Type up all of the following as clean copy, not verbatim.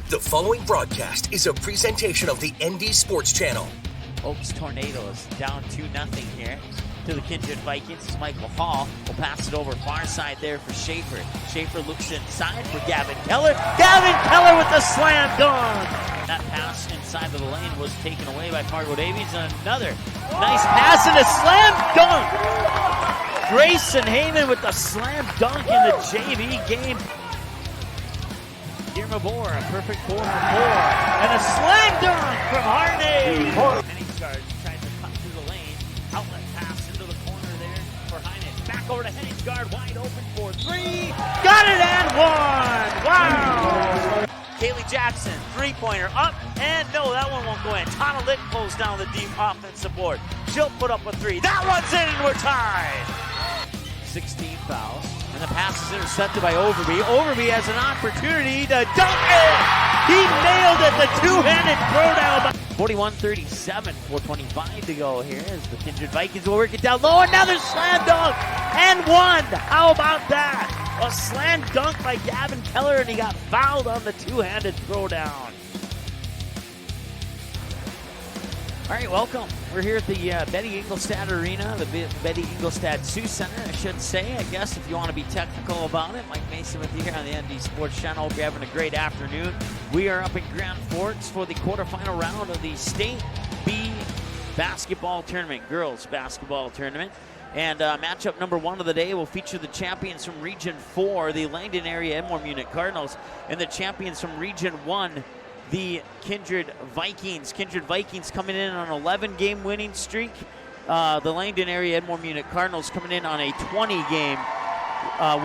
The following broadcast is a presentation of the ND Sports Channel. Oaks Tornadoes down 2-0 here to the Kindred Vikings. As Michael Hall will pass it over far side there for Schaefer. Schaefer looks inside for Gavin Keller. Gavin Keller with the slam dunk. That pass inside of the lane was taken away by Fargo Davies. And another nice pass and a slam dunk. Grayson Heyman with the slam dunk in the JV game. Mabor, a perfect 4 for 4, and a slam dunk from Harney. Henningsgaard tries to cut through the lane, outlet pass into the corner there for Heinen. Back over to Henningsgaard, wide open for 3, got it and one. Wow! Kaylee Jackson, three-pointer up, and no, that one won't go in. Tana Litt pulls down the deep offensive board. She'll put up a 3. That one's in, and we're tied. 16 fouls. And the pass is intercepted by Overby. Overby has an opportunity to dunk it! He nailed it, the two-handed throwdown. 41-37, 4:25 to go here as the Kindred Vikings will work it down low. Another slam dunk and one. How about that? A slam dunk by Gavin Keller, and he got fouled on the two-handed throwdown. All right, welcome. We're here at the Betty Engelstad Arena, the Betty Engelstad Sioux Center, I should say. I guess if you want to be technical about it, Mike Mason with you here on the ND Sports Channel. Hope you're having a great afternoon. We are up in Grand Forks for the quarterfinal round of the State B basketball tournament, girls basketball tournament. And matchup number 1 of the day will feature the champions from Region 4, the Langdon area Edmore Munich Cardinals, and the champions from Region 1, the Kindred Vikings. Kindred Vikings coming in on an 11-game winning streak. The Langdon area Edmore Munich Cardinals coming in on a 20-game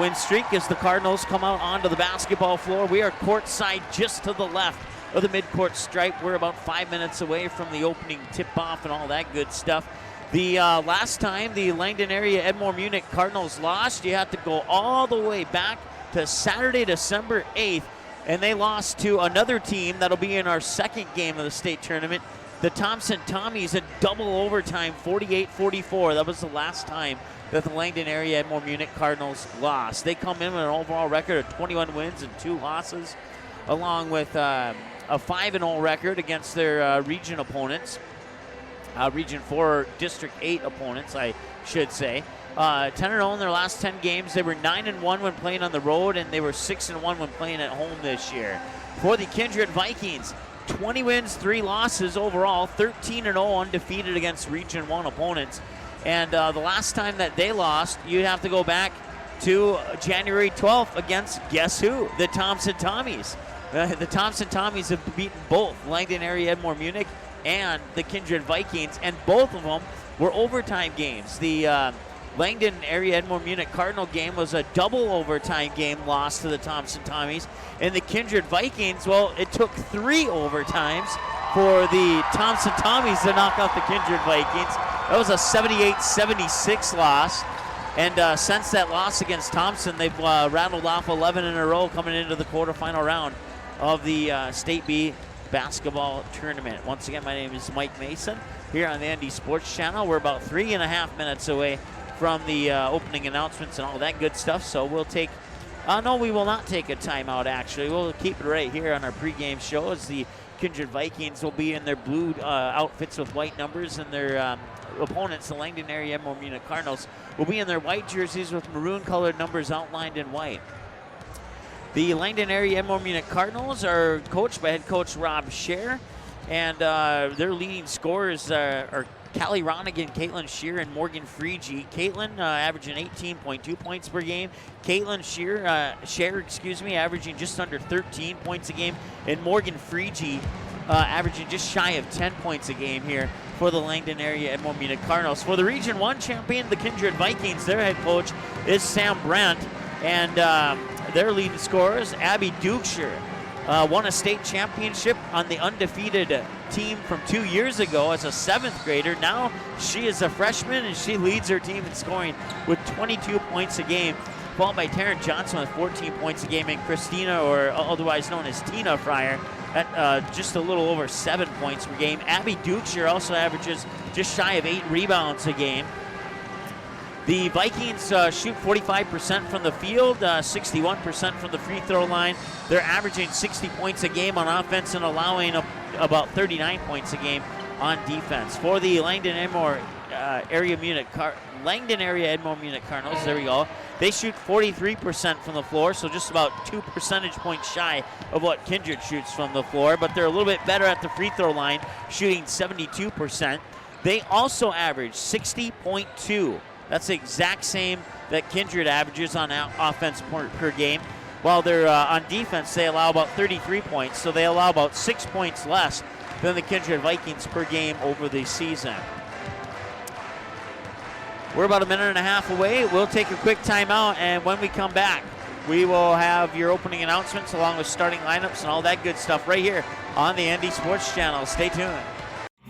win streak as the Cardinals come out onto the basketball floor. We are courtside just to the left of the midcourt stripe. We're about 5 minutes away from the opening tip-off and all that good stuff. The last time the Langdon area Edmore Munich Cardinals lost, you have to go all the way back to Saturday, December 8th. And they lost to another team that'll be in our second game of the state tournament, the Thompson Tommies, in double overtime, 48-44. That was the last time that the Langdon area Edmore Munich Cardinals lost. They come in with an overall record of 21 wins and 2 losses, along with a 5-0 record against their region opponents, Region 4 District 8 opponents, I should say. 10-0 in their last 10 games. They were 9-1 when playing on the road, and they were 6-1 when playing at home this year. For the Kindred Vikings, 20 wins, 3 losses overall, 13-0 undefeated against Region 1 opponents. And the last time that they lost, you'd have to go back to January 12th against, guess who? The Thompson Tommies. The Thompson Tommies have beaten both Langdon area Edmore Munich and the Kindred Vikings, and both of them were overtime games. The Langdon area Edmore Munich Cardinal game was a double overtime game loss to the Thompson Tommies. And the Kindred Vikings, well, it took 3 overtimes for the Thompson Tommies to knock out the Kindred Vikings. That was a 78-76 loss. And since that loss against Thompson, they've rattled off 11 in a row coming into the quarterfinal round of the State B basketball tournament. Once again, my name is Mike Mason here on the ND Sports Channel. We're about 3.5 minutes away from the opening announcements and all that good stuff. So we'll take, no, we will not take a timeout, actually. We'll keep it right here on our pregame show as the Kindred Vikings will be in their blue outfits with white numbers, and their opponents, the Langdon area Edmore Munich Cardinals, will be in their white jerseys with maroon-colored numbers outlined in white. The Langdon area Edmore Munich Cardinals are coached by head coach Rob Scher, and their leading scorers are Callie Ronigan, Caitlin Shear, and Morgan Freege. Caitlin averaging 18.2 points per game. Caitlin Shear, averaging just under 13 points a game. And Morgan Freege averaging just shy of 10 points a game here for the Langdon area Edmore Munich Cardinals. For the Region 1 champion, the Kindred Vikings, their head coach is Sam Brandt. And their leading scorers, Abby Dukeshire, won a state championship on the undefeated team from 2 years ago as a 7th grader. Now she is a freshman, and she leads her team in scoring with 22 points a game, followed by Taryn Johnson with 14 points a game, and Christina, or otherwise known as Tina Fryer, at just a little over 7 points per game. Abby Dukeshire also averages just shy of 8 rebounds a game. The Vikings shoot 45% from the field, 61% from the free throw line. They're averaging 60 points a game on offense and allowing about 39 points a game on defense. For the Langdon area Edmore Munich Cardinals, there we go. They shoot 43% from the floor, so just about 2 percentage points shy of what Kindred shoots from the floor, but they're a little bit better at the free throw line, shooting 72%. They also average 60.2. That's the exact same that Kindred averages on offense per game. While they're on defense, they allow about 33 points, so they allow about 6 points less than the Kindred Vikings per game over the season. We're about a minute and a half away. We'll take a quick timeout, and when we come back, we will have your opening announcements along with starting lineups and all that good stuff right here on the ND Sports Channel. Stay tuned.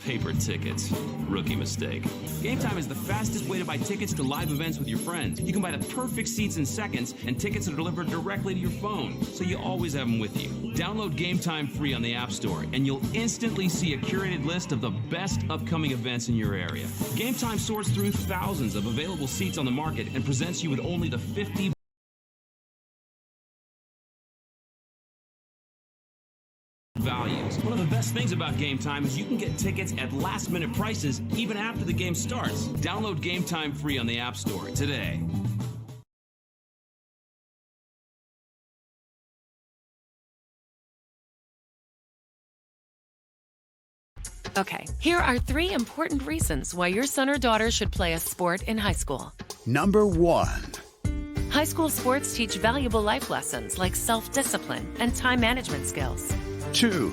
Paper tickets. Rookie mistake. Game Time is the fastest way to buy tickets to live events with your friends. You can buy the perfect seats in seconds, and tickets are delivered directly to your phone, so you always have them with you. Download Game Time free on the App Store, and you'll instantly see a curated list of the best upcoming events in your area. Game Time sorts through thousands of available seats on the market and presents you with only the 50 values. One of the best things about Game Time is you can get tickets at last-minute prices even after the game starts. Download Game Time free on the App Store today. Okay, here are 3 important reasons why your son or daughter should play a sport in high school. Number 1. High school sports teach valuable life lessons like self-discipline and time management skills. 2.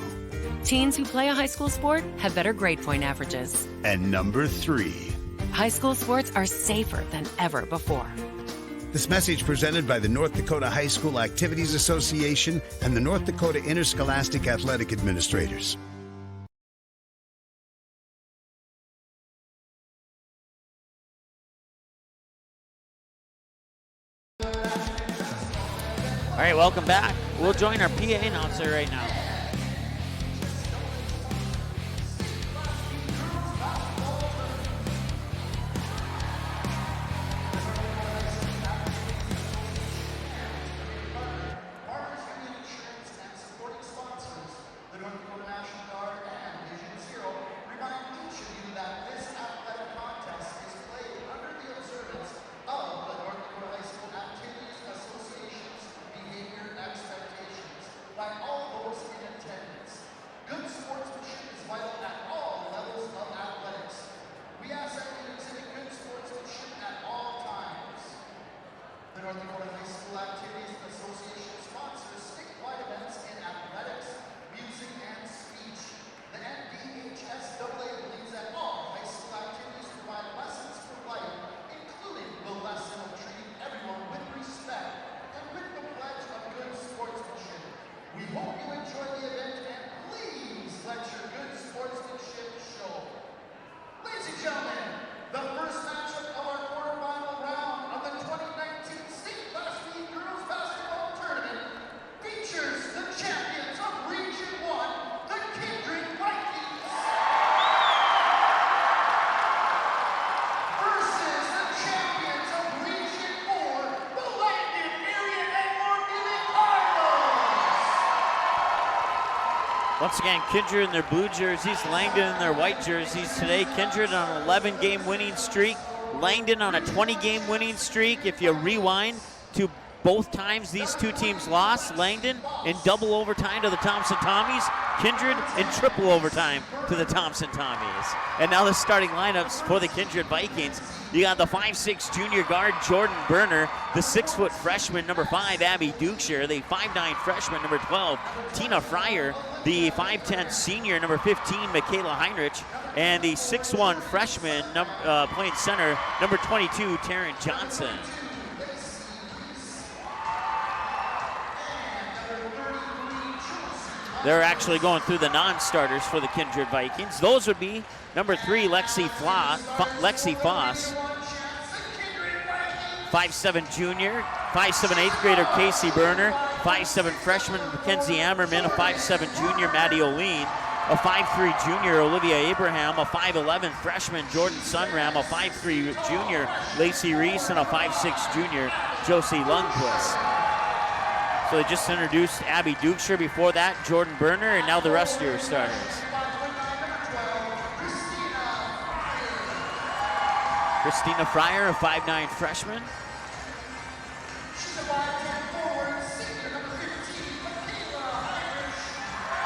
Teens who play a high school sport have better grade point averages. And number 3. High school sports are safer than ever before. This message presented by the North Dakota High School Activities Association and the North Dakota Interscholastic Athletic Administrators. All right, welcome back. We'll join our PA announcer right now. The North Dakota High School Activities Association sponsors statewide events in athletics, music, and speech. The NDHSAA believes that all high school activities provide lessons for life, including the lesson of treating everyone with respect and with the pledge of good sportsmanship. We hope you enjoy the event, and please let your good sportsmanship show. Ladies and gentlemen, the first matchup of our quarterfinal round of the 2019 State Class B Girls Basketball Tournament features the champions of Region 1, the Kindred Vikings, versus the champions of Region 4, the Langdon Area Edmore Munich Cardinals. Once again, Kindred in their blue jerseys, Langdon in their white jerseys today. Kindred on an 11-game winning streak, Langdon on a 20-game winning streak. If you rewind to both times these two teams lost, Langdon in double overtime to the Thompson Tommies, Kindred in triple overtime to the Thompson Tommies. And now the starting lineups for the Kindred Vikings. You got the 5'6" junior guard Jordan Berner, the 6-foot freshman number 5 Abby Dukeshire, the 5'9" freshman number 12 Tina Fryer, the 5'10" senior number 15 Michaela Heinrich, and the 6'1" freshman playing center number 22 Taryn Johnson. They're actually going through the non-starters for the Kindred Vikings. Those would be number 3, Lexi Foss, 5'7" junior, 5'7" 8th grader Casey Berner, 5'7" freshman Mackenzie Ammerman, a 5'7" junior Maddie Oline, a 5'3" junior, Olivia Abraham, a 5'11" freshman, Jordan Sunram, a 5'3" junior, Lacey Reese, and a 5'6" junior, Josie Lundquist. So they just introduced Abby Dukeshire, before that, Jordan Berner, and now the rest of your starters. Christina Fryer, a 5'9" freshman.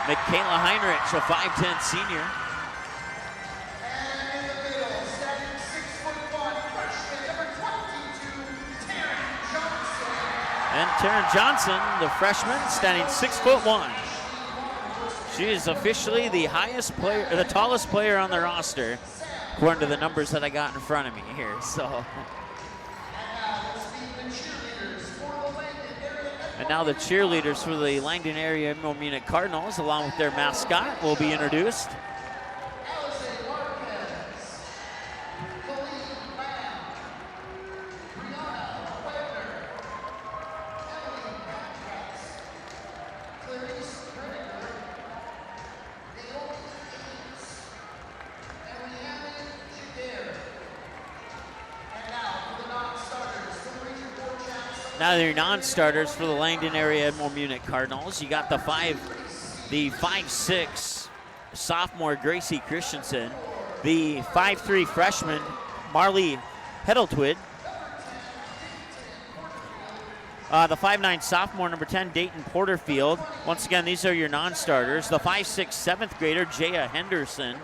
Michaela Heinrich, a 5'10" senior. And in the middle, standing 6'1", freshman number 22, Taryn Johnson. And Taryn Johnson, the freshman, standing 6'1". She is officially the highest player, the tallest player on the roster, according to the numbers that I got in front of me here. So. And now the cheerleaders for the Langdon Area Emerald Munich Cardinals, along with their mascot, will be introduced. Now they're non-starters for the Langdon Area Emerald Munich Cardinals. You got the 5'6" sophomore Gracie Christensen, the 5'3" freshman Marley Heddletwid, the 5'9" sophomore number 10 Dayton Porterfield. Once again, these are your non-starters. The 5'6" 7th grader Jaya Henderson,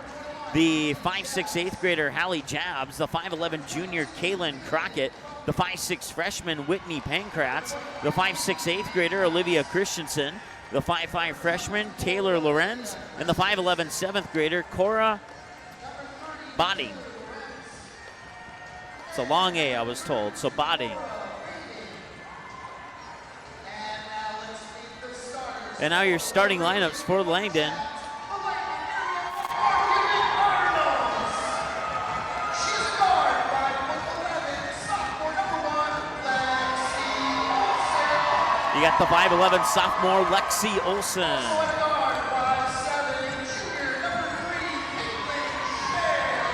the 5'6" 8th grader Hallie Jabs, the 5'11" junior Kaylin Crockett, the 5'6" freshman Whitney Pankratz, the 5'6" 8th grader Olivia Christensen, the 5'5" freshman Taylor Lorenz, and the 5'11" 7th grader Cora Bodding. It's a long A, I was told, so Bodding. And now your starting lineups for Langdon. You got the 5'11" sophomore Lexi Olson.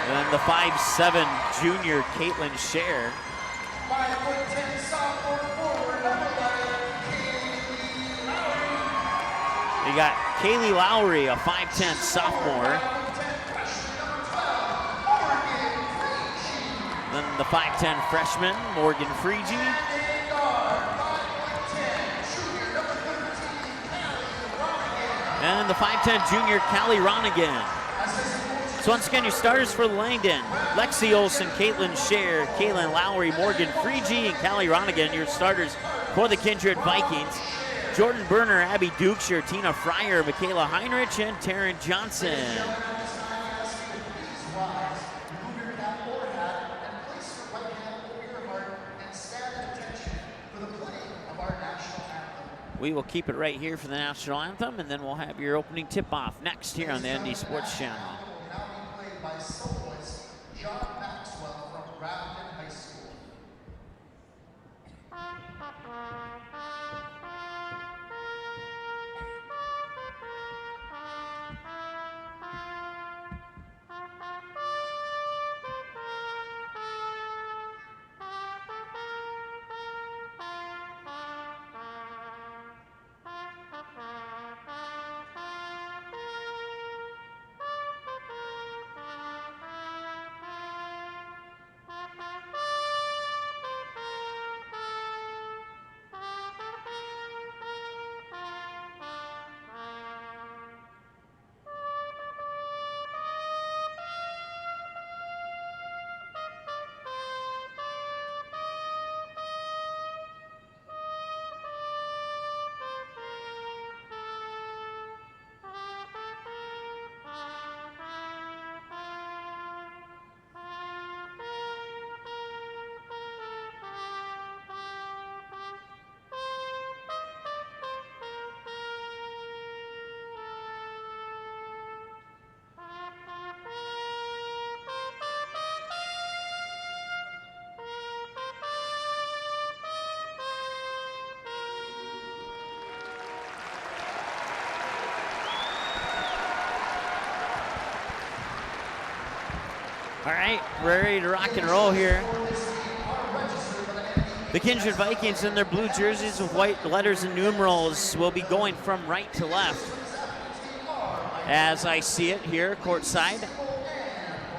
And then the 5'7" junior Caitlin Scher. 5'10" sophomore forward number 11, You got Kaylee Lowry, a 5'10" sophomore. Then the 5'10" freshman Morgan Freegee. And the 5'10" junior, Callie Ronigan. So once again, your starters for Langdon: Lexi Olson, Caitlin Scher, Kaylin Lowry, Morgan Freegee, and Callie Ronigan. Your starters for the Kindred Vikings: Jordan Berner, Abby Dukeshire, Tina Fryer, Michaela Heinrich, and Taryn Johnson. We will keep it right here for the national anthem, and then we'll have your opening tip-off next here on the ND Sports Channel. now be played by soloist John Maxwell from Grafton High School. All right, we're ready to rock and roll here. The Kindred Vikings in their blue jerseys with white letters and numerals will be going from right to left, as I see it here courtside.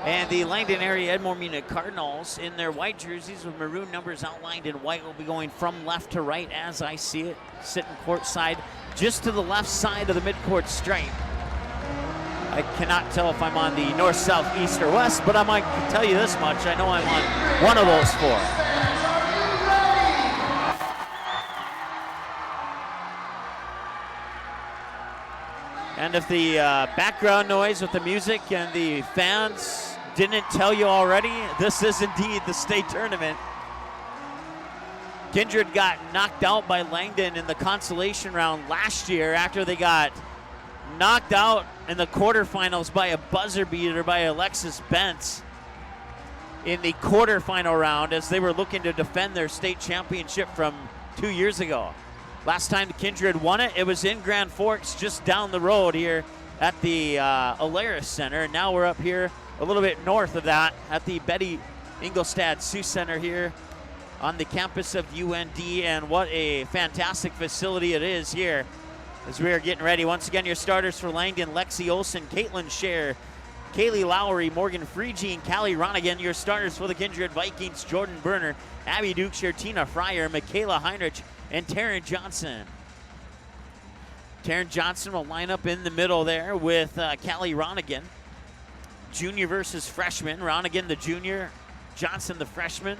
And the Langdon area Edmore Munich Cardinals in their white jerseys with maroon numbers outlined in white will be going from left to right, as I see it, sitting courtside just to the left side of the midcourt stripe. I cannot tell if I'm on the north, south, east, or west, but I might tell you this much. I know I'm on one of those four. And if the background noise with the music and the fans didn't tell you already, this is indeed the state tournament. Kindred got knocked out by Langdon in the consolation round last year after they got knocked out in the quarterfinals by a buzzer beater by Alexis Bentz in the quarterfinal round as they were looking to defend their state championship from 2 years ago. Last time the Kindred won it, it was in Grand Forks just down the road here at the Alaris Center. And now we're up here a little bit north of that at the Betty Engelstad Sioux Center here on the campus of UND. And what a fantastic facility it is here as we are getting ready. Once again, your starters for Langdon: Lexi Olson, Caitlin Scher, Kaylee Lowry, Morgan Freege, and Callie Ronigan. Your starters for the Kindred Vikings: Jordan Berner, Abby Dukeshire, Tina Fryer, Michaela Heinrich, and Taryn Johnson. Taryn Johnson will line up in the middle there with Callie Ronigan. Junior versus freshman. Ronigan the junior, Johnson the freshman.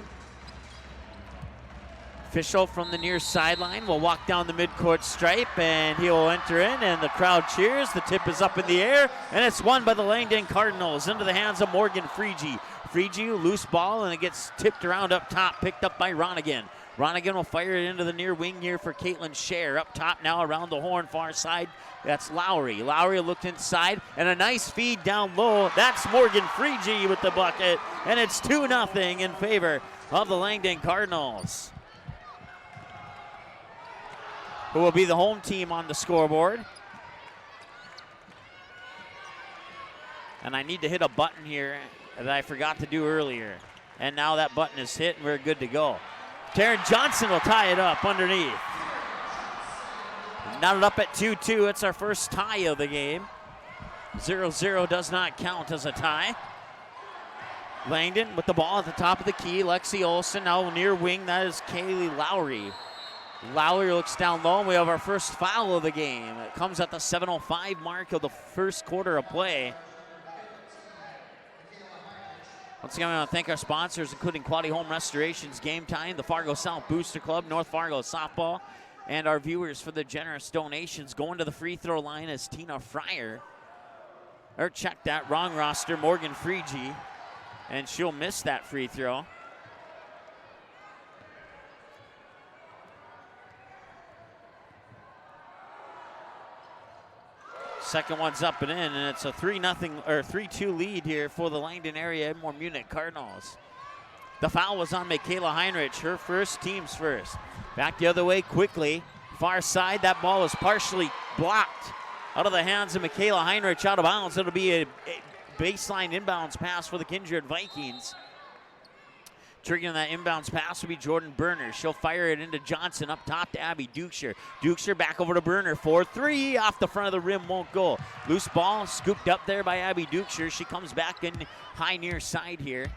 Official from the near sideline will walk down the midcourt stripe, and he will enter in, and the crowd cheers. The tip is up in the air, and it's won by the Langdon Cardinals into the hands of Morgan Freege. Freege, loose ball, and it gets tipped around up top, picked up by Ronigan. Ronigan will fire it into the near wing here for Caitlin Scher. Up top now around the horn, far side, that's Lowry. Lowry looked inside, and a nice feed down low. That's Morgan Freege with the bucket, and it's 2-0 in favor of the Langdon Cardinals, who will be the home team on the scoreboard. And I need to hit a button here that I forgot to do earlier. And now that button is hit, and we're good to go. Taryn Johnson will tie it up underneath. Knotted up at 2-2. It's our first tie of the game. 0-0 does not count as a tie. Langdon with the ball at the top of the key. Lexi Olson now near wing. That is Kaylee Lowry. Lowry looks down low, and we have our first foul of the game. It comes at the 7:05 mark of the first quarter of play. Once again, I want to thank our sponsors, including Quality Home Restorations, Game Time, the Fargo South Booster Club, North Fargo Softball, and our viewers for the generous donations. Going to the free throw line is Tina Fryer. Or check that, wrong roster, Morgan Freege, and she'll miss that free throw. Second one's up and in, and it's a 3-2 lead here for the Langdon area Edmore Munich Cardinals. The foul was on Michaela Heinrich, her first, team's first. Back the other way quickly, far side. That ball is partially blocked out of the hands of Michaela Heinrich, out of bounds. It'll be a baseline inbounds pass for the Kindred Vikings. Triggering that inbounds pass will be Jordan Berner. She'll fire it into Johnson up top to Abby Dukeshire. Dukeshire back over to Berner. 4-3 off the front of the rim, won't go. Loose ball scooped up there by Abby Dukeshire. She comes back in high near side here.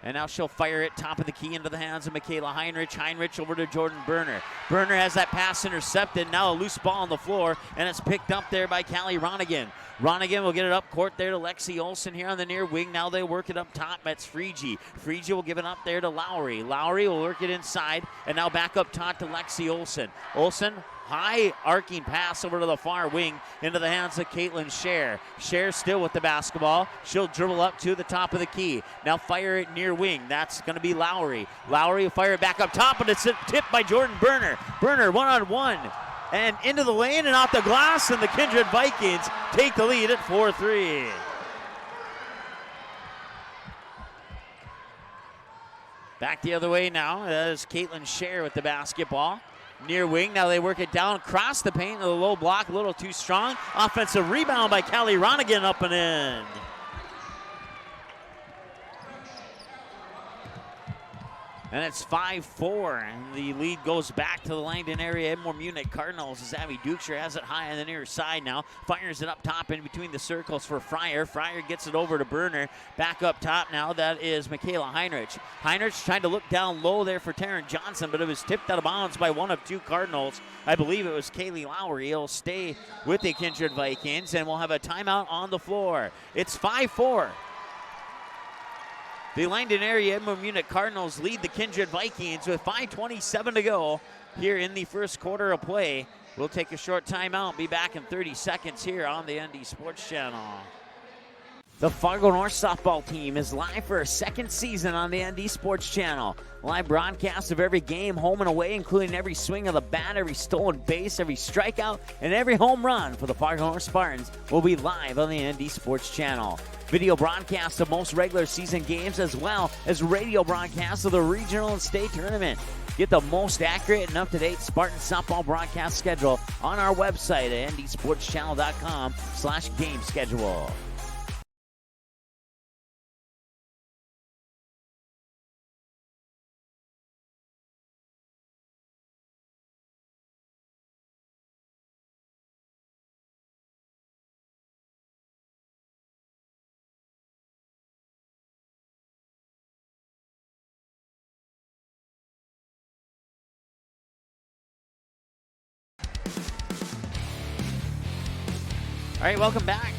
And now she'll fire it top of the key into the hands of Michaela Heinrich. Heinrich over to Jordan Berner. Berner has that pass intercepted. Now a loose ball on the floor, and it's picked up there by Callie Ronigan. Ronigan will get it up court there to Lexi Olson here on the near wing. Now they work it up top. That's Freege. Freege will give it up there to Lowry. Lowry will work it inside, and now back up top to Lexi Olson. Olson, high arcing pass over to the far wing into the hands of Caitlin Scher. Scher still with the basketball. She'll dribble up to the top of the key. Now fire it near wing. That's going to be Lowry. Lowry will fire it back up top, but it's tipped by Jordan Berner. Berner one-on-one. And into the lane and off the glass, and the Kindred Vikings take the lead at 4-3. Back the other way now. That is Caitlin Scher with the basketball. Near wing, now they work it down, across the paint, a low block, a little too strong. Offensive rebound by Callie Ronigan, up and in. And it's 5-4, and the lead goes back to the Langdon area Edmore Munich Cardinals as Abby Dukeshire has it high on the near side now. Fires it up top in between the circles for Fryer. Fryer gets it over to Berner. Back up top now, that is Michaela Heinrich. Heinrich trying to look down low there for Taryn Johnson, but it was tipped out of bounds by one of two Cardinals. I believe it was Kaylee Lowry. He'll stay with the Kindred Vikings, and we'll have a timeout on the floor. It's 5-4. The Langdon area Edmore Munich Cardinals lead the Kindred Vikings with 5:27 to go here in the first quarter of play. We'll take a short timeout, be back in 30 seconds here on the ND Sports Channel. The Fargo North softball team is live for a second season on the ND Sports Channel. Live broadcast of every game, home and away, including every swing of the bat, every stolen base, every strikeout, and every home run for the Fargo North Spartans will be live on the ND Sports Channel. Video broadcasts of most regular season games, as well as radio broadcasts of the regional and state tournament. Get the most accurate and up-to-date Spartan softball broadcast schedule on our website at ndsportschannel.com/game schedule. All right, welcome back.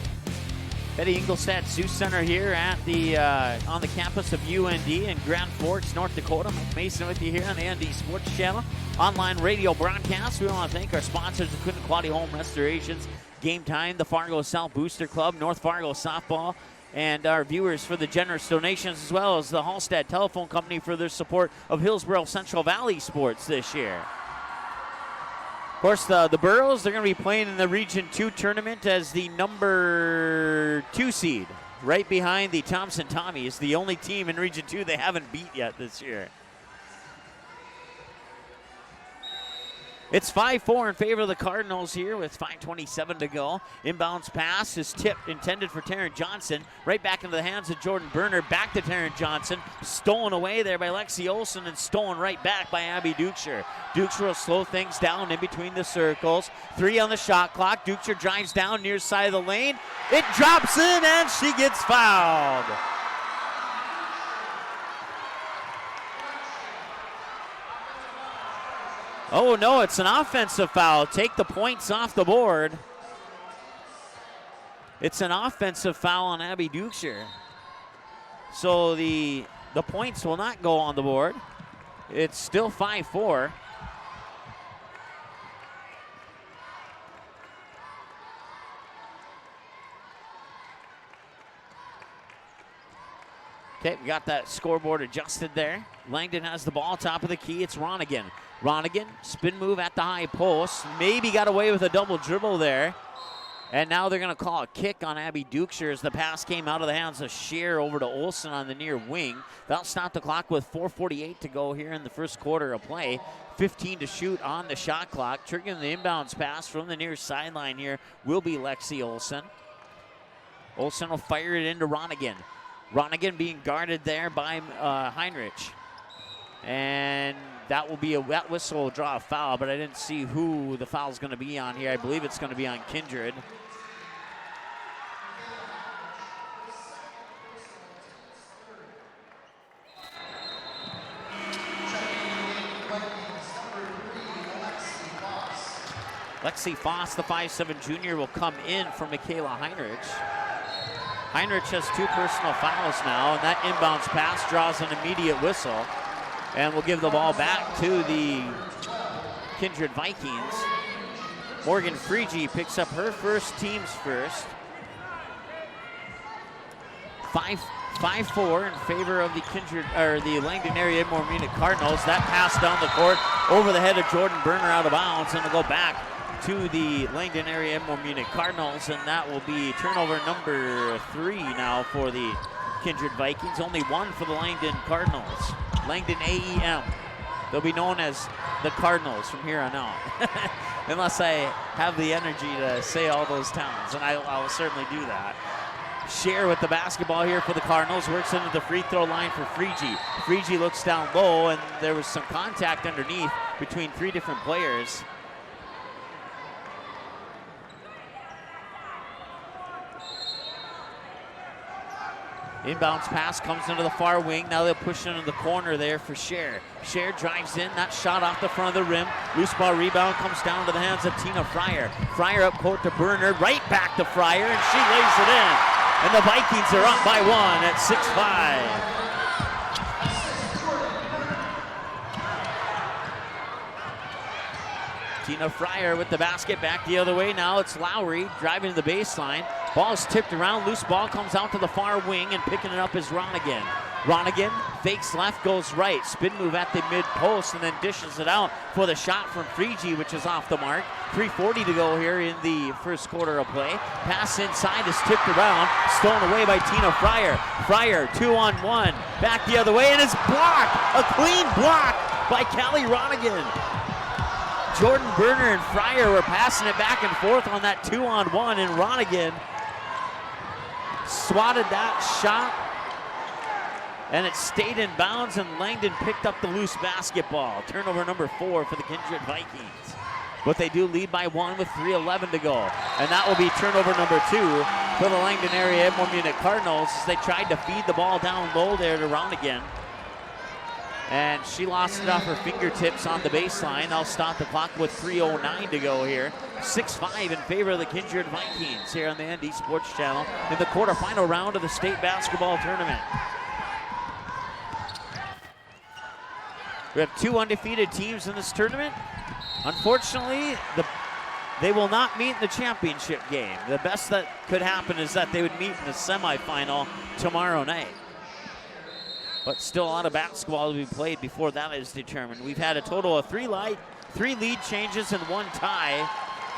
Betty Engelstad Sioux Center here at the on the campus of UND in Grand Forks, North Dakota. Mike Mason with you here on the ND Sports Channel. Online radio broadcast. We want to thank our sponsors, Quinton Quality Home Restorations, Game Time, the Fargo South Booster Club, North Fargo Softball, and our viewers for the generous donations, as well as the Hallstatt Telephone Company for their support of Hillsborough Central Valley sports this year. Of course, the Burros, they're going to be playing in the Region 2 tournament as the number 2 seed, right behind the Thompson Tommies, the only team in Region 2 they haven't beat yet this year. It's 5-4 in favor of the Cardinals here with 5:27 to go. Inbounds pass is tipped, intended for Taryn Johnson. Right back into the hands of Jordan Berner. Back to Taryn Johnson. Stolen away there by Lexi Olson and stolen right back by Abby Dukeshire. Dukeshire will slow things down in between the circles. 3 on the shot clock. Dukeshire drives down near side of the lane. It drops in and she gets fouled. Oh, no, it's an offensive foul. Take the points off the board. It's an offensive foul on Abby Dukeshire. So the points will not go on the board. It's still 5-4. Okay, we got that scoreboard adjusted there. Langdon has the ball, top of the key. It's Ronigan. Ronigan, spin move at the high post. Maybe got away with a double dribble there. And now they're going to call a kick on Abby Dukeshire as the pass came out of the hands of Scheer over to Olson on the near wing. That'll stop the clock with 4:48 to go here in the first quarter of play. 15 to shoot on the shot clock. Triggering the inbounds pass from the near sideline here will be Lexi Olson. Olson will fire it into Ronigan. Ronigan being guarded there by Heinrich. And that will be a wet whistle, will draw a foul, but I didn't see who the foul is going to be on here. I believe it's going to be on Kindred. Lexi Foss, the 5'7" junior, will come in for Michaela Heinrich. Heinrich has 2 personal fouls now, and that inbounds pass draws an immediate whistle. And we'll give the ball back to the Kindred Vikings. Morgan Freege picks up her first, team's first. 5-4 in favor of the Kindred, or the Langdon area Edmore Munich Cardinals. That pass down the court over the head of Jordan Berner out of bounds, and it'll go back to the Langdon area Edmore Munich Cardinals, and that will be turnover number 3 now for the Kindred Vikings. Only 1 for the Langdon Cardinals. Langdon AEM. They'll be known as the Cardinals from here on out. Unless I have the energy to say all those towns, and I will certainly do that. Scheer with the basketball here for the Cardinals. Works into the free throw line for Freegee. Freegee looks down low, and there was some contact underneath between 3 different players. Inbounds pass comes into the far wing. Now they'll push into the corner there for Scheer. Scheer drives in, that shot off the front of the rim. Loose ball rebound comes down to the hands of Tina Fryer. Fryer up court to Burner, right back to Fryer, and she lays it in. And the Vikings are up by 1 at 6-5. Tina Fryer with the basket, back the other way. Now it's Lowry driving to the baseline. Ball's tipped around, loose ball comes out to the far wing, and picking it up is Ronigan. Ronigan fakes left, goes right. Spin move at the mid post, and then dishes it out for the shot from Freegee, which is off the mark. 3:40 to go here in the first quarter of play. Pass inside is tipped around, stolen away by Tina Fryer. Fryer 2-on-1, back the other way, and it's blocked. A clean block by Callie Ronigan. Jordan Burner and Fryer were passing it back and forth on that 2-on-1, and Ronigan swatted that shot, and it stayed in bounds, and Langdon picked up the loose basketball. Turnover number 4 for the Kindred Vikings. But they do lead by 1 with 3:11 to go. And that will be turnover number 2 for the Langdon area Edmore Munich Cardinals as they tried to feed the ball down low there to Ronigan. And she lost it off her fingertips on the baseline. They'll stop the clock with 3:09 to go here. 6-5 in favor of the Kindred Vikings here on the ND Sports Channel in the quarterfinal round of the state basketball tournament. We have 2 undefeated teams in this tournament. Unfortunately, they will not meet in the championship game. The best that could happen is that they would meet in the semifinal tomorrow night. But still a lot of basketball to be played before that is determined. We've had a total of 3 lead changes and 1 tie,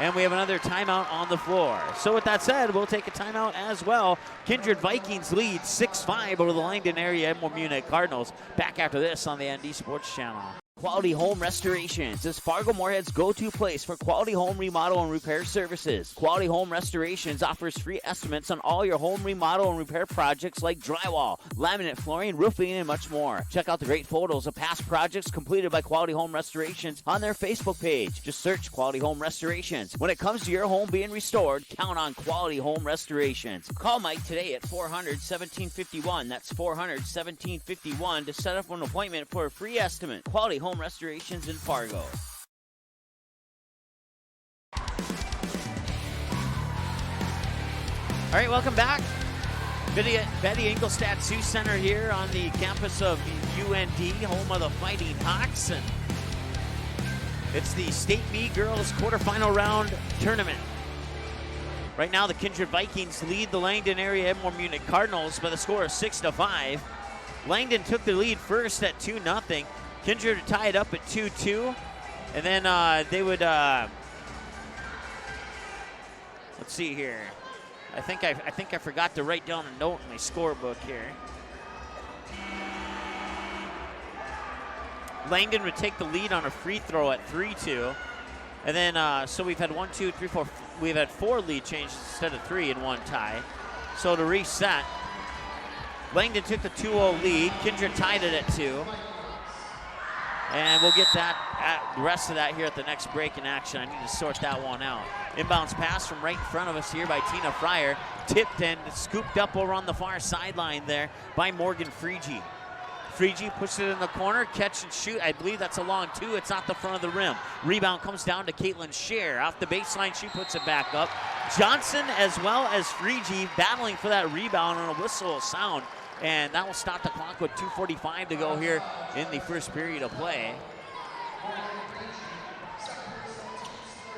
and we have another timeout on the floor. So with that said, we'll take a timeout as well. Kindred Vikings lead 6-5 over the Langdon area Edmore Munich Cardinals. Back after this on the ND Sports Channel. Quality Home Restorations is Fargo Moorhead's go-to place for quality home remodel and repair services. Quality Home Restorations offers free estimates on all your home remodel and repair projects like drywall, laminate flooring, roofing, and much more. Check out the great photos of past projects completed by Quality Home Restorations on their Facebook page. Just search Quality Home Restorations. When it comes to your home being restored, count on Quality Home Restorations. Call Mike today at 400-1751. That's 400-1751 to set up an appointment for a free estimate. Quality Home Restorations in Fargo. All right, welcome back. Betty Engelstad Sioux Center here on the campus of UND, home of the Fighting Hawks. And it's the State B Girls quarterfinal round tournament. Right now, the Kindred Vikings lead the Langdon area Edmore Munich Cardinals by the score of 6-5. Langdon took the lead first at 2-0. Kindred are tied up at 2-2, and then they would, let's see here. I think I forgot to write down a note in my scorebook here. Langdon would take the lead on a free throw at 3-2, and then so we've had 1, 2, 3, 4. We've had 4 lead changes instead of 3 in 1 tie. So to reset, Langdon took the 2-0 lead. Kindred tied it at 2. And we'll get the rest of that here at the next break in action. I need to sort that one out. Inbounds pass from right in front of us here by Tina Fryer. Tipped and scooped up over on the far sideline there by Morgan Freegee. Freegee pushes it in the corner, catch and shoot. I believe that's a long 2. It's off the front of the rim. Rebound comes down to Caitlin Scheer. Off the baseline, she puts it back up. Johnson as well as Freegee battling for that rebound on a whistle sound. And that will stop the clock with 2:45 to go here in the first period of play.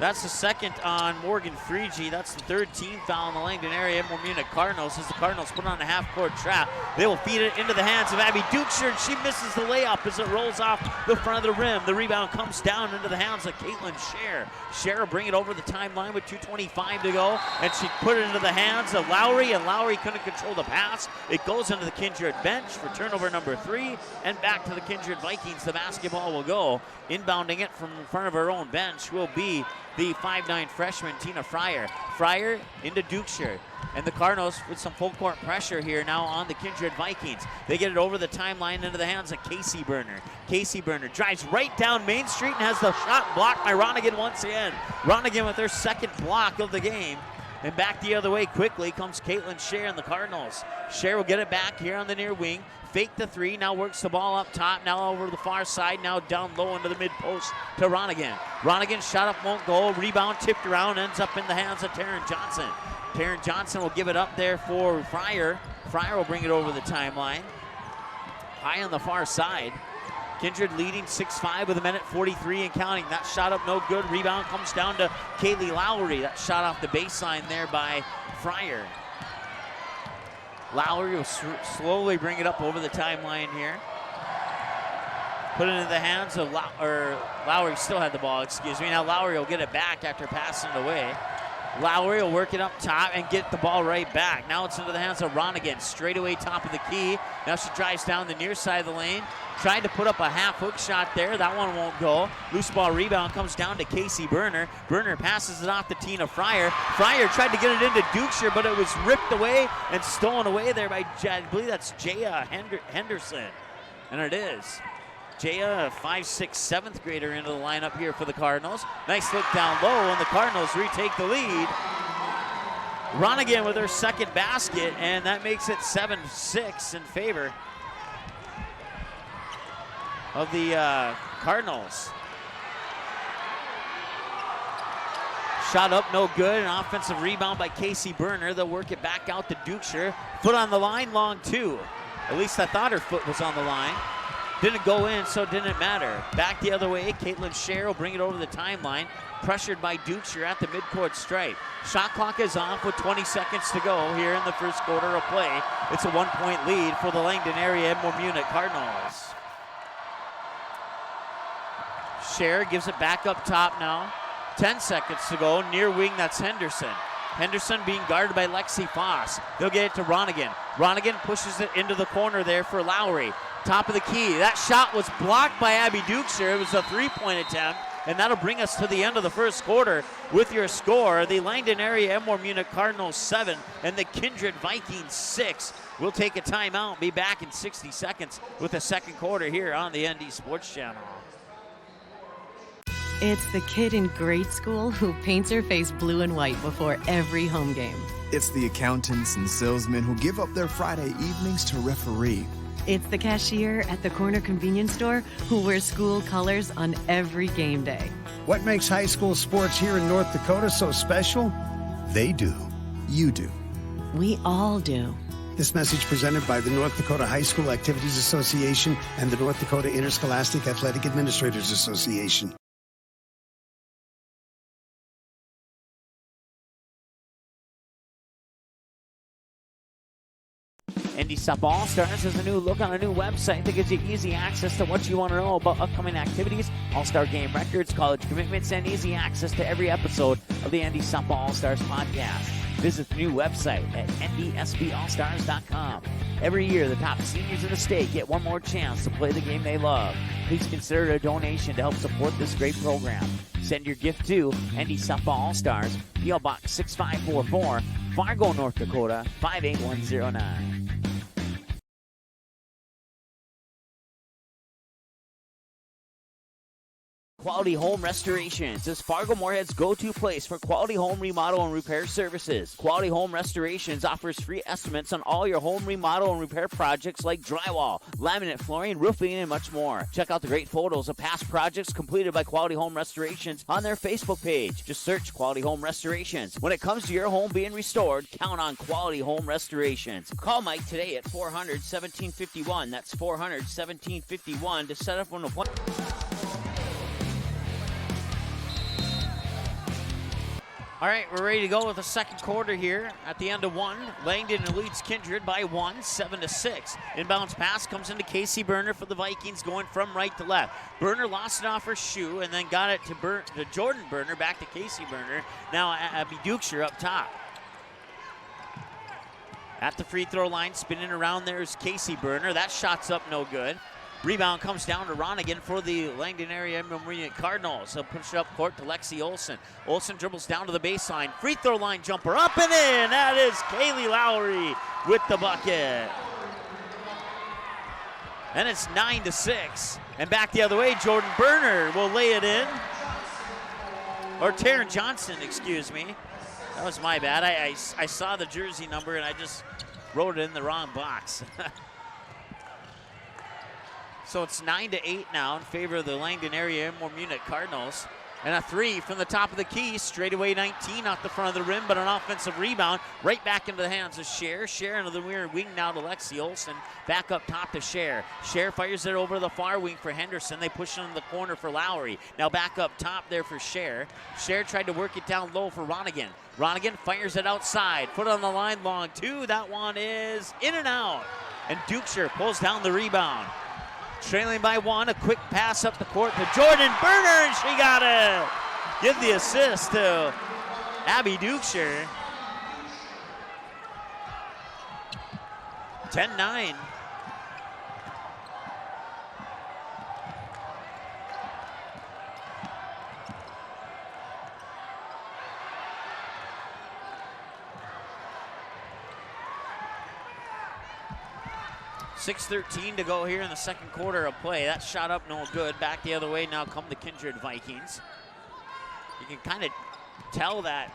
That's the second on Morgan Freegee. That's the 3rd team foul in the Langdon area. Edmore Munich Cardinals as the Cardinals put on a half-court trap. They will feed it into the hands of Abby Dukeshire, and she misses the layup as it rolls off the front of the rim. The rebound comes down into the hands of Caitlin Scheer. Scheer will bring it over the timeline with 2:25 to go, and she put it into the hands of Lowry, and Lowry couldn't control the pass. It goes into the Kindred bench for turnover number 3, and back to the Kindred Vikings. The basketball will go. Inbounding it from in front of her own bench will be the 5'9" freshman, Tina Fryer. Fryer into Dukeshire. And the Cardinals with some full court pressure here now on the Kindred Vikings. They get it over the timeline into the hands of Casey Burner. Casey Burner drives right down Main Street and has the shot blocked by Ronigan once again. Ronigan with their second block of the game. And back the other way quickly comes Caitlin Scher and the Cardinals. Scher will get it back here on the near wing. Fake the three, now works the ball up top, now over the far side, now down low into the mid post to Ronigan. Ronigan shot up, won't go, rebound tipped around, ends up in the hands of Taryn Johnson. Taryn Johnson will give it up there for Fryer. Fryer will bring it over the timeline. High on the far side. Kindred leading 6-5 with 1:43 and counting. That shot up no good. Rebound comes down to Kaylee Lowry. That shot off the baseline there by Fryer. Lowry will slowly bring it up over the timeline here. Put it into the hands of Lowry still had the ball, excuse me. Now Lowry will get it back after passing it away. Lowry will work it up top and get the ball right back. Now it's into the hands of Ronigan. Straight away top of the key. Now she drives down the near side of the lane. Tried to put up a half hook shot there. That one won't go. Loose ball rebound comes down to Casey Burner. Burner passes it off to Tina Fryer. Fryer tried to get it into Dukeshire, but it was ripped away and stolen away there by, I believe that's Jaya Henderson. And it is. Jaya, a 5'6", 7th grader into the lineup here for the Cardinals. Nice look down low, and the Cardinals retake the lead. Ronigan with her second basket, and that makes it 7-6 in favor of the Cardinals. Shot up, no good. An offensive rebound by Casey Burner. They'll work it back out to Dukeshire. Foot on the line, long two. At least I thought her foot was on the line. Didn't go in, so it didn't matter. Back the other way, Caitlin Scher will bring it over the timeline. Pressured by Dukeshire at the midcourt stripe. Shot clock is off with 20 seconds to go here in the first quarter of play. It's a 1-point lead for the Langdon area Edmore Munich Cardinals. Scher gives it back up top now. 10 seconds to go. Near wing, that's Henderson. Henderson being guarded by Lexi Foss. They'll get it to Ronigan. Ronigan pushes it into the corner there for Lowry. Top of the key. That shot was blocked by Abby Dukeshire. It was a three-point attempt, and that'll bring us to the end of the first quarter with your score. The Langdon area Edmore Munich Cardinals 7 and the Kindred Vikings 6. We'll take a timeout, be back in 60 seconds with the second quarter here on the ND Sports Channel. It's the kid in grade school who paints her face blue and white before every home game. It's the accountants and salesmen who give up their Friday evenings to referee. It's the cashier at the corner convenience store who wears school colors on every game day. What makes high school sports here in North Dakota so special? They do. You do. We all do. This message presented by the North Dakota High School Activities Association and the North Dakota Interscholastic Athletic Administrators Association. NDSUP All-Stars has a new look on a new website that gives you easy access to what you want to know about upcoming activities, All-Star game records, college commitments, and easy access to every episode of the NDSUP All-Stars podcast. Visit the new website at ndsballstars.com. Every year, the top seniors in the state get one more chance to play the game they love. Please consider a donation to help support this great program. Send your gift to NDSUP All-Stars, P.O. Box 6544, Fargo, North Dakota, 58109. Quality Home Restorations is Fargo Moorhead's go-to place for quality home remodel and repair services. Quality Home Restorations offers free estimates on all your home remodel and repair projects like drywall, laminate flooring, roofing, and much more. Check out the great photos of past projects completed by Quality Home Restorations on their Facebook page. Just search Quality Home Restorations. When it comes to your home being restored, count on Quality Home Restorations. Call Mike today at 400-1751. That's 400-1751 to set up an appointment. All right, we're ready to go with the second quarter here. At the end of one, Langdon leads Kindred by 1, 7-6. Inbounds pass comes into Casey Burner for the Vikings, going from right to left. Burner lost it off her shoe and then got it to Jordan Burner, back to Casey Burner. Now Abby Dukeshire up top. At the free throw line, spinning around there is Casey Burner. That shot's up no good. Rebound comes down to Ronigan for the Langdon Area Memorial Cardinals. He'll push it up court to Lexi Olson. Olson dribbles down to the baseline. Free throw line jumper up and in. That is Kaylee Lowry with the bucket. And it's 9-6. And back the other way, Jordan Berner will lay it in. Or Taryn Johnson, excuse me. That was my bad. I saw the jersey number and I just wrote it in the wrong box. So it's 9-8 now in favor of the Langdon Area Munich Cardinals. And a three from the top of the key, straightaway 19 off the front of the rim, but an offensive rebound right back into the hands of Cher. Cher into the rear wing now to Lexi Olson. Back up top to Cher. Cher fires it over to the far wing for Henderson. They push it in the corner for Lowry. Now back up top there for Cher. Cher tried to work it down low for Ronigan. Ronigan fires it outside. Foot on the line, long two. That one is in and out. And Dukeshire pulls down the rebound. Trailing by one, a quick pass up the court to Jordan Berner, and she got it. Give the assist to Abby Dukeshire. 10-9. .6:13 to go here in the second quarter of play. That shot up no good. Back the other way now come the Kindred Vikings. You can kind of tell that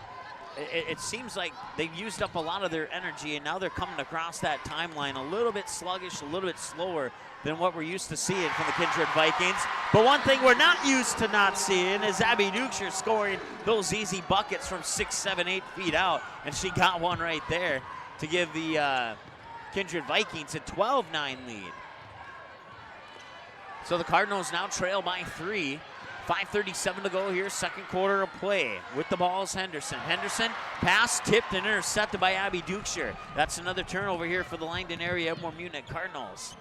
it seems like they've used up a lot of their energy and now they're coming across that timeline a little bit sluggish, a little bit slower than what we're used to seeing from the Kindred Vikings. But one thing we're not used to not seeing is Abby Dukeshire scoring those easy buckets from 6, 7, 8 feet out. And she got one right there to give the Kindred Vikings a 12-9 lead. So the Cardinals now trail by 3. 5:37 to go here, second quarter of play. With the ball is Henderson. Henderson, pass tipped and intercepted by Abby Dukeshire. That's another turnover here for the Langdon Area Munich Cardinals.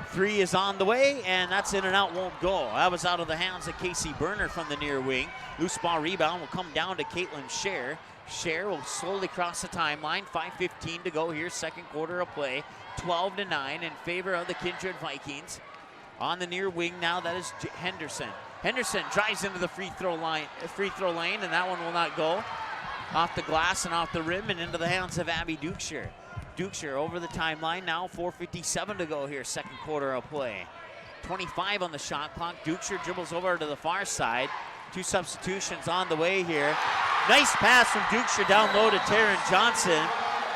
Three is on the way, and that's in and out, won't go. That was out of the hands of Casey Berner from the near wing. Loose ball rebound will come down to Caitlin Scher. Cher will slowly cross the timeline. 5:15 to go here, second quarter of play. 12-9 in favor of the Kindred Vikings. On the near wing now, that is Henderson. Henderson drives into the free throw lane, and that one will not go. Off the glass and off the rim and into the hands of Abby Dukeshire. Dukeshire over the timeline now. 4:57 to go here, second quarter of play. 25 on the shot clock. Dukeshire dribbles over to the far side. Two substitutions on the way here. Nice pass from Dukeshire down low to Taryn Johnson.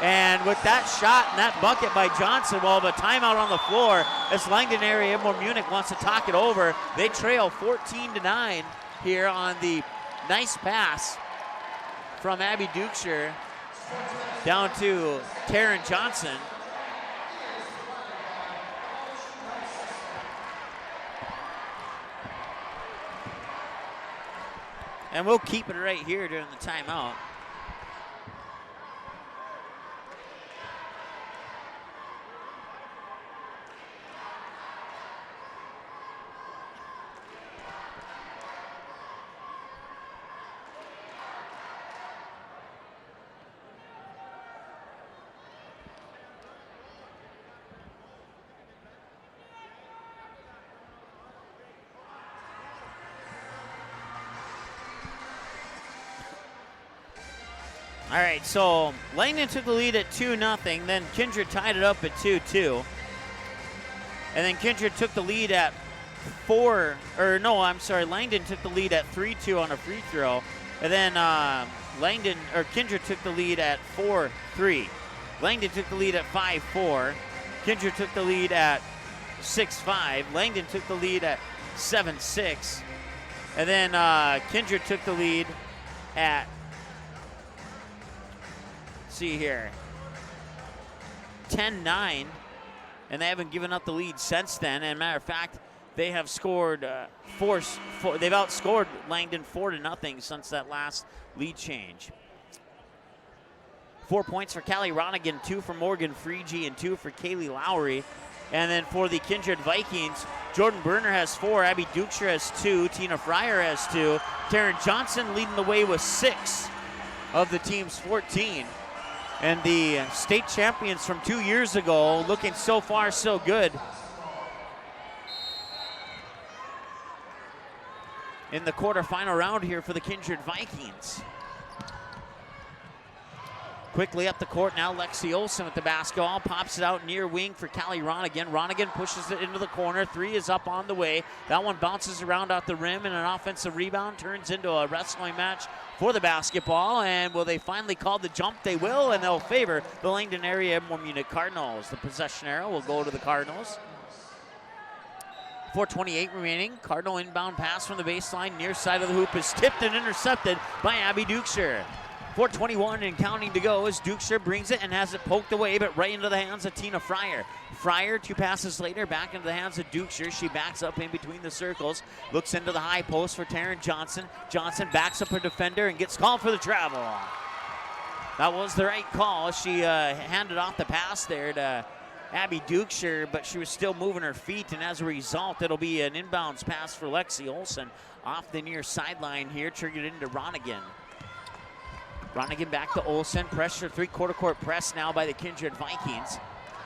And with that shot and that bucket by Johnson, well, the timeout on the floor as Langdon Area Munich wants to talk it over. They trail 14-9 here on the nice pass from Abby Dukeshire down to Taryn Johnson. And we'll keep it right here during the timeout. All right, so Langdon took the lead at 2-0, then Kindred tied it up at 2-2. And then Kindred took the lead at Langdon took the lead at 3-2 on a free throw. And then Kindred took the lead at 4-3. Langdon took the lead at 5-4. Kindred took the lead at 6-5. Langdon took the lead at 7-6. And then Kindred took the lead at, see here, 10-9, and they haven't given up the lead since then. And matter of fact, they have scored they've outscored Langdon 4-0 since that last lead change. 4 points for Callie Ronigan, 2 for Morgan Freege, and 2 for Kaylee Lowry. And then for the Kindred Vikings, Jordan Berner has 4, Abby Dukeshire has 2, Tina Fryer has 2, Taryn Johnson leading the way with 6 of the team's 14. And the state champions from 2 years ago looking so far so good. in the quarterfinal round here for the Kindred Vikings. Quickly up the court now, Lexi Olsen with the basketball, pops it out near wing for Callie Ronigan. Ronigan pushes it into the corner, 3 is up on the way. That one bounces around off the rim, and an offensive rebound turns into a wrestling match for the basketball. And will they finally call the jump? They will, and they'll favor the Langdon area Munich Cardinals. The possession arrow will go to the Cardinals. 4:28 remaining. Cardinal inbound pass from the baseline, near side of the hoop is tipped and intercepted by Abby Dukeshire. 4:21 and counting to go as Dukeshire brings it and has it poked away, but right into the hands of Tina Fryer. Fryer, 2 passes later, back into the hands of Dukeshire. She backs up in between the circles, looks into the high post for Taryn Johnson. Johnson backs up her defender and gets called for the travel. That was the right call. She handed off the pass there to Abby Dukeshire, but she was still moving her feet, and as a result, it'll be an inbounds pass for Lexi Olsen off the near sideline here, triggered into Ronigan. Ronigan back to Olsen, pressure, 3/4 court press now by the Kindred Vikings.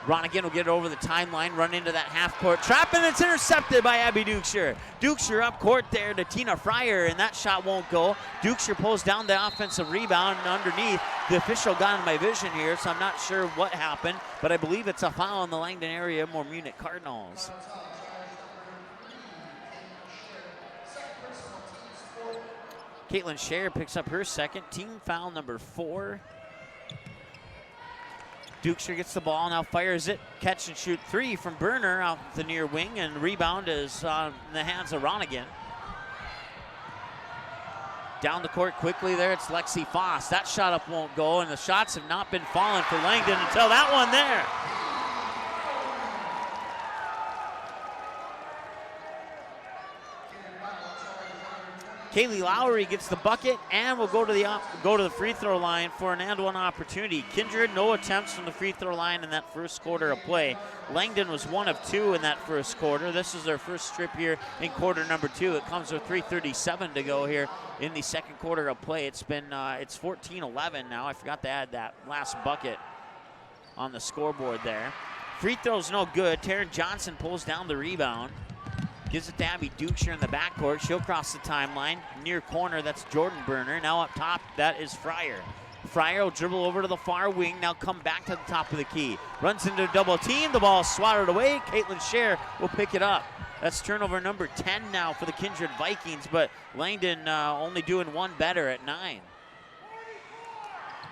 Ronigan will get it over the timeline, run into that half-court trap, and it's intercepted by Abby Dukeshire. Dukeshire up court there to Tina Fryer, and that shot won't go. Dukeshire pulls down the offensive rebound, and underneath, the official got in my vision here, so I'm not sure what happened, but I believe it's a foul in the Langdon area Munich Cardinals. Caitlin Scher picks up her second, team foul number 4. Dukeshire gets the ball, now fires it, catch and shoot 3 from Burner out the near wing, and rebound is in the hands of Ronigan. Down the court quickly there, it's Lexi Foss. That shot up won't go, and the shots have not been falling for Langdon until that one there. Kaylee Lowry gets the bucket and will go to the free throw line for an and one opportunity. Kindred, no attempts from the free throw line in that first quarter of play. Langdon was 1 of 2 in that first quarter. This is their first trip here in quarter number 2. It comes with 3:37 to go here in the second quarter of play. It's 14-11 now. I forgot to add that last bucket on the scoreboard there. Free throw's no good. Taryn Johnson pulls down the rebound. Gives it to Abby Dukeshire in the backcourt. She'll cross the timeline. Near corner, that's Jordan Burner. Now up top, that is Fryer. Fryer will dribble over to the far wing, now come back to the top of the key. Runs into a double team, the ball swatted away. Caitlin Scher will pick it up. That's turnover number 10 now for the Kindred Vikings, but Langdon only doing one better at 9.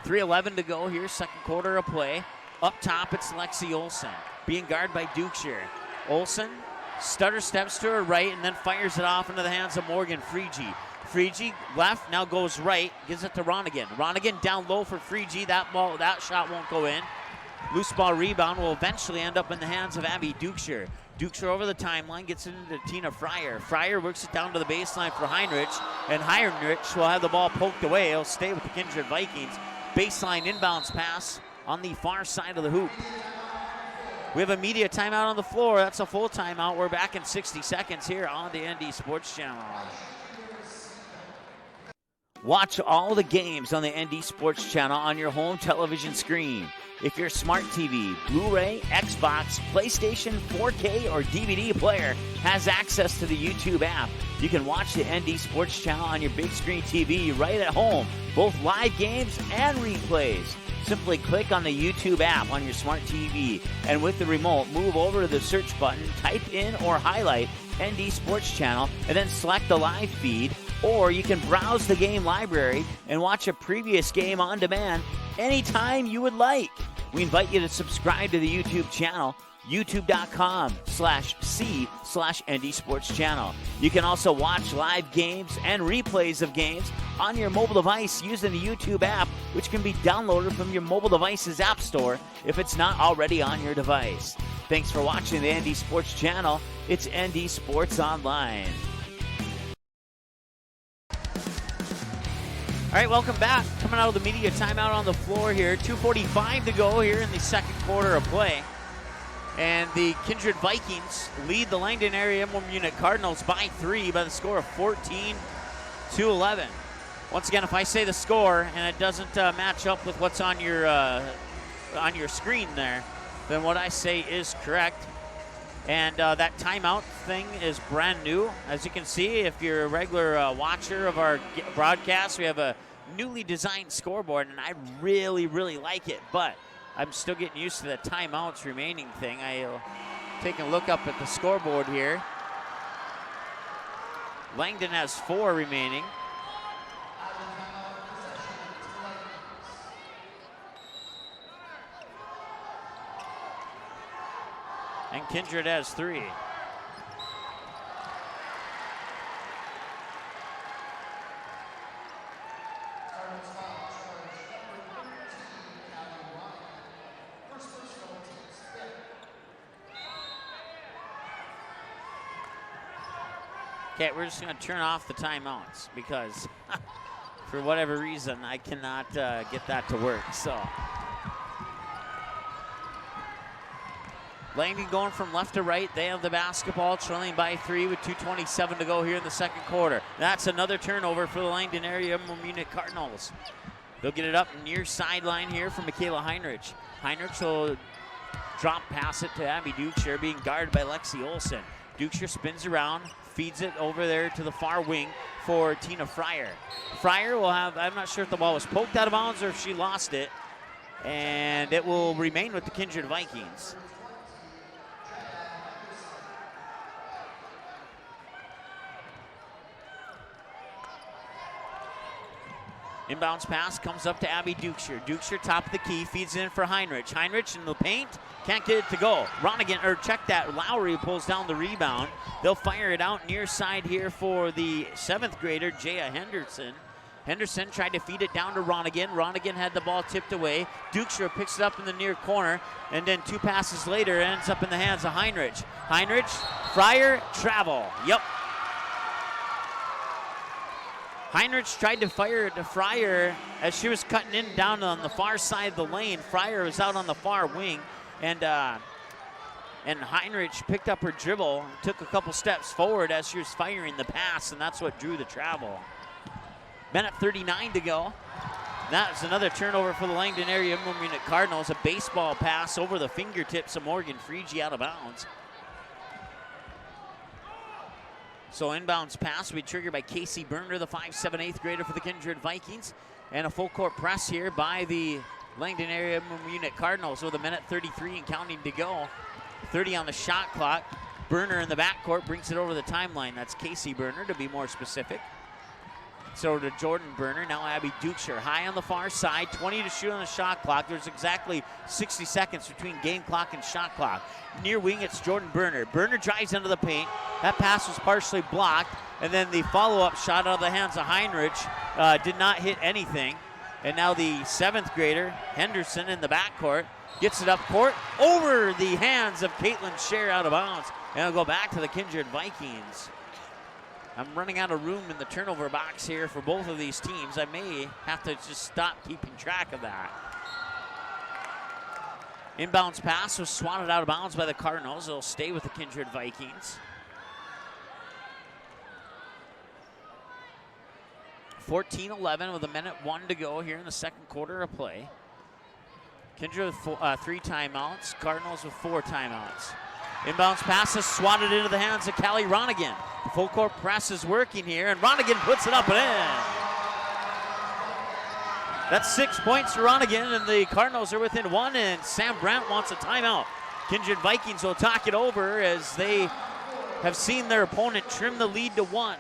3:11 to go here, second quarter of play. Up top, it's Lexi Olsen, being guarded by Dukeshire. Olsen stutter steps to her right and then fires it off into the hands of Morgan Freegee. Freegee left, now goes right, gives it to Ronigan. Ronigan down low for Freegee. That shot won't go in. Loose ball rebound will eventually end up in the hands of Abby Dukeshire. Dukeshire over the timeline, gets it into Tina Fryer. Fryer works it down to the baseline for Heinrich, and Heinrich will have the ball poked away. He'll stay with the Kindred Vikings. Baseline inbounds pass on the far side of the hoop. We have a media timeout on the floor. That's a full timeout. We're back in 60 seconds here on the ND Sports Channel. Watch all the games on the ND Sports Channel on your home television screen. If your smart TV, Blu-ray, Xbox, PlayStation, 4K, or DVD player has access to the YouTube app, you can watch the ND Sports Channel on your big screen TV right at home, both live games and replays. Simply click on the YouTube app on your smart TV, and with the remote, move over to the search button, type in or highlight ND Sports Channel, and then select the live feed, or you can browse the game library and watch a previous game on demand anytime you would like. We invite you to subscribe to the YouTube channel, youtube.com/c/ND Sports Channel. You can also watch live games and replays of games on your mobile device using the YouTube app, which can be downloaded from your mobile device's app store if it's not already on your device. Thanks for watching the ND Sports Channel. It's ND Sports Online. All right, welcome back. Coming out of the media timeout on the floor here. 2:45 to go here in the second quarter of play. And the Kindred Vikings lead the Langdon area Munich Cardinals by 3 by the score of 14-11. Once again, if I say the score and it doesn't match up with what's on your screen there, then what I say is correct. And that timeout thing is brand new. As you can see, if you're a regular watcher of our broadcast, we have a newly designed scoreboard, and I really, really like it. But I'm still getting used to the timeouts remaining thing. I'll take a look up at the scoreboard here. Langdon has 4 remaining. And Kindred has 3. Okay, we're just going to turn off the timeouts because for whatever reason, I cannot get that to work. So Langdon going from left to right. They have the basketball, trailing by 3 with 2:27 to go here in the second quarter. That's another turnover for the Langdon area Munich Cardinals. They'll get it up near sideline here from Michaela Heinrich. Heinrich will drop pass it to Abby Dukeshire, being guarded by Lexi Olsen. Dukeshire spins around, feeds it over there to the far wing for Tina Fryer. Fryer will have, I'm not sure if the ball was poked out of bounds or if she lost it, and it will remain with the Kindred Vikings. Inbounds pass comes up to Abby Dukeshire. Dukeshire top of the key, feeds it in for Heinrich. Heinrich in the paint, can't get it to go. Ronigan, or check that, Lowry pulls down the rebound. They'll fire it out near side here for the 7th grader, Jaya Henderson. Henderson tried to feed it down to Ronigan. Ronigan had the ball tipped away. Dukeshire picks it up in the near corner, and then 2 passes later, ends up in the hands of Heinrich. Heinrich, Fryer, travel. Yep. Heinrich tried to fire it to Fryer as she was cutting in down on the far side of the lane. Fryer was out on the far wing, and Heinrich picked up her dribble, took a couple steps forward as she was firing the pass, and that's what drew the travel. Minute 39 to go. That's another turnover for the Langdon area Munich Cardinals. A baseball pass over the fingertips of Morgan Friege out of bounds. So inbounds pass will be triggered by Casey Berner, the 5'7", 8th grader for the Kindred Vikings. And a full court press here by the Langdon area Munich Cardinals with a minute 33 and counting to go. 30 on the shot clock. Berner in the backcourt brings it over the timeline. That's Casey Berner to be more specific. So to Jordan Berner, now Abby Dukeshire. High on the far side, 20 to shoot on the shot clock. There's exactly 60 seconds between game clock and shot clock. Near wing, it's Jordan Berner. Berner drives into the paint. That pass was partially blocked, and then the follow-up shot out of the hands of Heinrich did not hit anything. And now the 7th grader, Henderson, in the backcourt, gets it up court over the hands of Caitlin Scher out of bounds. And it'll go back to the Kindred Vikings. I'm running out of room in the turnover box here for both of these teams. I may have to just stop keeping track of that. Inbounds pass was swatted out of bounds by the Cardinals. It'll stay with the Kindred Vikings. 14-11 with a minute 1 to go here in the second quarter of play. Kindred with 3 timeouts, Cardinals with 4 timeouts. Inbounds pass is swatted into the hands of Callie Ronigan. The full court press is working here, and Ronigan puts it up and in. That's 6 points for Ronigan, and the Cardinals are within 1, and Sam Brandt wants a timeout. Kindred Vikings will talk it over as they have seen their opponent trim the lead to 1.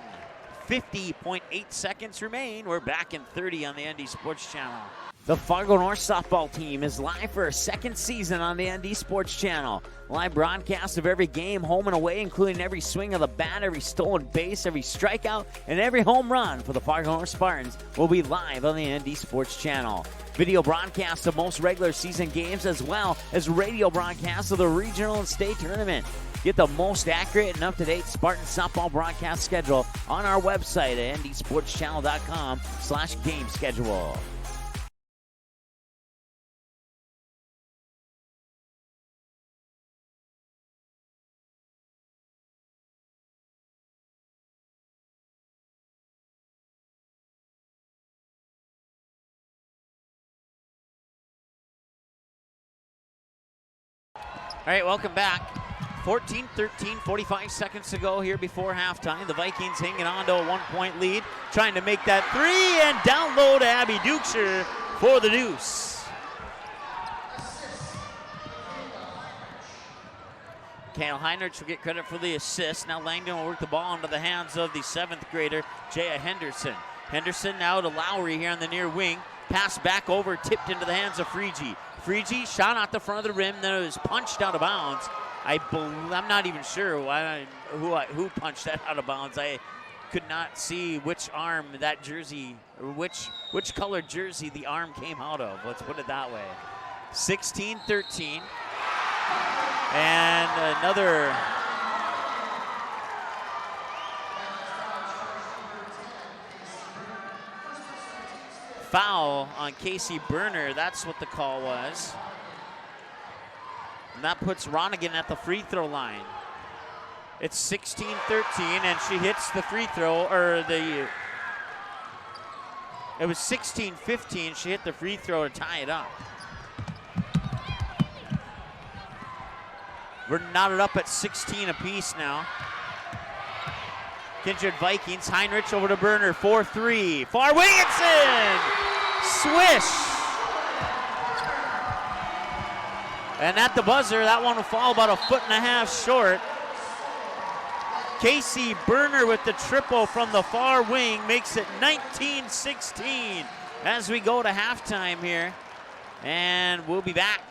50.8 seconds remain. We're back in 30 on the ND Sports Channel. The Fargo North softball team is live for a second season on the ND Sports Channel. Live broadcast of every game, home and away, including every swing of the bat, every stolen base, every strikeout, and every home run for the Fargo North Spartans will be live on the ND Sports Channel. Video broadcasts of most regular season games, as well as radio broadcasts of the regional and state tournament. Get the most accurate and up-to-date Spartan softball broadcast schedule on our website at ndsportschannel.com/game schedule. All right, welcome back. 14-13, 45 seconds to go here before halftime. The Vikings hanging on to a 1-point lead, trying to make that three, and down low to Abby Dukesher for the deuce. Kale Heinrich will get credit for the assist. Now Langdon will work the ball into the hands of the 7th grader, Jaya Henderson. Henderson now to Lowry here on the near wing. Pass back over, tipped into the hands of Freegee. Freegee shot out the front of the rim, then it was punched out of bounds. I'm not even sure who punched that out of bounds. I could not see which arm that jersey, or which colored jersey the arm came out of. Let's put it that way. 16-13. And another foul on Casey Berner. That's what the call was. And that puts Ronigan at the free throw line. It's 16-13, and she hits the free throw, it was 16-15. She hit the free throw to tie it up. We're knotted up at 16 apiece now. Kindred Vikings, Heinrich over to Berner, 4-3. Far wing, it's in! Swish! And at the buzzer, that one will fall about 1.5 feet short. Casey Berner with the triple from the far wing makes it 19-16 as we go to halftime here. And we'll be back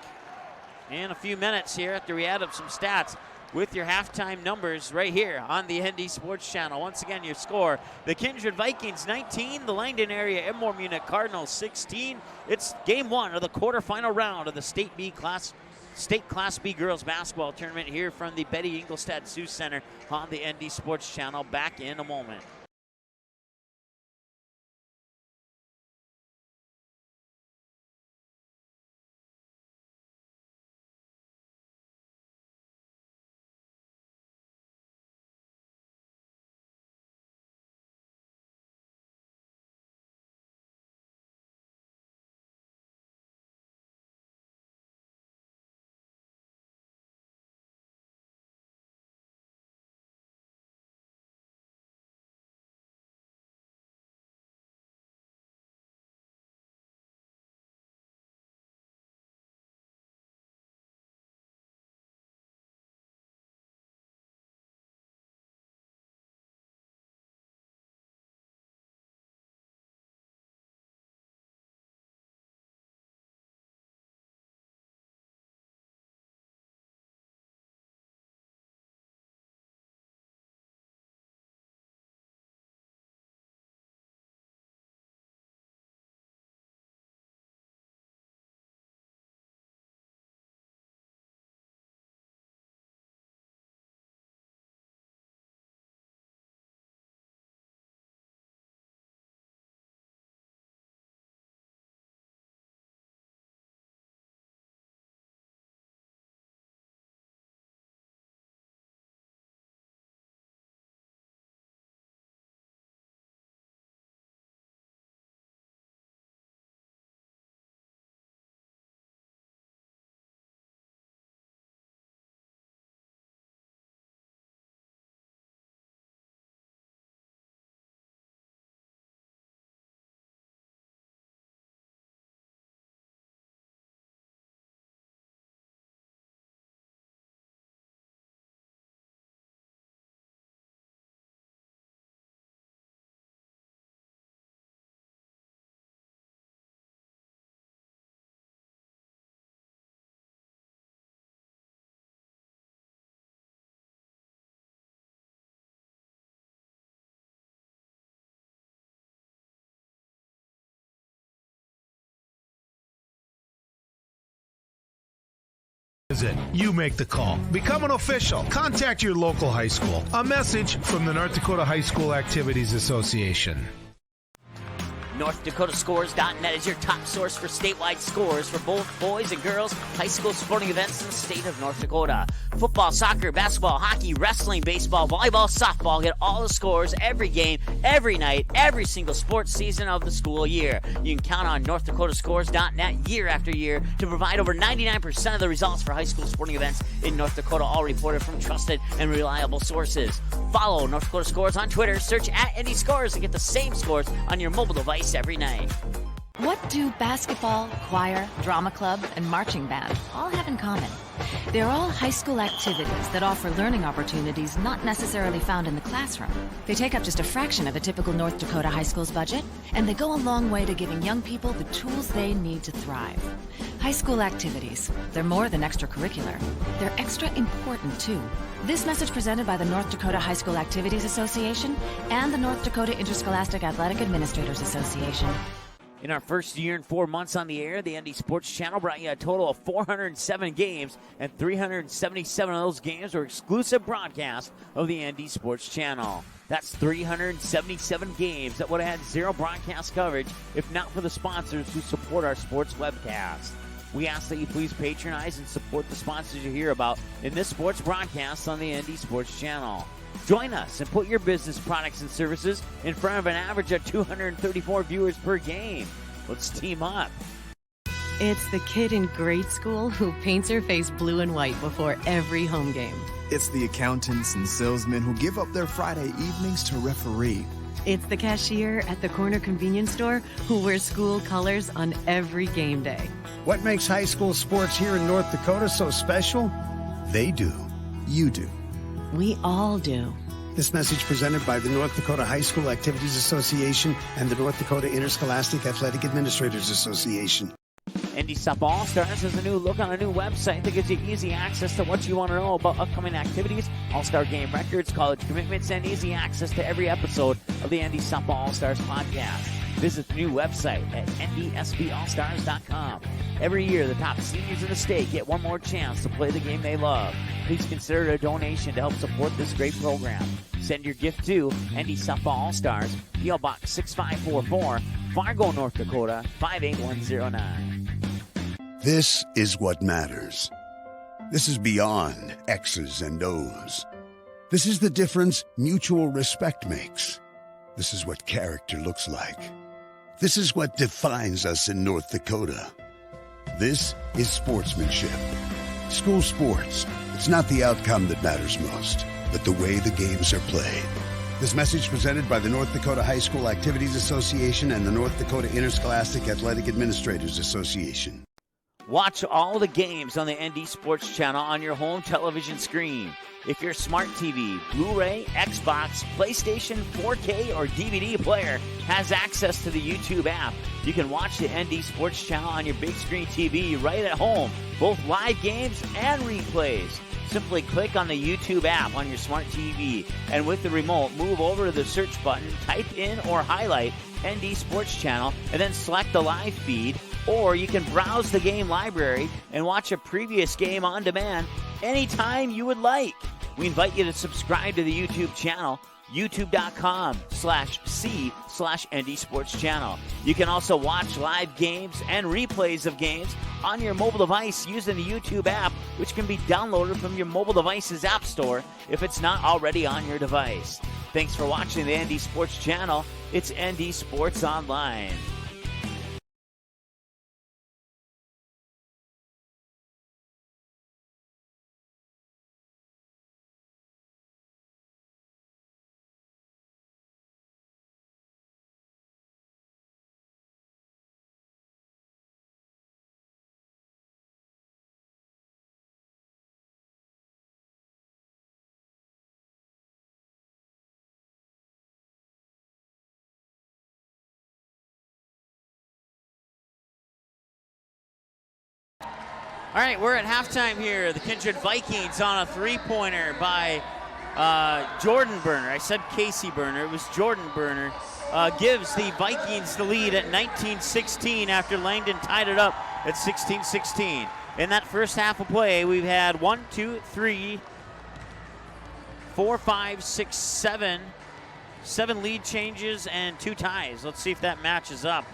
in a few minutes here after we add up some stats with your halftime numbers right here on the ND Sports Channel. Once again, your score, the Kindred Vikings 19, the Langdon area Enmore Munich Cardinals 16. It's game 1 of the quarterfinal round of the State Class B girls basketball tournament here from the Betty Engelstad Sioux Center on the ND Sports Channel. Back in a moment. You make the call. Become an official. Contact your local high school. A message from the North Dakota High School Activities Association. NorthDakotaScores.net is your top source for statewide scores for both boys and girls high school sporting events in the state of North Dakota. Football, soccer, basketball, hockey, wrestling, baseball, volleyball, softball. Get all the scores every game, every night, every single sports season of the school year. You can count on NorthDakotaScores.net year after year to provide over 99% of the results for high school sporting events in North Dakota, all reported from trusted and reliable sources. Follow North Dakota Scores on Twitter. Search @ND Scores to get the same scores on your mobile device every night. What do basketball, choir, drama club, and marching band all have in common? They're all high school activities that offer learning opportunities not necessarily found in the classroom. They take up just a fraction of a typical North Dakota high school's budget, and they go a long way to giving young people the tools they need to thrive. High school activities, they're more than extracurricular. They're extra important, too. This message presented by the North Dakota High School Activities Association and the North Dakota Interscholastic Athletic Administrators Association. In our first year and 4 months on the air, the ND Sports Channel brought you a total of 407 games, and 377 of those games were exclusive broadcasts of the ND Sports Channel. That's 377 games that would have had zero broadcast coverage if not for the sponsors who support our sports webcast. We ask that you please patronize and support the sponsors you hear about in this sports broadcast on the ND Sports Channel. Join us and put your business products and services in front of an average of 234 viewers per game. Let's team up. It's the kid in grade school who paints her face blue and white before every home game. It's the accountants and salesmen who give up their Friday evenings to referee. It's the cashier at the corner convenience store who wears school colors on every game day. What makes high school sports here in North Dakota so special? They do. You do. We all do. This message presented by the North Dakota High School Activities Association and the North Dakota Interscholastic Athletic Administrators Association. ND Softball All-Stars has a new look on a new website that gives you easy access to what you want to know about upcoming activities, All-Star game records, college commitments, and easy access to every episode of the ND Softball All-Stars podcast. Visit the new website at ndsballstars.com. Every year, the top seniors in the state get one more chance to play the game they love. Please consider a donation to help support this great program. Send your gift to ND Softball All-Stars, P.O. Box 6544, Fargo, North Dakota, 58109. This is what matters. This is beyond X's and O's. This is the difference mutual respect makes. This is what character looks like. This is what defines us in North Dakota. This is sportsmanship. School sports. It's not the outcome that matters most, but the way the games are played. This message presented by the North Dakota High School Activities Association and the North Dakota Interscholastic Athletic Administrators Association. Watch all the games on the ND Sports Channel on your home television screen. If your smart TV, Blu-ray, Xbox, PlayStation, 4K, or DVD player has access to the YouTube app, you can watch the ND Sports Channel on your big screen TV right at home, both live games and replays. Simply click on the YouTube app on your smart TV, and with the remote, move over to the search button, type in or highlight ND Sports Channel, and then select the live feed, or you can browse the game library and watch a previous game on demand anytime you would like. We invite you to subscribe to the YouTube channel, youtube.com/c/ND Sports Channel. You can also watch live games and replays of games on your mobile device using the YouTube app, which can be downloaded from your mobile device's app store if it's not already on your device. Thanks for watching the ND Sports Channel. It's ND Sports Online. All right, we're at halftime here. The Kindred Vikings on a three-pointer by Jordan Burner. I said Casey Burner. It was Jordan Burner. Gives the Vikings the lead at 19-16 after Langdon tied it up at 16-16. In that first half of play, we've had 7 7 lead changes and 2 ties. Let's see if that matches up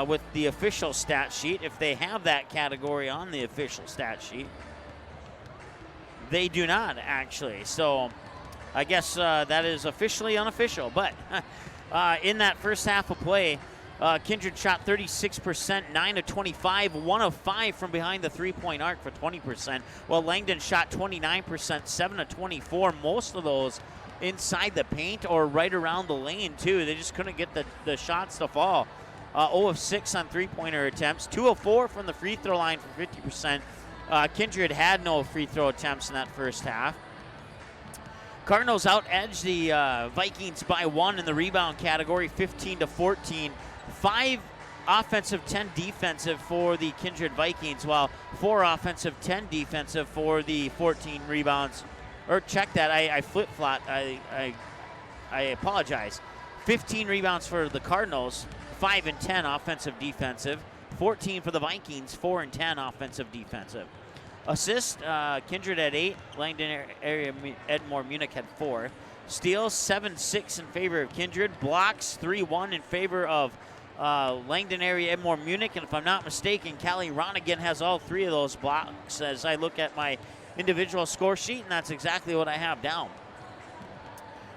with the official stat sheet, if they have that category on the official stat sheet. They do not, actually. So I guess that is officially unofficial. But in that first half of play, Kindred shot 36%, 9 of 25, 1 of 5 from behind the three-point arc for 20%, while Langdon shot 29%, 7 of 24, most of those inside the paint or right around the lane, too. They just couldn't get the shots to fall. 0 of 6 on three-pointer attempts, 2 of 4 from the free throw line for 50%. Kindred had no free throw attempts in that first half. Cardinals out-edged the Vikings by 1 in the rebound category, 15-14. 5 offensive, 10 defensive for the Kindred Vikings, while 4 offensive, 10 defensive for the 14 rebounds. Or check that, I flip-flopped. I apologize. 15 rebounds for the Cardinals, 5 and 10 offensive, defensive. 14 for the Vikings, 4 and 10 offensive, defensive. Assist, Kindred had 8. Langdon area Edmore Munich had 4. Steals, 7-6 in favor of Kindred. Blocks, 3-1 in favor of Langdon area Edmore Munich. And if I'm not mistaken, Callie Ronigan has all 3 of those blocks as I look at my individual score sheet, and that's exactly what I have down.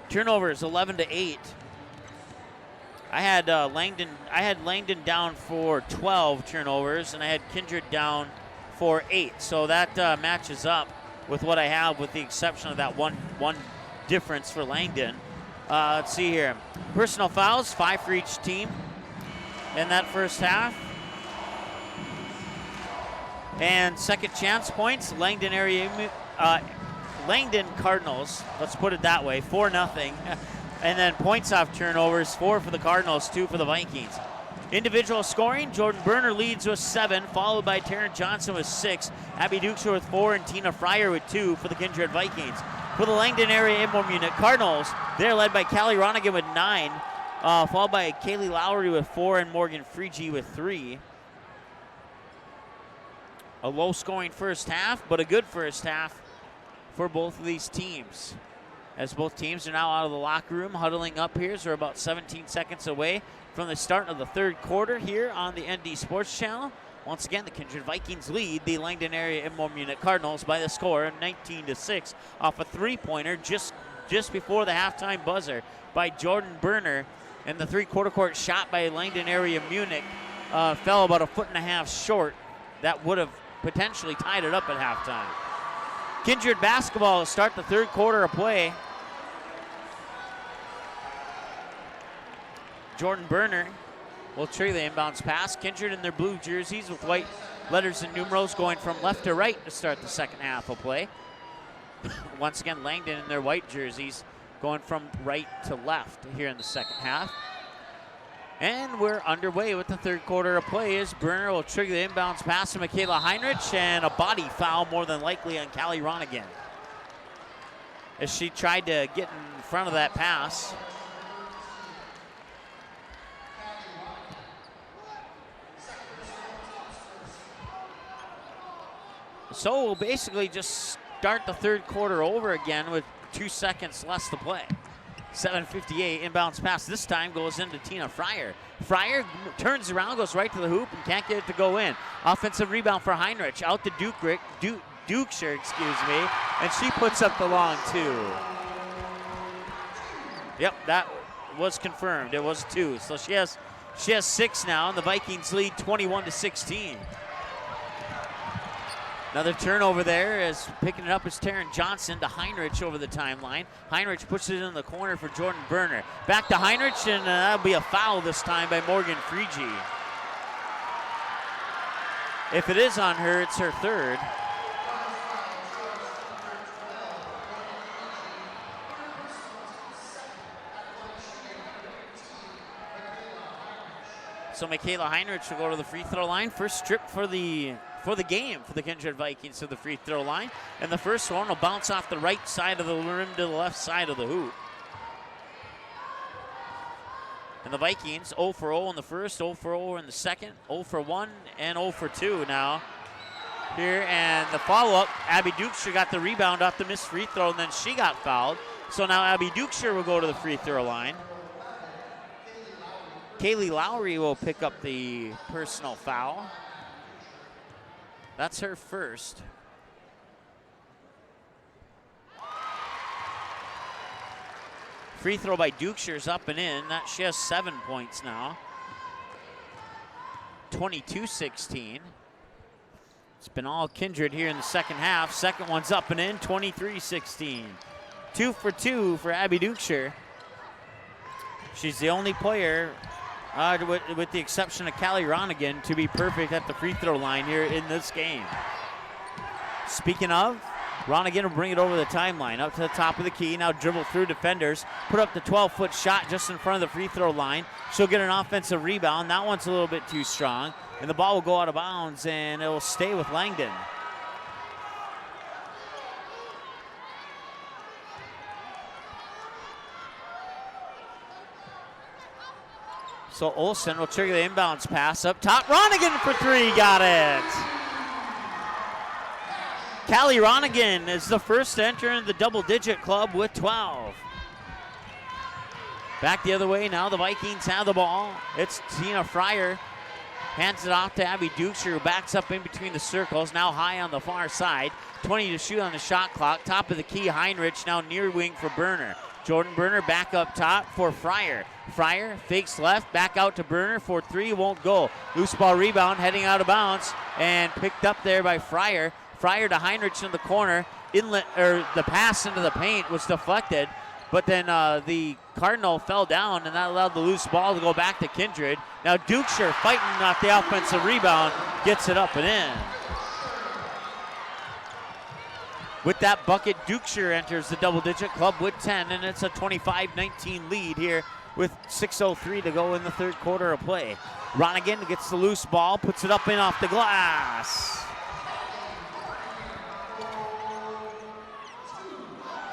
Turnovers, 11-8. I had Langdon down for 12 turnovers, and I had Kindred down for 8. So that matches up with what I have, with the exception of that one difference for Langdon. Let's see here. Personal fouls, 5 for each team in that first half. And second chance points, Langdon Cardinals, let's put it that way, 4-0. And then points off turnovers, 4 for the Cardinals, 2 for the Vikings. Individual scoring, Jordan Berner leads with 7, followed by Taryn Johnson with 6, Abby Dukesher with 4, and Tina Fryer with 2 for the Kindred Vikings. For the Langdon area Edmore Munich Cardinals, they're led by Callie Ronigan with 9, followed by Kaylee Lowry with 4 and Morgan Freegee with 3. A low-scoring first half, but a good first half for both of these teams, as both teams are now out of the locker room, huddling up here. So we're about 17 seconds away from the start of the third quarter here on the ND Sports Channel. Once again, the Kindred Vikings lead the Langdon area Edmore Munich Cardinals by the score of 19-6 off a three-pointer just before the halftime buzzer by Jordan Berner. And the three-quarter court shot by Langdon area Munich fell about 1.5 feet short. That would have potentially tied it up at halftime. Kindred basketball will start the third quarter of play. Jordan Berner will trigger the inbounds pass. Kindred in their blue jerseys with white letters and numerals going from left to right to start the second half of play. Once again, Langdon in their white jerseys going from right to left here in the second half. And we're underway with the third quarter of play as Berner will trigger the inbounds pass to Michaela Heinrich, and a body foul more than likely on Callie Ronigan as she tried to get in front of that pass. So we'll basically just start the third quarter over again with 2 seconds less to play. 7:58, inbounds pass this time goes into Tina Fryer. Fryer turns around, goes right to the hoop, and can't get it to go in. Offensive rebound for Heinrich, out to Dukesher, and she puts up the long 2. Yep, that was confirmed. It was 2. So she has 6 now, and the Vikings lead 21-16. Another turnover there, as picking it up is Taryn Johnson to Heinrich over the timeline. Heinrich puts it in the corner for Jordan Berner. Back to Heinrich, and that'll be a foul this time by Morgan Freegee. If it is on her, it's her third. So Michaela Heinrich will go to the free throw line. First trip for the game for the Kindred Vikings to the free throw line. And the first one will bounce off the right side of the rim to the left side of the hoop. And the Vikings 0 for 0 in the first, 0 for 0 in the second, 0 for 1, and 0 for 2 now. Here, and the follow-up, Abby Dukesher got the rebound off the missed free throw, and then she got fouled. So now Abby Dukeshire will go to the free throw line. Kaylee Lowry will pick up the personal foul. That's her first. Free throw by Dukeshire's up and in. She has 7 points now. 22-16. It's been all Kindred here in the second half. Second one's up and in, 23-16. 2 for 2 for Abby Dukeshire. She's the only player, with the exception of Callie Ronigan, to be perfect at the free throw line here in this game. Speaking of, Ronigan will bring it over the timeline, up to the top of the key, now dribble through defenders, put up the 12-foot shot just in front of the free throw line. She'll get an offensive rebound. That one's a little bit too strong, and the ball will go out of bounds, and it will stay with Langdon. So Olsen will trigger the inbounds pass up top. Ronigan for 3, got it. Callie Ronigan is the first to enter into the double-digit club with 12. Back the other way now, the Vikings have the ball. It's Tina Fryer. Hands it off to Abby Dukeshire, who backs up in between the circles, now high on the far side. 20 to shoot on the shot clock. Top of the key, Heinrich now near wing for Berner. Jordan Berner back up top for Fryer. Fryer fakes left, back out to Berner for 3, won't go. Loose ball rebound, heading out of bounds, and picked up there by Fryer. Fryer to Heinrich in the corner. Inlet, or the pass into the paint was deflected, but then the Cardinal fell down, and that allowed the loose ball to go back to Kindred. Now Dukeshire fighting off the offensive rebound, gets it up and in. With that bucket, Dukeshire enters the double-digit club with 10, and it's a 25-19 lead here with 6:03 to go in the third quarter of play. Ronigan gets the loose ball, puts it up and off the glass.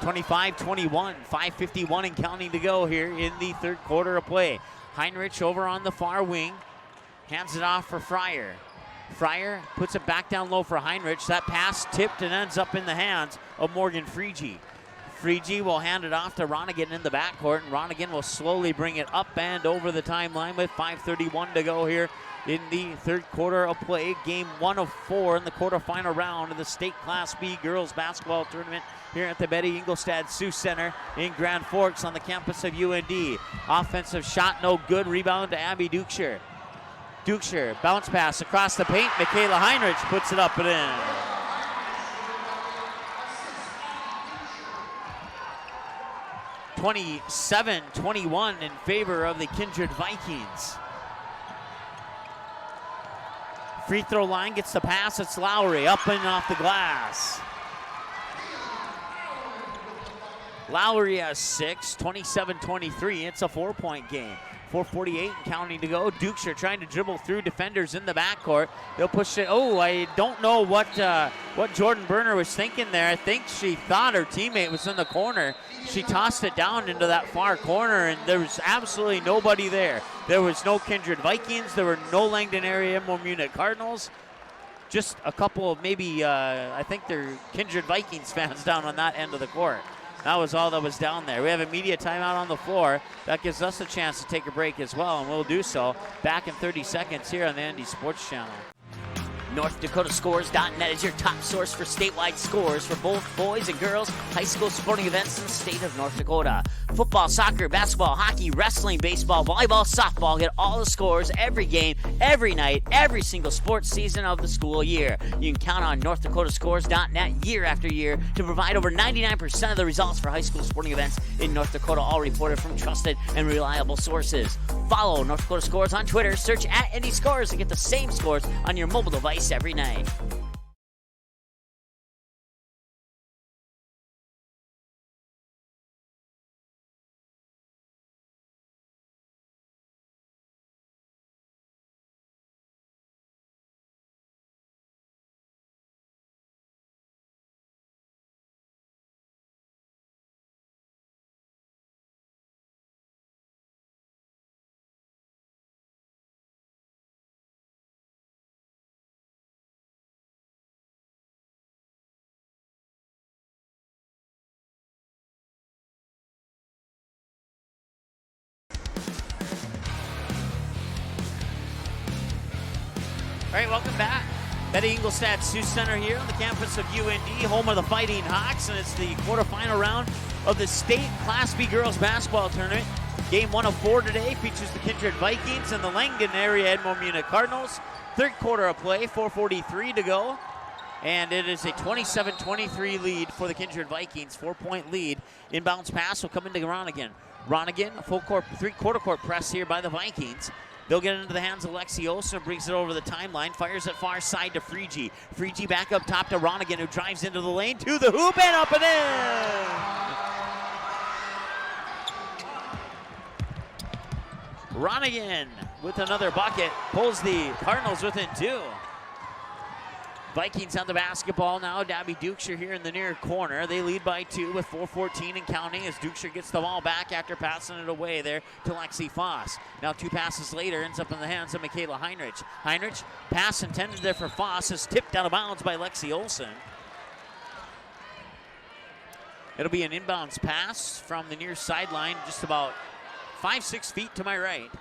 25-21, 5:51 and counting to go here in the third quarter of play. Heinrich over on the far wing, hands it off for Fryer. Fryer puts it back down low for Heinrich. That pass tipped and ends up in the hands of Morgan Freege. Freege will hand it off to Ronigan in the backcourt, and Ronigan will slowly bring it up and over the timeline with 5:31 to go here in the third quarter of play. Game 1 of 4 in the quarterfinal round of the State Class B Girls Basketball Tournament here at the Betty Engelstad Sioux Center in Grand Forks on the campus of UND. Offensive shot, no good. Rebound to Abby Dukeshire. Dukeshire, bounce pass across the paint. Michaela Heinrich puts it up and in. (27-21) in favor of the Kindred Vikings. Free throw line gets the pass. It's Lowry up and off the glass. Lowry has 6, 27-23. It's a 4-point game. 4:48 and counting to go. Dukeshire trying to dribble through defenders in the backcourt. They'll push it. Oh, I don't know what Jordan Berner was thinking there. I think she thought her teammate was in the corner. She tossed it down into that far corner, and there was absolutely nobody there. There was no Kindred Vikings. There were no Langdon area Munich Cardinals. Just a couple of maybe, I think they're Kindred Vikings fans down on that end of the court. That was all that was down there. We have a media timeout on the floor. That gives us a chance to take a break as well, and we'll do so back in 30 seconds here on the ND Sports Channel. NorthDakotaScores.net is your top source for statewide scores for both boys and girls high school sporting events in the state of North Dakota. Football, soccer, basketball, hockey, wrestling, baseball, volleyball, softball. Get all the scores, every game, every night, every single sports season of the school year. You can count on NorthDakotaScores.net year after year to provide over 99% of the results for high school sporting events in North Dakota, all reported from trusted and reliable sources. Follow North Dakota Scores on Twitter, search @NDScores and get the same scores on your mobile device every night. All right, welcome back. Betty Ingolstadt Sioux Center here on the campus of UND, home of the Fighting Hawks, and it's the quarterfinal round of the state Class B girls basketball tournament. Game 1 of 4 today features the Kindred Vikings and the Langdon area Edmore Munich Cardinals. Third quarter of play, 4:43 to go, and it is a 27-23 lead for the Kindred Vikings, 4-point lead. Inbounds pass will come into Ronigan. Ronigan, a full court, three-quarter court press here by the Vikings. They'll get it into the hands of Lexi Olsen, brings it over the timeline, fires it far side to Freegee. Freegee back up top to Ronigan, who drives into the lane, to the hoop, and up and in! Ronigan with another bucket, pulls the Cardinals within 2. Vikings on the basketball now. Dabby Dukeshire here in the near corner. They lead by 2 with 4:14 and counting as Dukeshire gets the ball back after passing it away there to Lexi Foss. Now 2 passes later, ends up in the hands of Michaela Heinrich. Heinrich, pass intended there for Foss, is tipped out of bounds by Lexi Olsen. It'll be an inbounds pass from the near sideline, just about 5-6 feet to my right.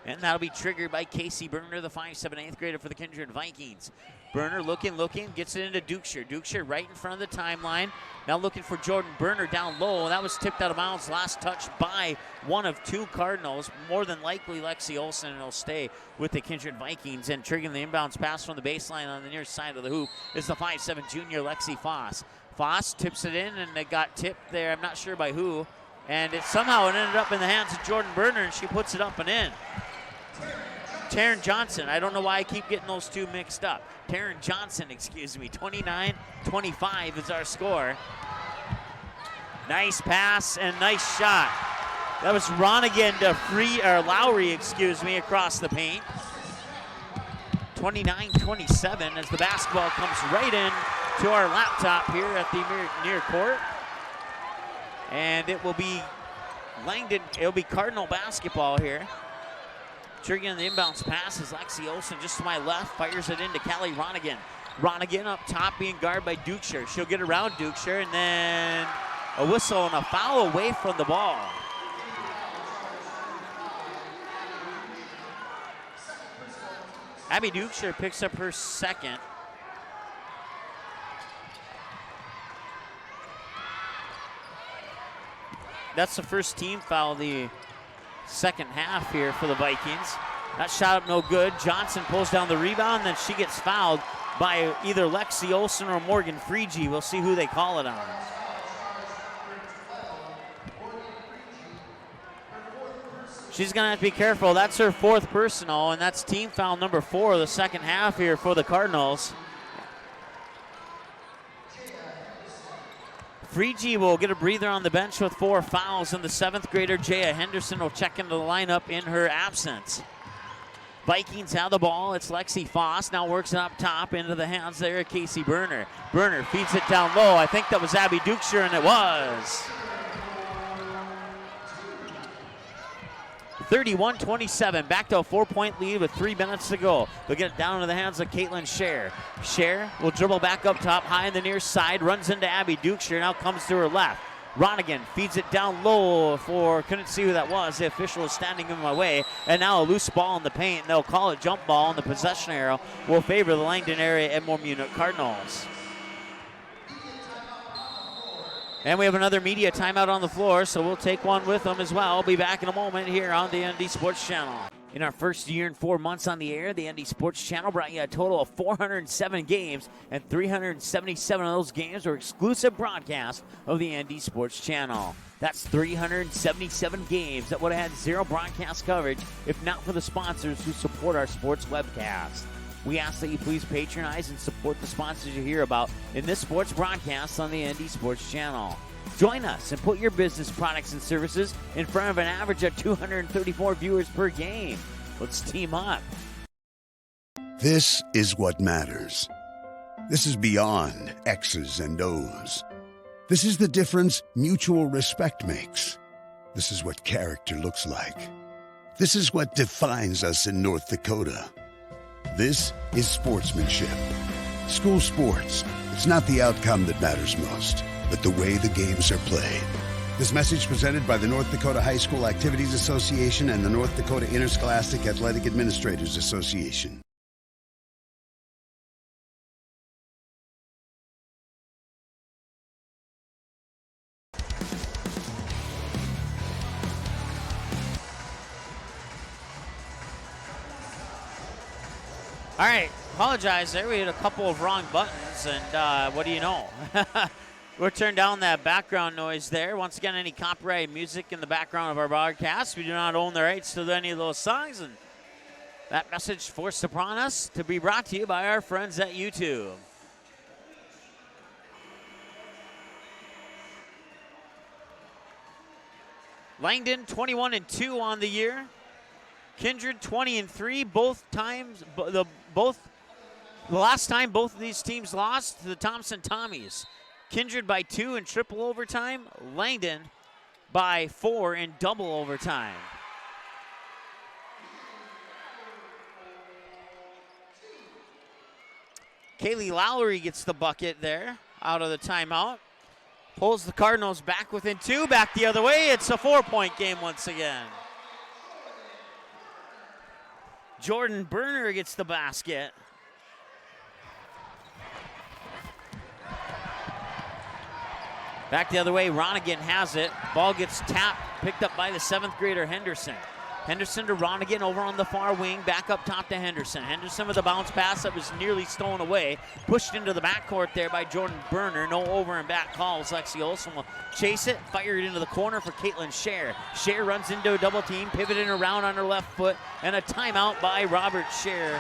And that'll be triggered by Casey Berner, the 5'7" 8th grader for the Kindred Vikings. Berner looking, gets it into Dukeshire. Dukeshire right in front of the timeline. Now looking for Jordan Berner down low. That was tipped out of bounds, last touch by one of 2 Cardinals. More than likely Lexi Olsen, and it'll stay with the Kindred Vikings. And triggering the inbounds pass from the baseline on the near side of the hoop is the 5'7" junior Lexi Foss. Foss tips it in, and it got tipped there. I'm not sure by who. And it somehow ended up in the hands of Jordan Berner, and she puts it up and in. Taryn Johnson, I don't know why I keep getting those 2 mixed up. Taryn Johnson, 29-25 is our score. Nice pass and nice shot. That was Ronigan to Lowry, across the paint. 29-27 as the basketball comes right in to our laptop here at the near court. And it will be Cardinal basketball here. Triggering the inbounds pass is Lexi Olsen just to my left, fires it into Callie Ronigan. Ronigan up top being guarded by Dukeshire. She'll get around Dukeshire, and then a whistle and a foul away from the ball. Abby Dukeshire picks up her second. That's the first team foul the second half here for the Vikings. That shot up no good. Johnson pulls down the rebound, then she gets fouled by either Lexi Olsen or Morgan Freegee. We'll see who they call it on. She's gonna have to be careful. That's her 4th personal, and that's team foul number 4 of the second half here for the Cardinals. Freegee will get a breather on the bench with 4 fouls, and the 7th grader, Jaya Henderson, will check into the lineup in her absence. Vikings have the ball. It's Lexi Foss. Now works it up top into the hands there of Casey Berner. Berner feeds it down low. I think that was Abby Dukeshire, and it was. 31-27, back to a 4-point lead with 3 minutes to go. They'll get it down into the hands of Caitlin Scher. Scher will dribble back up top, high in the near side, runs into Abby Dukeshire, now comes to her left. Ronigan feeds it down low couldn't see who that was. The official is standing in my way, and now a loose ball in the paint, and they'll call it jump ball, and the possession arrow will favor the Langdon area Edmore Munich Cardinals. And we have another media timeout on the floor, so we'll take one with them as well. I'll be back in a moment here on the ND Sports Channel. In our first year and 4 months on the air, the ND Sports Channel brought you a total of 407 games, and 377 of those games were exclusive broadcasts of the ND Sports Channel. That's 377 games that would have had 0 broadcast coverage if not for the sponsors who support our sports webcast. We ask that you please patronize and support the sponsors you hear about in this sports broadcast on the ND Sports Channel. Join us and put your business products and services in front of an average of 234 viewers per game. Let's team up. This is what matters. This is beyond X's and O's. This is the difference mutual respect makes. This is what character looks like. This is what defines us in North Dakota. This is sportsmanship. School sports. It's not the outcome that matters most, but the way the games are played. This message presented by the North Dakota High School Activities Association and the North Dakota Interscholastic Athletic Administrators Association. All right, apologize there. We hit a couple of wrong buttons, and what do you know? We'll turn down that background noise there. Once again, any copyrighted music in the background of our broadcast, we do not own the rights to any of those songs. And that message forced upon us to be brought to you by our friends at YouTube. Langdon 21-2 on the year. Kindred 20-3. The last time both of these teams lost to the Thompson Tommies. Kindred by 2 in triple overtime. Langdon by 4 in double overtime. Kaylee Lowry gets the bucket there out of the timeout. Pulls the Cardinals back within 2, back the other way. It's a 4-point game once again. Jordan Berner gets the basket. Back the other way, Ronigan has it. Ball gets tapped, picked up by the 7th grader Henderson. Henderson to Ronigan over on the far wing, back up top to Henderson. Henderson with a bounce pass that was nearly stolen away. Pushed into the backcourt there by Jordan Berner. No over and back calls. Lexi Olsen will chase it, fire it into the corner for Caitlin Scher. Scher runs into a double team, pivoting around on her left foot, and a timeout by Robert Scher.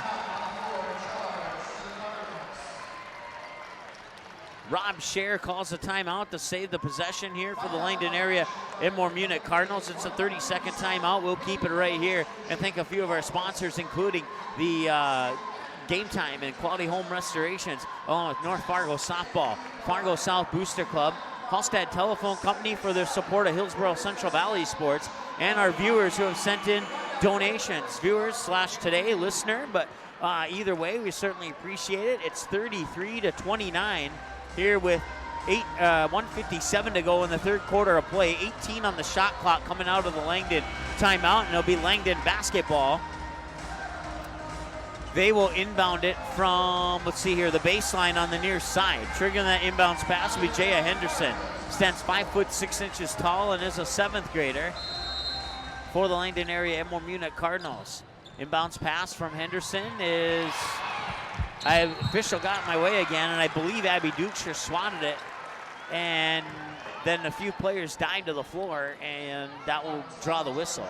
Rob Scher calls a timeout to save the possession here for the Langdon area Edmore Munich Cardinals. It's a 30-second timeout. We'll keep it right here and thank a few of our sponsors, including the Game Time and Quality Home Restorations, along with North Fargo Softball, Fargo South Booster Club, Hallstatt Telephone Company for their support of Hillsborough Central Valley sports, and our viewers who have sent in donations. Viewers / today listener, but either way, we certainly appreciate it. It's 33-29. Here with 1:57 to go in the third quarter of play. 18 on the shot clock coming out of the Langdon timeout, and it'll be Langdon basketball. They will inbound it from, let's see here, the baseline on the near side. Triggering that inbounds pass will be Jaya Henderson. Stands 5'6" tall and is a 7th grader for the Langdon area Edmore Munich Cardinals. Inbounds pass from Henderson is... official got in my way again, and I believe Abby Duksher swatted it, and then a few players died to the floor, and that will draw the whistle.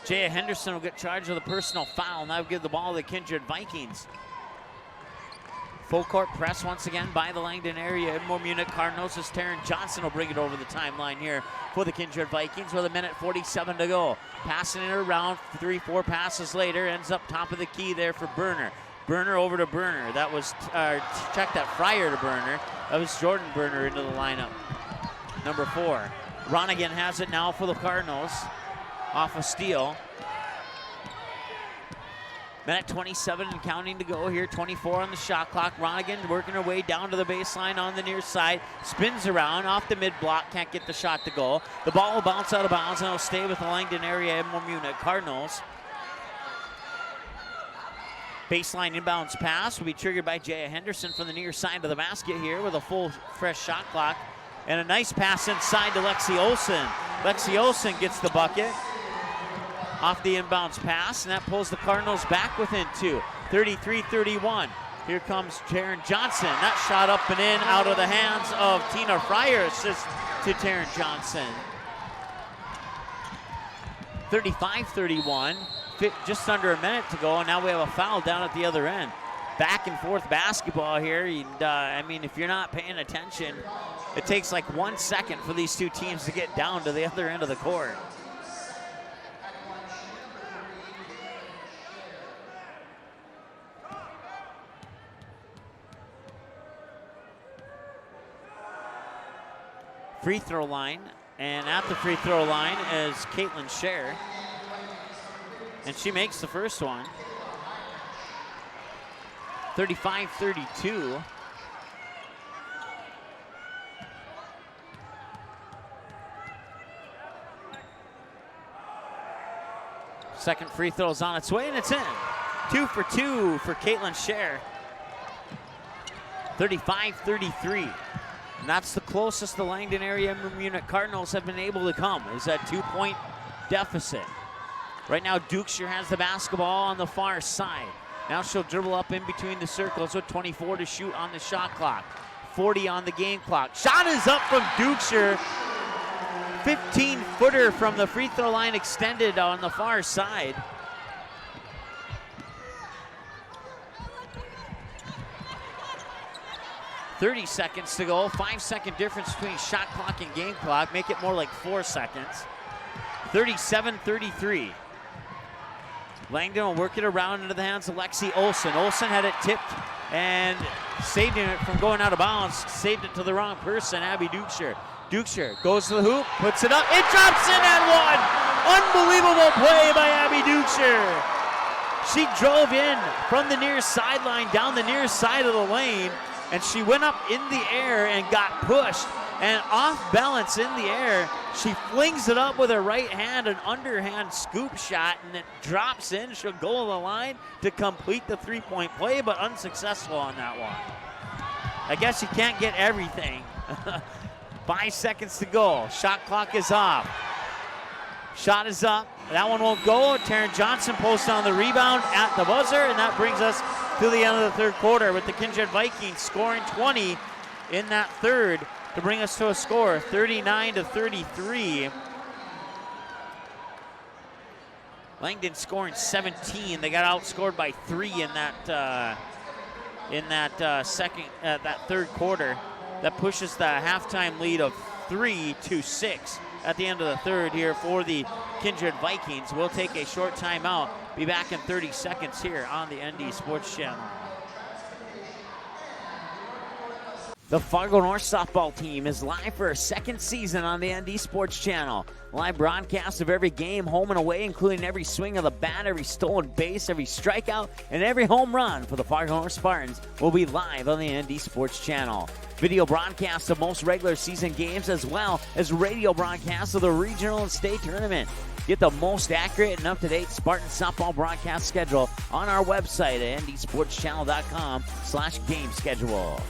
Jaya Henderson will get charged with a personal foul, and that will give the ball to the Kindred Vikings. Full court press once again by the Langdon area Edmore Munich Cardinals as Taryn Johnson will bring it over the timeline here for the Kindred Vikings with 1:47 to go. Passing it around, 3-4 passes later, ends up top of the key there for Berner. Berner over to Berner. That was, check that Fryer to Berner. That was Jordan Berner into the lineup. Number 4. Ronigan has it now for the Cardinals off a steal. 1:27 and counting to go here. 24 on the shot clock. Ronigan working her way down to the baseline on the near side. Spins around off the mid block. Can't get the shot to go. The ball will bounce out of bounds and it'll stay with the Langdon area Edmore Munich Cardinals. Baseline inbounds pass will be triggered by Jaya Henderson from the near side of the basket here with a full fresh shot clock. And a nice pass inside to Lexi Olsen. Lexi Olsen gets the bucket off the inbounds pass, and that pulls the Cardinals back within 2. 33-31. Here comes Taryn Johnson. That shot up and in out of the hands of Tina Fryer. Assist to Taryn Johnson. 35-31. Just under a minute to go, and now we have a foul down at the other end. Back and forth basketball here. And, I mean, if you're not paying attention, it takes like 1 second for these two teams to get down to the other end of the court. Free throw line, and at the free throw line is Caitlin Scher, and she makes the first one. 35-32. Second free throw is on its way, and it's in. 2 for 2 for Caitlin Scher. 35-33. And that's the closest the Langdon area Munich Cardinals have been able to come, is that 2-point deficit. Right now, Dukeshire has the basketball on the far side. Now she'll dribble up in between the circles with 24 to shoot on the shot clock. 40 on the game clock. Shot is up from Dukeshire. 15-footer from the free throw line extended on the far side. .30 seconds to go. 5-second difference between shot clock and game clock. Make it more like 4 seconds. 37-33. Langdon will work it around into the hands of Lexi Olsen. Olsen had it tipped and saved it from going out of bounds. Saved it to the wrong person, Abby Dukeshire. Dukeshire goes to the hoop, puts it up, it drops in and one! Unbelievable play by Abby Dukeshire. She drove in from the near sideline down the near side of the lane, and she went up in the air and got pushed. And off balance in the air, she flings it up with her right hand, an underhand scoop shot, and it drops in. She'll go to the line to complete the three-point play, but unsuccessful on that one. I guess you can't get everything. 5 seconds to go. Shot clock is off. Shot is up. That one won't go. Taryn Johnson posts on the rebound at the buzzer, and that brings us to the end of the third quarter with the Kindred Vikings scoring 20 in that third to bring us to a score 39-33. Langdon scoring 17. They got outscored by 3 in that third quarter. That pushes the halftime lead of 3-6 at the end of the third here for the Kindred Vikings. We'll take a short timeout. Be back in 30 seconds here on the ND Sports Channel. The Fargo North softball team is live for a second season on the ND Sports Channel. Live broadcast of every game, home and away, including every swing of the bat, every stolen base, every strikeout, and every home run for the Fargo North Spartans will be live on the ND Sports Channel. Video broadcasts of most regular season games, as well as radio broadcasts of the regional and state tournament. Get the most accurate and up-to-date Spartan softball broadcast schedule on our website at ndsportschannel.com/game schedule.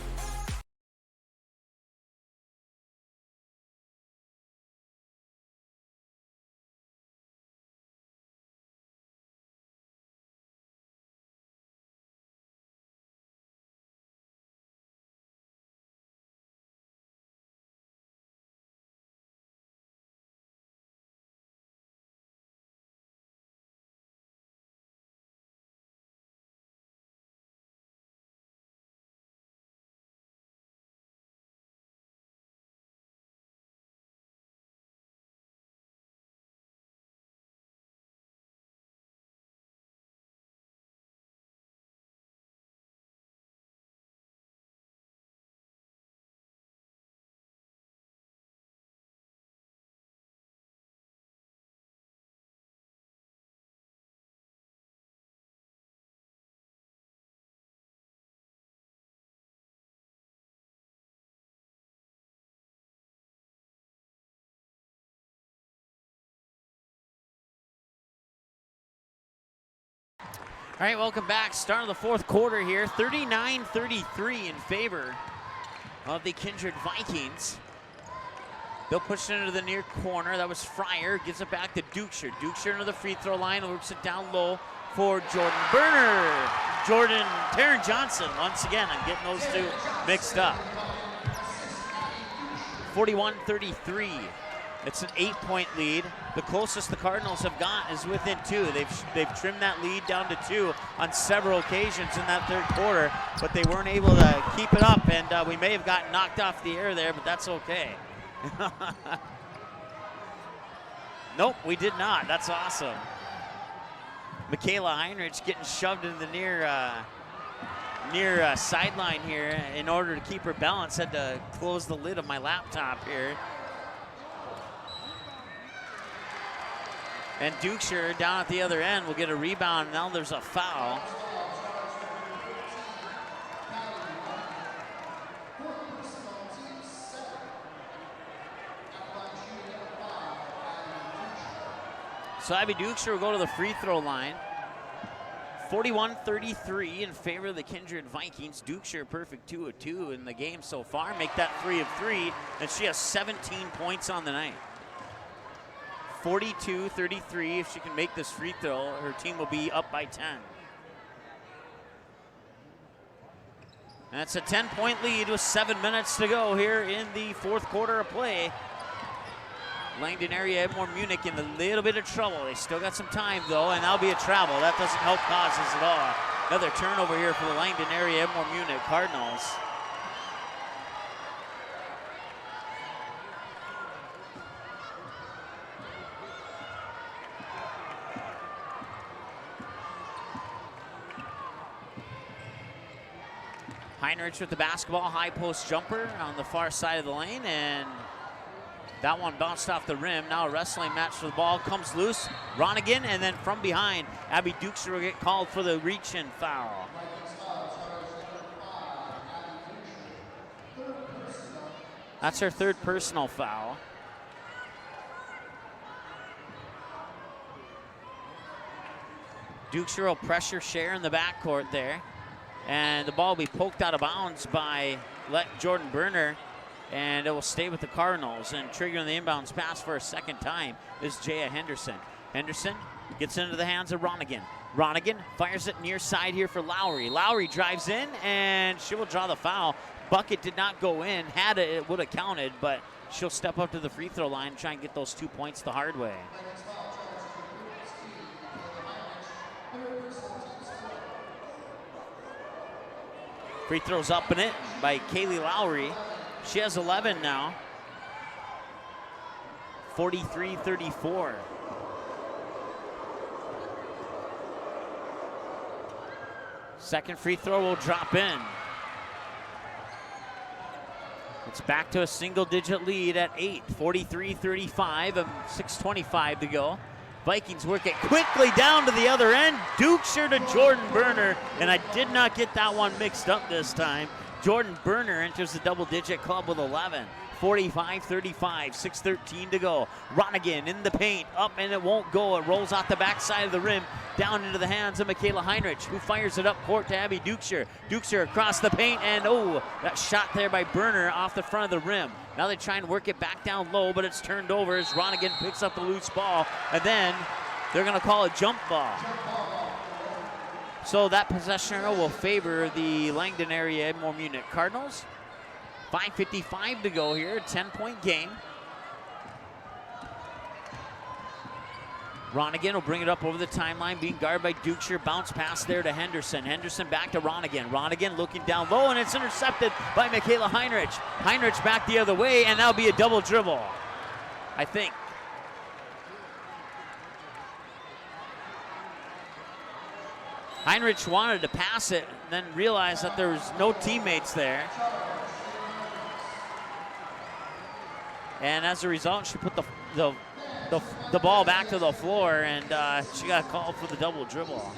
All right, welcome back. Start of the fourth quarter here. 39-33 in favor of the Kindred Vikings. They'll push it into the near corner. That was Fryer. Gives it back to Dukeshire. Dukeshire into the free throw line. Works it down low for Jordan Berner. Taryn Johnson. Once again, I'm getting those two mixed up. 41-33. It's an 8-point lead. The closest the Cardinals have got is within 2. They've trimmed that lead down to 2 on several occasions in that third quarter, but they weren't able to keep it up, and we may have gotten knocked off the air there, but that's okay. Nope, we did not. That's awesome. Michaela Heinrich getting shoved into the near sideline here in order to keep her balance. Had to close the lid of my laptop here. And Dukeshire down at the other end will get a rebound. Now there's a foul. So Abby Dukeshire will go to the free throw line. 41-33 in favor of the Kindred Vikings. Dukeshire perfect 2 of 2 in the game so far. Make that 3 of 3, and she has 17 points on the night. 42-33. If she can make this free throw, her team will be up by 10. That's a 10-point lead with 7 minutes to go here in the fourth quarter of play. Langdon area Edmore Munich in a little bit of trouble. They still got some time though, and that'll be a travel. That doesn't help causes at all. Another turnover here for the Langdon area Edmore Munich Cardinals. Heinrich with the basketball, high post jumper on the far side of the lane, and that one bounced off the rim. Now a wrestling match for the ball, comes loose. Ronigan, and then from behind, Abby Dukes will get called for the reach-in foul. That's her third personal foul. Dukes will pressure Cher in the backcourt there. And the ball will be poked out of bounds by Jordan Berner, and it will stay with the Cardinals. And triggering the inbounds pass for a second time is Jaya Henderson. Henderson gets into the hands of Ronigan. Ronigan fires it near side here for Lowry. Lowry drives in, and she will draw the foul. Bucket did not go in. Had it, it would have counted, but she'll step up to the free throw line and try and get those 2 points the hard way. Free throws up in it by Kaylee Lowry. She has 11 now. 43-34. Second free throw will drop in. It's back to a single-digit lead at 8. 43-35, 6:25 to go. Vikings work it quickly down to the other end. Dukeshire to Jordan Berner, and I did not get that one mixed up this time. Jordan Berner enters the double-digit club with 11. 45-35, 6:13 to go. Ronigan in the paint, up and it won't go. It rolls off the backside of the rim, down into the hands of Michaela Heinrich, who fires it up court to Abby Dukeshire. Dukeshire across the paint, and that shot there by Berner off the front of the rim. Now they try and work it back down low, but it's turned over as Ronigan picks up the loose ball, and then they're gonna call a jump ball. So that possession arrow will favor the Langdon area Edmore Munich Cardinals. 5:55 to go here, 10-point game. Ronigan will bring it up over the timeline, being guarded by Dukeshire. Bounce pass there to Henderson. Henderson back to Ronigan. Ronigan looking down low, and it's intercepted by Michaela Heinrich. Heinrich back the other way, and that'll be a double dribble, I think. Heinrich wanted to pass it, then realized that there was no teammates there. And as a result, she put the ball back to the floor, and she got called for the double dribble.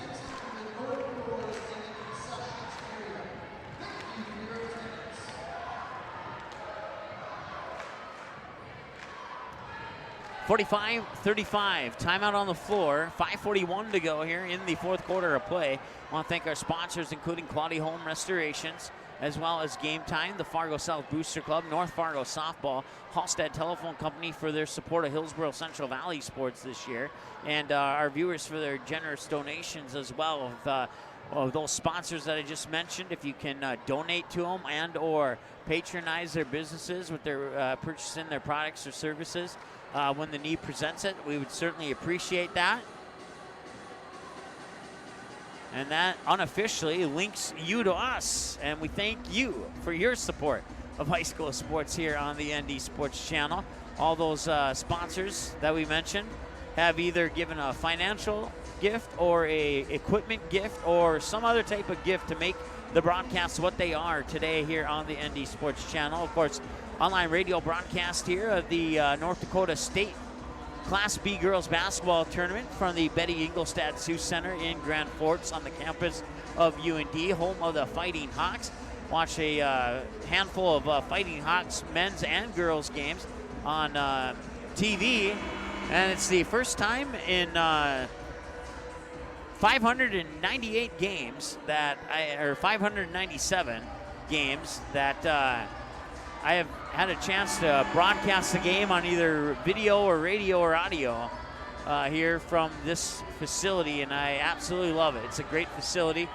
(45-35), timeout on the floor. 5:41 to go here in the fourth quarter of play. I want to thank our sponsors, including Quality Home Restorations, as well as Game Time, the Fargo South Booster Club, North Fargo Softball, Halstead Telephone Company for their support of Hillsborough Central Valley sports this year, and our viewers for their generous donations as well. Of those sponsors that I just mentioned, if you can donate to them and or patronize their businesses with their purchasing their products or services when the need presents it, we would certainly appreciate that. And that unofficially links you to us, and we thank you for your support of high school sports here on the ND Sports Channel. All those sponsors that we mentioned have either given a financial gift or a equipment gift or some other type of gift to make the broadcasts what they are today here on the ND Sports Channel. Of course, online radio broadcast here of the North Dakota State Class B girls basketball tournament from the Betty Engelstad Sioux Center in Grand Forks on the campus of UND, home of the Fighting Hawks. Watch a handful of Fighting Hawks men's and girls games on TV, and it's the first time in 598 games or 597 games that I have had a chance to broadcast the game on either video or radio or audio here from this facility, and I absolutely love it. It's a great facility.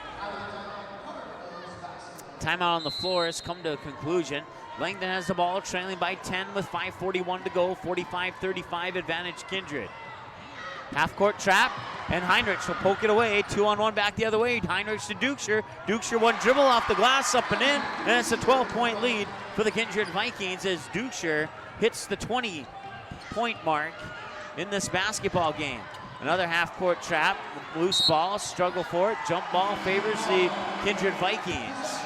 Timeout on the floor has come to a conclusion. Langdon has the ball, trailing by 10 with 5:41 to go. 45-35 advantage Kindred. Half-court trap, and Heinrich will poke it away. 2-on-1 back the other way. Heinrich to Dukeshire. Dukeshire one dribble off the glass, up and in, and it's a 12-point lead for the Kindred Vikings as Dukeshire hits the 20-point mark in this basketball game. Another half-court trap, loose ball, struggle for it. Jump ball favors the Kindred Vikings.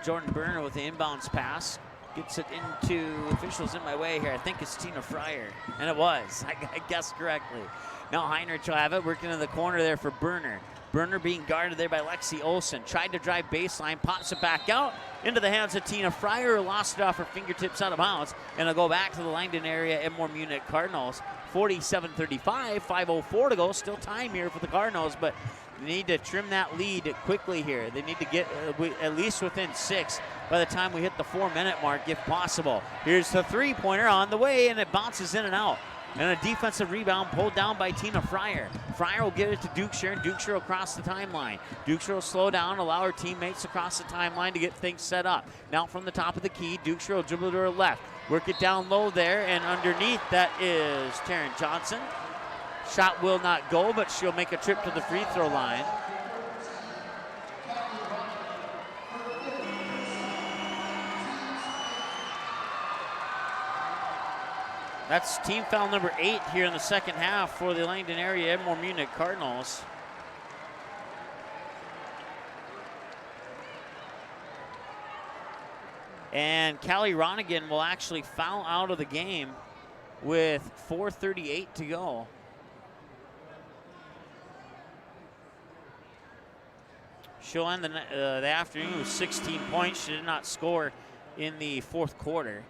Jordan Burner with the inbounds pass. Gets it into officials in my way here. I think it's Tina Fryer. And it was. I guessed correctly. Now Heinrich will have it. Working in the corner there for Burner. Burner being guarded there by Lexi Olsen. Tried to drive baseline. Pops it back out into the hands of Tina Fryer, who lost it off her fingertips out of bounds. And it'll go back to the Langdon area Edmore Munich Cardinals. 47-35. 5:04 to go. Still time here for the Cardinals, but they need to trim that lead quickly here. They need to get at least within 6 by the time we hit the 4-minute mark, if possible. Here's the three-pointer on the way, and it bounces in and out. And a defensive rebound pulled down by Tina Fryer. Fryer will get it to Dukeshire, and Dukeshire will cross the timeline. Dukeshire will slow down, allow her teammates to cross the timeline to get things set up. Now from the top of the key, Dukeshire will dribble to her left. Work it down low there, and underneath that is Taryn Johnson. Shot will not go, but she'll make a trip to the free throw line. That's team foul number 8 here in the second half for the Langdon area Edmore Munich Cardinals. And Callie Ronigan will actually foul out of the game with 4:38 to go. She'll end the afternoon with 16 points. She did not score in the fourth quarter.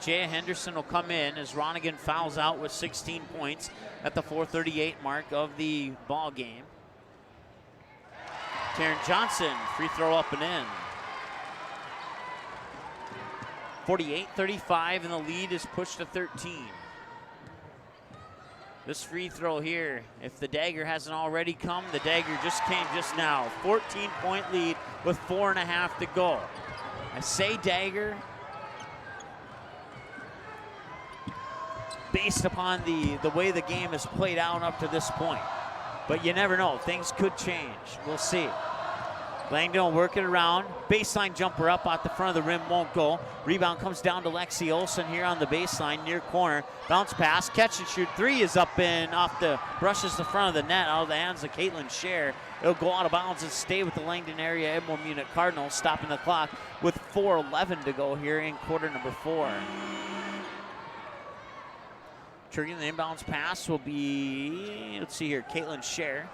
Jaya Henderson will come in as Ronigan fouls out with 16 points at the 4:38 mark of the ball game. Taryn Johnson, free throw up and in. 48-35, and the lead is pushed to 13. This free throw here, if the dagger hasn't already come, the dagger just came just now. 14-point lead with 4.5 to go. I say dagger based upon the way the game has played out up to this point. But you never know, things could change. We'll see. Langdon will work it around. Baseline jumper up at the front of the rim, won't go. Rebound comes down to Lexi Olsen here on the baseline, near corner. Bounce pass, catch and shoot three is up and off the, brushes the front of the net out of the hands of Caitlin Scher. It'll go out of bounds and stay with the Langdon area Edmore Munich Cardinals, stopping the clock with 4:11 to go here in quarter number 4. Triggering the inbounds pass will be, let's see here, Caitlin Scher.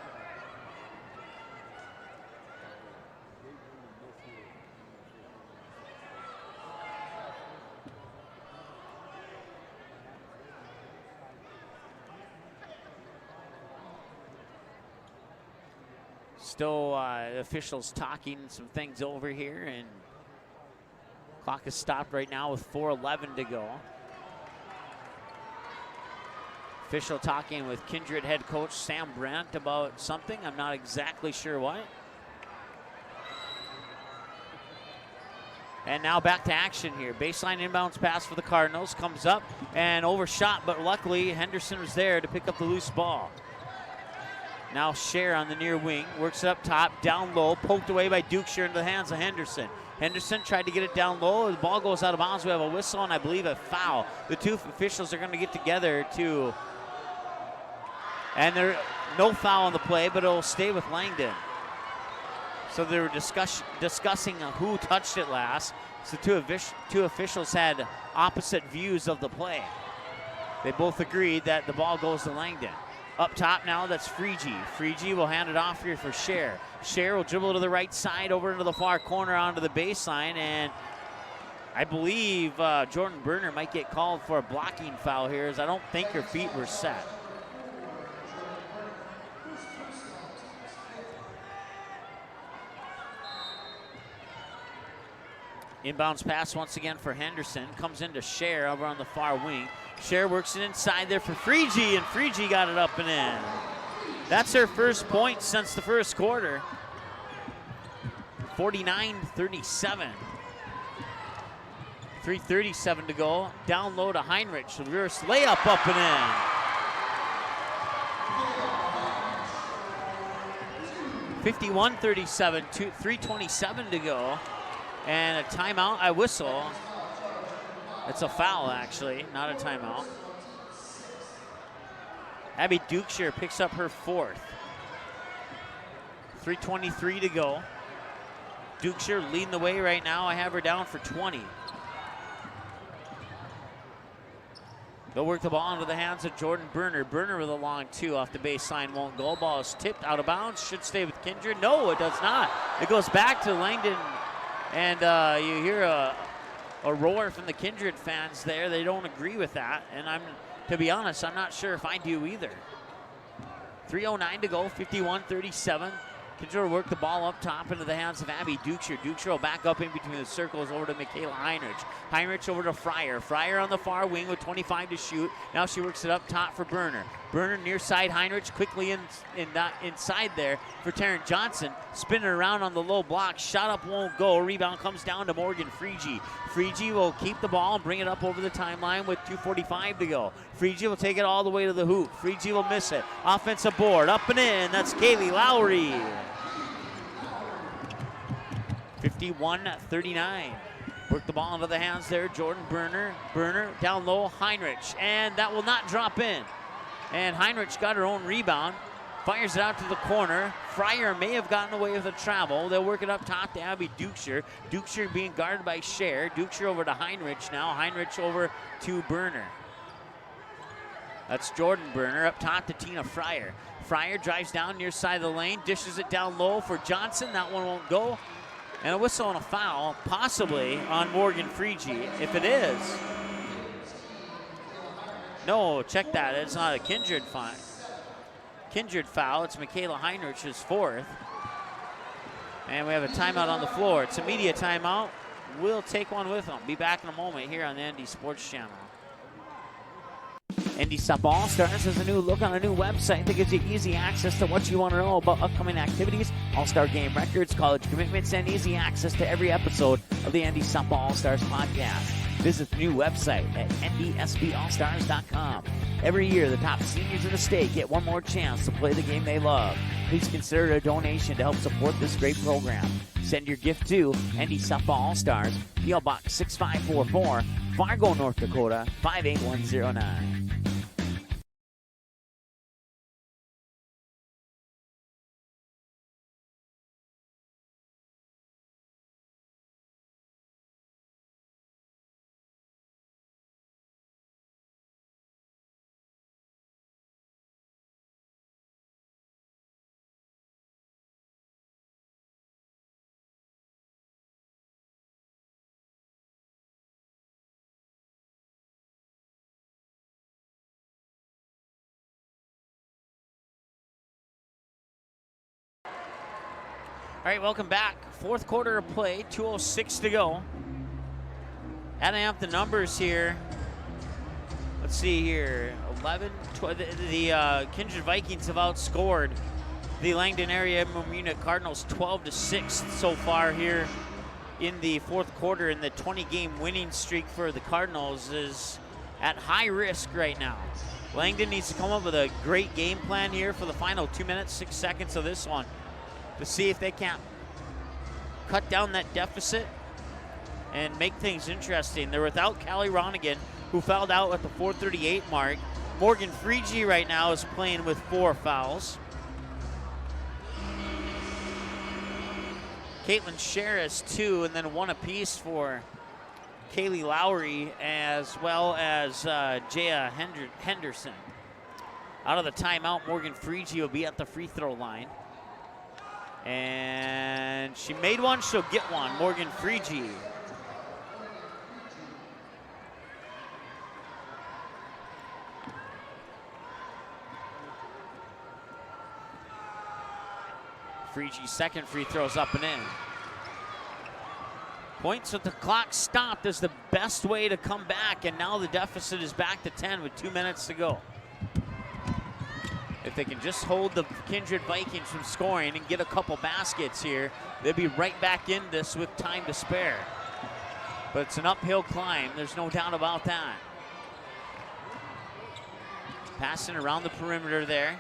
Still officials talking some things over here, and clock is stopped right now with 4:11 to go. Official talking with Kindred head coach Sam Brandt about something. I'm not exactly sure what. And now back to action here. Baseline inbounds pass for the Cardinals. Comes up and overshot, but luckily Henderson was there to pick up the loose ball. Now Scher on the near wing, works it up top, down low, poked away by Dukeshire into the hands of Henderson. Henderson tried to get it down low. The ball goes out of bounds. We have a whistle and I believe a foul. The two officials are going to get together to, and there no foul on the play, but it'll stay with Langdon. So they were discussing who touched it last. So two officials had opposite views of the play. They both agreed that the ball goes to Langdon. Up top now, that's Freegee. Freegee will hand it off here for Scher. Scher will dribble to the right side, over into the far corner onto the baseline, and I believe Jordan Berner might get called for a blocking foul here, as I don't think her feet were set. Inbounds pass once again for Henderson. Comes into Scher over on the far wing. Scher works it inside there for Freegee, and Freegee got it up and in. That's her first point since the first quarter. 49-37. 3:37 to go. Down low to Heinrich. Reverse layup up and in. 51-37, 3:27 to go. And a timeout, I whistle. It's a foul, actually, not a timeout. Abby Dukeshire picks up her fourth. 3:23 to go. Dukeshire leading the way right now. I have her down for 20. They'll work the ball into the hands of Jordan Berner. Berner with a long two off the baseline, won't go. Ball is tipped out of bounds, should stay with Kindred. No, it does not. It goes back to Langdon. And you hear a roar from the Kindred fans there. They don't agree with that. And to be honest, I'm not sure if I do either. 3:09 to go, 51-37. Kindred will work the ball up top into the hands of Abby Dukeshire. Dukeshire will back up in between the circles over to Michaela Heinrich. Heinrich over to Fryer. Fryer on the far wing with 25 to shoot. Now she works it up top for Berner. Berner near side, Heinrich quickly inside there for Taryn Johnson. Spinning around on the low block. Shot up won't go. Rebound comes down to Morgan Freegee. Freegee will keep the ball and bring it up over the timeline with 2:45 to go. Freegee will take it all the way to the hoop. Freegee will miss it. Offensive board, up and in. That's Kaylee Lowry. 51-39. Work the ball into the hands there. Jordan Berner. Berner down low. Heinrich. And that will not drop in. And Heinrich got her own rebound. Fires it out to the corner. Fryer may have gotten away with a travel. They'll work it up top to Abby Dukeshire. Dukeshire being guarded by Scher. Dukeshire over to Heinrich now. Heinrich over to Berner. That's Jordan Berner up top to Tina Fryer. Fryer drives down near side of the lane. Dishes it down low for Johnson. That one won't go. And a whistle and a foul, possibly on Morgan Freegee. If it is, no, check that. It's not a Kindred foul. It's Michaela Heinrich's fourth. And we have a timeout on the floor. It's a media timeout. We'll take one with them. Be back in a moment here on the ND Sports Channel. ND Softball All-Stars has a new look on a new website that gives you easy access to what you want to know about upcoming activities, All-Star game records, college commitments, and easy access to every episode of the ND Softball All-Stars podcast. Visit the new website at ndsballstars.com. Every year, the top seniors in the state get one more chance to play the game they love. Please consider a donation to help support this great program. Send your gift to ND Softball All-Stars, P.O. Box 6544, Fargo, North Dakota, 58109. All right, welcome back. Fourth quarter of play, 2:06 to go. Adding up the numbers here. Let's see here, 11, 12, the Kindred Vikings have outscored the Langdon area Munich Cardinals 12-6 so far here in the fourth quarter, and the 20-game winning streak for the Cardinals is at high risk right now. Langdon needs to come up with a great game plan here for the final 2 minutes, 6 seconds of this one, to see if they can't cut down that deficit and make things interesting. They're without Callie Ronigan, who fouled out at the 4:38 mark. Morgan Freegee right now is playing with 4 fouls. Caitlin Scher has 2, and then 1 apiece for Kaylee Lowry, as well as Jaya Henderson. Out of the timeout, Morgan Frigie will be at the free throw line. And she made one, she'll get one. Morgan Frigie. Frigie's second free throw's up and in. Points with the clock stopped is the best way to come back, and now the deficit is back to 10 with 2 minutes to go. If they can just hold the Kindred Vikings from scoring and get a couple baskets here, they'll be right back in this with time to spare. But it's an uphill climb, there's no doubt about that. Passing around the perimeter there.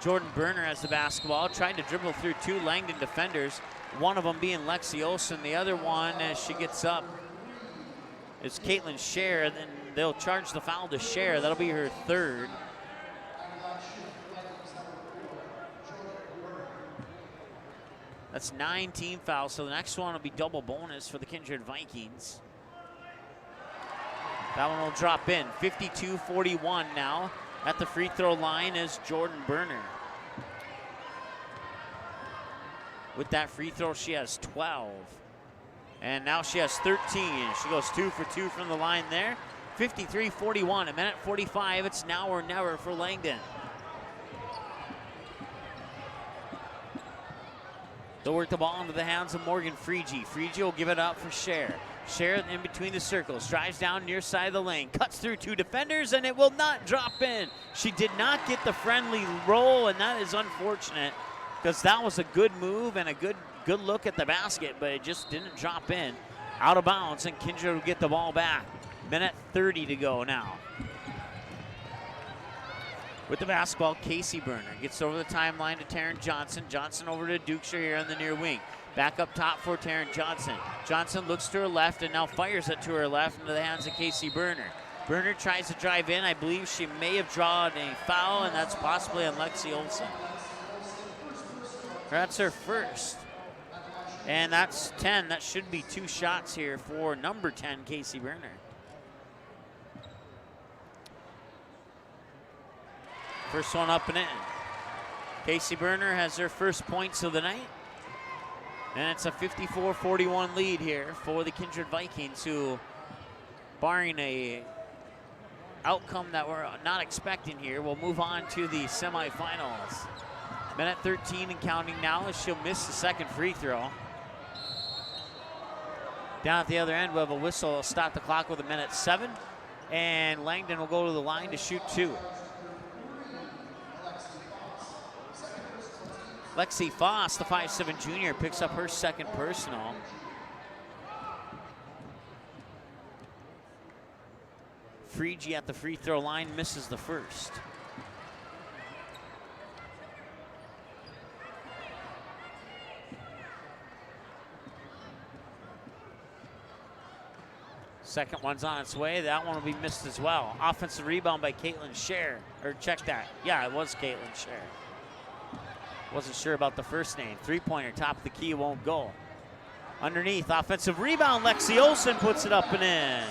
Jordan Berner has the basketball, tried to dribble through 2 Langdon defenders, one of them being Lexi Olsen. The other one, as she gets up, is Caitlin Scher. Then they'll charge the foul to Scher. That'll be her third. That's 9 team fouls, so the next one will be double bonus for the Kindred Vikings. That one will drop in. 52-41 now. At the free throw line is Jordan Berner. With that free throw, she has 12. And now she has 13. She goes 2 for 2 from the line there. 53-41, a minute 45. It's now or never for Langdon. They'll work the ball into the hands of Morgan Frigie. Frigie will give it up for Scher. Scher in between the circles, drives down near side of the lane, cuts through 2 defenders, and it will not drop in. She did not get the friendly roll, and that is unfortunate because that was a good move and a good look at the basket, but it just didn't drop in. Out of bounds, and Kindred will get the ball back. Minute 30 to go now. With the basketball, Casey Berner gets over the timeline to Taryn Johnson. Johnson over to Dukeshire here on the near wing. Back up top for Taryn Johnson. Johnson looks to her left and now fires it to her left into the hands of Casey Berner. Berner tries to drive in. I believe she may have drawn a foul, and that's possibly on Lexi Olsen. That's her first. And that's 10. That should be 2 shots here for number 10, Casey Berner. First one up and in. Casey Berner has her first points of the night. And it's a 54-41 lead here for the Kindred Vikings, who, barring a outcome that we're not expecting here, will move on to the semifinals. Minute 13 and counting now as she'll miss the second free throw. Down at the other end, we'll have a whistle. Stop the clock with a minute 7. And Langdon will go to the line to shoot 2. Lexi Foss, the 5'7" junior, picks up her second personal. Frigie at the free throw line misses the first. Second one's on its way. That one will be missed as well. Offensive rebound by Caitlin Scher. Or check that. Yeah, it was Caitlin Scher. Wasn't sure about the first name. 3-pointer, top of the key, won't go. Underneath, offensive rebound. Lexi Olsen puts it up and in.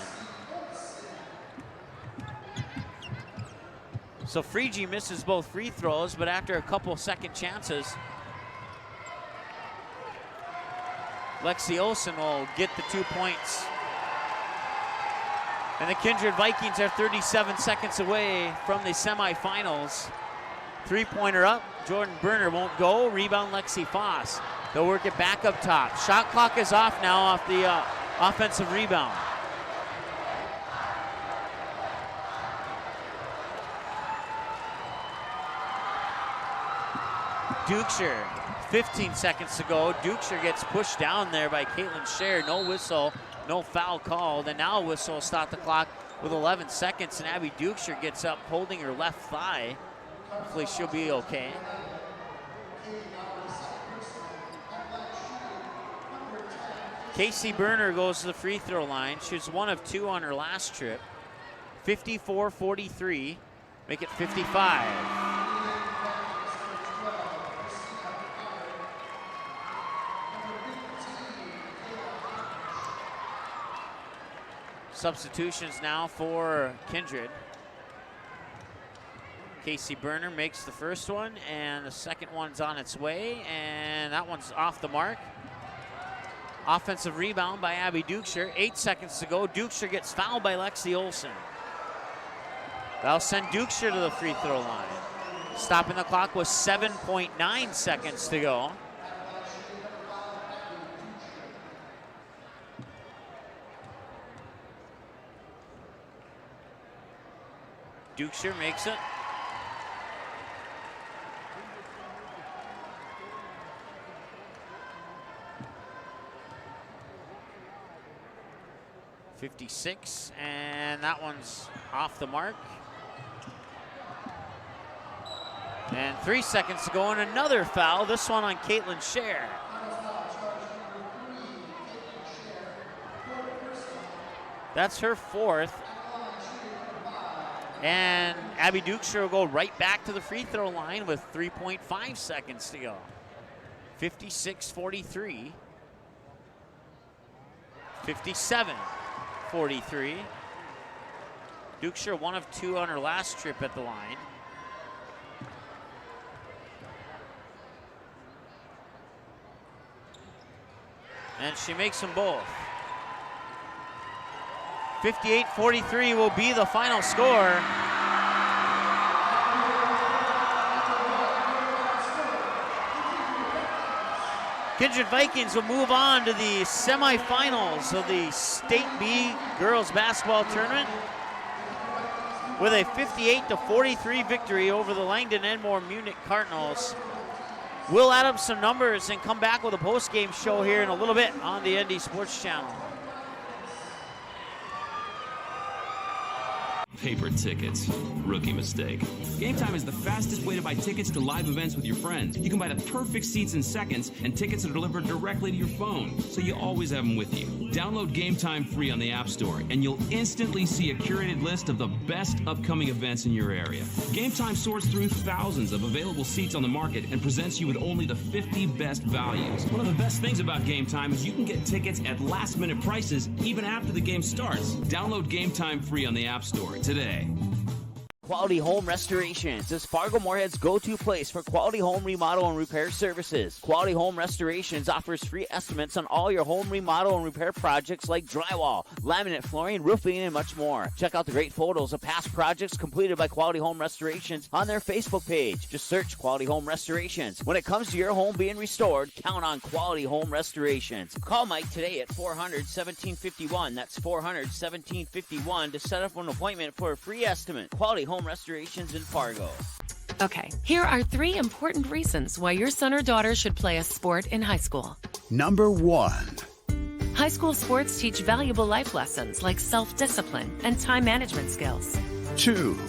So Frigie misses both free throws, but after a couple second chances, Lexi Olsen will get the 2 points. And the Kindred Vikings are 37 seconds away from the semifinals. 3-pointer up. Jordan Berner won't go. Rebound Lexi Foss. They'll work it back up top. Shot clock is off now off the offensive rebound. Dukeshire, 15 seconds to go. Dukeshire gets pushed down there by Caitlin Scher. No whistle, no foul called. And now a whistle will stop the clock with 11 seconds. And Abby Dukeshire gets up holding her left thigh. Hopefully she'll be okay. Casey Berner goes to the free throw line. She's 1 of 2 on her last trip. 54-43, make it 55. Substitutions now for Kindred. Casey Berner makes the first one, and the second one's on its way, and that one's off the mark. Offensive rebound by Abby Dukeshire. 8 seconds to go. Dukeshire gets fouled by Lexi Olsen. That'll send Dukeshire to the free throw line. Stopping the clock with 7.9 seconds to go. Dukeshire makes it. .56, and that one's off the mark. And 3 seconds to go, and another foul, this one on Caitlin Scher. That's her fourth. And Abby Dukeshire will go right back to the free throw line with 3.5 seconds to go. 56-43. 57-43. Dukeshire 1 of 2 on her last trip at the line. And she makes them both. 58-43 will be the final score. Kindred Vikings will move on to the semifinals of the State B girls basketball tournament with a 58-43 victory over the Langdon Enmore Munich Cardinals. We'll add up some numbers and come back with a post-game show here in a little bit on the ND Sports Channel. Paper tickets. Rookie mistake. Game Time is the fastest way to buy tickets to live events with your friends. You can buy the perfect seats in seconds, and tickets are delivered directly to your phone, so you always have them with you. Download Game Time free on the App Store, and you'll instantly see a curated list of the best upcoming events in your area. Game Time sorts through thousands of available seats on the market and presents you with only the 50 best values. One of the best things about Game Time is you can get tickets at last-minute prices even after the game starts. Download Game Time free on the App Store today. Quality Home Restorations is Fargo Moorhead's go-to place for quality home remodel and repair services. Quality Home Restorations offers free estimates on all your home remodel and repair projects like drywall, laminate flooring, roofing, and much more. Check out the great photos of past projects completed by Quality Home Restorations on their Facebook page. Just search Quality Home Restorations. When it comes to your home being restored, count on Quality Home Restorations. Call Mike today at 400-1751. That's 400-1751 to set up an appointment for a free estimate. Quality Home Restorations in Fargo. Okay, here are 3 important reasons why your son or daughter should play a sport in high school. Number 1. High school sports teach valuable life lessons like self-discipline and time management skills. 2.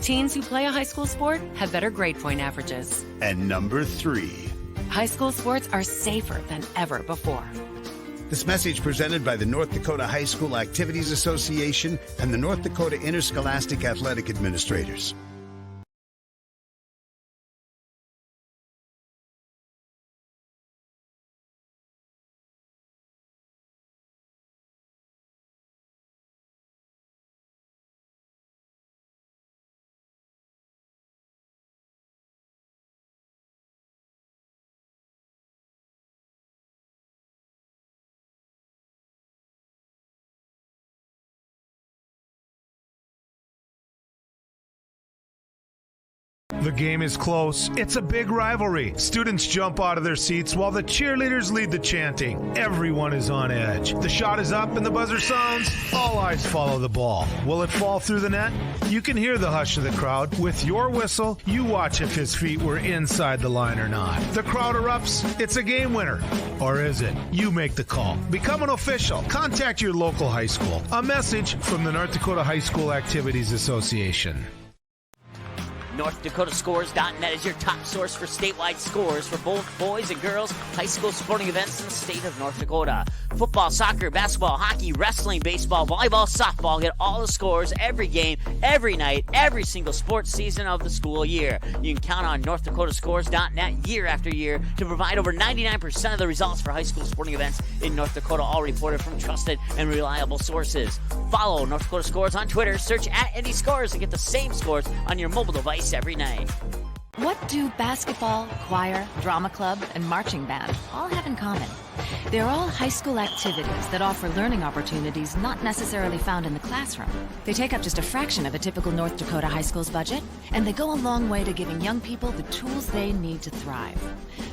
Teens who play a high school sport have better grade point averages. And number 3. High school sports are safer than ever before. This message presented by the North Dakota High School Activities Association and the North Dakota Interscholastic Athletic Administrators. The game is close. It's a big rivalry. Students jump out of their seats while the cheerleaders lead the chanting. Everyone is on edge. The shot is up and the buzzer sounds. All eyes follow the ball. Will it fall through the net? You can hear the hush of the crowd. With your whistle, you watch if his feet were inside the line or not. The crowd erupts. It's a game winner. Or is it? You make the call. Become an official. Contact your local high school. A message from the North Dakota High School Activities Association. NorthDakotaScores.net is your top source for statewide scores for both boys and girls high school sporting events in the state of North Dakota. Football, soccer, basketball, hockey, wrestling, baseball, volleyball, softball. Get all the scores, every game, every night, every single sports season of the school year. You can count on NorthDakotaScores.net year after year to provide over 99% of the results for high school sporting events in North Dakota, all reported from trusted and reliable sources. Follow North Dakota Scores on Twitter. Search @NDScores to get the same scores on your mobile device release every night. What do basketball, choir, drama club, and marching band all have in common? They're all high school activities that offer learning opportunities not necessarily found in the classroom. They take up just a fraction of a typical North Dakota high school's budget, and they go a long way to giving young people the tools they need to thrive.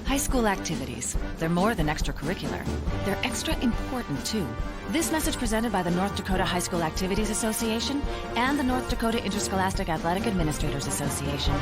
High school activities, they're more than extracurricular. They're extra important, too. This message presented by the North Dakota High School Activities Association and the North Dakota Interscholastic Athletic Administrators Association.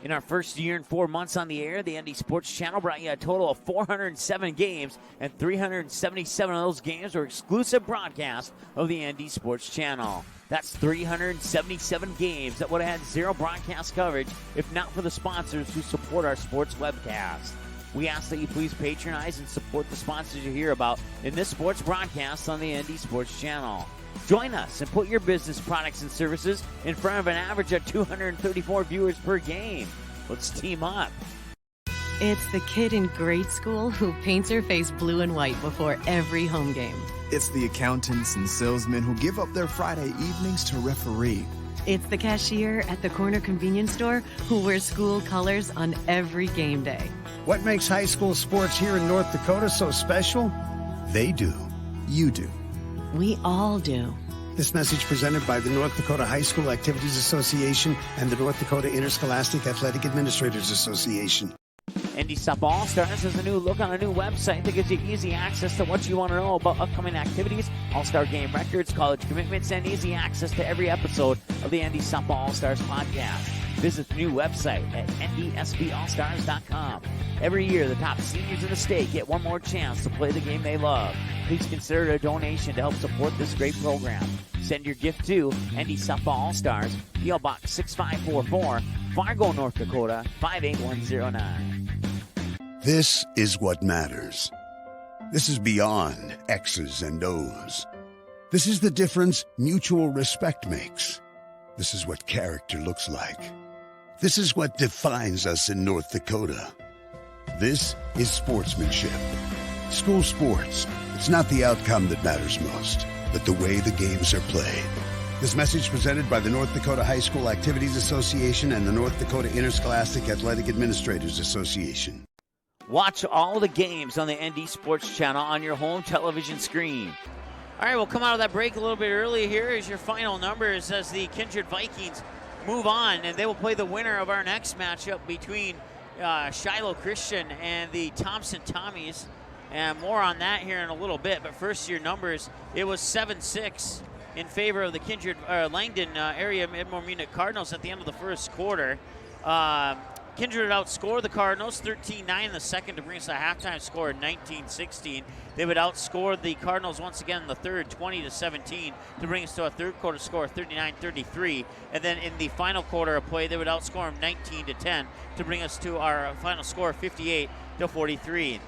In our first year and 4 months on the air, the ND Sports Channel brought you a total of 407 games, and 377 of those games were exclusive broadcasts of the ND Sports Channel. That's 377 games that would have had zero broadcast coverage if not for the sponsors who support our sports webcast. We ask that you please patronize and support the sponsors you hear about in this sports broadcast on the ND Sports Channel. Join us and put your business products and services in front of an average of 234 viewers per game. Let's team up. It's the kid in grade school who paints her face blue and white before every home game. It's the accountants and salesmen who give up their Friday evenings to referee. It's the cashier at the corner convenience store who wears school colors on every game day. What makes high school sports here in North Dakota so special? They do. You do. We all do. This message presented by the North Dakota High School Activities Association and the North Dakota Interscholastic Athletic Administrators Association. ND Softball All-Stars has a new look on a new website that gives you easy access to what you want to know about upcoming activities, All-Star game records, college commitments, and easy access to every episode of the ND Softball All-Stars podcast. Visit the new website at ndsballstars.com. Every year, the top seniors in the state get one more chance to play the game they love. Please consider a donation to help support this great program. Send your gift to ND Softball All-Stars, P.O. Box 6544, Fargo, North Dakota, 58109. This is what matters. This is beyond X's and O's. This is the difference mutual respect makes. This is what character looks like. This is what defines us in North Dakota. This is sportsmanship. School sports, it's not the outcome that matters most, but the way the games are played. This message presented by the North Dakota High School Activities Association and the North Dakota Interscholastic Athletic Administrators Association. Watch all the games on the ND Sports Channel on your home television screen. All right, we'll come out of that break a little bit early. Here is your final numbers as the Kindred Vikings move on, and they will play the winner of our next matchup between Shiloh Christian and the Thompson Tommies. And more on that here in a little bit. But first, your numbers, it was 7-6 in favor of the Kindred Langdon area Edmore Munich Cardinals at the end of the first quarter. Kindred outscored the Cardinals 13-9 in the second to bring us a halftime score of 19-16. They would outscore the Cardinals once again in the third 20-17 to bring us to a third quarter score of 39-33. And then in the final quarter of play, they would outscore them 19-10 to bring us to our final score of 58-43.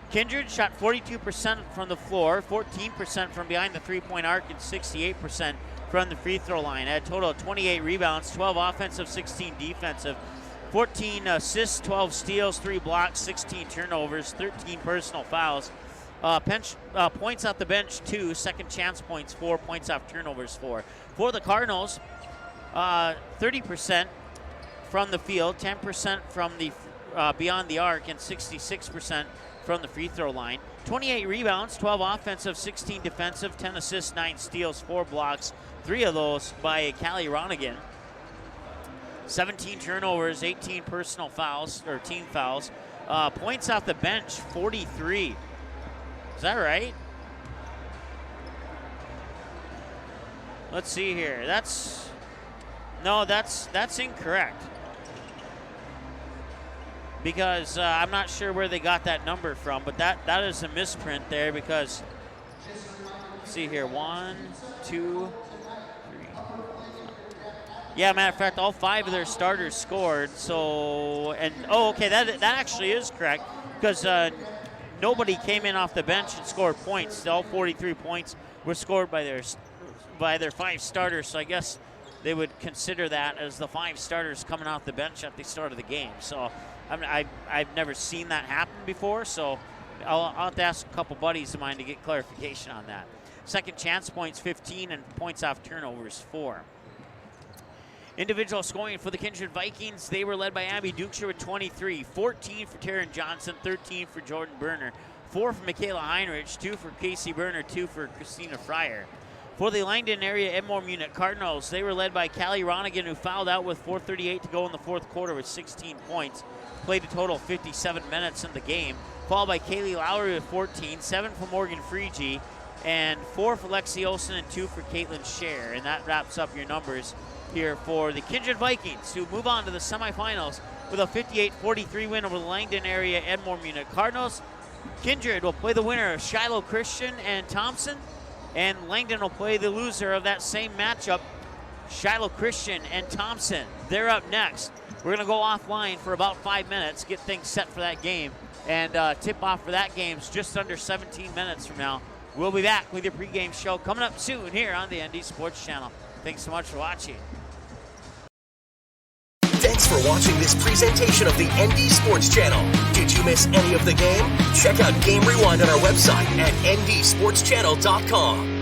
Kindred shot 42% from the floor, 14% from behind the three-point arc, and 68% from the free throw line. Had a total of 28 rebounds, 12 offensive, 16 defensive. 14 assists, 12 steals, 3 blocks, 16 turnovers, 13 personal fouls. Points off the bench, 2. Second chance points, 4. Points off turnovers, 4. For the Cardinals, 30% from the field, 10% from the beyond the arc, and 66% from the free throw line. 28 rebounds, 12 offensive, 16 defensive, 10 assists, 9 steals, 4 blocks, 3 of those by Callie Ronigan. 17 turnovers, 18 personal fouls, or team fouls. Points off the bench, 43. Is that right? Let's see here. That's incorrect. Because I'm not sure where they got that number from, but that is a misprint there because, let's see here, 1, 2, 3. Yeah, matter of fact, all 5 of their starters scored. So, okay, that actually is correct because nobody came in off the bench and scored points. All 43 points were scored by their 5 starters. So I guess they would consider that as the 5 starters coming off the bench at the start of the game. So I've never seen that happen before. So I'll have to ask a couple buddies of mine to get clarification on that. Second chance points, 15, and points off turnovers, 4. Individual scoring for the Kindred Vikings, they were led by Abby Dukeshire with 23, 14 for Taryn Johnson, 13 for Jordan Berner, 4 for Michaela Heinrich, 2 for Casey Berner, 2 for Christina Fryer. For the Langdon area Edmore Munich Cardinals, they were led by Callie Ronigan, who fouled out with 4:38 to go in the fourth quarter with 16 points. Played a total of 57 minutes in the game. Followed by Kaylee Lowry with 14, 7 for Morgan Freegee, and 4 for Lexi Olsen and 2 for Caitlin Scher. And that wraps up your numbers here for the Kindred Vikings, who move on to the semifinals with a 58-43 win over the Langdon area Edmore Munich Cardinals. Kindred will play the winner of Shiloh Christian and Thompson, and Langdon will play the loser of that same matchup, Shiloh Christian and Thompson. They're up next. We're going to go offline for about 5 minutes, get things set for that game, and tip off for that game's just under 17 minutes from now. We'll be back with your pregame show coming up soon here on the ND Sports Channel. Thanks so much for watching. Thanks for watching this presentation of the ND Sports Channel. Did you miss any of the game? Check out Game Rewind on our website at ndsportschannel.com.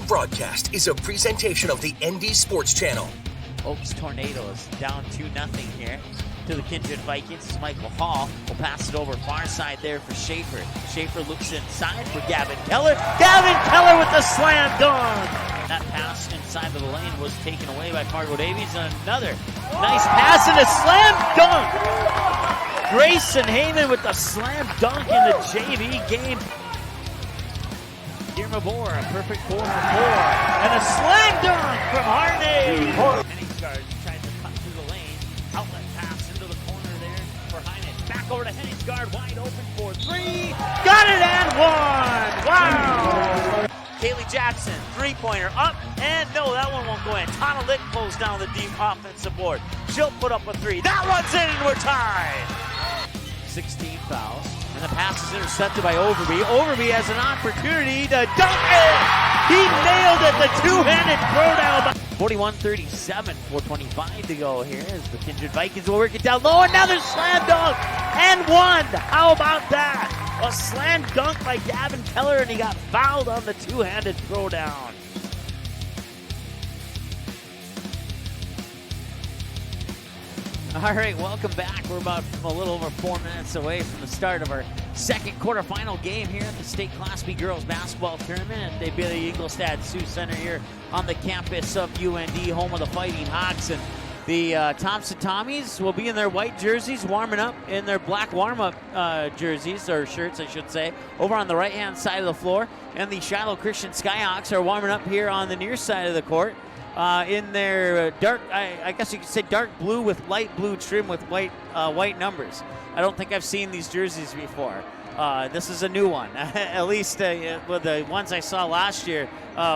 Broadcast is a presentation of the ND Sports Channel. Oaks Tornadoes down 2-0 here to the Kindred Vikings. Michael Hall will pass it over far side there for Schaefer. Schaefer looks inside for Gavin Keller. Gavin Keller with the slam dunk. That pass inside of the lane was taken away by Fargo Davies, and another nice pass and a slam dunk. Grayson Heyman with the slam dunk in the JV game. Mabor, a perfect 4 for 4, and a slam dunk from Harney. Henningsgaard tries to cut through the lane, outlet pass into the corner there for Heine. Back over to Henningsgaard, wide open for 3. Got it and one. Wow. Kaylee Jackson, three-pointer up, and no, that one won't go in. Tana Lick pulls down the deep offensive board. She'll put up a 3. That one's in, and we're tied. 16 fouls. And the pass is intercepted by Overby. Overby has an opportunity to dunk it! He nailed it, the two-handed throwdown. 41-37, 4:25 to go here as the Kindred Vikings will work it down low. Another slam dunk and one. How about that? A slam dunk by Gavin Keller, and he got fouled on the two-handed throwdown. All right, welcome back. We're about a little over 4 minutes away from the start of our second quarterfinal game here at the State Class B Girls Basketball Tournament at the Billy Ingolstadt Sioux Center here on the campus of UND, home of the Fighting Hawks. And the Thompson Tommies will be in their white jerseys, warming up in their black warm-up jerseys, or shirts, I should say, over on the right-hand side of the floor. And the Shiloh Christian Skyhawks are warming up here on the near side of the court. In their dark, I guess you could say dark blue with light blue trim with white numbers. I don't think I've seen these jerseys before. This is a new one. At least with the ones I saw last year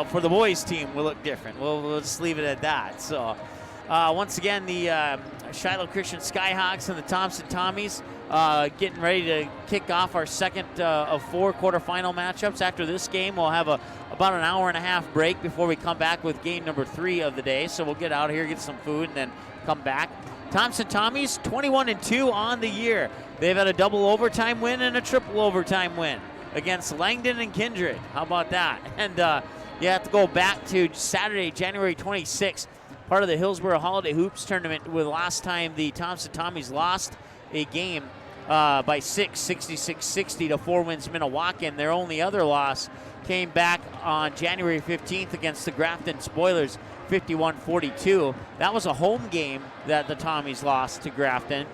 for the boys team will look different. We'll just leave it at that. So once again, the Shiloh Christian Skyhawks and the Thompson Tommies getting ready to kick off our second of 4 quarterfinal matchups. After this game, we'll have about an hour and a half break before we come back with game number 3 of the day. So we'll get out here, get some food, and then come back. Thompson Tommies 21-2 on the year. They've had a double overtime win and a triple overtime win against Langdon and Kindred. How about that? And you have to go back to Saturday, January 26th, part of the Hillsborough Holiday Hoops Tournament, with last time the Thompson Tommies lost a game by 6, 66-60 to 4 Winds Minnewacan. Their only other loss came back on January 15th against the Grafton Spoilers, 51-42. That was a home game that the Tommies lost to Grafton.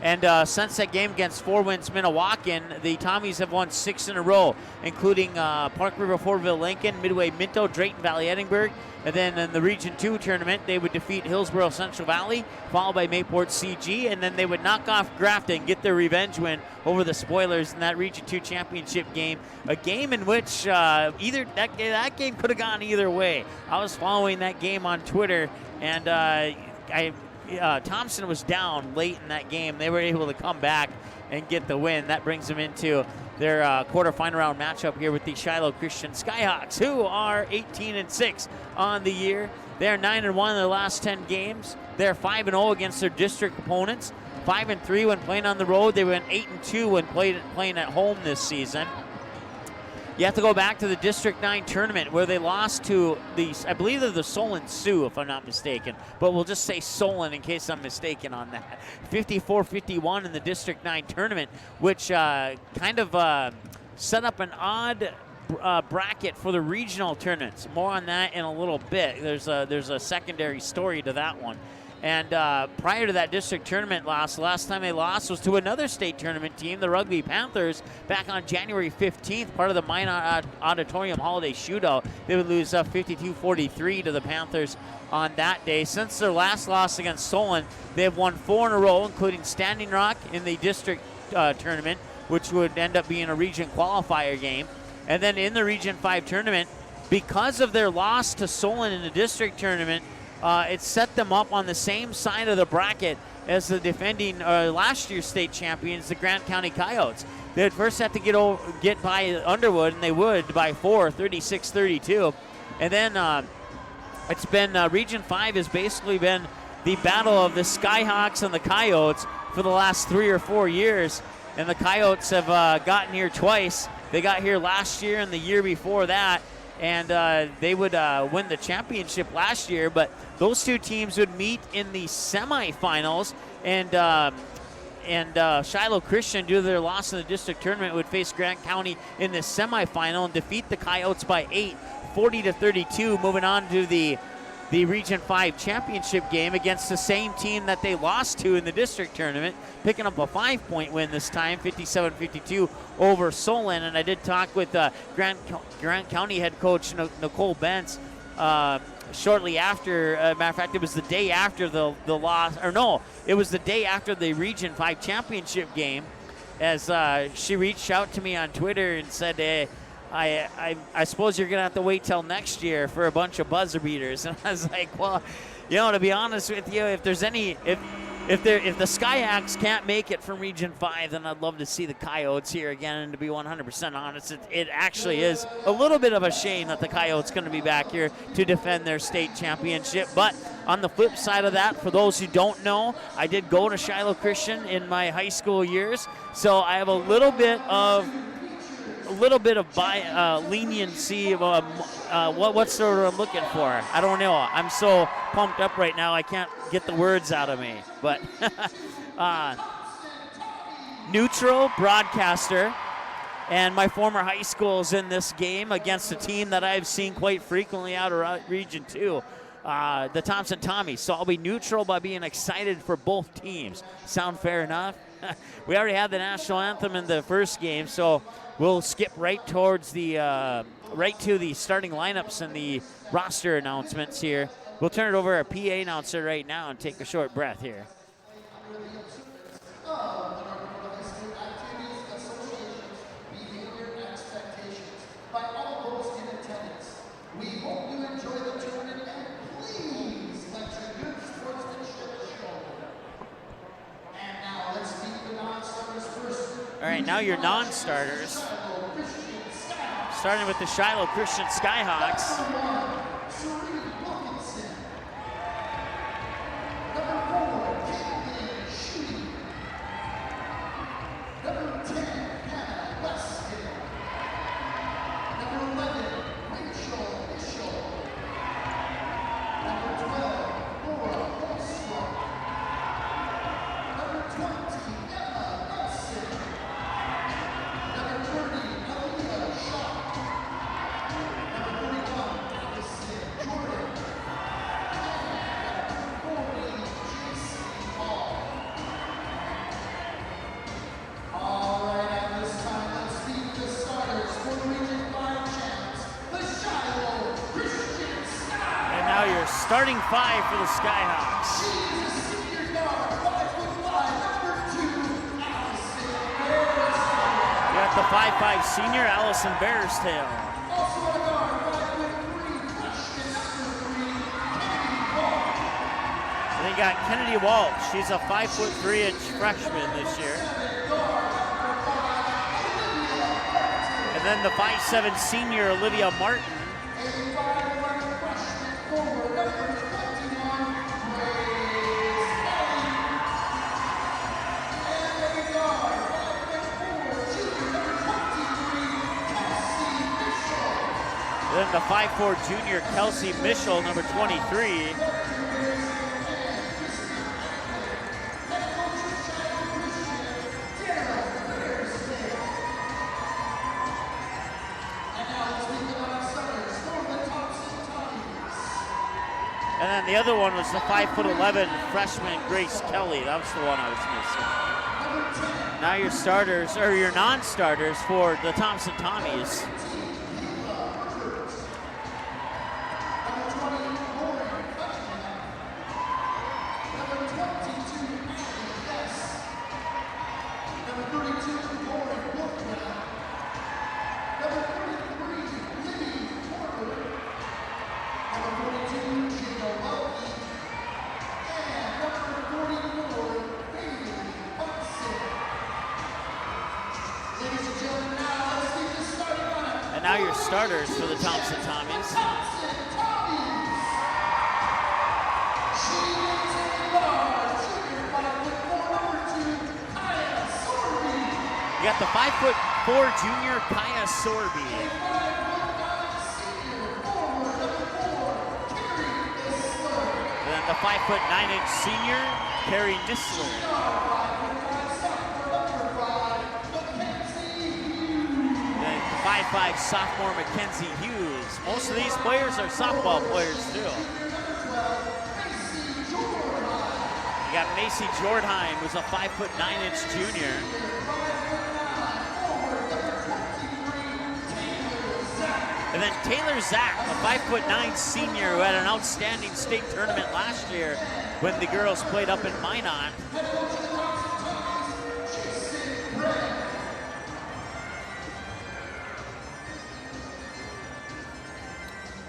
And since that game against Four Winds Minnewacan, the Tommies have won 6 in a row, including Park River Fortville Lincoln, Midway Minto, Drayton Valley Edinburgh. And then in the Region 2 tournament, they would defeat Hillsborough Central Valley, followed by Mayport CG, and then they would knock off Grafton, get their revenge win over the Spoilers in that Region 2 championship game, a game in which either that game could have gone either way. I was following that game on Twitter, and Thompson was down late in that game. They were able to come back and get the win. That brings them into their quarterfinal round matchup here with the Shiloh Christian Skyhawks, who are 18-6 on the year. They're 9-1 in their last 10 games. They're 5-0 against their district opponents. 5-3 when playing on the road. They went 8-2 when playing at home this season. You have to go back to the District 9 tournament where they lost to I believe they're the Solon Sioux, if I'm not mistaken. But we'll just say Solon in case I'm mistaken on that. 54-51 in the District 9 tournament, which kind of set up an odd bracket for the regional tournaments. More on that in a little bit. There's a secondary story to that one. And prior to that district tournament loss, the last time they lost was to another state tournament team, the Rugby Panthers, back on January 15th, part of the Minot Auditorium Holiday Shootout. They would lose 52-43 to the Panthers on that day. Since their last loss against Solon, they have won 4 in a row, including Standing Rock in the district tournament, which would end up being a region qualifier game. And then in the Region 5 tournament, because of their loss to Solon in the district tournament, it set them up on the same side of the bracket as the defending last year's state champions, the Grant County Coyotes. They would first have to get by Underwood, and they would by 4, 36-32. And then it's been Region 5 has basically been the battle of the Skyhawks and the Coyotes for the last 3 or 4 years. And the Coyotes have gotten here twice. They got here last year and the year before that. And they would win the championship last year, but those two teams would meet in the semifinals, and Shiloh Christian, due to their loss in the district tournament, would face Grant County in the semifinal and defeat the Coyotes by 8, 40-32, moving on to the Region 5 championship game against the same team that they lost to in the district tournament, picking up a 5-point win this time, 57-52 over Solon. And I did talk with Grant County head coach Nicole Bentz shortly after. Matter of fact, it was the day after the loss, or no, it was the day after the Region 5 championship game, as she reached out to me on Twitter and said, hey, I suppose you're going to have to wait till next year for a bunch of buzzer beaters. And I was like, well, to be honest with you, if there's any, if the Skyhawks can't make it from Region 5, then I'd love to see the Coyotes here again. And to be 100% honest, it actually is a little bit of a shame that the Coyotes going to be back here to defend their state championship. But on the flip side of that, for those who don't know, I did go to Shiloh Christian in my high school years, so I have a little bit of leniency of what's the word I'm looking for? I don't know. I'm so pumped up right now I can't get the words out of me. But neutral broadcaster, and my former high school is in this game against a team that I've seen quite frequently out of Region 2, the Thompson Tommies. So I'll be neutral by being excited for both teams. Sound fair enough? We already had the national anthem in the first game, so we'll skip right towards the right to the starting lineups and the roster announcements here. We'll turn it over to our PA announcer right now and take a short breath here. All right, now your non-starters. Starting with the Shiloh Christian Skyhawks. starting 5 for the Skyhawks. You got the 5'5" senior, Allison Bearstail. And then you got Kennedy Walsh. She's a 5'3" freshman this year. And then the 5'7" senior, Olivia Martin. And then the 5'4" junior, Kelsey Mischel, number 23. And then the other one was the 5'11" freshman, Grace Kelly. That was the one I was missing. Now your starters, or your non-starters for the Thompson Tommies. And now your starters for the Thompson Tommies. You got the 5'4" junior, Kaya Sorby. And then the 5'9" senior, Carrie Nisler. And the 5'5" sophomore, Mackenzie Hughes. Most of these players are softball players too. You got Macy Jordheim, who's a 5'9" junior. And then Taylor Zack, a 5'9" senior who had an outstanding state tournament last year when the girls played up in Minot.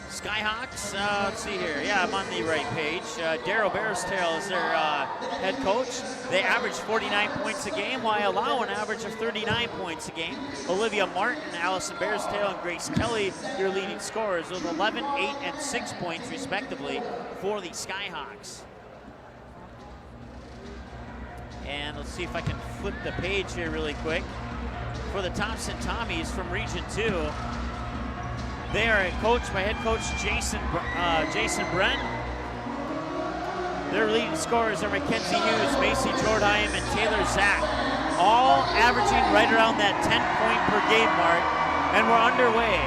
Skyhawks, let's see here. Yeah, I'm on the right page. Daryl Bearstail is their head coach. They average 49 points a game while allow an average of 39 points a game. Olivia Martin, Allison Bearstail, and Grace Kelly, your leading scorers, with 11, 8, and 6 points respectively for the Skyhawks. And let's see if I can flip the page here really quick. For the Thompson Tommies from Region 2, they are coached by head coach Jason Bren. Their leading scorers are Mackenzie Hughes, Macy Jordheim, and Taylor Zack, all averaging right around that 10-point per game mark, and we're underway.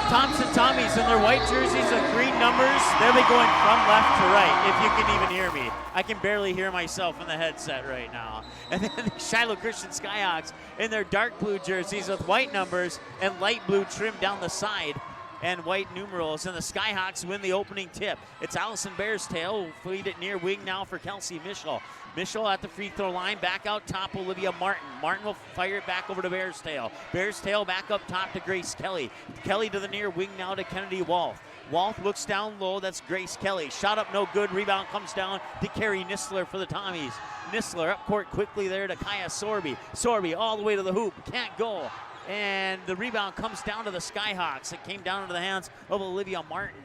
Thompson Tommies in their white jerseys with green numbers, they'll be going from left to right, if you can even hear me. I can barely hear myself in the headset right now. And then the Shiloh Christian Skyhawks in their dark blue jerseys with white numbers and light blue trim down the side and white numerals. And the Skyhawks win the opening tip. It's Allison Bearstail who feed it near wing now for Kelsey Mischel. Mischel at the free throw line, back out top, Olivia Martin. Martin will fire it back over to Bearstail. Bearstail back up top to Grace Kelly. Kelly to the near wing now to Kennedy Walsh. Walsh looks down low, that's Grace Kelly. Shot up no good, rebound comes down to Carrie Nisler for the Tommies. Nisler up court quickly there to Kaya Sorby. Sorby all the way to the hoop, can't go. And the rebound comes down to the Skyhawks. It came down into the hands of Olivia Martin.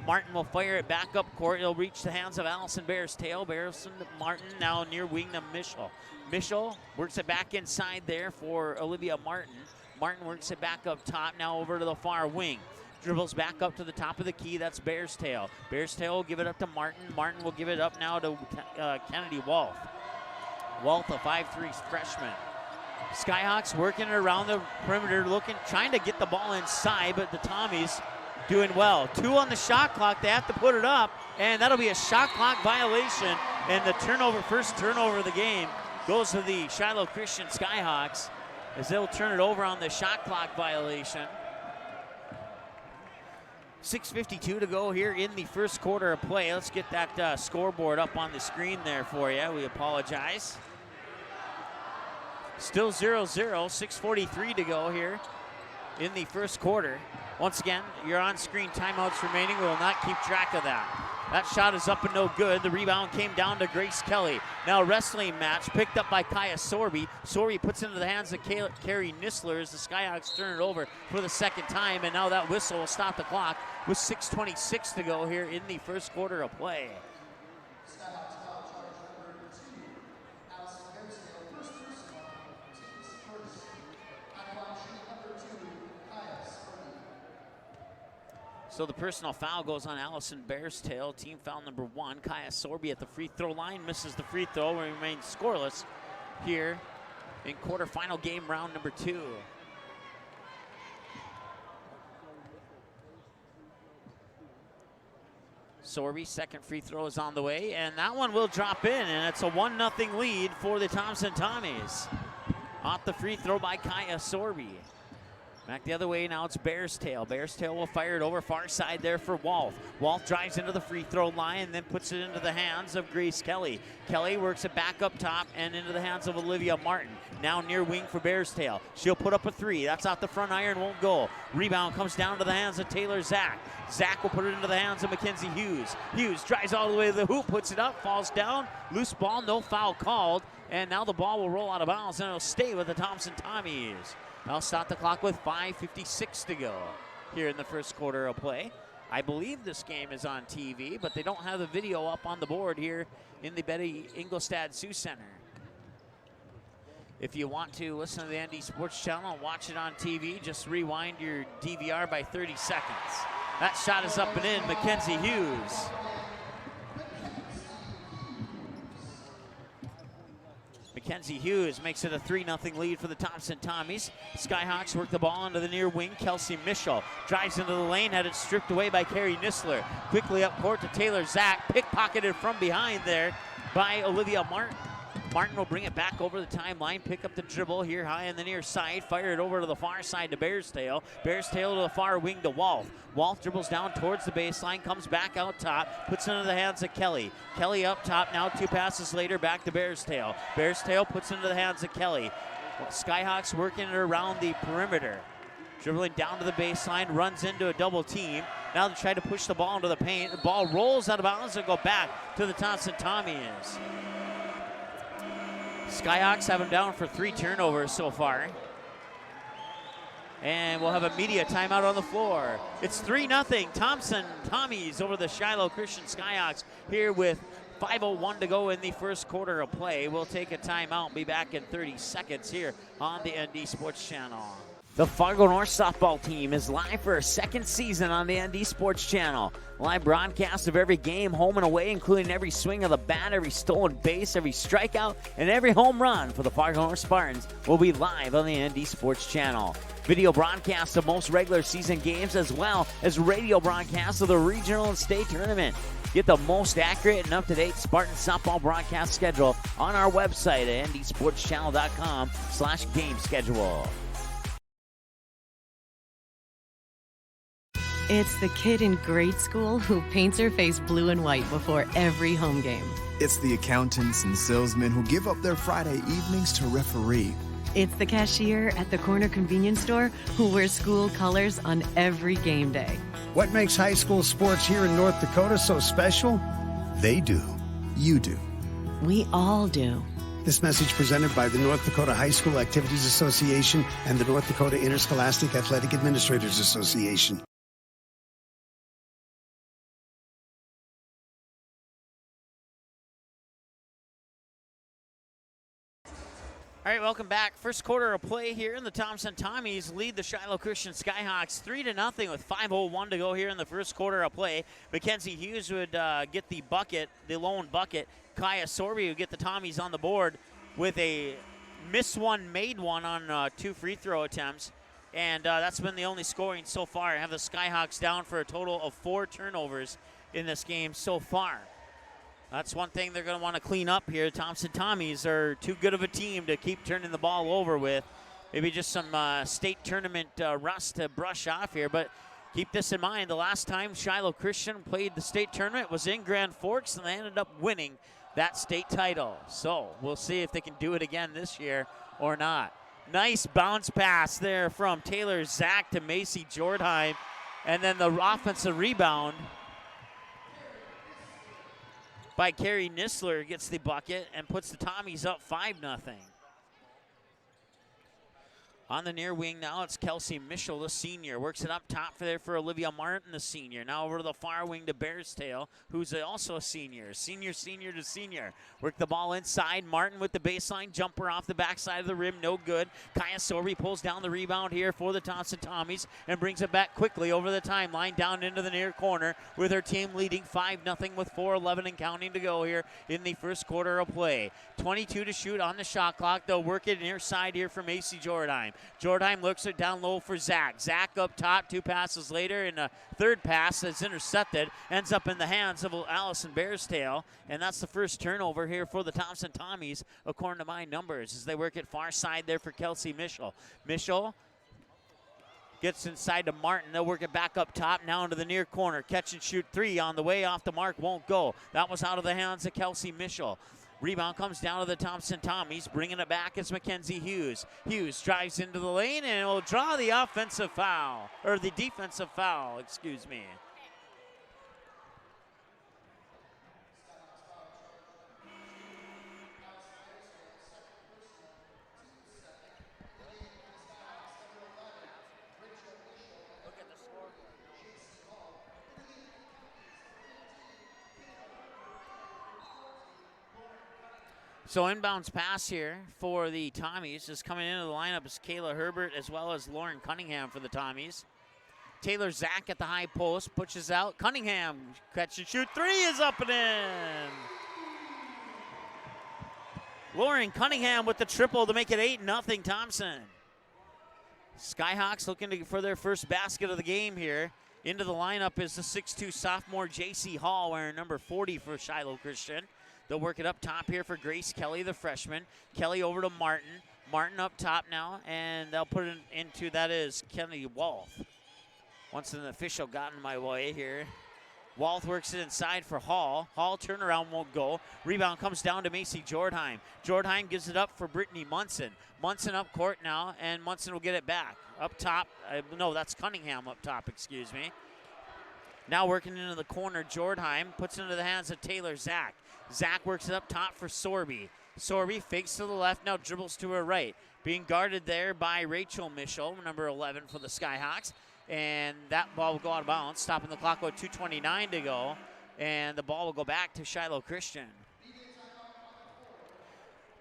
Martin will fire it back up court. It'll reach the hands of Allison Bearstail. Martin now near wing to Mischel. Mischel works it back inside there for Olivia Martin. Martin works it back up top, now over to the far wing. Dribbles back up to the top of the key, that's Bearstail. Bearstail will give it up to Martin. Martin will give it up now to Kennedy Walsh. Walsh, a 5'3" freshman. Skyhawks working it around the perimeter, trying to get the ball inside, but the Tommies doing well. 2 on the shot clock, they have to put it up, and that'll be a shot clock violation, and the first turnover of the game goes to the Shiloh Christian Skyhawks as they'll turn it over on the shot clock violation. 6:52 to go here in the first quarter of play. Let's get that scoreboard up on the screen there for you. We apologize. Still 0-0, 6:43 to go here in the first quarter. Once again, your on-screen timeouts remaining. We will not keep track of that. That shot is up and no good. The rebound came down to Grace Kelly. Now wrestling match picked up by Kaya Sorby. Sorby puts it into the hands of Carrie Nisler as the Skyhawks turn it over for the second time. And now that whistle will stop the clock with 6:26 to go here in the first quarter of play. So the personal foul goes on Allison Bearstail, team foul number 1. Kaya Sorby at the free throw line, misses the free throw, remains scoreless here in quarterfinal game round number 2. Sorby, second free throw is on the way, and that one will drop in, and it's a 1-0 lead for the Thompson Tommies. Off the free throw by Kaya Sorby. Back the other way, now it's Bearstail. Bearstail will fire it over far side there for Wolf. Wolf drives into the free throw line and then puts it into the hands of Grace Kelly. Kelly works it back up top and into the hands of Olivia Martin. Now near wing for Bearstail. She'll put up a 3. That's off the front iron, won't go. Rebound comes down to the hands of Taylor Zach. Zach will put it into the hands of Mackenzie Hughes. Hughes drives all the way to the hoop, puts it up, falls down. Loose ball, no foul called. And now the ball will roll out of bounds and it'll stay with the Thompson Tommies. I'll stop the clock with 5:56 to go here in the first quarter of play. I believe this game is on TV, but they don't have the video up on the board here in the Betty Engelstad Sioux Center. If you want to listen to the ND Sports Channel and watch it on TV, just rewind your DVR by 30 seconds. That shot is up and in, Mackenzie Hughes. Mackenzie Hughes makes it a 3-0 lead for the Thompson Tommies. Skyhawks work the ball into the near wing. Kelsey Mischel drives into the lane, had it stripped away by Carrie Nisler. Quickly up court to Taylor Zach, pickpocketed from behind there by Olivia Martin. Martin will bring it back over the timeline, pick up the dribble here high on the near side, fire it over to the far side to Bearstail. Bearstail to the far wing to Wolf. Wolf dribbles down towards the baseline, comes back out top, puts it into the hands of Kelly. Kelly up top now, 2 passes later, back to Bearstail. Bearstail puts it into the hands of Kelly. Skyhawks working it around the perimeter. Dribbling down to the baseline, runs into a double team. Now they try to push the ball into the paint. The ball rolls out of bounds and go back to the Thompson Tommies. Skyhawks have him down for 3 turnovers so far. And we'll have a media timeout on the floor. It's 3-0 Thompson Tommies over the Shiloh Christian Skyhawks here with 5:01 to go in the first quarter of play. We'll take a timeout and be back in 30 seconds here on the ND Sports Channel. The Fargo North softball team is live for a second season on the ND Sports Channel. Live broadcast of every game, home and away, including every swing of the bat, every stolen base, every strikeout, and every home run for the Fargo North Spartans will be live on the ND Sports Channel. Video broadcasts of most regular season games as well as radio broadcasts of the regional and state tournament. Get the most accurate and up-to-date Spartan softball broadcast schedule on our website at ndsportschannel.com/game schedule. It's the kid in grade school who paints her face blue and white before every home game. It's the accountants and salesmen who give up their Friday evenings to referee. It's the cashier at the corner convenience store who wears school colors on every game day. What makes high school sports here in North Dakota so special? They do. You do. We all do. This message presented by the North Dakota High School Activities Association and the North Dakota Interscholastic Athletic Administrators Association. All right, welcome back. First quarter of play here, and the Thompson Tommies lead the Shiloh Christian Skyhawks 3-0 with 5:01 to go here in the first quarter of play. Mackenzie Hughes would get the bucket, the lone bucket. Kaya Sorby would get the Tommies on the board with a missed one, made one on 2 free throw attempts. And that's been the only scoring so far. I have the Skyhawks down for a total of 4 turnovers in this game so far. That's one thing they're going to want to clean up here. Thompson Tommies are too good of a team to keep turning the ball over with. Maybe just some state tournament rust to brush off here. But Keep this in mind, the last time Shiloh Christian played the state tournament was in Grand Forks, and they ended up winning that state title. So we'll see if they can do it again this year or not. Nice bounce pass there from Taylor Zach to Macy Jordheim, and then the offensive rebound by Carrie Nisler gets the bucket and puts the Tommies up 5-0. On the near wing now, it's Kelsey Mischel, the senior. Works it up top for Olivia Martin, the senior. Now over to the far wing to Bearstail, who's also a senior. Senior to senior. Work the ball inside. Martin with the baseline jumper off the backside of the rim. No good. Kaya Sorby pulls down the rebound here for the Thompson Tommies and brings it back quickly over the timeline down into the near corner with her team leading 5-0 with 4:11 and counting to go here in the first quarter of play. 22 to shoot on the shot clock. They'll work it near side here for Macy Jordheim. Jordheim looks it down low for Zach. Zach up top, 2 passes later, and a third pass that's intercepted. Ends up in the hands of Allison Bearstail, and that's the first turnover here for the Thompson Tommies, according to my numbers, as they work it far side there for Kelsey Mischel. Mischel gets inside to Martin. They'll work it back up top, now into the near corner. Catch and shoot 3 on the way off the mark, won't go. That was out of the hands of Kelsey Mischel. Rebound comes down to the Thompson Tommies. Bringing it back is Mackenzie Hughes. Hughes drives into the lane and will draw the offensive foul, or the defensive foul, excuse me. So inbounds pass here for the Tommies is coming into the lineup is Kayla Herbert as well as Lauren Cunningham for the Tommies. Taylor Zach at the high post, pushes out. Cunningham, catch and shoot 3 is up and in. Lauren Cunningham with the triple to make it 8-0 Thompson. Skyhawks looking for their first basket of the game here. Into the lineup is the 6'2 sophomore J.C. Hall wearing number 40 for Shiloh Christian. They'll work it up top here for Grace Kelly, the freshman. Kelly over to Martin. Martin up top now, and they'll put it into, that is Kenny Walth. Once an official got in my way here. Walth works it inside for Hall. Hall turnaround won't go. Rebound comes down to Macy Jordheim. Jordheim gives it up for Brittany Munson. Munson up court now, and Munson will get it back. Up top, no, that's Cunningham up top, excuse me. Now working into the corner, Jordheim puts it into the hands of Taylor Zach. Zach works it up top for Sorby. Sorby fakes to the left, now dribbles to her right. Being guarded there by Rachel Mischel, number 11 for the Skyhawks. And that ball will go out of bounds, stopping the clock with 2:29 to go. And the ball will go back to Shiloh Christian.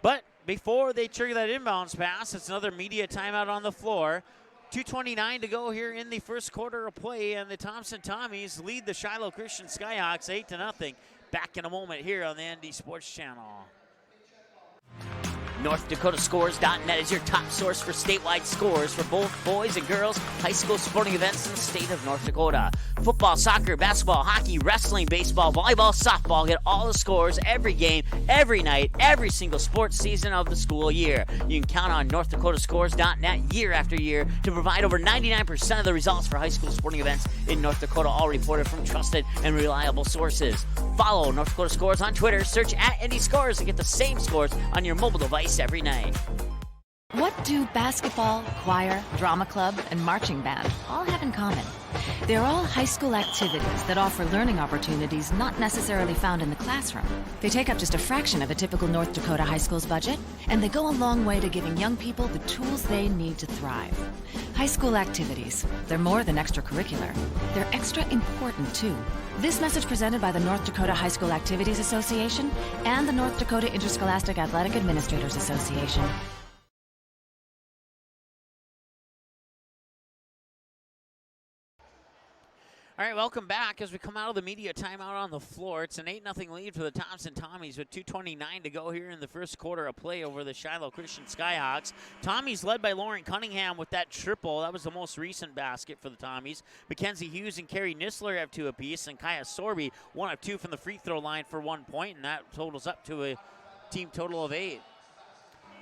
But before they trigger that inbounds pass, it's another media timeout on the floor. 2:29 to go here in the first quarter of play, and the Thompson Tommies lead the Shiloh Christian Skyhawks 8-0. Back in a moment here on the ND Sports Channel. NorthDakotaScores.net is your top source for statewide scores for both boys and girls high school sporting events in the state of North Dakota. Football, soccer, basketball, hockey, wrestling, baseball, volleyball, softball. Get all the scores every game, every night, every single sports season of the school year. You can count on NorthDakotaScores.net year after year to provide over 99% of the results for high school sporting events in North Dakota, all reported from trusted and reliable sources. Follow North Dakota Scores on Twitter. Search @NDScores to get the same scores on your mobile device every night. What do basketball, choir, drama club, and marching band all have in common? They're all high school activities that offer learning opportunities not necessarily found in the classroom. They take up just a fraction of a typical North Dakota high school's budget, and they go a long way to giving young people the tools they need to thrive. High school activities, they're more than extracurricular. They're extra important, too. This message presented by the North Dakota High School Activities Association and the North Dakota Interscholastic Athletic Administrators Association. All right, welcome back as we come out of the media timeout on the floor. It's an 8-0 lead for the Thompson Tommies with 2:29 to go here in the first quarter of play over the Shiloh Christian Skyhawks. Tommies led by Lauren Cunningham with that triple. That was the most recent basket for the Tommies. Mackenzie Hughes and Carrie Nisler have 2 apiece, and Kaya Sorby 1 of 2 from the free throw line for 1 point, and that totals up to a team total of 8.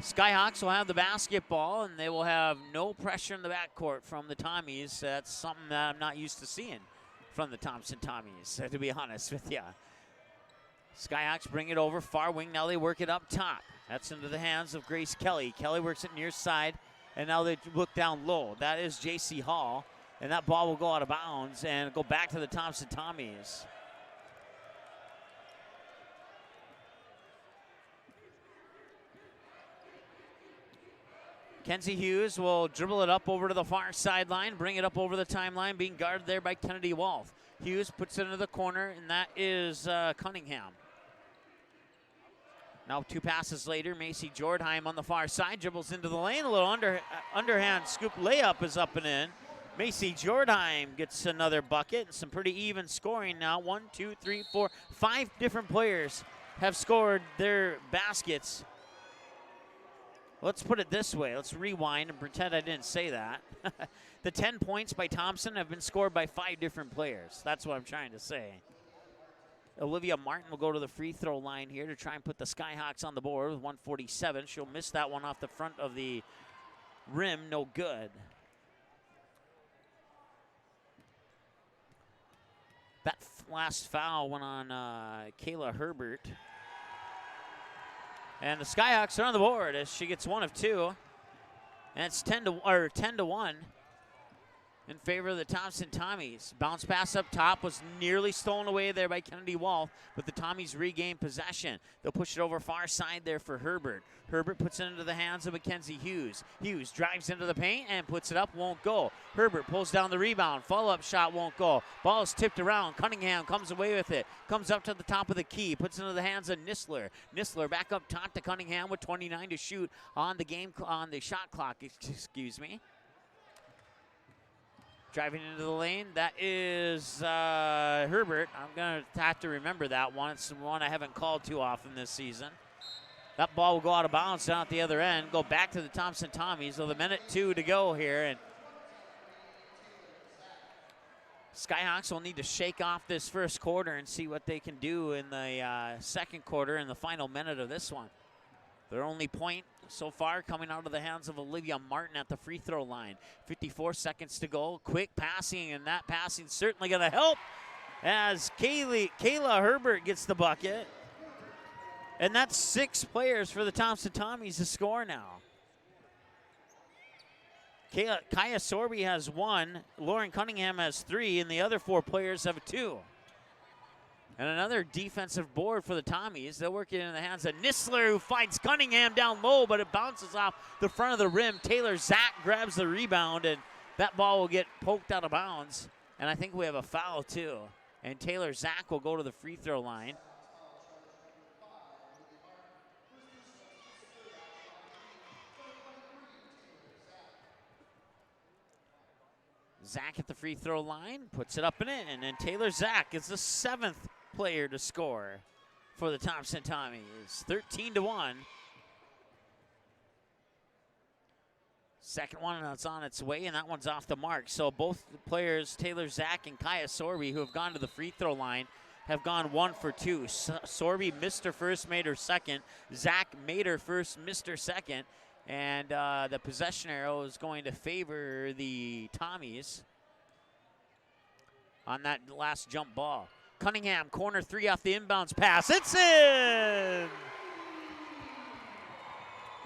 Skyhawks will have the basketball, and they will have no pressure in the backcourt from the Tommies. That's something that I'm not used to seeing from the Thompson Tommies, to be honest with you. Skyhawks bring it over, far wing. Now they work it up top. That's into the hands of Grace Kelly. Kelly works it near side, and now they look down low. That is J.C. Hall, and that ball will go out of bounds and go back to the Thompson Tommies. Kenzie Hughes will dribble it up over to the far sideline, bring it up over the timeline, being guarded there by Kennedy Wolf. Hughes puts it into the corner, and that is Cunningham. Now 2 passes later, Macy Jordheim on the far side, dribbles into the lane. A little underhand scoop layup is up and in. Macy Jordheim gets another bucket, and some pretty even scoring now. 1, 2, 3, 4, 5 different players have scored their baskets. Let's put it this way. Let's rewind and pretend I didn't say that. The 10 points by Thompson have been scored by 5 different players. That's what I'm trying to say. Olivia Martin will go to the free throw line here to try and put the Skyhawks on the board with 1:47. She'll miss that one off the front of the rim. No good. That last foul went on Kayla Herbert. And the Skyhawks are on the board as she gets 1 of 2. And it's 10 to 1 in favor of the Thompson Tommies. Bounce pass up top was nearly stolen away there by Kennedy Wolf, but the Tommies regain possession. They'll push it over far side there for Herbert. Herbert puts it into the hands of Mackenzie Hughes. Hughes drives into the paint and puts it up, won't go. Herbert pulls down the rebound. Follow-up shot won't go. Ball is tipped around. Cunningham comes away with it. Comes up to the top of the key. Puts it into the hands of Nisler. Nisler back up top to Cunningham with 29 to shoot on the shot clock, excuse me. Driving into the lane, that is Herbert. I'm going to have to remember that one. It's the one I haven't called too often this season. That ball will go out of bounds down at the other end, go back to the Thompson Tommies. So the 1:02 to go here, and Skyhawks will need to shake off this first quarter and see what they can do in the second quarter in the final minute of this one. Their only point so far coming out of the hands of Olivia Martin at the free throw line. 54 seconds to go. Quick passing, and that passing certainly going to help as Kayla Herbert gets the bucket. And that's 6 players for the Thompson Tommies to score now. Kaya Sorby has 1, Lauren Cunningham has 3, and the other 4 players have 2. And another defensive board for the Tommies. They'll work it in the hands of Nisler, who finds Cunningham down low, but it bounces off the front of the rim. Taylor Zack grabs the rebound, and that ball will get poked out of bounds. And I think we have a foul, too. And Taylor Zack will go to the free throw line. Zack at the free throw line, puts it up and in, and Taylor Zack is the 7th player to score for the Thompson Tommies. 13 to 1. Second one that's on its way, and that one's off the mark. So both players, Taylor Zack and Kaya Sorby, who have gone to the free throw line, have gone 1 for 2. Sorby missed her first, made her second. Zack made her first, missed her second. And the possession arrow is going to favor the Tommies on that last jump ball. Cunningham, corner 3 off the inbounds pass. It's in!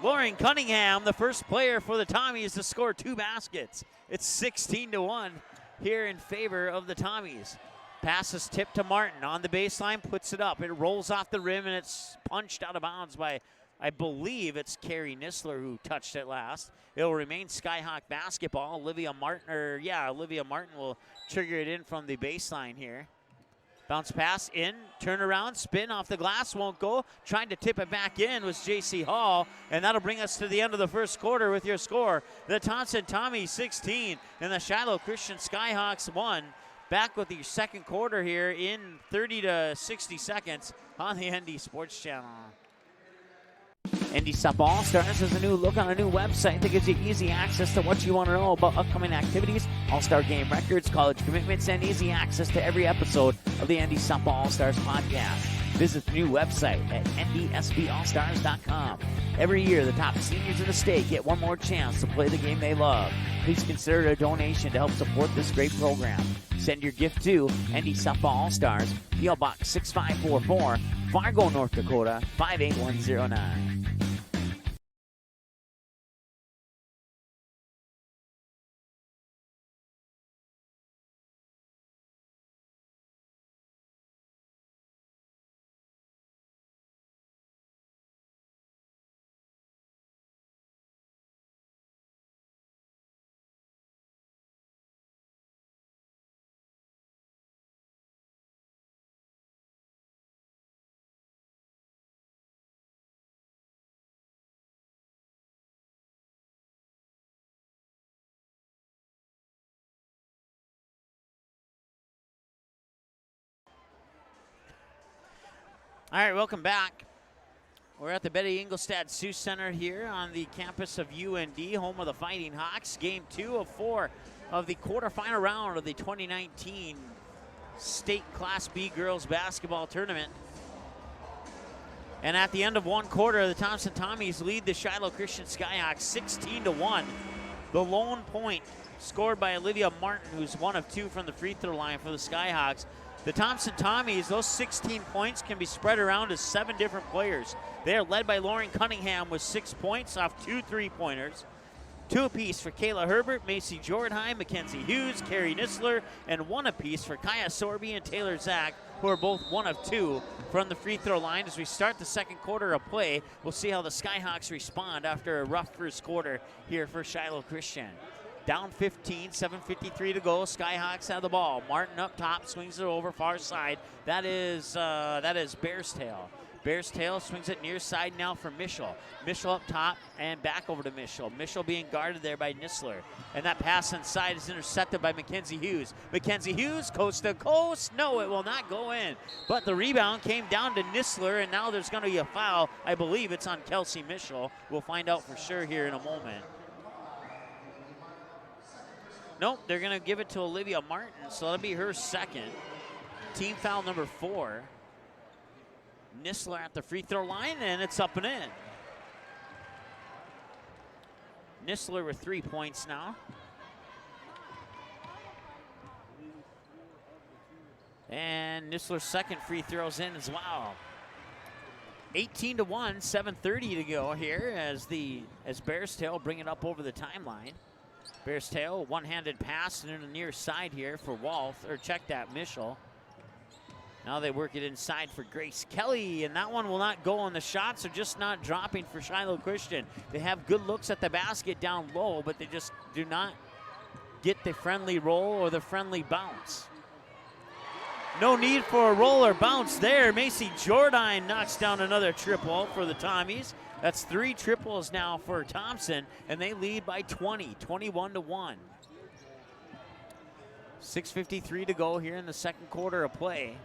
Lauren Cunningham, the first player for the Tommies to score 2 baskets. It's 16 to 1 here in favor of the Tommies. Pass is tipped to Martin on the baseline, puts it up. It rolls off the rim, and it's punched out of bounds by, I believe it's Carrie Nisler who touched it last. It'll remain Skyhawk basketball. Olivia Martin will trigger it in from the baseline here. Bounce pass in, turn around, spin off the glass, won't go. Trying to tip it back in was J.C. Hall, and that'll bring us to the end of the first quarter with your score. The Thompson Tommies 16 and the Shiloh Christian Skyhawks 1. Back with the second quarter here in 30 to 60 seconds on the ND Sports Channel. ND Sup All-Stars is a new look on a new website that gives you easy access to what you want to know about upcoming activities, All-Star game records, college commitments, and easy access to every episode of the ND Sup All-Stars podcast. Visit the new website at ndsballstars.com. Every year, the top seniors in the state get one more chance to play the game they love. Please consider a donation to help support this great program. Send your gift to ND Softball All-Stars, P.O. Box 6544, Fargo, North Dakota, 58109. All right, welcome back. We're at the Betty Engelstad Sioux Center here on the campus of UND, home of the Fighting Hawks. Game 2 of 4 of the quarterfinal round of the 2019 State Class B Girls Basketball Tournament. And at the end of one quarter, the Thompson Tommies lead the Shiloh Christian Skyhawks 16-1. The lone point scored by Olivia Martin, who's 1 of 2 from the free throw line for the Skyhawks. The Thompson Tommies, those 16 points can be spread around to 7 different players. They are led by Lauren Cunningham with 6 points off 2 3-pointers. 2 apiece for Kayla Herbert, Macy Jordheim, Mackenzie Hughes, Carrie Nisler, and 1 apiece for Kaya Sorby and Taylor Zach, who are both 1 of 2 from the free throw line. As we start the second quarter of play, we'll see how the Skyhawks respond after a rough first quarter here for Shiloh Christian. Down 15, 7:53 to go. Skyhawks have the ball. Martin up top, swings it over far side. That is Bear's Tail. Bear's Tail swings it near side now for Mischel. Mischel up top and back over to Mischel. Mischel being guarded there by Nisler. And that pass inside is intercepted by Mackenzie Hughes. Mackenzie Hughes, coast to coast. No, it will not go in. But the rebound came down to Nisler, and now there's going to be a foul. I believe it's on Kelsey Mischel. We'll find out for sure here in a moment. Nope, they're going to give it to Olivia Martin, so that'll be her second. Team foul number 4. Nisler at the free throw line, and it's up and in. Nisler with 3 points now. And Nisler's second free throw's in as well. 18-1, 7:30 to go here as Bear's Tail bring it up over the timeline. Bear's Tail, one-handed pass and in the near side here for check that, Mischel. Now they work it inside for Grace Kelly, and that one will not go on. The shots are just not dropping for Shiloh Christian. They have good looks at the basket down low, but they just do not get the friendly roll or the friendly bounce. No need for a roll or bounce there. Macy Jordine knocks down another triple for the Tommies. That's 3 triples now for Thompson, and they lead by 20, 21-1. 6:53 to go here in the second quarter of play.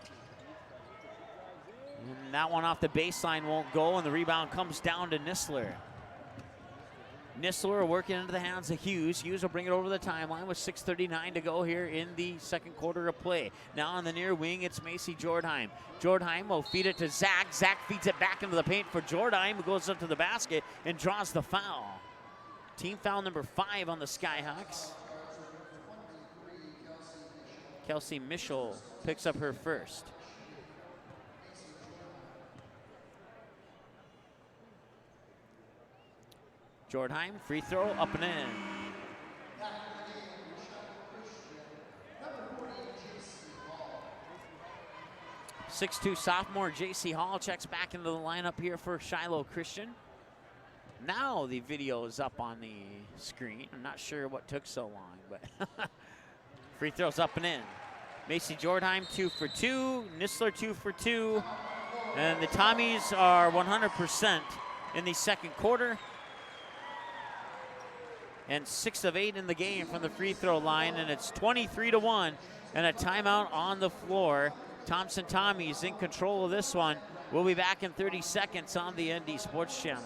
And that one off the baseline won't go, and the rebound comes down to Nisler. Nisler working into the hands of Hughes. Hughes will bring it over the timeline with 6:39 to go here in the second quarter of play. Now on the near wing, it's Macy Jordheim. Jordheim will feed it to Zach. Zach feeds it back into the paint for Jordheim, who goes up to the basket and draws the foul. Team foul number 5 on the Skyhawks. Kelsey Mischel picks up her first. Jordheim, free throw, up and in. 6'2" sophomore J.C. Hall checks back into the lineup here for Shiloh Christian. Now the video is up on the screen. I'm not sure what took so long, but free throws up and in. Macy Jordheim 2 for 2, Nisler 2 for 2, and the Tommies are 100% in the second quarter. And 6 of 8 in the game from the free throw line, and it's 23-1, and a timeout on the floor. Thompson Tommies in control of this one. We'll be back in 30 seconds on the ND Sports Channel.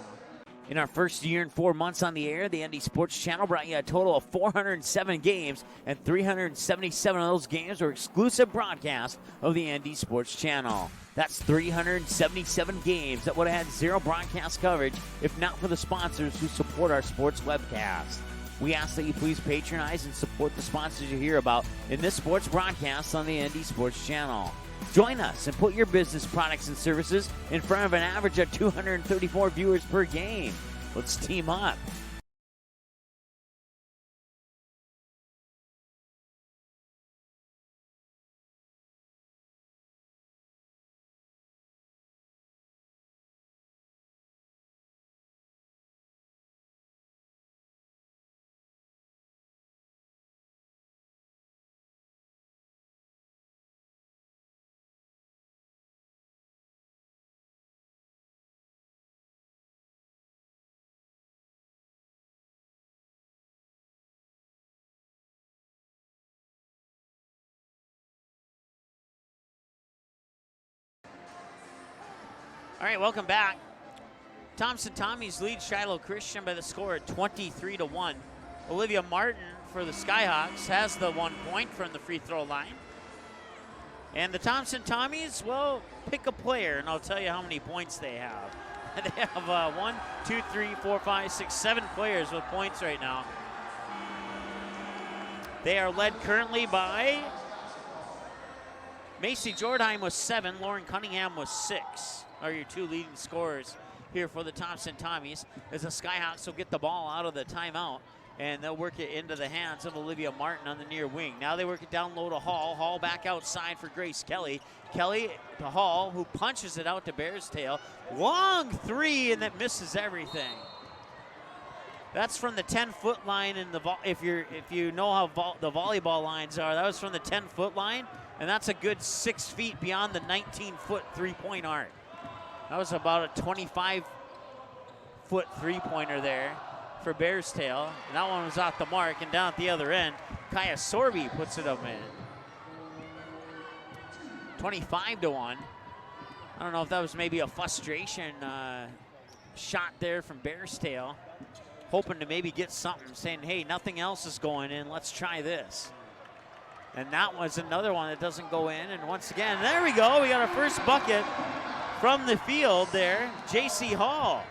In our first year and 4 months on the air, the ND Sports Channel brought you a total of 407 games, and 377 of those games were exclusive broadcasts of the ND Sports Channel. That's 377 games that would have had zero broadcast coverage if not for the sponsors who support our sports webcast. We ask that you please patronize and support the sponsors you hear about in this sports broadcast on the ND Sports Channel. Join us and put your business products and services in front of an average of 234 viewers per game. Let's team up. All right, welcome back. Thompson Tommies lead Shiloh Christian by the score at 23-1. Olivia Martin for the Skyhawks has the 1 point from the free throw line. And the Thompson Tommies, well, pick a player, and I'll tell you how many points they have. They have 1, 2, 3, 4, 5, 6, 7 players with points right now. They are led currently by Macy Jordheim with 7, Lauren Cunningham with 6. Are your two leading scorers here for the Thompson Tommies, as the Skyhawks will get the ball out of the timeout and they'll work it into the hands of Olivia Martin on the near wing. Now they work it down low to Hall. Hall back outside for Grace Kelly. Kelly to Hall, who punches it out to Bear's Tail. Long three, and that misses everything. That's from the 10-foot line in the if you know how the volleyball lines are. That was from the 10-foot line, and that's a good 6 feet beyond the 19-foot three-point arc. That was about a 25-foot three-pointer there for Bear's Tail. And that one was off the mark, and down at the other end, Kaya Sorby puts it up in. 25-1. I don't know if that was maybe a frustration shot there from Bear's Tail, hoping to maybe get something, saying, hey, nothing else is going in, let's try this. And that was another one that doesn't go in, and once again, there we go, we got our first bucket from the field there, J.C. Hall.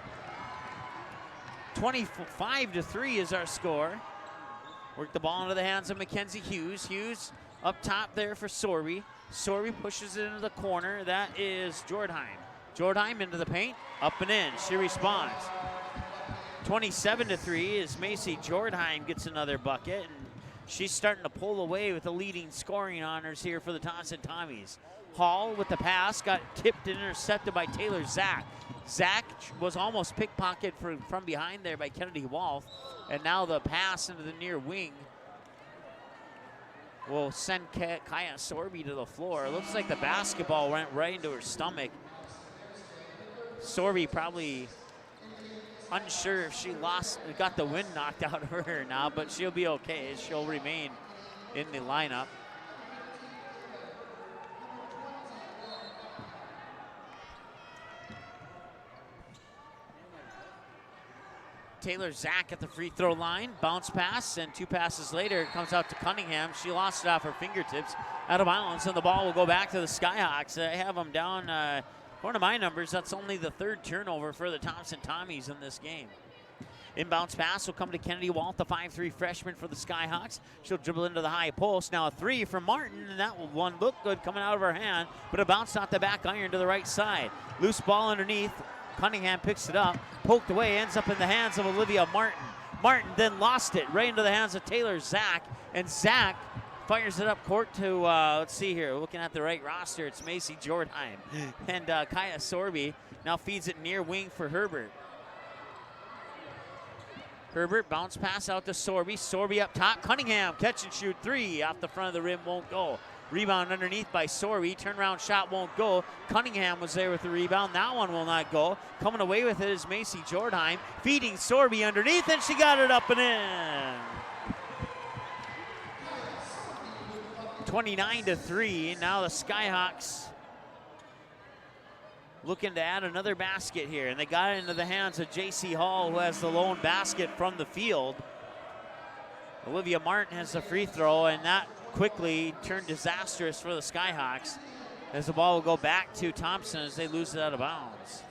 25-3 is our score. Work the ball into the hands of Mackenzie Hughes. Hughes up top there for Sorby. Sorby pushes it into the corner. That is Jordheim. Jordheim into the paint, up and in. She responds. 27-3 as Macy Jordheim gets another bucket, and she's starting to pull away with the leading scoring honors here for the Thompson Tommies. Hall with the pass, got tipped and intercepted by Taylor Zach. Zach was almost pickpocketed from behind there by Kennedy Wolf, and now the pass into the near wing will send Kaya Sorby to the floor. It looks like the basketball went right into her stomach. Sorby probably unsure if she got the wind knocked out of her now, but she'll be okay. She'll remain in the lineup. Taylor Zach at the free throw line, bounce pass, and 2 passes later, it comes out to Cunningham. She lost it off her fingertips, out of bounds, and the ball will go back to the Skyhawks. I have them down, according to my numbers, that's only the 3rd turnover for the Thompson Tommies in this game. Inbounds pass will come to Kennedy Walt, the 5'3" freshman for the Skyhawks. She'll dribble into the high post. Now a 3 from Martin, and that one looked good coming out of her hand, but it bounced off the back iron to the right side. Loose ball underneath. Cunningham picks it up, poked away, ends up in the hands of Olivia Martin. Martin then lost it right into the hands of Taylor Zach, and Zach fires it up court to, let's see here, looking at the right roster, it's Macy Jordheim. And Kaya Sorby now feeds it near wing for Herbert. Herbert, bounce pass out to Sorby. Sorby up top, Cunningham, catch and shoot 3, off the front of the rim, won't go. Rebound underneath by Sorby. Turnaround shot won't go. Cunningham was there with the rebound. That one will not go. Coming away with it is Macy Jordheim. Feeding Sorby underneath, and she got it up and in. 29-3. Now the Skyhawks looking to add another basket here, and they got it into the hands of J.C. Hall, who has the lone basket from the field. Olivia Martin has the free throw, and that quickly turned disastrous for the Skyhawks as the ball will go back to Thompson as they lose it out of bounds.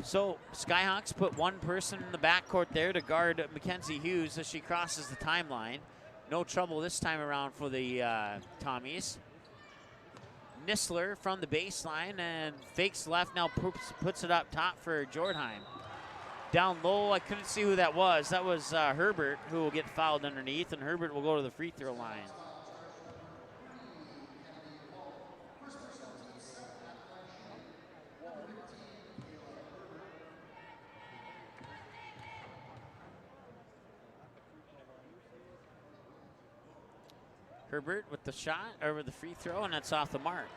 So Skyhawks put one person in the backcourt there to guard Mackenzie Hughes as she crosses the timeline. No trouble this time around for the Tommies. Nisler from the baseline and fakes left, now puts it up top for Jordheim. Down low, I couldn't see who that was. That was Herbert, who will get fouled underneath, and Herbert will go to the free throw line. Herbert with the shot, or with the free throw, and that's off the mark.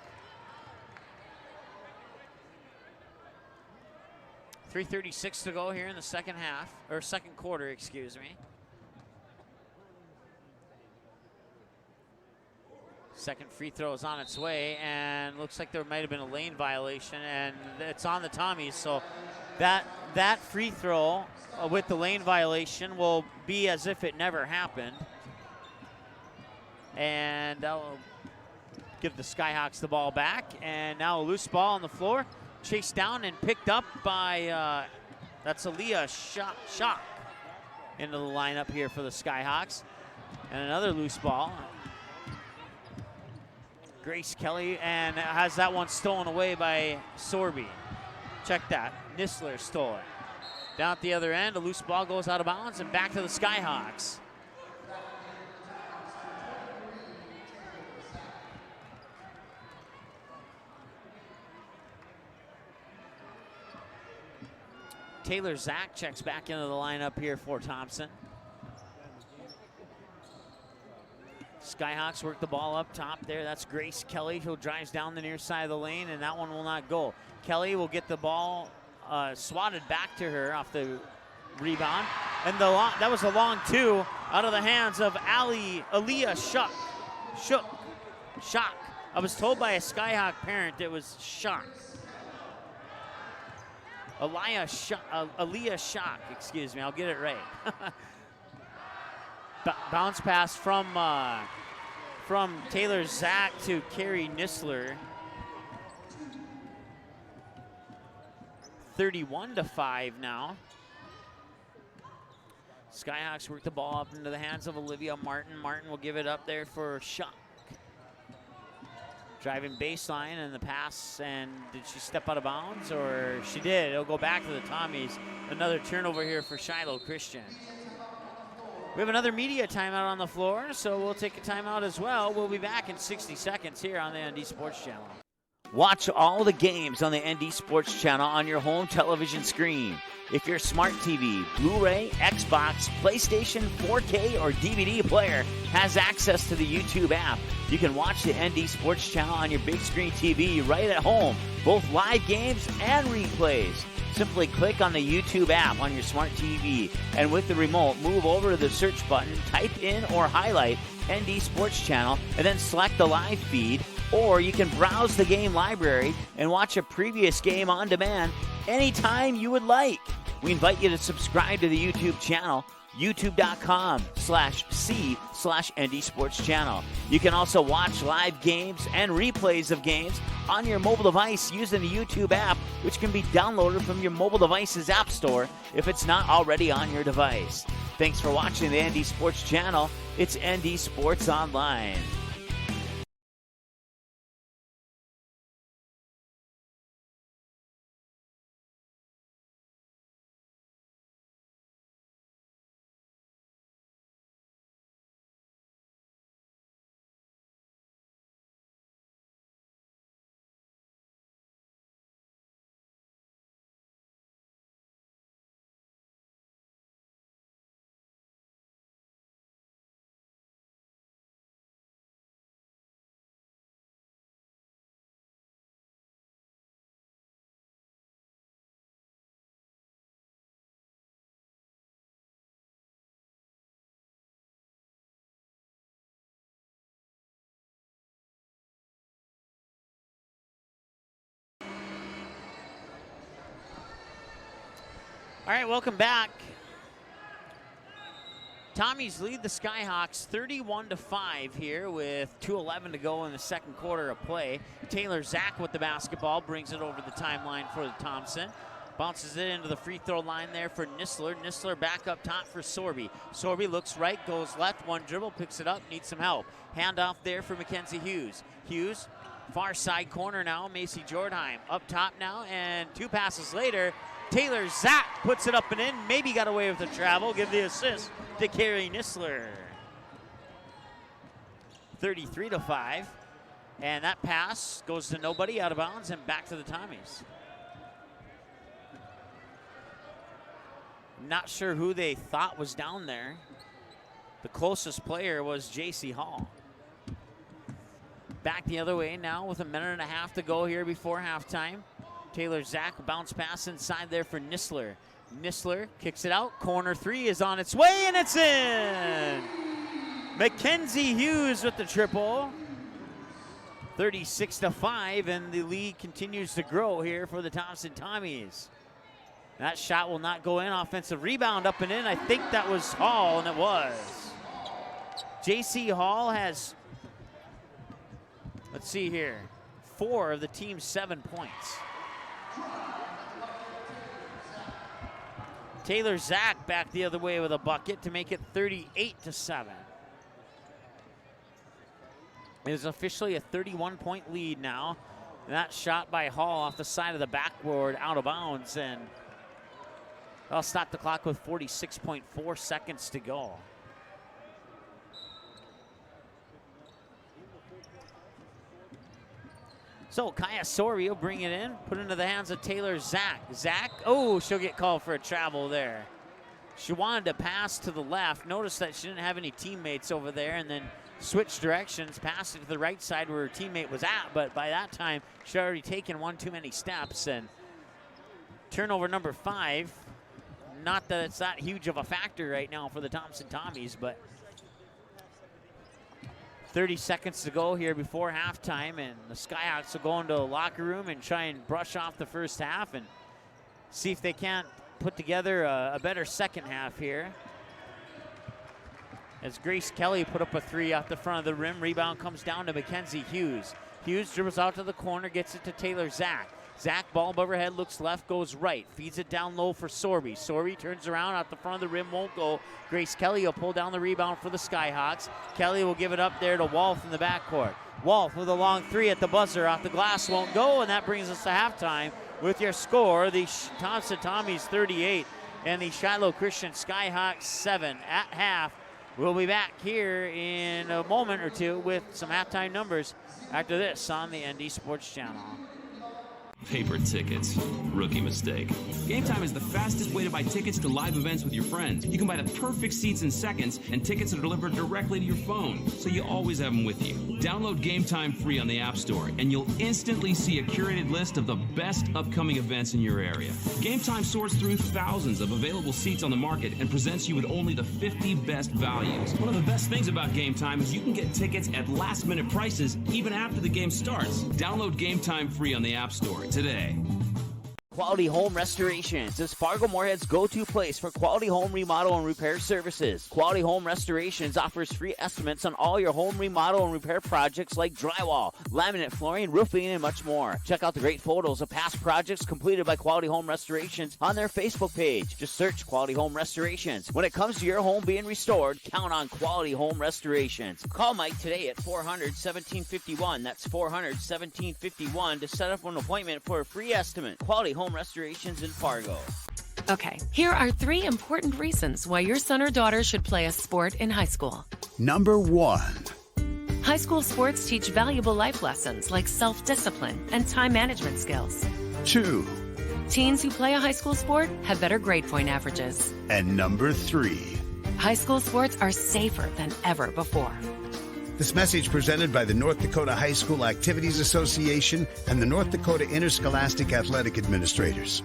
3:36 to go here in the second half, or second quarter, excuse me. Second free throw is on its way, and looks like there might have been a lane violation, and it's on the Tommies. So that free throw with the lane violation will be as if it never happened. And that will give the Skyhawks the ball back. And now a loose ball on the floor. Chased down and picked up by, that's Aaliyah Shock into the lineup here for the Skyhawks. And another loose ball. Grace Kelly, and has that one stolen away by Sorby. Check that, Nisler stole it. Down at the other end, a loose ball goes out of bounds and back to the Skyhawks. Taylor Zach checks back into the lineup here for Thompson. Skyhawks work the ball up top there. That's Grace Kelly, who drives down the near side of the lane, and that one will not go. Kelly will get the ball swatted back to her off the rebound. And that was a long two out of the hands of Aaliyah Shock. I was told by a Skyhawk parent it was Shock. Aaliyah Shock, excuse me, I'll get it right. Bounce pass from Taylor Zach to Carrie Nisler. 31-5 now. Skyhawks work the ball up into the hands of Olivia Martin. Martin will give it up there for Shock. Driving baseline and the pass, and did she step out of bounds? Or she did. It'll go back to the Tommies. Another turnover here for Shiloh Christian. We have another media timeout on the floor, so we'll take a timeout as well. We'll be back in 60 seconds here on the ND Sports Channel. Watch all the games on the ND Sports Channel on your home television screen. If your smart TV, Blu-ray, Xbox, PlayStation, 4K, or DVD player has access to the YouTube app, you can watch the ND Sports Channel on your big screen TV right at home, both live games and replays. Simply click on the YouTube app on your smart TV, and with the remote, move over to the search button, type in or highlight ND Sports Channel, and then select the live feed. Or you can browse the game library and watch a previous game on demand anytime you would like. We invite you to subscribe to the YouTube channel, youtube.com/c/ND Sports Channel. You can also watch live games and replays of games on your mobile device using the YouTube app, which can be downloaded from your mobile device's app store if it's not already on your device. Thanks for watching the ND Sports Channel. It's ND Sports Online. All right, welcome back. Tommies lead the Skyhawks 31-5 here with 2:11 to go in the second quarter of play. Taylor Zach with the basketball brings it over the timeline for Thompson. Bounces it into the free throw line there for Nistler. Nistler back up top for Sorby. Sorby looks right, goes left, one dribble, picks it up, needs some help. Handoff there for Mackenzie Hughes. Hughes, far side corner now, Macy Jordheim. Up top now, and 2 passes later, Taylor Zack puts it up and in. Maybe got away with the travel. Give the assist to Carrie Nistler. 33-5. And that pass goes to nobody, out of bounds, and back to the Tommies. Not sure who they thought was down there. The closest player was J.C. Hall. Back the other way now with 1.5 minutes to go here before halftime. Taylor Zack, bounce pass inside there for Nistler. Nistler kicks it out. Corner 3 is on its way, and it's in! Mackenzie Hughes with the triple. 36-5, and the lead continues to grow here for the Thompson Tommies. That shot will not go in. Offensive rebound up and in. I think that was Hall, and it was. J.C. Hall has, let's see here, 4 of the team's 7 points. Taylor Zack back the other way with a bucket to make it 38-7. It is officially a 31-point lead now. That shot by Hall off the side of the backboard, out of bounds, and I'll stop the clock with 46.4 seconds to go. So Kaya Sori will bring it in, put it into the hands of Taylor Zack. Zack, oh, she'll get called for a travel there. She wanted to pass to the left. Notice that she didn't have any teammates over there, and then switched directions, passed it to the right side where her teammate was at, but by that time, she'd already taken one too many steps, and turnover number 5. Not that it's that huge of a factor right now for the Thompson Tommies, but 30 seconds to go here before halftime, and the Skyhawks will go into the locker room and try and brush off the first half and see if they can't put together a better second half here. As Grace Kelly put up a 3 off the front of the rim. Rebound comes down to Mackenzie Hughes. Hughes dribbles out to the corner, gets it to Taylor Zack. Zack, ball above her head, looks left, goes right. Feeds it down low for Sorby. Sorby turns around out the front of the rim, won't go. Grace Kelly will pull down the rebound for the Skyhawks. Kelly will give it up there to Wolf in the backcourt. Wolf with a long 3 at the buzzer, off the glass, won't go, and that brings us to halftime with your score, the Thompson Tommies 38 and the Shiloh Christian Skyhawks 7 at half. We'll be back here in a moment or two with some halftime numbers after this on the ND Sports Channel. Paper tickets. Rookie mistake. Game Time is the fastest way to buy tickets to live events with your friends. You can buy the perfect seats in seconds, and tickets are delivered directly to your phone, so you always have them with you. Download Game Time free on the App Store, and you'll instantly see a curated list of the best upcoming events in your area. Game Time sorts through thousands of available seats on the market and presents you with only the 50 best values. One of the best things about Game Time is you can get tickets at last-minute prices even after the game starts. Download Game Time free on the App Store today. Quality Home Restorations is Fargo Moorhead's go-to place for quality home remodel and repair services. Quality Home Restorations offers free estimates on all your home remodel and repair projects like drywall, laminate flooring, roofing, and much more. Check out the great photos of past projects completed by Quality Home Restorations on their Facebook page. Just search Quality Home Restorations. When it comes to your home being restored, count on Quality Home Restorations. Call Mike today at 400-1751. That's 400-1751 to set up an appointment for a free estimate. Quality Home Restorations in Fargo. Okay, here are 3 important reasons why your son or daughter should play a sport in high school. Number 1. High school sports teach valuable life lessons like self-discipline and time management skills. 2. Teens who play a high school sport have better grade point averages. And number 3. High school sports are safer than ever before. This message presented by the North Dakota High School Activities Association and the North Dakota Interscholastic Athletic Administrators.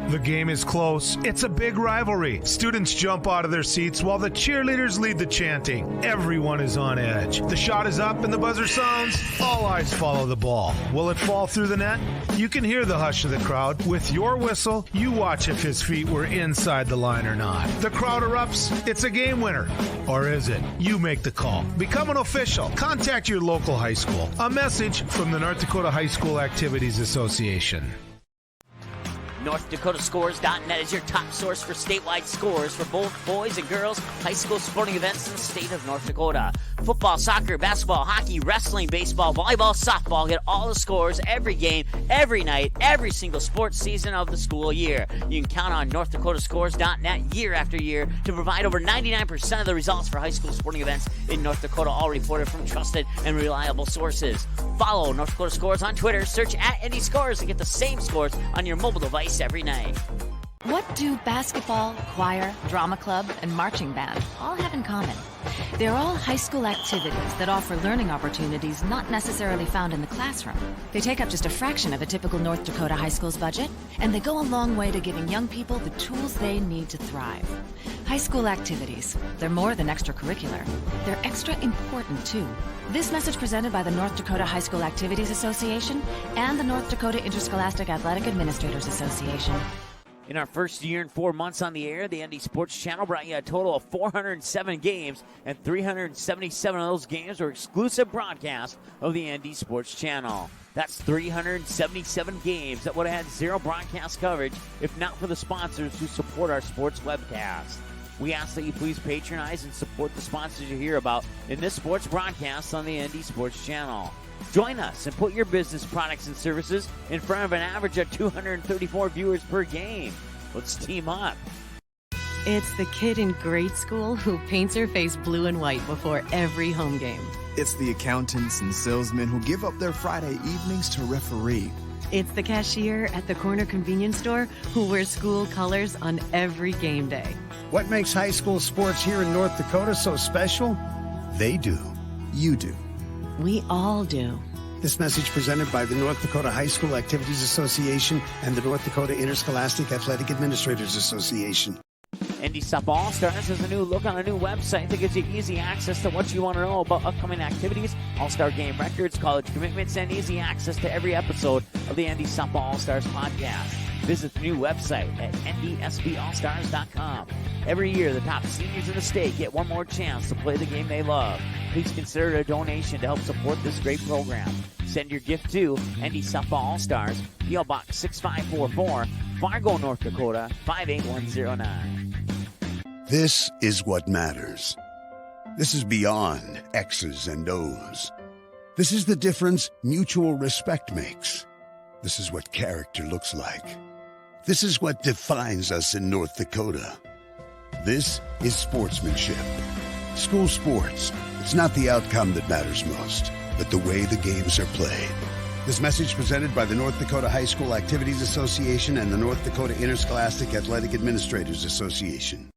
The game is close. It's a big rivalry. Students jump out of their seats while the cheerleaders lead the chanting. Everyone is on edge. The shot is up and the buzzer sounds. All eyes follow the ball. Will it fall through the net? You can hear the hush of the crowd. With your whistle, you watch if his feet were inside the line or not. The crowd erupts. It's a game winner. Or is it? You make the call. Become an official. Contact your local high school. A message from the North Dakota High School Activities Association. NorthDakotaScores.net is your top source for statewide scores for both boys and girls high school sporting events in the state of North Dakota. Football, soccer, basketball, hockey, wrestling, baseball, volleyball, softball. Get all the scores every game, every night, every single sports season of the school year. You can count on NorthDakotaScores.net year after year to provide over 99% of the results for high school sporting events in North Dakota, all reported from trusted and reliable sources. Follow North Dakota Scores on Twitter, search at ND Scores, and get the same scores on your mobile device every night. What do basketball, choir, drama club, and marching band all have in common? They're all high school activities that offer learning opportunities not necessarily found in the classroom. They take up just a fraction of a typical North Dakota high school's budget, and they go a long way to giving young people the tools they need to thrive. High school activities, they're more than extracurricular. They're extra important, too. This message presented by the North Dakota High School Activities Association and the North Dakota Interscholastic Athletic Administrators Association. In our first year and 4 months on the air, the ND Sports Channel brought you a total of 407 games, and 377 of those games were exclusive broadcasts of the ND Sports Channel. That's 377 games that would have had zero broadcast coverage if not for the sponsors who support our sports webcast. We ask that you please patronize and support the sponsors you hear about in this sports broadcast on the ND Sports Channel. Join us and put your business products and services in front of an average of 234 viewers per game. Let's team up. It's the kid in grade school who paints her face blue and white before every home game. It's the accountants and salesmen who give up their Friday evenings to referee. It's the cashier at the corner convenience store who wears school colors on every game day. What makes high school sports here in North Dakota so special? They do. You do. We all do. This message presented by the North Dakota High School Activities Association and the North Dakota Interscholastic Athletic Administrators Association. ND Softball All-Stars has a new look on a new website that gives you easy access to what you want to know about upcoming activities, all-star game records, college commitments, and easy access to every episode of the ND Softball All-Stars podcast. Visit the new website at ndsballstars.com. Every year, the top seniors in the state get one more chance to play the game they love. Please consider a donation to help support this great program. Send your gift to ND Softball All-Stars, P.O. Box 6544, Fargo, North Dakota, 58109. This is what matters. This is beyond X's and O's. This is the difference mutual respect makes. This is what character looks like. This is what defines us in North Dakota. This is sportsmanship. School sports. It's not the outcome that matters most, but the way the games are played. This message presented by the North Dakota High School Activities Association and the North Dakota Interscholastic Athletic Administrators Association.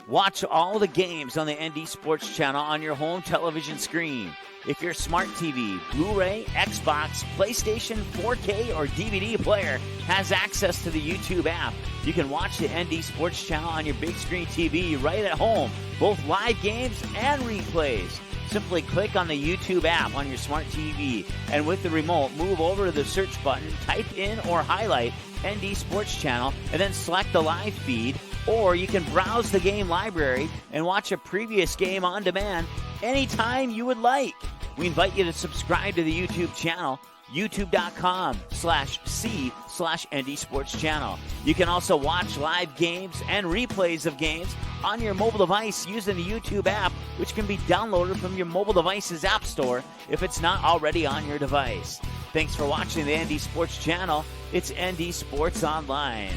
Watch all the games on the ND Sports Channel on your home television screen. If your smart TV, Blu-ray, Xbox, PlayStation, 4K, or DVD player has access to the YouTube app, you can watch the ND Sports Channel on your big screen TV right at home, both live games and replays. Simply click on the YouTube app on your smart TV, and with the remote, move over to the search button, type in or highlight ND Sports Channel, and then select the live feed. Or you can browse the game library and watch a previous game on demand anytime you would like. We invite you to subscribe to the YouTube channel, youtube.com/c/ND Sports Channel. You can also watch live games and replays of games on your mobile device using the YouTube app, which can be downloaded from your mobile device's app store if it's not already on your device. Thanks for watching the ND Sports Channel. It's ND Sports Online.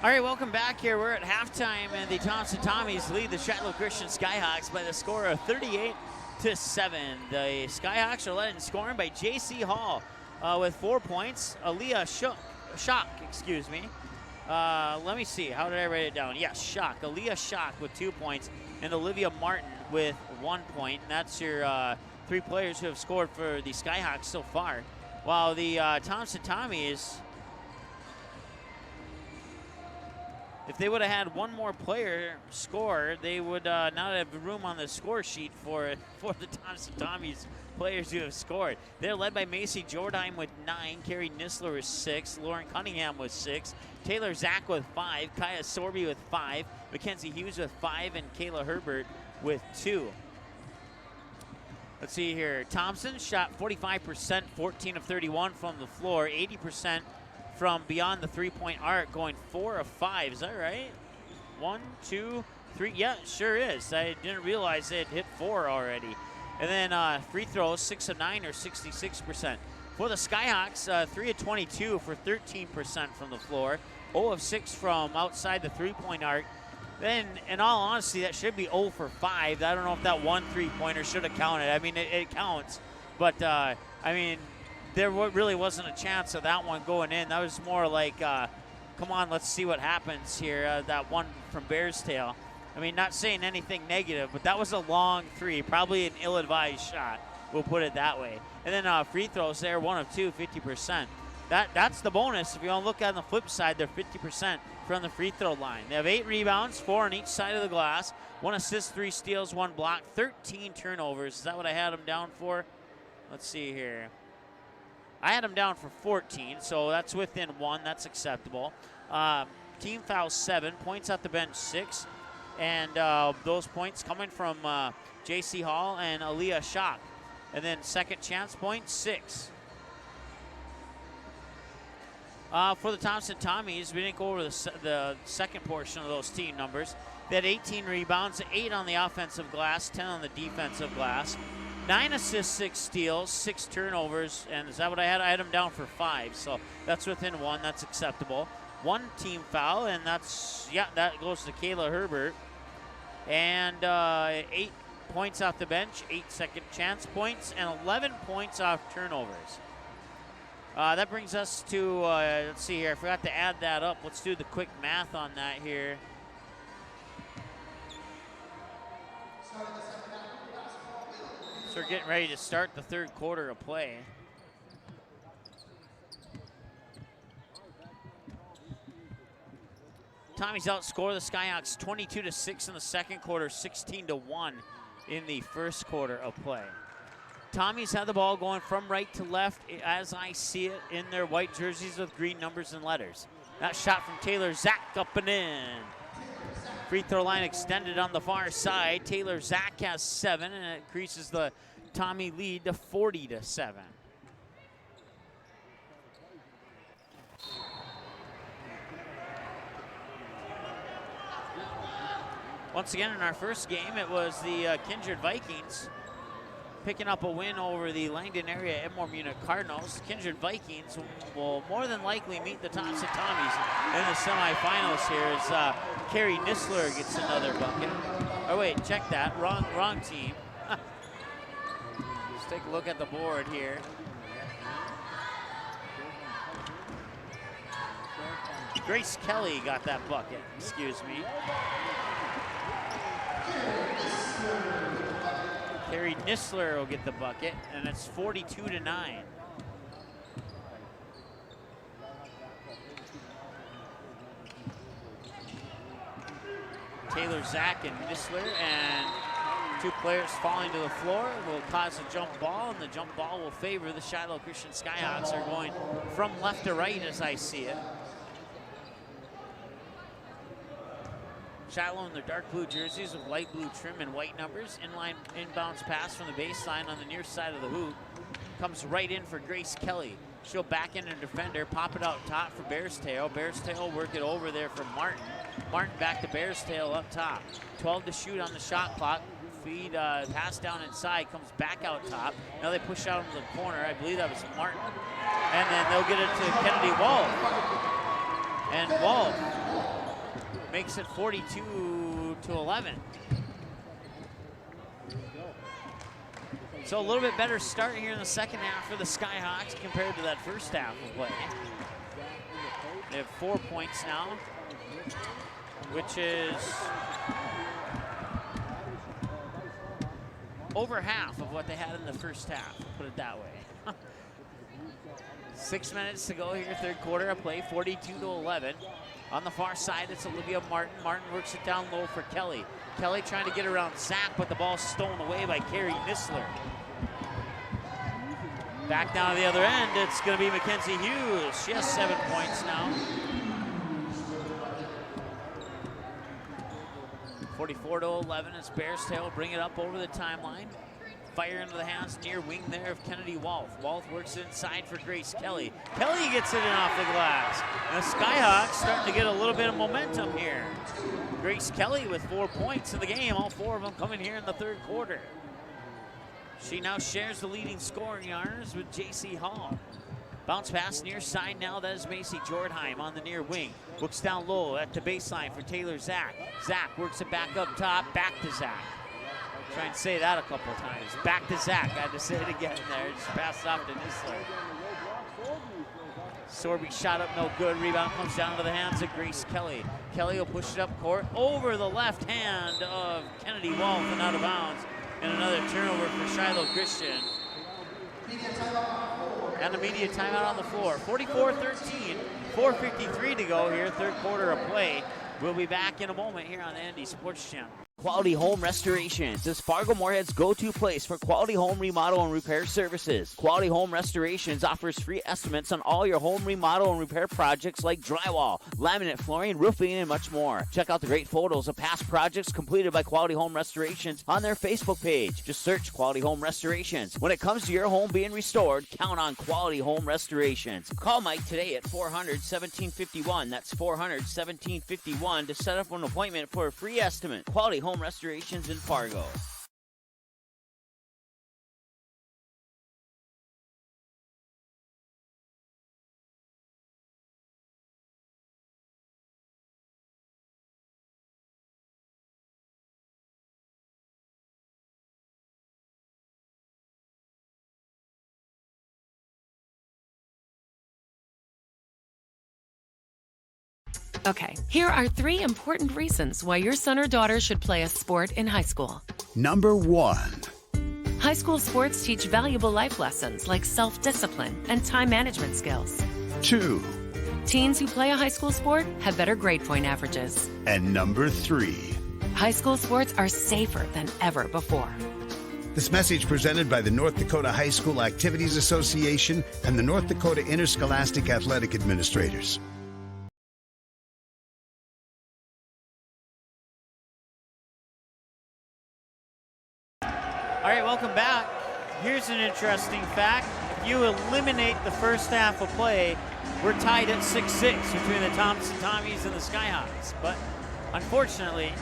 All right, welcome back here. We're at halftime, and the Thompson Tommies lead the Shiloh Christian Skyhawks by the score of 38-7. The Skyhawks are led in scoring by J.C. Hall with 4 points. Aaliyah Shock, excuse me. Let me see. How did I write it down? Yes, Shock. Aaliyah Shock with 2 points, and Olivia Martin with 1 point. And that's your 3 players who have scored for the Skyhawks so far. While the Thompson Tommies, if they would have had one more player score, they would not have room on the score sheet for the Thompson Tommies players who have scored. They're led by Macy Jordheim with 9, Carrie Nisler with 6, Lauren Cunningham with 6, Taylor Zach with 5, Kaya Sorby with 5, Mackenzie Hughes with 5, and Kayla Herbert with 2. Let's see here. Thompson shot 45%, 14 of 31 from the floor, 80% from beyond the three-point arc, going 4 of 5. Is that right? 1, 2, 3. Yeah, it sure is. I didn't realize it hit 4 already. And then free throws, 6 of 9 or 66%. For the Skyhawks, 3 of 22 for 13% from the floor, 0 of 6 from outside the three-point arc. Then, in all honesty, that should be 0 for 5. I don't know if that one three-pointer should have counted. I mean, it counts. But, I mean, there really wasn't a chance of that one going in. That was more like, come on, let's see what happens here. That one from Bears Tail. I mean, not saying anything negative, but that was a long three, probably an ill-advised shot. We'll put it that way. And then free throws there, 1 of 2, 50%. That's the bonus. If you want to look on the flip side, they're 50% from the free throw line. They have 8 rebounds, 4 on each side of the glass, 1 assist, 3 steals, 1 block, 13 turnovers. Is that what I had them down for? Let's see here. I had them down for 14, so that's within 1. That's acceptable. Team fouls 7, points at the bench 6, and those points coming from J.C. Hall and Aaliyah Shock. And then second chance points, 6. For the Thompson Tommies, we didn't go over the second portion of those team numbers. They had 18 rebounds, 8 on the offensive glass, 10 on the defensive glass. 9 assists, 6 steals, 6 turnovers, and is that what I had? I had them down for 5, so that's within 1. That's acceptable. 1 team foul, and that's, yeah, that goes to Kayla Herbert. And 8 points off the bench, 8 second chance points, and 11 points off turnovers. That brings us to, let's see here, I forgot to add that up. Let's do the quick math on that here. So we're getting ready to start the third quarter of play. Tommies outscore the Skyhawks 22-6 in the second quarter, 16-1 in the first quarter of play. Tommies had the ball going from right to left, as I see it, in their white jerseys with green numbers and letters. That shot from Taylor Zach up and in. Free throw line extended on the far side. Taylor Zach has 7, and it increases the Tommy lead to 40-7. Once again, in our first game, it was the Kindred Vikings picking up a win over the Langdon area Edmore Munich Cardinals. The Kindred Vikings will more than likely meet the Thompson Tommies in the semifinals here as Carrie Nisler gets another bucket. Oh wait, check that, wrong team. Let's take a look at the board here. Grace Kelly got that bucket, excuse me. Carrie Nisler will get the bucket, and it's 42-9. Taylor Zach and Nisler, and 2 players falling to the floor will cause a jump ball, and the jump ball will favor the Shiloh Christian Skyhawks. Are going from left to right as I see it. Shiloh in their dark blue jerseys with light blue trim and white numbers. Inbounds pass from the baseline on the near side of the hoop. Comes right in for Grace Kelly. She'll back in a defender, pop it out top for Bears Tail. Bears Tail work it over there for Martin. Martin back to Bears Tail up top. 12 to shoot on the shot clock. Feed, pass down inside, comes back out top. Now they push out into the corner. I believe that was Martin. And then they'll get it to Kennedy Wolf. And Wolf makes it 42-11. So a little bit better start here in the second half for the Skyhawks compared to that first half of play. They have 4 points now, which is over half of what they had in the first half, put it that way. 6 minutes to go here, third quarter of play, 42-11. On the far side, it's Olivia Martin. Martin works it down low for Kelly. Kelly trying to get around Zach, but the ball's stolen away by Carrie Nisler. Back down to the other end, it's going to be Mackenzie Hughes. She has 7 points now. 44-11 as Bears Tail bring it up over the timeline. Fire into the hands near wing there of Kennedy Wolf. Wolf works inside for Grace Kelly. Kelly gets it in off the glass. And the Skyhawks starting to get a little bit of momentum here. Grace Kelly with 4 points in the game, all 4 of them coming here in the third quarter. She now shares the leading scoring honors with J.C. Hall. Bounce pass near side now, that is Macy Jordheim on the near wing. Looks down low at the baseline for Taylor Zach. Zach works it back up top, back to Zach. Try and say that a couple of times. Back to Zach, I had to say it again there. Just passed off to Nisler. Sorby shot up, no good. Rebound comes down to the hands of Grace Kelly. Kelly will push it up court over the left hand of Kennedy Wolf and out of bounds. And another turnover for Shiloh Christian. And a media timeout on the floor. 44-13, 4:53 to go here, third quarter of play. We'll be back in a moment here on the ND Sports Channel. Quality Home Restorations is Fargo Moorhead's go-to place for quality home remodel and repair services. Quality Home Restorations offers free estimates on all your home remodel and repair projects like drywall, laminate flooring, roofing, and much more. Check out the great photos of past projects completed by Quality Home Restorations on their Facebook page. Just search Quality Home Restorations. When it comes to your home being restored, count on Quality Home Restorations. Call Mike today at 400-1751. That's 400-1751 to set up an appointment for a free estimate. Quality Home Restorations in Fargo. Okay, here are 3 important reasons why your son or daughter should play a sport in high school. Number 1. High school sports teach valuable life lessons like self-discipline and time management skills. 2. Teens who play a high school sport have better grade point averages. And number 3. High school sports are safer than ever before. This message presented by the North Dakota High School Activities Association and the North Dakota Interscholastic Athletic Administrators. All right, welcome back. Here's an interesting fact. If you eliminate the first half of play, we're tied at 6-6 between the Thompson Tommies and the Skyhawks. But unfortunately,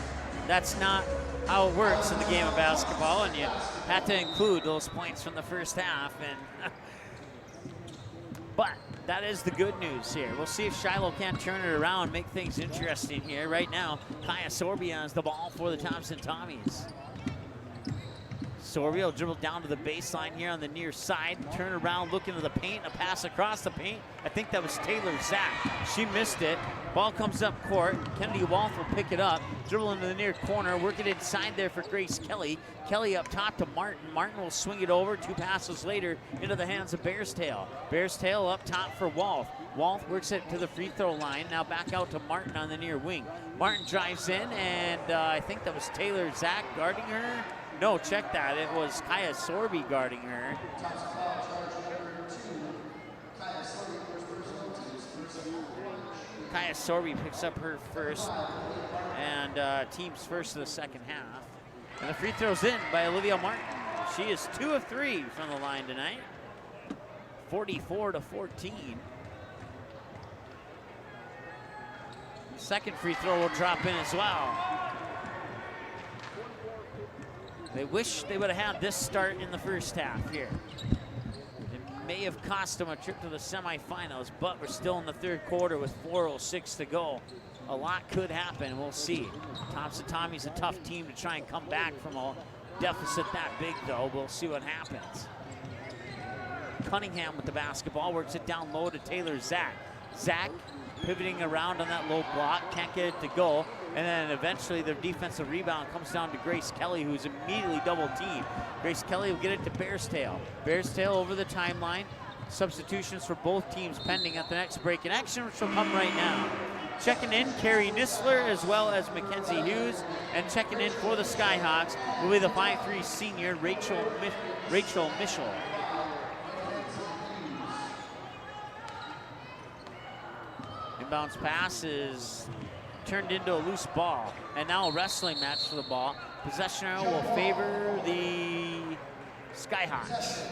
that's not how it works in the game of basketball, and you have to include those points from the first half. And but that is the good news here. We'll see if Shiloh can't turn it around, make things interesting here. Right now, Kaya Sorby has the ball for the Thompson Tommies. Sorby will dribble down to the baseline here on the near side, turn around, look into the paint, a pass across the paint. I think that was Taylor Zach. She missed it. Ball comes up court. Kennedy Wolf will pick it up, dribble into the near corner, work it inside there for Grace Kelly. Kelly up top to Martin. Martin will swing it over 2 passes later into the hands of Bears Tail. Bears Tail up top for Wolf. Wolf works it to the free throw line. Now back out to Martin on the near wing. Martin drives in, and I think that was Taylor Zach guarding her. No, check that. It was Kaya Sorby guarding her. Kaya Sorby picks up her first, and team's first of the second half. And the free throw's in by Olivia Martin. She is 2 of 3 from the line tonight. 44-14. Second free throw will drop in as well. They wish they would have had this start in the first half here. It may have cost them a trip to the semifinals, but we're still in the third quarter with 4:06 to go. a lot could happen. We'll see. Thompson Tommy's a tough team to try and come back from a deficit that big, though. We'll see what happens. Cunningham with the basketball, works it down low to Taylor Zach. Zach pivoting around on that low block, can't get it to go. And then eventually their defensive rebound comes down to Grace Kelly, who's immediately double teamed. Grace Kelly will get it to Bearstail. Bearstail over the timeline. Substitutions for both teams pending at the next break in action, which will come right now. Checking in, Carrie Nisler as well as Mackenzie Hughes. And checking in for the Skyhawks will be the 5'3" senior, Rachel Mischel. Inbounds pass is turned into a loose ball. And now a wrestling match for the ball. Possession arrow will favor the Skyhawks.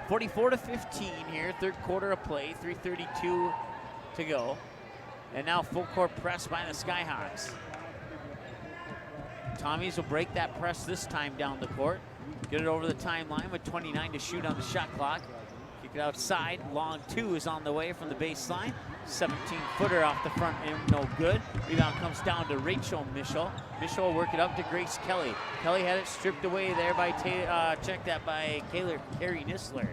44-15 here, third quarter of play, 3:32 to go. And now full court press by the Skyhawks. Tommies will break that press this time down the court. Get it over the timeline with 29 to shoot on the shot clock. Kick it outside, long two is on the way from the baseline. 17-footer off the front rim, no good. Rebound comes down to Rachel Mischel. Mischel will work it up to Grace Kelly. Kelly had it stripped away there by, checked that by Carrie Nisler.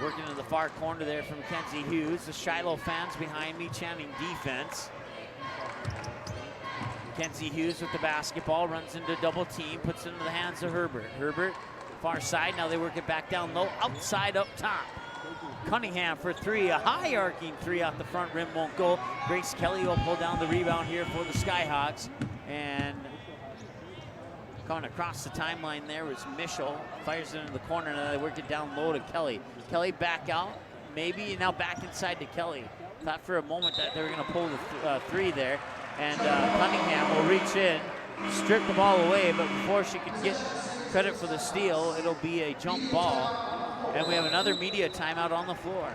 Working in the far corner there from Mackenzie Hughes. The Shiloh fans behind me chanting defense. Mackenzie Hughes with the basketball, runs into double team, puts it into the hands of Herbert. Herbert, far side, now they work it back down low, outside up top. Cunningham for three, a high arcing three off the front rim, won't go. Grace Kelly will pull down the rebound here for the Skyhawks. And coming across the timeline there was Mischel, fires it into the corner, and they work it down low to Kelly. Kelly back out, maybe, now back inside to Kelly. Thought for a moment that they were gonna pull the three there. And Cunningham will reach in, strip the ball away, but before she can get credit for the steal, it'll be a jump ball. And we have another media timeout on the floor.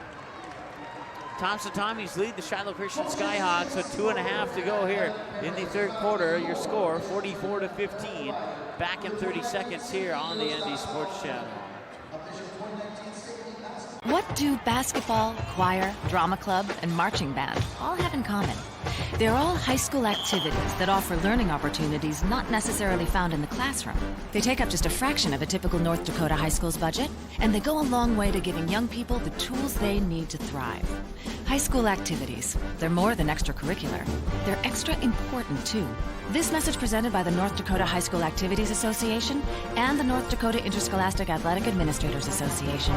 Thompson Tommies lead the Shiloh Christian Skyhawks with 2.5 to go here in the third quarter. Your score, 44-15. Back in 30 seconds here on the ND Sports Channel. What do basketball, choir, drama club, and marching band all have in common? They're all high school activities that offer learning opportunities not necessarily found in the classroom. They take up just a fraction of a typical North Dakota high school's budget, and they go a long way to giving young people the tools they need to thrive. High school activities, they're more than extracurricular. They're extra important, too. This message presented by the North Dakota High School Activities Association and the North Dakota Interscholastic Athletic Administrators Association.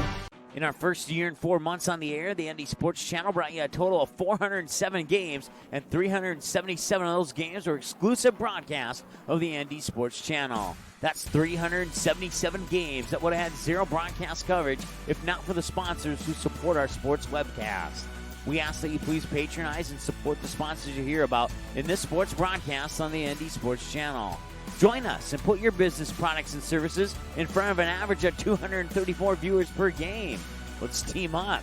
In our first year and 4 months on the air, the ND Sports Channel brought you a total of 407 games, and 377 of those games were exclusive broadcasts of the ND Sports Channel. That's 377 games that would have had zero broadcast coverage if not for the sponsors who support our sports webcast. We ask that you please patronize and support the sponsors you hear about in this sports broadcast on the ND Sports Channel. Join us and put your business products and services in front of an average of 234 viewers per game. Let's team up.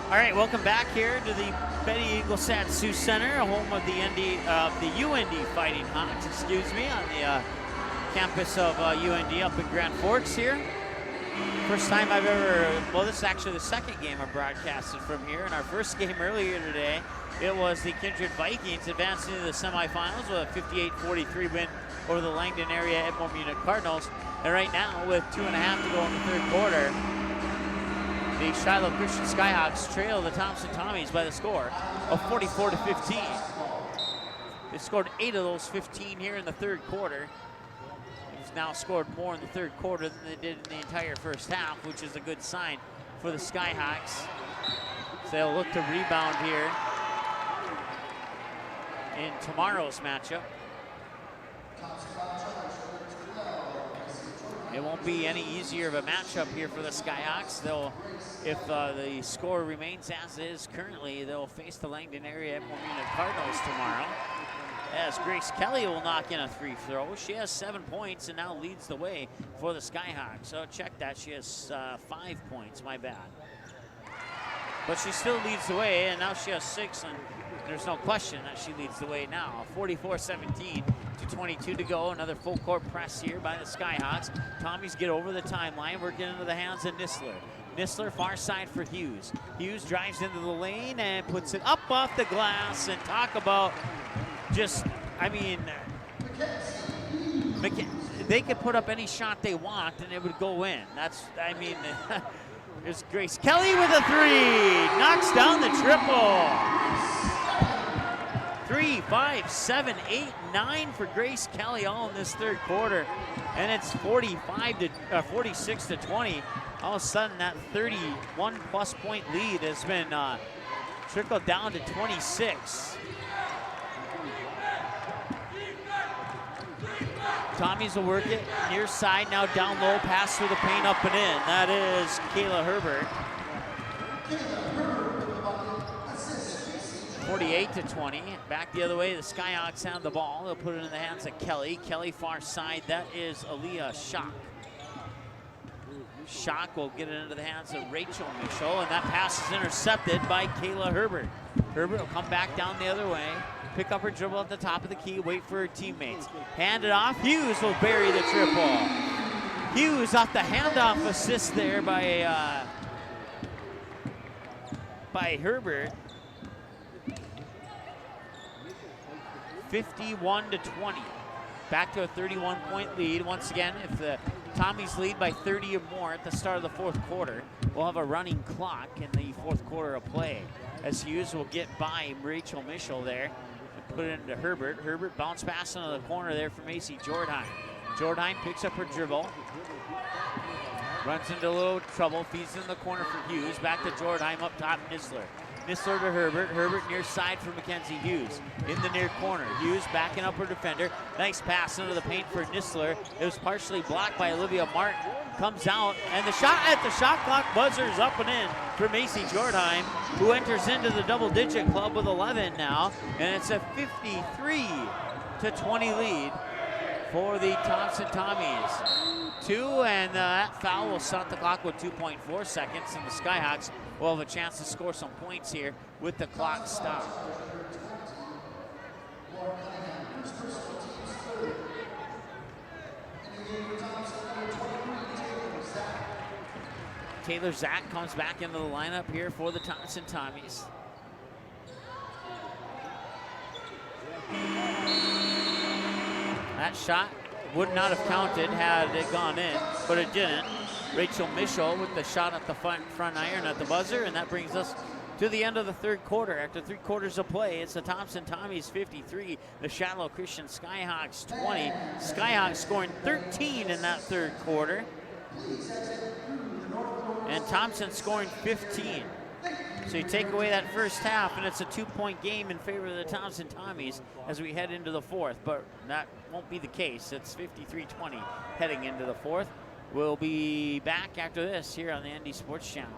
All right, welcome back here to the Betty Ingolstadt Sioux Center, home of the UND Fighting Hawks, on the campus of UND up in Grand Forks here. First time I've ever, well, this is actually the second game I broadcasted from here. In our first game earlier today, it was the Kindred Vikings advancing to the semifinals with a 58-43 win over the Langdon area Edmore Munich Cardinals. And right now, with 2.5 to go in the third quarter, the Shiloh Christian Skyhawks trail the Thompson Tommies by the score of 44-15. They scored 8 of those 15 here in the third quarter. Now scored more in the third quarter than they did in the entire first half, which is a good sign for the Skyhawks. So they'll look to rebound here in tomorrow's matchup. It won't be any easier of a matchup here for the Skyhawks. If the score remains as is currently, they'll face the Langdon area Edmore Munich Cardinals tomorrow. As Grace Kelly will knock in a free throw. She has 7 points and now leads the way for the Skyhawks. So check that, she has 5 points, my bad. But she still leads the way, and now she has 6, and there's no question that she leads the way now. 44-17 to 22 to go. Another full court press here by the Skyhawks. Tommies get over the timeline, working into the hands of Nistler. Nistler far side for Hughes. Hughes drives into the lane and puts it up off the glass. And talk about just, I mean, they could put up any shot they want and it would go in. That's, I mean, there's Grace Kelly with a three. Knocks down the triple. 3, 5, 7, 8, 9 for Grace Kelly all in this third quarter. And it's 46 to 20. All of a sudden that 31 plus point lead has been trickled down to 26. Tommies will work it near side, now down low, pass through the paint, up and in. That is Kayla Herbert. 48 to 20. Back the other way, the Skyhawks have the ball. They'll put it in the hands of Kelly. Kelly far side, that is Aaliyah Schock. Schock will get it into the hands of Rachel Mitchell, and that pass is intercepted by Kayla Herbert. Herbert will come back down the other way, pick up her dribble at the top of the key, wait for her teammates. Hand it off, Hughes will bury the triple. Hughes off the handoff assist there by Herbert. 51 to 20. Back to a 31-point lead. Once again, if the Tommies lead by 30 or more at the start of the fourth quarter, we'll have a running clock in the fourth quarter of play, as Hughes will get by Rachel Mitchell there and put it into Herbert. Herbert bounce pass into the corner there for Macy Jordheim. Jordheim picks up her dribble, runs into a little trouble, feeds in the corner for Hughes. Back to Jordheim, up top, Nistler. Nistler to Herbert. Herbert near side for Mackenzie Hughes. In the near corner. Hughes backing up her defender. Nice pass into the paint for Nistler. It was partially blocked by Olivia Martin. Comes out, and the shot at the shot clock buzzer is up and in for Macy Jordheim, who enters into the double-digit club with 11 now. And it's a 53 to 20 lead for the Thompson Tommies. 2, and that foul will start the clock with 2.4 seconds, and the Skyhawks will have a chance to score some points here with the clock stopped. Taylor Zach comes back into the lineup here for the Thompson Tommies. That shot would not have counted had it gone in, but it didn't. Rachel Mitchell with the shot at the front iron at the buzzer, and that brings us to the end of the third quarter. After 3 quarters of play, it's the Thompson Tommies 53, the Shiloh Christian Skyhawks 20. Skyhawks scoring 13 in that third quarter, and Thompson scoring 15. So you take away that first half, and it's a 2-point game in favor of the Thompson Tommies as we head into the fourth, but that won't be the case. It's 53-20 heading into the fourth. We'll be back after this here on the ND Sports Channel.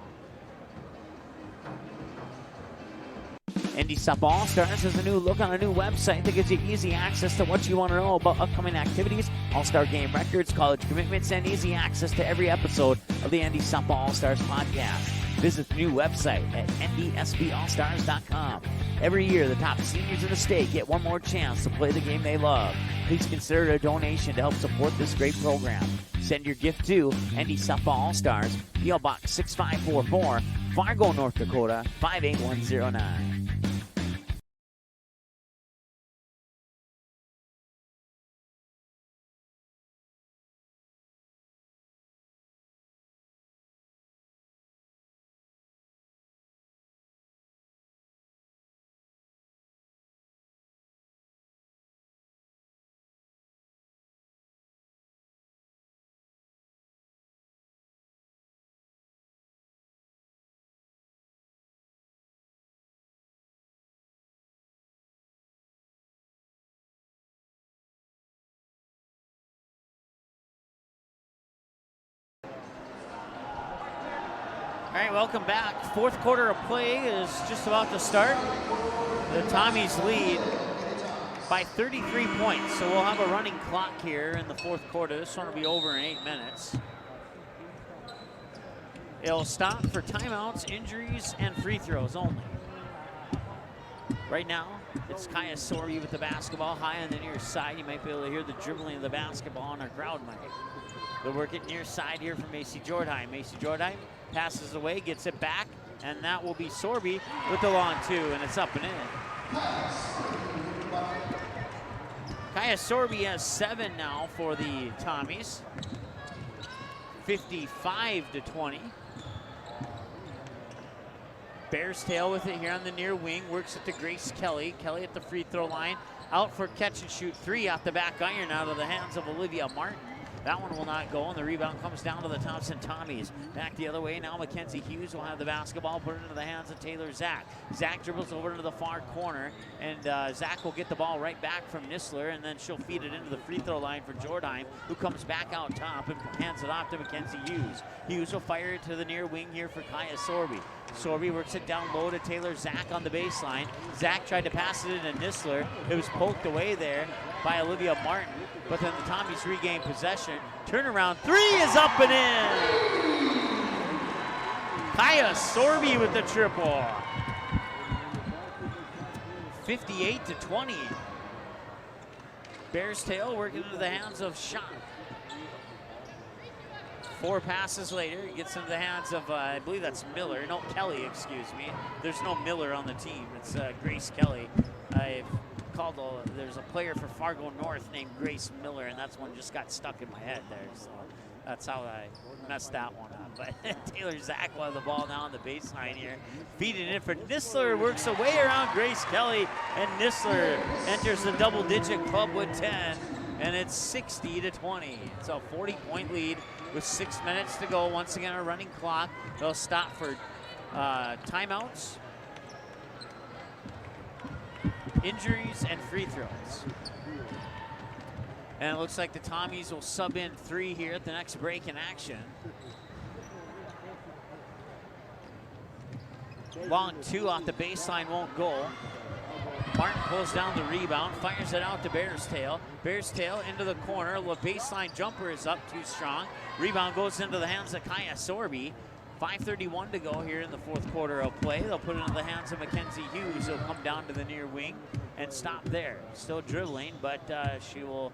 ND Sup All-Stars has a new look on a new website that gives you easy access to what you want to know about upcoming activities, All-Star game records, college commitments, and easy access to every episode of the ND Sup All-Stars podcast. Visit the new website at ndsballstars.com. Every year, the top seniors in the state get one more chance to play the game they love. Please consider a donation to help support this great program. Send your gift to ND Sup All-Stars, P.O. Box 6544, Fargo, North Dakota, 58109. All right, welcome back. Fourth quarter of play is just about to start. The Tommies lead by 33 points, so we'll have a running clock here in the fourth quarter. This one will be over in 8 minutes. It'll stop for timeouts, injuries, and free throws only. Right now, it's Kaya Sorby with the basketball high on the near side. You might be able to hear the dribbling of the basketball on our crowd mic. They'll work it near side here from Macy Jordheim. Macy Jordheim passes away, gets it back, and that will be Sorby with the long two, and it's up and in. Kaya Sorby has 7 now for the Tommies. 55-20. Bears tail with it here on the near wing, works it to Grace Kelly. Kelly at the free throw line, out for catch and shoot 3 off the back iron out of the hands of Olivia Martin. That one will not go, and the rebound comes down to the Thompson Tommies. Back the other way, now Mackenzie Hughes will have the basketball, put it into the hands of Taylor Zach. Zach dribbles over into the far corner, and Zach will get the ball right back from Nisler, and then she'll feed it into the free throw line for Jordheim, who comes back out top and hands it off to Mackenzie Hughes. Hughes will fire it to the near wing here for Kaya Sorby. Sorby works it down low to Taylor Zach on the baseline. Zach tried to pass it into Nisler. It was poked away there by Olivia Martin, but then the Tommies regain possession. Turnaround 3 is up and in. Kaya Sorby with the triple. 58-20. Bears tail working into the hands of Schott. 4 passes later, he gets into the hands of, I believe that's Miller. No, Kelly, excuse me. There's no Miller on the team. It's Grace Kelly. I've called, there's a player for Fargo North named Grace Miller, and that's one just got stuck in my head there. So that's how I messed that one up. But Taylor Zach will have the ball now on the baseline here. Feeding it for Nisler, works away around Grace Kelly, and Nisler enters the double-digit club with 10, and it's 60-20. It's a 40-point lead with 6 minutes to go. Once again, a running clock. They'll stop for timeouts, injuries, and free throws. And it looks like the Tommies will sub in 3 here at the next break in action. Long 2 off the baseline won't go. Martin pulls down the rebound, fires it out to Bears tail. Bears tail into the corner. The baseline jumper is up too strong. Rebound goes into the hands of Kaya Sorby. 5:31 to go here in the 4th quarter of play. They'll put it into the hands of Mackenzie Hughes. He'll come down to the near wing and stop there. Still dribbling, but she will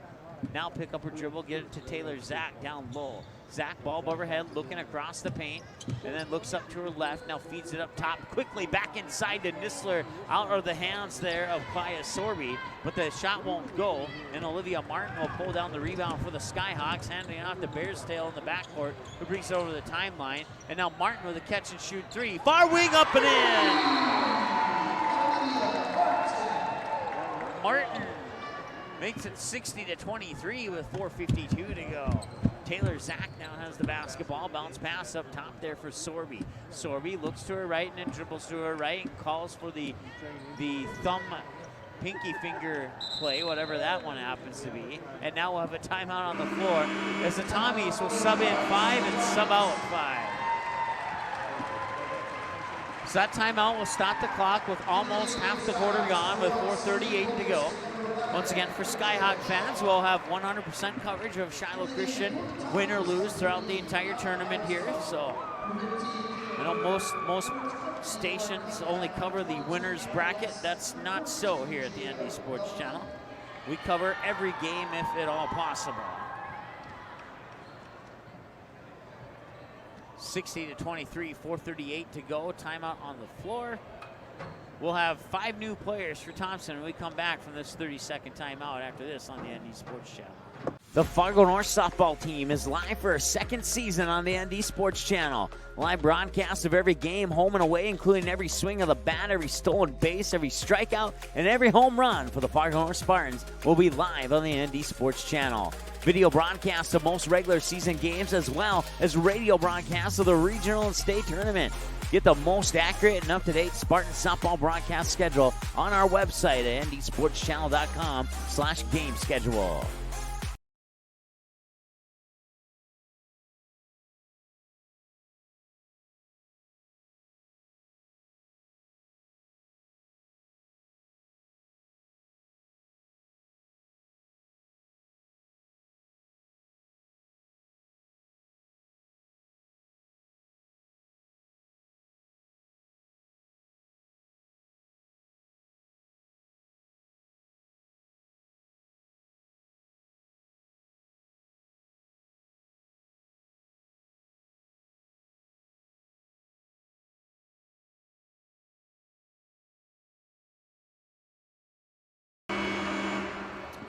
now pick up her dribble, get it to Taylor Zach down low. Zach, ball above her head, looking across the paint, and then looks up to her left, now feeds it up top, quickly back inside to Nisler, out of the hands there of Kaya Sorby, but the shot won't go, and Olivia Martin will pull down the rebound for the Skyhawks, handing it off to Bears tail in the backcourt, who brings it over the timeline, and now Martin with a catch and shoot 3, far wing up and in! Martin makes it 60-23 with 4:52 to go. Taylor Zach now has the basketball. Bounce pass up top there for Sorby. Sorby looks to her right and then dribbles to her right and calls for the thumb pinky finger play, whatever that one happens to be. And now we'll have a timeout on the floor as the Tommies will sub in 5 and sub out 5. So that timeout will stop the clock with almost half the quarter gone with 4:38 to go. Once again, for Skyhawk fans, we'll have 100% coverage of Shiloh Christian, win or lose, throughout the entire tournament here. So, you know, most stations only cover the winner's bracket. That's not so here at the ND Sports Channel. We cover every game if at all possible. 60-23, 4:38 to go. Timeout on the floor. We'll have 5 new players for Thompson when we come back from this 30-second timeout after this on the ND Sports Channel. The Fargo North softball team is live for a 2nd season on the ND Sports Channel. Live broadcast of every game, home and away, including every swing of the bat, every stolen base, every strikeout, and every home run for the Fargo North Spartans will be live on the ND Sports Channel. Video broadcasts of most regular season games, as well as radio broadcasts of the regional and state tournament. Get the most accurate and up-to-date Spartan softball broadcast schedule on our website at ndsportschannel.com/game schedule.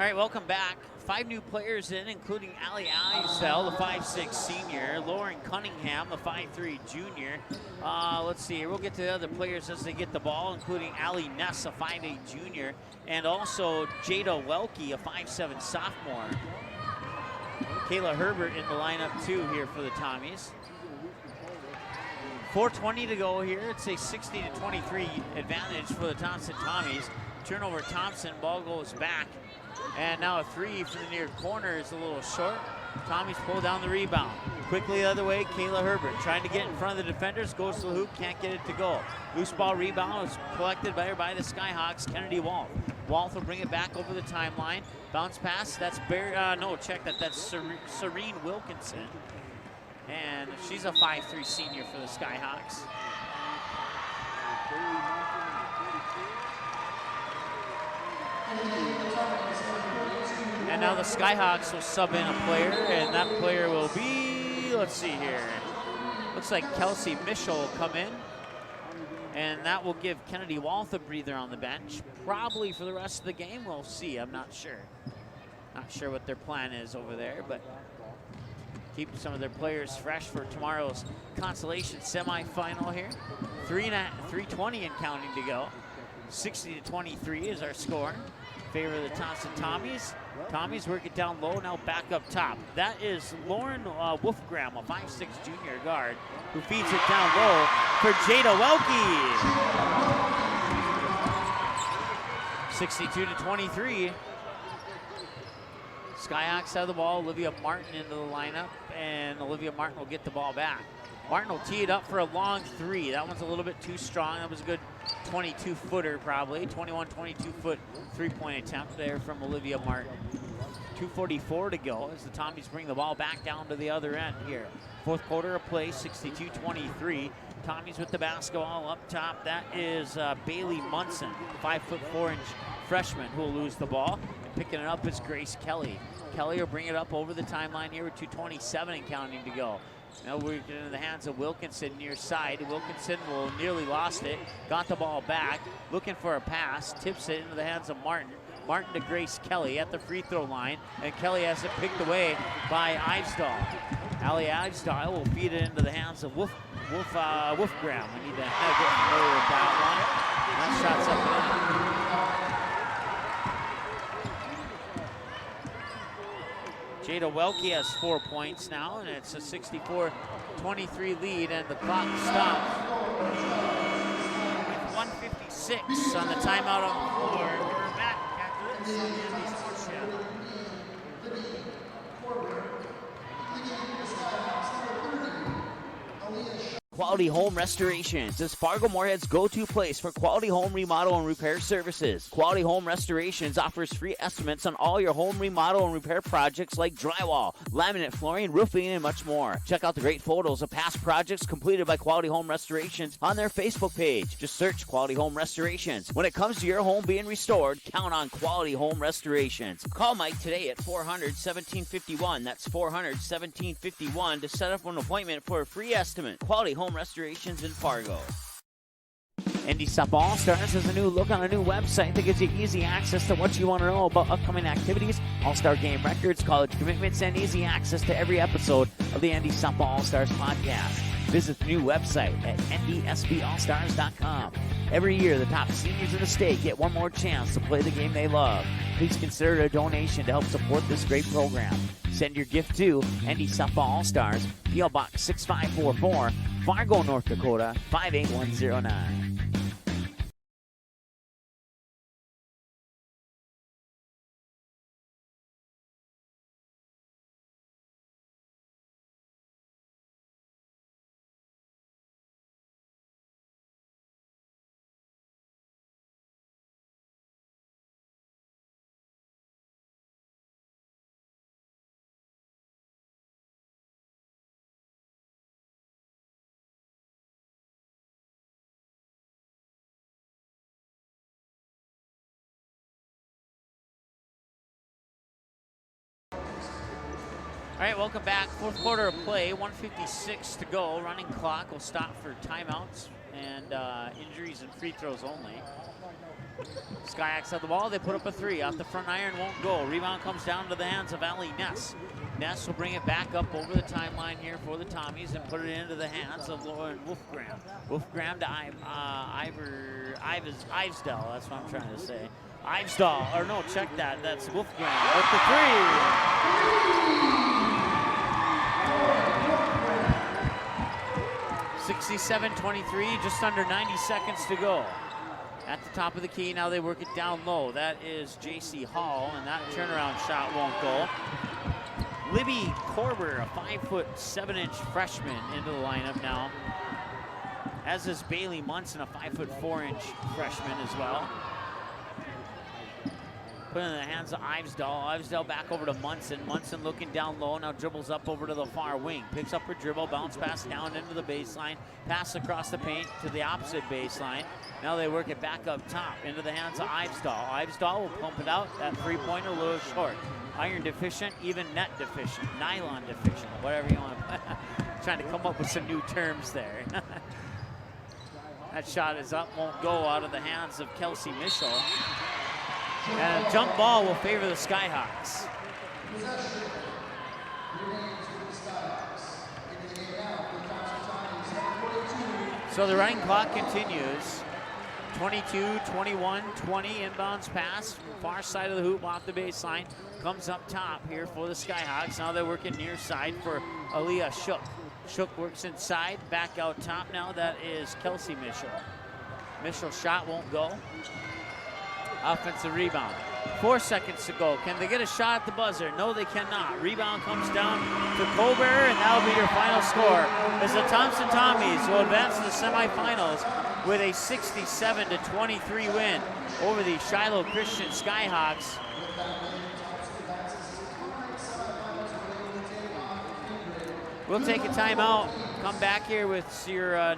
All right, welcome back. 5 new players in, including Ali Isdell, the 5'6" senior, Lauren Cunningham, the 5'3" junior. Let's see here. We'll get to the other players as they get the ball, including Ali Ness, a 5'8" junior, and also Jada Welke, a 5'7" sophomore. Kayla Herbert in the lineup too here for the Tommies. 4:20 to go here. It's a 60-23 advantage for the Thompson Tommies. Turnover Thompson, ball goes back. And now a 3 from the near corner is a little short. Tommies pull down the rebound. Quickly the other way, Kayla Herbert trying to get in front of the defenders, goes to the hoop, can't get it to go. Loose ball rebound was collected by the Skyhawks, Kennedy Wolf. Wolf will bring it back over the timeline. Bounce pass, that's that's Serene Wilkinson. And she's a 5'3" senior for the Skyhawks. And now the Skyhawks will sub in a player, and that player will be, let's see here. Looks like Kelsey Mischel will come in. And that will give Kennedy Walth a breather on the bench. Probably for the rest of the game, we'll see, I'm not sure. Not sure what their plan is over there, but keep some of their players fresh for tomorrow's consolation semifinal here. 3:20 and counting to go. 60-23 is our score. Favor of the Thompson Tommies. Tommies work it down low, now back up top. That is Lauren Wolfgram, a 5'6" junior guard, who feeds it down low for Jada Welke. 62-23. Skyhawks have the ball. Olivia Martin into the lineup, and Olivia Martin will get the ball back. Martin will tee it up for a long 3. That one's a little bit too strong. That was a good 22-footer probably. 22-foot three-point attempt there from Olivia Martin. 2:44 to go as the Tommies bring the ball back down to the other end here. Fourth quarter of play, 62-23. Tommies with the basketball up top. That is Bailey Munson, 5'4" freshman, who will lose the ball. And picking it up is Grace Kelly. Kelly will bring it up over the timeline here with 2:27 and counting to go. Now we're getting into the hands of Wilkinson near side. Wilkinson will nearly lost it. Got the ball back, looking for a pass. Tips it into the hands of Martin. Martin to Grace Kelly at the free throw line, and Kelly has it picked away by Ivesdahl. Ali Ivesdahl will feed it into the hands of Wolfgram. We need to get familiar with that one. That shot's up and in. Jada Welke has 4 points now, and it's a 64-23 lead, and the clock stops with 1:56 on the timeout on the floor. We're back after this on the ND Sports Channel. Quality Home Restorations is Fargo Moorhead's go-to place for quality home remodel and repair services. Quality Home Restorations offers free estimates on all your home remodel and repair projects like drywall, laminate flooring, roofing, and much more. Check out the great photos of past projects completed by Quality Home Restorations on their Facebook page. Just search Quality Home Restorations. When it comes to your home being restored, count on Quality Home Restorations. Call Mike today at 400-1751. That's 400-1751 to set up an appointment for a free estimate. Quality Home Restorations in Fargo. ND Sup All-Stars has a new look on a new website that gives you easy access to what you want to know about upcoming activities, All-Star game records, college commitments, and easy access to every episode of the ND Sup All-Stars podcast. Visit the new website at ndsballstars.com. Every year, the top seniors in the state get one more chance to play the game they love. Please consider a donation to help support this great program. Send your gift to ND Sup All-Stars, P.O. Box 6544, Fargo, North Dakota, 58109. All right, welcome back. Fourth quarter of play, 1:56 to go. Running clock will stop for timeouts. and injuries and free throws only. Skyhawks have the ball. They put up a three. Off the front iron, won't go. Rebound comes down to the hands of Ali Ness. Ness will bring it back up over the timeline here for the Tommies and put it into the hands of Lauren Wolfgram. Wolfgram to Ivesdal. That's what I'm trying to say. Ivesdal, or no, check that. That's Wolfgram with the three. 67-23, just under 90 seconds to go. At the top of the key, now they work it down low. That is J.C. Hall, and that turnaround shot won't go. Libby Korber, a 5'7" freshman, into the lineup now. As is Bailey Munson, a 5'4" freshman as well. Put it in the hands of Ivesdal. Ivesdal back over to Munson. Munson looking down low, now dribbles up over to the far wing. Picks up her dribble, bounce pass down into the baseline. Pass across the paint to the opposite baseline. Now they work it back up top into the hands of Ivesdal. Ivesdal will pump it out. That three-pointer a little short. Iron deficient, even net deficient, nylon deficient, whatever you want. Trying to come up with some new terms there. That shot is up, won't go, out of the hands of Kelsey Mitchell. And a jump ball will favor the Skyhawks. So the running clock continues. 22, 21, 20, inbounds pass from far side of the hoop off the baseline. Comes up top here for the Skyhawks. Now they're working near side for Aaliyah Shook. Shook works inside, back out top now. That is Kelsey Mitchell. Mitchell's shot won't go. Offensive rebound. 4 seconds to go. Can they get a shot at the buzzer? No, they cannot. Rebound comes down to Colbert, and that'll be your final score. As the Thompson Tommies will advance to the semifinals with a 67-23 win over the Shiloh Christian Skyhawks. We'll take a timeout. Come back here with your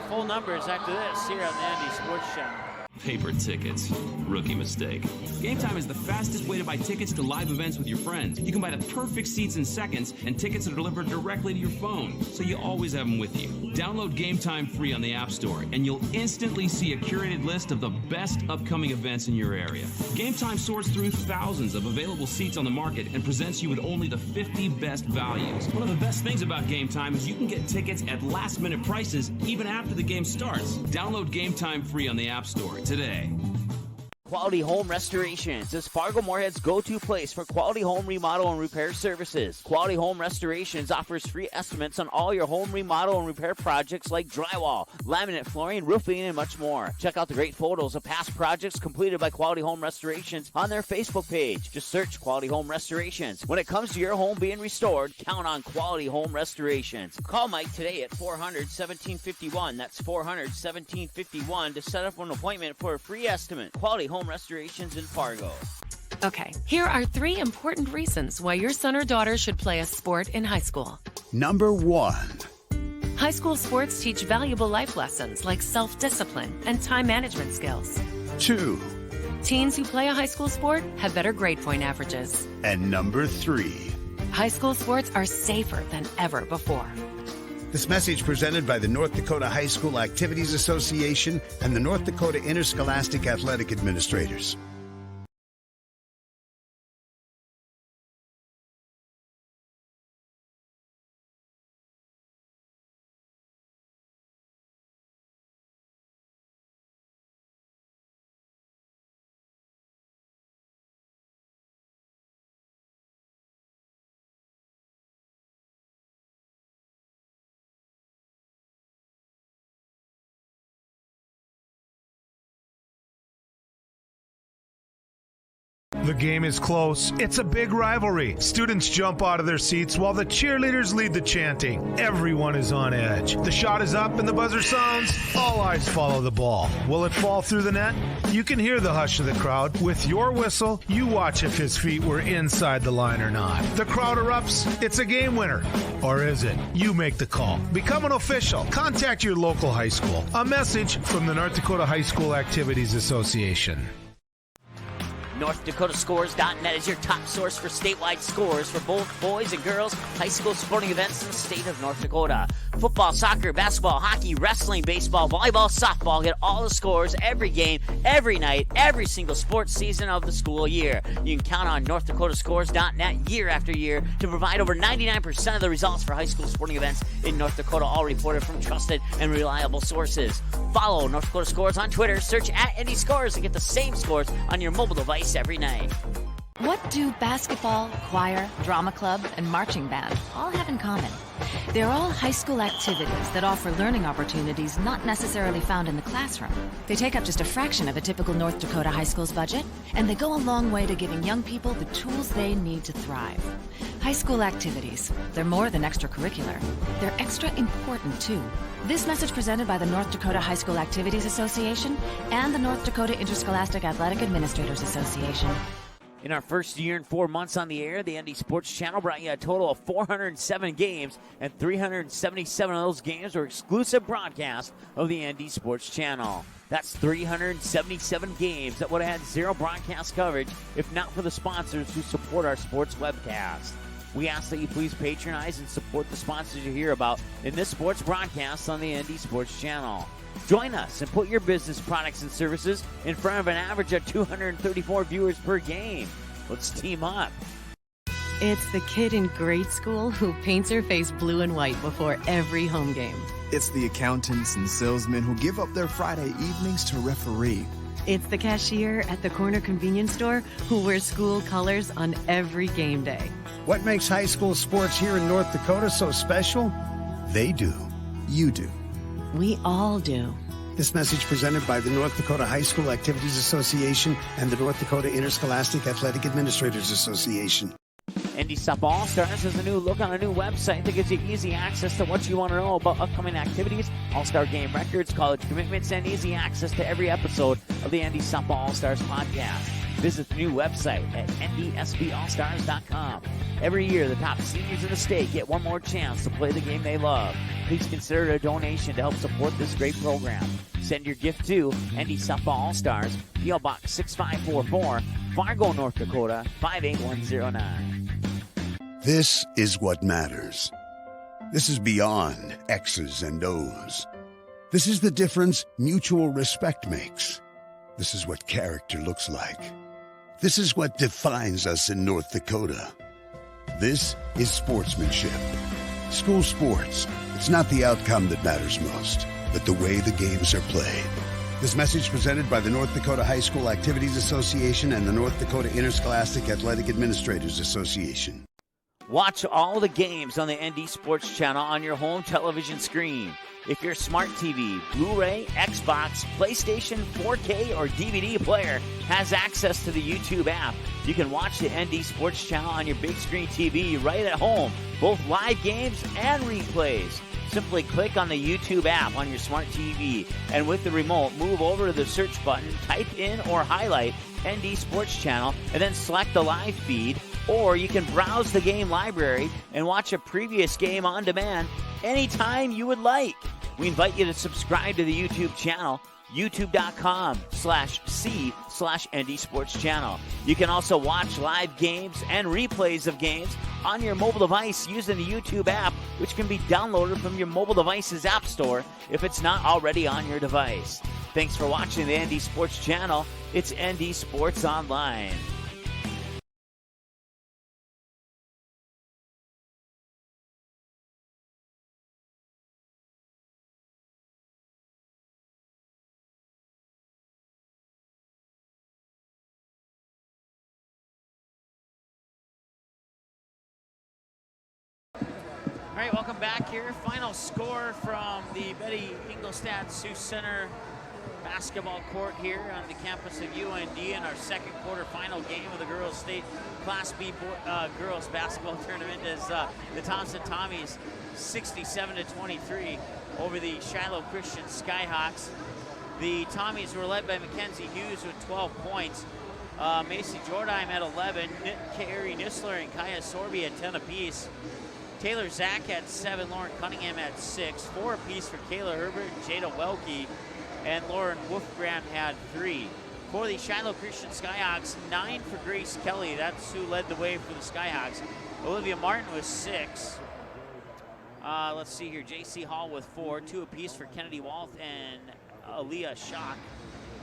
full numbers after this here on the ND Sports Channel. Paper tickets. Rookie mistake. Game Time is the fastest way to buy tickets to live events with your friends. You can buy the perfect seats in seconds, and tickets are delivered directly to your phone, so you always have them with you. Download Game Time free on the App Store, and you'll instantly see a curated list of the best upcoming events in your area. Game Time sorts through thousands of available seats on the market and presents you with only the 50 best values. One of the best things about Game Time is you can get tickets at last-minute prices even after the game starts. Download Game Time free on the App Store today. Quality Home Restorations is Fargo Moorhead's go-to place for quality home remodel and repair services. Quality Home Restorations offers free estimates on all your home remodel and repair projects like drywall, laminate flooring, roofing, and much more. Check out the great photos of past projects completed by Quality Home Restorations on their Facebook page. Just search Quality Home Restorations. When it comes to your home being restored, count on Quality Home Restorations. Call Mike today at 400-1751. That's 400-1751 to set up an appointment for a free estimate. Quality Home Restorations in Fargo. Okay, here are 3 important reasons why your son or daughter should play a sport in high school. Number 1. High school sports teach valuable life lessons like self-discipline and time management skills. 2. Teens who play a high school sport have better grade point averages. And number 3. High school sports are safer than ever before. This message presented by the North Dakota High School Activities Association and the North Dakota Interscholastic Athletic Administrators. The game is close. It's a big rivalry. Students jump out of their seats while the cheerleaders lead the chanting. Everyone is on edge. The shot is up and the buzzer sounds. All eyes follow the ball. Will it fall through the net? You can hear the hush of the crowd. With your whistle, you watch if his feet were inside the line or not. The crowd erupts. It's a game winner. Or is it? You make the call. Become an official. Contact your local high school. A message from the North Dakota High School Activities Association. NorthDakotaScores.net is your top source for statewide scores for both boys and girls high school sporting events in the state of North Dakota. Football, soccer, basketball, hockey, wrestling, baseball, volleyball, softball. Get all the scores, every game, every night, every single sports season of the school year. You can count on NorthDakotaScores.net year after year to provide over 99% of the results for high school sporting events in North Dakota, all reported from trusted and reliable sources. Follow North Dakota Scores on Twitter, search @ND Scores, and get the same scores on your mobile device every night. What do basketball, choir, drama club, and marching band all have in common? They're all high school activities that offer learning opportunities not necessarily found in the classroom. They take up just a fraction of a typical North Dakota high school's budget, and they go a long way to giving young people the tools they need to thrive. High school activities, they're more than extracurricular. They're extra important, too. This message presented by the North Dakota High School Activities Association and the North Dakota Interscholastic Athletic Administrators Association. In our first year and 4 months on the air, the ND Sports Channel brought you a total of 407 games, and 377 of those games were exclusive broadcasts of the ND Sports Channel. That's 377 games that would have had zero broadcast coverage if not for the sponsors who support our sports webcast. We ask that you please patronize and support the sponsors you hear about in this sports broadcast on the ND Sports Channel. Join us and put your business products and services in front of an average of 234 viewers per game. Let's team up. It's the kid in grade school who paints her face blue and white before every home game. It's the accountants and salesmen who give up their Friday evenings to referee. It's the cashier at the corner convenience store who wears school colors on every game day. What makes high school sports here in North Dakota so special? They do. You do. We all do. This message presented by the North Dakota High School Activities Association and the North Dakota Interscholastic Athletic Administrators Association. ND Softball All-Stars has a new look on a new website that gives you easy access to what you want to know about upcoming activities, all-star game records, college commitments, and easy access to every episode of the ND Softball All-Stars podcast. Visit the new website at NDSBAllstars.com. Every year, the top seniors in the state get one more chance to play the game they love. Please consider a donation to help support this great program. Send your gift to ND Softball All-Stars, P.O. Box 6544, Fargo, North Dakota, 58109. This is what matters. This is beyond X's and O's. This is the difference mutual respect makes. This is what character looks like. This is what defines us in North Dakota. This is sportsmanship. School sports, it's not the outcome that matters most, but the way the games are played. This message presented by the North Dakota High School Activities Association and the North Dakota Interscholastic Athletic Administrators Association. Watch all the games on the ND Sports Channel on your home television screen. If your smart TV, Blu-ray, Xbox, PlayStation, 4K, or DVD player has access to the YouTube app, you can watch the ND Sports Channel on your big screen TV right at home, both live games and replays. Simply click on the YouTube app on your smart TV, and with the remote, move over to the search button, type in or highlight ND Sports Channel, and then select the live feed. Or you can browse the game library and watch a previous game on demand anytime you would like. We invite you to subscribe to the YouTube channel, youtube.com/C/ND Sports Channel. You can also watch live games and replays of games on your mobile device using the YouTube app, which can be downloaded from your mobile device's app store if it's not already on your device. Thanks for watching the ND Sports Channel. It's ND Sports Online. All right, welcome back here. Final score from the Betty Ingolstadt Sioux Center basketball court here on the campus of UND in our second quarterfinal game of the girls' state Class B girls basketball tournament is the Thompson Tommies 67-23 over the Shiloh Christian Skyhawks. The Tommies were led by Mackenzie Hughes with 12 points. Macy Jordheim had 11, Carrie Nisler and Kaya Sorby had 10 apiece. Taylor Zach had 7, Lauren Cunningham had 6, 4 apiece for Kayla Herbert and Jada Welke, and Lauren Wolfgram had 3. For the Shiloh Christian Skyhawks, 9 for Grace Kelly. That's who led the way for the Skyhawks. Olivia Martin was 6. Let's see here. J.C. Hall with 4, 2 apiece for Kennedy Walth and Aaliyah Schock.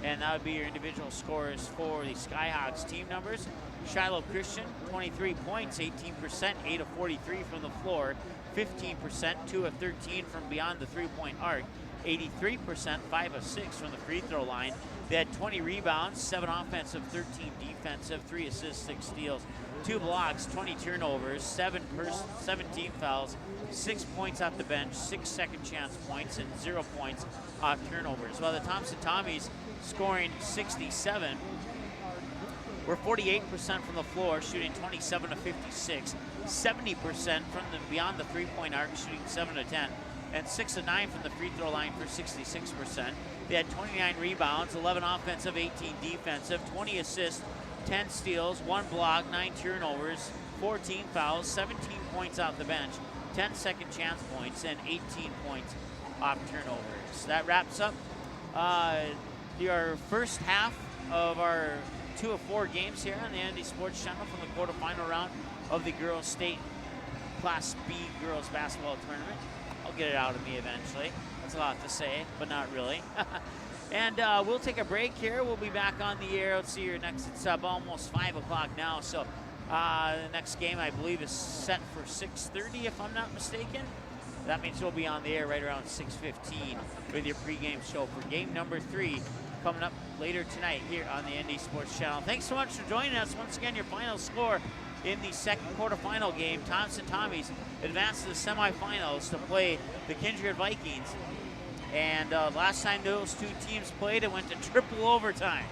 And that would be your individual scores for the Skyhawks team numbers. Shiloh Christian, 23 points, 18%, 8 of 43 from the floor, 15%, 2 of 13 from beyond the three-point arc, 83%, 5 of 6 from the free throw line. They had 20 rebounds, 7 offensive, 13 defensive, 3 assists, 6 steals, 2 blocks, 20 turnovers, 17 fouls, 6 points off the bench, 6 second chance points, and 0 points off turnovers. While the Thompson Tommies scoring 67, we're 48% from the floor, shooting 27 of 56, 70% from the beyond the three-point arc, shooting 7 of 10, and 6 of 9 from the free throw line for 66%. They had 29 rebounds, 11 offensive, 18 defensive, 20 assists, 10 steals, 1 block, 9 turnovers, 14 fouls, 17 points off the bench, 10 second chance points, and 18 points off turnovers. That wraps up our first half of our 2 of 4 games here on the ND Sports Channel from the quarterfinal round of the Girls State Class B Girls Basketball Tournament. I'll get it out of me eventually. That's a lot to say, but not really. And we'll take a break here. We'll be back on the air. Let's see here next. It's almost 5 o'clock now, so the next game I believe is set for 6:30 if I'm not mistaken. That means we'll be on the air right around 6:15 with your pregame show for game number 3 coming up later tonight here on the ND Sports Channel. Thanks so much for joining us. Once again, your final score in the second quarterfinal game. Thompson Tommies advanced to the semifinals to play the Kindred Vikings. And last time those two teams played, it went to triple overtime.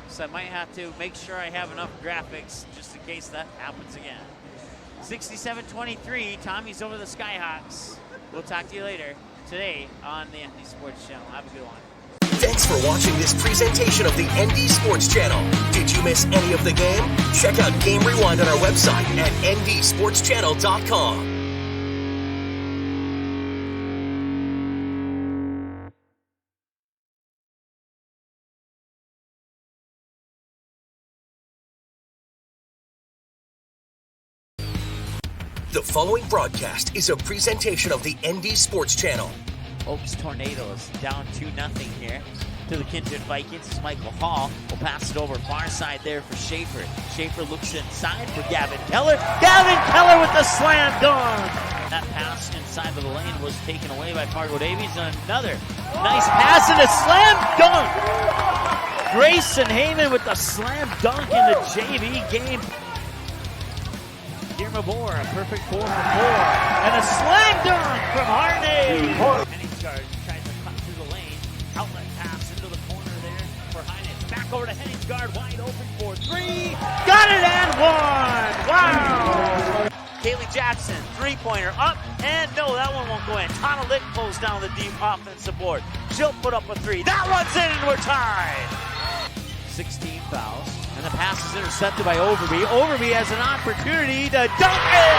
So I might have to make sure I have enough graphics just in case that happens again. 67-23, Tommies over the Skyhawks. We'll talk to you later today on the ND Sports Channel. Have a good one. Thanks for watching this presentation of the ND Sports Channel. Did you miss any of the game? Check out Game Rewind on our website at ndsportschannel.com. The following broadcast is a presentation of the ND Sports Channel. Oaks Tornadoes down 2-0 here to the Kindred Vikings. As Michael Hall will pass it over far side there for Schaefer. Schaefer looks inside for Gavin Keller. Gavin Keller with the slam dunk. That pass inside of the lane was taken away by Fargo Davies. And another nice pass and a slam dunk. Grayson Heyman with the slam dunk in the JV game. Mabor, a perfect 4 for 4. And a slam dunk from Harney. Henningsgaard tries to cut through the lane. Outlet pass into the corner there for Heinz. Back over to Henningsgaard, wide open for 3. Got it and one. Wow. Kaylee Jackson, three-pointer up. And no, that one won't go in. Tana Lick pulls down the deep offensive board. She'll put up a 3. That one's in and we're tied. 16 fouls. And the pass is intercepted by Overby. Overby has an opportunity to dunk it!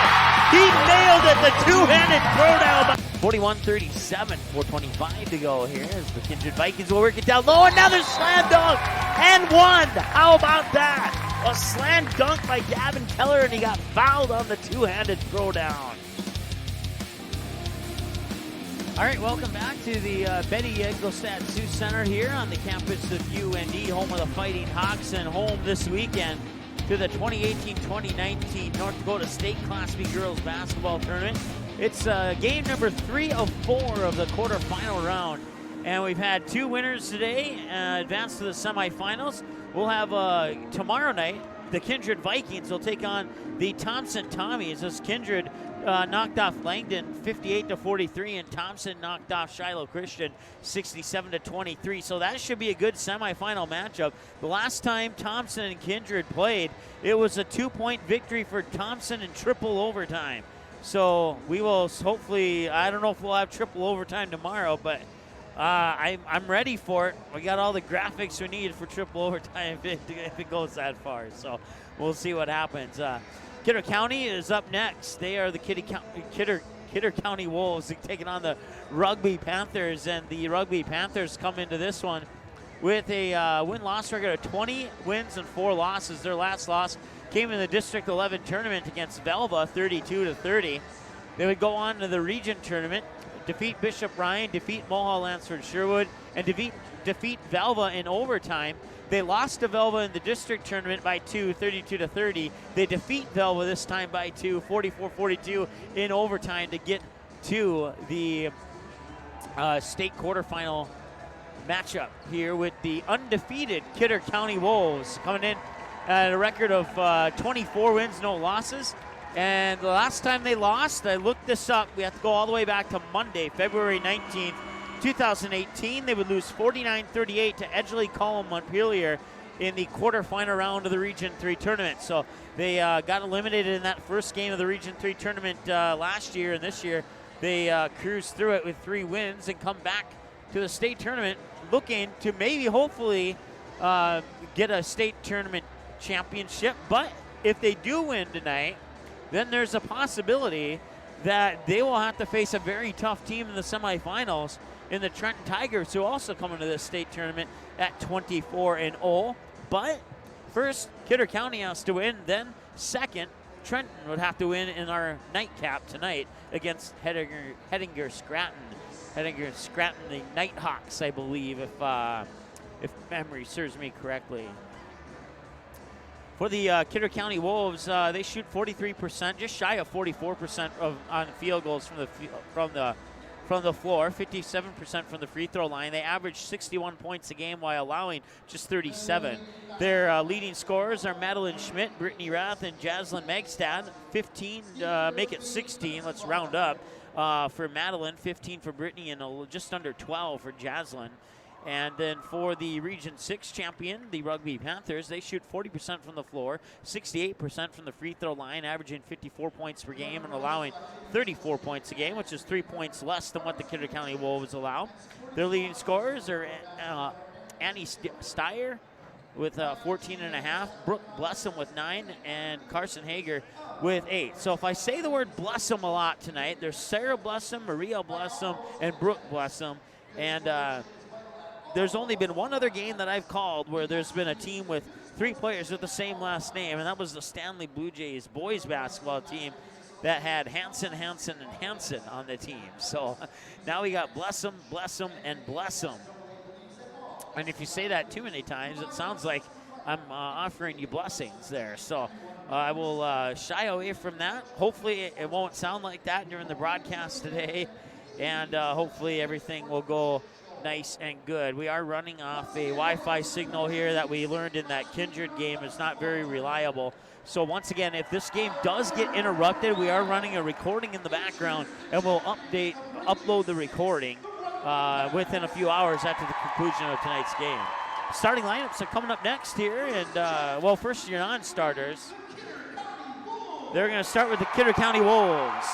He nailed it, the two-handed throwdown. 41-37, 4:25 to go here as the Kindred Vikings will work it down low. Another slam dunk and one. How about that? A slam dunk by Gavin Keller, and he got fouled on the two-handed throwdown. All right, welcome back to the Betty Engelstad Sioux Center here on the campus of UND, home of the Fighting Hawks, and home this weekend to the 2018-2019 North Dakota State Class B Girls Basketball Tournament. It's game number 3 of 4 of the quarterfinal round, and we've had 2 winners today advance to the semifinals. We'll have tomorrow night, the Kindred Vikings will take on the Thompson Tommies as Kindred knocked off Langdon 58-43, and Thompson knocked off Shiloh Christian 67-23. So that should be a good semifinal matchup. The last time Thompson and Kindred played, it was a 2-point victory for Thompson in triple overtime. So we will hopefully, I don't know if we'll have triple overtime tomorrow, but I'm ready for it. We got all the graphics we need for triple overtime if it goes that far. So we'll see what happens. Kidder County is up next. They are the Kidder County Wolves taking on the Rugby Panthers, and the Rugby Panthers come into this one with a win-loss record of 20 wins and 4 losses. Their last loss came in the District 11 tournament against Velva, 32-30. They would go on to the region tournament, defeat Bishop Ryan, defeat Mulhall, Lansford, Sherwood, and defeat Velva in overtime. They lost to Velva in the district tournament by 2, 32-30. They defeat Velva this time by 2, 44-42 in overtime to get to the state quarterfinal matchup here with the undefeated Kidder County Wolves coming in at a record of 24 wins, no losses. And the last time they lost, I looked this up, we have to go all the way back to Monday, February 19th, 2018. They would lose 49-38 to Edgeley Column Montpelier in the quarterfinal round of the Region 3 tournament. So they got eliminated in that first game of the Region 3 tournament last year, and this year they cruised through it with 3 wins and come back to the state tournament looking to maybe hopefully get a state tournament championship. But if they do win tonight, then there's a possibility that they will have to face a very tough team in the semifinals in the Trenton Tigers, who also come into this state tournament at 24-0. But first, Kidder County has to win. Then second, Trenton would have to win in our nightcap tonight against Hettinger Scranton. Hettinger Scranton, the Nighthawks, I believe, if memory serves me correctly. For the Kidder County Wolves, they shoot 43%, just shy of 44% on field goals from the floor, 57% from the free throw line. They average 61 points a game while allowing just 37. Their leading scorers are Madeline Schmidt, Brittany Rath, and Jaslyn Megstad. 15, make it 16. Let's round up for Madeline, 15 for Brittany, and just under 12 for Jaslyn. And then for the Region 6 champion, the Rugby Panthers, they shoot 40% from the floor, 68% from the free throw line, averaging 54 points per game and allowing 34 points a game, which is 3 points less than what the Kidder County Wolves allow. Their leading scorers are Annie Steyer with 14.5, Brooke Blessum with 9, and Carson Hager with 8. So if I say the word Blessum a lot tonight, there's Sarah Blessum, Maria Blessum, and Brooke Blessum. And there's only been one other game that I've called where there's been a team with 3 players with the same last name, and that was the Stanley Blue Jays boys basketball team that had Hansen, and Hansen on the team. So now we got Blessum, and Blessum. And if you say that too many times, it sounds like I'm offering you blessings there. So I will shy away from that. Hopefully it won't sound like that during the broadcast today, and hopefully everything will go nice and good. We are running off a Wi-Fi signal here that we learned in that Kindred game. It's not very reliable. So once again, if this game does get interrupted, we are running a recording in the background, and we'll upload the recording within a few hours after the conclusion of tonight's game. Starting lineups are coming up next here, and well, first your non-starters. They're going to start with the Kidder County Wolves.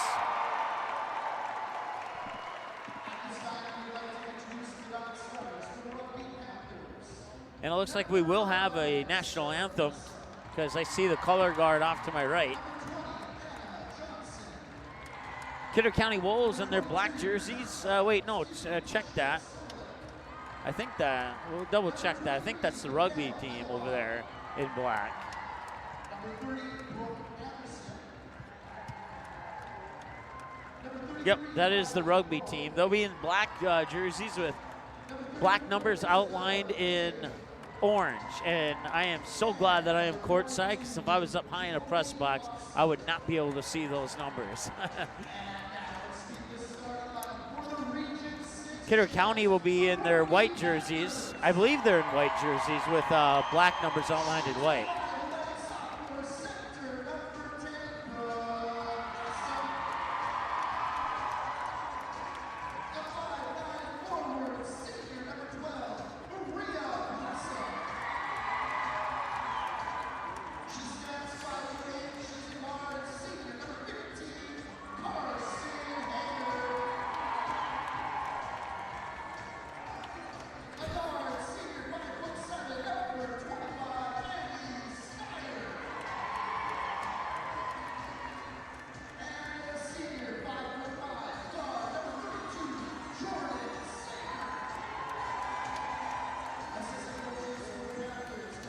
And it looks like we will have a national anthem because I see the color guard off to my right. Kidder County Wolves in their black jerseys. Check that. I think that, we'll double check that. I think that's the rugby team over there in black. Yep, that is the rugby team. They'll be in black jerseys with black numbers outlined in orange, and I am so glad that I am courtside, because if I was up high in a press box, I would not be able to see those numbers. Kidder County will be in their white jerseys. I believe they're in white jerseys with black numbers outlined in white.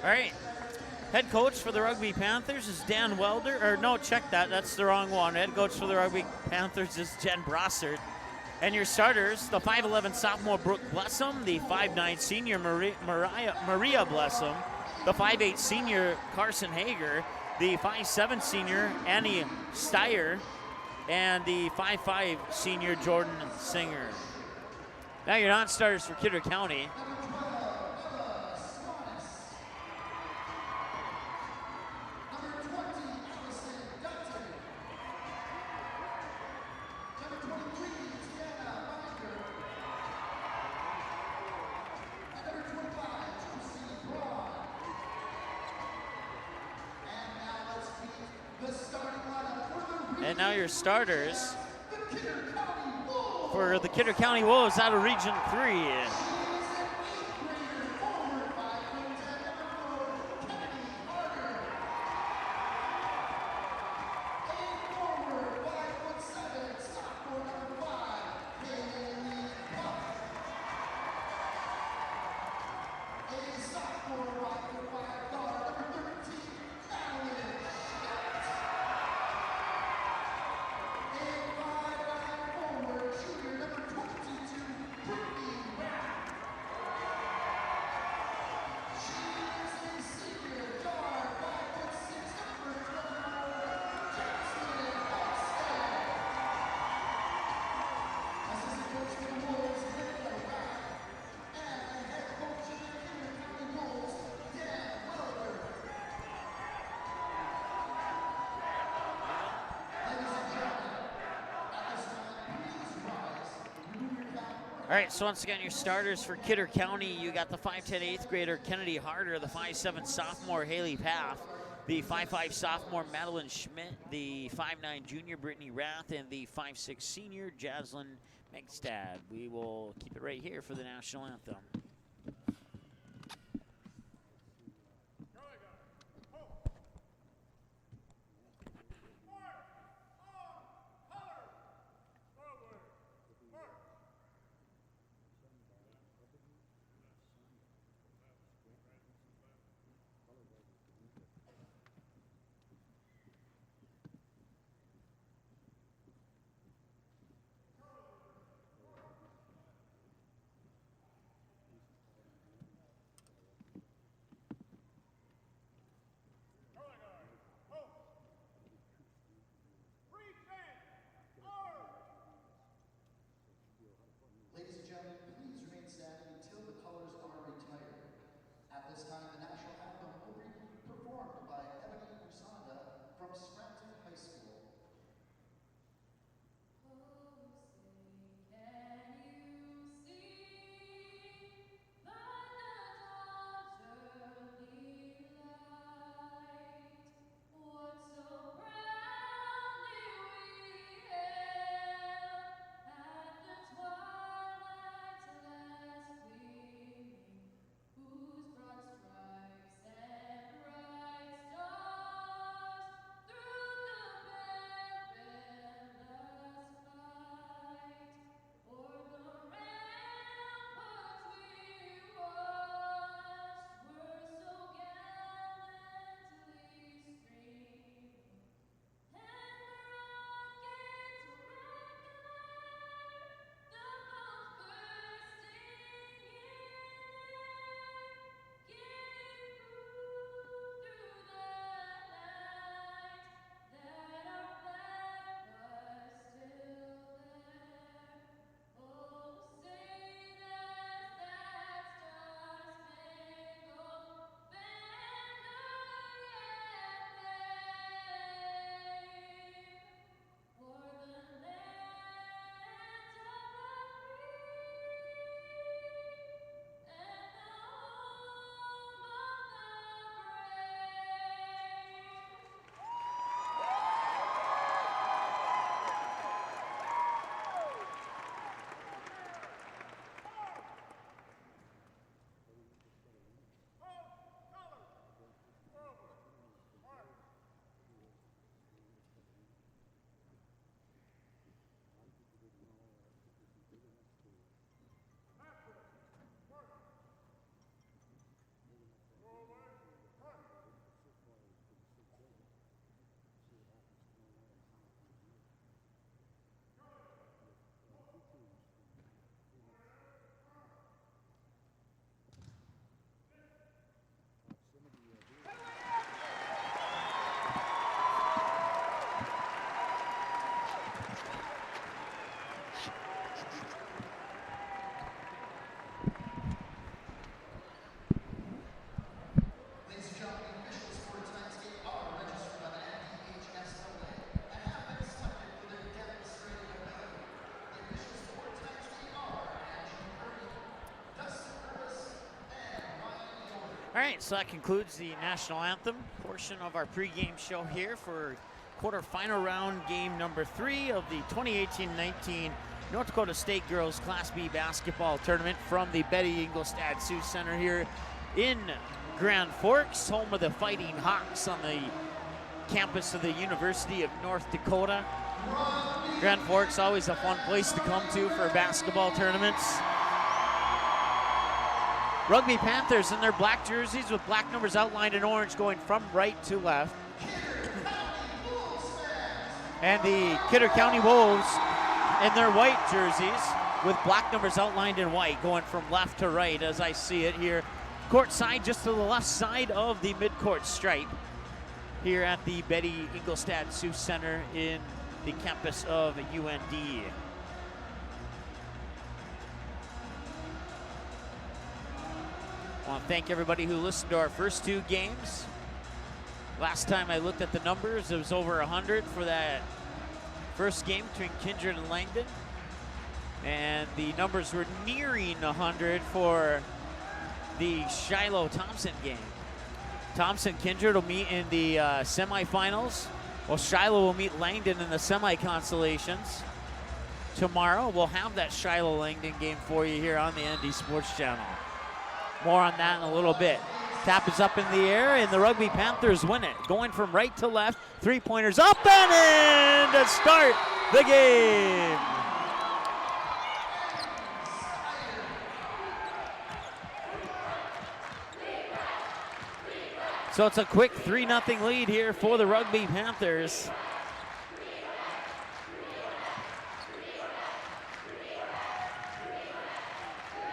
All right, Head coach for the Rugby Panthers is Dan Welder. Or no, check that. That's the wrong one. Head coach for the Rugby Panthers is Jen Brossard. And your starters, the 5'11 sophomore Brooke Blessum, the 5'9 senior Maria Blessum, the 5'8 senior Carson Hager, the 5'7 senior Annie Steyer, and the 5'5 senior Jordan Singer. Now your non-starters for Kidder County. And now your starters for the Kidder County Wolves out of Region 3. All right, so once again, your starters for Kidder County, you got the 5'10 8th grader Kennedy Harder, the 5'7 sophomore Haley Paff, the 5'5 sophomore Madeline Schmidt, the 5'9 junior Brittany Rath, and the 5'6 senior Jaslyn Megstad. We will keep it right here for the national anthem. All right, so that concludes the national anthem portion of our pregame show here for quarterfinal round game number 3 of the 2018-19 North Dakota State Girls Class B basketball tournament from the Betty Engelstad Sioux Center here in Grand Forks, home of the Fighting Hawks on the campus of the University of North Dakota. Grand Forks, always a fun place to come to for basketball tournaments. Rugby Panthers in their black jerseys with black numbers outlined in orange going from right to left. And the Kidder County Wolves in their white jerseys with black numbers outlined in white going from left to right as I see it here. Court side just to the left side of the midcourt stripe here at the Betty Engelstad Sioux Center in the campus of UND. I want to thank everybody who listened to our first 2 games. Last time I looked at the numbers, it was over 100 for that first game between Kindred and Langdon. And the numbers were nearing 100 for the Shiloh-Thompson game. Thompson-Kindred will meet in the semifinals, while Shiloh will meet Langdon in the semi-consolations. Tomorrow, we'll have that Shiloh-Langdon game for you here on the ND Sports Channel. More on that in a little bit. Tap is up in the air, and the Rugby Panthers win it. Going from right to left, 3-pointers up and in to start the game. So it's a quick 3-0 lead here for the Rugby Panthers.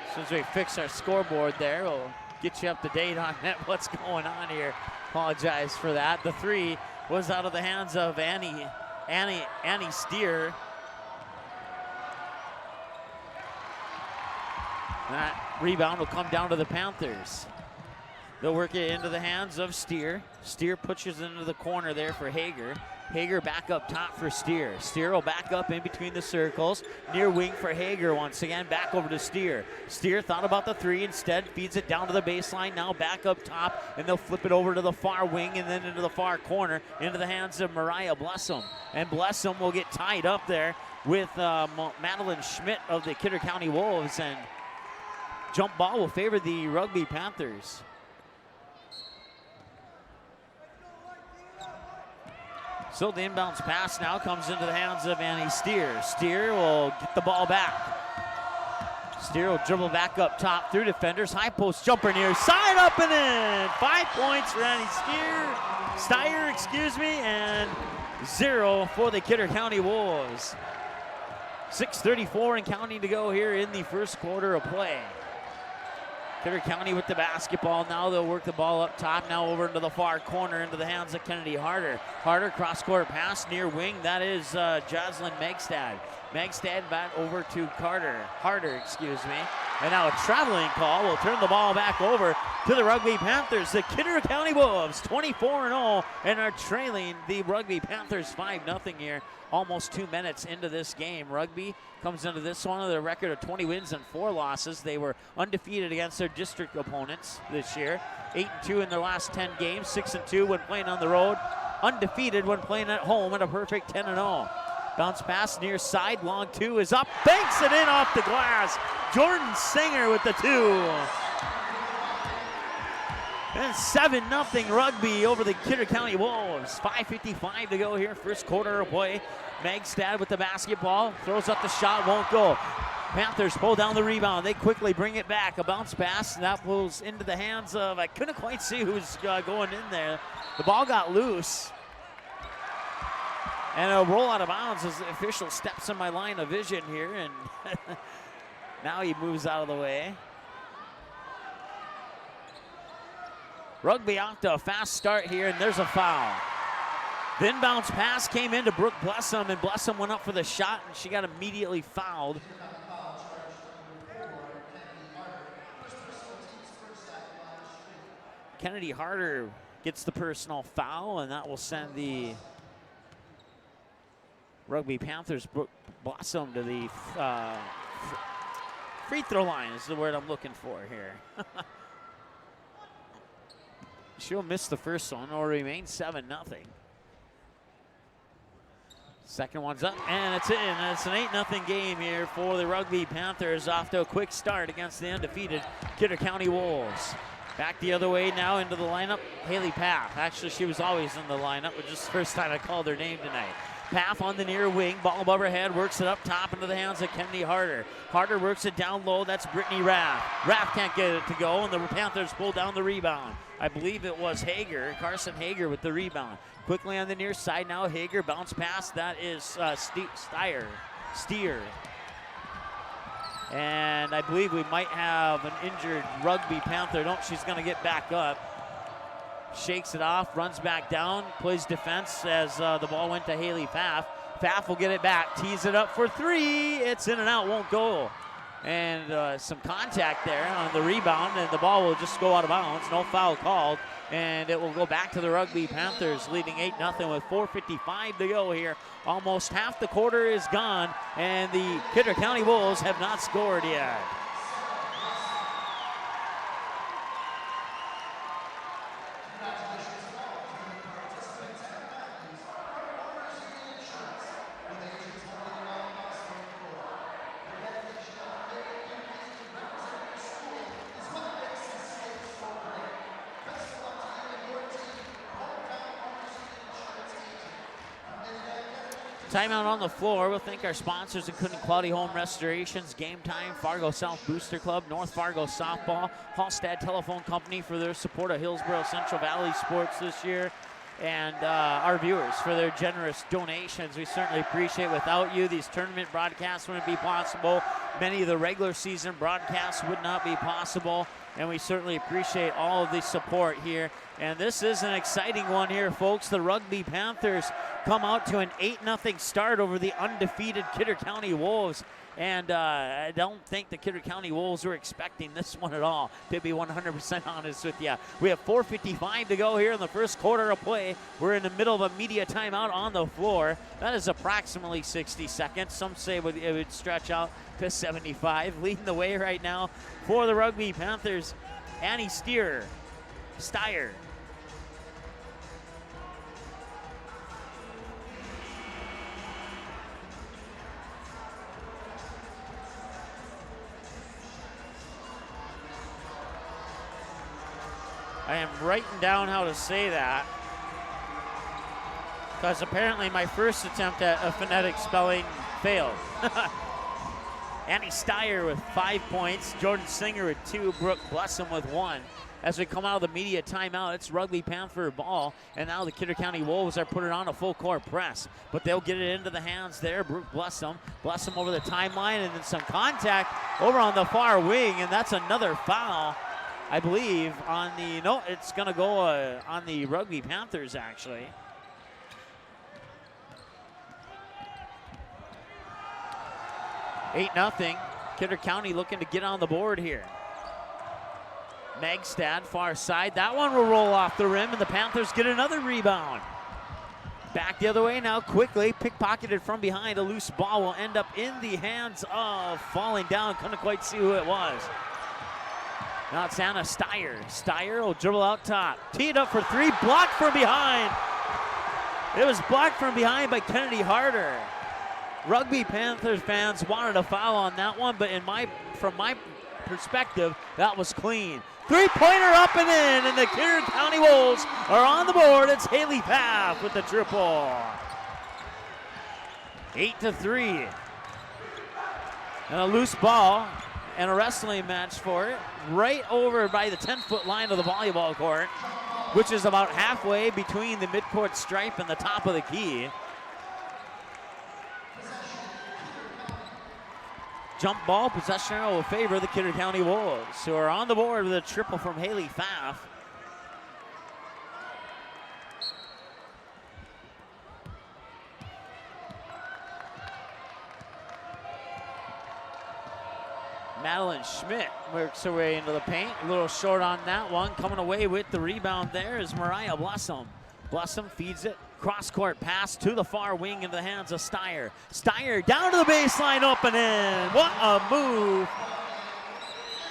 As soon as we fix our scoreboard there, we'll get you up to date on that, what's going on here. Apologize for that. The 3 was out of the hands of Annie Steer. That rebound will come down to the Panthers. They'll work it into the hands of Steer. Steer pushes into the corner there for Hager. Hager back up top for Steer. Steer will back up in between the circles. Near wing for Hager once again. Back over to Steer. Steer thought about the 3. Instead feeds it down to the baseline. Now back up top. And they'll flip it over to the far wing and then into the far corner. Into the hands of Mariah Blessum. And Blessum will get tied up there with Madeline Schmidt of the Kidder County Wolves. And jump ball will favor the Rugby Panthers. So the inbounds pass now comes into the hands of Annie Steer. Steer will get the ball back. Steer will dribble back up top through defenders. High post jumper near side, up and in. 5 points for Annie Steer, and 0 for the Kidder County Wolves. 6:34 and counting to go here in the first quarter of play. Kidder County with the basketball. Now they'll work the ball up top. Now over into the far corner into the hands of Kennedy Harder. Harder cross-court pass near wing. That is Jocelyn Megstad. Megstad back over to Harder, And now a traveling call will turn the ball back over to the Rugby Panthers. The Kidder County Wolves 24-0 and are trailing the Rugby Panthers 5-0 here. Almost 2 minutes into this game. Rugby comes into this one with a record of 20 wins and 4 losses. They were undefeated against their district opponents this year. 8-2 in their last 10 games, 6-2 when playing on the road. Undefeated when playing at home and a perfect 10-0. Bounce pass near side, long 2 is up, banks it in off the glass. Jordan Singer with the 2. And 7-0 Rugby over the Kidder County Wolves. 5:55 to go here, first quarter of play. Megstad with the basketball, throws up the shot, won't go. Panthers pull down the rebound. They quickly bring it back. A bounce pass, and that pulls into the hands of, I couldn't quite see who's going in there. The ball got loose. And a roll out of bounds as the official steps in my line of vision here, and now he moves out of the way. Rugby off to a fast start here, and there's a foul. The inbounds pass came into Brooke Blessum, and Blessum went up for the shot, and she got immediately fouled. Kennedy Harder gets the personal foul, and that will send the Rugby Panthers Brooke Blessum to the free throw line is the word I'm looking for here. She'll miss the first one. It'll remain 7-0. Second one's up, and it's in. It's an 8-0 game here for the Rugby Panthers, off to a quick start against the undefeated Kidder County Wolves. Back the other way now into the lineup, Haley Paff. Actually, she was always in the lineup, but just the first time I called her name tonight. Paff on the near wing, ball above her head, works it up top into the hands of Kennedy Harder. Harder works it down low, that's Brittany Raff. Raff can't get it to go, and the Panthers pull down the rebound. I believe it was Hager, Carson Hager with the rebound. Quickly on the near side now, Hager, bounce pass, that is Steer. And I believe we might have an injured Rugby Panther. No, she's gonna get back up. Shakes it off, runs back down, plays defense as the ball went to Haley Pfaff. Pfaff will get it back, tees it up for three. It's in and out, won't go. And some contact there on the rebound, and the ball will just go out of bounds. No foul called, and it will go back to the Rugby Panthers, leading 8-0 with 4:55 to go here. Almost half the quarter is gone, and the Kidder County Wolves have not scored yet. Timeout on the floor. We'll thank our sponsors, including Quality Home Restorations, Game Time, Fargo South Booster Club, North Fargo Softball, Hallstad Telephone Company for their support of Hillsborough Central Valley sports this year, and our viewers for their generous donations. We certainly appreciate. Without you, these tournament broadcasts wouldn't be possible. Many of the regular season broadcasts would not be possible, and we certainly appreciate all of the support here. And this is an exciting one here, folks. The Rugby Panthers come out to an 8-0 start over the undefeated Kidder County Wolves. And I don't think the Kidder County Wolves were expecting this one at all, to be 100% honest with you. We have 4:55 to go here in the first quarter of play. We're in the middle of a media timeout on the floor. That is approximately 60 seconds. Some say it would stretch out to 75. Leading the way right now for the Rugby Panthers, Annie Steyer. I am writing down how to say that, because apparently my first attempt at a phonetic spelling failed. Annie Steyer with 5 points, Jordan Singer with 2, Brooke Blessum with 1. As we come out of the media timeout, it's Rugby Panther ball, and now the Kidder County Wolves are putting on a full court press, but they'll get it into the hands there. Brooke Blessum over the timeline, and then some contact over on the far wing, and that's another foul, I believe, on the, no, it's going to go on the Rugby Panthers, actually. (8-0). Kidder County looking to get on the board here. Megstad, far side. That one will roll off the rim, and the Panthers get another rebound. Back the other way now, quickly, pickpocketed from behind. A loose ball will end up in the hands of, falling down, couldn't quite see who it was. Now it's Anna Steyer. Steyer will dribble out top. Teed up for three, blocked from behind. It was blocked from behind by Kennedy Harder. Rugby Panthers fans wanted a foul on that one, but from my perspective, that was clean. Three-pointer up and in, and the Kidder County Wolves are on the board. It's Haley Pfaff with the triple. 8-3. And a loose ball and a wrestling match for it, right over by the 10-foot line of the volleyball court, which is about halfway between the midcourt stripe and the top of the key. Jump ball possession will favor the Kidder County Wolves, who are on the board with a triple from Haley Pfaff. Madeline Schmidt works her way into the paint. A little short on that one. Coming away with the rebound there is Mariah Blessum. Blessum feeds it. Cross-court pass to the far wing into the hands of Steyer. Steyer down to the baseline, up and in. What a move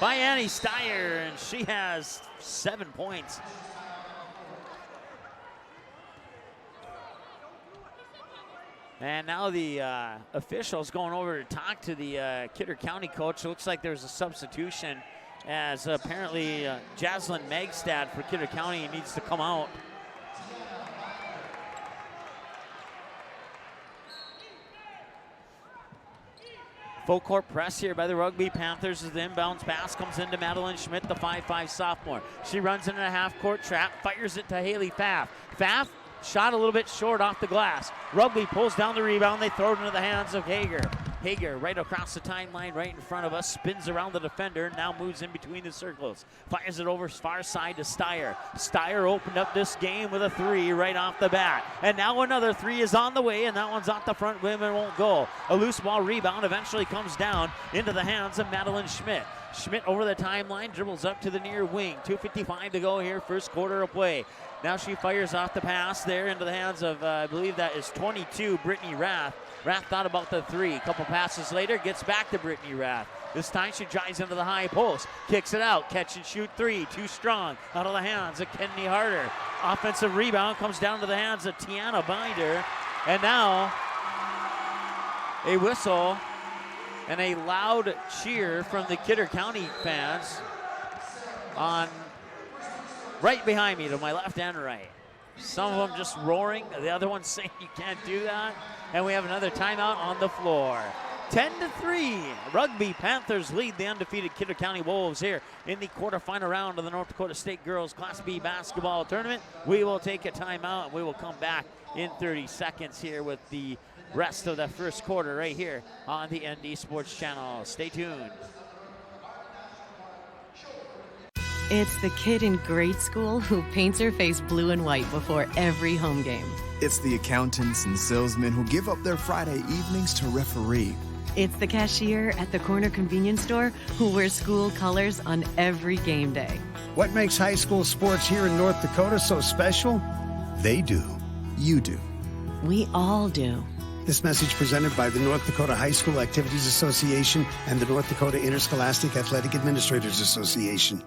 by Annie Steyer, and she has 7 points. And now the officials going over to talk to the Kidder County coach. It looks like there's a substitution as apparently Jaslyn Megstad for Kidder County needs to come out. Full court press here by the Rugby Panthers as the inbounds pass comes into Madeline Schmidt, the 5'5" sophomore. She runs into a half-court trap, fires it to Haley Pfaff. Pfaff shot a little bit short off the glass. Rugby pulls down the rebound. They throw it into the hands of Hager. Hager right across the timeline right in front of us, spins around the defender, now moves in between the circles. Fires it over far side to Steyer. Steyer opened up this game with a 3 right off the bat. And now another 3 is on the way, and that one's off the front rim and won't go. A loose ball rebound eventually comes down into the hands of Madeline Schmidt. Schmidt over the timeline, dribbles up to the near wing. 2:55 to go here, first quarter of play. Now she fires off the pass there into the hands of, I believe that is 22, Brittany Rath. Rath thought about the 3. A couple passes later, gets back to Brittany Rath. This time she drives into the high post, kicks it out, catch and shoot 3, too strong, out of the hands of Kennedy Harder. Offensive rebound comes down to the hands of Tiana Binder. And now a whistle and a loud cheer from the Kidder County fans on right behind me to my left and right. Some of them just roaring, the other ones saying you can't do that. And we have another timeout on the floor. 10-3, Rugby Panthers lead the undefeated Kidder County Wolves here in the quarterfinal round of the North Dakota State Girls Class B basketball tournament. We will take a timeout and we will come back in 30 seconds here with the rest of the first quarter right here on the ND Sports Channel. Stay tuned. It's the kid in grade school who paints her face blue and white before every home game. It's the accountants and salesmen who give up their Friday evenings to referee. It's the cashier at the corner convenience store who wears school colors on every game day. What makes high school sports here in North Dakota so special? They do. You do. We all do. This message presented by the North Dakota High School Activities Association and the North Dakota Interscholastic Athletic Administrators Association.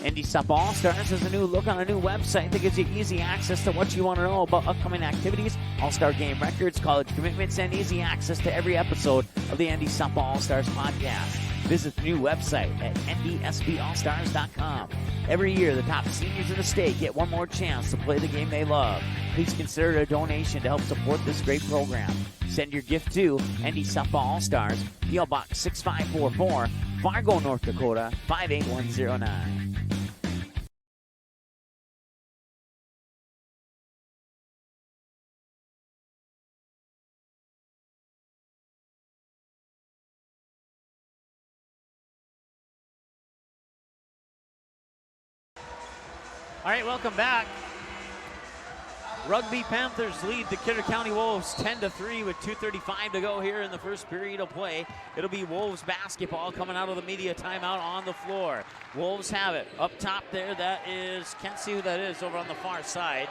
NDSUP All-Stars has a new look on a new website that gives you easy access to what you want to know about upcoming activities, All-Star game records, college commitments, and easy access to every episode of the NDSUP All-Stars podcast. Visit the new website at ndsballstars.com. Every year, the top seniors in the state get one more chance to play the game they love. Please consider a donation to help support this great program. Send your gift to NDSUP All-Stars, P.O. Box 6544, Fargo, North Dakota, 58109. All right, welcome back. Rugby Panthers lead the Kidder County Wolves 10-3 with 2:35 to go here in the first period of play. It'll be Wolves basketball coming out of the media timeout on the floor. Wolves have it up top there. That is, can't see who that is over on the far side.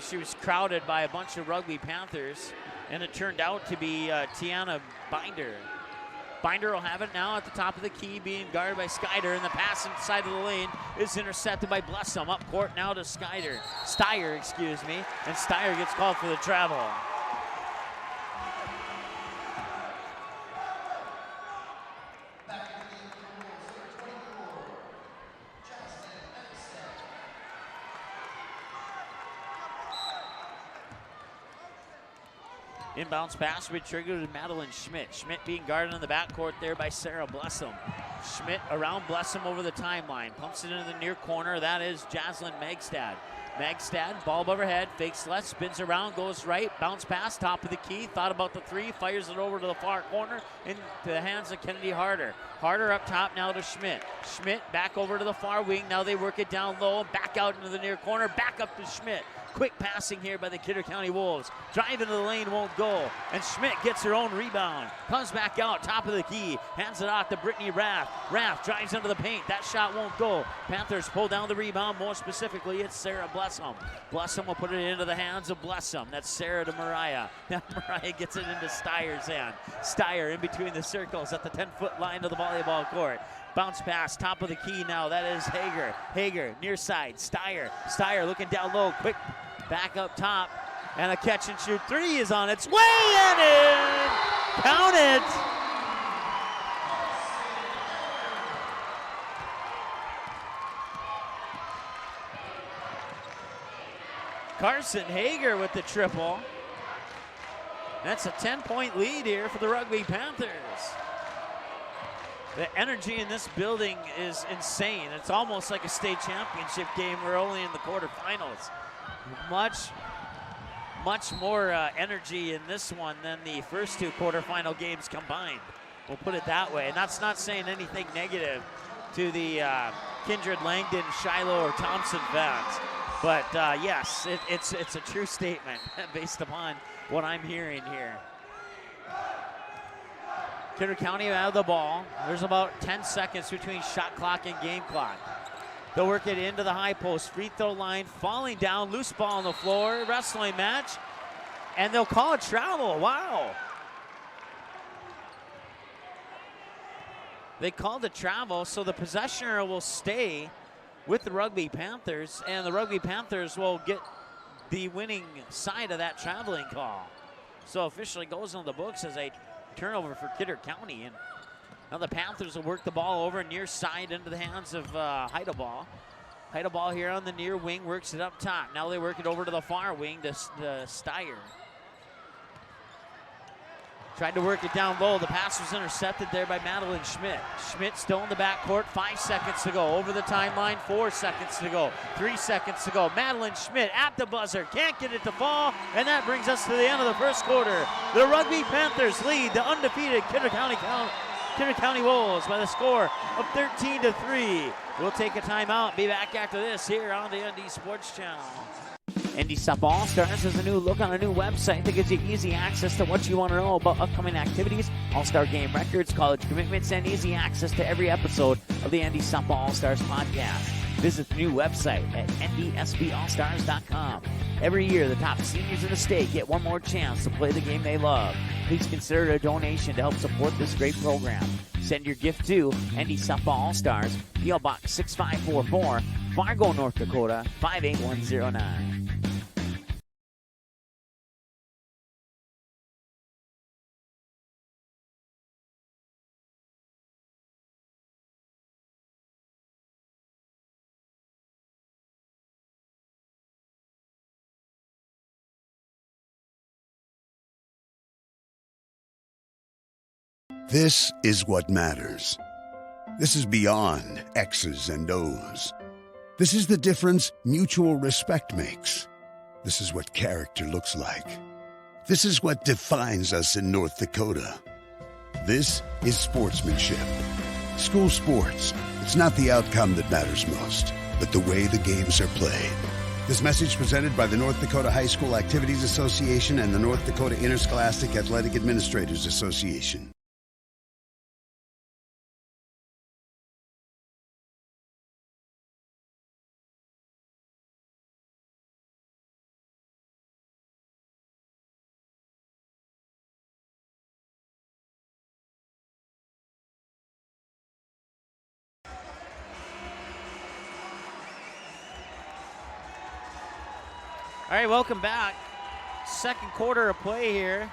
She was crowded by a bunch of Rugby Panthers, and it turned out to be Tiana Binder. Binder will have it now at the top of the key, being guarded by Skyder, and the pass inside of the lane is intercepted by Blessum. Up court now to Steyer, and Steyer gets called for the travel. Inbounds pass will be triggered to Madeline Schmidt. Schmidt being guarded in the backcourt there by Sarah Blessum. Schmidt around Blessum over the timeline. Pumps it into the near corner. That is Jaslyn Megstad. Megstad, ball above her head, fakes left, spins around, goes right, bounce pass, top of the key, thought about the 3, fires it over to the far corner into the hands of Kennedy Harder. Harder up top now to Schmidt. Schmidt back over to the far wing. Now they work it down low, back out into the near corner, back up to Schmidt. Quick passing here by the Kidder County Wolves. Drive into the lane, won't go. And Schmidt gets her own rebound. Comes back out, top of the key. Hands it off to Brittany Rath. Rath drives into the paint. That shot won't go. Panthers pull down the rebound. More specifically, it's Sarah Blessum. Blessum will put it into the hands of Blessum. That's Sarah to Mariah. Now Mariah gets it into Steyer's hand. Steyer in between the circles at the 10-foot line of the volleyball court. Bounce pass, top of the key now. That is Hager. Hager, near side. Steyer looking down low. Quick Back up top, and a catch and shoot three is on its way and in. Count it. Carson Hager with the triple. That's a 10-point lead here for the Rugby Panthers. The energy in this building is insane. It's almost like a state championship game. We're only in the quarterfinals. Much more energy in this one than the first two quarterfinal games combined. We'll put it that way. And that's not saying anything negative to the Kindred, Langdon, Shiloh, or Thompson fans. But yes, it's a true statement based upon what I'm hearing here. Kidder County out of the ball. There's about 10 seconds between shot clock and game clock. They'll work it into the high post, free throw line, falling down, loose ball on the floor, wrestling match, and they'll call it travel. Wow. They called it travel, so the possessioner will stay with the Rugby Panthers, and the Rugby Panthers will get the winning side of that traveling call. So officially goes on the books as a turnover for Kidder County. And now the Panthers will work the ball over near side into the hands of Heideball. Heideball here on the near wing, works it up top. Now they work it over to the far wing to Steyer. Tried to work it down low. The pass was intercepted there by Madeline Schmidt. Schmidt still in the backcourt. 5 seconds to go. Over the timeline. 4 seconds to go. 3 seconds to go. Madeline Schmidt at the buzzer. Can't get it to fall. And that brings us to the end of the first quarter. The Rugby Panthers lead the undefeated Kidder County Wolves by the score of 13-3. We'll take a timeout. Be back after this here on the ND Sports Channel. NDSUP All-Stars has a new look on a new website that gives you easy access to what you want to know about upcoming activities, All-Star game records, college commitments, and easy access to every episode of the NDSUP All-Stars podcast. Visit the new website at ndsballstars.com. Every year, the top seniors in the state get one more chance to play the game they love. Please consider a donation to help support this great program. Send your gift to NDSUP All-Stars, P.O. Box 6544, Fargo, North Dakota, 58109. This is what matters. This is beyond X's and O's. This is the difference mutual respect makes. This is what character looks like. This is what defines us in North Dakota. This is sportsmanship. School sports, it's not the outcome that matters most, but the way the games are played. This message presented by the North Dakota High School Activities Association and the North Dakota Interscholastic Athletic Administrators Association. All right, welcome back. Second quarter of play here.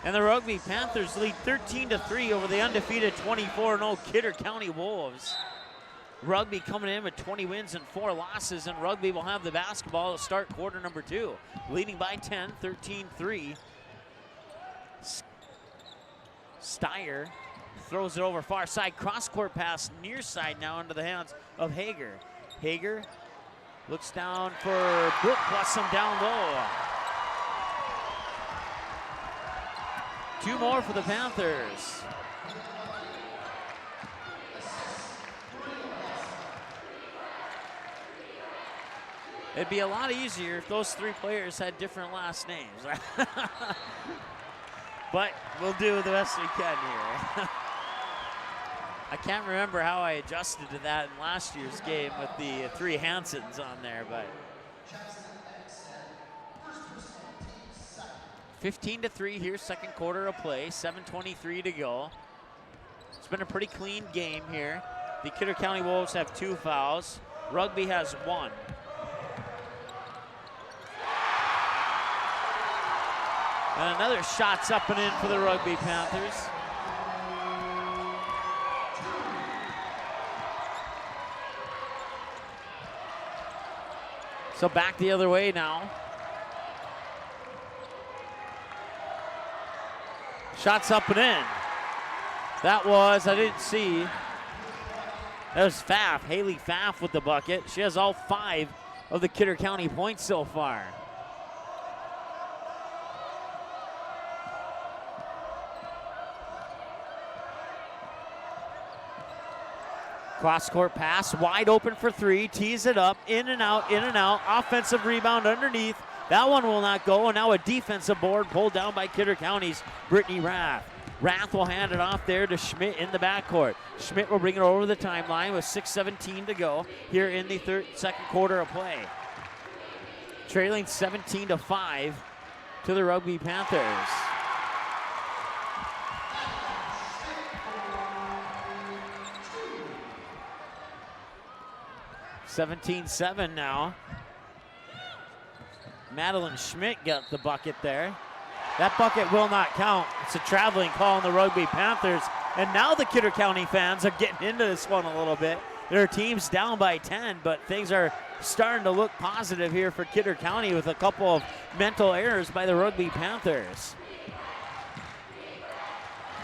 And the Rugby Panthers lead 13-3 over the undefeated 24-0 Kidder County Wolves. Rugby coming in with 20 wins and 4 losses, and Rugby will have the basketball to start quarter number 2. Leading by 10, 13-3. Steyer throws it over far side. Cross-court pass near side now into the hands of Hager. Hager looks down for Brooke, plus some down low. 2 more for the Panthers. It'd be a lot easier if those 3 players had different last names. But we'll do the best we can here. I can't remember how I adjusted to that in last year's game with the 3 Hansons on there, but 15-3 here, second quarter of play, 7:23 to go. It's been a pretty clean game here. The Kidder County Wolves have 2 fouls. Rugby has 1. And another shot's up and in for the Rugby Panthers. So back the other way now. Shots up and in. That was, I didn't see. That was Pfaff, Haley Pfaff with the bucket. She has all 5 of the Kidder County points so far. Cross-court pass, wide open for 3, tees it up, in and out, offensive rebound underneath. That one will not go, and now a defensive board pulled down by Kidder County's Brittany Rath. Rath will hand it off there to Schmidt in the backcourt. Schmidt will bring it over the timeline with 6:17 to go here in the second quarter of play. Trailing 17-5 to the Rugby Panthers. (17-7) now. Madeline Schmidt got the bucket there. That bucket will not count. It's a traveling call on the Rugby Panthers. And now the Kidder County fans are getting into this one a little bit. Their team's down by 10, but things are starting to look positive here for Kidder County with a couple of mental errors by the Rugby Panthers.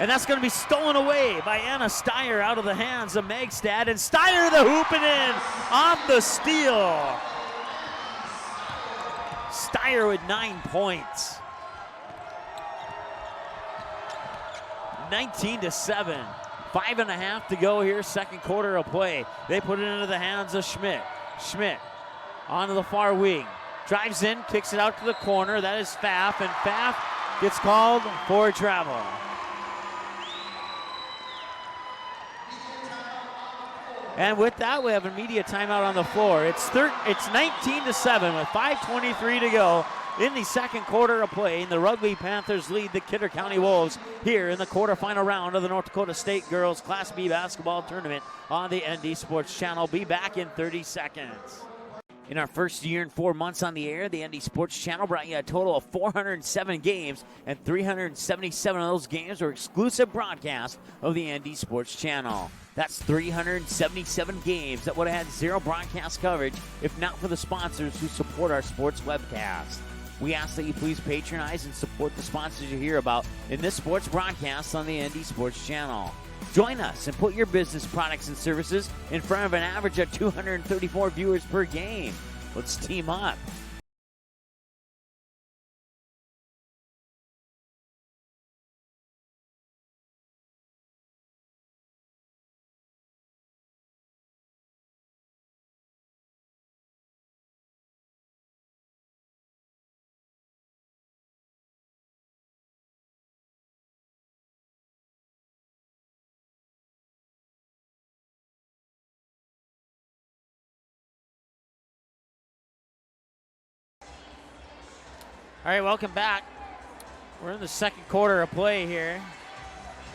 And that's going to be stolen away by Anna Steyer out of the hands of Megstad. And Steyer the hooping in on the steal. Steyer with 9 points. 19-7. 5.5 to go here, second quarter of play. They put it into the hands of Schmidt. Schmidt onto the far wing. Drives in, kicks it out to the corner. That is Pfaff, and Pfaff gets called for travel. And with that, we have a media timeout on the floor. It's 19-7 with 5:23 to go in the second quarter of play. And the Rugby Panthers lead the Kidder County Wolves here in the quarterfinal round of the North Dakota State Girls Class B basketball tournament on the ND Sports Channel. Be back in 30 seconds. In our first year and 4 months on the air, the ND Sports Channel brought you a total of 407 games, and 377 of those games were exclusive broadcasts of the ND Sports Channel. That's 377 games that would have had zero broadcast coverage if not for the sponsors who support our sports webcast. We ask that you please patronize and support the sponsors you hear about in this sports broadcast on the ND Sports Channel. Join us and put your business products and services in front of an average of 234 viewers per game. Let's team up. All right, welcome back. We're in the second quarter of play here,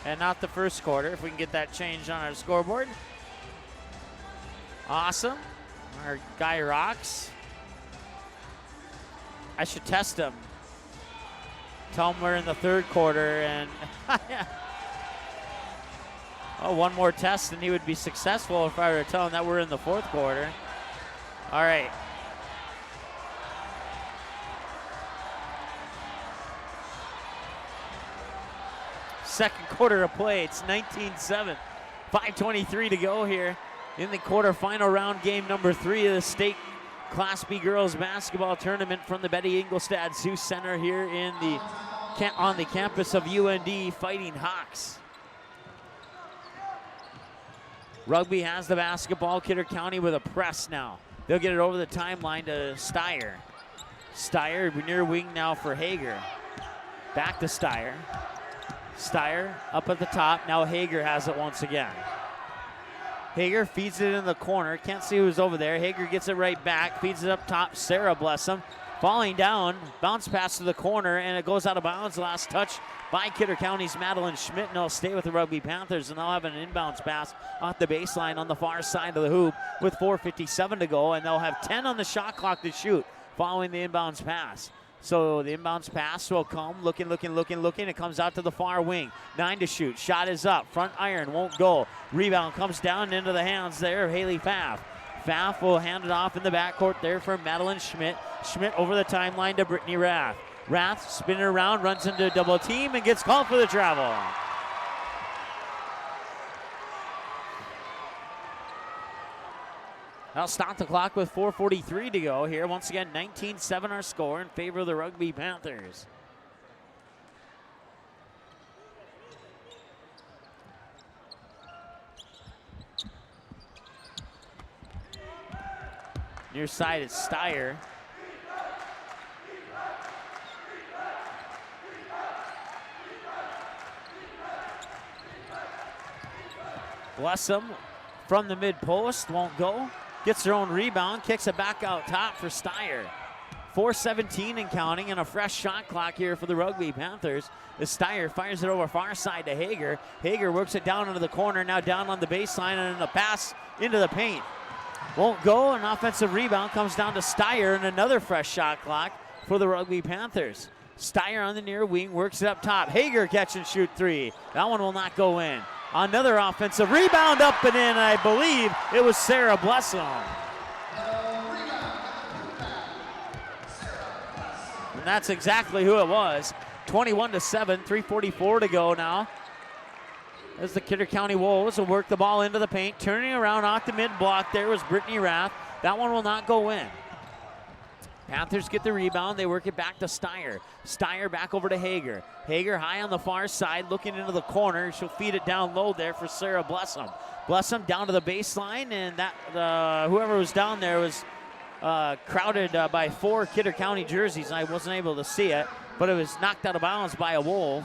and not the first quarter, if we can get that changed on our scoreboard. Awesome. Our guy rocks. I should test him. Tell him we're in the third quarter, and oh, one more test and he would be successful if I were to tell him that we're in the fourth quarter. All right. Second quarter of play. It's 19-7. 5:23 to go here in the quarterfinal round, game number 3 of the state Class B girls basketball tournament from the Betty Engelstad Sioux Center here in on the campus of UND Fighting Hawks. Rugby has the basketball. Kidder County with a press now. They'll get it over the timeline to Steyer. Steyer near wing now for Hager. Back to Steyer. Steyer up at the top. Now Hager has it once again. Hager feeds it in the corner. Can't see who's over there. Hager gets it right back. Feeds it up top. Sarah, bless him. Falling down. Bounce pass to the corner, and it goes out of bounds. Last touch by Kidder County's Madeline Schmidt, and they'll stay with the Rugby Panthers, and they'll have an inbounds pass off the baseline on the far side of the hoop with 4:57 to go, and they'll have 10 on the shot clock to shoot following the inbounds pass. So the inbounds pass will come. Looking. It comes out to the far wing. 9 to shoot. Shot is up. Front iron won't go. Rebound comes down into the hands there of Haley Pfaff. Pfaff will hand it off in the backcourt there for Madeline Schmidt. Schmidt over the timeline to Brittany Rath. Rath spinning around, runs into a double team, and gets called for the travel. I'll stop the clock with 4:43 to go here. Once again, 19-7 our score in favor of the Rugby Panthers. Near side is Steyer. Blessum from the mid post, won't go. Gets her own rebound, kicks it back out top for Steyer. 4:17 and counting, and a fresh shot clock here for the Rugby Panthers. As Steyer fires it over far side to Hager. Hager works it down into the corner, now down on the baseline, and a pass into the paint. Won't go, an offensive rebound comes down to Steyer, and another fresh shot clock for the Rugby Panthers. Steyer on the near wing, works it up top. Hager catch and shoot 3. That one will not go in. Another offensive rebound up and in, I believe it was Sarah Blessum. And that's exactly who it was. 21-7, 3:44 to go now. As the Kidder County Wolves will work the ball into the paint. Turning around off the mid block there was Brittany Rath. That one will not go in. Panthers get the rebound. They work it back to Steyer. Steyer back over to Hager. Hager high on the far side, looking into the corner. She'll feed it down low there for Sarah Blessum. Blessum down to the baseline, and that whoever was down there was crowded by 4 Kidder County jerseys. I wasn't able to see it, but it was knocked out of bounds by a Wolf.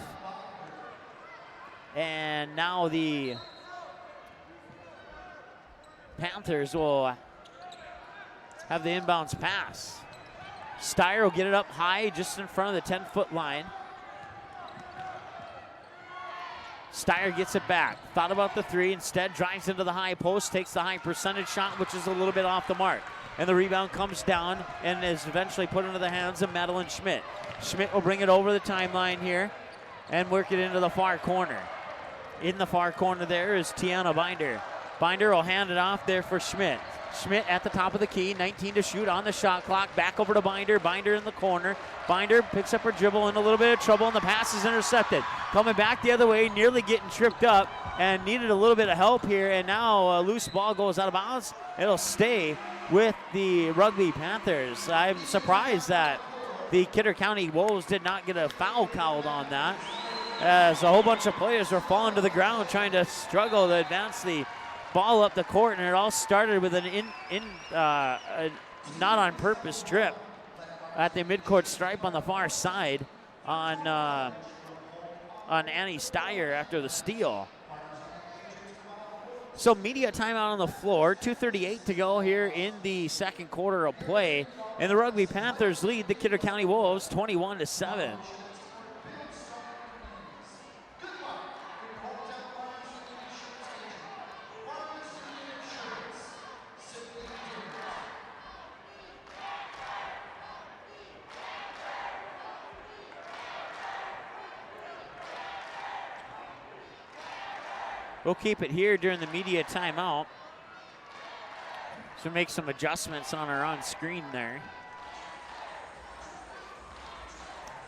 And now the Panthers will have the inbounds pass. Steyer will get it up high just in front of the 10-foot line. Steyer gets it back. Thought about the 3, instead drives into the high post, takes the high percentage shot, which is a little bit off the mark. And the rebound comes down and is eventually put into the hands of Madeline Schmidt. Schmidt will bring it over the timeline here and work it into the far corner. In the far corner there is Tiana Binder. Binder will hand it off there for Schmidt. Schmidt at the top of the key, 19 to shoot on the shot clock. Back over to Binder. Binder in the corner. Binder picks up her dribble in a little bit of trouble, and the pass is intercepted. Coming back the other way, nearly getting tripped up, and needed a little bit of help here. And now a loose ball goes out of bounds. It'll stay with the Rugby Panthers. I'm surprised that the Kidder County Wolves did not get a foul called on that, as a whole bunch of players were falling to the ground trying to struggle to advance the ball up the court, and it all started with an not on purpose trip at the midcourt stripe on the far side on Annie Steyer after the steal. So media timeout on the floor, 2:38 to go here in the second quarter of play, and the Rugby Panthers lead the Kidder County Wolves 21-7. We'll keep it here during the media timeout. So make some adjustments on our on-screen there.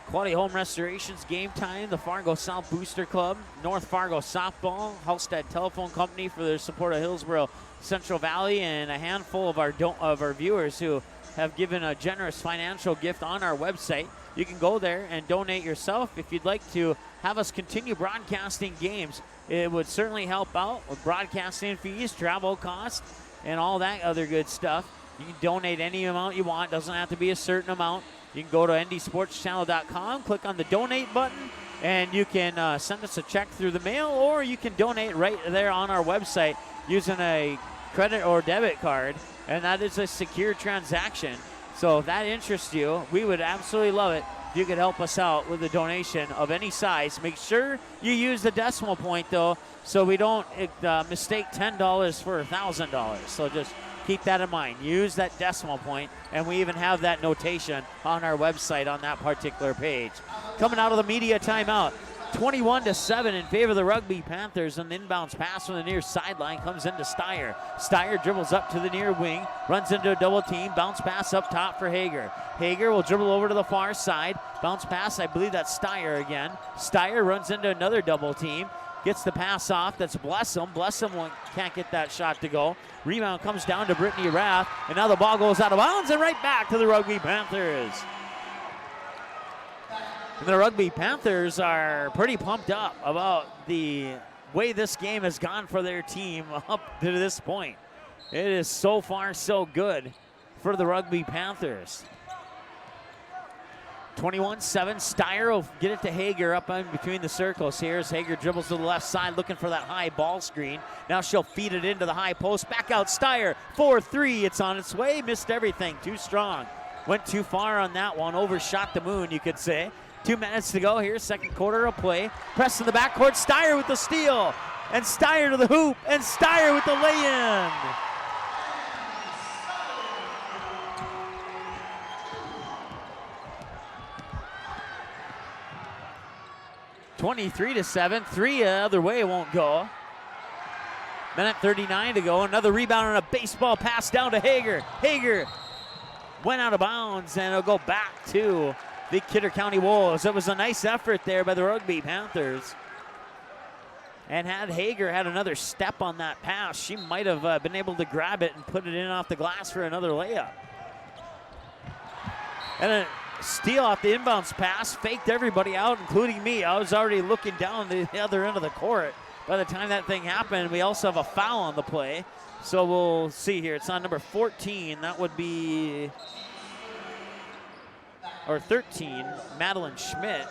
Quality Home Restorations game time. The Fargo South Booster Club, North Fargo Softball, Halstead Telephone Company for their support of Hillsborough Central Valley, and a handful of our viewers who have given a generous financial gift on our website. You can go there and donate yourself if you'd like to have us continue broadcasting games. It would certainly help out with broadcasting fees, travel costs, and all that other good stuff. You can donate any amount you want. Doesn't have to be a certain amount. You can go to ndsportschannel.com, click on the donate button, and you can send us a check through the mail, or you can donate right there on our website using a credit or debit card, and that is a secure transaction. So if that interests you, we would absolutely love it if you could help us out with a donation of any size. Make sure you use the decimal point, though, so we don't mistake $10 for $1,000. So just Keep that in mind. Use that decimal point, and we even have that notation on our website on that particular page. Coming out of the media timeout, 21-7 in favor of the Rugby Panthers. An inbounds pass from the near sideline comes into Steyer. Steyer dribbles up to the near wing, runs into a double team, bounce pass up top for Hager. Hager will dribble over to the far side, bounce pass, I believe that's Steyer again. Steyer runs into another double team, gets the pass off, that's Blessum. Blessum can't get that shot to go. Rebound comes down to Brittany Rath, and now the ball goes out of bounds and right back to the Rugby Panthers. And the Rugby Panthers are pretty pumped up about the way this game has gone for their team up to this point. It is so far so good for the Rugby Panthers. 21-7, Steyer will get it to Hager up in between the circles here as Hager dribbles to the left side looking for that high ball screen. Now she'll feed it into the high post. Back out Steyer, 4-3, it's on its way, missed everything, too strong. Went too far on that one, overshot the moon, you could say. 2 minutes to go here, second quarter of play. Press in the backcourt, Steyer with the steal. And Steyer to the hoop, and Steyer with the lay-in. (23-7), 3 other way won't go. Minute 39 to go, another rebound on a baseball pass down to Hager. Hager went out of bounds, and it'll go back to the Kidder County Wolves. It was a nice effort there by the Rugby Panthers. And had Hager had another step on that pass, she might have been able to grab it and put it in off the glass for another layup. And a steal off the inbounds pass, faked everybody out, including me. I was already looking down the other end of the court by the time that thing happened. We also have a foul on the play. So we'll see here. It's on number 14. That would be, or 13, Madeline Schmidt.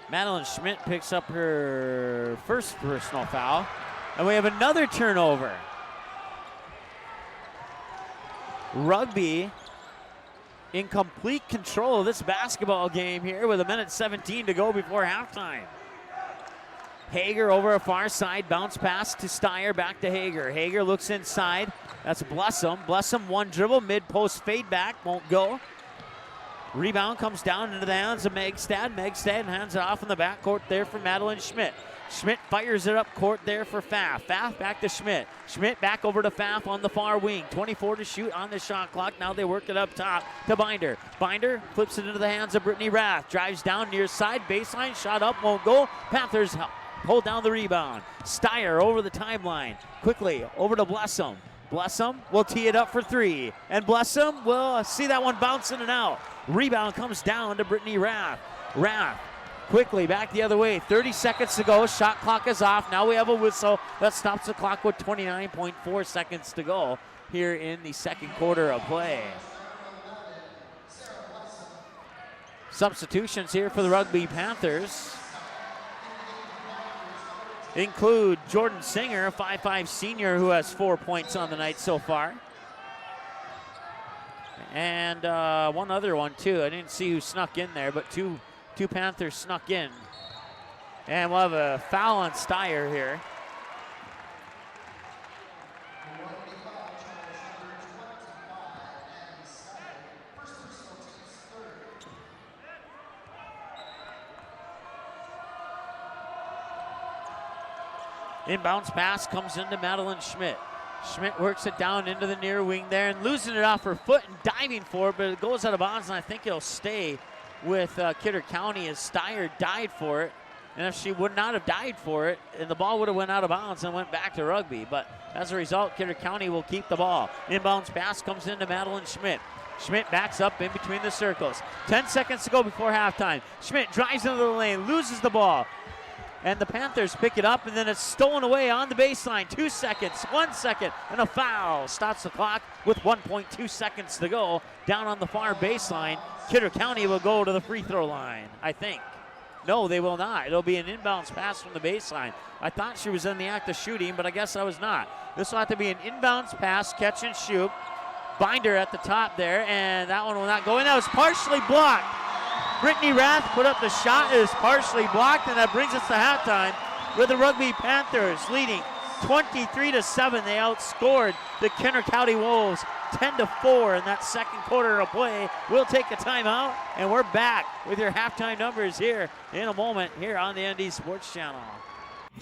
Madeline Schmidt picks up her first personal foul. And we have another turnover. Rugby in complete control of this basketball game here with 1:17 to go before halftime. Hager over a far side, bounce pass to Steyer, back to Hager. Hager looks inside, that's Blessum. Blessum one dribble, mid-post fade back, won't go. Rebound comes down into the hands of Megstad. Megstad hands it off in the backcourt there for Madeline Schmidt. Schmidt fires it up court there for Pfaff. Pfaff back to Schmidt. Schmidt back over to Pfaff on the far wing. 24 to shoot on the shot clock. Now they work it up top to Binder. Binder flips it into the hands of Brittany Rath. Drives down near side, baseline, shot up, won't go. Panthers hold down the rebound. Steyer over the timeline. Quickly over to Blessum. Blessum will tee it up for 3. And Blessum will see that one bounce in and out. Rebound comes down to Brittany Rath. Rath quickly back the other way. 30 seconds to go. Shot clock is off. Now we have a whistle that stops the clock with 29.4 seconds to go here in the second quarter of play. Substitutions here for the Rugby Panthers include Jordan Singer, a 5'5" senior who has 4 points on the night so far. And one other one too. I didn't see who snuck in there, but two Panthers snuck in. And we'll have a foul on Steyer here. Inbounds pass comes into Madeline Schmidt. Schmidt works it down into the near wing there and losing it off her foot and diving for it, but it goes out of bounds, and I think it'll stay with Kidder County as Steyer died for it. And if she would not have died for it, and the ball would have went out of bounds and went back to Rugby. But as a result, Kidder County will keep the ball. Inbounds pass comes into Madeline Schmidt. Schmidt backs up in between the circles. 10 seconds to go before halftime. Schmidt drives into the lane, loses the ball. And the Panthers pick it up, and then it's stolen away on the baseline. 2 seconds, 1 second, and a foul. Stops the clock with 1.2 seconds to go. Down on the far baseline, Kidder County will go to the free throw line, I think. No, they will not. It'll be an inbounds pass from the baseline. I thought she was in the act of shooting, but I guess I was not. This will have to be an inbounds pass, catch and shoot. Binder at the top there, and that one will not go in. That was partially blocked Brittany Rath put up the shot. It is partially blocked, and that brings us to halftime with the Rugby Panthers leading 23-7. They outscored the Kenner County Wolves 10-4 in that second quarter of play. We'll take a timeout, and we're back with your halftime numbers here in a moment here on the ND Sports Channel.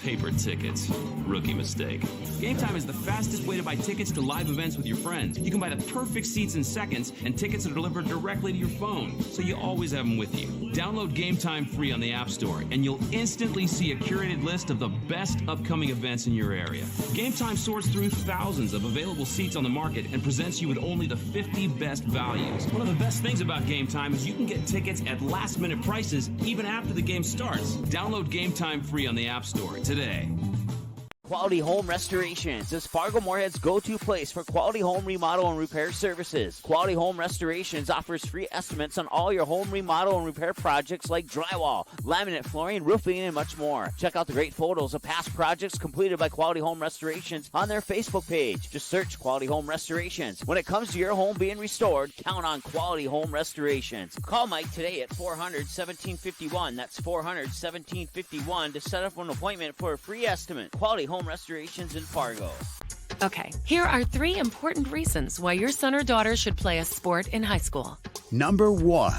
Paper tickets. Rookie mistake. Game Time is the fastest way to buy tickets to live events with your friends. You can buy the perfect seats in seconds, and tickets are delivered directly to your phone, so you always have them with you. Download Game Time free on the App Store, and you'll instantly see a curated list of the best upcoming events in your area. Game Time sorts through thousands of available seats on the market and presents you with only the 50 best values. One of the best things about Game Time is you can get tickets at last-minute prices even after the game starts. Download Game Time free on the App Store today. Quality Home Restorations is Fargo-Moorhead's go-to place for quality home remodel and repair services. Quality Home Restorations offers free estimates on all your home remodel and repair projects like drywall, laminate flooring, roofing, and much more. Check out the great photos of past projects completed by Quality Home Restorations on their Facebook page. Just search Quality Home Restorations. When it comes to your home being restored, count on Quality Home Restorations. Call Mike today at 400-1751. That's 400-1751 to set up an appointment for a free estimate. Quality Home Restorations in Fargo. Okay, here are 3 important reasons why your son or daughter should play a sport in high school. Number 1.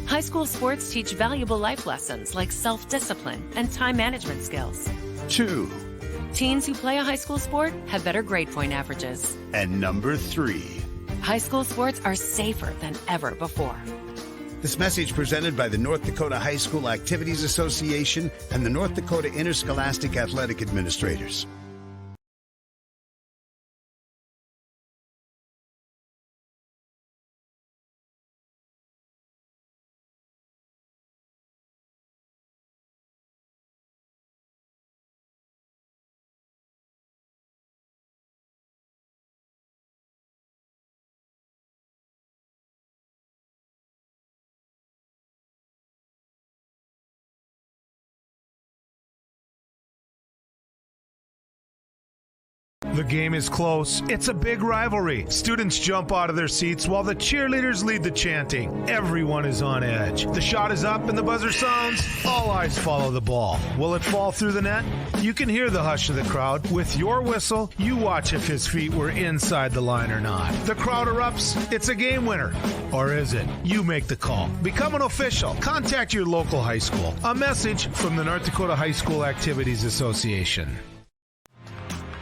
High school sports teach valuable life lessons like self-discipline and time management skills. 2. Teens who play a high school sport have better grade point averages. And number 3. High school sports are safer than ever before. This message presented by the North Dakota High School Activities Association and the North Dakota Interscholastic Athletic Administrators. The game is close. It's a big rivalry. Students jump out of their seats while the cheerleaders lead the chanting. Everyone is on edge. The shot is up and the buzzer sounds. All eyes follow the ball. Will it fall through the net? You can hear the hush of the crowd. With your whistle, you watch if his feet were inside the line or not. The crowd erupts. It's a game winner. Or is it? You make the call. Become an official. Contact your local high school. A message from the North Dakota High School Activities Association.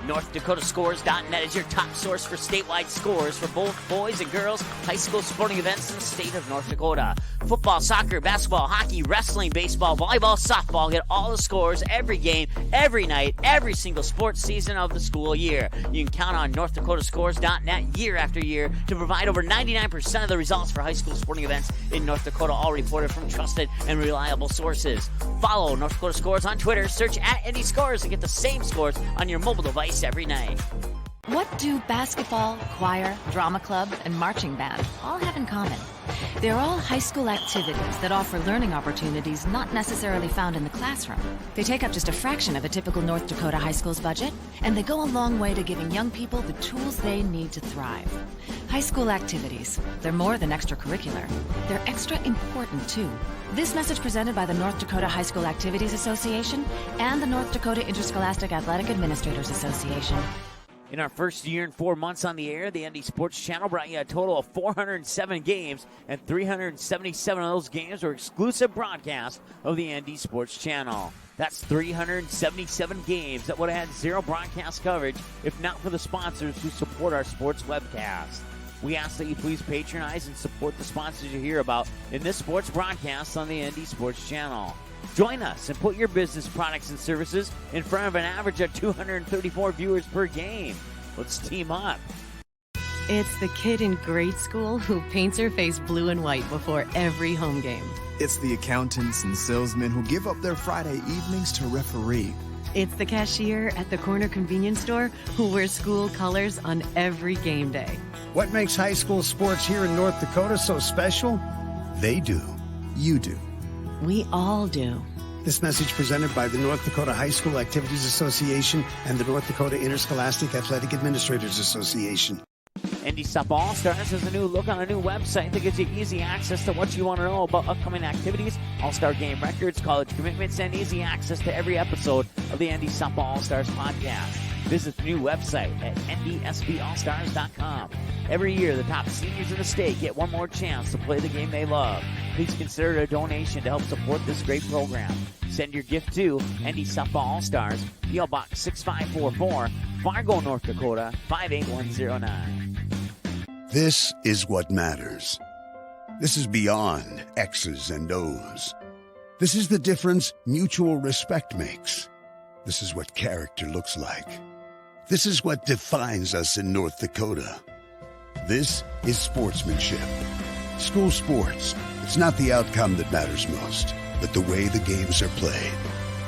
NorthDakotaScores.net is your top source for statewide scores for both boys and girls high school sporting events in the state of North Dakota. Football, soccer, basketball, hockey, wrestling, baseball, volleyball, softball. Get all the scores every game, every night, every single sports season of the school year. You can count on NorthDakotaScores.net year after year to provide over 99% of the results for high school sporting events in North Dakota, all reported from trusted and reliable sources. Follow North Dakota Scores on Twitter. Search @ND Scores to get the same scores on your mobile device every night. What do basketball, choir, drama club, and marching band all have in common? They're all high school activities that offer learning opportunities not necessarily found in the classroom. They take up just a fraction of a typical North Dakota high school's budget, and they go a long way to giving young people the tools they need to thrive. High school activities, they're more than extracurricular. They're extra important, too. This message presented by the North Dakota High School Activities Association and the North Dakota Interscholastic Athletic Administrators Association. In our first year and 4 months on the air, the ND Sports Channel brought you a total of 407 games, and 377 of those games were exclusive broadcasts of the ND Sports Channel. That's 377 games that would have had zero broadcast coverage if not for the sponsors who support our sports webcast. We ask that you please patronize and support the sponsors you hear about in this sports broadcast on the ND Sports Channel. Join us and put your business products and services in front of an average of 234 viewers per game. Let's team up. It's the kid in grade school who paints her face blue and white before every home game. It's the accountants and salesmen who give up their Friday evenings to referee. It's the cashier at the corner convenience store who wears school colors on every game day. What makes high school sports here in North Dakota so special? They do. You do. We all do. This message presented by the North Dakota High School Activities Association and the North Dakota Interscholastic Athletic Administrators Association. ND Stuff All-Stars has a new look on a new website that gives you easy access to what you want to know about upcoming activities, All-Star game records, college commitments, and easy access to every episode of the ND Stuff All-Stars podcast. Visit the new website at ndsballstars.com. Every year, the top seniors in the state get one more chance to play the game they love. Please consider a donation to help support this great program. Send your gift to ND Stuff All-Stars, P.O. Box 6544, Fargo, North Dakota, 58109. This is what matters. This is beyond X's and O's. This is the difference mutual respect makes. This is what character looks like. This is what defines us in North Dakota. This is sportsmanship. School sports. It's not the outcome that matters most, but the way the games are played.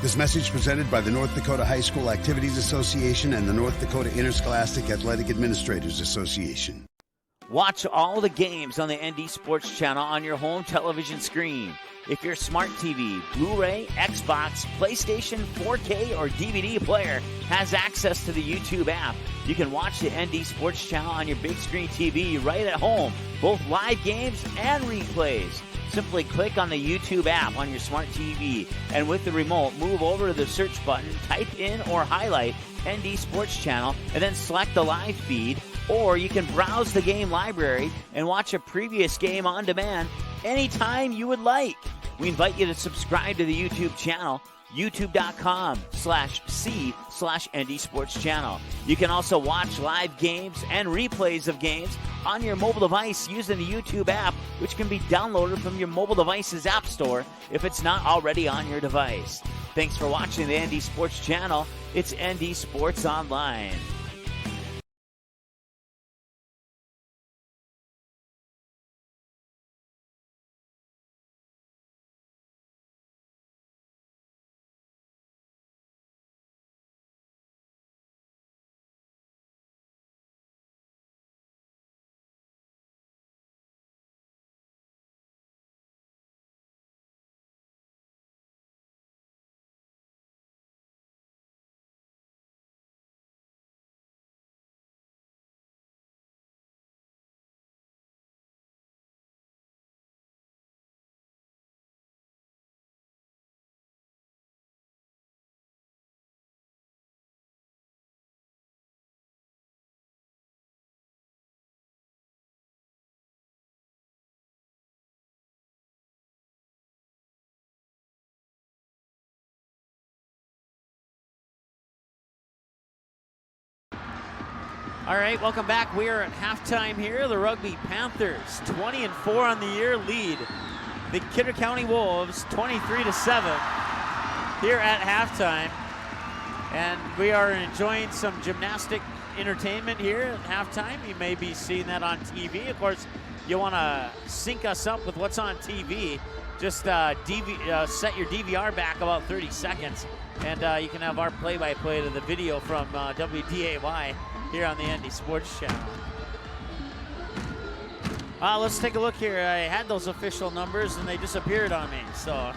This message presented by the North Dakota High School Activities Association and the North Dakota Interscholastic Athletic Administrators Association. Watch all the games on the ND Sports Channel on your home television screen. If your smart TV, Blu-ray, Xbox, PlayStation, 4K, or DVD player has access to the YouTube app, you can watch the ND Sports Channel on your big screen TV right at home, both live games and replays. Simply click on the YouTube app on your smart TV, and with the remote, move over to the search button, type in or highlight ND Sports Channel, and then select the live feed, or you can browse the game library and watch a previous game on demand anytime you would like. We invite you to subscribe to the YouTube channel, youtube.com/c/ND Sports Channel. You can also watch live games and replays of games on your mobile device using the YouTube app, which can be downloaded from your mobile device's app store if it's not already on your device. Thanks for watching the ND Sports Channel. It's ND Sports Online. All right, welcome back. We are at halftime here. The Rugby Panthers, 20-4 on the year, lead the Kidder County Wolves 23-7 here at halftime. And we are enjoying some gymnastic entertainment here at halftime. You may be seeing that on TV. Of course, you want to sync us up with what's on TV. Just set your DVR back about 30 seconds, and you can have our play-by-play to the video from WDAY here on the ND Sports Channel. Let's take a look here. I had those official numbers and they disappeared on me. So,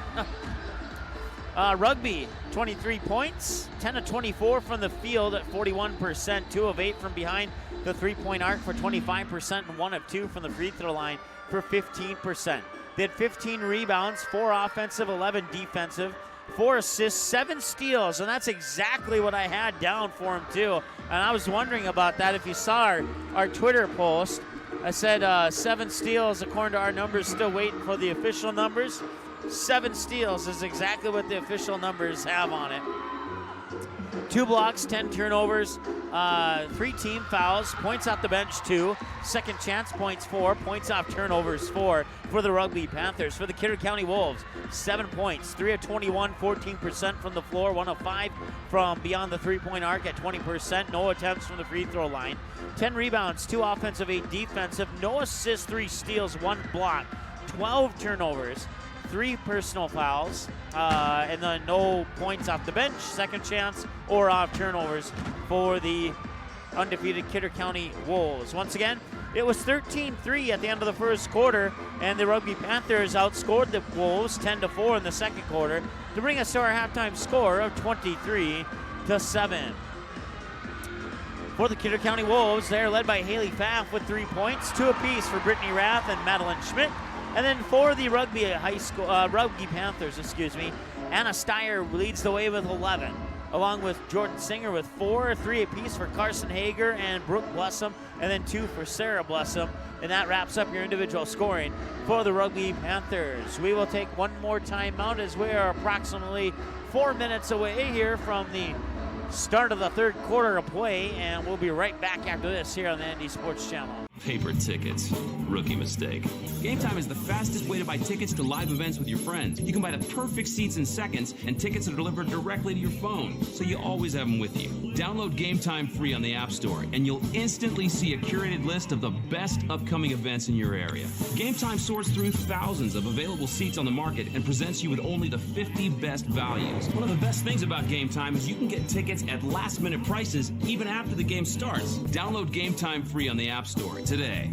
Rugby, 23 points, 10 of 24 from the field at 41%, 2 of 8 from behind the three-point arc for 25%, and 1 of 2 from the free throw line for 15%. They had 15 rebounds, 4 offensive, 11 defensive, 4 assists, 7 steals, and that's exactly what I had down for him too. And I was wondering about that. If you saw our Twitter post, I said 7 steals according to our numbers, still waiting for the official numbers. 7 steals is exactly what the official numbers have on it. 2 blocks, 10 turnovers, 3 team fouls, points off the bench 2, second chance points 4, points off turnovers 4 for the Rugby Panthers. For the Kidder County Wolves, 7 points, 3 of 21, 14% from the floor, 1 of 5 from beyond the three-point arc at 20%, no attempts from the free throw line. 10 rebounds, 2 offensive, 8 defensive, no assists, 3 steals, 1 block, 12 turnovers, 3 personal fouls, and then no points off the bench, second chance, or off turnovers for the undefeated Kidder County Wolves. Once again, it was 13-3 at the end of the first quarter, and the Rugby Panthers outscored the Wolves 10-4 in the second quarter to bring us to our halftime score of 23-7. For the Kidder County Wolves, they're led by Haley Pfaff with 3 points, 2 apiece for Brittany Rath and Madeline Schmidt. And then for the Rugby Panthers, Anna Steyer leads the way with 11, along with Jordan Singer with 4, 3 apiece for Carson Hager and Brooke Blessum, and then 2 for Sarah Blessum. And that wraps up your individual scoring for the Rugby Panthers. We will take one more timeout as we are approximately 4 minutes away here from the start of the third quarter of play, and we'll be right back after this here on the ND Sports Channel. Paper tickets. Rookie mistake. Game Time is the fastest way to buy tickets to live events with your friends. You can buy the perfect seats in seconds, and tickets are delivered directly to your phone, so you always have them with you. Download Game Time free on the App Store, and you'll instantly see a curated list of the best upcoming events in your area. Game Time sorts through thousands of available seats on the market and presents you with only the 50 best values. One of the best things about Game Time is you can get tickets at last-minute prices even after the game starts. Download Game Time free on the App Store today.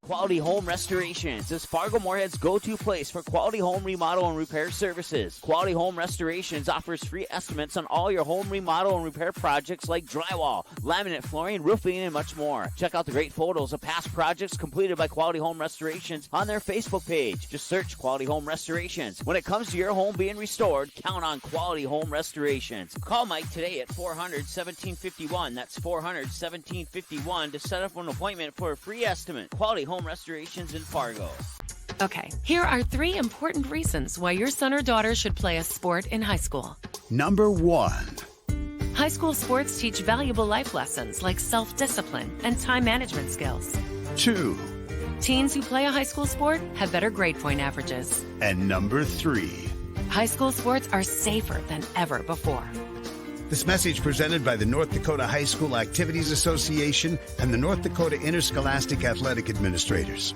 Quality Home Restorations is Fargo Moorhead's go-to place for quality home remodel and repair services. Quality Home Restorations offers free estimates on all your home remodel and repair projects like drywall, laminate flooring, roofing, and much more. Check out the great photos of past projects completed by Quality Home Restorations on their Facebook page. Just search Quality Home Restorations. When it comes to your home being restored, count on Quality Home Restorations. Call Mike today at 400-1751. That's 400-1751 to set up an appointment for a free estimate. Quality Home Restorations in Fargo. Okay, here are 3 important reasons why your son or daughter should play a sport in high school. Number 1. High school sports teach valuable life lessons like self-discipline and time management skills. 2. Teens who play a high school sport have better grade point averages. And number 3. High school sports are safer than ever before. This message presented by the North Dakota High School Activities Association and the North Dakota Interscholastic Athletic Administrators.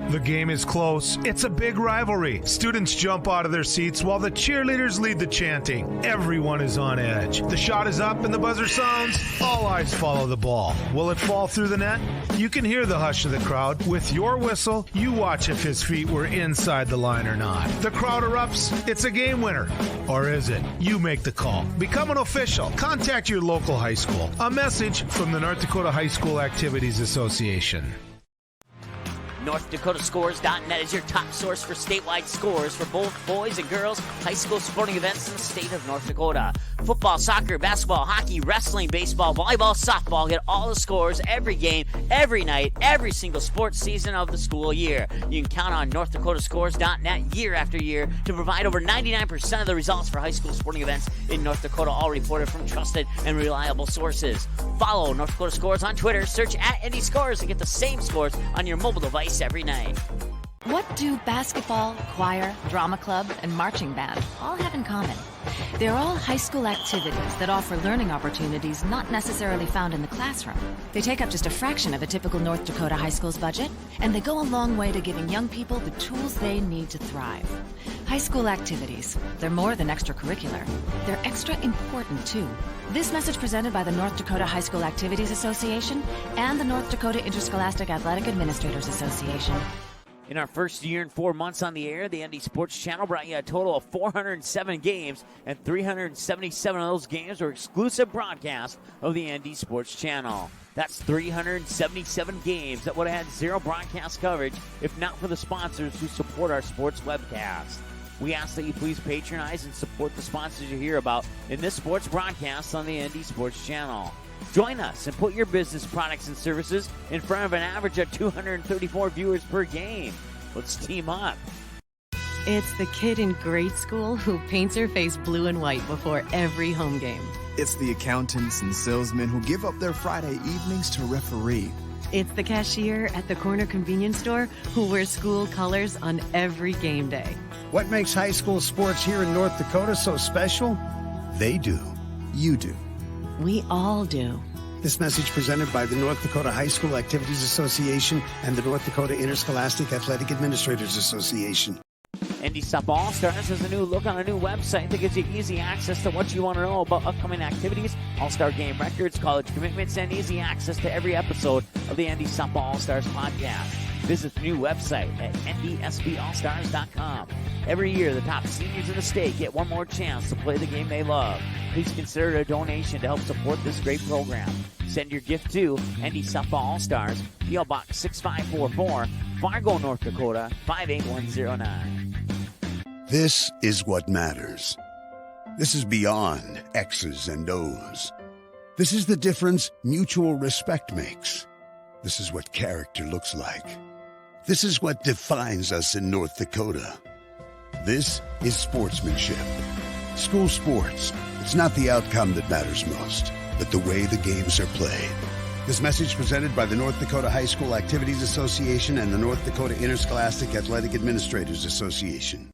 The game is close. It's a big rivalry. Students jump out of their seats while the cheerleaders lead the chanting. Everyone is on edge. The shot is up and the buzzer sounds. All eyes follow the ball. Will it fall through the net? You can hear the hush of the crowd. With your whistle, you watch if his feet were inside the line or not. The crowd erupts. It's a game winner. Or is it? You make the call. Become an official. Contact your local high school. A message from the North Dakota High School Activities Association. NorthDakotaScores.net is your top source for statewide scores for both boys and girls high school sporting events in the state of North Dakota. Football, soccer, basketball, hockey, wrestling, baseball, volleyball, softball. Get all the scores every game, every night, every single sports season of the school year. You can count on NorthDakotaScores.net year after year to provide over 99% of the results for high school sporting events in North Dakota, all reported from trusted and reliable sources. Follow North Dakota Scores on Twitter, search @NDScores and get the same scores on your mobile device every night. What do basketball, choir, drama club, and marching band all have in common? They're all high school activities that offer learning opportunities not necessarily found in the classroom. They take up just a fraction of a typical North Dakota high school's budget, and they go a long way to giving young people the tools they need to thrive. High school activities, they're more than extracurricular. They're extra important, too. This message presented by the North Dakota High School Activities Association and the North Dakota Interscholastic Athletic Administrators Association. In our first year and 4 months on the air, the ND Sports Channel brought you a total of 407 games, and 377 of those games were exclusive broadcasts of the ND Sports Channel. That's 377 games that would have had zero broadcast coverage if not for the sponsors who support our sports webcast. We ask that you please patronize and support the sponsors you hear about in this sports broadcast on the ND Sports Channel. Join us and put your business products and services in front of an average of 234 viewers per game. Let's team up. It's the kid in grade school who paints her face blue and white before every home game. It's the accountants and salesmen who give up their Friday evenings to referee. It's the cashier at the corner convenience store who wears school colors on every game day. What makes high school sports here in North Dakota so special? They do. You do. We all do. This message presented by the North Dakota High School Activities Association and the North Dakota Interscholastic Athletic Administrators Association. ND Softball All-Stars has a new look on a new website that gives you easy access to what you want to know about upcoming activities, all-star game records, college commitments, and easy access to every episode of the ND Softball All-Stars podcast. Visit the new website at ndsballstars.com. Every year, the top seniors in the state get one more chance to play the game they love. Please consider a donation to help support this great program. Send your gift to ND Softball All-Stars, P.O. Box 6544, Fargo, North Dakota, 58109. This is what matters. This is beyond X's and O's. This is the difference mutual respect makes. This is what character looks like. This is what defines us in North Dakota. This is sportsmanship. School sports. It's not the outcome that matters most, but the way the games are played. This message presented by the North Dakota High School Activities Association and the North Dakota Interscholastic Athletic Administrators Association.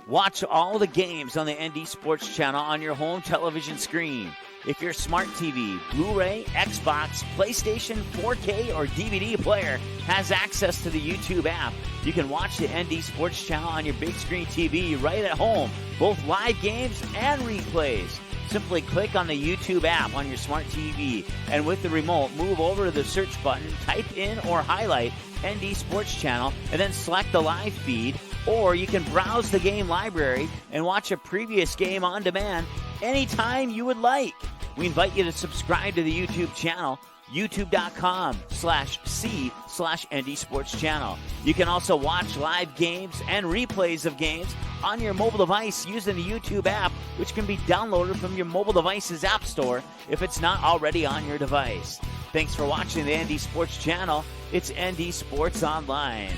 Watch all the games on the ND Sports Channel on your home television screen. If your smart TV, Blu-ray, Xbox, PlayStation, 4K, or DVD player has access to the YouTube app, you can watch the ND Sports Channel on your big screen TV right at home, both live games and replays. Simply click on the YouTube app on your smart TV, and with the remote, move over to the search button, type in or highlight ND Sports Channel, and then select the live feed, or you can browse the game library and watch a previous game on demand anytime you would like. We invite you to subscribe to the YouTube channel, youtube.com/c/ND Sports Channel. You can also watch live games and replays of games on your mobile device using the YouTube app, which can be downloaded from your mobile device's app store if it's not already on your device. Thanks for watching the ND Sports Channel. It's ND Sports Online.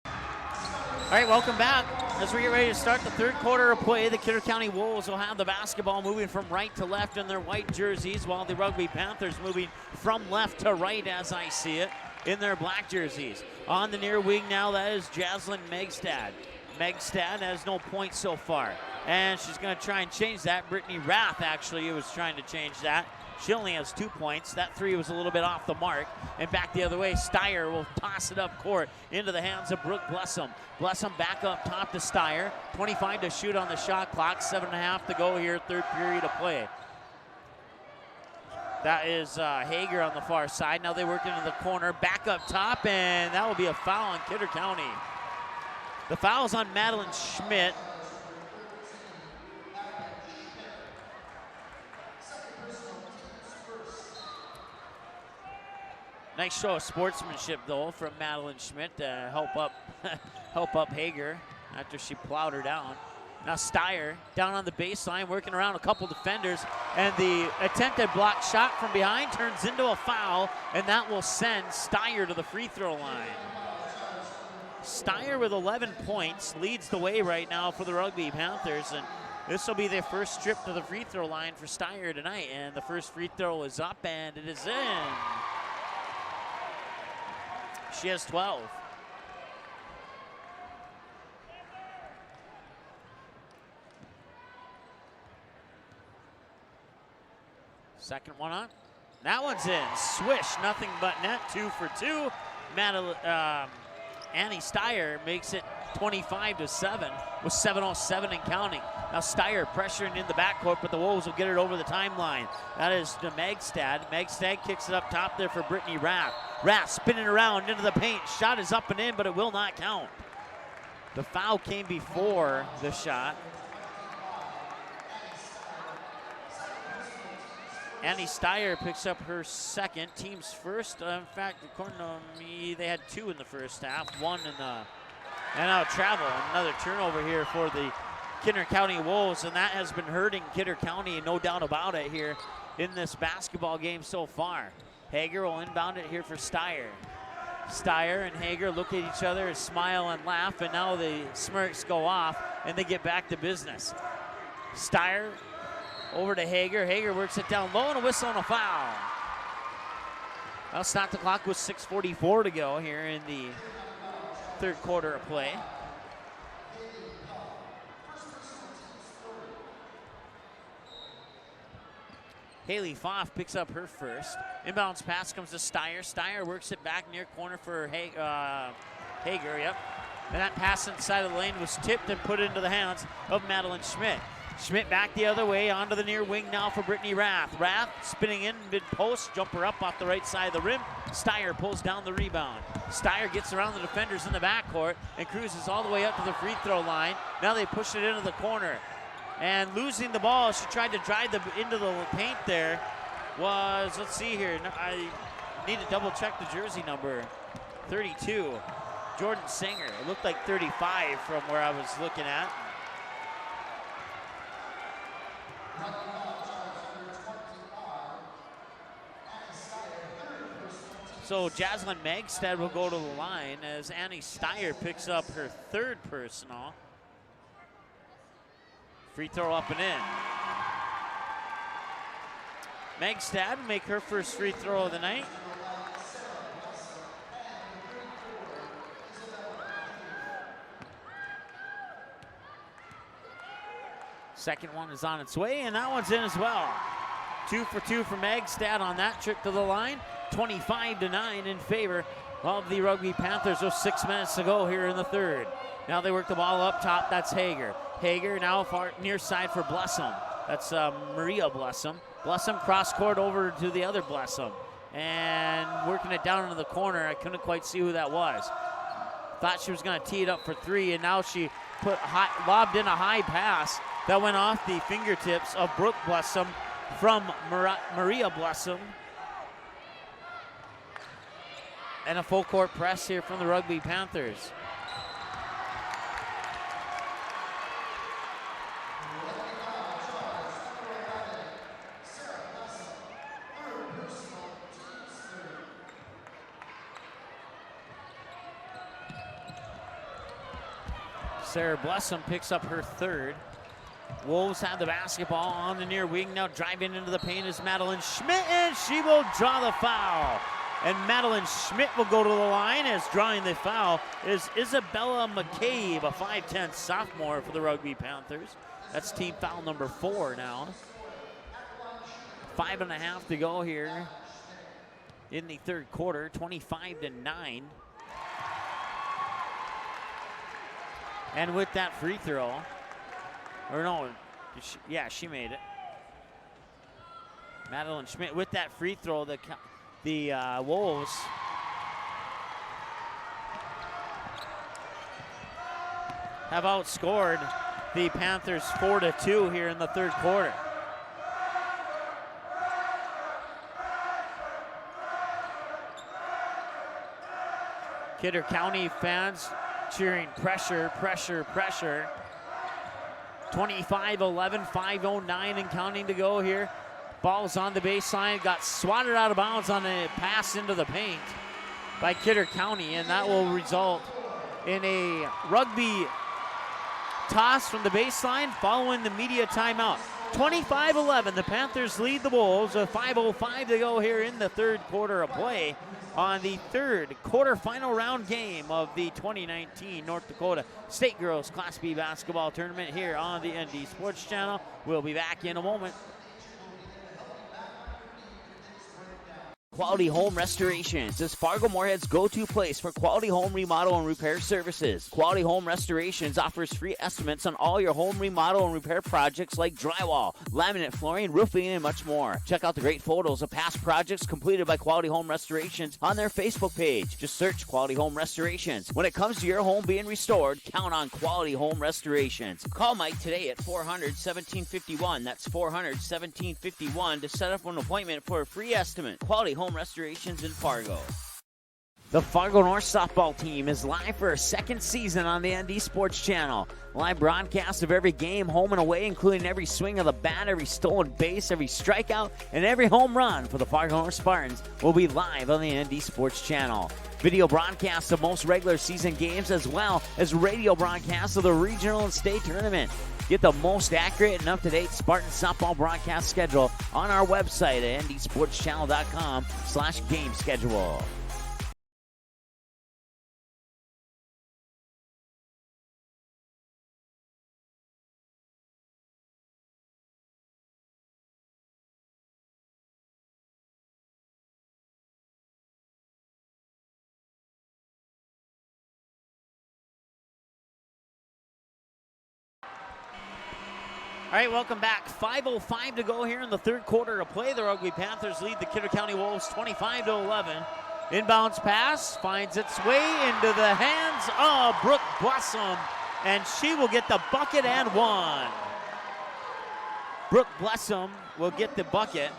All right, welcome back. As we get ready to start the third quarter of play, the Kidder County Wolves will have the basketball moving from right to left in their white jerseys, while the Rugby Panthers moving from left to right, as I see it, in their black jerseys. On the near wing now, that is Jaslyn Megstad. Megstad has no points so far, and she's going to try and change that. Brittany Rath actually was trying to change that. She only has 2 points. That three was a little bit off the mark. And back the other way, Steyer will toss it up court into the hands of Brooke Blessum. Blessum back up top to Steyer. 25 to shoot on the shot clock. 7.5 to go here, third period of play. That is Hager on the far side. Now they work into the corner, back up top, and that will be a foul on Kidder County. The foul's on Madeline Schmidt. Nice show of sportsmanship, though, from Madeline Schmidt to help up Hager after she plowed her down. Now Steyer down on the baseline, working around a couple defenders, and the attempted block shot from behind turns into a foul, and that will send Steyer to the free throw line. Steyer with 11 points leads the way right now for the Rugby Panthers, and this will be their first trip to the free throw line for Steyer tonight, and the first free throw is up, and it is in. She has 12. Second one on. That one's in. Swish, nothing but net, 2 for 2. Annie Steyer makes it 25-7 with 7:07 and counting. Now Steyer pressuring in the backcourt, but the Wolves will get it over the timeline. That is to Megstad. Megstad kicks it up top there for Brittany Rath. Rath spinning around into the paint. Shot is up and in, but it will not count. The foul came before the shot. Annie Steyer picks up her second, team's first. In fact, according to me, they had 2 in the first half, 1 in the, and now travel. Another turnover here for the Kidder County Wolves, and that has been hurting Kidder County, no doubt about it, here in this basketball game so far. Hager will inbound it here for Steyer. Steyer and Hager look at each other, smile and laugh, and now the smirks go off, and they get back to business. Steyer over to Hager. Hager works it down low, and a whistle and a foul. Well, stop the clock with 6:44 to go here in the third quarter of play. Haley Pfaff picks up her first. Inbounds pass comes to Steyer. Steyer works it back near corner for Hager, yep. And that pass inside of the lane was tipped and put into the hands of Madeline Schmidt. Schmidt back the other way onto the near wing now for Brittany Rath. Rath spinning in mid-post, jumper up off the right side of the rim. Steyer pulls down the rebound. Steyer gets around the defenders in the backcourt and cruises all the way up to the free throw line. Now they push it into the corner. And losing the ball, she tried to drive into the paint there, was, let's see here, I need to double check the jersey number, 32, Jordan Singer. It looked like 35 from where I was looking at. So Jaslyn Megstad will go to the line as Annie Steyer picks up her third personal. Free throw up and in. Megstad will make her first free throw of the night. Second one is on its way, and that one's in as well. 2 for 2 for Megstad on that trip to the line. 25-9 in favor of the Rugby Panthers. There's 6 minutes to go here in the third. Now they work the ball up top. That's Hager. Hager now far near side for Blessum. That's Maria Blessum. Blessum cross court over to the other Blessum. And working it down into the corner. I couldn't quite see who that was. Thought she was going to tee it up for 3, and now she lobbed in a high pass that went off the fingertips of Brooke Blessum from Maria Blessum. And a full court press here from the Rugby Panthers. Sarah Blessum picks up her third. Wolves have the basketball on the near wing. Now driving into the paint is Madeline Schmidt, and she will draw the foul. And Madeline Schmidt will go to the line as drawing the foul is Isabella McCabe, a 5'10 sophomore for the Rugby Panthers. That's team foul number 4 now. 5.5 to go here in the third quarter, 25-9. And with that free throw, or no, she made it. Madeline Schmidt with that free throw, the Wolves have outscored the Panthers 4-2 here in the third quarter. Kidder County fans cheering pressure, pressure, pressure. 25-11, 5:09 and counting to go here. Ball's on the baseline, got swatted out of bounds on a pass into the paint by Kidder County, and that will result in a rugby toss from the baseline following the media timeout. 25-11, the Panthers lead the Wolves with 5:05 to go here in the third quarter of play on the third quarterfinal round game of the 2019 North Dakota State Girls Class B basketball tournament here on the ND Sports Channel. We'll be back in a moment. Quality Home Restorations is Fargo-Moorhead's go-to place for quality home remodel and repair services. Quality Home Restorations offers free estimates on all your home remodel and repair projects like drywall, laminate flooring, roofing, and much more. Check out the great photos of past projects completed by Quality Home Restorations on their Facebook page. Just search Quality Home Restorations. When it comes to your home being restored, count on Quality Home Restorations. Call Mike today at 400-1751. That's 400-1751 to set up an appointment for a free estimate. Quality Home Restorations in Fargo. The Fargo North softball team is live for a second season on the ND Sports Channel. Live broadcast of every game, home and away, including every swing of the bat, every stolen base, every strikeout, and every home run for the Fargo North Spartans will be live on the ND Sports Channel. Video broadcasts of most regular season games as well as radio broadcasts of the regional and state tournament. Get the most accurate and up-to-date Spartan softball broadcast schedule on our website at ndsportschannel.com/game schedule. All right, welcome back. 5:05 to go here in the third quarter of play. The Rugby Panthers lead the Kidder County Wolves 25-11. Inbounds pass finds its way into the hands of Brooke Blessum, and she will get the bucket and one. Brooke Blessum will get the bucket.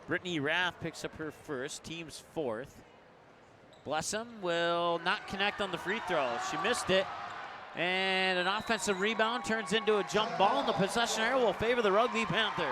Brittany Rath picks up her first, team's fourth. Blessum will not connect on the free throw. She missed it. And an offensive rebound turns into a jump ball, and the possession area will favor the Rugby Panthers.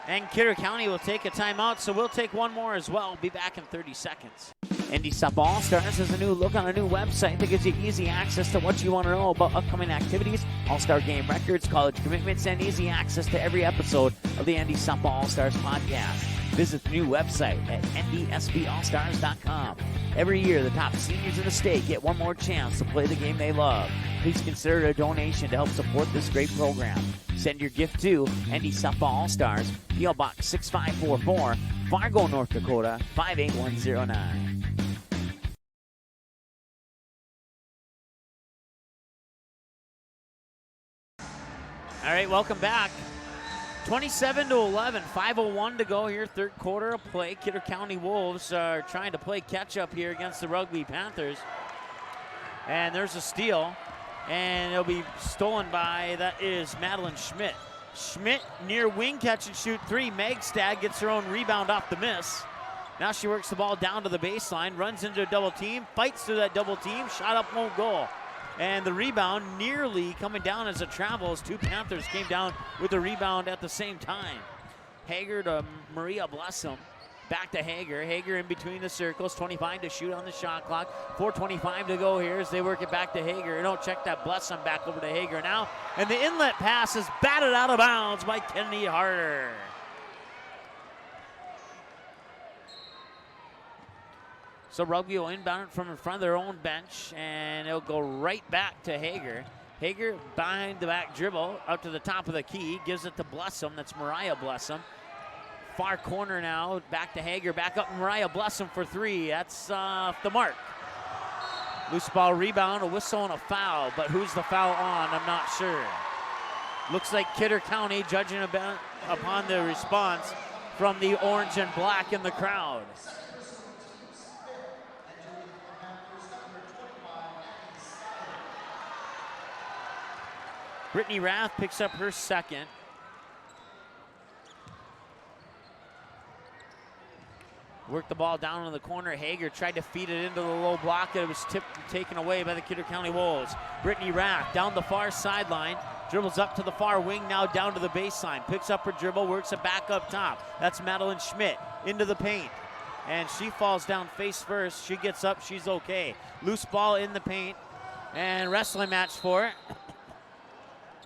And Kidder County will take a timeout, so we'll take one more as well. Be back in 30 seconds. NDSUP All-Stars has a new look on a new website that gives you easy access to what you want to know about upcoming activities, All-Star game records, college commitments, and easy access to every episode of the NDSUP All-Stars podcast. Visit the new website at ndsballstars.com. Every year, the top seniors in the state get one more chance to play the game they love. Please consider a donation to help support this great program. Send your gift to NDSUP All-Stars, P.O. Box 6544, Fargo, North Dakota, 58109. All right, welcome back. 27-11, 5:01 to go here, third quarter of play. Kidder County Wolves are trying to play catch-up here against the Rugby Panthers. And there's a steal, and it'll be stolen by, that is Madeline Schmidt. Schmidt near wing catch and shoot three. Megstad gets her own rebound off the miss. Now she works the ball down to the baseline, runs into a double team, fights through that double team, shot up, won't go. And the rebound nearly coming down as it travels. Two Panthers came down with the rebound at the same time. Hager to Maria Blessum. Back to Hager. Hager in between the circles. 25 to shoot on the shot clock. 4:25 to go here as they work it back to Hager. Don't check that Blessum back over to Hager now. And the inlet pass is batted out of bounds by Kennedy Harder. So Rugby will inbound it from in front of their own bench, and it'll go right back to Hager. Hager behind the back dribble, out to the top of the key, gives it to Blessum. That's Mariah Blessum. Far corner now, back to Hager, back up Mariah Blessum for three. That's off the mark. Loose ball rebound, a whistle and a foul, but who's the foul on? I'm not sure. Looks like Kidder County judging upon the response from the orange and black in the crowd. Brittany Rath picks up her second. Worked the ball down in the corner. Hager tried to feed it into the low block. It was taken away by the Kidder County Wolves. Brittany Rath down the far sideline. Dribbles up to the far wing, now down to the baseline. Picks up her dribble, works it back up top. That's Madeline Schmidt into the paint. And she falls down face first. She gets up, she's okay. Loose ball in the paint. And wrestling match for it.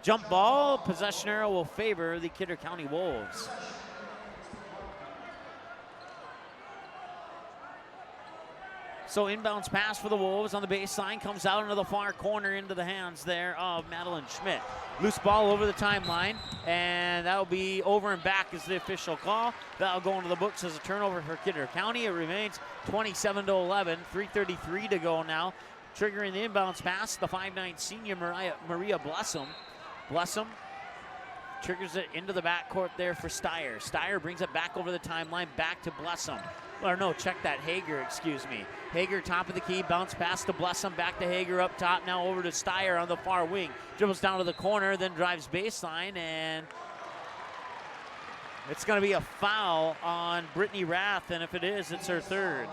Jump ball, possession arrow will favor the Kidder County Wolves. So inbounds pass for the Wolves on the baseline, comes out into the far corner into the hands there of Madeline Schmidt. Loose ball over the timeline, and that'll be over and back is the official call. That'll go into the books as a turnover for Kidder County. It remains 27-11, 3:33 to go now. Triggering the inbounds pass, the 5'9" senior Maria Blessum. Blessum triggers it into the backcourt there for Steyer. Steyer brings it back over the timeline, back to Blessum. Or no, check that, Hager, excuse me. Hager, top of the key, bounce pass to Blessum, back to Hager up top, now over to Steyer on the far wing. Dribbles down to the corner, then drives baseline, and it's gonna be a foul on Brittany Rath, and if it is, it's her third.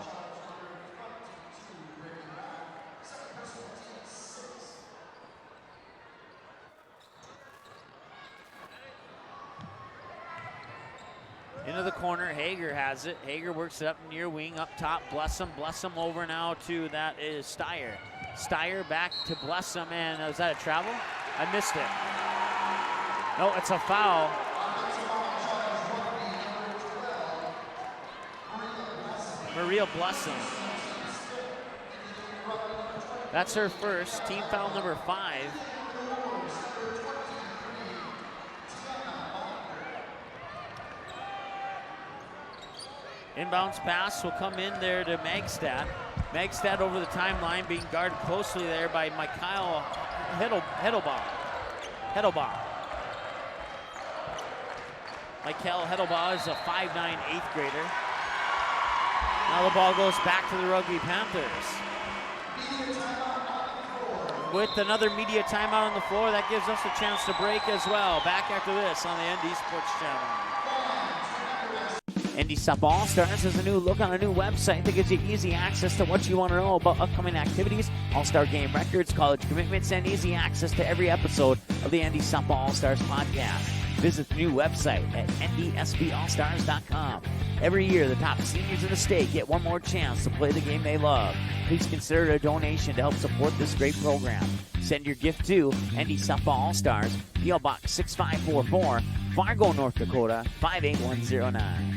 Into the corner, Hager has it. Hager works it up near wing, up top, Blessum. Blessum over now to, that is Steyer. Steyer back to Blessum, and was that a travel? I missed it. No, it's a foul. Maria Blessing. That's her first, team foul number 5. Inbounds pass will come in there to Magstad. Magstad over the timeline, being guarded closely there by Mikhail Hedelbaugh. Mikhail Hedelbaugh is a 5'9" 8th grader. Now the ball goes back to the Rugby Panthers. With another media timeout on the floor, that gives us a chance to break as well. Back after this on the ND Sports Channel. NDSUP All-Stars has a new look on a new website that gives you easy access to what you want to know about upcoming activities, All-Star game records, college commitments, and easy access to every episode of the NDSUP All-Stars podcast. Visit the new website at ndsballstars.com. Every year, the top seniors in the state get one more chance to play the game they love. Please consider a donation to help support this great program. Send your gift to NDSUP All-Stars, P.O. Box 6544, Fargo, North Dakota, 58109.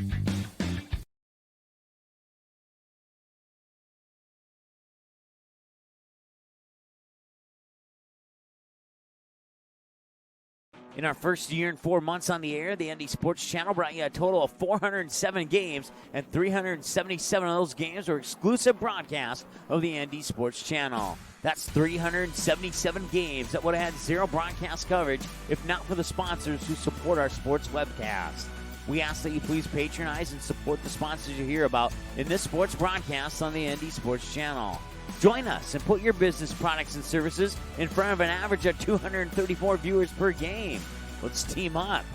In our first year and 4 months on the air, the ND Sports Channel brought you a total of 407 games, and 377 of those games were exclusive broadcasts of the ND Sports Channel. That's 377 games that would have had zero broadcast coverage if not for the sponsors who support our sports webcast. We ask that you please patronize and support the sponsors you hear about in this sports broadcast on the ND Sports Channel. Join us and put your business products and services in front of an average of 234 viewers per game. Let's team up.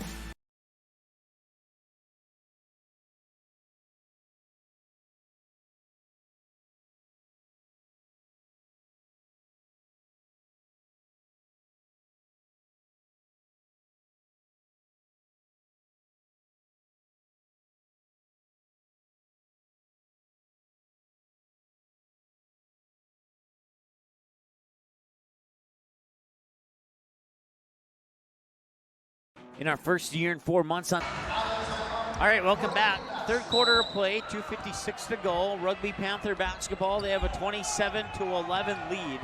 In our first year and 4 months on. All right, welcome back. Third quarter of play, 2:56 to go. Rugby Panther basketball, they have a 27-11 lead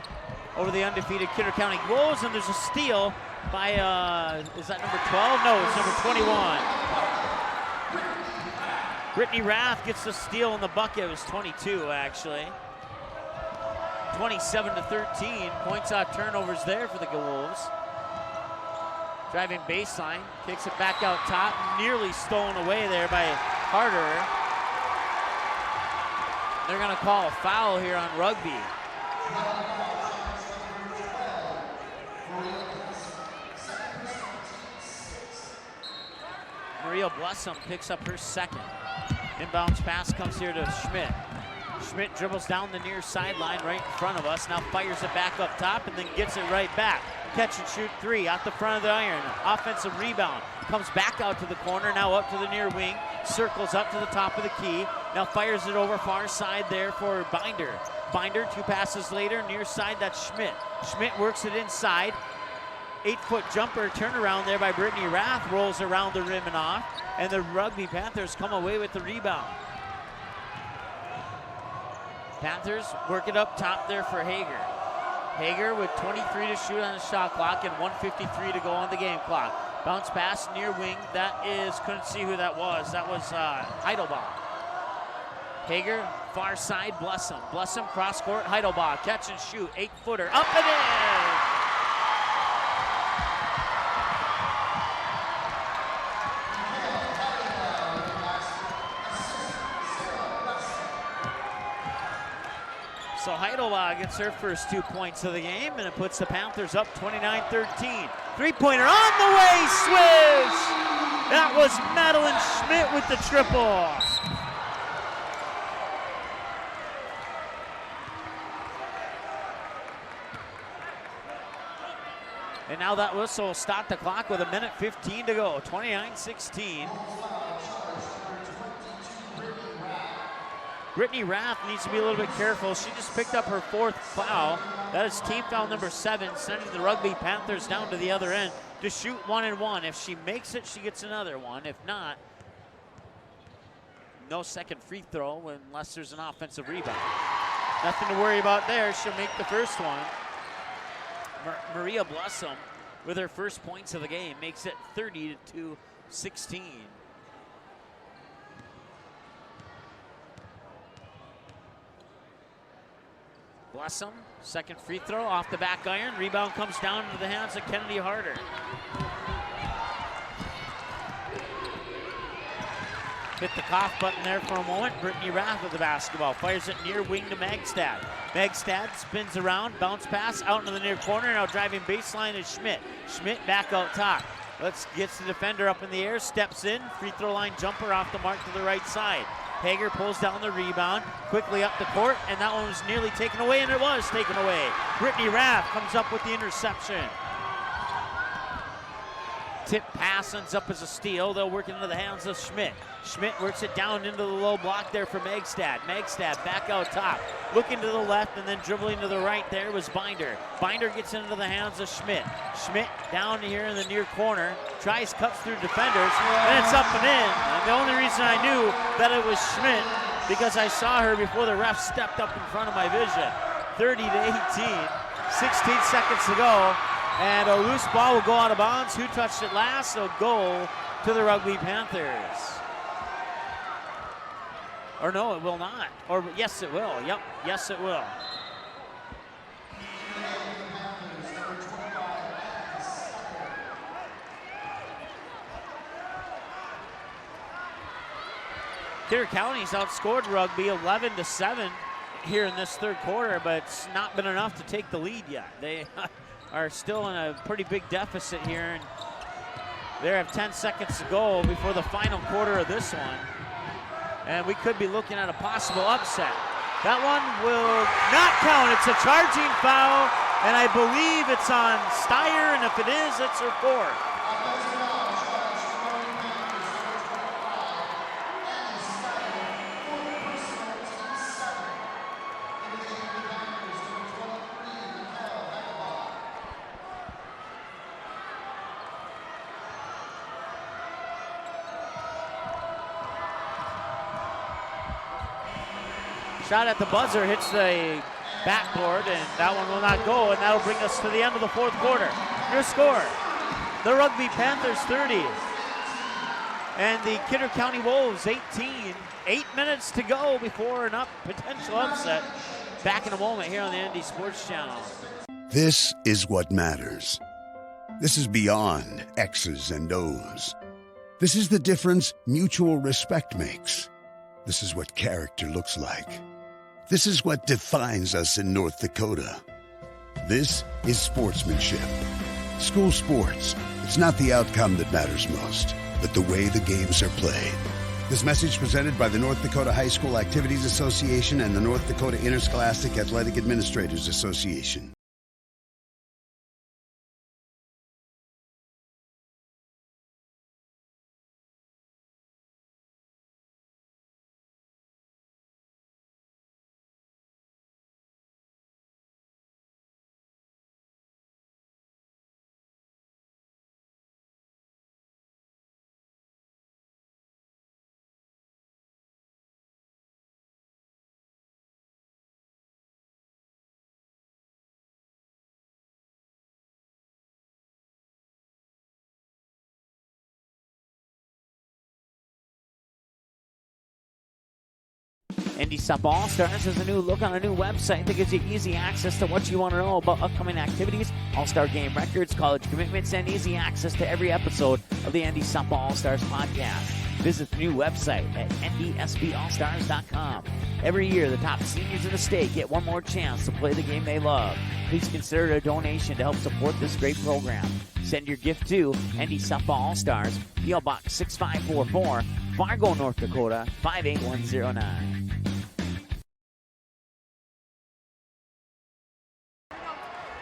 over the undefeated Kidder County Wolves, and there's a steal by, is that number 12? No, it's number 21. Brittany Rath gets the steal in the bucket. It was 22, actually. 27-13, points out turnovers there for the Wolves. Driving baseline, kicks it back out top, nearly stolen away there by Carter. They're gonna call a foul here on Rugby. Maria Blessum picks up her second. Inbounds pass comes here to Schmidt. Schmidt dribbles down the near sideline right in front of us, now fires it back up top and then gets it right back. Catch and shoot three out the front of the iron. Offensive rebound. Comes back out to the corner, now up to the near wing. Circles up to the top of the key. Now fires it over far side there for Binder. Binder, 2 passes later, near side, that's Schmidt. Schmidt works it inside. 8-foot jumper turnaround there by Brittany Rath. Rolls around the rim and off. And the Rugby Panthers come away with the rebound. Panthers work it up top there for Hager. Hager with 23 to shoot on the shot clock and 1:53 to go on the game clock. Bounce pass near wing. That is, couldn't see who that was. That was Heidelbaugh. Hager, far side, Blessum. Blessum, cross court, Heidelbaugh. Catch and shoot, 8-footer, up and in! So Heidelbaugh gets her first 2 points of the game, and it puts the Panthers up 29-13. Three-pointer on the way, swish! That was Madeline Schmidt with the triple. And now that whistle will stop the clock with 1:15 to go, 29-16. Brittany Rath needs to be a little bit careful. She just picked up her 4th foul. That is team foul number 7, sending the Rugby Panthers down to the other end to shoot 1-1. If she makes it, she gets another one. If not, no second free throw unless there's an offensive rebound. Nothing to worry about there. She'll make the first one. Maria Blessum with her first points of the game makes it 30-16. Blessum, second free throw off the back iron. Rebound comes down into the hands of Kennedy Harder. Hit the cough button there for a moment. Brittany Rath with the basketball. Fires it near wing to Magstad. Magstad spins around, bounce pass out into the near corner. Now driving baseline is Schmidt. Schmidt back out top. Gets the defender up in the air, steps in. Free throw line jumper off the mark to the right side. Hager pulls down the rebound, quickly up the court, and that one was nearly taken away, and it was taken away. Brittany Rath comes up with the interception. Tip pass ends up as a steal. They'll work into the hands of Schmidt. Schmidt works it down into the low block there for Magstad. Magstad back out top. Looking to the left and then dribbling to the right there was Binder. Binder gets into the hands of Schmidt. Schmidt down here in the near corner. Tries, cuts through defenders, and it's up and in. And the only reason I knew that it was Schmidt because I saw her before the ref stepped up in front of my vision. 30-18, 16 seconds to go. And a loose ball will go out of bounds. Who touched it last? A goal to the Rugby Panthers. Or no, it will not. Or yes, it will. Yep, yes, it will. Kidder County's outscored Rugby 11-7 here in this third quarter, but it's not been enough to take the lead yet. They are still in a pretty big deficit here, and they have 10 seconds to go before the final quarter of this one. And we could be looking at a possible upset. That one will not count. It's a charging foul, and I believe it's on Steyer, and if it is, it's her fourth. Shot at the buzzer, hits the backboard, and that one will not go, and that'll bring us to the end of the fourth quarter. Your score, the Rugby Panthers 30, and the Kidder County Wolves 18. 8 minutes to go before a potential upset. Back in a moment here on the ND Sports Channel. This is what matters. This is beyond X's and O's. This is the difference mutual respect makes. This is what character looks like. This is what defines us in North Dakota. This is sportsmanship. School sports, it's not the outcome that matters most, but the way the games are played. This message presented by the North Dakota High School Activities Association and the North Dakota Interscholastic Athletic Administrators Association. ND Sub All-Stars has a new look on a new website that gives you easy access to what you want to know about upcoming activities, All-Star game records, college commitments, and easy access to every episode of the ND Sub All-Stars podcast. Visit the new website at ndsballstars.com. Every year, the top seniors in the state get one more chance to play the game they love. Please consider a donation to help support this great program. Send your gift to ND Softball All-Stars, P.O. Box 6544, Fargo, North Dakota, 58109.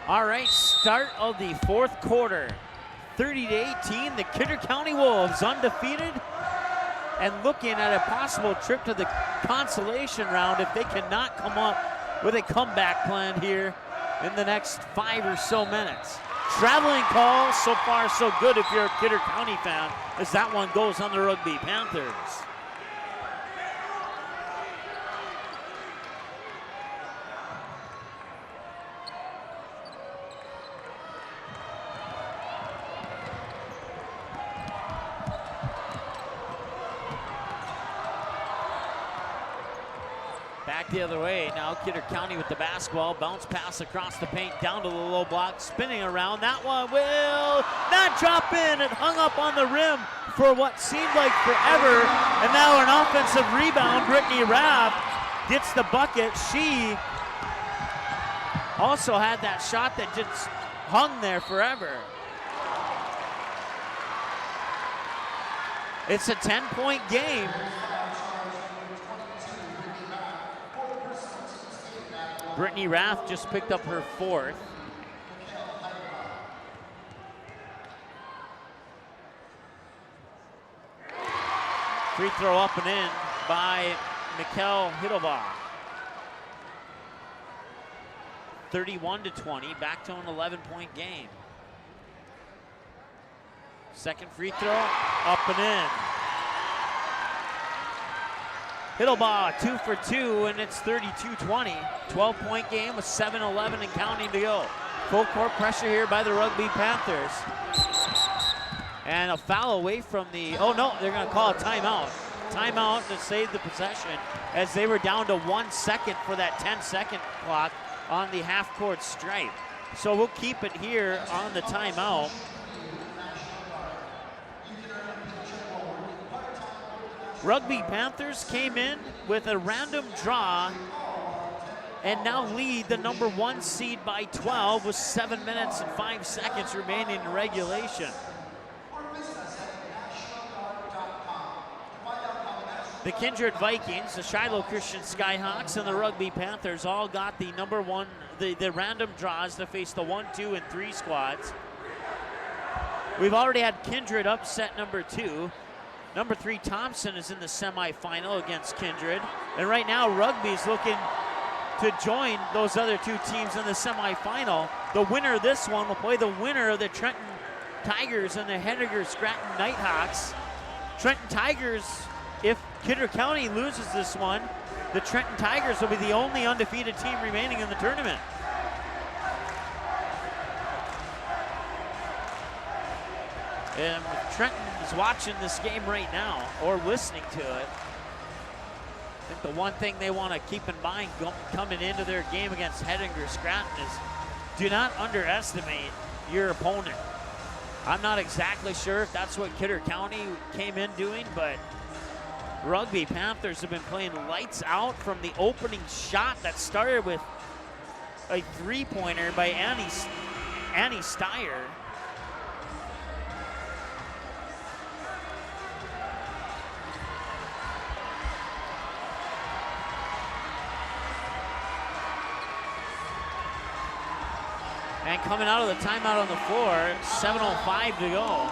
All right, start of the fourth quarter. 30-18, the Kidder County Wolves undefeated and looking at a possible trip to the consolation round if they cannot come up with a comeback plan here in the next 5 or so minutes. Traveling call, so far so good if you're a Kidder County fan, as that one goes on the Rugby Panthers. back the other way. Now Kidder County with the basketball. Bounce pass across the paint, down to the low block, spinning around. That one will not drop in. It hung up on the rim for what seemed like forever. And now an offensive rebound. Brittany Raff gets the bucket. She also had that shot that just hung there forever. It's a 10-point game. Brittany Rath just picked up her 4th. Free throw up and in by Mikkel Hittelbaugh. 31-20, back to an 11-point game. Second free throw, up and in. Hittelbaugh 2 for 2, and it's 32-20. 12-point game with 7:11 and counting to go. Full court pressure here by the Rugby Panthers. And a foul away from the, oh no, they're gonna call a timeout. Timeout to save the possession as they were down to 1 second for that 10-second clock on the half-court stripe. So we'll keep it here on the timeout. Rugby Panthers came in with a random draw and now lead the number 1 seed by 12 with 7 minutes and 5 seconds remaining in regulation. The Kindred Vikings, the Shiloh Christian Skyhawks, and the Rugby Panthers all got the number 1, the random draws to face the 1, 2, and 3 squads. We've already had Kindred upset number 2. Number 3, Thompson, is in the semifinal against Kindred. And right now, Rugby's looking to join those other 2 teams in the semifinal. The winner of this one will play the winner of the Trenton Tigers and the Henniger Scranton Nighthawks. Trenton Tigers, if Kidder County loses this one, the Trenton Tigers will be the only undefeated team remaining in the tournament. And Trenton is watching this game right now, or listening to it. I think the one thing they want to keep in mind coming into their game against Henniger Scranton is do not underestimate your opponent. I'm not exactly sure if that's what Kidder County came in doing, but Rugby Panthers have been playing lights out from the opening shot that started with a three-pointer by Annie Steyer. And coming out of the timeout on the floor, 7:05 to go.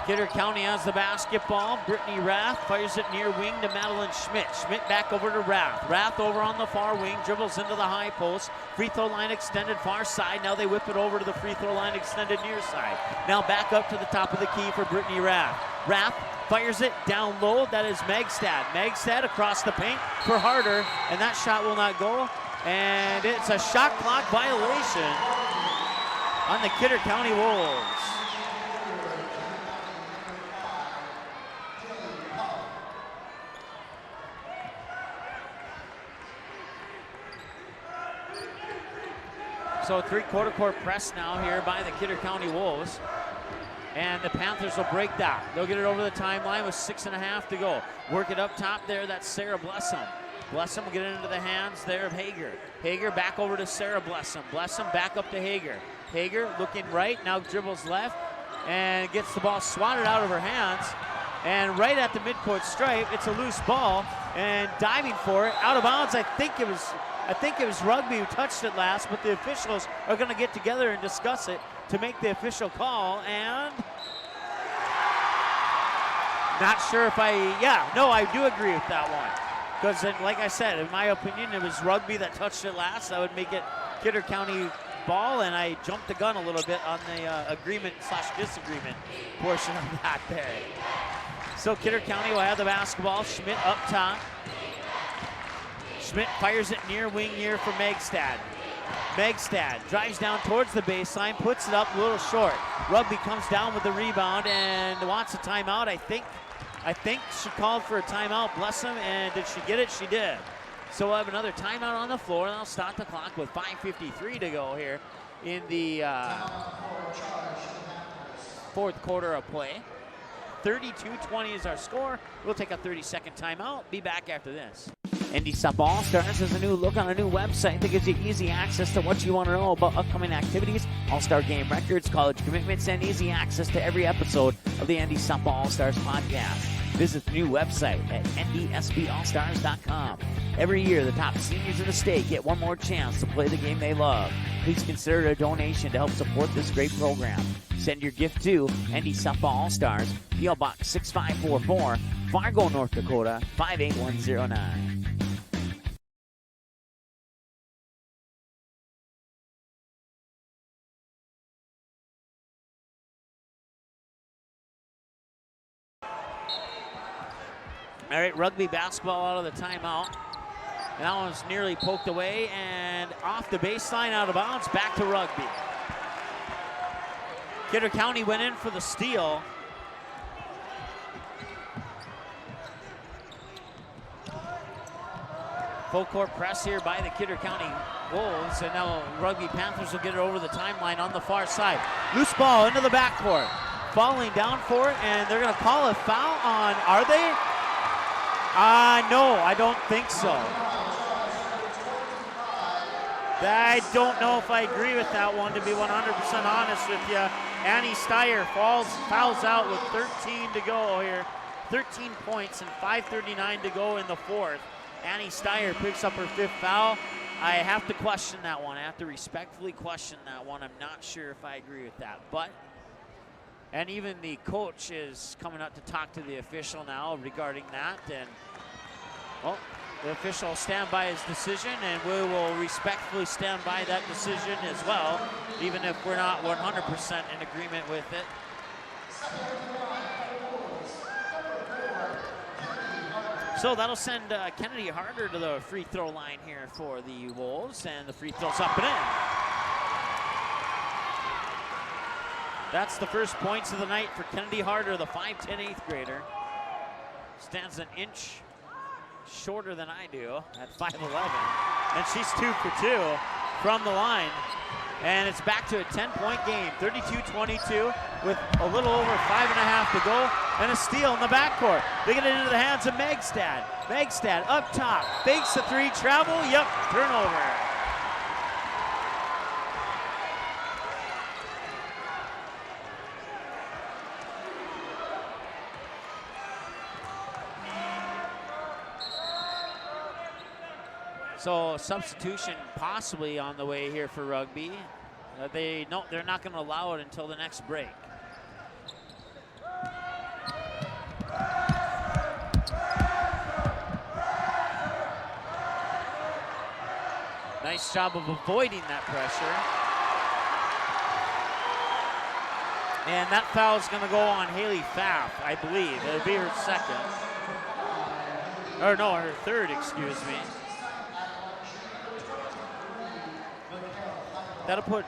Kidder County has the basketball. Brittany Rath fires it near wing to Madeline Schmidt. Schmidt back over to Rath. Rath over on the far wing, dribbles into the high post. Free throw line extended far side. Now they whip it over to the free throw line extended near side. Now back up to the top of the key for Brittany Rath. Rath fires it down low. That is Megstad. Megstad across the paint for Harder, and that shot will not go. And it's a shot clock violation on the Kidder County Wolves. So three-quarter court press now here by the Kidder County Wolves. And the Panthers will break that. They'll get it over the timeline with 6.5 to go. Work it up top there, that's Sarah Blessum. Blessum will get it into the hands there of Hager. Hager back over to Sarah Blessum. Blessum back up to Hager. Hager looking right, now dribbles left, and gets the ball swatted out of her hands. And right at the midcourt stripe, it's a loose ball, and diving for it, out of bounds. I think it was Rugby who touched it last, but the officials are going to get together and discuss it to make the official call, and not sure if I do agree with that one. Because like I said, in my opinion, it was Rugby that touched it last. That would make it Kidder County ball, and I jumped the gun a little bit on the agreement/disagreement portion of that there. So Kidder County will have the basketball. Schmidt up top. Schmidt fires it near wing here for Megstad. Megstad drives down towards the baseline, puts it up a little short. Rugby comes down with the rebound and wants a timeout. I think she called for a timeout, bless him, and did she get it? She did. So we'll have another timeout on the floor, and I'll start the clock with 5:53 to go here in the fourth quarter of play. 32-20 is our score. We'll take a 30-second timeout. Be back after this. ND Softball All-Stars has a new look on a new website that gives you easy access to what you want to know about upcoming activities, all-star game records, college commitments, and easy access to every episode of the ND Softball All-Stars podcast. Visit the new website at ndsballstars.com. Every year, the top seniors in the state get one more chance to play the game they love. Please consider a donation to help support this great program. Send your gift to ND Softball All-Stars, P.O. Box 6544, Fargo, North Dakota, 58109. All right, rugby basketball out of the timeout. And that one's nearly poked away and off the baseline, out of bounds, back to rugby. Kidder County went in for the steal. Full court press here by the Kidder County Wolves, and now Rugby Panthers will get it over the timeline on the far side. Loose ball into the backcourt. Falling down for it, and they're going to call a foul on, are they? No, I don't think so. I don't know if I agree with that one, to be 100% honest with you. Annie Steyer fouls out with 13 to go here. 13 points and 5:39 to go in the fourth. Annie Steyer picks up her fifth foul. I have to question that one. I have to respectfully question that one. I'm not sure if I agree with that. And even the coach is coming up to talk to the official now regarding that. And, well, the official will stand by his decision, and we will respectfully stand by that decision as well, even if we're not 100% in agreement with it. So that'll send Kennedy Harder to the free throw line here for the Wolves, and the free throw's up and in. That's the first points of the night for Kennedy Harder, the 5'10" 8th grader. Stands an inch shorter than I do at 5'11", and she's 2 for 2 from the line. And it's back to a 10-point game, 32-22, with a little over 5.5 to go, and a steal in the backcourt. They get it into the hands of Megstad. Megstad up top, fakes the three, travel, yep, turnover. So substitution possibly on the way here for rugby. They're not going to allow it until the next break. Nice job of avoiding that pressure. And that foul is going to go on Haley Pfaff, I believe. It'll be her second. Or no, her third, excuse me. That'll put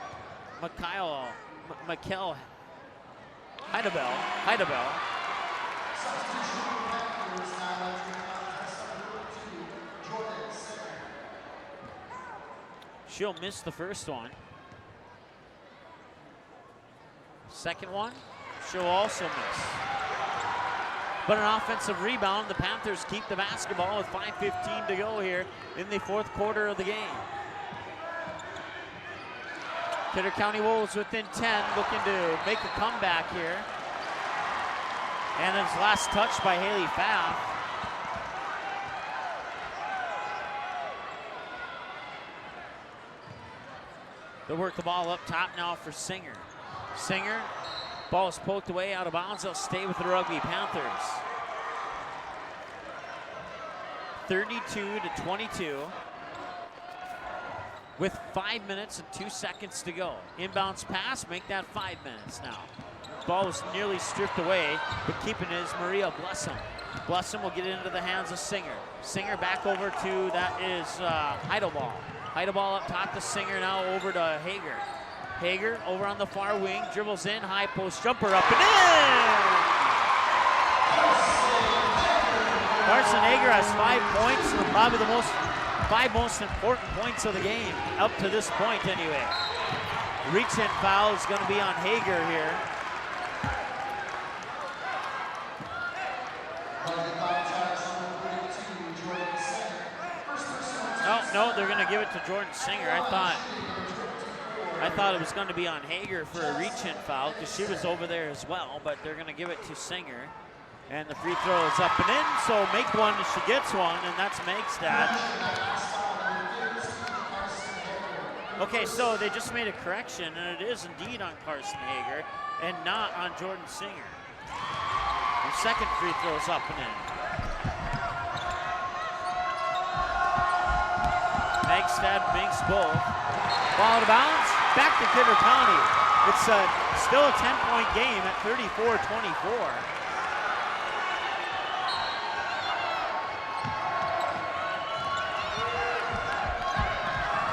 Mikkel Heidebel. She'll miss the first one. Second one, she'll also miss. But an offensive rebound, the Panthers keep the basketball with 5:15 to go here in the fourth quarter of the game. Kidder County Wolves within 10, looking to make a comeback here. And it's last touch by Haley Pfaff. They'll work the ball up top now for Singer. Singer, ball is poked away out of bounds. They'll stay with the Rugby Panthers. 32-22. With 5 minutes and 2 seconds to go. Inbounds pass, make that 5 minutes now. Ball was nearly stripped away, but keeping it is Maria Blessum. Blessum will get it into the hands of Singer. Singer back over to, that is Heidelball. Heidelball up top to Singer, now over to Hager. Hager over on the far wing, dribbles in, high post jumper up and in! Carson Hager has 5 points, and probably the 5 most important points of the game, up to this point anyway. Reach-in foul is going to be on Hager here. No, they're going to give it to Jordan Singer. I thought it was going to be on Hager for a reach-in foul because she was over there as well, but they're going to give it to Singer. And the free throw is up and in, so make one if she gets one, and that's Megstad. Okay, so they just made a correction, and it is indeed on Carson Hager and not on Jordan Singer. The second free throw is up and in. Megstad makes both. Ball out of bounds, back to Kidder County. It's still a 10-point game at 34-24.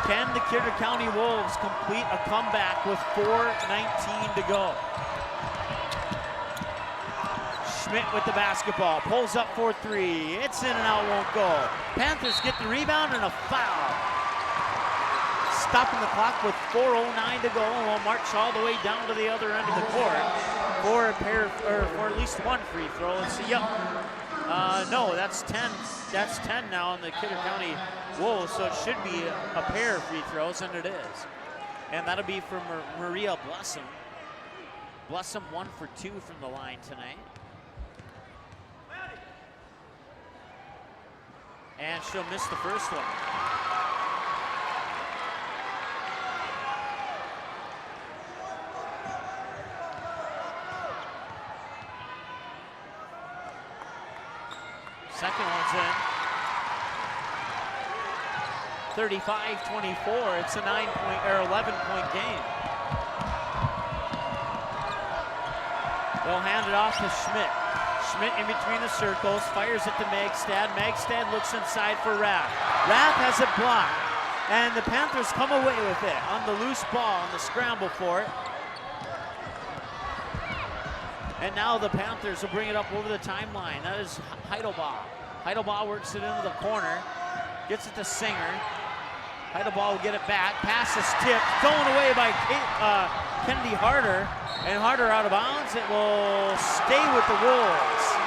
Can the Kidder County Wolves complete a comeback with 4:19 to go? Schmidt with the basketball, pulls up for three. It's in and out, won't go. Panthers get the rebound and a foul. Stopping the clock with 4:09 to go, and we'll march all the way down to the other end of the court for a pair, or for at least one free throw. Let's see. Yep. No, that's 10. That's 10 now on the Kidder County Wolves, so it should be a pair of free throws, and it is. And that'll be for Maria Blessum. Blessum 1 for 2 from the line tonight. And she'll miss the first one. Second one's in. 35-24. It's a 11-point game. They'll hand it off to Schmidt. Schmidt in between the circles, fires it to Megstad. Megstad looks inside for Rath. Rath has it blocked, and the Panthers come away with it on the loose ball, on the scramble for it. And now the Panthers will bring it up over the timeline. That is Heidelball. Heidelball works it into the corner, gets it to Singer. Heidelball will get it back, pass is tipped, thrown away by Kennedy Harder, and Harder out of bounds. It will stay with the Wolves.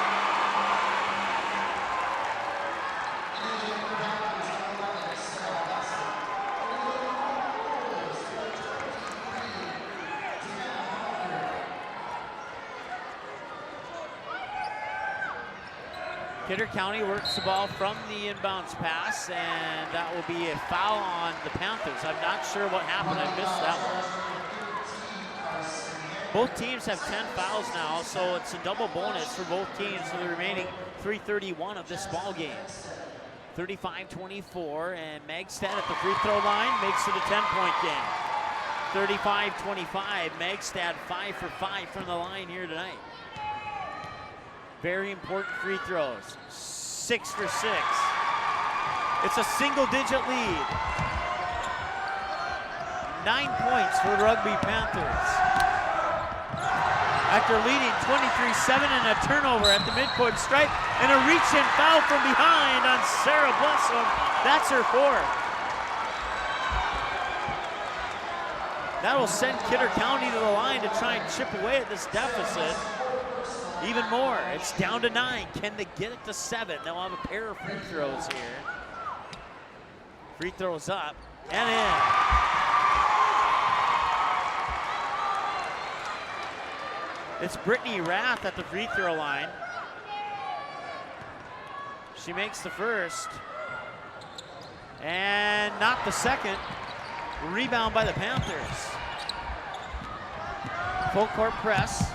Kidder County works the ball from the inbounds pass, and that will be a foul on the Panthers. I'm not sure what happened. I missed that one. Both teams have 10 fouls now, so it's a double bonus for both teams for the remaining 3:31 of this ball game. 35-24, and Megstad at the free throw line makes it a 10-point game. 35-25, Megstad 5 for 5 from the line here tonight. Very important free throws. 6 for 6. It's a single-digit lead. 9 points for the Rugby Panthers. After leading 23-7 and a turnover at the midcourt stripe, and a reach-in foul from behind on Sarah Blessum. That's her fourth. That will send Kidder County to the line to try and chip away at this deficit. Even more, it's down to 9. Can they get it to 7? They'll have a pair of free throws here. Free throws up and in. It's Brittany Rath at the free throw line. She makes the first. And not the second. Rebound by the Panthers. Full court press.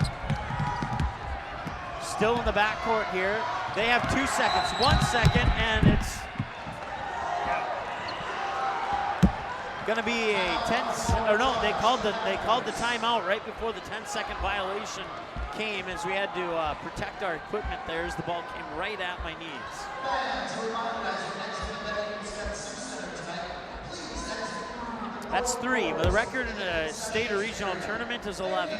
Still in the backcourt here. They have 2 seconds, 1 second, and it's gonna be a 10, or no, they called the timeout right before the 10-second violation came as we had to protect our equipment there as the ball came right at my knees. That's 3, but the record in a state or regional tournament is 11.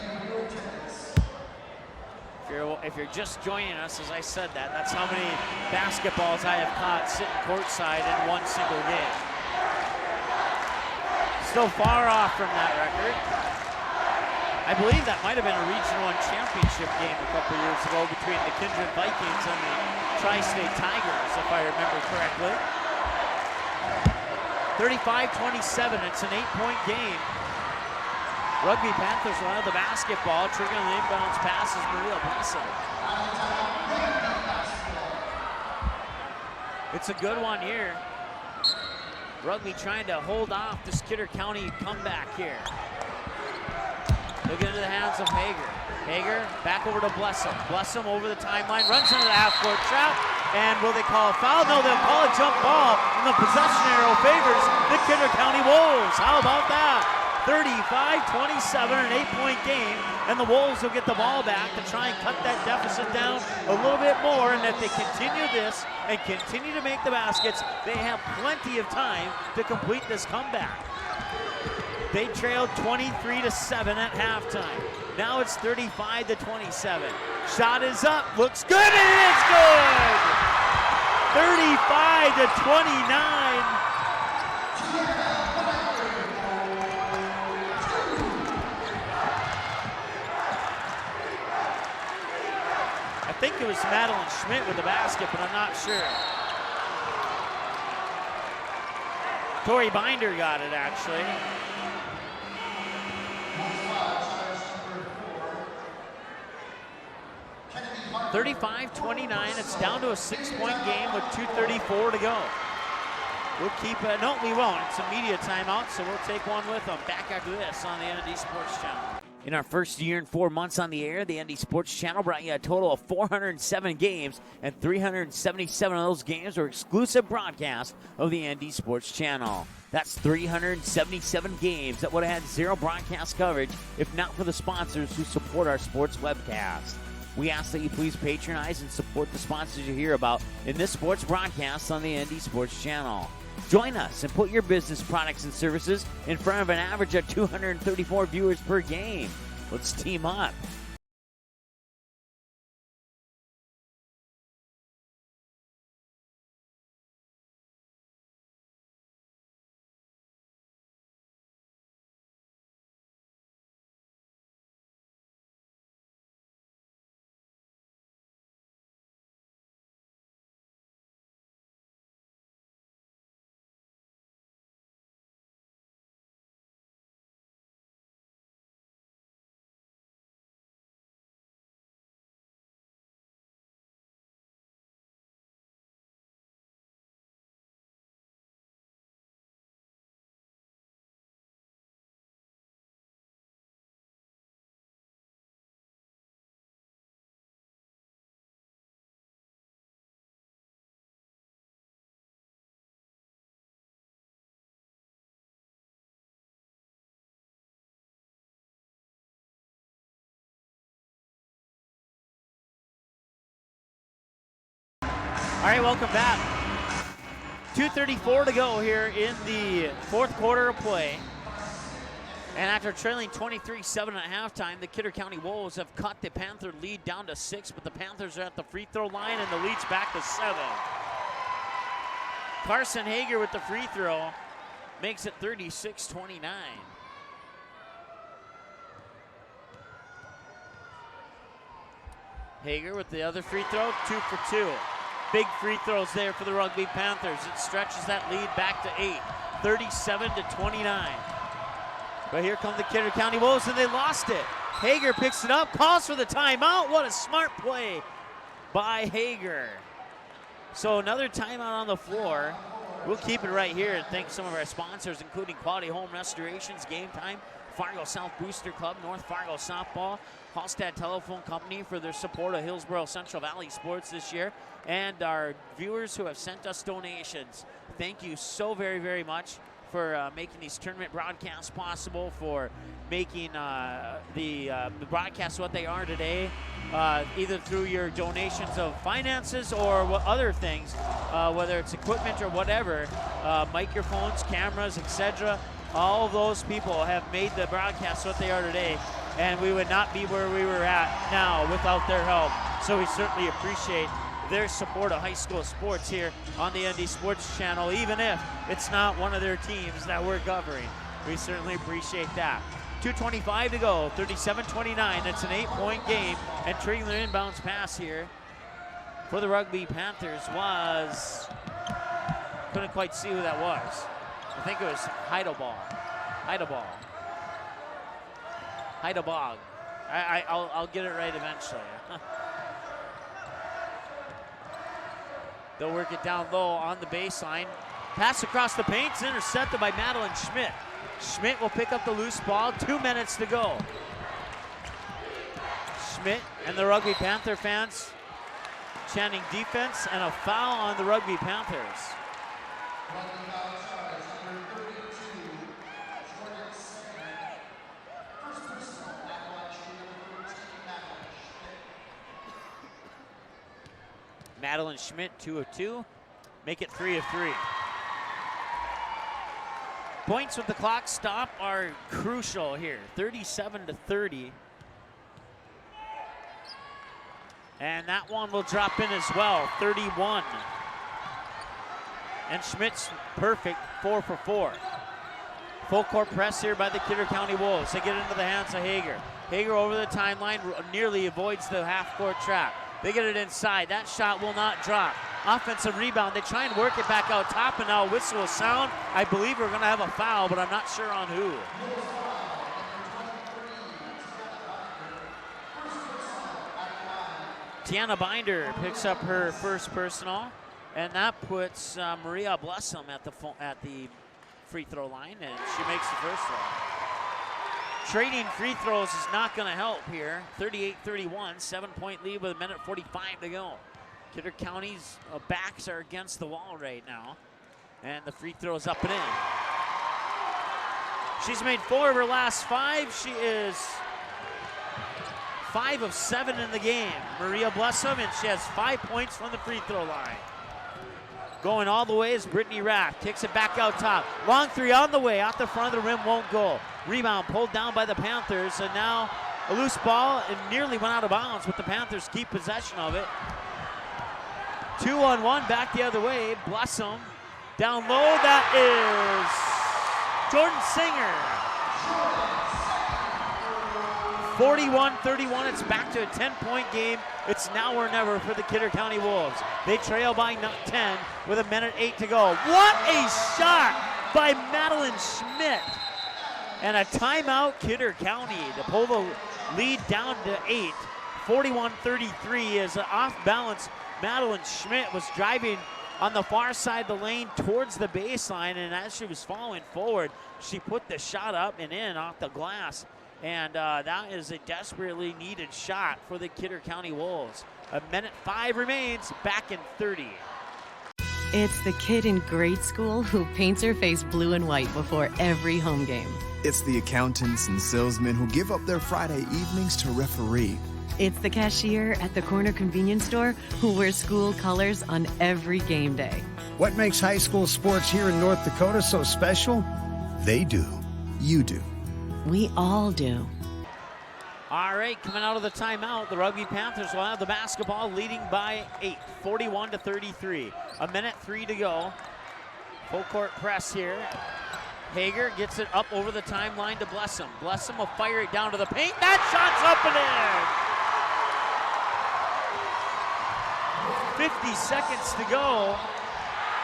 If you're just joining us, as I said that's how many basketballs I have caught sitting courtside in one single game. Still far off from that record. I believe that might have been a Region 1 championship game a couple years ago between the Kindred Vikings and the Tri-State Tigers, if I remember correctly. 35-27, it's an 8-point game. Rugby Panthers will have the basketball, triggering the inbounds passes Maria Blessing. It's a good one here. Rugby trying to hold off this Kidder County comeback here. Look into the hands of Hager. Hager back over to Blessing. Blessing over the timeline, runs into the half-court trap, and will they call a foul? No, they'll call a jump ball, and the possession arrow favors the Kidder County Wolves. How about that? 35-27, an 8-point game, and the Wolves will get the ball back to try and cut that deficit down a little bit more, and if they continue this and continue to make the baskets, they have plenty of time to complete this comeback. They trailed 23-7 at halftime. Now it's 35-27. Shot is up, looks good, and it's good! 35-29. I think it was Madeline Schmidt with the basket, but I'm not sure. Tori Binder got it, actually. (35-29). It's down to a 6-point game with 2:34 to go. We'll keep it. No, we won't. It's a media timeout, so we'll take one with them. Back after this on the ND Sports Channel. In our first year and 4 months on the air, the ND Sports Channel brought you a total of 407 games, and 377 of those games were exclusive broadcasts of the ND Sports Channel. That's 377 games that would have had zero broadcast coverage if not for the sponsors who support our sports webcast. We ask that you please patronize and support the sponsors you hear about in this sports broadcast on the ND Sports Channel. Join us and put your business products and services in front of an average of 234 viewers per game. Let's team up. All right, welcome back. 2:34 to go here in the fourth quarter of play. And after trailing 23-7 at halftime, the Kidder County Wolves have cut the Panther lead down to 6, but the Panthers are at the free throw line and the lead's back to 7. Carson Hager with the free throw makes it 36-29. Hager with the other free throw, 2 for 2. Big free throws there for the Rugby Panthers. It stretches that lead back to 8, 37-29. But here come the Kidder County Wolves, and they lost it. Hager picks it up, calls for the timeout. What a smart play by Hager. So another timeout on the floor. We'll keep it right here and thank some of our sponsors, including Quality Home Restorations, Game Time, Fargo South Booster Club, North Fargo Softball, Hallstatt Telephone Company for their support of Hillsborough Central Valley sports this year, and our viewers who have sent us donations. Thank you so very, very much for making these tournament broadcasts possible, for making the broadcasts what they are today, either through your donations of finances or other things, whether it's equipment or whatever, microphones, cameras, etc. All of those people have made the broadcasts what they are today, and we would not be where we were at now without their help. So we certainly appreciate their support of high school sports here on the ND Sports Channel, even if it's not one of their teams that we're covering. We certainly appreciate that. 2:25 to go, 37-29. It's an 8-point game, and trading their inbounds pass here for the Rugby Panthers was, couldn't quite see who that was. I think it was Heidelbog. I'll get it right eventually. They'll work it down low on the baseline. Pass across the paint, it's intercepted by Madeline Schmidt. Schmidt will pick up the loose ball, 2 minutes to go. Schmidt and the Rugby Panther fans chanting defense and a foul on the Rugby Panthers. Madeline Schmidt, 2 of 2. Make it 3 of 3. Points with the clock stop are crucial here. 37-30. And that one will drop in as well, 31. And Schmidt's perfect, 4 for 4. Full court press here by the Kidder County Wolves. They get into the hands of Hager. Hager over the timeline, nearly avoids the half-court trap. They get it inside. That shot will not drop. Offensive rebound. They try and work it back out top, and now a whistle will sound. I believe we're going to have a foul, but I'm not sure on who. Tiana Binder picks up her first personal, and that puts Maria Blessum at the free throw line, and she makes the first throw. Trading free throws is not going to help here. 38-31, 7-point lead with 1:45 to go. Kidder County's backs are against the wall right now, and the free throw is up and in. She's made 4 of her last 5. She is 5 of 7 in the game. Maria Blessum, and she has 5 points from the free throw line. Going all the way is Brittany Rath. Kicks it back out top. Long 3 on the way. Off the front of the rim, won't go. Rebound pulled down by the Panthers, and now a loose ball, and nearly went out of bounds, but the Panthers keep possession of it. 2-on-1, back the other way. Blessum down low. That is Jordan Singer. 41-31. It's back to a 10-point game. It's now or never for the Kidder County Wolves. They trail by 10 with 1:08 to go. What a shot by Madeline Schmidt. And a timeout, Kidder County, to pull the lead down to 8. 41-33 is off balance. Madeline Schmidt was driving on the far side of the lane towards the baseline, and as she was falling forward, she put the shot up and in off the glass. And that is a desperately needed shot for the Kidder County Wolves. 1:05 remains, back in 30. It's the kid in grade school who paints her face blue and white before every home game. It's the accountants and salesmen who give up their Friday evenings to referee. It's the cashier at the corner convenience store who wears school colors on every game day. What makes high school sports here in North Dakota so special? They do. You do. We all do. All right, coming out of the timeout, the Rugby Panthers will have the basketball, leading by 8, 41-33. 1:03 to go. Full court press here. Hager gets it up over the timeline to Blessum. Blessum will fire it down to the paint. That shot's up and in. 50 seconds to go.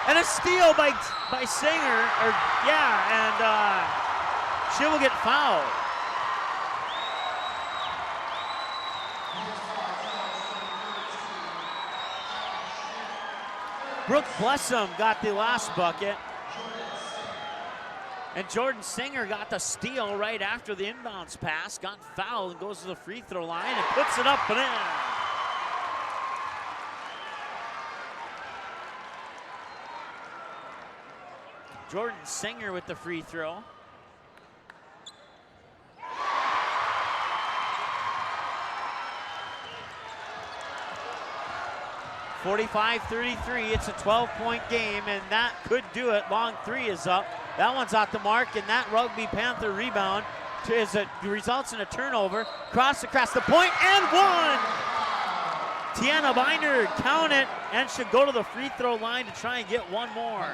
And a steal by Singer. And she will get fouled. Brooke Blessum got the last bucket. And Jordan Singer got the steal right after the inbounds pass, got fouled and goes to the free throw line and puts it up and in. Jordan Singer with the free throw. (45-33), it's a 12-point game, and that could do it. Long three is up. That one's off the mark, and that Rugby Panther rebound results in a turnover. Cross across the point, and one! Tiana Binder, count it, and should go to the free throw line to try and get one more.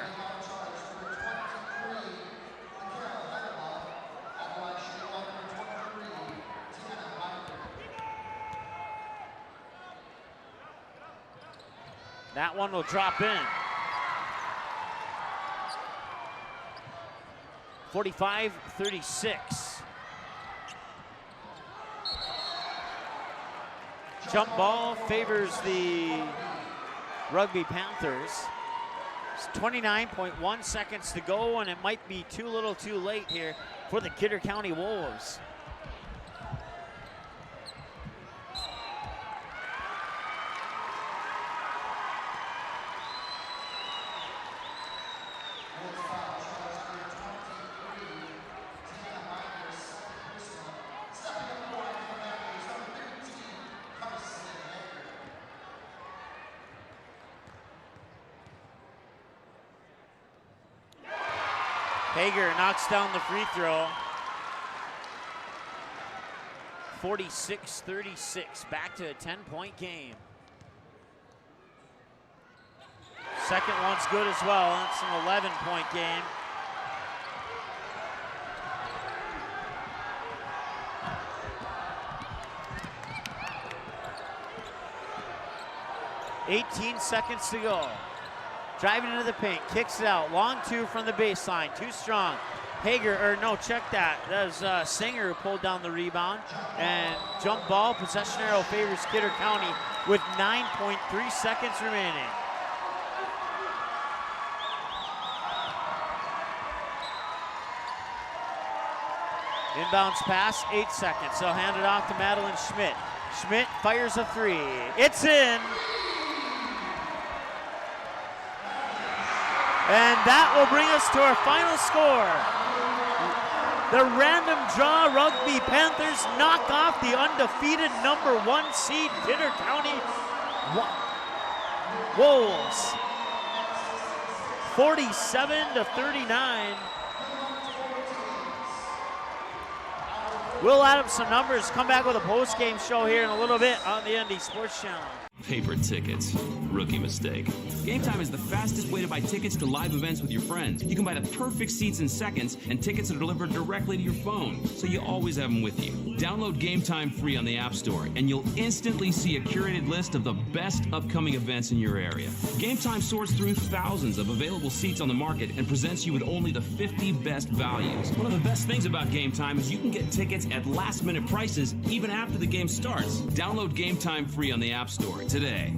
That one will drop in. 45-36. Jump ball favors the Rugby Panthers. It's 29.1 seconds to go, and it might be too little too late here for the Kidder County Wolves. Hager knocks down the free throw. 46-36, back to a 10-point game. Second one's good as well. It's an 11-point game. (18 seconds to go. Driving into the paint, kicks it out. Long two from the baseline, too strong. Hager, or no, check that. That was Singer who pulled down the rebound. And jump ball, possession arrow favors Kidder County with 9.3 seconds remaining. Inbounds pass, 8 seconds. They'll hand it off to Madeline Schmidt. Schmidt fires a three. It's in. And that will bring us to our final score. The random draw Rugby Panthers knock off the undefeated number 1 seed Kidder County Wolves. 47-39. We'll add up some numbers, come back with a post-game show here in a little bit on the ND Sports Channel. Paper tickets. Rookie mistake. Game Time is the fastest way to buy tickets to live events with your friends. You can buy the perfect seats in seconds, and tickets are delivered directly to your phone, so you always have them with you. Download Game Time free on the App Store, and you'll instantly see a curated list of the best upcoming events in your area. Game Time sorts through thousands of available seats on the market and presents you with only the 50 best values. One of the best things about Game Time is you can get tickets at last-minute prices even after the game starts. Download Game Time free on the App Store today.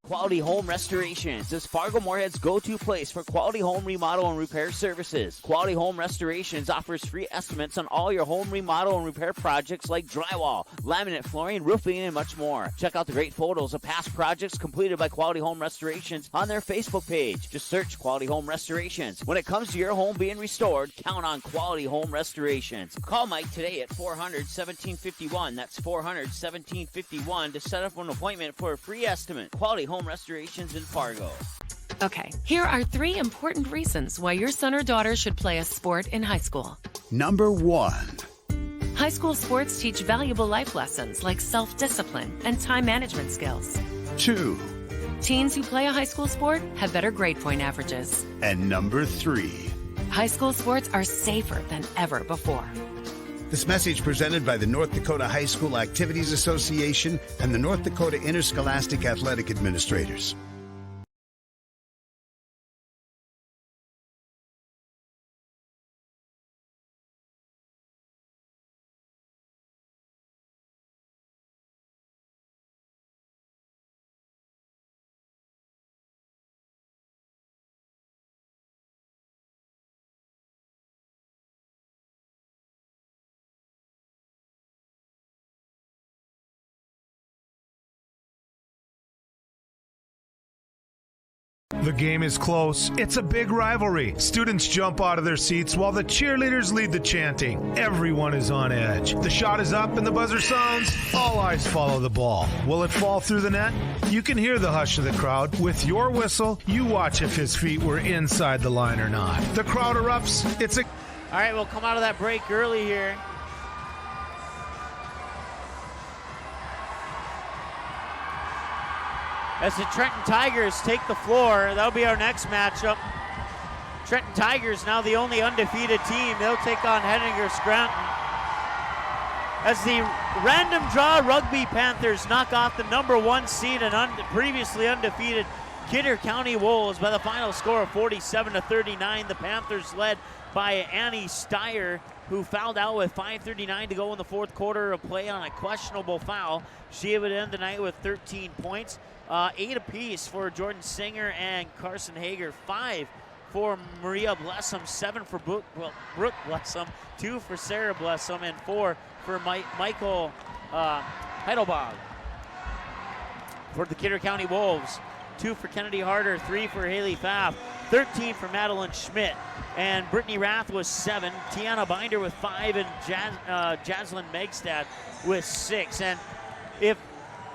Quality Home Restorations is Fargo Moorhead's go-to place for quality home remodel and repair services. Quality Home Restorations offers free estimates on all your home remodel and repair projects like drywall, laminate flooring, roofing, and much more. Check out the great photos of past projects completed by Quality Home Restorations on their Facebook page. Just search Quality Home Restorations. When it comes to your home being restored, count on Quality Home Restorations. Call Mike today at 400-1751. That's 400-1751 to set up an appointment for a free estimate. Quality Home Restorations in Fargo. Okay, here are 3 important reasons why your son or daughter should play a sport in high school. Number 1. High school sports teach valuable life lessons like self-discipline and time management skills. 2. Teens who play a high school sport have better grade point averages. And number 3. High school sports are safer than ever before. This message presented by the North Dakota High School Activities Association and the North Dakota Interscholastic Athletic Administrators. The game is close. It's a big rivalry. Students jump out of their seats while the cheerleaders lead the chanting. Everyone is on edge. The shot is up and the buzzer sounds. All eyes follow the ball. Will it fall through the net? You can hear the hush of the crowd. With your whistle, you watch if his feet were inside the line or not. The crowd erupts. All right, we'll come out of that break early here. As the Trenton Tigers take the floor, that'll be our next matchup. Trenton Tigers now the only undefeated team. They'll take on Hettinger Scranton. As the random draw Rugby Panthers knock off the number 1 seed and previously undefeated Kidder County Wolves by the final score of 47-39. The Panthers led by Annie Steyer, who fouled out with 5:39 to go in the fourth quarter of play on a questionable foul. She would end the night with 13 points. 8 apiece for Jordan Singer and Carson Hager, 5 for Maria Blessum, 7 for Brooke Blessum, 2 for Sarah Blessum, and 4 for Michael Heidelbach. For the Kidder County Wolves, 2 for Kennedy Harder, 3 for Haley Pfaff, 13 for Madeline Schmidt, and Brittany Rath was 7, Tiana Binder with 5, and Jaslyn Megstad with 6. And if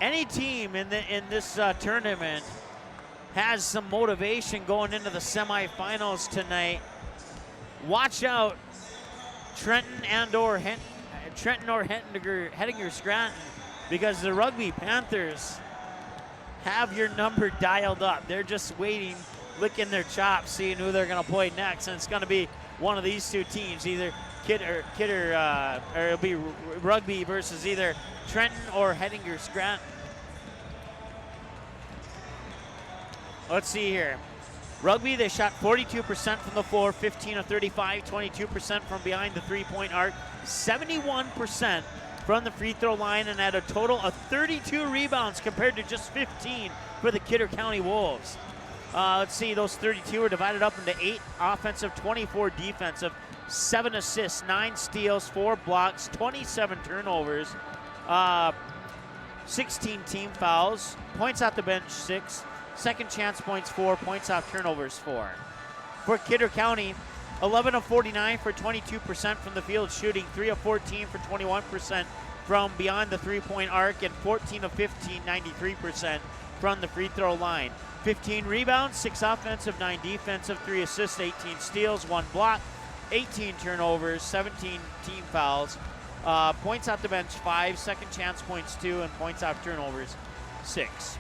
any team in this tournament has some motivation going into the semifinals tonight, watch out Trenton or Hettinger Scranton, because the Rugby Panthers have your number dialed up. They're just waiting, licking their chops, seeing who they're going to play next, and it's going to be one of these two teams, either Kidder, or it'll be Rugby versus either Trenton or Hettinger Scranton. Let's see here. Rugby, they shot 42% from the floor, 15 of 35, 22% from behind the three-point arc, 71% from the free throw line, and had a total of 32 rebounds compared to just 15 for the Kidder County Wolves. Let's see, those 32 were divided up into 8 offensive, 24 defensive, 7 assists, 9 steals, 4 blocks, 27 turnovers, 16 team fouls, points off the bench 6, second chance points 4, points off turnovers 4. For Kidder County, 11 of 49 for 22% from the field shooting, 3 of 14 for 21% from beyond the three-point arc, and 14 of 15, 93% from the free throw line. 15 rebounds, 6 offensive, 9 defensive, 3 assists, 18 steals, 1 block, 18 turnovers, 17 team fouls, points off the bench 5, second chance points 2, and points off turnovers 6.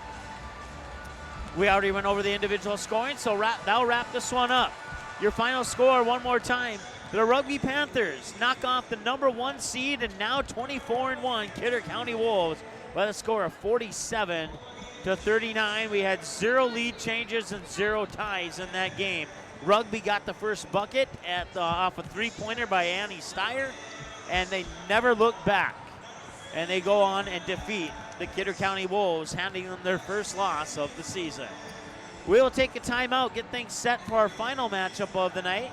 We already went over the individual scoring, so that'll wrap this one up. Your final score one more time. The Rugby Panthers knock off the number 1 seed and now 24-1 Kidder County Wolves by the score of 47-39. We had 0 lead changes and 0 ties in that game. Rugby got the first bucket off a three-pointer by Annie Steyer, and they never looked back. And they go on and defeat the Kidder County Wolves, handing them their first loss of the season. We'll take a timeout, get things set for our final matchup of the night,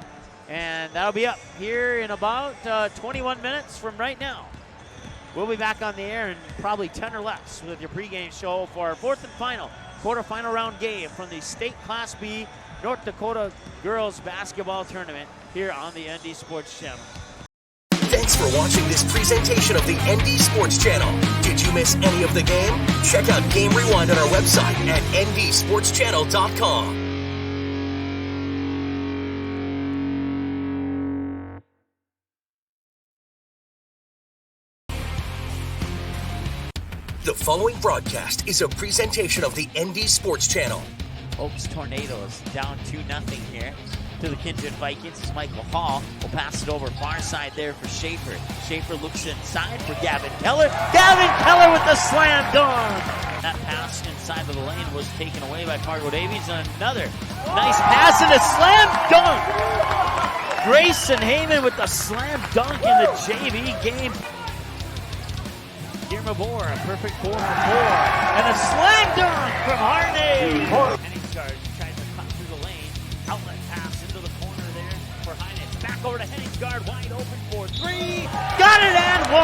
and that'll be up here in about 21 minutes from right now. We'll be back on the air in probably 10 or less with your pregame show for our 4th and final quarterfinal round game from the State Class B North Dakota Girls Basketball Tournament here on the ND Sports Channel. Thanks for watching this presentation of the ND Sports Channel. Did you miss any of the game? Check out Game Rewind on our website at ndsportschannel.com. The following broadcast is a presentation of the ND Sports Channel. Oaks Tornadoes down 2-0 here to the Kindred Vikings. It's Michael Hall will pass it over far side there for Schaefer. Schaefer looks inside for Gavin Keller. Gavin Keller with the slam dunk. That pass inside of the lane was taken away by Fargo Davies. And another nice pass and a slam dunk. Grayson Heyman with the slam dunk in the JV game. Irma Bohr, a perfect 4 for 4. And a slam dunk from Harney. Henningsgaard tries to cut through the lane. Outlet pass into the corner there for Heinitz. Back over to Henningsgaard, wide open for 3. Got it and 1.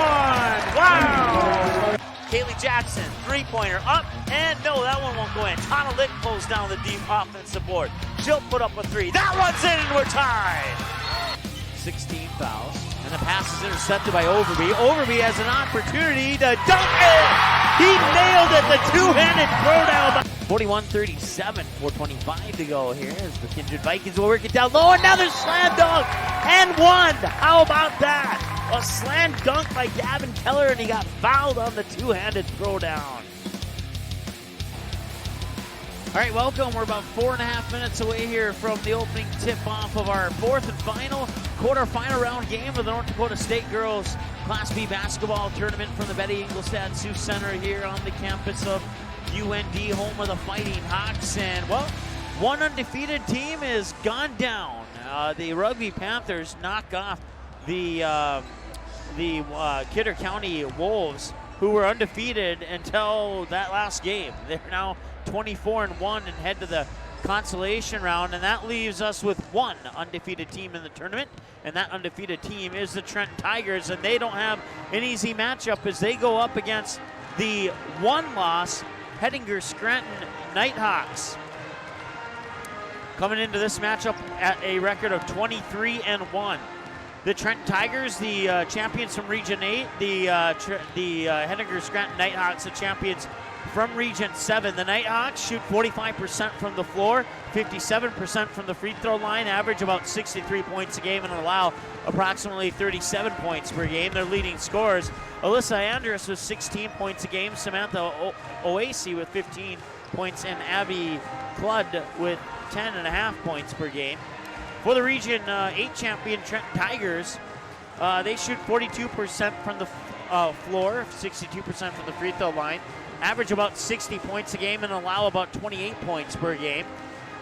Wow. Kaylee Jackson, three-pointer up And no, that one won't go in. Tana Lick pulls down the deep offensive board. She'll put up a 3. That one's in and we're tied. 16 fouls. And the pass is intercepted by Overby. Overby has an opportunity to dunk it. He nailed it, the two-handed throwdown. 41-37, 4:25 to go here as the Kindred Vikings will work it down low. Another slam dunk and one. How about that? A slam dunk by Gavin Keller, and he got fouled on the two-handed throwdown. All right, welcome. We're about 4.5 minutes away here from the opening tip-off of our fourth and final quarterfinal round game of the North Dakota State Girls Class B basketball tournament from the Betty Engelstad Sioux Center here on the campus of UND, home of the Fighting Hawks. And, well, one undefeated team is gone down. The Rugby Panthers knock off the Kidder County Wolves, who were undefeated until that last game. They're now 24-1 and head to the consolation round, and that leaves us with one undefeated team in the tournament, and that undefeated team is the Trenton Tigers, and they don't have an easy matchup as they go up against the one-loss Hettinger Scranton Nighthawks. Coming into this matchup at a record of 23-1. The Trenton Tigers, the champions from Region 8, the Hettinger Scranton Nighthawks, the champions from Region 7. The Nighthawks shoot 45% from the floor, 57% from the free throw line, average about 63 points a game, and allow approximately 37 points per game. Their leading scorers, Alyssa Andrus with 16 points a game, Samantha Oasi with 15 points, and Abby Cludd with 10.5 points per game. For the Region 8 champion Trenton Tigers, they shoot 42% from the floor, 62% from the free throw line, average about 60 points a game, and allow about 28 points per game.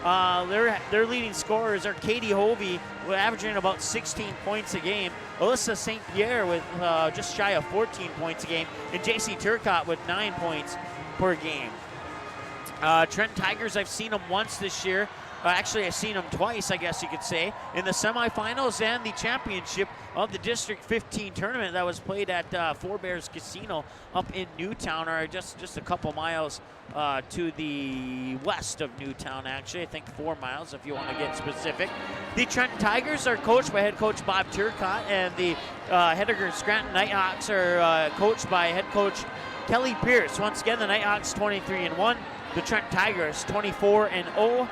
Their leading scorers are Katie Hovey, averaging about 16 points a game, Alyssa St. Pierre with just shy of 14 points a game, and JC Turcott with 9 points per game. Trenton Tigers, I've seen them once this year. Actually, I've seen them twice, I guess you could say, in the semifinals and the championship of the District 15 tournament that was played at Four Bears Casino up in Newtown, or just a couple miles to the west of Newtown, actually. I think 4 miles if you want to get specific. The Trenton Tigers are coached by head coach Bob Turcott, and the Hettinger Scranton Nighthawks are coached by head coach Kelly Pierce. Once again, the Nighthawks 23-1, the Trenton Tigers 24-0.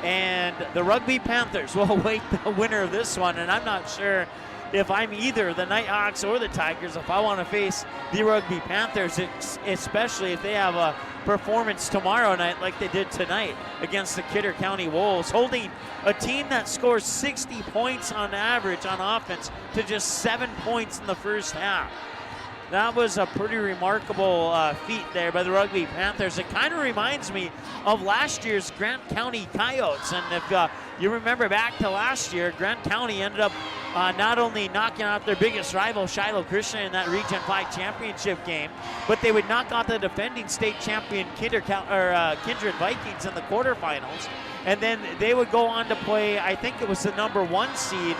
And the Rugby Panthers will await the winner of this one. And I'm not sure if I'm either the Nighthawks or the Tigers if I want to face the Rugby Panthers, especially if they have a performance tomorrow night like they did tonight against the Kidder County Wolves, holding a team that scores 60 points on average on offense to just 7 points in the first half. That was a pretty remarkable feat there by the Rugby Panthers. It kind of reminds me of last year's Grant County Coyotes. And if you remember back to last year, Grant County ended up not only knocking out their biggest rival, Shiloh Christian, in that Region 5 championship game, but they would knock out the defending state champion Kindred Vikings in the quarterfinals. And then they would go on to play, I think it was the number 1 seed,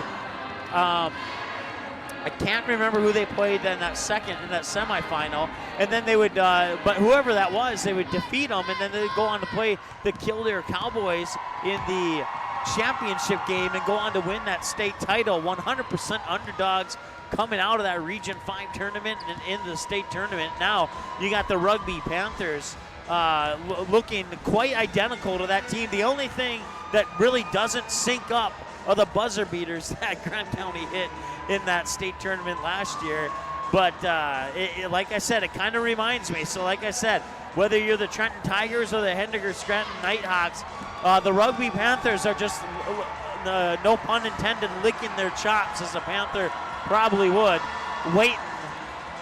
I can't remember who they played in that semifinal, and then they would, but whoever that was, they would defeat them, and then they'd go on to play the Kildare Cowboys in the championship game and go on to win that state title. 100% underdogs coming out of that Region 5 tournament and into the state tournament. Now you got the Rugby Panthers looking quite identical to that team. The only thing that really doesn't sync up are the buzzer beaters that Grant County hit in that state tournament last year. But like I said, it kind of reminds me. So like I said, whether you're the Trenton Tigers or the Hettinger Scranton Nighthawks, the Rugby Panthers are just, no pun intended, licking their chops, as a Panther probably would,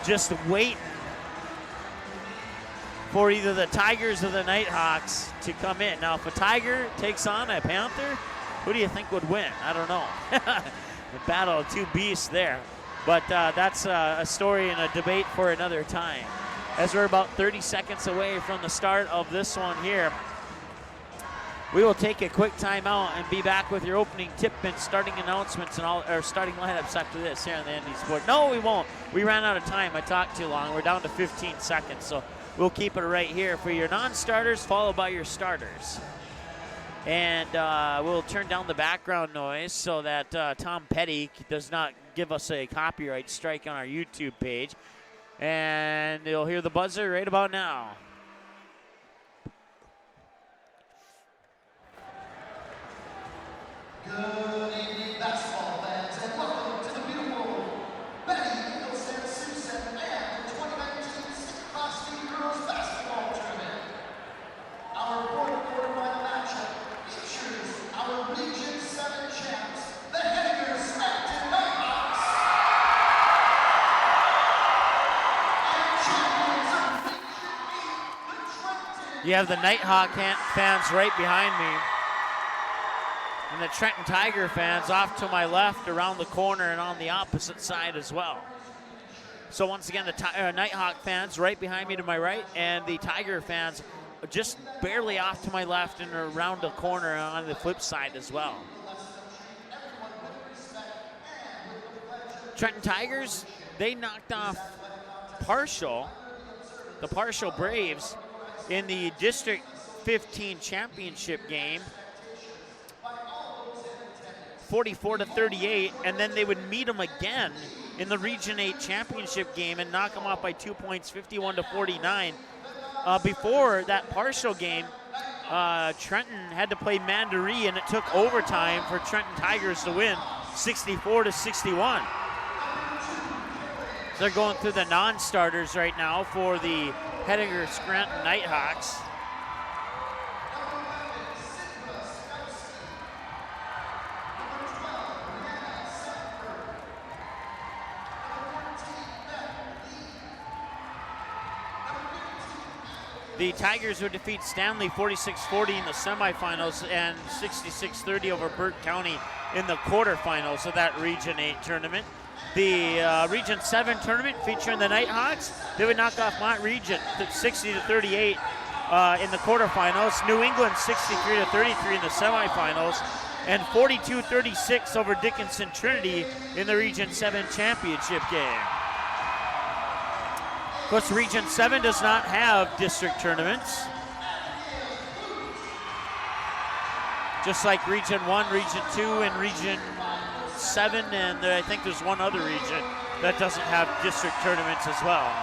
just waiting for either the Tigers or the Nighthawks to come in. Now, if a Tiger takes on a Panther, who do you think would win? I don't know. The battle of two beasts there. But that's a story and a debate for another time. As we're about 30 seconds away from the start of this one here, we will take a quick timeout and be back with your opening tip and starting announcements and all, or starting lineups after this here on the ND Sport. No, we won't. We ran out of time. I talked too long. We're down to 15 seconds. So we'll keep it right here for your non-starters, followed by your starters. And we'll turn down the background noise so that Tom Petty does not give us a copyright strike on our YouTube page. And you'll hear the buzzer right about now. Good evening, basketball fans, and welcome to the beautiful Betty Ingolstadt Sioux Center and the 2019 Class D Girls Basketball Tournament. Our fourth quarterfinal matchup features our Region 7 champs, the Henniger Scranton Nighthawks, and champions of Region 8, the Trenton. You have the Nighthawk fans right behind me. And the Trenton Tiger fans off to my left, around the corner, and on the opposite side as well. So once again, the Nighthawk fans right behind me to my right, and the Tiger fans just barely off to my left and around the corner on the flip side as well. Trenton Tigers, they knocked off the Partial Braves in the District 15 championship game, 44-38, and then they would meet them again in the Region 8 championship game and knock them off by 2 points, 51-49. Before that partial game, Trenton had to play Mandaree, and it took overtime for Trenton Tigers to win, 64-61. So they're going through the non-starters right now for the Henniger Scranton Nighthawks. The Tigers would defeat Stanley 46-40 in the semifinals and 66-30 over Burke County in the quarterfinals of that Region 8 tournament. The Region 7 tournament featuring the Nighthawks, they would knock off Mont Region 60-38 in the quarterfinals, New England 63-33 in the semifinals, and 42-36 over Dickinson Trinity in the Region 7 championship game. Of course, Region 7 does not have district tournaments. Just like Region 1, Region 2, and Region 7, and I think there's one other region that doesn't have district tournaments as well.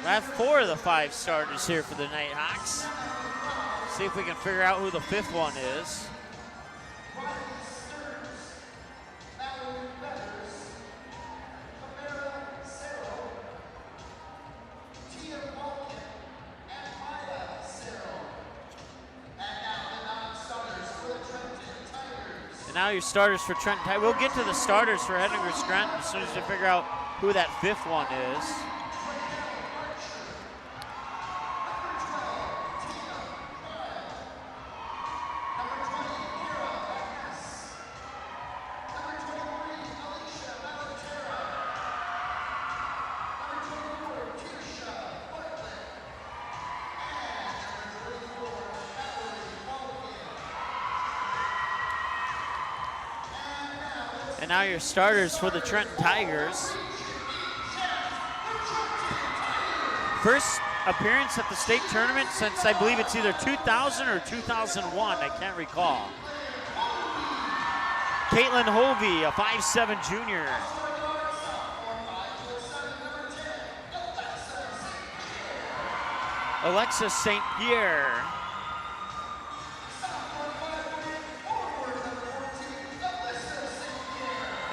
I have 4 of the 5 starters here for the Nighthawks. See if we can figure out who the 5th one is. And now your starters for Trenton Tigers. We'll get to the starters for Henniger Scranton as soon as we figure out who that 5th one is. And now your starters for the Trenton Tigers. First appearance at the state tournament since I believe it's either 2000 or 2001, I can't recall. Caitlin Hovey, a 5'7" junior. Alexis St. Pierre.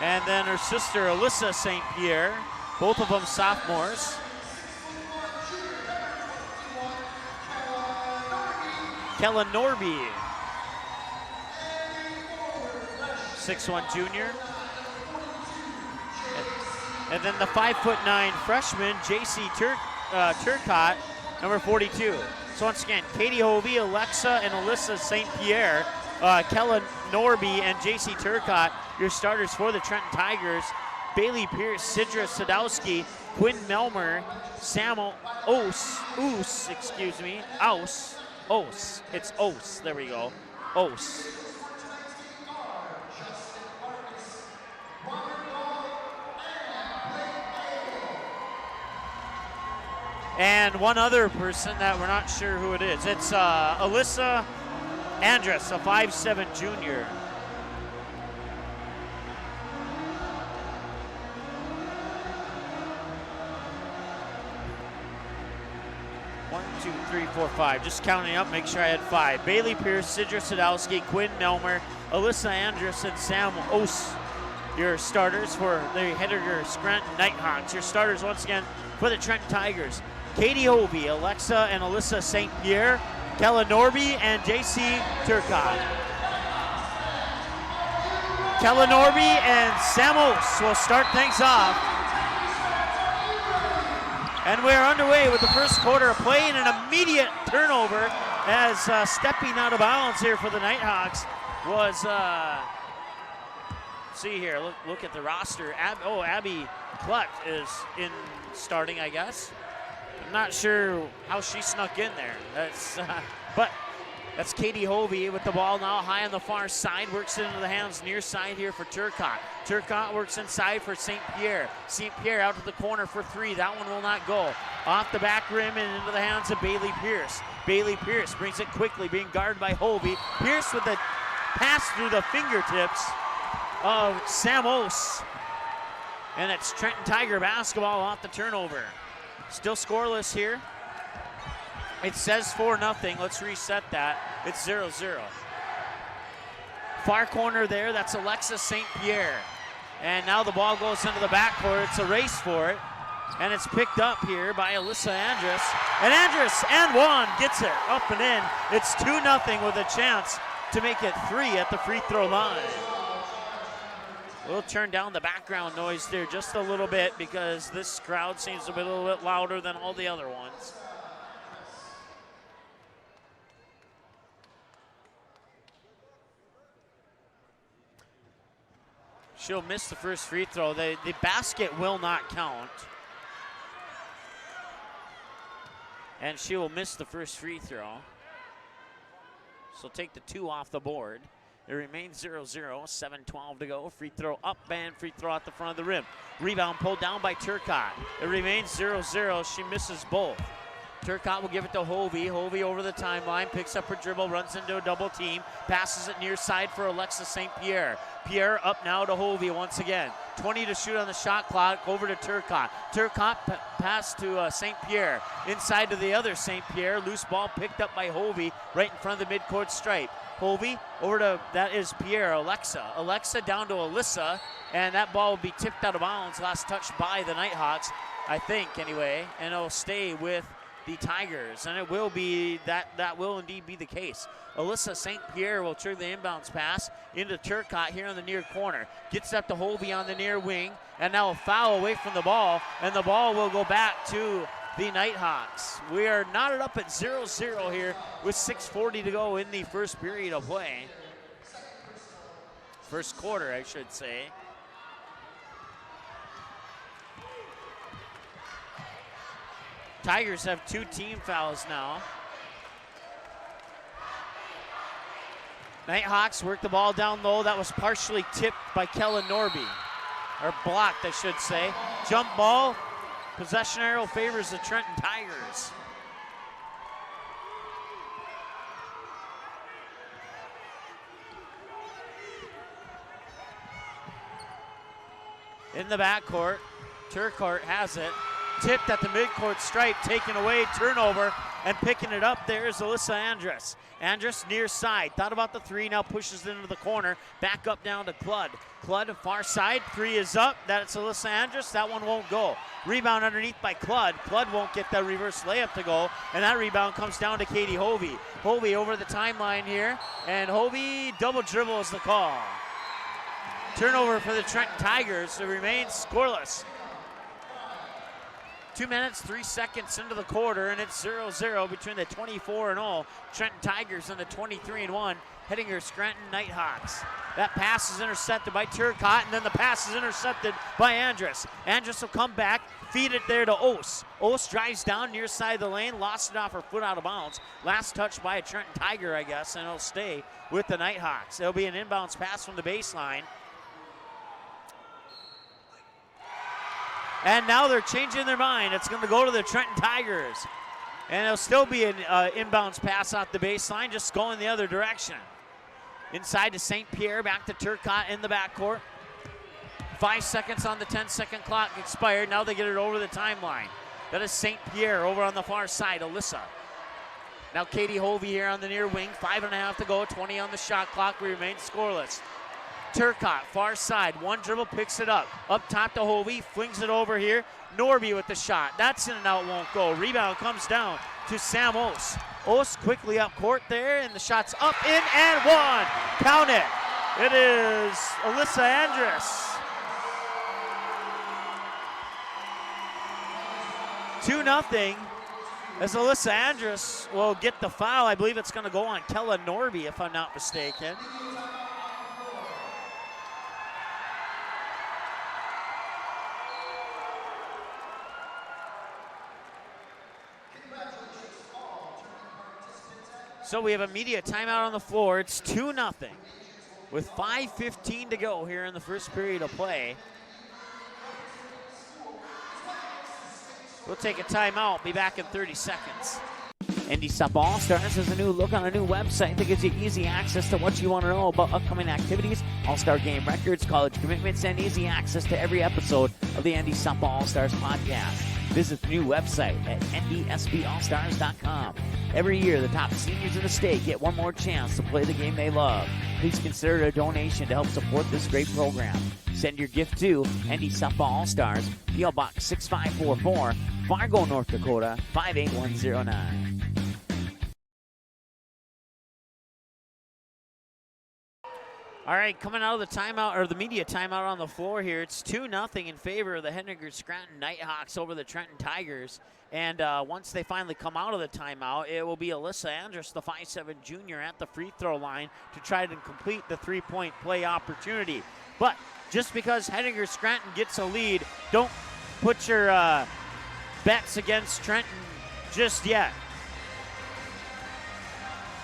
And then her sister, Alyssa St. Pierre, both of them sophomores. Kellen Norby, 6'1" junior. And then the 5'9" freshman, J.C. Turcotte, number 42. So once again, Katie Hovey, Alexa, and Alyssa St. Pierre, Kellen Norby, and J.C. Turcotte, your starters for the Trenton Tigers. Bailey Pierce, Sidra Sadowski, Quinn Melmer, Samuel Ose, it's Ose, there we go, Ose. And one other person that we're not sure who it is. It's Alyssa Andrus, a 5'7" junior. One, two, three, four, five. Just counting up, make sure I had 5. Bailey Pierce, Sidra Sadowski, Quinn Melmer, Alyssa Andrus, and Sam Ose. Your starters for the Heidegger Scranton Nighthawks. Your starters once again for the Trenton Tigers. Katie Hovey, Alexa and Alyssa St. Pierre, Kella Norby, and J.C. Turcotte. Kella Norby and Sam Ose will start things off. And we're underway with the first quarter of play and an immediate turnover as stepping out of bounds here for the Nighthawks was, see here, look at the roster. Abby Clutt is in starting, I guess. I'm not sure how she snuck in there. But that's Katie Hovey with the ball now high on the far side. Works into the hands near side here for Turcotte. Turcotte works inside for St. Pierre. St. Pierre out to the corner for 3. That one will not go. Off the back rim and into the hands of Bailey Pierce. Bailey Pierce brings it quickly, being guarded by Hovey. Pierce with the pass through the fingertips of Sam Ose. And it's Trenton Tiger basketball off the turnover. Still scoreless here. It says 4-0. Let's reset that. It's 0-0. Far corner there, that's Alexis St. Pierre. And now the ball goes into the backcourt. It's a race for it. And it's picked up here by Alyssa Andrus. And Andrus and one gets it up and in. It's 2-0 with a chance to make it 3 at the free throw line. We'll turn down the background noise there just a little bit because this crowd seems to be a little bit louder than all the other ones. She'll miss the first free throw. The basket will not count. And she will miss the first free throw. So take the 2 off the board. It remains 0-0, 7:12 to go. Free throw up and free throw at the front of the rim. Rebound pulled down by Turcotte. It remains 0-0. She misses both. Turcotte will give it to Hovey. Hovey over the timeline, picks up her dribble, runs into a double team, passes it near side for Alexis St. Pierre. Pierre up now to Hovey once again. 20 to shoot on the shot clock, over to Turcotte. Turcotte pass to St. Pierre. Inside to the other St. Pierre. Loose ball picked up by Hovey right in front of the midcourt stripe. Hovey over to, that is Pierre, Alexa down to Alyssa, and that ball will be tipped out of bounds, last touched by the Nighthawks, I think anyway, and it'll stay with the Tigers, and it will be, that will indeed be the case. Alyssa St. Pierre will trigger the inbounds pass into Turcotte here in the near corner. Gets up to Hovey on the near wing, and now a foul away from the ball, and the ball will go back to the Nighthawks. We are knotted up at 0-0 here with 6:40 to go in the first period of play. First quarter, I should say. Tigers have 2 team fouls now. Nighthawks work the ball down low. That was partially tipped by Kellen Norby, or blocked, I should say. Jump ball. Possession arrow favors the Trenton Tigers. In the backcourt, Turcotte has it. Tipped at the midcourt stripe, taken away, turnover, and picking it up there is Alyssa Andrus. Andrus near side, thought about the 3, now pushes it into the corner, back up down to Cludd. Cludd far side, 3 is up, that's Alyssa Andrus, that one won't go. Rebound underneath by Cludd. Cludd won't get that reverse layup to go, and that rebound comes down to Katie Hovey. Hovey over the timeline here, and Hovey double dribble is the call. Turnover for the Trenton Tigers, it remains scoreless. 2 minutes, 3 seconds into the quarter, and it's 0-0 between the 24-0 Trenton Tigers and the 23-1 Hettinger Scranton Nighthawks. That pass is intercepted by Turcotte, and then the pass is intercepted by Andrus. Andrus will come back, feed it there to Ose. Ose drives down near side of the lane, lost it off her foot out of bounds. Last touch by a Trenton Tiger, I guess, and it'll stay with the Nighthawks. It'll be an inbounds pass from the baseline. And now they're changing their mind. It's going to go to the Trenton Tigers. And it'll still be an inbounds pass off the baseline, just going the other direction. Inside to St. Pierre, back to Turcotte in the backcourt. 5 seconds on the 10-second clock expired. Now they get it over the timeline. That is St. Pierre over on the far side, Alyssa. Now Katie Hovey here on the near wing. 5.5 to go, 20 on the shot clock. We remain scoreless. Turcotte, far side, one dribble, picks it up. Up top to Hovey, flings it over here. Norby with the shot. That's in and out, won't go. Rebound comes down to Sam Ose. Ose quickly up court there, and the shot's up, in, and one. Count it. It is Alyssa Andrus. 2-0 as Alyssa Andrus will get the foul. I believe it's going to go on Kella Norby, if I'm not mistaken. So we have a media timeout on the floor. It's 2-0 with 5:15 to go here in the first period of play. We'll take a timeout, be back in 30 seconds. NDSUP All-Stars has a new look on a new website that gives you easy access to what you want to know about upcoming activities, All-Star game records, college commitments, and easy access to every episode of the NDSUP All-Stars podcast. Visit the new website at ndsballstars.com. Every year, the top seniors in the state get one more chance to play the game they love. Please consider a donation to help support this great program. Send your gift to NDSUP All-Stars, P.O. Box 6544, Fargo, North Dakota, 58109. All right, coming out of the timeout, or the media timeout on the floor here, it's 2-0 in favor of the Hettinger Scranton Nighthawks over the Trenton Tigers. And once they finally come out of the timeout, it will be Alyssa Andrus, the 5'7" junior, at the free throw line to try to complete the three-point play opportunity. But just because Hettinger Scranton gets a lead, don't put your bets against Trenton just yet.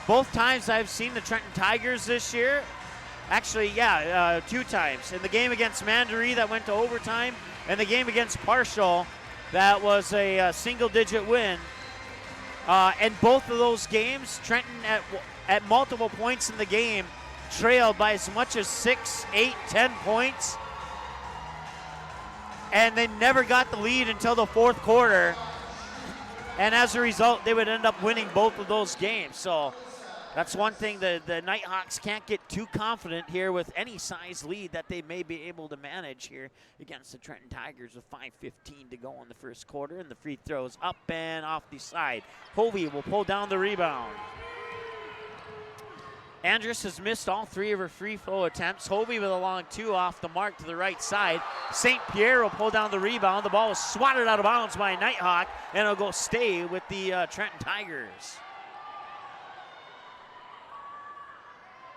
Both times I've seen the Trenton Tigers this year, actually, yeah, 2 times. In the game against Mandaree that went to overtime, and the game against Parshall that was a single-digit win. And both of those games, Trenton at multiple points in the game trailed by as much as 6, 8, 10 points. And they never got the lead until the fourth quarter. And as a result, they would end up winning both of those games. So that's one thing the Nighthawks can't get too confident here with any size lead that they may be able to manage here against the Trenton Tigers with 5:15 to go in the first quarter. And the free throws up and off the side. Hovey will pull down the rebound. Andrus has missed all 3 of her free throw attempts. Hovey with a long 2 off the mark to the right side. St. Pierre will pull down the rebound. The ball is swatted out of bounds by a Nighthawk, and it'll go stay with the Trenton Tigers.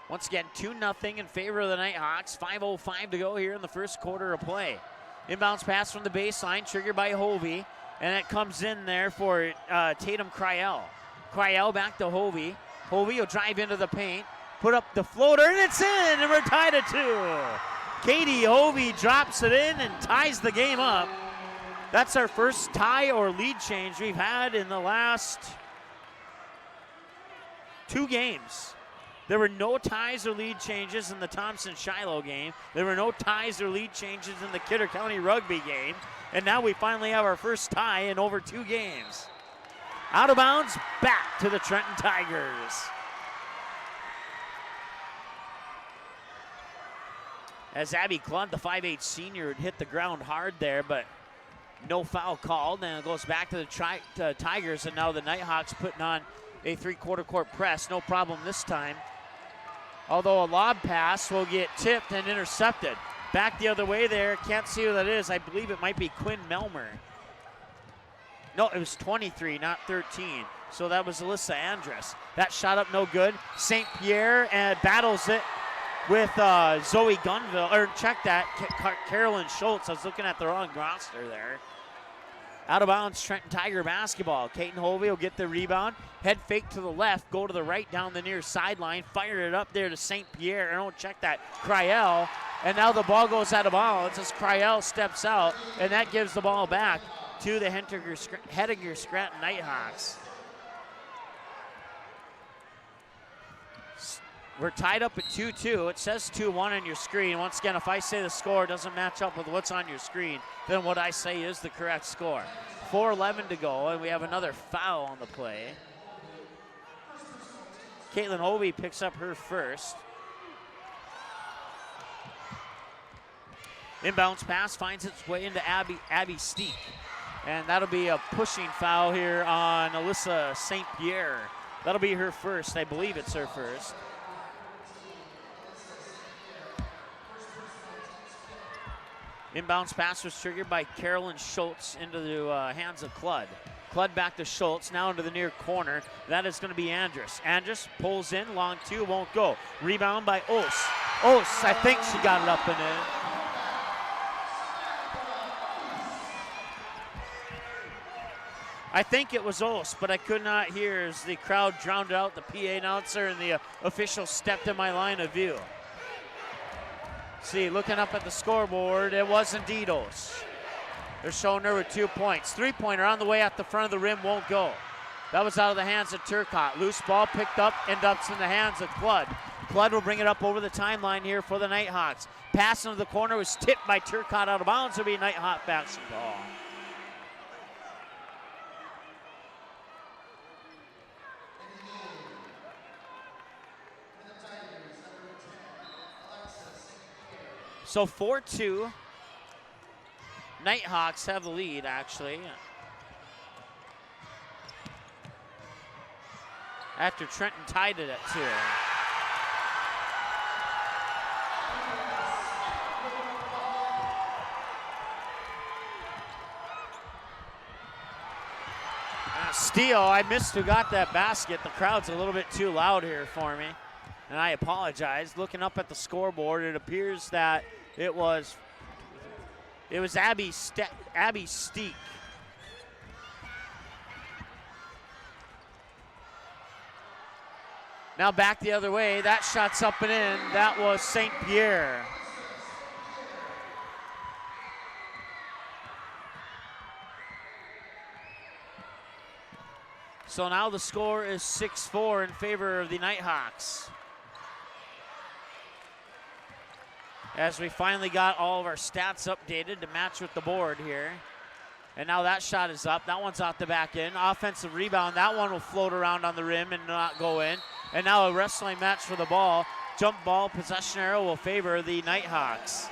Once again, 2-0 in favor of the Nighthawks. 5:05 to go here in the first quarter of play. Inbounds pass from the baseline, triggered by Hovey, and it comes in there for Tatum Cryell. Cryell back to Hovey. Hovey will drive into the paint, put up the floater, and it's in, and we're tied at 2. Katie Hovey drops it in and ties the game up. That's our first tie or lead change we've had in the last 2 games. There were no ties or lead changes in the Thompson-Shiloh game. There were no ties or lead changes in the Kidder County Rugby game. And now we finally have our first tie in over 2 games. Out of bounds, back to the Trenton Tigers. As Abby Clunt, the 5'8" senior, would hit the ground hard there, but no foul called, and it goes back to the Tigers, and now the Nighthawks putting on a 3/4 court press. No problem this time. Although a lob pass will get tipped and intercepted. Back the other way there, can't see who that is. I believe it might be Quinn Melmer. No, it was 23, not 13. So that was Alyssa Andrus. That shot up no good. St. Pierre battles it with Zoe Gunville. Or check that, Carolyn Schultz. I was looking at the wrong roster there. Out of bounds, Trenton Tiger basketball. Caton Hovey will get the rebound. Head fake to the left, go to the right down the near sideline. Fire it up there to St. Pierre. Don't check that, Cryel. And now the ball goes out of bounds as Cryel steps out, and that gives the ball back to the Hettinger Scranton Nighthawks. We're tied up at 2-2. It says 2-1 on your screen. Once again, if I say the score doesn't match up with what's on your screen, then what I say is the correct score. 4:11 to go, and we have another foul on the play. Caitlin Hovey picks up her first. Inbounds pass finds its way into Abby Steek. And that'll be a pushing foul here on Alyssa St. Pierre. That'll be her first. I believe it's her first. Inbounds pass was triggered by Carolyn Schultz into the hands of Cludd. Cludd back to Schultz, now into the near corner. That is going to be Andrus. Andrus pulls in, long two, won't go. Rebound by Ose. Ose, I think she got it up and in. I think it was Ose, but I could not hear as the crowd drowned out the PA announcer and the official stepped in my line of view. See, looking up at the scoreboard, it was indeed Ose. They're showing her with 2 points. Three-pointer on the way at the front of the rim, won't go. That was out of the hands of Turcotte. Loose ball picked up, ends up in the hands of Cludd. Cludd will bring it up over the timeline here for the Nighthawks. Pass into the corner was tipped by Turcotte out of bounds. It'll be Nighthawk basketball. So 4-2. Nighthawks have the lead, actually. After Trenton tied it at 2. Steele, I missed who got that basket. The crowd's a little bit too loud here for me, and I apologize. Looking up at the scoreboard, it appears that it was Abby Steek. Now back the other way. That shot's up and in. That was St. Pierre. So now the score is 6-4 in favor of the Nighthawks. As we finally got all of our stats updated to match with the board here. And now that shot is up. That one's off the back end. Offensive rebound. That one will float around on the rim and not go in. And now a wrestling match for the ball. Jump ball possession arrow will favor the Nighthawks.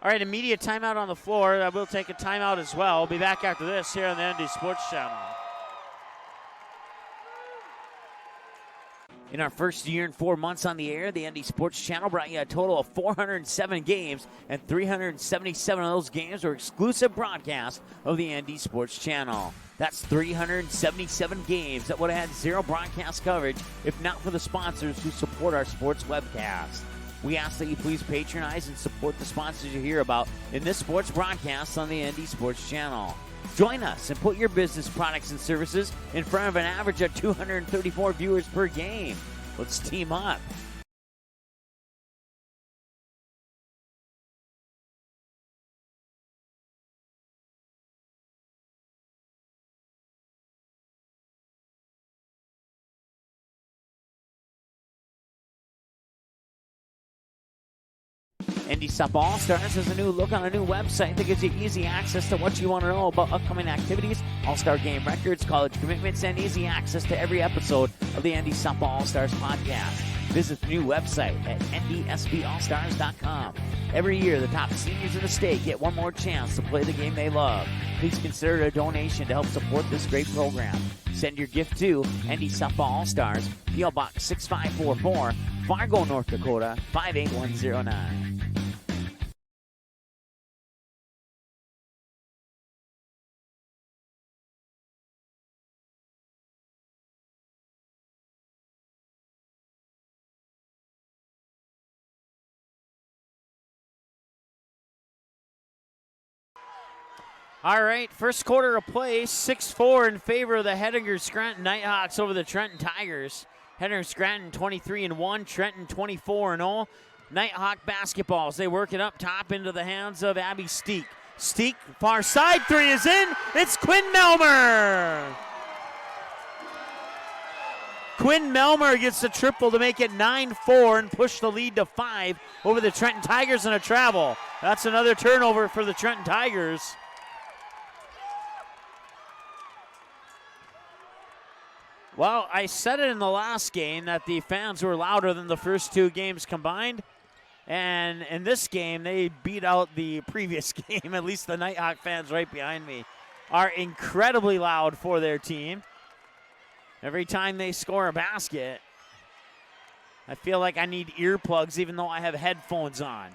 All right, immediate timeout on the floor. I will take a timeout as well. We'll be back after this here on the ND Sports Channel. In our first year and 4 months on the air, the ND Sports Channel brought you a total of 407 games, and 377 of those games were exclusive broadcasts of the ND Sports Channel. That's 377 games that would have had zero broadcast coverage if not for the sponsors who support our sports webcast. We ask that you please patronize and support the sponsors you hear about in this sports broadcast on the ND Sports Channel. Join us and put your business products and services in front of an average of 234 viewers per game. Let's team up. NDSUP All-Stars has a new look on a new website that gives you easy access to what you want to know about upcoming activities, All-Star game records, college commitments, and easy access to every episode of the NDSUP All-Stars podcast. Visit the new website at ndsballstars.com. Every year, the top seniors in the state get one more chance to play the game they love. Please consider a donation to help support this great program. Send your gift to ND Softball All-Stars, P.O. Box 6544, Fargo, North Dakota, 58109. All right, first quarter of play, 6-4 in favor of the Hettinger-Scranton Nighthawks over the Trenton Tigers. Hettinger-Scranton 23-1, Trenton 24-0. Nighthawk basketballs, they work it up top into the hands of Abby Steek. Steek, far side, three is in. It's Quinn Melmer. Quinn Melmer gets the triple to make it 9-4 and push the lead to 5 over the Trenton Tigers in a travel. That's another turnover for the Trenton Tigers. Well, I said it in the last game that the fans were louder than the first two games combined. And in this game, they beat out the previous game. At least the Nighthawk fans right behind me are incredibly loud for their team. Every time they score a basket, I feel like I need earplugs even though I have headphones on.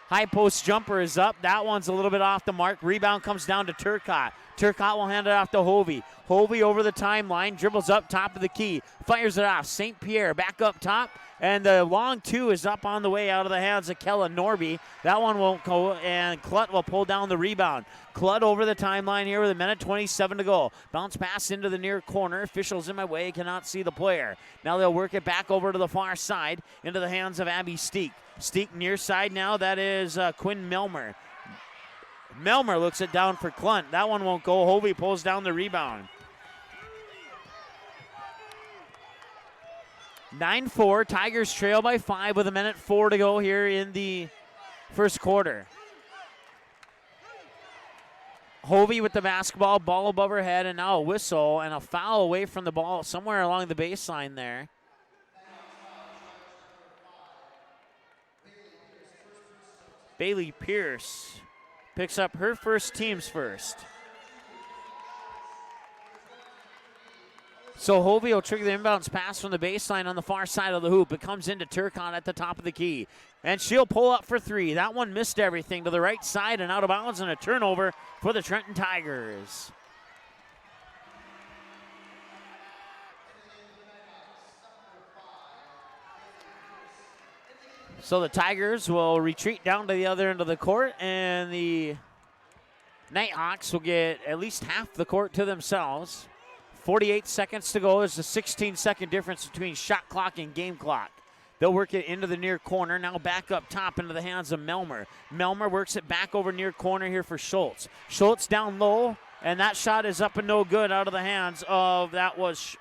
High post jumper is up. That one's a little bit off the mark. Rebound comes down to Turcotte. Turcotte will hand it off to Hovey. Hovey over the timeline, dribbles up top of the key, fires it off. St. Pierre back up top, and the long two is up on the way out of the hands of Kella Norby. That one won't go, and Klutt will pull down the rebound. Klutt over the timeline here with 1:27 to go. Bounce pass into the near corner. Officials in my way, cannot see the player. Now they'll work it back over to the far side into the hands of Abby Steek. Steek near side now, that is Quinn Melmer. Melmer looks it down for Klunt. That one won't go. Hovey pulls down the rebound. 9-4. Tigers trail by 5 with 1:04 to go here in the first quarter. Hovey with the basketball, ball above her head, and now a whistle and a foul away from the ball somewhere along the baseline there. Bailey Pierce picks up her first, team's first. So Hovey will trigger the inbounds pass from the baseline on the far side of the hoop. It comes into Turcotte at the top of the key. And she'll pull up for three. That one missed everything to the right side and out of bounds, and a turnover for the Trenton Tigers. So the Tigers will retreat down to the other end of the court, and the Nighthawks will get at least half the court to themselves. 48 seconds to go. There's a 16-second difference between shot clock and game clock. They'll work it into the near corner. Now back up top into the hands of Melmer. Melmer works it back over near corner here for Schultz. Schultz down low, and that shot is up and no good out of the hands of, that was,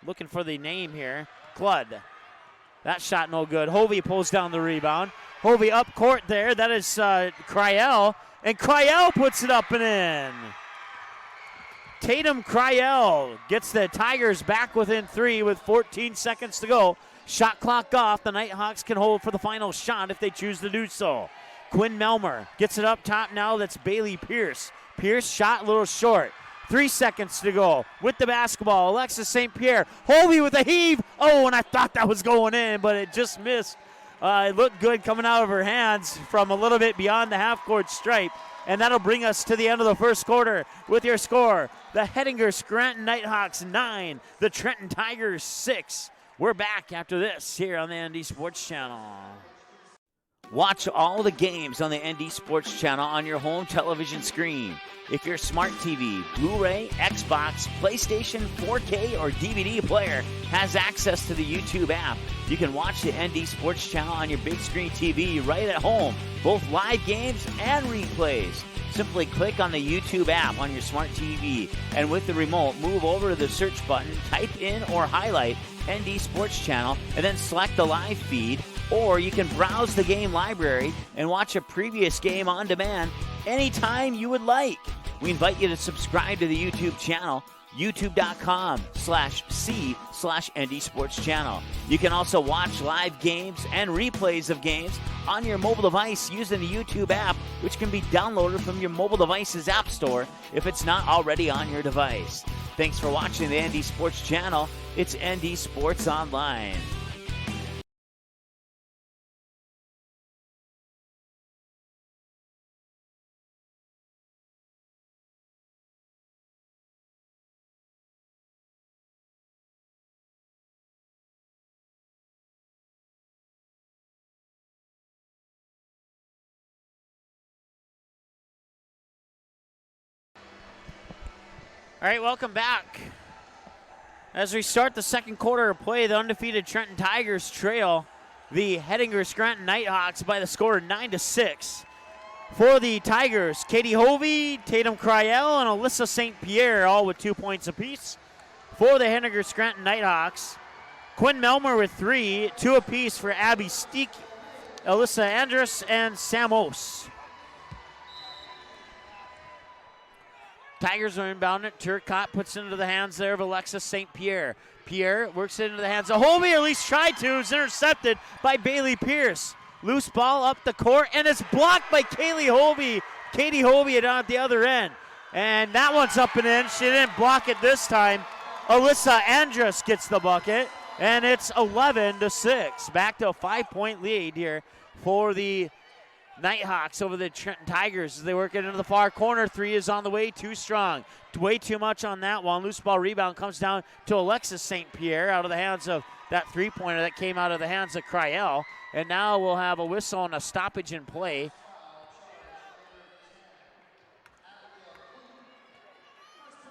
looking for the name here, Cludd. That shot no good. Hovey pulls down the rebound. Hovey up court there. That is Cryel. And Cryel puts it up and in. Tatum Cryel gets the Tigers back within 3 with 14 seconds to go. Shot clock off. The Nighthawks can hold for the final shot if they choose to do so. Quinn Melmer gets it up top now. That's Bailey Pierce. Pierce shot a little short. 3 seconds to go with the basketball. Alexis St. Pierre. Hovey with a heave. Oh, and I thought that was going in, but it just missed. It looked good coming out of her hands from a little bit beyond the half-court stripe. And that'll bring us to the end of the first quarter with your score. The Hettinger-Scranton Nighthawks 9, the Trenton Tigers 6. We're back after this here on the ND Sports Channel. Watch all the games on the ND Sports Channel on your home television screen. If your smart TV, Blu-ray, Xbox, PlayStation, 4K, or DVD player has access to the YouTube app, you can watch the ND Sports Channel on your big screen TV right at home, both live games and replays. Simply click on the YouTube app on your smart TV, and with the remote, move over to the search button, type in or highlight ND Sports Channel, and then select the live feed. Or you can browse the game library and watch a previous game on demand anytime you would like. We invite you to subscribe to the YouTube channel, youtube.com/C/ND Sports Channel. You can also watch live games and replays of games on your mobile device using the YouTube app, which can be downloaded from your mobile device's app store if it's not already on your device. Thanks for watching the ND Sports Channel. It's ND Sports Online. All right, welcome back. As we start the second quarter of play, the undefeated Trenton Tigers trail the Hettinger Scranton Nighthawks by the score of 9-6. For the Tigers, Katie Hovey, Tatum Cryell, and Alyssa St. Pierre, all with 2 points apiece. For the Hettinger Scranton Nighthawks, Quinn Melmer with 3, 2 apiece for Abby Steek, Alyssa Andrus, and Samos. Tigers are inbounded. Turcotte puts it into the hands there of Alexis St. Pierre. Pierre works it into the hands of Hovey, or at least tried to. Is intercepted by Bailey Pierce. Loose ball up the court, and it's blocked by Katie Hovey down at the other end. And that one's up and in. She didn't block it this time. Alyssa Andrus gets the bucket, and it's 11-6. Back to a 5-point lead here for the Nighthawks over the Trenton Tigers as they work it into the far corner. 3 is on the way, too strong. Way too much on that one. Loose ball rebound comes down to Alexis St. Pierre out of the hands of that three-pointer that came out of the hands of Cryell. And now we'll have a whistle and a stoppage in play.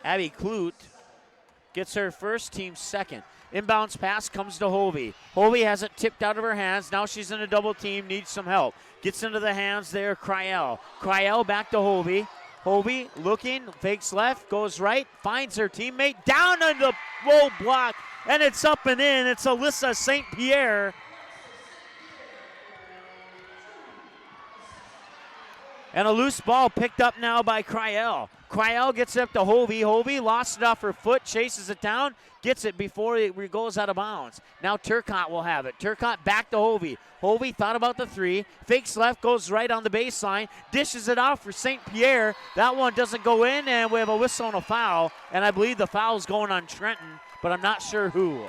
Abby Clute gets her first, team second. Inbounds pass comes to Hovey. Hovey has it tipped out of her hands. Now she's in a double team, needs some help. Gets into the hands there, Cryell. Cryell back to Hovey. Hovey looking, fakes left, goes right, finds her teammate, down on the low block, and it's up and in. It's Alyssa St. Pierre. And a loose ball picked up now by Cryell. Cryell gets it up to Hovey. Hovey lost it off her foot, chases it down, gets it before it goes out of bounds. Now Turcotte will have it. Turcotte back to Hovey. Hovey thought about the 3, fakes left, goes right on the baseline, dishes it off for St. Pierre. That one doesn't go in, and we have a whistle and a foul, and I believe the foul's going on Trenton, but I'm not sure who.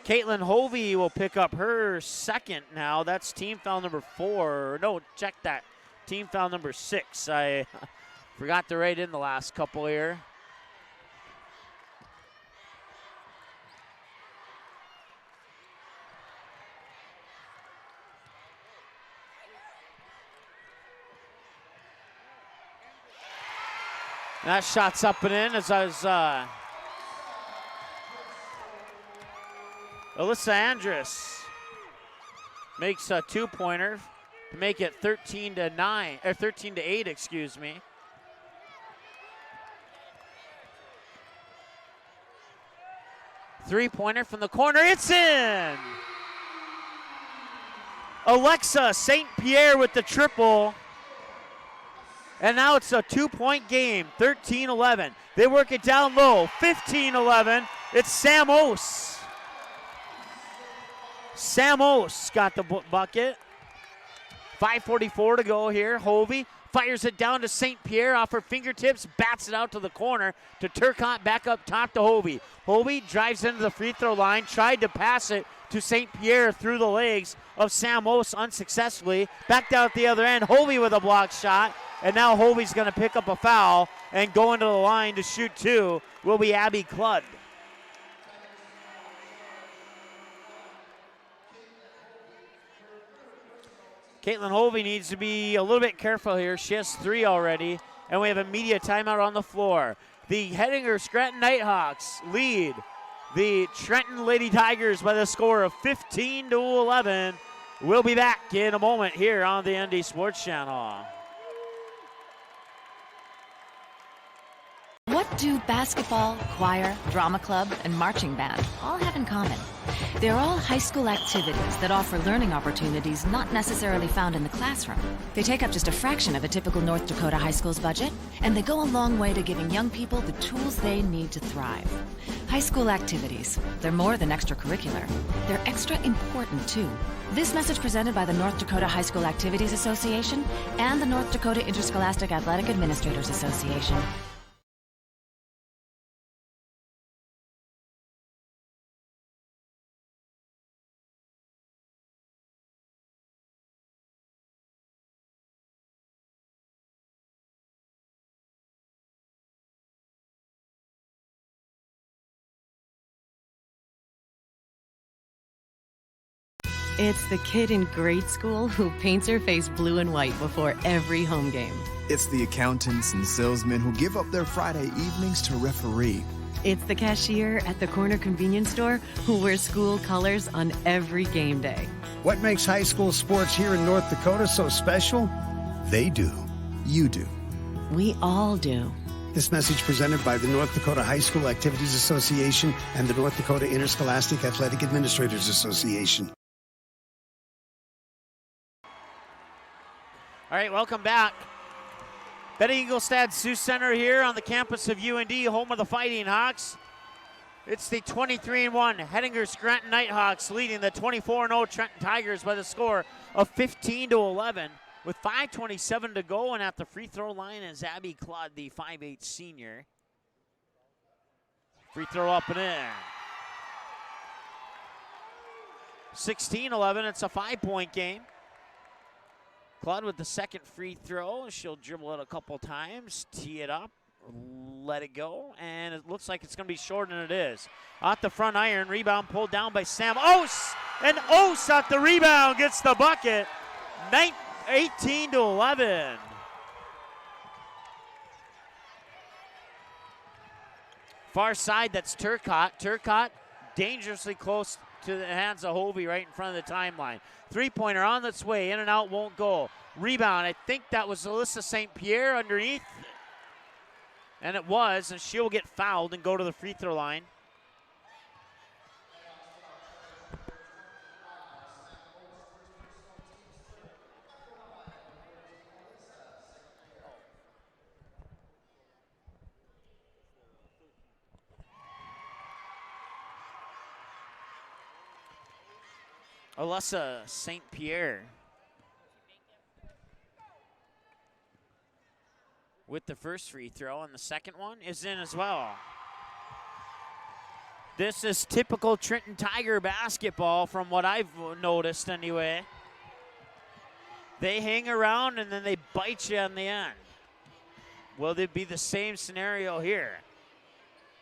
Caitlin Hovey will pick up her second now. That's team foul number 4. No, check that. Team foul number 6. I forgot to write in the last couple here. That shot's up and in as I was Alyssa Andrus makes a 2-pointer to make it 13-8, excuse me. Three-pointer from the corner, it's in! Alexa St. Pierre with the triple. And now it's a 2-point game, 13-11. They work it down low, 15-11. It's Samos. Samos got the bucket. 5:44 to go here. Hovey fires it down to St. Pierre off her fingertips, bats it out to the corner to Turcotte, back up top to Hovey. Hovey drives into the free throw line, tried to pass it to St. Pierre through the legs of Samos unsuccessfully. Back down at the other end, Hovey with a block shot, and now Hovey's going to pick up a foul and go into the line to shoot 2 will be Abby Cludd. Caitlin Hovey needs to be a little bit careful here. She has 3 already, and we have a media timeout on the floor. The Hettinger Scranton Nighthawks lead the Trenton Lady Tigers by the score of 15-11. We'll be back in a moment here on the ND Sports Channel. What do basketball, choir, drama club, and marching band all have in common? They're all high school activities that offer learning opportunities not necessarily found in the classroom. They take up just a fraction of a typical North Dakota high school's budget, and they go a long way to giving young people the tools they need to thrive. High school activities, they're more than extracurricular. They're extra important, too. This message presented by the North Dakota High School Activities Association and the North Dakota Interscholastic Athletic Administrators Association. It's the kid in grade school who paints her face blue and white before every home game. It's the accountants and salesmen who give up their Friday evenings to referee. It's the cashier at the corner convenience store who wears school colors on every game day. What makes high school sports here in North Dakota so special? They do. You do. We all do. This message presented by the North Dakota High School Activities Association and the North Dakota Interscholastic Athletic Administrators Association. All right, welcome back. Betty Engelstad Sioux Center here on the campus of UND, home of the Fighting Hawks. It's the 23-1 Hettinger Scranton Nighthawks leading the 24-0 Trenton Tigers by the score of 15-11 with 5:27 to go, and at the free throw line is Abby Claude, the 5'8 senior. Free throw up and in. 16-11, it's a 5-point game. Claude with the second free throw. She'll dribble it a couple times, tee it up, let it go, and it looks like it's going to be short, and it is. Off the front iron, rebound pulled down by Sam Ose, and Ose at the rebound gets the bucket. 18-11. Far side, that's Turcotte. Turcotte dangerously close to the hands of Hovey right in front of the timeline. Three-pointer on its way, in and out, won't go. Rebound, I think that was Alyssa St. Pierre underneath. And it was, and she'll get fouled and go to the free throw line. Alyssa St. Pierre with the first free throw, and the second one is in as well. This is typical Trenton Tiger basketball from what I've noticed anyway. They hang around and then they bite you on the end. Will it be the same scenario here?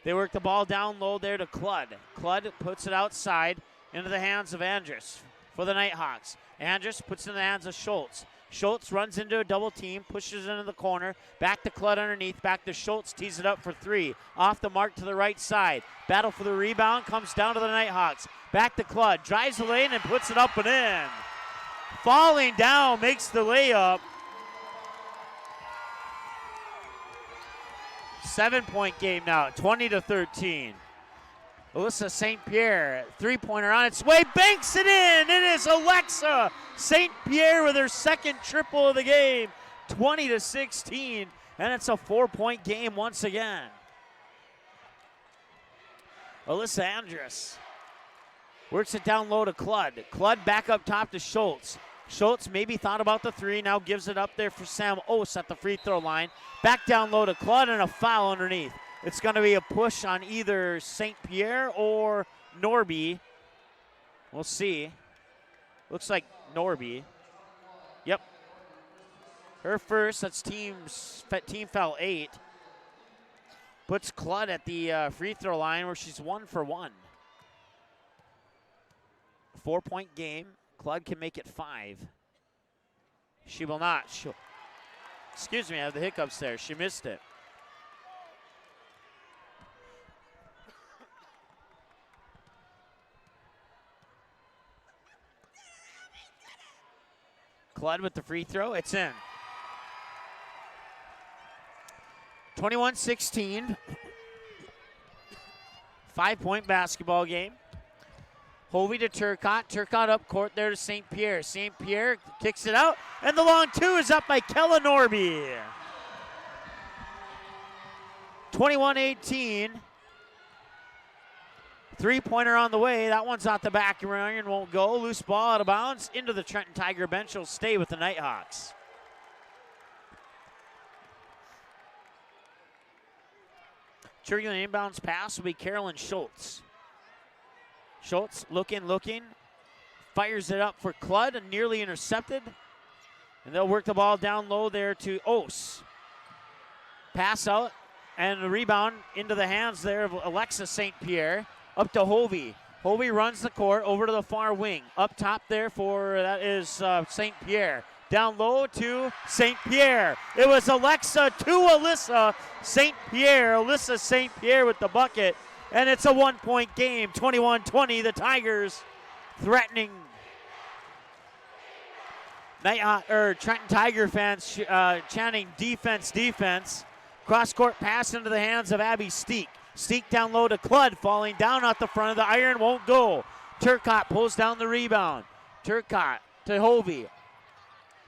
They work the ball down low there to Cludd. Cludd puts it outside into the hands of Andrus for the Nighthawks. Andrus puts it in the hands of Schultz. Schultz runs into a double team, pushes it into the corner, back to Cludd underneath, back to Schultz, tees it up for three. Off the mark to the right side. Battle for the rebound, comes down to the Nighthawks. Back to Cludd, drives the lane and puts it up and in. Falling down, makes the layup. 7-point game now, 20-13. Alyssa St. Pierre, three-pointer on its way, banks it in. It is Alexa St. Pierre with her second triple of the game, 20-16, and it's a 4-point game once again. Alyssa Andrus works it down low to Cludd. Cludd back up top to Schultz. Schultz maybe thought about the three, now gives it up there for Sam Ose at the free throw line. Back down low to Cludd and a foul underneath. It's going to be a push on either St. Pierre or Norby. We'll see. Looks like Norby. Yep. Her first, that's team foul 8. Puts Cludd at the free throw line where she's 1 for 1. 4-point game. Cludd can make it 5. She will not. Excuse me, I have the hiccups there. She missed it. Cludd with the free throw. It's in. 21-16. 5-point basketball game. Hovey to Turcotte. Turcotte up court there to St. Pierre. St. Pierre kicks it out, and the long two is up by Kella Norby. 21-18. Three-pointer on the way. That one's out the back of iron, won't go. Loose ball out of bounds into the Trenton Tiger bench. Will stay with the Nighthawks. Triggering an inbounds pass will be Carolyn Schultz. Schultz looking, fires it up for Cludd and nearly intercepted. And they'll work the ball down low there to Ose. Pass out and the rebound into the hands there of Alexa St. Pierre. Up to Hovey. Hovey runs the court over to the far wing. Up top there that is St. Pierre. Down low to St. Pierre. It was Alexa to Alyssa St. Pierre. Alyssa St. Pierre with the bucket. And it's a 1-point game, 21-20. The Tigers threatening. Trenton Tiger fans chanting defense, defense. Cross-court pass into the hands of Abby Steek. Steek down low to Cludd, falling down at the front of the iron, won't go. Turcotte pulls down the rebound. Turcotte to Hovey.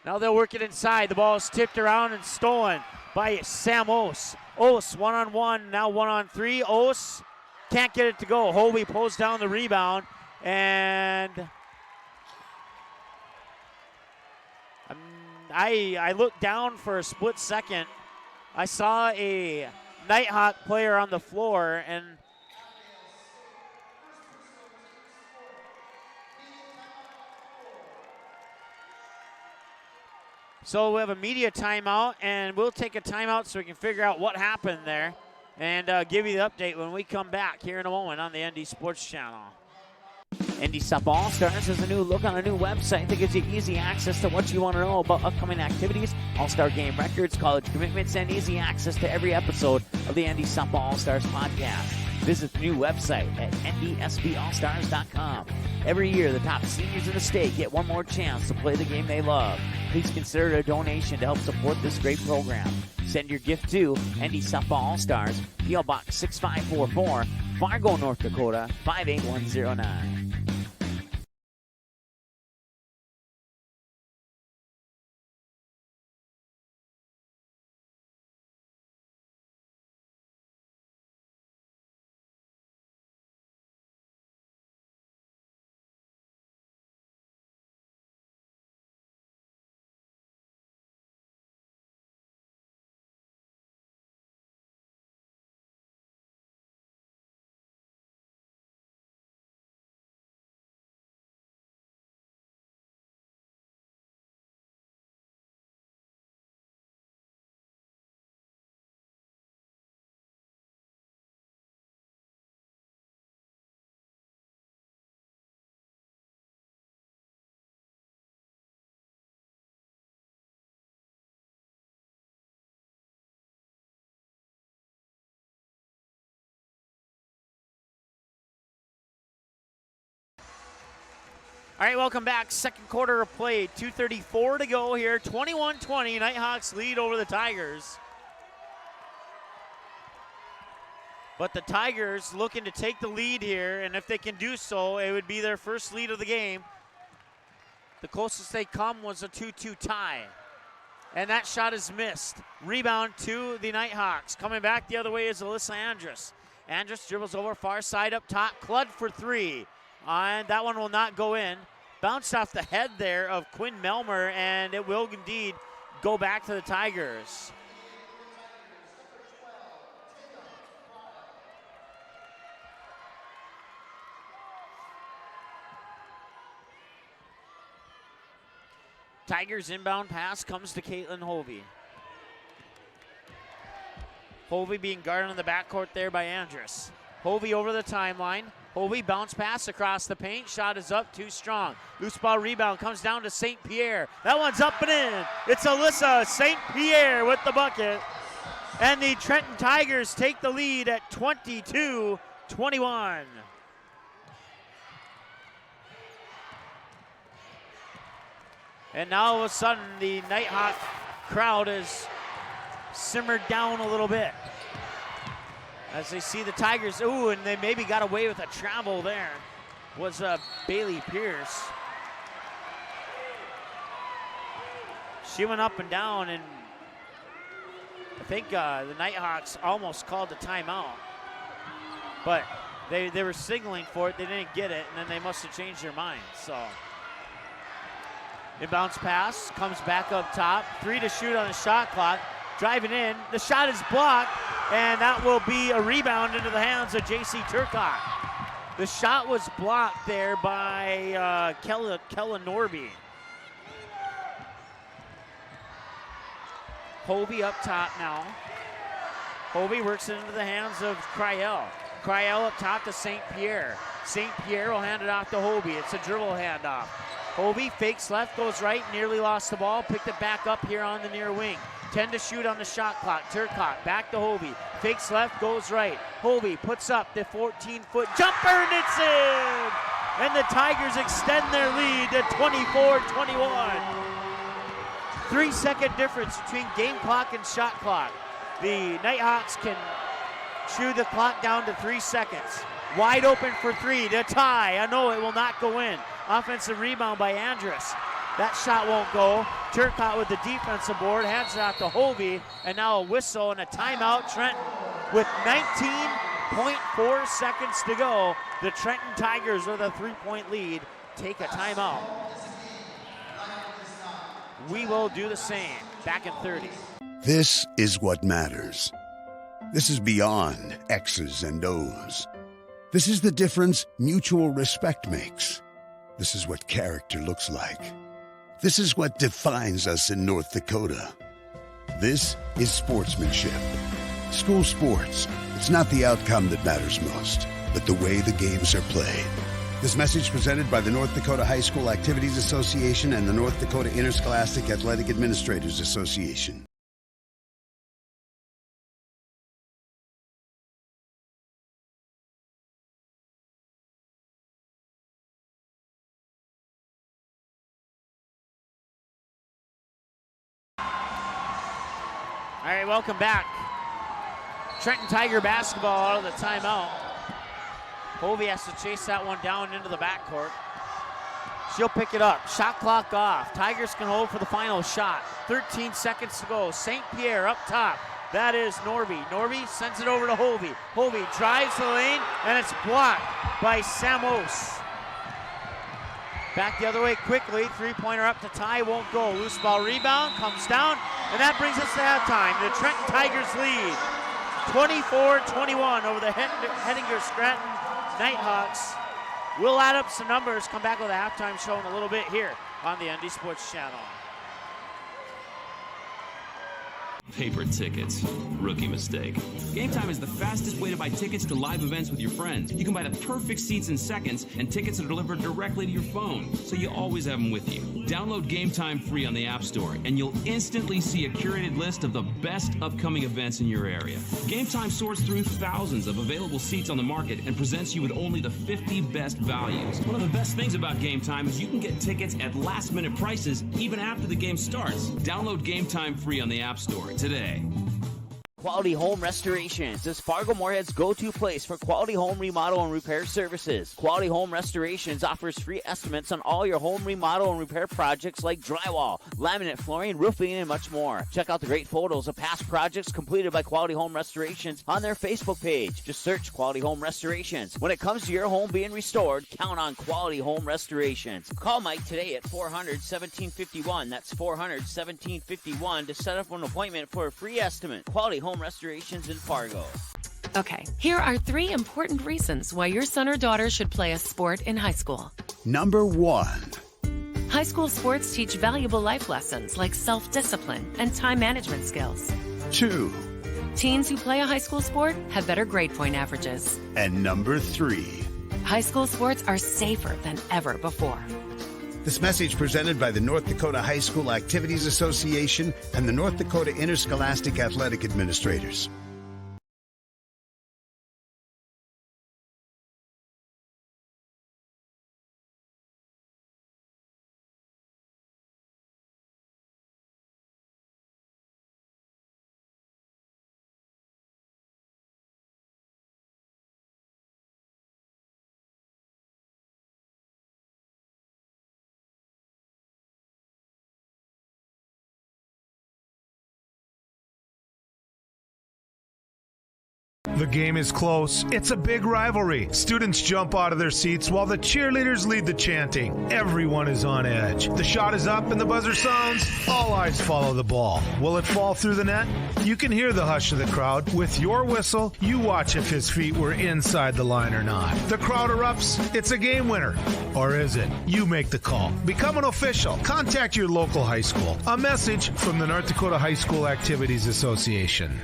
Now they'll work it inside. The ball is tipped around and stolen by Sam Ose. Ose one-on-one, now one-on-three. Ose can't get it to go. Hovey pulls down the rebound, and I looked down for a split second. I saw a Nighthawk player on the floor, and so we have a media timeout, and we'll take a timeout so we can figure out what happened there and give you the update when we come back here in a moment on the ND Sports Channel. ND Softball All-Stars has a new look on a new website that gives you easy access to what you want to know about upcoming activities, all-star game records, college commitments, and easy access to every episode of the ND Softball All-Stars podcast. Visit the new website at ndsballstars.com. Every year, the top seniors in the state get one more chance to play the game they love. Please consider a donation to help support this great program. Send your gift to ND Softball All-Stars, P.O. Box 6544, Fargo, North Dakota, 58109. All right, welcome back. Second quarter of play, 2:34 to go here. 21-20, Nighthawks lead over the Tigers. But the Tigers looking to take the lead here, and if they can do so, it would be their first lead of the game. The closest they come was a 2-2 tie. And that shot is missed. Rebound to the Nighthawks. Coming back the other way is Alyssa Andrus. Andrus dribbles over far side up top. Cludd for three. And that one will not go in. Bounced off the head there of Quinn Melmer, and it will indeed go back to the Tigers. Tigers inbound pass comes to Caitlin Hovey. Hovey being guarded in the backcourt there by Andrus. Hovey over the timeline. Hovey bounce pass across the paint. Shot is up, too strong. Loose ball rebound comes down to St. Pierre. That one's up and in. It's Alyssa St. Pierre with the bucket. And the Trenton Tigers take the lead at 22-21. And now all of a sudden the Nighthawk crowd is simmered down a little bit. As they see the Tigers, ooh, and they maybe got away with a travel there, was Bailey Pierce. She went up and down, and I think the Nighthawks almost called a timeout. But they were signaling for it, they didn't get it, and then they must have changed their minds, so. Inbounds pass, comes back up top, 3 to shoot on the shot clock, driving in, the shot is blocked, and that will be a rebound into the hands of J.C. Turcotte. The shot was blocked there by Kella Norby. Hovey up top now. Hovey works it into the hands of Cryel. Cryel up top to St. Pierre. St. Pierre will hand it off to Hovey. It's a dribble handoff. Hovey fakes left, goes right, nearly lost the ball, picked it back up here on the near wing. 10 to shoot on the shot clock. Turcotte back to Hovey. Fakes left, goes right. Hovey puts up the 14-foot jumper, and it's in! And the Tigers extend their lead to 24-21. 3-second difference between game clock and shot clock. The Nighthawks can chew the clock down to 3 seconds. Wide open for 3 to tie. I know it will not go in. Offensive rebound by Andrus. That shot won't go. Turcotte with the defensive board, hands it out to Hovey, and now a whistle and a timeout. Trenton with 19.4 seconds to go. The Trenton Tigers with a 3-point lead take a timeout. We will do the same. Back in 30. This is what matters. This is beyond X's and O's. This is the difference mutual respect makes. This is what character looks like. This is what defines us in North Dakota. This is sportsmanship. School sports, it's not the outcome that matters most, but the way the games are played. This message presented by the North Dakota High School Activities Association and the North Dakota Interscholastic Athletic Administrators Association. All right, welcome back. Trenton Tiger basketball out of the timeout. Hovey has to chase that one down into the backcourt. She'll pick it up. Shot clock off. Tigers can hold for the final shot. 13 seconds to go. St. Pierre up top. That is Norby. Norby sends it over to Hovey. Hovey drives the lane, and it's blocked by Samos. Back the other way quickly. Three-pointer up to tie, won't go. Loose ball rebound, comes down, and that brings us to halftime. The Trenton Tigers lead 24-21 over the Hettinger Scranton Nighthawks. We'll add up some numbers, come back with a halftime show in a little bit here on the ND Sports Channel. Paper tickets. Rookie mistake. Game Time is the fastest way to buy tickets to live events with your friends. You can buy the perfect seats in seconds, and tickets are delivered directly to your phone, so you always have them with you. Download Game Time free on the App Store, and you'll instantly see a curated list of the best upcoming events in your area. Game Time sorts through thousands of available seats on the market and presents you with only the 50 best values. One of the best things about Game Time is you can get tickets at last-minute prices even after the game starts. Download Game Time free on the App Store today. Quality Home Restorations is Fargo Moorhead's go-to place for quality home remodel and repair services. Quality Home Restorations offers free estimates on all your home remodel and repair projects like drywall, laminate flooring, roofing, and much more. Check out the great photos of past projects completed by Quality Home Restorations on their Facebook page. Just search Quality Home Restorations. When it comes to your home being restored, count on Quality Home Restorations. Call Mike today at 400-1751. That's 400-1751 to set up an appointment for a free estimate. Quality Home Restorations in Fargo. Okay, here are 3 important reasons why your son or daughter should play a sport in high school. Number 1. High school sports teach valuable life lessons like self-discipline and time management skills. 2. Teens who play a high school sport have better grade point averages. And number 3. High school sports are safer than ever before. This message presented by the North Dakota High School Activities Association and the North Dakota Interscholastic Athletic Administrators. The game is close. It's a big rivalry. Students jump out of their seats while the cheerleaders lead the chanting. Everyone is on edge. The shot is up and the buzzer sounds. All eyes follow the ball. Will it fall through the net? You can hear the hush of the crowd. With your whistle, you watch if his feet were inside the line or not. The crowd erupts. It's a game winner. Or is it? You make the call. Become an official. Contact your local high school. A message from the North Dakota High School Activities Association.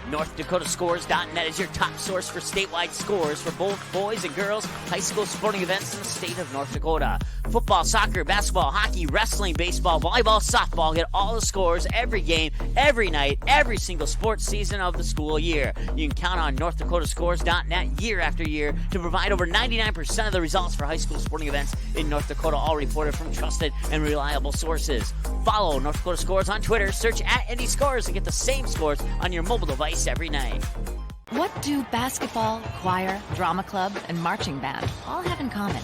NorthDakotaScores.net is your top source for statewide scores for both boys and girls high school sporting events in the state of North Dakota. Football, soccer, basketball, hockey, wrestling, baseball, volleyball, softball. Get all the scores every game, every night, every single sports season of the school year. You can count on NorthDakotaScores.net year after year to provide over 99% of the results for high school sporting events in North Dakota, all reported from trusted and reliable sources. Follow North Dakota Scores on Twitter, search at ND Scores, and get the same scores on your mobile device every night. What do basketball, choir, drama club, and marching band all have in common?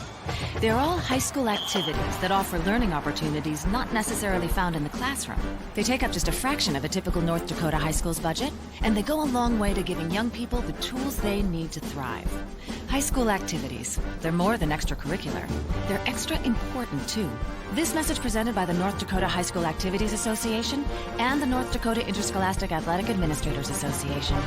They're all high school activities that offer learning opportunities not necessarily found in the classroom. They take up just a fraction of a typical North Dakota high school's budget, and they go a long way to giving young people the tools they need to thrive. High school activities, they're more than extracurricular. They're extra important, too. This message presented by the North Dakota High School Activities Association and the North Dakota Interscholastic Athletic Administrators Association.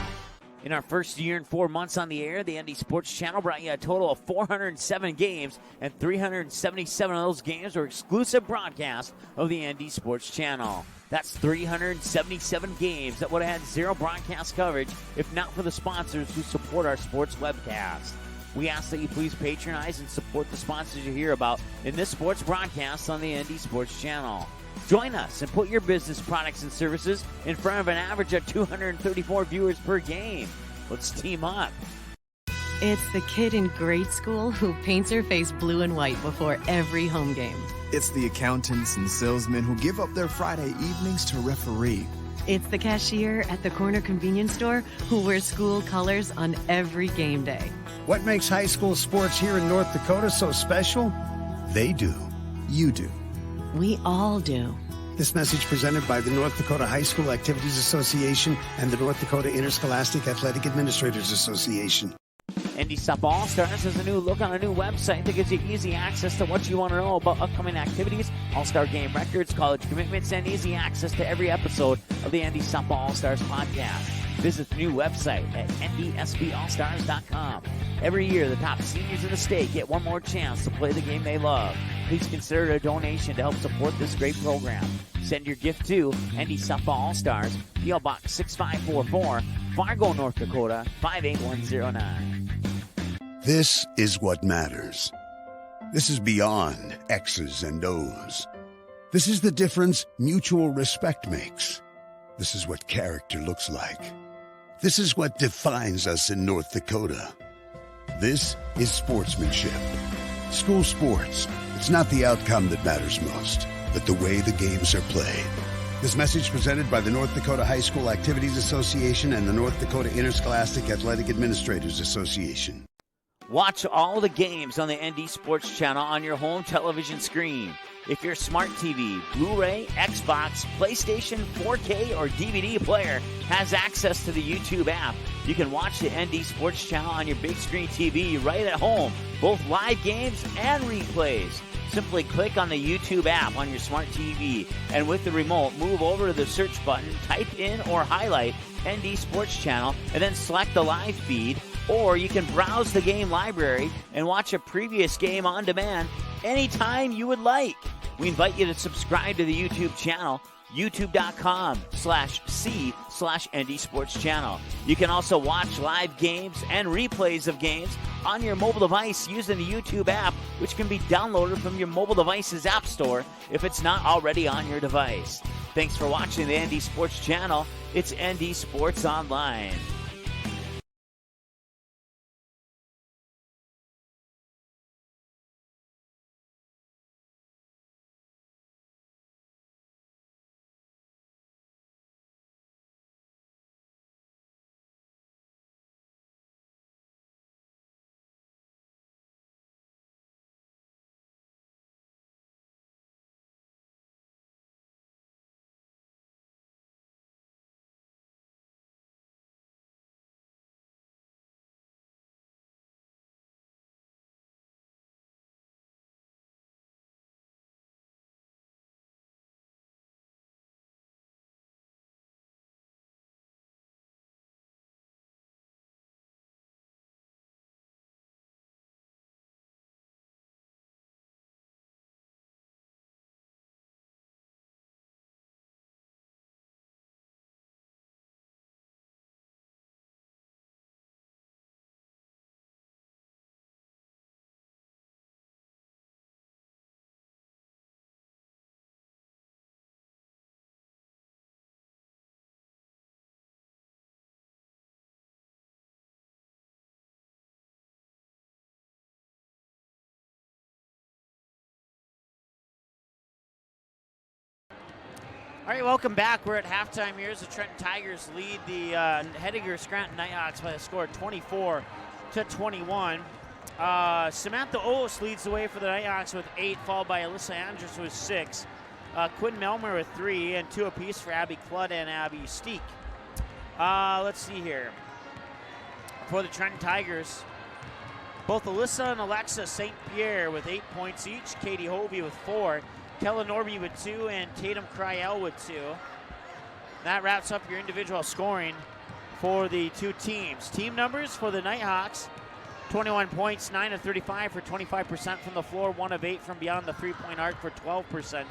In our first year and 4 months on the air, the ND Sports Channel brought you a total of 407 games, and 377 of those games were exclusive broadcasts of the ND Sports Channel. That's 377 games that would have had zero broadcast coverage if not for the sponsors who support our sports webcast. We ask that you please patronize and support the sponsors you hear about in this sports broadcast on the ND Sports Channel. Join us and put your business products and services in front of an average of 234 viewers per game. Let's team up. It's the kid in grade school who paints her face blue and white before every home game. It's the accountants and salesmen who give up their Friday evenings to referee. It's the cashier at the corner convenience store who wears school colors on every game day. What makes high school sports here in North Dakota so special? They do. You do. We all do. This message presented by the North Dakota High School Activities Association and the North Dakota Interscholastic Athletic Administrators Association. ND Softball All-Stars has a new look on a new website that gives you easy access to what you want to know about upcoming activities, All-Star game records, college commitments, and easy access to every episode of the ND Softball All-Stars podcast. Visit the new website at ndsballstars.com. Every year, the top seniors in the state get one more chance to play the game they love. Please consider a donation to help support this great program. Send your gift to ND Softball All-Stars, P.O. Box 6544, Fargo, North Dakota, 58109. This is what matters. This is beyond X's and O's. This is the difference mutual respect makes. This is what character looks like. This is what defines us in North Dakota. This is sportsmanship. School sports. It's not the outcome that matters most, but the way the games are played. This message presented by the North Dakota High School Activities Association and the North Dakota Interscholastic Athletic Administrators Association. Watch all the games on the ND Sports Channel on your home television screen. If your smart TV, Blu-ray, Xbox, PlayStation, 4K, or DVD player has access to the YouTube app, you can watch the ND Sports Channel on your big screen TV right at home, both live games and replays. Simply click on the YouTube app on your smart TV, and with the remote, move over to the search button, type in or highlight ND Sports Channel, and then select the live feed. Or you can browse the game library and watch a previous game on demand anytime you would like. We invite you to subscribe to the YouTube channel, youtube.com/c/ND Sports Channel. You can also watch live games and replays of games on your mobile device using the YouTube app, which can be downloaded from your mobile device's app store if it's not already on your device. Thanks for watching the ND Sports Channel. It's ND Sports Online. All right, welcome back. We're at halftime here as the Trenton Tigers lead the Hettinger Scranton Nighthawks by a score of 24-21. Samantha Oos leads the way for the Nighthawks with 8, followed by Alyssa Andrews with 6. Quinn Melmer with 3, and 2 apiece for Abby Cludd and Abby Steek. Let's see here. For the Trenton Tigers, both Alyssa and Alexa St. Pierre with 8 points each, Katie Hovey with 4, Kella Norby with 2, and Tatum Cryell with 2. That wraps up your individual scoring for the two teams. Team numbers for the Nighthawks: 21 points, 9 of 35 for 25% from the floor, 1 of 8 from beyond the three-point arc for 12%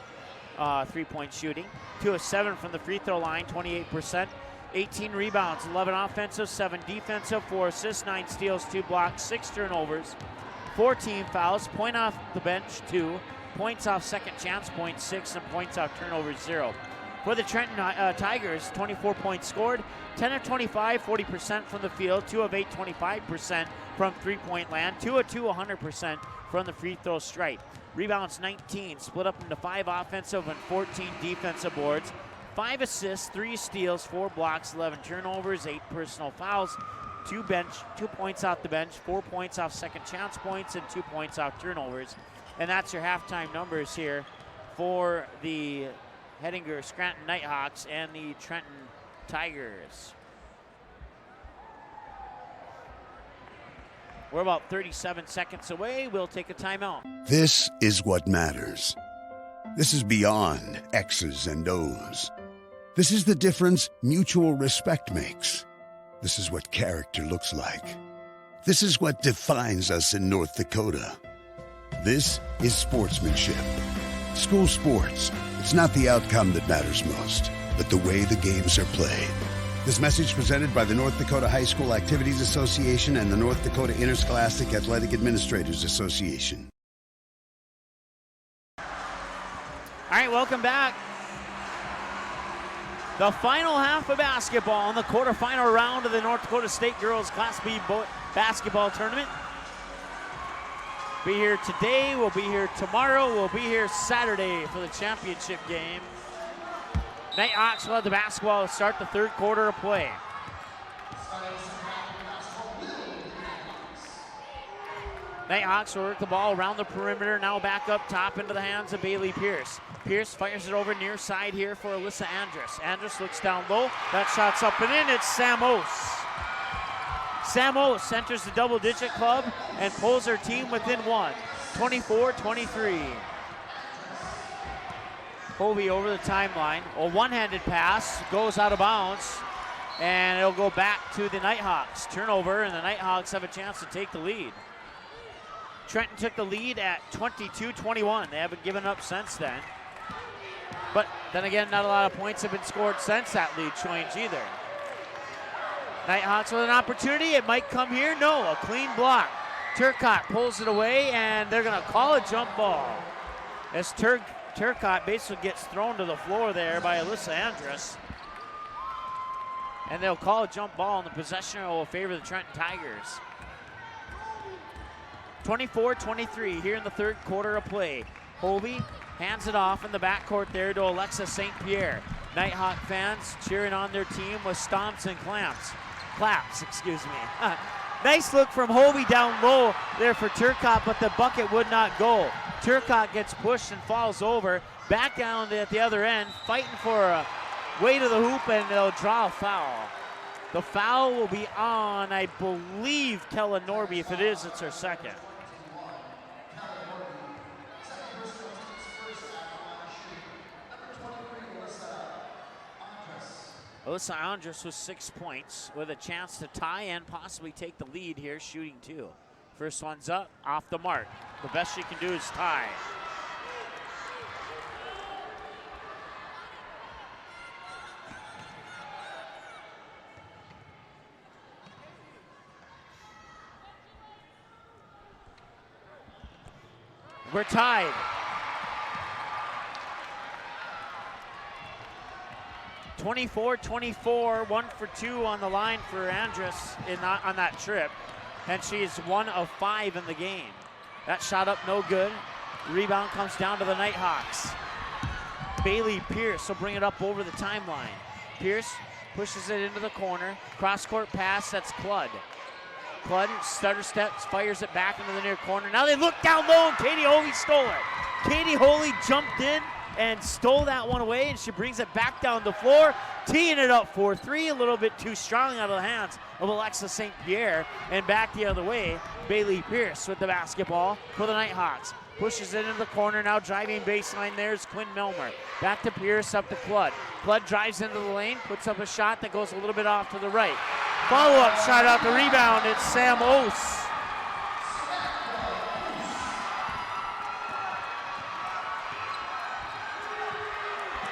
three-point shooting, 2 of 7 from the free throw line, 28%, 18 rebounds, 11 offensive, 7 defensive, 4 assists, 9 steals, 2 blocks, 6 turnovers, 4 team fouls, point off the bench 2, points off second chance points 6, and points off turnovers 0. For the Trenton Tigers, 24 points scored, 10 of 25, 40% from the field, 2 of 8, 25% from three-point land, 2 of 2, 100% from the free throw stripe. Rebounds 19, split up into 5 offensive and 14 defensive boards, 5 assists, 3 steals, 4 blocks, 11 turnovers, 8 personal fouls, 2 points off the bench, 4 points off second chance points, and 2 points off turnovers. And that's your halftime numbers here for the Hettinger Scranton Nighthawks and the Trenton Tigers. We're about 37 seconds away. We'll take a timeout. This is what matters. This is beyond X's and O's. This is the difference mutual respect makes. This is what character looks like. This is what defines us in North Dakota. This is sportsmanship. School sports, it's not the outcome that matters most, but the way the games are played. This message presented by the North Dakota High School Activities Association and the North Dakota Interscholastic Athletic Administrators Association. All right, welcome back. The final half of basketball in the quarterfinal round of the North Dakota State Girls Class B basketball tournament. Be here today, we'll be here tomorrow, we'll be here Saturday for the championship game. Nighthawks will have the basketball to start the third quarter of play. Nighthawks will work the ball around the perimeter, now back up top into the hands of Bailey Pierce. Pierce fires it over near side here for Alyssa Andrus. Andrus looks down low, that shot's up and in, it's Sam Oos. Sam Oos enters the double-digit club and pulls her team within 1, 24-23. Hovey over the timeline. A one-handed pass goes out of bounds, and it'll go back to the Nighthawks. Turnover, and the Nighthawks have a chance to take the lead. Trenton took the lead at 22-21. They haven't given up since then. But then again, not a lot of points have been scored since that lead change either. Nighthawks with an opportunity. It might come here. No, a clean block. Turcotte pulls it away, and they're going to call a jump ball. As Turcotte basically gets thrown to the floor there by Alyssa Andrus. And they'll call a jump ball, and the possession will favor the Trenton Tigers. 24-23 here in the third quarter of play. Hovey hands it off in the backcourt there to Alexa St. Pierre. Nighthawk fans cheering on their team with stomps and claps, excuse me. Nice look from Hovey down low there for Turcotte, but the bucket would not go. Turcotte gets pushed and falls over. Back down at the other end, fighting for a way to the hoop, and they'll draw a foul. The foul will be on, I believe, Kella Norby. If it is, it's her second. Alyssa Andrus with 6 points with a chance to tie and possibly take the lead here, shooting 2. First one's up, off the mark. The best she can do is tie. We're tied. (24-24), 1 for 2 on the line for Andrus on that trip, and she's 1 of 5 in the game. That shot up no good. Rebound comes down to the Nighthawks. Bailey Pierce will bring it up over the timeline. Pierce pushes it into the corner. Cross-court pass, that's Cludd. Cludd stutter steps, fires it back into the near corner. Now they look down low and Katie Holy stole it. Katie Holy jumped in and stole that one away, and she brings it back down the floor, teeing it up for three, a little bit too strong out of the hands of Alexa St. Pierre, and back the other way, Bailey Pierce with the basketball for the Nighthawks. Pushes it into the corner, now driving baseline, there's Quinn Milmer. Back to Pierce, up to Cludd. Cludd drives into the lane, puts up a shot that goes a little bit off to the right. Follow-up shot out the rebound, it's Sam Ose.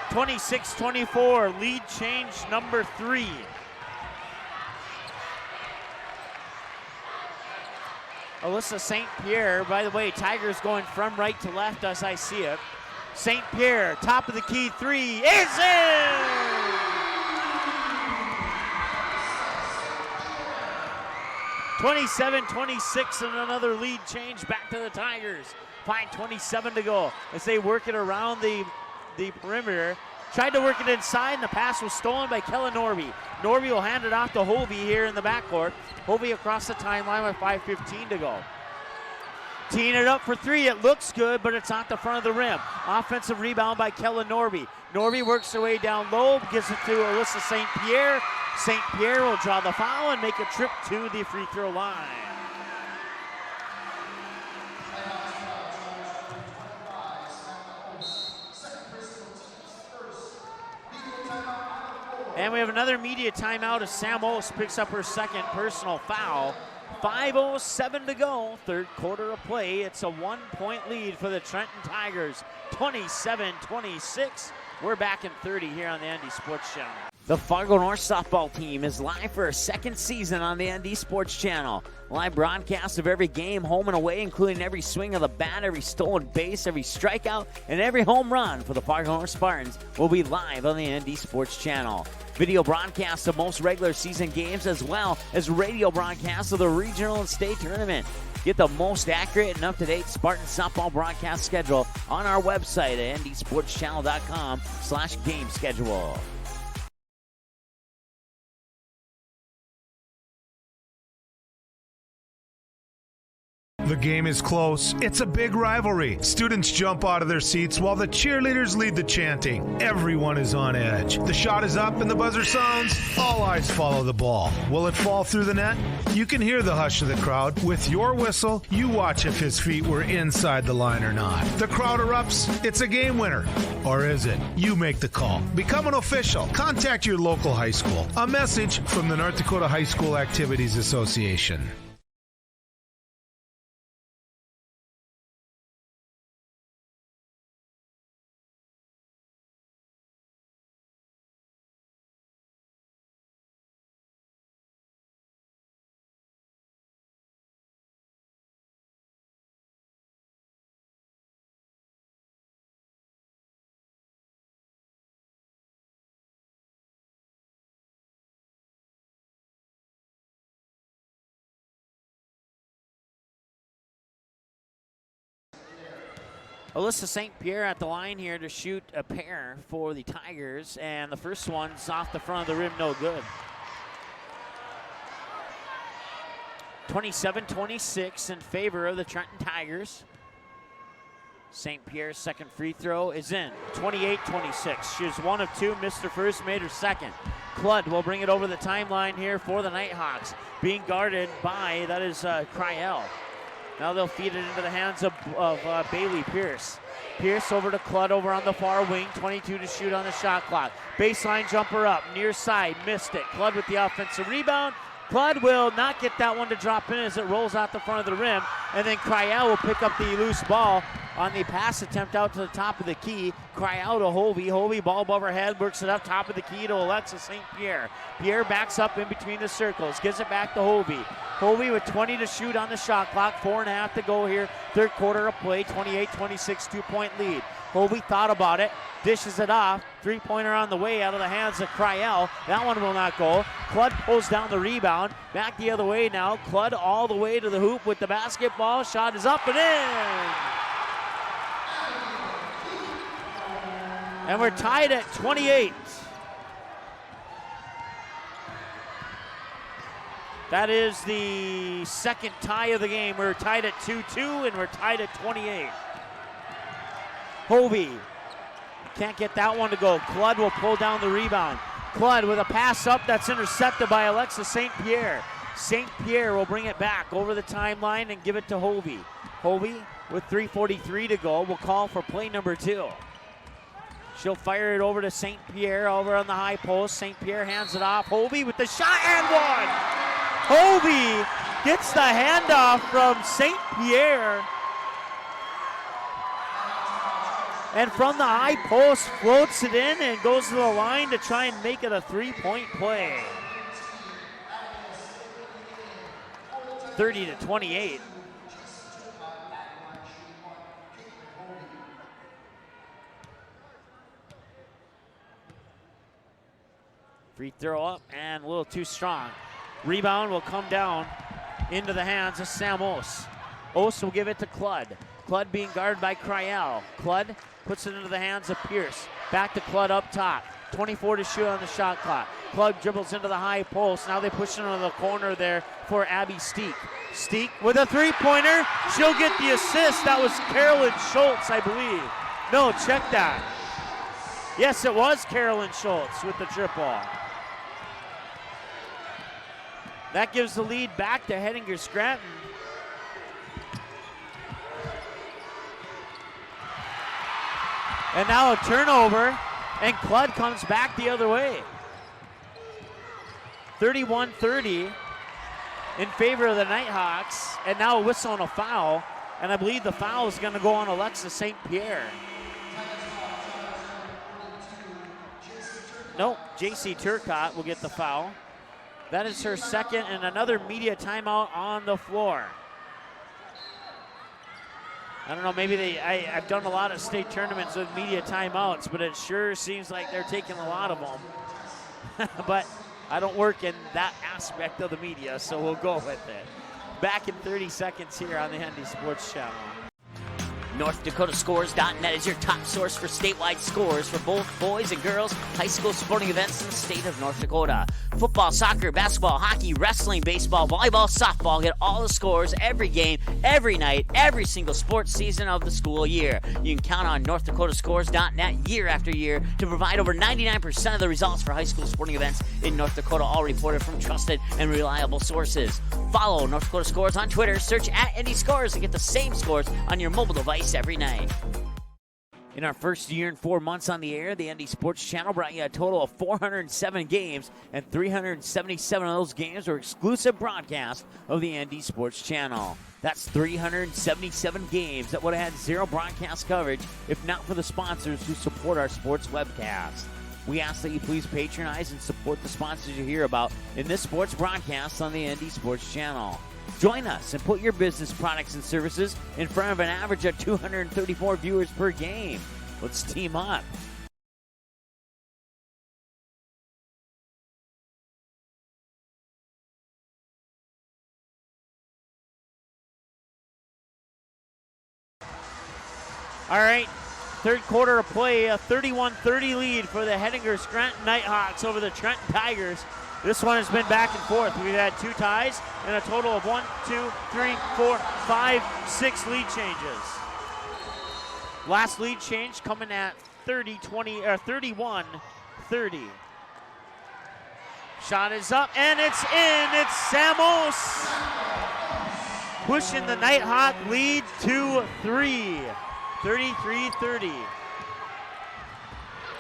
(26-24), lead change number 3. Alyssa St. Pierre, by the way, Tigers going from right to left as I see it. St. Pierre, top of the key three, is in! 27-26 and another lead change back to the Tigers. 5:27 to go as they work it around the perimeter. Tried to work it inside, and the pass was stolen by Kellen Norby. Norby will hand it off to Hovey here in the backcourt. Hovey across the timeline with 5:15 to go. Teeing it up for three, it looks good, but it's not the front of the rim. Offensive rebound by Kellen Norby. Norby works her way down low, gives it to Alyssa St. Pierre. St. Pierre will draw the foul and make a trip to the free throw line. And we have another media timeout as Sam Ose picks up her second personal foul. 5:07 to go, third quarter of play. It's a 1-point lead for the Trenton Tigers, 27-26. We're back in 30 here on the ND Sports Channel. The Fargo North softball team is live for a second season on the ND Sports Channel. Live broadcast of every game, home and away, including every swing of the bat, every stolen base, every strikeout, and every home run for the Fargo North Spartans will be live on the ND Sports Channel. Video broadcasts of most regular season games, as well as radio broadcasts of the regional and state tournament. Get the most accurate and up-to-date Spartan softball broadcast schedule on our website at ndsportschannel.com/game schedule. The game is close. It's a big rivalry. Students jump out of their seats while the cheerleaders lead the chanting. Everyone is on edge. The shot is up and the buzzer sounds. All eyes follow the ball. Will it fall through the net? You can hear the hush of the crowd. With your whistle, you watch if his feet were inside the line or not. The crowd erupts. It's a game winner. Or is it? You make the call. Become an official. Contact your local high school. A message from the North Dakota High School Activities Association. Alyssa St. Pierre at the line here to shoot a pair for the Tigers, and the first one's off the front of the rim, no good. 27-26 in favor of the Trenton Tigers. St. Pierre's second free throw is in, 28-26. She was one of two, missed her first, made her second. Cludd will bring it over the timeline here for the Nighthawks, being guarded by, that is Cryell. Now they'll feed it into the hands of Bailey Pierce. Pierce over to Cludd over on the far wing, 22 to shoot on the shot clock. Baseline jumper up, near side, missed it. Cludd with the offensive rebound. Cludd will not get that one to drop in as it rolls out the front of the rim, and then Cryell will pick up the loose ball on the pass attempt out to the top of the key. Cryell to Hovey. Hovey ball above her head, works it up top of the key to Alexa St. Pierre. Pierre backs up in between the circles, gives it back to Hovey. Hovey with 20 to shoot on the shot clock, 4.5 to go here, third quarter of play, 28-26, 2-point lead. Hovey thought about it, dishes it off, three-pointer on the way out of the hands of Cryell. That one will not go. Cludd pulls down the rebound, back the other way now. Cludd all the way to the hoop with the basketball. Shot is up and in. And we're tied at 28. That is the second tie of the game. We're tied at 2-2, and we're tied at 28. Hovey can't get that one to go. Cludd will pull down the rebound. Cludd with a pass up that's intercepted by Alexis St. Pierre. St. Pierre will bring it back over the timeline and give it to Hovey. Hovey with 3:43 to go will call for play number 2. She'll fire it over to St. Pierre over on the high post. St. Pierre hands it off. Hovey with the shot and one. Hovey gets the handoff from St. Pierre. And from the high post, floats it in and goes to the line to try and make it a 3-point play. 30-28. Free throw up and a little too strong. Rebound will come down into the hands of Sam Ose. Ose will give it to Cludd. Cludd being guarded by Cryel. Cludd puts it into the hands of Pierce. Back to Cludd up top. 24 to shoot on the shot clock. Cludd dribbles into the high post. Now they push it into the corner there for Abby Steek. Steek with a three-pointer. She'll get the assist. That was Carolyn Schultz, I believe. No, check that. Yes, it was Carolyn Schultz with the triple. That gives the lead back to Hettinger Scranton. And now a turnover, and Cludd comes back the other way. 31-30 in favor of the Nighthawks, and now a whistle and a foul, and I believe the foul is going to go on Alexis St. Pierre. Nope, J.C. Turcotte will get the foul. That is her second, and another media timeout on the floor. I don't know, maybe I've done a lot of state tournaments with media timeouts, but it sure seems like they're taking a lot of them. But I don't work in that aspect of the media, so we'll go with it. Back in 30 seconds here on the ND Sports Channel. NorthDakotaScores.net is your top source for statewide scores for both boys and girls high school sporting events in the state of North Dakota. Football, soccer, basketball, hockey, wrestling, baseball, volleyball, softball. Get all the scores every game, every night, every single sports season of the school year. You can count on NorthDakotaScores.net year after year to provide over 99% of the results for high school sporting events in North Dakota, all reported from trusted and reliable sources. Follow North Dakota Scores on Twitter, search @NDScores and get the same scores on your mobile device every night. In our first year and 4 months on the air, the ND Sports Channel brought you a total of 407 games, and 377 of those games were exclusive broadcasts of the ND Sports Channel. That's 377 games that would have had zero broadcast coverage if not for the sponsors who support our sports webcast. We ask that you please patronize and support the sponsors you hear about in this sports broadcast on the ND Sports Channel. Join us and put your business products and services in front of an average of 234 viewers per game. Let's team up. All right, third quarter of play, a 31-30 lead for the Hettinger Scranton Nighthawks over the Trenton Tigers. This one has been back and forth. We've had 2 ties and a total of 1, 2, 3, 4, 5, 6 lead changes. Last lead change coming at 31-30. Shot is up and it's in. It's Sam Ose pushing the Nighthawk lead to 3. 33-30.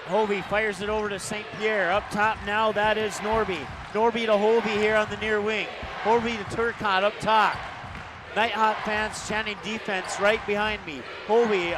Hovey fires it over to St. Pierre. Up top now, that is Norby. Norby to Hovey here on the near wing. Hovey to Turcotte up top. Nighthawk fans chanting defense right behind me. Hovey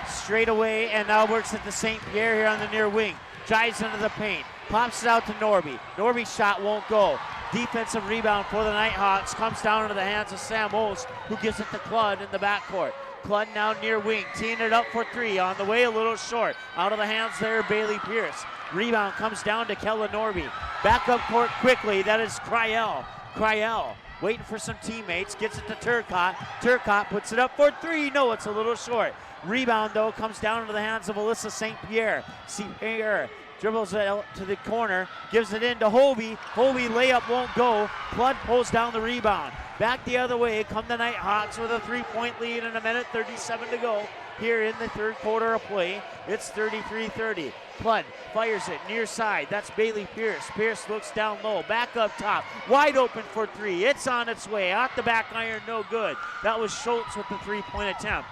straight away and now works at the St. Pierre here on the near wing. Drives into the paint. Pops it out to Norby. Norby's shot won't go. Defensive rebound for the Nighthawks. Comes down into the hands of Sam Ose, who gives it to Cludd in the backcourt. Cludd now near wing, teeing it up for 3. On the way, a little short. Out of the hands there, Bailey Pierce. Rebound comes down to Kella Norby. Back up court quickly, that is Cryel. Cryel waiting for some teammates, gets it to Turcotte. Turcotte puts it up for three. No, it's a little short. Rebound, though, comes down into the hands of Alyssa St. Pierre. St. Pierre dribbles it out to the corner, gives it in to Hobie. Hobie layup won't go. Flood pulls down the rebound. Back the other way come the Nighthawks with a 3-point lead and a minute 37 to go here in the third quarter of play. It's 33-30. Flood fires it near side. That's Bailey Pierce. Pierce looks down low. Back up top. Wide open for three. It's on its way. Off the back iron, no good. That was Schultz with the 3-point attempt.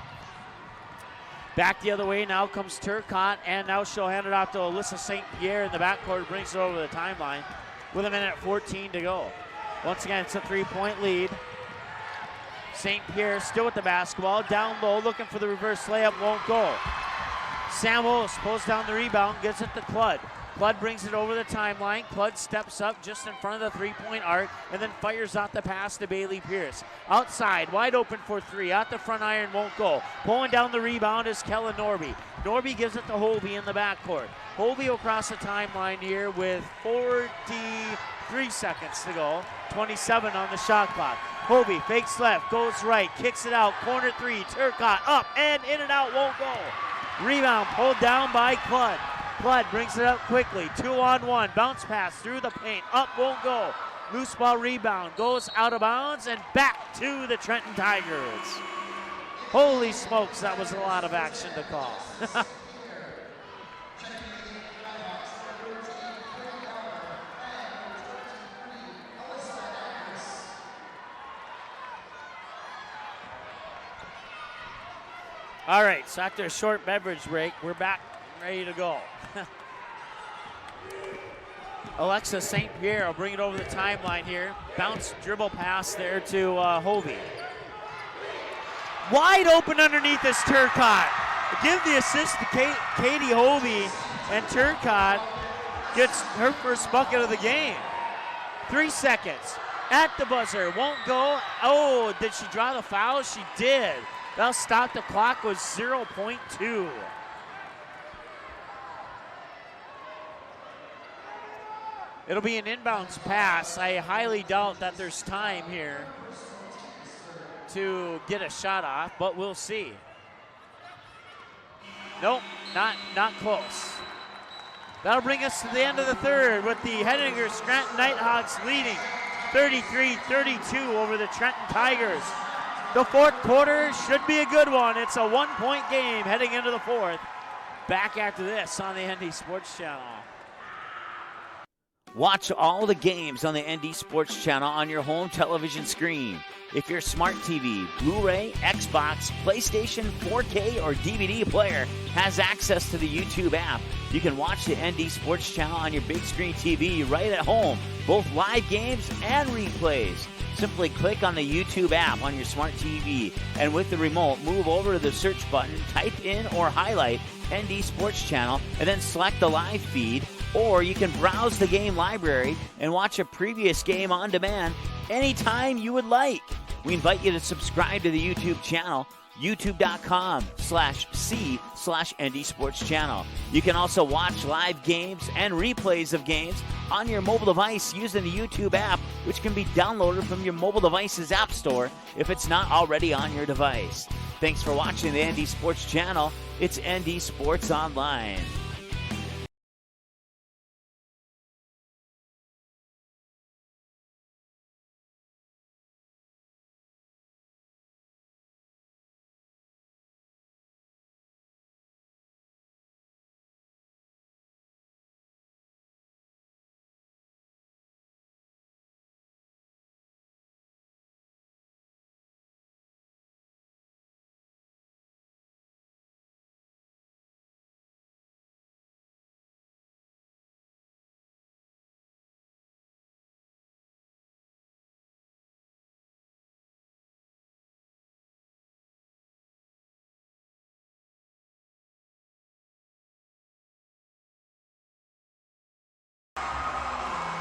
Back the other way now comes Turcotte, and now she'll hand it off to Alyssa St. Pierre in the backcourt, brings it over the timeline with a minute 14 to go. Once again, it's a 3-point lead. St. Pierre still with the basketball, down low, looking for the reverse layup, won't go. Sam Olds pulls down the rebound, gets it to Cludd. Cludd brings it over the timeline. Cludd steps up just in front of the 3-point arc and then fires out the pass to Bailey Pierce. Outside, wide open for three. Out the front iron, won't go. Pulling down the rebound is Kellen Norby. Norby gives it to Hobie in the backcourt. Hobie across the timeline here with 43 seconds to go. 27 on the shot clock. Hobie fakes left, goes right, kicks it out. Corner three, Turcotte up and in and out, won't go. Rebound pulled down by Cludd. Cludd brings it up quickly, 2-on-1, bounce pass through the paint, up won't go. Loose ball rebound, goes out of bounds and back to the Trenton Tigers. Holy smokes, that was a lot of action to call. All right, so after a short beverage break, we're back ready to go. Alexa St. Pierre will bring it over the timeline here. Bounce dribble pass there to Hobie. Wide open underneath is Turcotte. Give the assist to Katie Hobie, and Turcotte gets her first bucket of the game. 3 seconds. At the buzzer, won't go. Oh, did she draw the foul? She did. That'll stop the clock with 0.2. It'll be an inbounds pass. I highly doubt that there's time here to get a shot off, but we'll see. Nope, not close. That'll bring us to the end of the third with the Hettinger Scranton Nighthawks leading 33-32 over the Trenton Tigers. The fourth quarter should be a good one. It's a 1-point game heading into the fourth. Back after this on the ND Sports Channel. Watch all the games on the ND Sports Channel on your home television screen. If your smart TV, Blu-ray, Xbox, PlayStation, 4K, or DVD player has access to the YouTube app, you can watch the ND Sports Channel on your big screen TV right at home, both live games and replays. Simply click on the YouTube app on your smart TV, and with the remote, move over to the search button, type in or highlight ND Sports Channel, and then select the live feed. Or you can browse the game library and watch a previous game on demand anytime you would like. We invite you to subscribe to the YouTube channel, youtube.com/c/ND Sports Channel. You can also watch live games and replays of games on your mobile device using the YouTube app, which can be downloaded from your mobile device's app store if it's not already on your device. Thanks for watching the ND Sports Channel. It's ND Sports Online.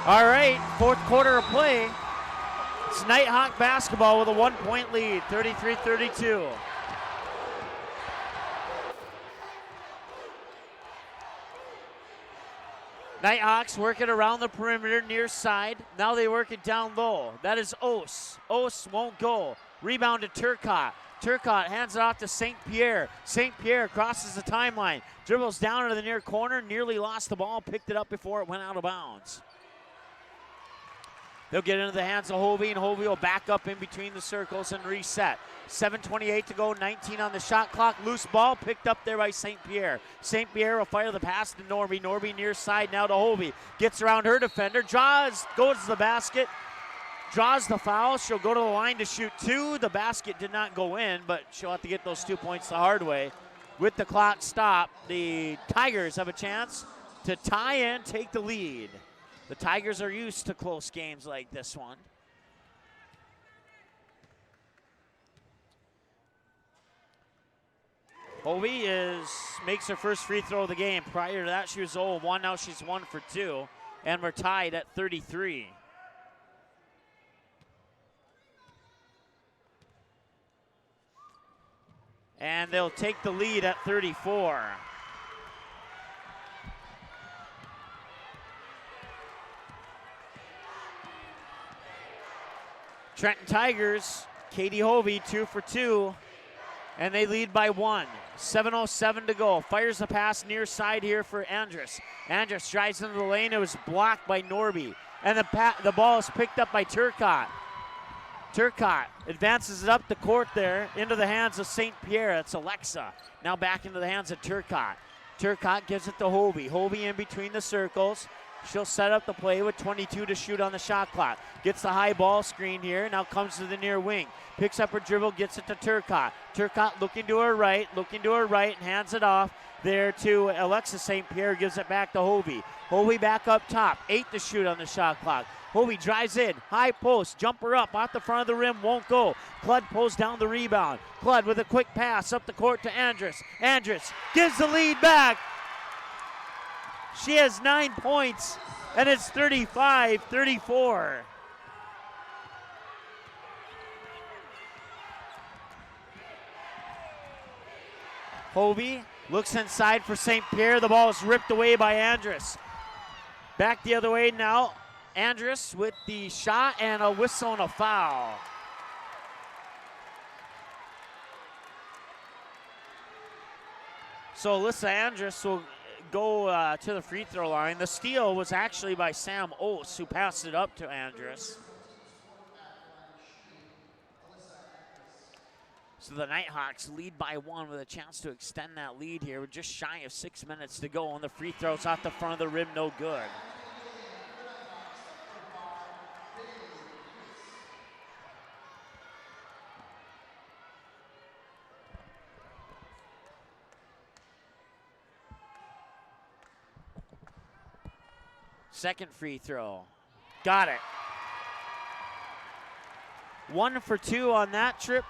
All right, fourth quarter of play. It's Nighthawk basketball with a 1-point lead, 33-32. Nighthawks work it around the perimeter, near side. Now they work it down low. That is Ose. Ose won't go. Rebound to Turcotte. Turcotte hands it off to St. Pierre. St. Pierre crosses the timeline. Dribbles down into the near corner. Nearly lost the ball. Picked it up before it went out of bounds. They'll get into the hands of Hovey, and Hovey will back up in between the circles and reset. 7:28 to go, 19 on the shot clock. Loose ball picked up there by St. Pierre. St. Pierre will fire the pass to Norby. Norby near side now to Hovey. Gets around her defender. Goes to the basket. Draws the foul. She'll go to the line to shoot 2. The basket did not go in, but she'll have to get those 2 points the hard way. With the clock stopped, the Tigers have a chance to tie and take the lead. The Tigers are used to close games like this one. Hovey makes her first free throw of the game. Prior to that, she was 0-1. Now she's 1 for 2. And we're tied at 33. And they'll take the lead at 34. Trenton Tigers, Katie Hovey, 2 for 2, and they lead by 1. 7:07 to go. Fires the pass near side here for Andrus. Andrus drives into the lane. It was blocked by Norby, and the ball is picked up by Turcotte. Turcotte advances it up the court there into the hands of St. Pierre. It's Alexa. Now back into the hands of Turcotte. Turcotte gives it to Hovey. Hovey in between the circles. She'll set up the play with 22 to shoot on the shot clock. Gets the high ball screen here. Now comes to the near wing. Picks up her dribble, gets it to Turcotte. Turcotte looking to her right, and hands it off there to Alexa St. Pierre. Gives it back to Hovey. Hovey back up top. 8 to shoot on the shot clock. Hovey drives in. High post. Jumper up. Off the front of the rim. Won't go. Cludd pulls down the rebound. Cludd with a quick pass up the court to Andrus. Andrus gives the lead back. She has 9 points, and it's 35-34. Hovey looks inside for St. Pierre. The ball is ripped away by Andrus. Back the other way now. Andrus with the shot and a whistle and a foul. So Alyssa Andrus will go to the free throw line. The steal was actually by Sam Ose, who passed it up to Andrus. So the Nighthawks lead by 1 with a chance to extend that lead here with just shy of 6 minutes to go, and the free throws off the front of the rim, no good. Second free throw. Got it. 1 for 2 on that trip,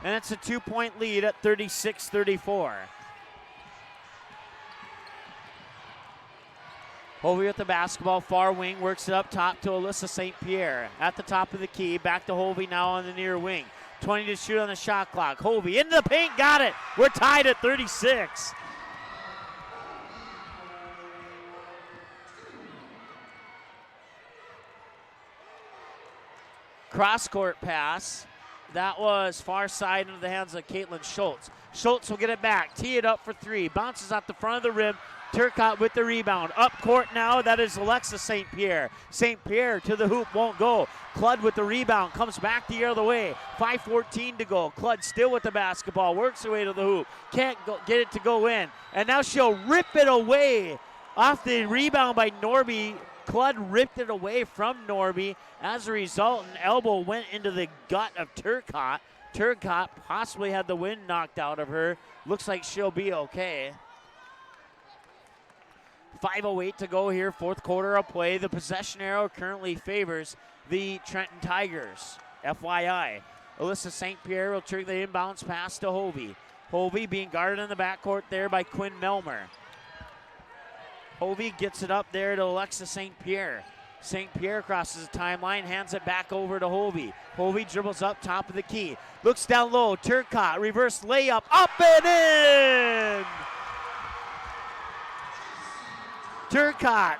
and it's a 2-point lead at 36-34. Hovey with the basketball, far wing, works it up top to Alyssa St. Pierre. At the top of the key, back to Hovey now on the near wing. 20 to shoot on the shot clock. Hovey into the paint, got it. We're tied at 36. Cross-court pass. That was far side into the hands of Caitlin Schultz. Schultz will get it back, tee it up for 3. Bounces off the front of the rim. Turcotte with the rebound. Up court now, that is Alexa St. Pierre. St. Pierre to the hoop, won't go. Cludd with the rebound, comes back the other way. 5:14 to go. Cludd still with the basketball, works her way to the hoop. Can't get it to go in. And now she'll rip it away off the rebound by Norby. Cludd ripped it away from Norby. As a result, an elbow went into the gut of Turcotte. Turcotte possibly had the wind knocked out of her. Looks like she'll be okay. 5:08 to go here, fourth quarter of play. The possession arrow currently favors the Trenton Tigers. FYI, Alyssa St. Pierre will trigger the inbounds pass to Hovey. Hovey being guarded in the backcourt there by Quinn Melmer. Hovey gets it up there to Alexa St. Pierre. St. Pierre crosses the timeline, hands it back over to Hovey. Hovey dribbles up top of the key. Looks down low, Turcotte, reverse layup, up and in! Turcotte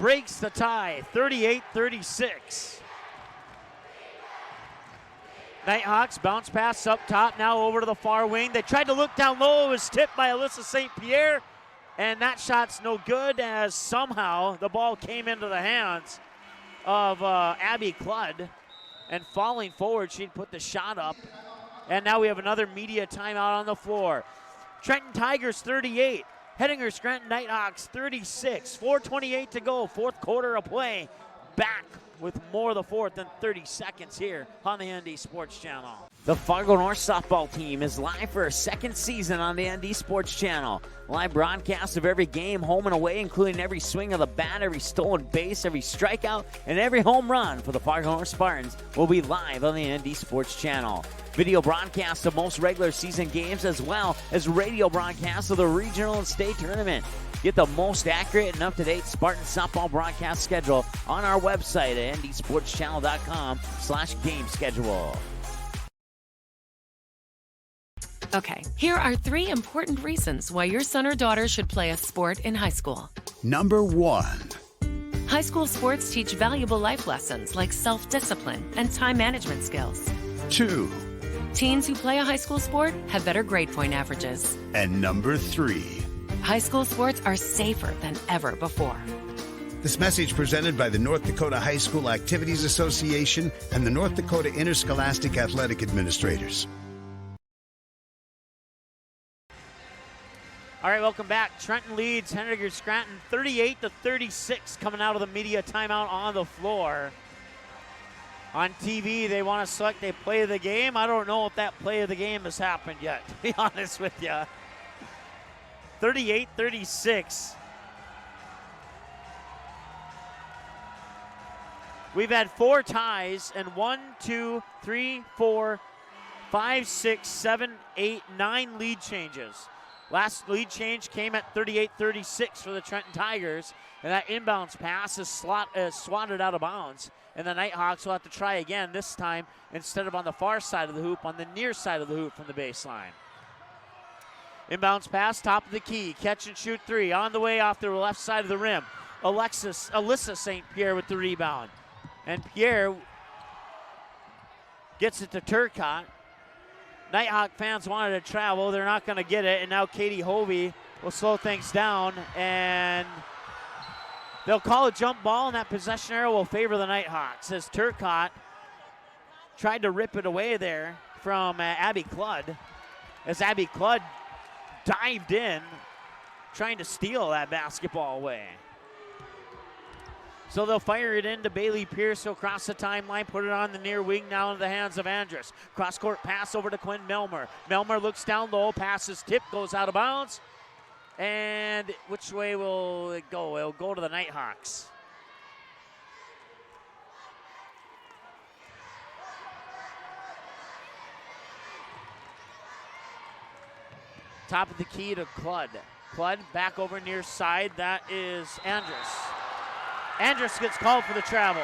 breaks the tie, 38-36. Nighthawks bounce pass up top, now over to the far wing. They tried to look down low. It was tipped by Alyssa St. Pierre, and that shot's no good as somehow the ball came into the hands of Abby Cludd, and falling forward, she'd put the shot up. And now we have another media timeout on the floor. Trenton Tigers 38, Hettinger Scranton Nighthawks 36. 4:28 to go, fourth quarter of play. Back with more of the fourth in 30 seconds here on the ND Sports Channel. The Fargo North softball team is live for a second season on the ND Sports Channel. Live broadcast of every game, home and away, including every swing of the bat, every stolen base, every strikeout, and every home run for the Fargo North Spartans will be live on the ND Sports Channel. Video broadcasts of most regular season games, as well as radio broadcasts of the regional and state tournament. Get the most accurate and up-to-date Spartan softball broadcast schedule on our website at ndsportschannel.com/game schedule. Okay, here are 3 important reasons why your son or daughter should play a sport in high school. Number 1. High school sports teach valuable life lessons like self-discipline and time management skills. 2. Teens who play a high school sport have better grade point averages. And number 3. High school sports are safer than ever before. This message presented by the North Dakota High School Activities Association and the North Dakota Interscholastic Athletic Administrators. All right, welcome back. Trenton leads Hettinger Scranton 38-36 coming out of the media timeout on the floor. On TV, they want to select a play of the game. I don't know if that play of the game has happened yet, to be honest with you. 38-36. We've had 4 ties and 1, 2, 3, 4, 5, 6, 7, 8, 9 lead changes. Last lead change came at 38-36 for the Trenton Tigers, and that inbounds pass is swatted out of bounds. And the Nighthawks will have to try again, this time instead of on the far side of the hoop, on the near side of the hoop from the baseline. Inbounds pass, top of the key, catch and shoot 3, on the way off the left side of the rim. Alyssa St. Pierre with the rebound. And Pierre gets it to Turcotte. Nighthawk fans wanted to travel. They're not going to get it. And now Katie Hovey will slow things down. And they'll call a jump ball, and that possession arrow will favor the Nighthawks as Turcotte tried to rip it away there from Abby Cludd. As Abby Cludd dived in, trying to steal that basketball away. So they'll fire it into Bailey Pierce. He'll cross the timeline, put it on the near wing now into the hands of Andrus. Cross-court pass over to Quinn Melmer. Melmer looks down low, passes tip, goes out of bounds. And which way will it go? It'll go to the Nighthawks. Top of the key to Cludd. Cludd back over near side. That is Andrus. Andrus gets called for the travel.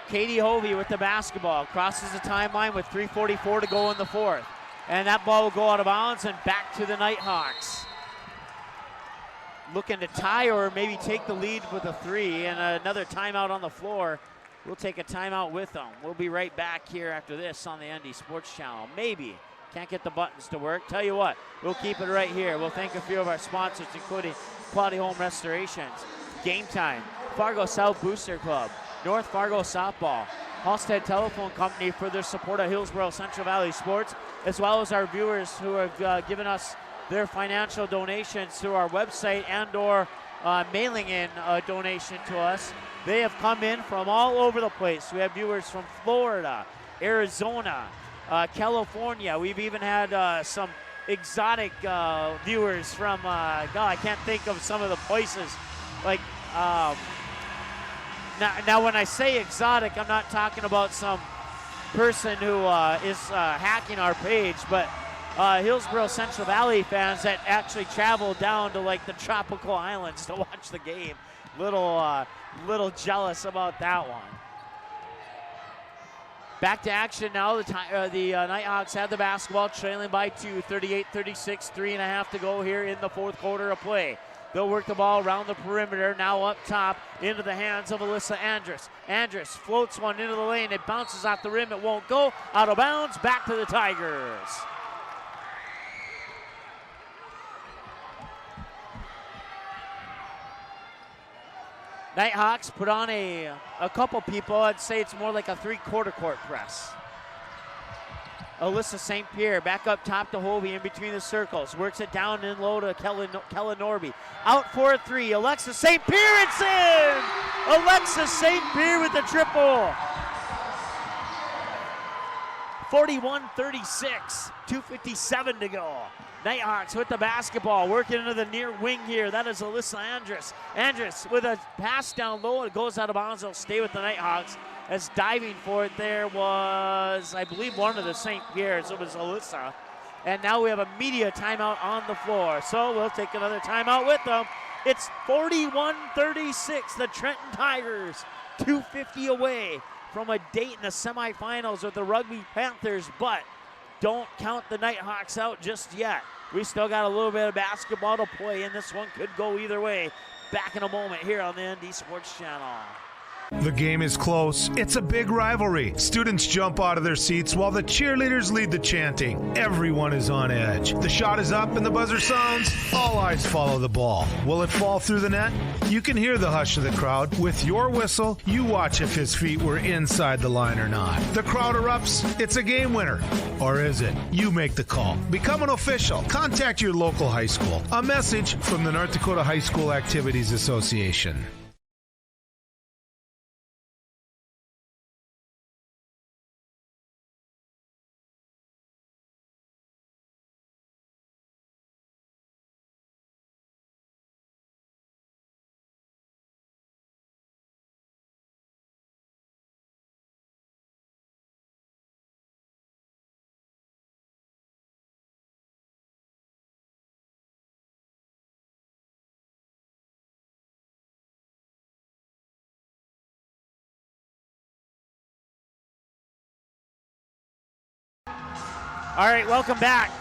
Katie Hovey with the basketball. Crosses the timeline with 3:44 to go in the fourth. And that ball will go out of bounds and back to the Nighthawks. Looking to tie or maybe take the lead with a 3, and another timeout on the floor. We'll take a timeout with them. We'll be right back here after this on the ND Sports Channel. Maybe. Can't get the buttons to work. Tell you what, we'll keep it right here. We'll thank a few of our sponsors, including Quality Home Restorations, Game Time, Fargo South Booster Club, North Fargo Softball, Halstead Telephone Company for their support of Hillsborough Central Valley Sports, as well as our viewers who have given us their financial donations through our website and or mailing in a donation to us. They have come in from all over the place. We have viewers from Florida, Arizona, California. We've even had some exotic viewers from, God, I can't think of some of the places. Like, now when I say exotic, I'm not talking about some person who is hacking our page, but Hillsborough Central Valley fans that actually travel down to like the tropical islands to watch the game. Little jealous about that one. Back to action now. The Nighthawks have the basketball, trailing by 2, 38-36, 3.5 to go here in the fourth quarter of play. They'll work the ball around the perimeter, now up top into the hands of Alyssa Andrus. Andrus floats one into the lane. It bounces off the rim. It won't go. Out of bounds. Back to the Tigers. Nighthawks put on a couple people. I'd say it's more like a three-quarter court press. Alyssa St. Pierre back up top to Hovey in between the circles. Works it down and low to Kellen Norby. Out for a three. Alexis St. Pierre, it's in! Alexis St. Pierre with the triple. 41-36, 2:57 to go. Nighthawks with the basketball, working into the near wing here. That is Alyssa Andrus. Andrus with a pass down low. It goes out of bounds. It'll stay with the Nighthawks. As diving for it there was, I believe, one of the St. Pierre's. It was Alyssa. And now we have a media timeout on the floor. So we'll take another timeout with them. It's 41-36. The Trenton Tigers, 2:50 away from a date in the semifinals with the Rugby Panthers, but don't count the Nighthawks out just yet. We still got a little bit of basketball to play, and this one could go either way. Back in a moment here on the ND Sports Channel. The game is close. It's a big rivalry. Students jump out of their seats while the cheerleaders lead the chanting. Everyone is on edge. The shot is up and the buzzer sounds. All eyes follow the ball. Will it fall through the net? You can hear the hush of the crowd. With your whistle, you watch if his feet were inside the line or not. The crowd erupts. It's a game winner. Or is it? You make the call. Become an official. Contact your local high school. A message from the North Dakota High School Activities Association. All right, welcome back.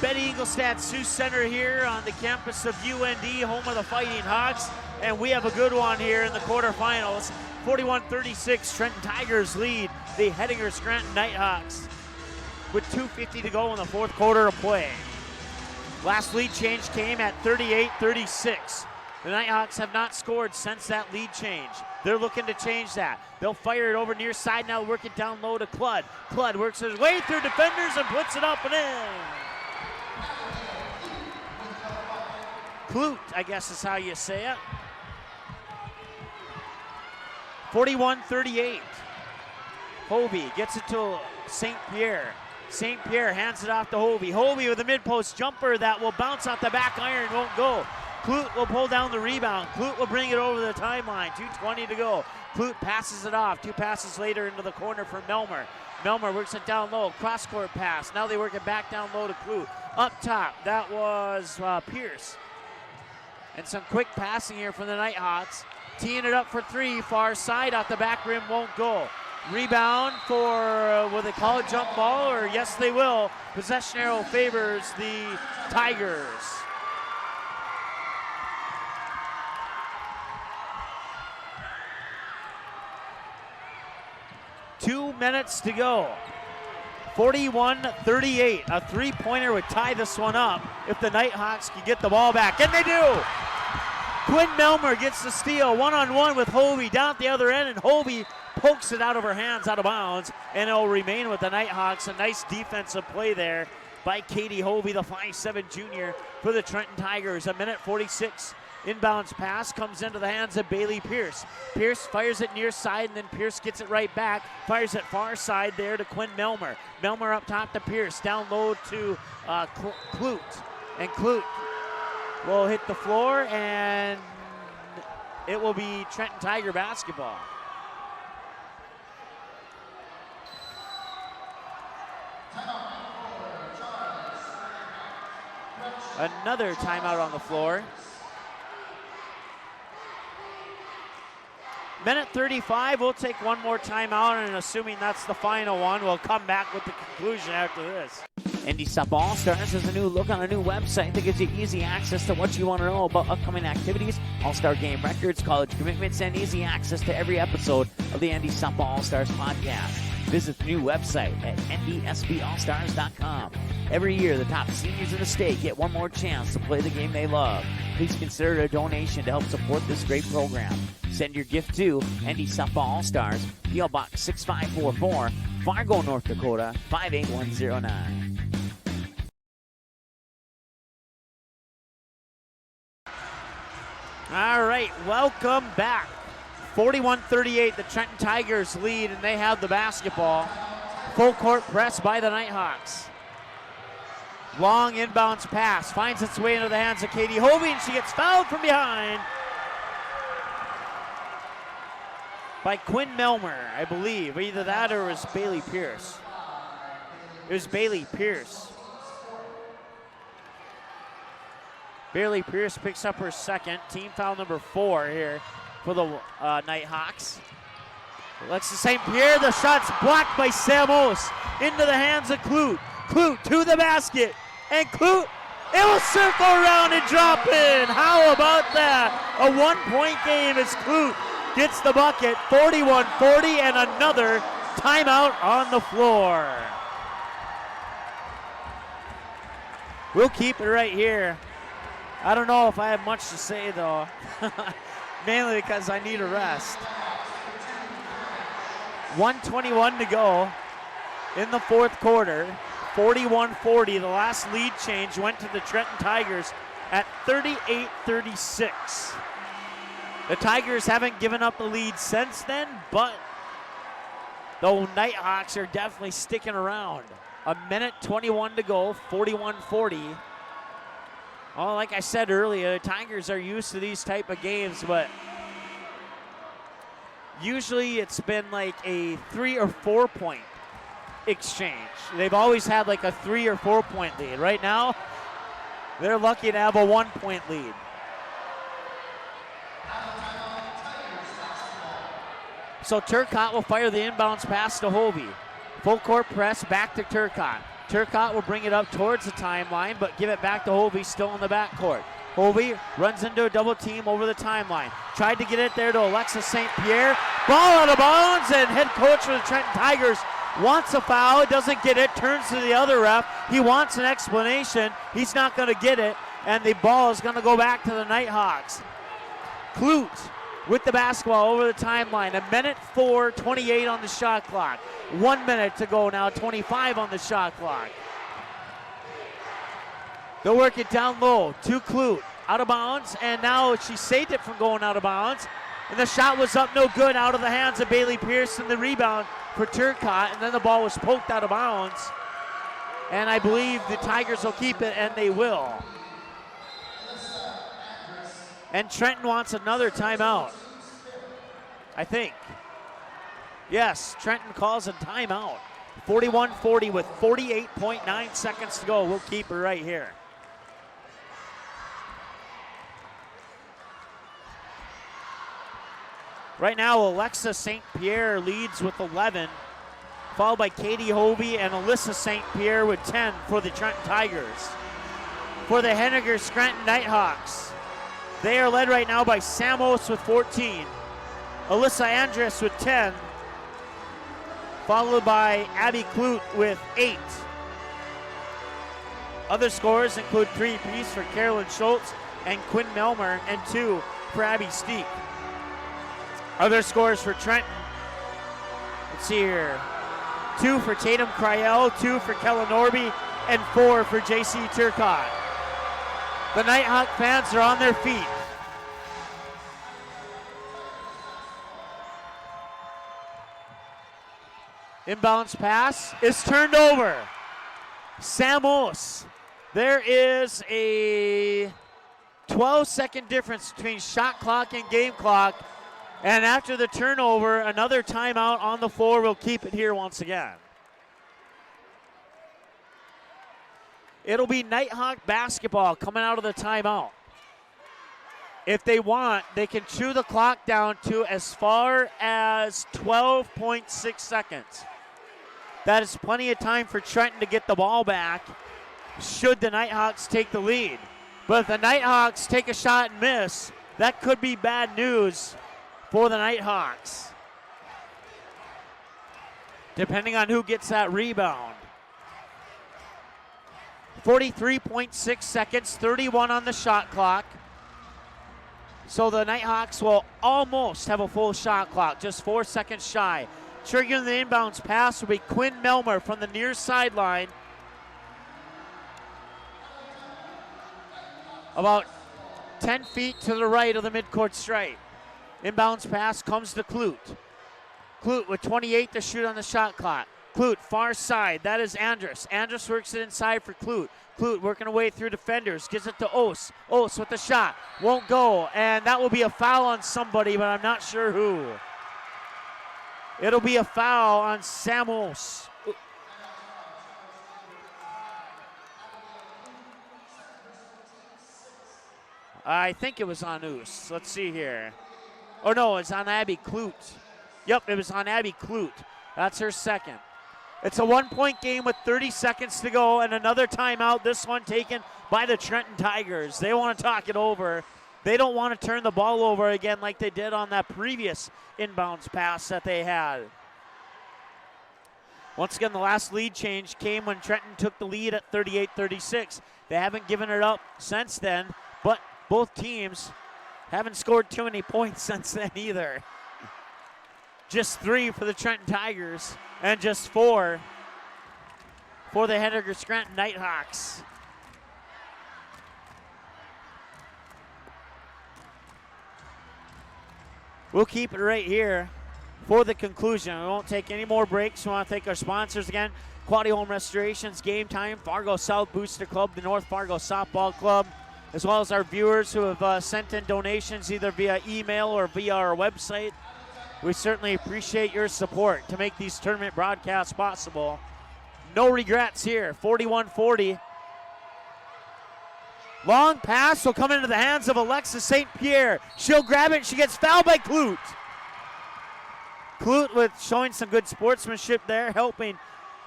Betty Ingolstadt Sioux Center here on the campus of UND, home of the Fighting Hawks. And we have a good one here in the quarterfinals. 41-36, Trenton Tigers lead the Hettinger Scranton Nighthawks with 2:50 to go in the fourth quarter of play. Last lead change came at 38-36. The Nighthawks have not scored since that lead change. They're looking to change that. They'll fire it over near side now, work it down low to Cludd. Cludd works his way through defenders and puts it up and in. Clute, I guess is how you say it. 41-38. Hovey gets it to St. Pierre. St. Pierre hands it off to Hovey. Hovey with a mid-post jumper that will bounce off the back iron, won't go. Clute will pull down the rebound. Clute will bring it over the timeline. 2:20 to go. Clute passes it off. Two passes later into the corner for Melmer. Melmer works it down low. Cross-court pass. Now they work it back down low to Clute. Up top, that was Pierce. And some quick passing here from the Nighthawks. Teeing it up for three. Far side off the back rim, won't go. Rebound for, will they call it jump ball? Or yes, they will. Possession arrow favors the Tigers. Two minutes to go. 41-38. A three-pointer would tie this one up if the Nighthawks can get the ball back. And they do! Quinn Melmer gets the steal. One-on-one with Hovey down at the other end, and Hovey pokes it out of her hands, out of bounds, and it'll remain with the Nighthawks. A nice defensive play there by Katie Hovey, the 5'7" junior for the Trenton Tigers. A minute 46. Inbounds pass comes into the hands of Bailey Pierce. Pierce fires it near side, and then Pierce gets it right back. Fires it far side there to Quinn Melmer. Melmer up top to Pierce. Down low to Clute. And Clute will hit the floor, and it will be Trenton Tiger basketball. Another timeout on the floor. Minute 35, we'll take one more timeout, and assuming that's the final one, we'll come back with the conclusion after this. ND Softball All-Stars is a new look on a new website that gives you easy access to what you want to know about upcoming activities, all-star game records, college commitments, and easy access to every episode of the ND Softball All-Stars podcast. Visit the new website at ndsballstars.com. Every year, the top seniors in the state get one more chance to play the game they love. Please consider a donation to help support this great program. Send your gift to ND Softball All-Stars, P.O. Box 6544, Fargo, North Dakota, 58109. All right, welcome back. 41-38, the Trenton Tigers lead, and they have the basketball. Full court press by the Nighthawks. Long inbounds pass, finds its way into the hands of Katie Hovey, and she gets fouled from behind by Quinn Melmer, I believe. Either that or it was Bailey Pierce. It was Bailey Pierce. Bailey Pierce picks up her second, team foul number 4 here for the Nighthawks. Alexis St. Pierre, the shot's blocked by Samos. Into the hands of Clute. Clute to the basket. And Clute, it will circle around and drop in. How about that? A 1-point game as Clute gets the bucket. 41-40 and another timeout on the floor. We'll keep it right here. I don't know if I have much to say though. Mainly because I need a rest. 1:21 to go in the fourth quarter. 41-40. The last lead change went to the Trenton Tigers at 38-36. The Tigers haven't given up the lead since then, but the Nighthawks are definitely sticking around. A minute 21 to go, 41-40. Well, like I said earlier, the Tigers are used to these type of games, but usually it's been like a 3 or 4 point exchange. They've always had like a 3 or 4 point lead. Right now, they're lucky to have a 1 point lead. So Turcotte will fire the inbounds pass to Hovey. Full court press back to Turcotte. Turcotte will bring it up towards the timeline, but give it back to Hovey, still in the backcourt. Hovey runs into a double team over the timeline. Tried to get it there to Alexis St. Pierre. Ball out of bounds, and head coach for the Trenton Tigers wants a foul, doesn't get it, turns to the other ref. He wants an explanation. He's not going to get it, and the ball is going to go back to the Nighthawks. Clute with the basketball over the timeline. A minute 4:28 on the shot clock. 1 minute to go now, 25 on the shot clock. They'll work it down low to Clute. Out of bounds, and now she saved it from going out of bounds. And the shot was up no good, out of the hands of Bailey Pierce, and the rebound for Turcotte, and then the ball was poked out of bounds. And I believe the Tigers will keep it, and they will. And Trenton wants another timeout, I think. Yes, Trenton calls a timeout. 41-40 with 48.9 seconds to go. We'll keep it right here. Right now, Alexa St. Pierre leads with 11, followed by Katie Hovey and Alyssa St. Pierre with 10 for the Trenton Tigers. For the Henniger Scranton Nighthawks, they are led right now by Samos with 14, Alyssa Andrus with 10, followed by Abby Clute with 8. Other scores include 3 apiece for Carolyn Schultz and Quinn Melmer, and 2 for Abby Steek. Other scores for Trenton, let's see here, 2 for Tatum Cryell, 2 for Kellen Norby, and 4 for JC Turcotte. The Nighthawk fans are on their feet. Inbounds pass is turned over. Samos. There is a 12-second difference between shot clock and game clock. And after the turnover, another timeout on the floor. We'll keep it here once again. It'll be Nighthawk basketball coming out of the timeout. If they want, they can chew the clock down to as far as 12.6 seconds. That is plenty of time for Trenton to get the ball back should the Nighthawks take the lead. But if the Nighthawks take a shot and miss, that could be bad news for the Nighthawks, depending on who gets that rebound. 43.6 seconds, 31 on the shot clock. So the Nighthawks will almost have a full shot clock, just 4 seconds shy. Triggering the inbounds pass will be Quinn Melmer from the near sideline. About 10 feet to the right of the midcourt stripe. Inbounds pass comes to Clute. Clute with 28 to shoot on the shot clock. Clute, far side, that is Andrus. Andrus works it inside for Clute. Clute working away through defenders, gives it to Ose. Ose with the shot, won't go, and that will be a foul on somebody, but I'm not sure who. It'll be a foul on Samos. I think it was on Oose. Let's see here. Oh no, it's on Abby Clute. Yep, it was on Abby Clute. That's her second. It's a 1-point game with 30 seconds to go and another timeout, this one taken by the Trenton Tigers. They want to talk it over. They don't want to turn the ball over again like they did on that previous inbounds pass that they had. Once again, the last lead change came when Trenton took the lead at 38-36. They haven't given it up since then, but both teams haven't scored too many points since then either. Just 3 for the Trenton Tigers and just 4 for the Henniker Scranton Nighthawks. We'll keep it right here for the conclusion. We won't take any more breaks. We want to thank our sponsors again. Quality Home Restorations, Game Time, Fargo South Booster Club, the North Fargo Softball Club, as well as our viewers who have sent in donations either via email or via our website. We certainly appreciate your support to make these tournament broadcasts possible. No regrets here, 41-40. Long pass will come into the hands of Alexis St. Pierre. She'll grab it, she gets fouled by Clute. Clute with showing some good sportsmanship there, helping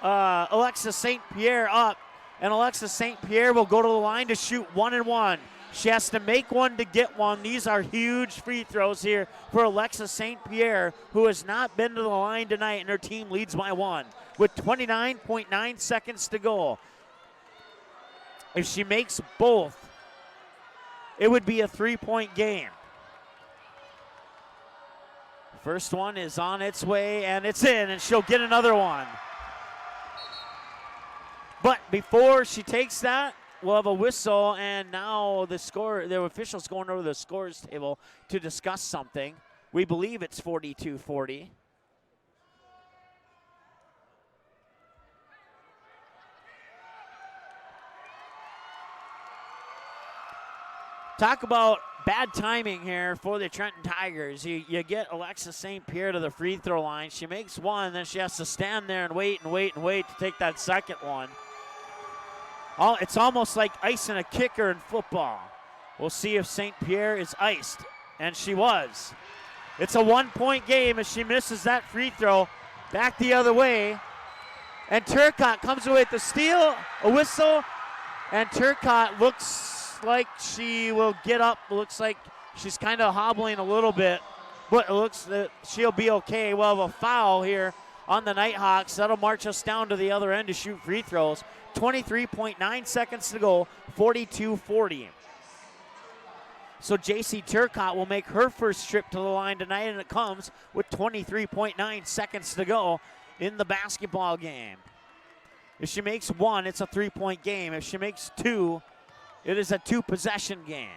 Alexis St. Pierre up. And Alexis St. Pierre will go to the line to shoot 1-1. She has to make one to get one. These are huge free throws here for Alexis St. Pierre, who has not been to the line tonight, and her team leads by 1 with 29.9 seconds to go. If she makes both, it would be a 3-point game. First one is on its way, and it's in, and she'll get another one. But before she takes that, we'll have a whistle, and now the official's going over the scores table to discuss something. We believe it's 42-40. Talk about bad timing here for the Trenton Tigers. You get Alexis St. Pierre to the free throw line. She makes one, then she has to stand there and wait to take that second one. It's almost like icing a kicker in football. We'll see if St. Pierre is iced, and she was. It's a 1-point game as she misses that free throw. Back the other way, and Turcotte comes away with the steal, a whistle, and Turcotte looks like she will get up. Looks like she's kind of hobbling a little bit, but it looks that she'll be okay. We'll have a foul here on the Nighthawks. That'll march us down to the other end to shoot free throws. 23.9 seconds to go, 42-40. So J.C. Turcotte will make her first trip to the line tonight, and it comes with 23.9 seconds to go in the basketball game. If she makes one, it's a 3-point game. If she makes two, it is a 2-possession game.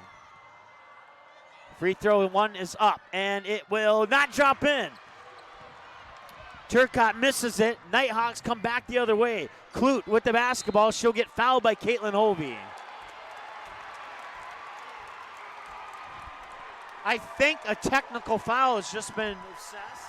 Free throw one is up, and it will not drop in. Turcotte misses it. Nighthawks come back the other way. Clute with the basketball. She'll get fouled by Caitlin Hovey. I think a technical foul has just been assessed.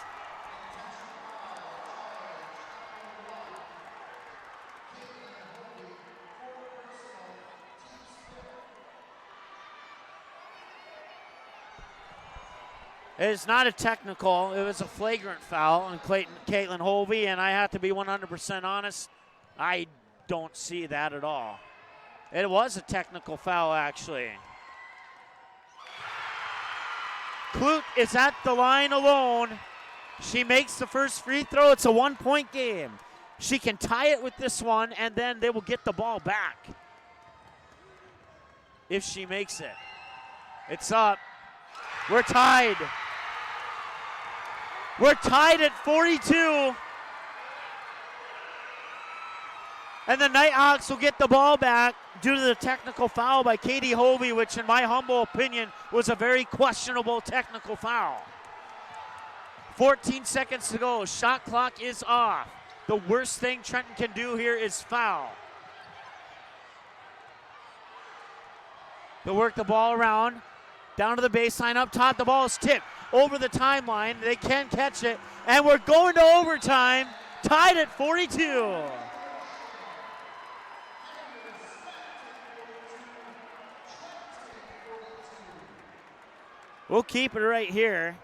It is not a technical. It was a flagrant foul on Caitlin Hovey, and I have to be 100% honest. I don't see that at all. It was a technical foul, actually. Clute is at the line alone. She makes the first free throw. It's a 1-point game. She can tie it with this one, and then they will get the ball back if she makes it. It's up. We're tied. We're tied at 42. And the Nighthawks will get the ball back due to the technical foul by Katie Hovey, which in my humble opinion was a very questionable technical foul. 14 seconds to go. Shot clock is off. The worst thing Trenton can do here is foul. They'll work the ball around. Down to the baseline, up top. The ball is tipped over the timeline. They can catch it. And we're going to overtime. Tied at 42. We'll keep it right here.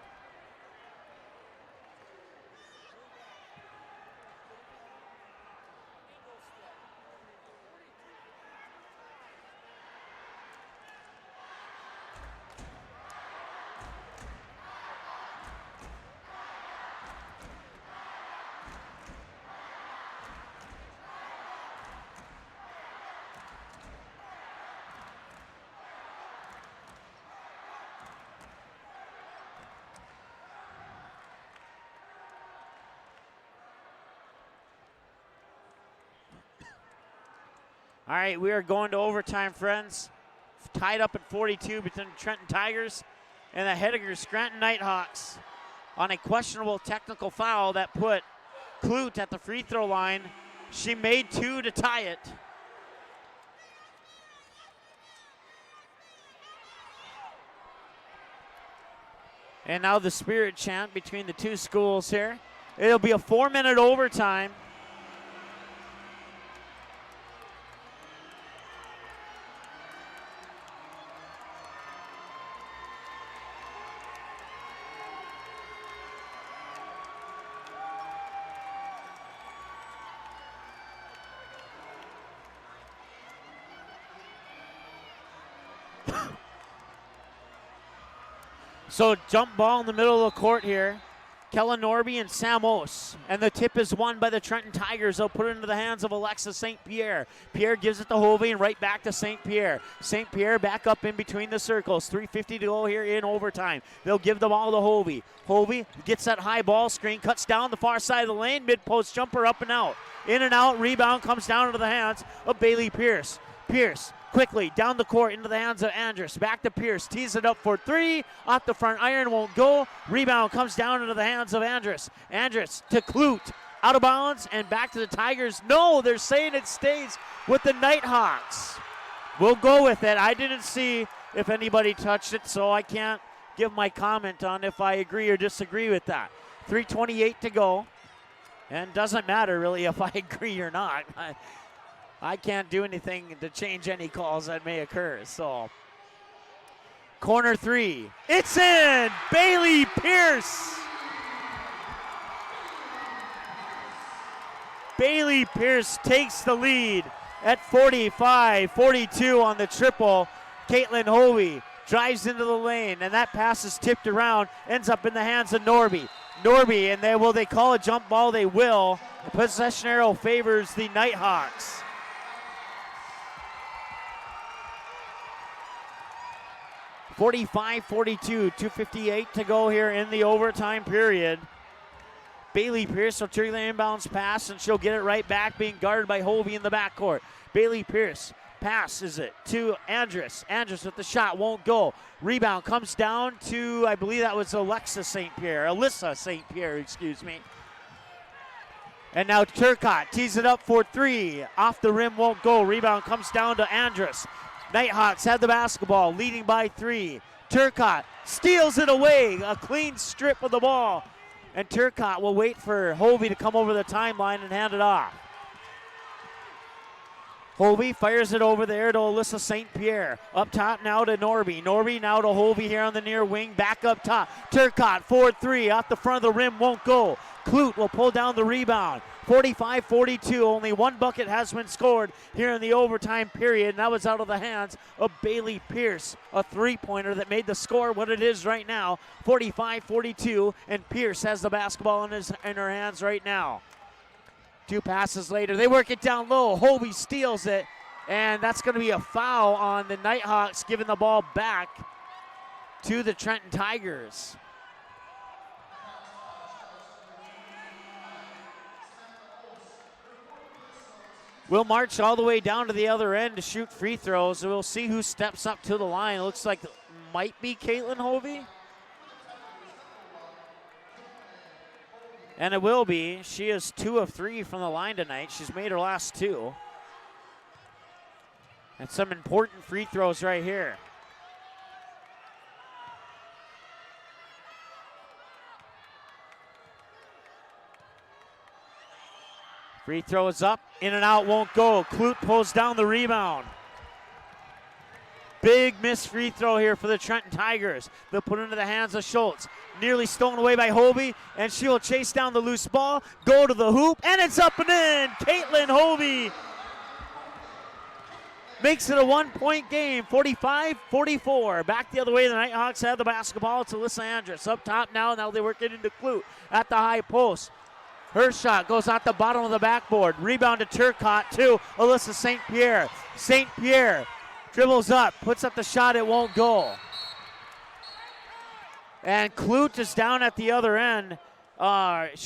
All right, we are going to overtime, friends. Tied up at 42 between Trenton Tigers and the Heidegger Scranton Nighthawks on a questionable technical foul that put Clute at the free throw line. She made 2 to tie it. And now the spirit chant between the two schools here. It'll be a 4-minute overtime. So jump ball in the middle of the court here. Kellen Norby and Sam Ose. And the tip is won by the Trenton Tigers. They'll put it into the hands of Alexa St. Pierre. Pierre gives it to Hovey and right back to St. Pierre. St. Pierre back up in between the circles. 3:50 to go here in overtime. They'll give the ball to Hovey. Hovey gets that high ball screen, cuts down the far side of the lane, mid-post jumper up and out. In and out, rebound comes down into the hands of Bailey Pierce. Pierce quickly down the court into the hands of Andrus. Back to Pierce. Tees it up for 3. Off the front iron. Won't go. Rebound comes down into the hands of Andrus. Andrus to Clute. Out of bounds and back to the Tigers. No, they're saying it stays with the Nighthawks. We'll go with it. I didn't see if anybody touched it, so I can't give my comment on if I agree or disagree with that. 3:28 to go. And doesn't matter really if I agree or not. I can't do anything to change any calls that may occur. So, corner 3. It's in! Bailey Pierce! Bailey Pierce takes the lead at 45-42 on the triple. Caitlin Hovey drives into the lane, and that pass is tipped around, ends up in the hands of Norby. Norby, and they call a jump ball? They will. The possession arrow favors the Nighthawks. (45-42), 2:58 to go here in the overtime period. Bailey Pierce will trigger the inbounds pass, and she'll get it right back, being guarded by Hovey in the backcourt. Bailey Pierce passes it to Andrus. Andrus with the shot, won't go. Rebound comes down to, I believe that was Alyssa St. Pierre, excuse me. And now Turcotte tees it up for 3. Off the rim, won't go. Rebound comes down to Andrus. Nighthawks have the basketball, leading by 3. Turcotte steals it away. A clean strip of the ball. And Turcotte will wait for Hovey to come over the timeline and hand it off. Hovey fires it over there to Alyssa St. Pierre. Up top now to Norby. Norby now to Hovey here on the near wing. Back up top. Turcotte, 4-3. Off the front of the rim, won't go. Clute will pull down the rebound. 45-42. Only one bucket has been scored here in the overtime period, and that was out of the hands of Bailey Pierce. A three-pointer that made the score what it is right now. 45-42, and Pierce has the basketball in her hands right now. 2 passes later, they work it down low. Hovey steals it, and that's going to be a foul on the Nighthawks, giving the ball back to the Trenton Tigers. We'll march all the way down to the other end to shoot free throws, and we'll see who steps up to the line. It looks like it might be Caitlin Hovey. And it will be. She is 2 of 3 from the line tonight. She's made her last 2. And some important free throws right here. Free throw is up, in and out, won't go. Clute pulls down the rebound. Big missed free throw here for the Trenton Tigers. They'll put it into the hands of Schultz. Nearly stolen away by Hovey, and she will chase down the loose ball, go to the hoop, and it's up and in. Caitlin Hovey makes it a 1-point game, 45-44. Back the other way, the Nighthawks have the basketball. It's Alyssa Andrus up top now. Now they work it into Clute at the high post. Her shot goes out the bottom of the backboard. Rebound to Turcotte to Alyssa St. Pierre. St. Pierre dribbles up, puts up the shot, it won't go. And Clute is down at the other end. The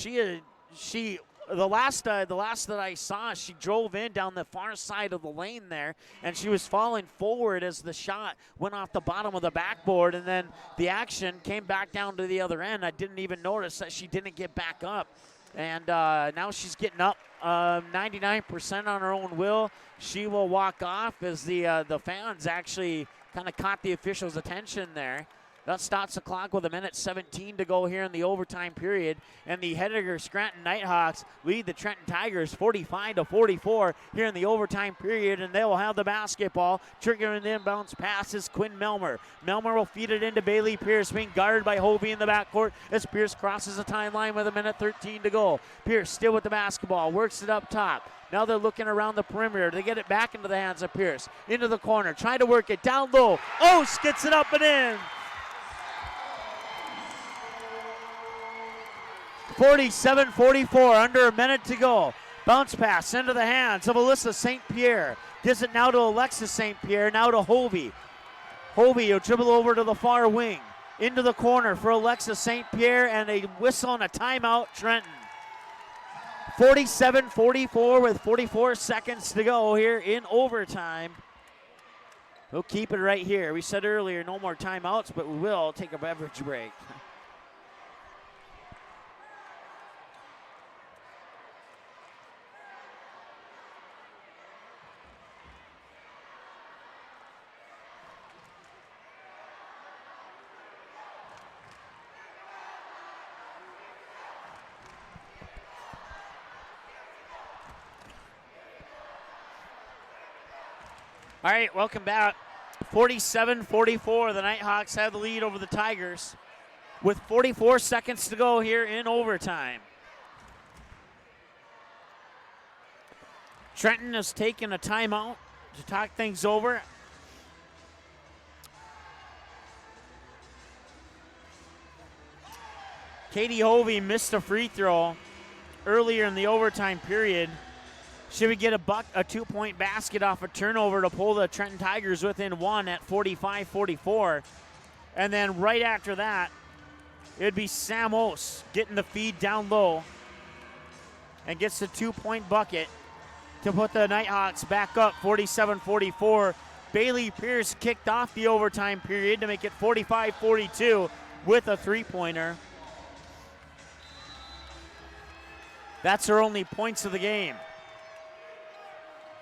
last that I saw, she drove in down the far side of the lane there, and she was falling forward as the shot went off the bottom of the backboard, and then the action came back down to the other end. I didn't even notice that she didn't get back up. And now she's getting up 99% on her own will. She will walk off as the fans actually kind of caught the officials' attention there. That stops the clock with 1:17 to go here in the overtime period. And the Heidegger Scranton Nighthawks lead the Trenton Tigers 45-44 here in the overtime period. And they will have the basketball. Triggering the inbounds pass is Quinn Melmer. Melmer will feed it into Bailey Pierce, being guarded by Hovey in the backcourt as Pierce crosses the timeline with 1:13 to go. Pierce still with the basketball, works it up top. Now they're looking around the perimeter. They get it back into the hands of Pierce. Into the corner, trying to work it down low. Ost gets it up and in. 47-44, under a minute to go. Bounce pass into the hands of Alyssa St. Pierre. Gives it now to Alexis St. Pierre, now to Hovey. Hovey will dribble over to the far wing. Into the corner for Alexis St. Pierre, and a whistle and a timeout, Trenton. 47-44 with 44 seconds to go here in overtime. We'll keep it right here. We said earlier no more timeouts, but we will take a beverage break. All right, welcome back. 47-44, the Nighthawks have the lead over the Tigers with 44 seconds to go here in overtime. Trenton has taken a timeout to talk things over. Katie Hovey missed a free throw earlier in the overtime period. She would get a 2-point basket off a turnover to pull the Trenton Tigers within 1 at 45-44. And then right after that, it'd be Sam Ost getting the feed down low and gets the 2-point bucket to put the Nighthawks back up 47-44. Bailey Pierce kicked off the overtime period to make it 45-42 with a three-pointer. That's her only points of the game.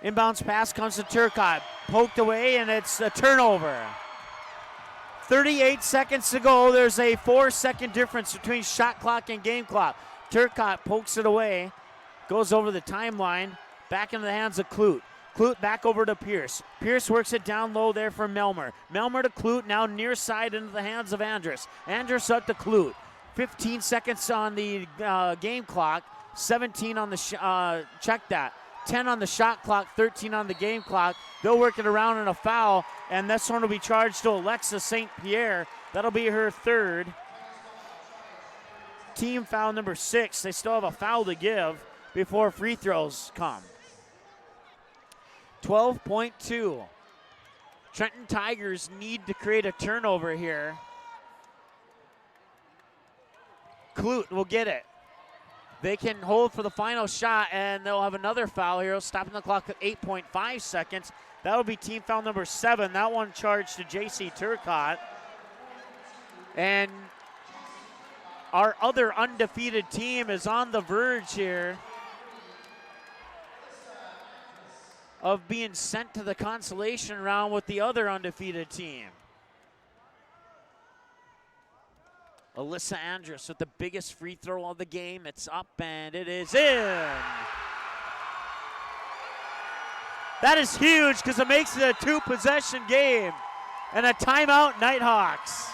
Inbounds pass comes to Turcotte. Poked away, and it's a turnover. 38 seconds to go. There's a 4-second difference between shot clock and game clock. Turcotte pokes it away. Goes over the timeline. Back into the hands of Clute. Clute back over to Pierce. Pierce works it down low there for Melmer. Melmer to Clute, now near side into the hands of Andrus. Andrus up to Clute. 15 seconds on the game clock. 17 on the check that. 10 on the shot clock, 13 on the game clock. They'll work it around in a foul, and this one will be charged to Alexa St. Pierre. That'll be her third. Team foul number 6. They still have a foul to give before free throws come. 12.2. Trenton Tigers need to create a turnover here. Clute will get it. They can hold for the final shot, and they'll have another foul here, stopping the clock at 8.5 seconds. That'll be team foul number 7. That one charged to J.C. Turcotte. And our other undefeated team is on the verge here of being sent to the consolation round with the other undefeated team. Alyssa Andrus with the biggest free throw of the game. It's up and it is in. That is huge because it makes it a 2-possession game. And a timeout, Nighthawks.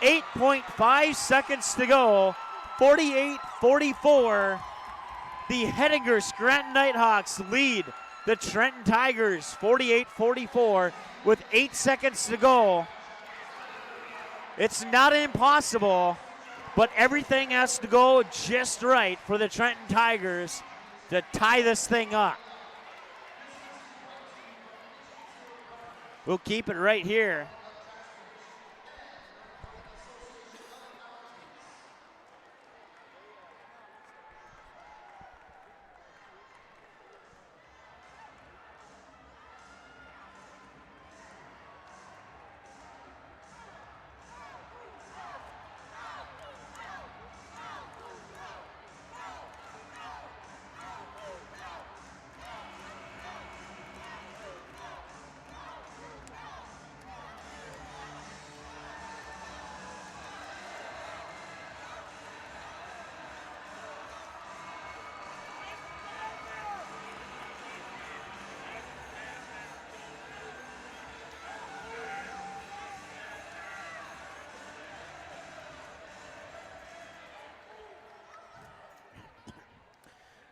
8.5 seconds to go. 48-44. The Hettinger Scranton Nighthawks lead the Trenton Tigers 48-44 with 8 seconds to go. It's not impossible, but everything has to go just right for the Trenton Tigers to tie this thing up. We'll keep it right here.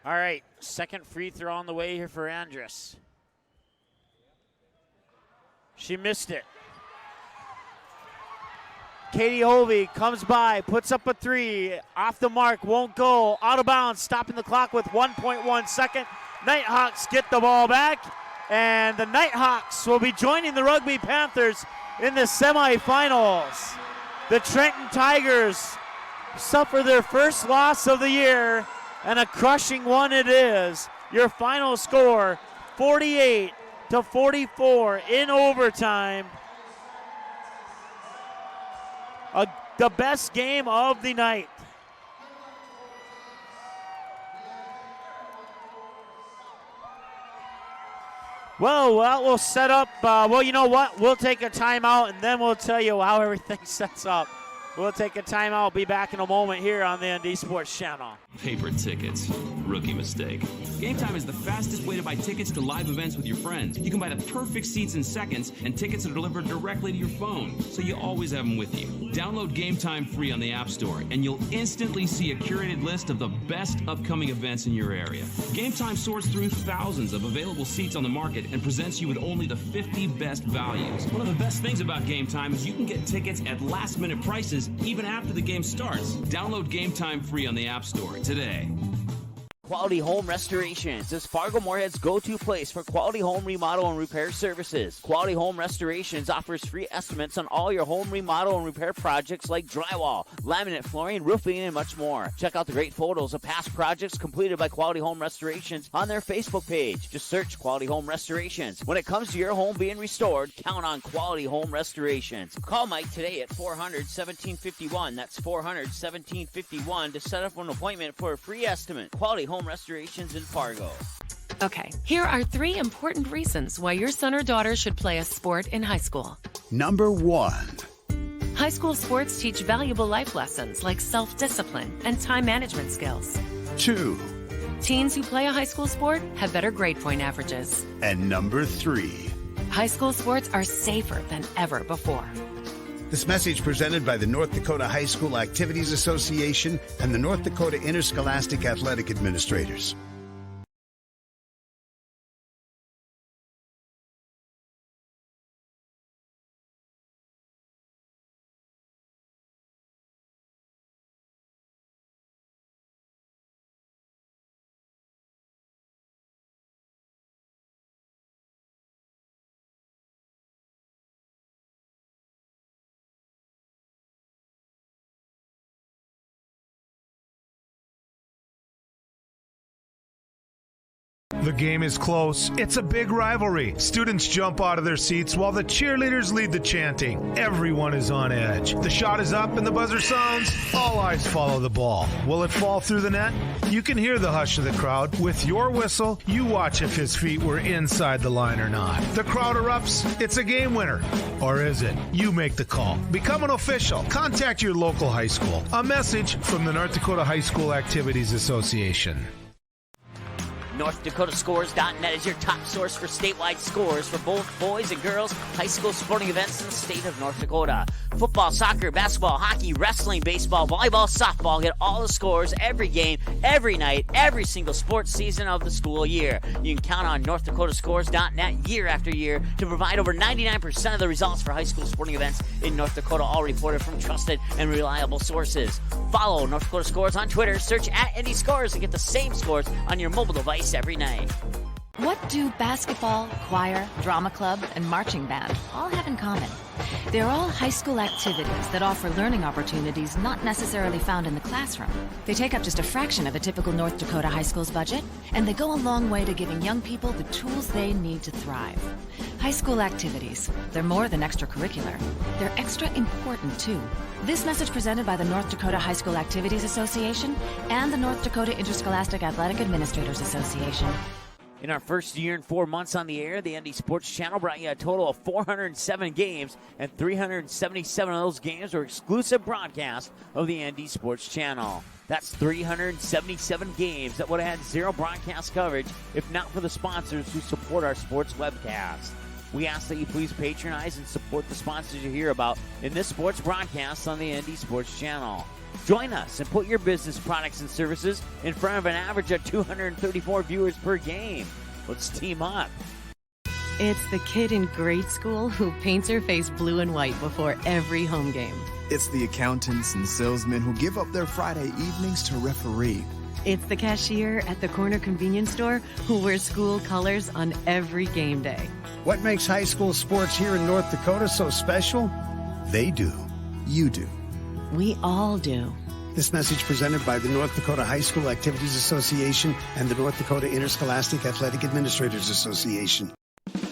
All right, second free throw on the way here for Andrus. She missed it. Katie Hovey comes by, puts up a 3, off the mark, won't go, out of bounds, stopping the clock with 1.1 second. Nighthawks get the ball back, and the Nighthawks will be joining the Rugby Panthers in the semifinals. The Trenton Tigers suffer their first loss of the year, and a crushing one it is. Your final score, 48-44 in overtime. The best game of the night. Well, we'll set up, well, you know what? We'll take a timeout, and then we'll tell you how everything sets up. We'll take a timeout. Be back in a moment here on the ND Sports Channel. Paper tickets. Rookie mistake. Game Time is the fastest way to buy tickets to live events with your friends. You can buy the perfect seats in seconds, and tickets are delivered directly to your phone, so you always have them with you. Download Game Time free on the App Store, and you'll instantly see a curated list of the best upcoming events in your area. Game Time sorts through thousands of available seats on the market and presents you with only the 50 best values. One of the best things about Game Time is you can get tickets at last-minute prices even after the game starts. Download Game Time free on the App Store today. Quality Home Restorations is Fargo Moorhead's go-to place for quality home remodel and repair services. Quality Home Restorations offers free estimates on all your home remodel and repair projects like drywall, laminate flooring, roofing, and much more. Check out the great photos of past projects completed by Quality Home Restorations on their Facebook page. Just search Quality Home Restorations. When it comes to your home being restored, count on Quality Home Restorations. Call Mike today at 400-1751. That's 400-1751 to set up an appointment for a free estimate. Quality Home Restorations in Fargo. Okay, here are 3 important reasons why your son or daughter should play a sport in high school. Number 1. High school sports teach valuable life lessons like self-discipline and time management skills. 2. Teens who play a high school sport have better grade point averages. And number 3. High school sports are safer than ever before. This message presented by the North Dakota High School Activities Association and the North Dakota Interscholastic Athletic Administrators. The game is close. It's a big rivalry. Students jump out of their seats while the cheerleaders lead the chanting. Everyone is on edge. The shot is up and the buzzer sounds. All eyes follow the ball. Will it fall through the net? You can hear the hush of the crowd. With your whistle, you watch if his feet were inside the line or not. The crowd erupts. It's a game winner. Or is it? You make the call. Become an official. Contact your local high school. A message from the North Dakota High School Activities Association. NorthDakotaScores.net is your top source for statewide scores for both boys and girls high school sporting events in the state of North Dakota. Football, soccer, basketball, hockey, wrestling, baseball, volleyball, softball. Get all the scores, every game, every night, every single sports season of the school year. You can count on NorthDakotaScores.net year after year to provide over 99% of the results for high school sporting events in North Dakota, all reported from trusted and reliable sources. Follow North Dakota Scores on Twitter, search @ND Scores, and get the same scores on your mobile device every night. What do basketball, choir, drama club, and marching band all have in common? They're all high school activities that offer learning opportunities not necessarily found in the classroom. They take up just a fraction of a typical North Dakota high school's budget, and they go a long way to giving young people the tools they need to thrive. High school activities, they're more than extracurricular. They're extra important, too. This message presented by the North Dakota High School Activities Association and the North Dakota Interscholastic Athletic Administrators Association. In our first year and 4 months on the air, the ND Sports Channel brought you a total of 407 games, and 377 of those games were exclusive broadcasts of the ND Sports Channel. That's 377 games that would have had zero broadcast coverage if not for the sponsors who support our sports webcast. We ask that you please patronize and support the sponsors you hear about in this sports broadcast on the ND Sports Channel. Join us and put your business products and services in front of an average of 234 viewers per game. Let's team up. It's the kid in grade school who paints her face blue and white before every home game. It's the accountants and salesmen who give up their Friday evenings to referee. It's the cashier at the corner convenience store who wears school colors on every game day. What makes high school sports here in North Dakota so special? They do. You do. We all do. This message presented by the North Dakota High School Activities Association and the North Dakota Interscholastic Athletic Administrators Association.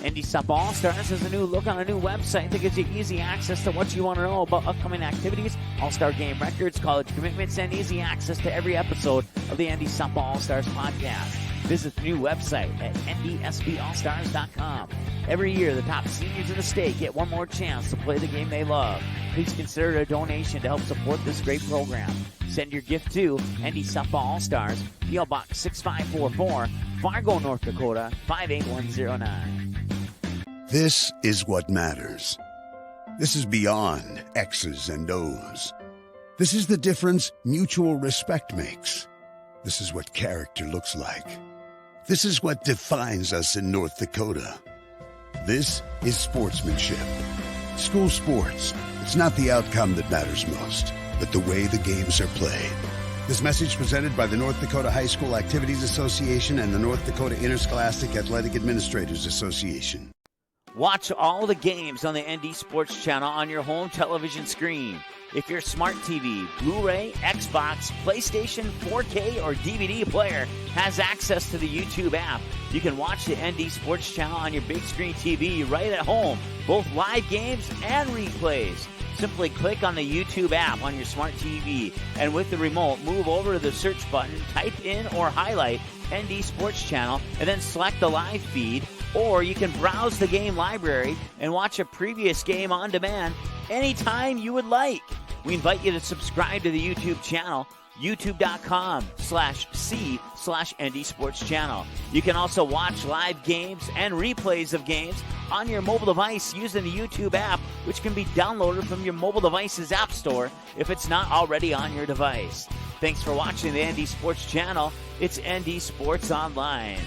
ND Softball All-Stars has a new look on a new website that gives you easy access to what you want to know about upcoming activities, All-Star game records, college commitments, and easy access to every episode of the ND Softball All-Stars podcast. Visit the new website at ndsballstars.com. Every year, the top seniors in the state get one more chance to play the game they love. Please consider a donation to help support this great program. Send your gift to ND Softball All-Stars, P.O. Box 6544, Fargo, North Dakota, 58109. This is what matters. This is beyond X's and O's. This is the difference mutual respect makes. This is what character looks like. This is what defines us in North Dakota. This is sportsmanship. School sports. It's not the outcome that matters most, but the way the games are played. This message presented by the North Dakota High School Activities Association and the North Dakota Interscholastic Athletic Administrators Association. Watch all the games on the ND Sports Channel on your home television screen. If your smart TV, Blu-ray, Xbox, PlayStation, 4K, or DVD player has access to the YouTube app, you can watch the ND Sports Channel on your big screen TV right at home, both live games and replays. Simply click on the YouTube app on your smart TV, and with the remote, move over to the search button, type in or highlight ND Sports Channel, and then select the live feed, or you can browse the game library and watch a previous game on demand anytime you would like. We invite you to subscribe to the YouTube channel, youtube.com/C/ND Sports Channel. You can also watch live games and replays of games on your mobile device using the YouTube app, which can be downloaded from your mobile device's app store if it's not already on your device. Thanks for watching the ND Sports Channel. It's ND Sports Online.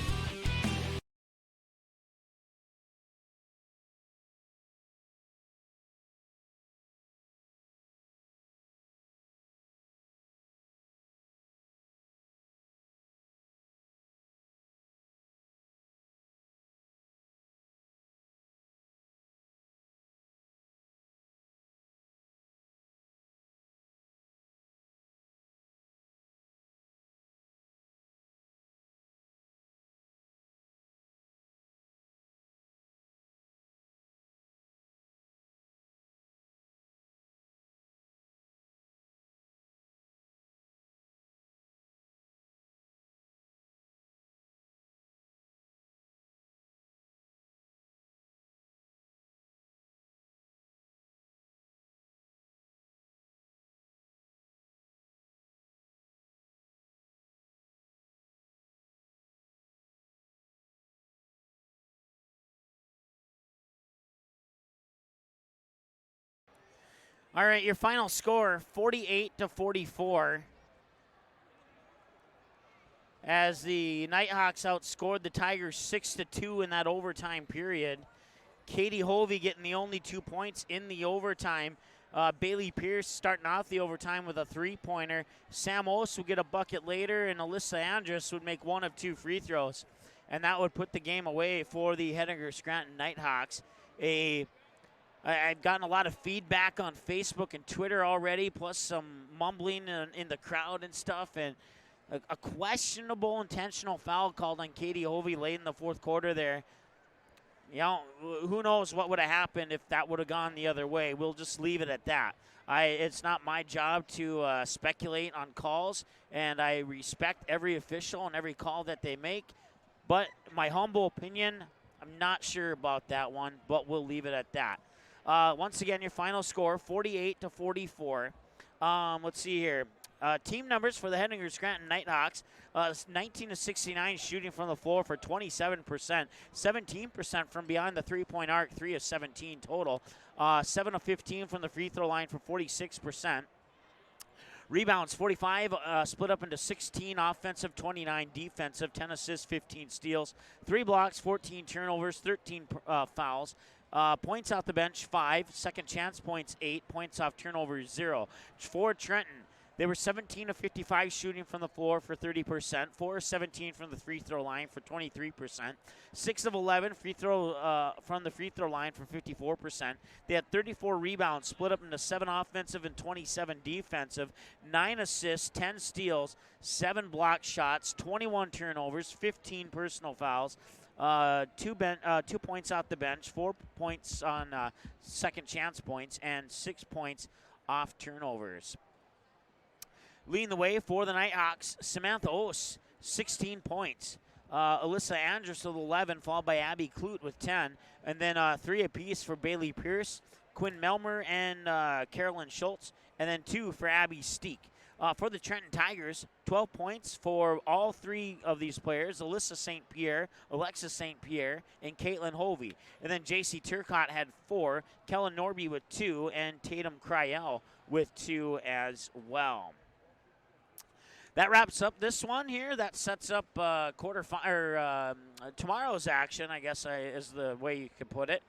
All right, your final score, 48-44. As the Nighthawks outscored the Tigers 6-2 in that overtime period. Katie Hovey getting the only 2 points in the overtime. Bailey Pierce starting off the overtime with a three-pointer. Sam Oss would get a bucket later, and Alyssa Andrus would make one of 2 free throws. And that would put the game away for the Henniker-Scranton Nighthawks. I've gotten a lot of feedback on Facebook and Twitter already, plus some mumbling in the crowd and stuff, and a questionable intentional foul called on Katie Hovey late in the fourth quarter there. You know, who knows what would have happened if that would have gone the other way. We'll just leave it at that. It's not my job to speculate on calls, and I respect every official and every call that they make. But my humble opinion, I'm not sure about that one, but we'll leave it at that. Once again, your final score, 48-44. Let's see here. Team numbers for the Henniker-Scranton Nighthawks, 19-69 shooting from the floor for 27%, 17% from behind the three-point arc, 3 of 17 total, 7 of 15 from the free throw line for 46%. Rebounds, 45, split up into 16 offensive, 29 defensive, 10 assists, 15 steals, 3 blocks, 14 turnovers, 13 fouls. Points off the bench, 5. Second chance points, 8. Points off turnovers, 0. For Trenton, they were 17 of 55 shooting from the floor for 30%, 4 of 17 from the free throw line for 23%, 6 of 11 from the free throw line for 54%. They had 34 rebounds, split up into 7 offensive and 27 defensive, 9 assists, 10 steals, 7 block shots, 21 turnovers, 15 personal fouls. 2 points off the bench, 4 points on second chance points, and 6 points off turnovers. Leading the way for the Nighthawks, Samantha Oss, 16 points. Alyssa Andrus with 11, followed by Abby Clute with 10. And then 3 apiece for Bailey Pierce, Quinn Melmer, and Carolyn Schultz. And then 2 for Abby Steek. For the Trenton Tigers, 12 points for all 3 of these players, Alyssa St. Pierre, Alexis St. Pierre, and Caitlin Hovey. And then J.C. Turcott had 4, Kellen Norby with 2, and Tatum Cryell with 2 as well. That wraps up this one here. That sets up tomorrow's action, I guess is the way you could put it.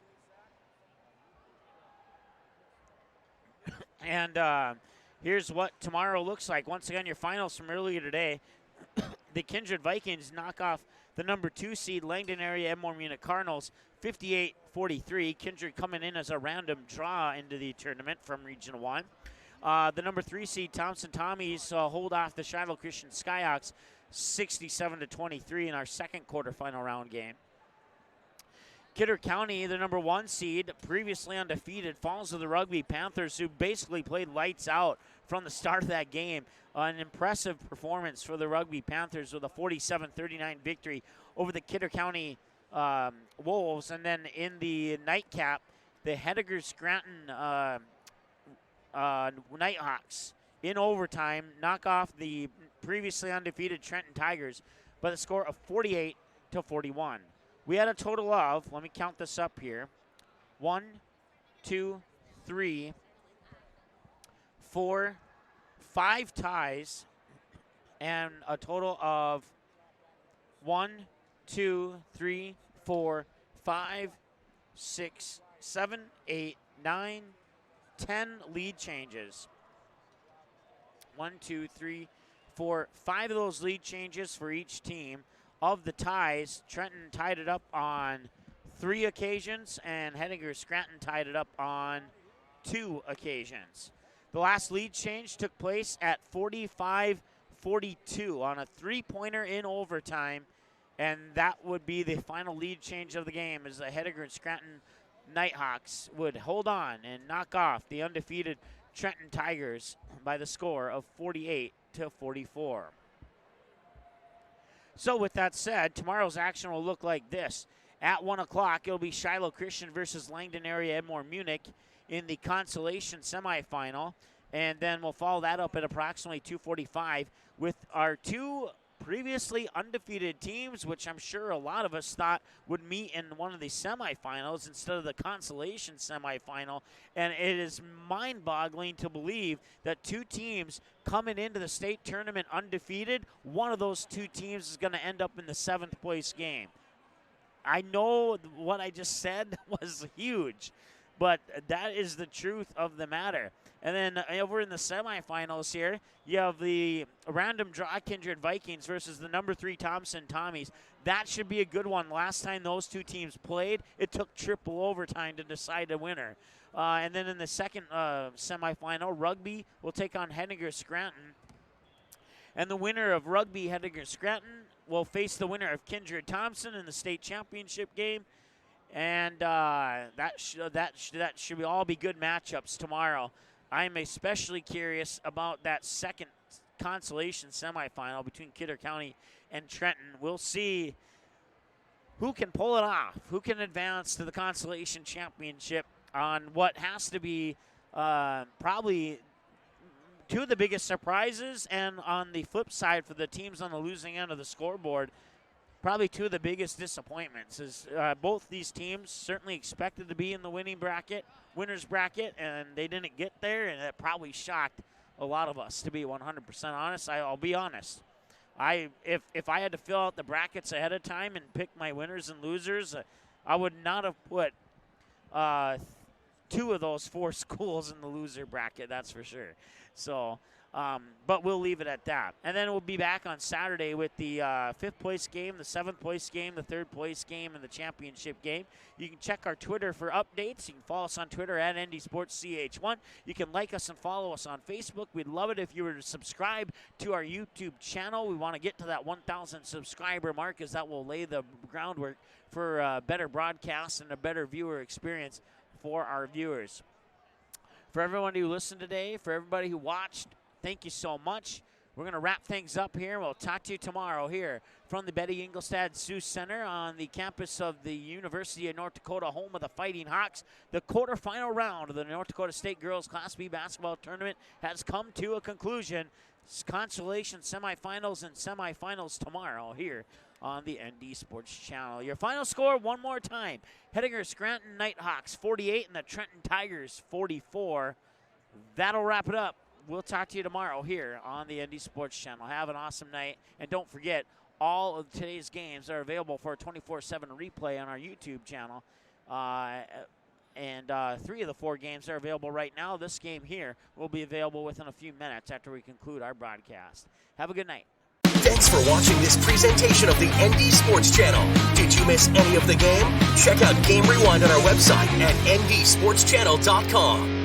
And here's what tomorrow looks like. Once again, your finals from earlier today. The Kindred Vikings knock off the number 2 seed Langdon Area Edmore Munich Cardinals 58-43. Kindred coming in as a random draw into the tournament from Region 1. The number 3 seed Thompson Tommies hold off the Shiloh Christian Skyhawks 67-23 in our second quarterfinal round game. Kidder County, the number 1 seed, previously undefeated, falls to the Rugby Panthers, who basically played lights out from the start of that game. An impressive performance for the Rugby Panthers with a 47-39 victory over the Kidder County Wolves. And then in the nightcap, the Henniker-Scranton Nighthawks in overtime, knock off the previously undefeated Trenton Tigers by the score of 48-41. We had a total of, let me count this up here, 1, 2, 3, 4, 5 ties, and a total of 1, 2, 3, 4, 5, 6, 7, 8, 9, 10 lead changes. 1, 2, 3, 4, 5 of those lead changes for each team. Of the ties, Trenton tied it up on 3 occasions, and Hettinger Scranton tied it up on 2 occasions. The last lead change took place at 45-42 on a 3-pointer in overtime, and that would be the final lead change of the game as the Hettinger and Scranton Nighthawks would hold on and knock off the undefeated Trenton Tigers by the score of 48-44. So with that said, tomorrow's action will look like this. At 1 o'clock, it'll be Shiloh Christian versus Langdon Area Edmore Munich in the consolation semifinal. And then we'll follow that up at approximately 2:45 with our 2 previously undefeated teams, which I'm sure a lot of us thought would meet in one of the semifinals instead of the consolation semifinal. And it is mind-boggling to believe that 2 teams coming into the state tournament undefeated, one of those 2 teams is going to end up in the 7th place game. I know what I just said was huge, but that is the truth of the matter. And then over in the semifinals here, you have the random draw Kindred Vikings versus the number 3 Thompson Tommies. That should be a good one. Last time those 2 teams played, it took triple overtime to decide a winner. And then in the second semifinal, Rugby will take on Hettinger Scranton. And the winner of Rugby Hettinger Scranton will face the winner of Kindred Thompson in the state championship game. And that should all be good matchups tomorrow. I'm especially curious about that second consolation semifinal between Kidder County and Trenton. We'll see who can pull it off, who can advance to the consolation championship on what has to be probably 2 of the biggest surprises, and on the flip side for the teams on the losing end of the scoreboard, probably 2 of the biggest disappointments. Is both these teams certainly expected to be in the winner's bracket, and they didn't get there, and it probably shocked a lot of us, to be 100% honest. I'll be honest. If I had to fill out the brackets ahead of time and pick my winners and losers, I would not have put 2 of those 4 schools in the loser bracket, that's for sure. So, but we'll leave it at that. And then we'll be back on Saturday with the 5th place game, the 7th place game, the 3rd place game, and the championship game. You can check our Twitter for updates. You can follow us on Twitter at NDSportsCH1. You can like us and follow us on Facebook. We'd love it if you were to subscribe to our YouTube channel. We want to get to that 1,000 subscriber mark, as that will lay the groundwork for better broadcasts and a better viewer experience for our viewers. For everyone who listened today, for everybody who watched, thank you so much. We're going to wrap things up here. We'll talk to you tomorrow here from the Betty Engelstad Sioux Center on the campus of the University of North Dakota, home of the Fighting Hawks. The quarterfinal round of the North Dakota State Girls Class B basketball tournament has come to a conclusion. Consolation semifinals and semifinals tomorrow here on the ND Sports Channel. Your final score one more time. Hettinger Scranton Nighthawks 48 and the Trenton Tigers 44. That'll wrap it up. We'll talk to you tomorrow here on the ND Sports Channel. Have an awesome night. And don't forget, all of today's games are available for a 24/7 replay on our YouTube channel. And 3 of the 4 games are available right now. This game here will be available within a few minutes after we conclude our broadcast. Have a good night. Thanks for watching this presentation of the ND Sports Channel. Did you miss any of the game? Check out Game Rewind on our website at ndsportschannel.com.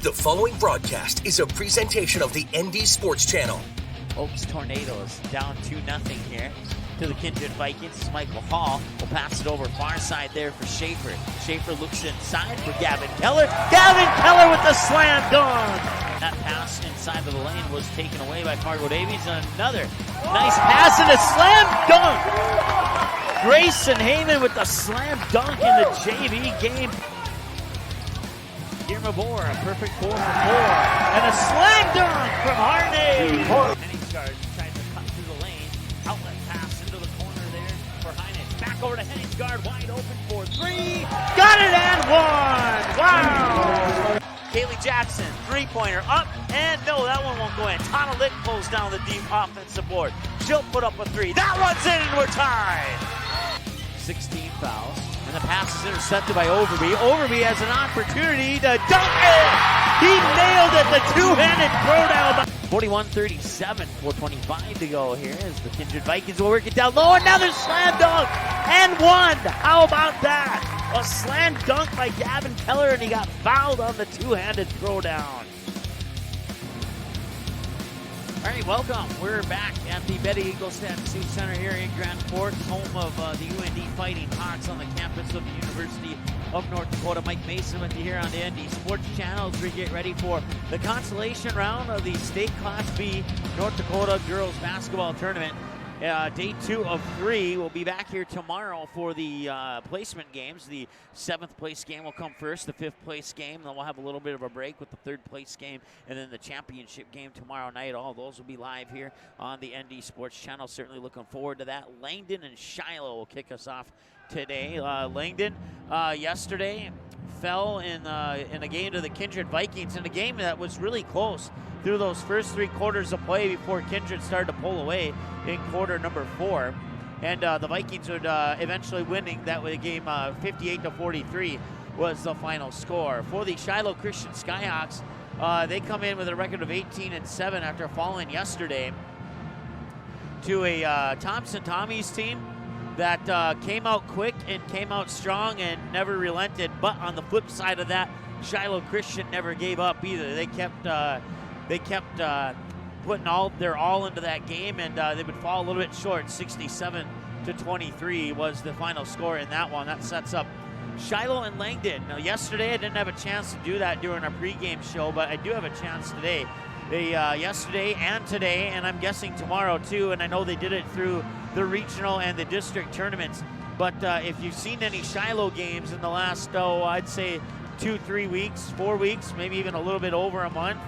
The following broadcast is a presentation of the ND Sports Channel. Oaks Tornadoes down 2-0 here to the Kindred Vikings. Michael Hall will pass it over far side there for Schaefer. Schaefer looks inside for Gavin Keller. Gavin Keller with the slam dunk! That pass inside of the lane was taken away by Fargo Davies. Another nice pass and a slam dunk! Grayson Heyman with the slam dunk in the JV game. Mabor, a perfect 4 for 4. And a slam dunk from Harney. Henningsgaard tries to cut through the lane. Outlet pass into the corner there for Heinz. Back over to Henningsgaard, wide open for 3. Got it and one! Wow! Kaylee Jackson, three-pointer up, and no, that one won't go in. Tana Lick pulls down the deep offensive board. She'll put up a 3. That one's in, and we're tied. 16 fouls. And the pass is intercepted by Overby. Overby has an opportunity to dunk it! He nailed it, the two-handed throwdown. 41-37, 4:25 to go here as the Kindred Vikings will work it down low. Another slam dunk! And one! How about that? A slam dunk by Gavin Keller, and he got fouled on the two-handed throwdown. All right, welcome. We're back at the Betty Engelstad Sioux Center here in Grand Forks, home of the UND Fighting Hawks on the campus of the University of North Dakota. Mike Mason with you here on the ND Sports Channel as we get ready for the consolation round of the State Class B North Dakota Girls Basketball Tournament. Day 2 of 3. We'll be back here tomorrow for the placement games. The 7th place game will come first, the 5th place game. Then we'll have a little bit of a break with the 3rd place game, and then the championship game tomorrow night. All those will be live here on the ND Sports Channel. Certainly looking forward to that. Langdon and Shiloh will kick us off today. Langdon yesterday fell in a game to the Kindred Vikings, in a game that was really close through those first 3 quarters of play before Kindred started to pull away in quarter number 4. And the Vikings would eventually winning that game 58-43 was the final score. For the Shiloh Christian Skyhawks, they come in with a record of 18-7 after falling yesterday to a Thompson Tommies team that came out quick and came out strong and never relented. But on the flip side of that, Shiloh Christian never gave up either. They kept putting their all into that game, and they would fall a little bit short. 67-23 was the final score in that one. That sets up Shiloh and Langdon. Now, yesterday I didn't have a chance to do that during our pregame show, but I do have a chance today. They yesterday and today, and I'm guessing tomorrow too, and I know they did it through the regional and the district tournaments. But if you've seen any Shiloh games in the last, I'd say 2-3 weeks, 4 weeks, maybe even a little bit over a month,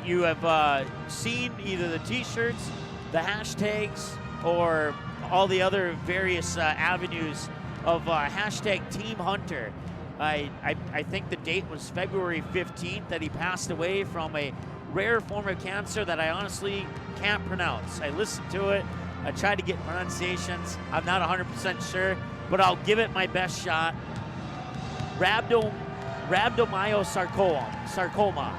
you have seen either the t-shirts, the hashtags, or all the other various avenues of hashtag Team Hunter. I think the date was February 15th that he passed away from a rare form of cancer that I honestly can't pronounce. I listened to it. I tried to get pronunciations. I'm not 100% sure, but I'll give it my best shot. Rhabdomyosarcoma.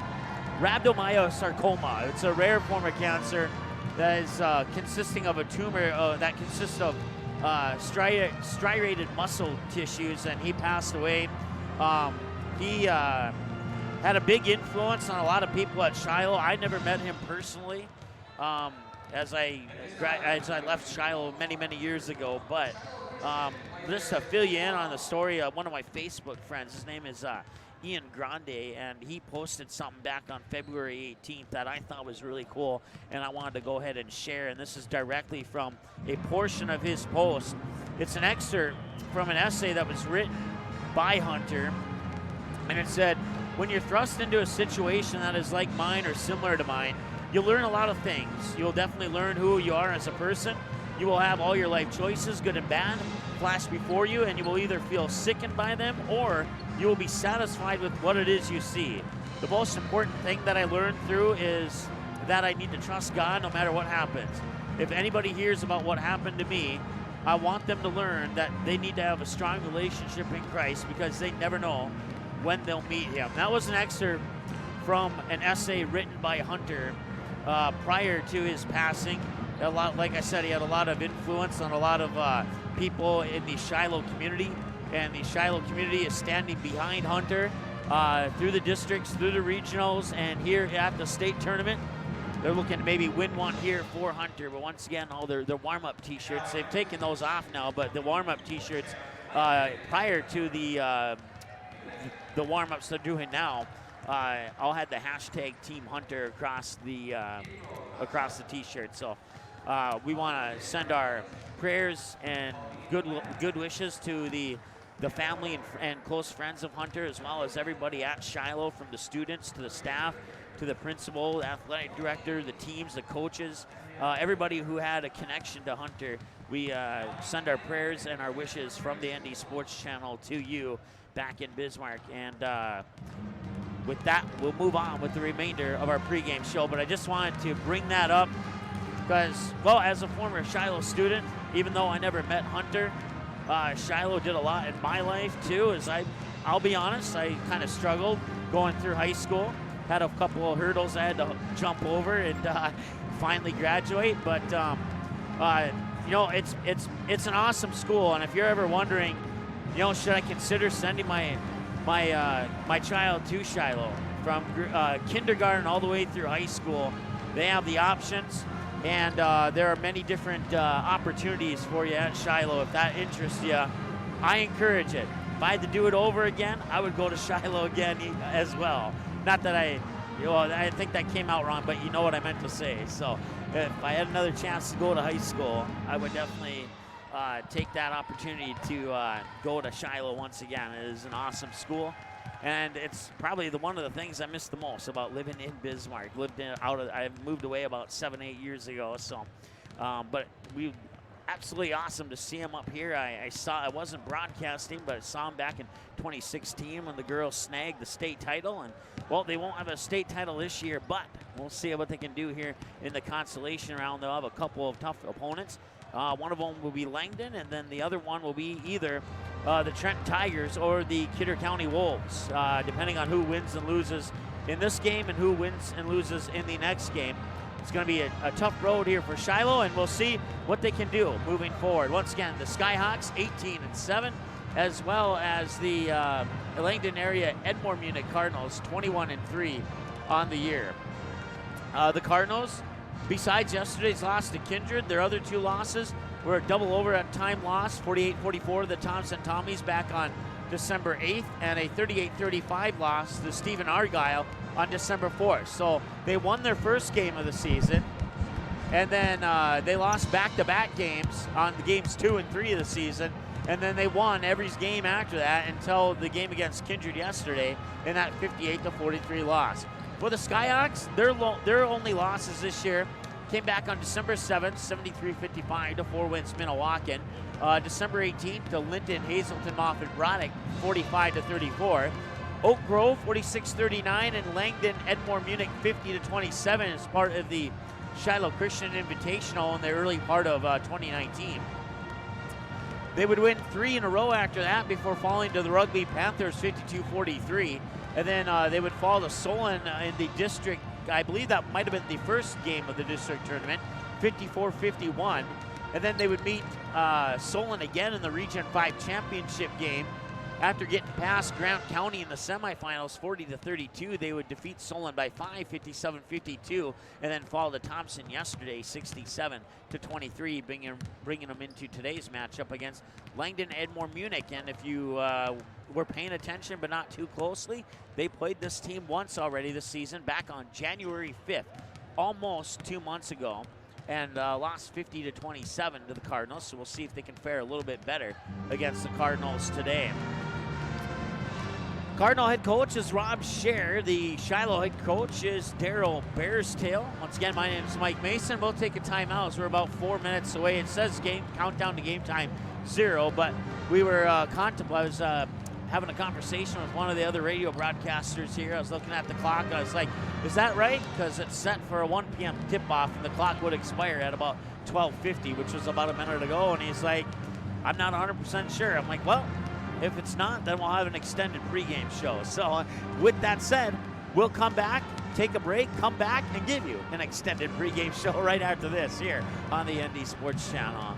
Rhabdomyosarcoma. It's a rare form of cancer that is consisting of a tumor that consists of striated muscle tissues, and he passed away. He had a big influence on a lot of people at Shiloh. I never met him personally as I left Shiloh many years ago, but just to fill you in on the story, one of my Facebook friends, his name is Ian Grande, and he posted something back on February 18th that I thought was really cool, and I wanted to go ahead and share, and this is directly from a portion of his post. It's an excerpt from an essay that was written by Hunter, and it said, "When you're thrust into a situation that is like mine or similar to mine, you'll learn a lot of things. You'll definitely learn who you are as a person. You will have all your life choices, good and bad, flash before you, and you will either feel sickened by them or you will be satisfied with what it is you see. The most important thing that I learned through is that I need to trust God no matter what happens. If anybody hears about what happened to me, I want them to learn that they need to have a strong relationship in Christ because they never know when they'll meet him." That was an excerpt from an essay written by Hunter prior to his passing. Like I said, he had a lot of influence on a lot of people in the Shiloh community, and the Shiloh community is standing behind Hunter through the districts, through the regionals, and here at the state tournament. They're looking to maybe win one here for Hunter, but once again, all their warm-up T-shirts, they've taken those off now, but the warm-up T-shirts prior to the warm-ups they're doing now, all had the hashtag Team Hunter across the T-shirt. So we want to send our prayers and good wishes to the family and close friends of Hunter, as well as everybody at Shiloh, from the students to the staff to the principal, the athletic director, the teams, the coaches, everybody who had a connection to Hunter. We send our prayers and our wishes from the ND Sports Channel to you back in Bismarck. And with that, we'll move on with the remainder of our pregame show. But I just wanted to bring that up because, well, as a former Shiloh student, even though I never met Hunter, Shiloh did a lot in my life too. As I'll be honest, I kind of struggled going through high school. Had a couple of hurdles I had to jump over and finally graduate. But you know, it's an awesome school. And if you're ever wondering, you know, should I consider sending my child to Shiloh from kindergarten all the way through high school, they have the options. And there are many different opportunities for you at Shiloh. If that interests you, I encourage it. If I had to do it over again, I would go to Shiloh again as well. Not that I think that came out wrong, but you know what I meant to say. So if I had another chance to go to high school, I would definitely take that opportunity to go to Shiloh once again. It is an awesome school. And it's probably one of the things I miss the most about living in Bismarck. I moved away about 7-8 years ago. So, but absolutely awesome to see him up here. I wasn't broadcasting, but I saw him back in 2016 when the girls snagged the state title. And well, they won't have a state title this year, but we'll see what they can do here in the consolation round. They'll have a couple of tough opponents. One of them will be Langdon, and then the other one will be either the Trent Tigers or the Kidder County Wolves, depending on who wins and loses in this game and who wins and loses in the next game. It's going to be a tough road here for Shiloh, and we'll see what they can do moving forward. Once again, the Skyhawks 18-7, as well as the Langdon area Edmore Munich Cardinals 21-3 on the year. The Cardinals, besides yesterday's loss to Kindred, their other two losses were a double overtime loss, 48-44 to the Thompson Tommies back on December 8th, and a 38-35 loss to Stephen Argyle on December 4th. So they won their first game of the season, and then they lost back-to-back games on the games 2 and 3 of the season, and then they won every game after that until the game against Kindred yesterday in that 58-43 loss. For the Skyhawks, their only losses this year came back on December 7th, 73-55 to 4 wins Minnewacan. December 18th to Linton, Hazelton, Moffett, Broddick, 45-34. Oak Grove, 46-39, and Langdon, Edmore Munich, 50-27 as part of the Shiloh Christian Invitational in the early part of 2019. They would win 3 in a row after that before falling to the Rugby Panthers, 52-43. And then they would fall to Solon in the district. I believe that might have been the first game of the district tournament, 54-51. And then they would meet Solon again in the Region 5 championship game. After getting past Grant County in the semifinals, 40-32, they would defeat Solon by 5, 57-52, and then fall to Thompson yesterday, 67-23, bringing them into today's matchup against Langdon Edmore Munich. And if you were paying attention but not too closely, they played this team once already this season, back on January 5th, almost 2 months ago, and lost 50-27 to the Cardinals. So we'll see if they can fare a little bit better against the Cardinals today. Cardinal head coach is Rob Scher. The Shiloh head coach is Daryl Bearstail. Once again, my name is Mike Mason. We'll take a timeout as we're about 4 minutes away. It says countdown to game time 0, but we were I was having a conversation with one of the other radio broadcasters here. I was looking at the clock, and I was like, is that right? Because it's set for a 1 p.m. tip-off, and the clock would expire at about 12:50, which was about a minute ago. And he's like, I'm not 100% sure. I'm like, well, if it's not, then we'll have an extended pregame show. So with that said, we'll come back, take a break, come back, and give you an extended pregame show right after this here on the ND Sports Channel.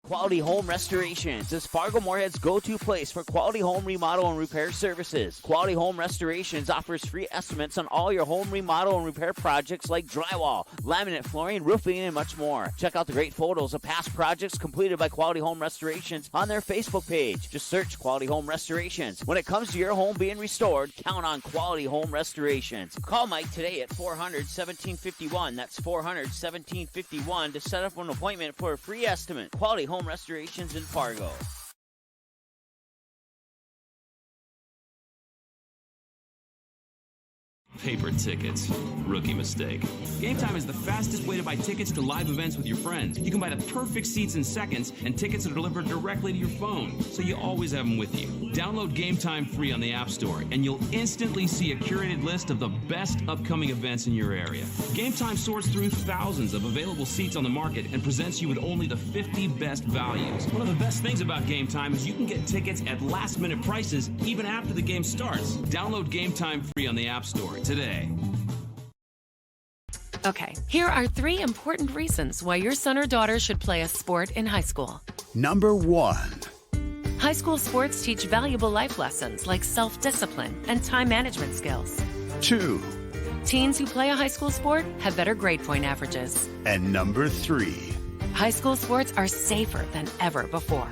Quality Home Restorations is Fargo Moorhead's go-to place for quality home remodel and repair services. Quality Home Restorations offers free estimates on all your home remodel and repair projects like drywall, laminate flooring, roofing, and much more. Check out the great photos of past projects completed by Quality Home Restorations on their Facebook page. Just search Quality Home Restorations. When it comes to your home being restored, count on Quality Home Restorations. Call Mike today at 400-1751. That's 400-1751 to set up an appointment for a free estimate. Quality Home Restorations in Fargo. Paper tickets. Rookie mistake. Game Time is the fastest way to buy tickets to live events with your friends. You can buy the perfect seats in seconds, and tickets are delivered directly to your phone, so you always have them with you. Download Game Time free on the App Store, and you'll instantly see a curated list of the best upcoming events in your area. Game Time sorts through thousands of available seats on the market and presents you with only the 50 best values. One of the best things about Game Time is you can get tickets at last-minute prices even after the game starts. Download Game Time free on the App Store today. Okay, here are 3 important reasons why your son or daughter should play a sport in high school. Number 1. High school sports teach valuable life lessons like self-discipline and time management skills. 2. Teens who play a high school sport have better grade point averages. And number 3. High school sports are safer than ever before.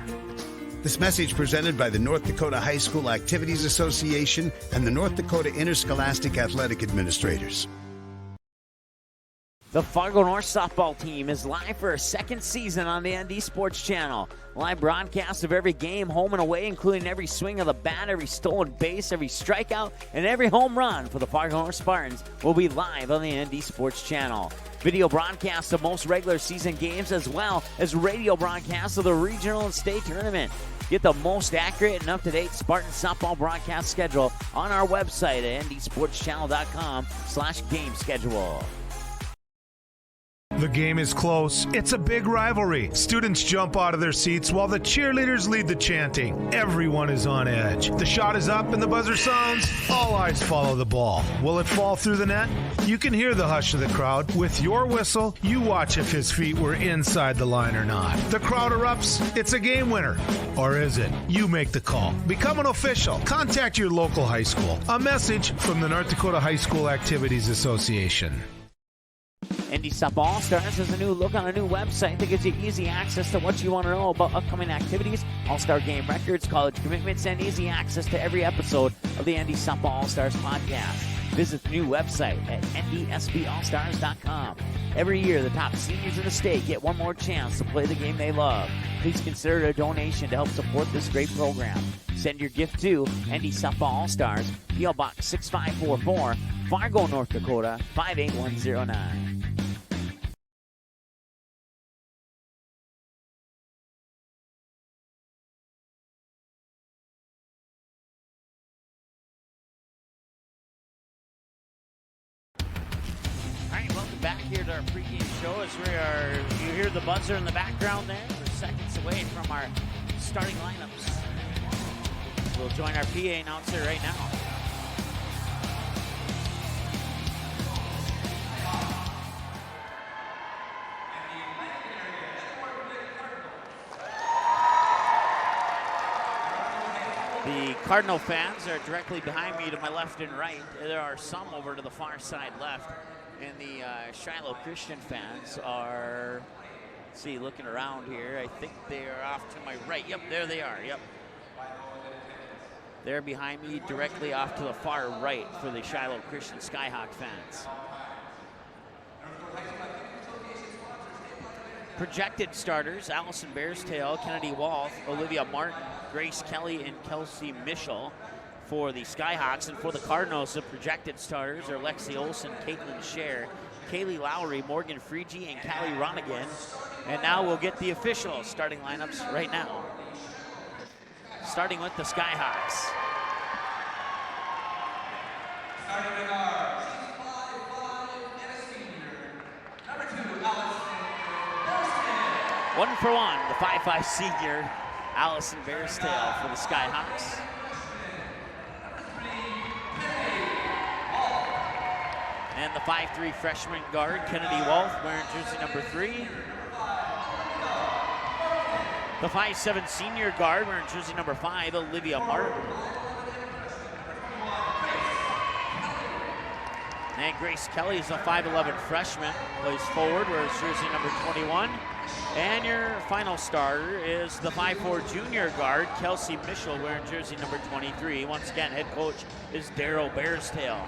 This message presented by the North Dakota High School Activities Association and the North Dakota Interscholastic Athletic Administrators. The Fargo North softball team is live for a second season on the ND Sports Channel. Live broadcasts of every game, home and away, including every swing of the bat, every stolen base, every strikeout, and every home run for the Fargo North Spartans will be live on the ND Sports Channel. Video broadcasts of most regular season games as well as radio broadcasts of the regional and state tournament. Get the most accurate and up-to-date Spartan softball broadcast schedule on our website at ndsportschannel.com/game schedule. The game is close. It's a big rivalry. Students jump out of their seats while the cheerleaders lead the chanting. Everyone is on edge. The shot is up and the buzzer sounds. All eyes follow the ball. Will it fall through the net? You can hear the hush of the crowd. With your whistle, you watch if his feet were inside the line or not. The crowd erupts. It's a game winner. Or is it? You make the call. Become an official. Contact your local high school. A message from the North Dakota High School Activities Association. ND Softball All-Stars has a new look on a new website that gives you easy access to what you want to know about upcoming activities, All-Star game records, college commitments, and easy access to every episode of the ND Softball All-Stars podcast. Visit the new website at ndsballstars.com. Every year, the top seniors in the state get one more chance to play the game they love. Please consider a donation to help support this great program. Send your gift to ND Softball All-Stars, P.O. Box 6544, Fargo, North Dakota, 58109. Back here to our pregame show as you hear the buzzer in the background there. We're seconds away from our starting lineups. We'll join our PA announcer right now. The Cardinal fans are directly behind me to my left and right. There are some over to the far side left. And the Shiloh Christian fans are, let's see, looking around here. I think they are off to my right. Yep, there they are. Yep. They're behind me directly off to the far right for the Shiloh Christian Skyhawk fans. Projected starters, Allison Bearstail, Kennedy Wolf, Olivia Martin, Grace Kelly, and Kelsey Mischel. For the Skyhawks, and for the Cardinals, the projected starters are Lexi Olson, Caitlin Scher, Kaylee Lowry, Morgan Freege, and Callie Ronigan. And now we'll get the official starting lineups right now. Starting with the Skyhawks. Starting with our 6'5" and a senior, number 2, Allison Bearstail. 1 for 1, the 5'5" senior, Allison Bearstail for the Skyhawks. And the 5'3" freshman guard, Kennedy Wolf, wearing jersey number 3. The 5'7" senior guard wearing jersey number 5, Olivia Martin. And Grace Kelly is a 5'11" freshman, plays forward, wears jersey number 21. And your final starter is the 5'4" junior guard, Kelsey Mitchell, wearing jersey number 23. Once again, head coach is Daryl Bearstail.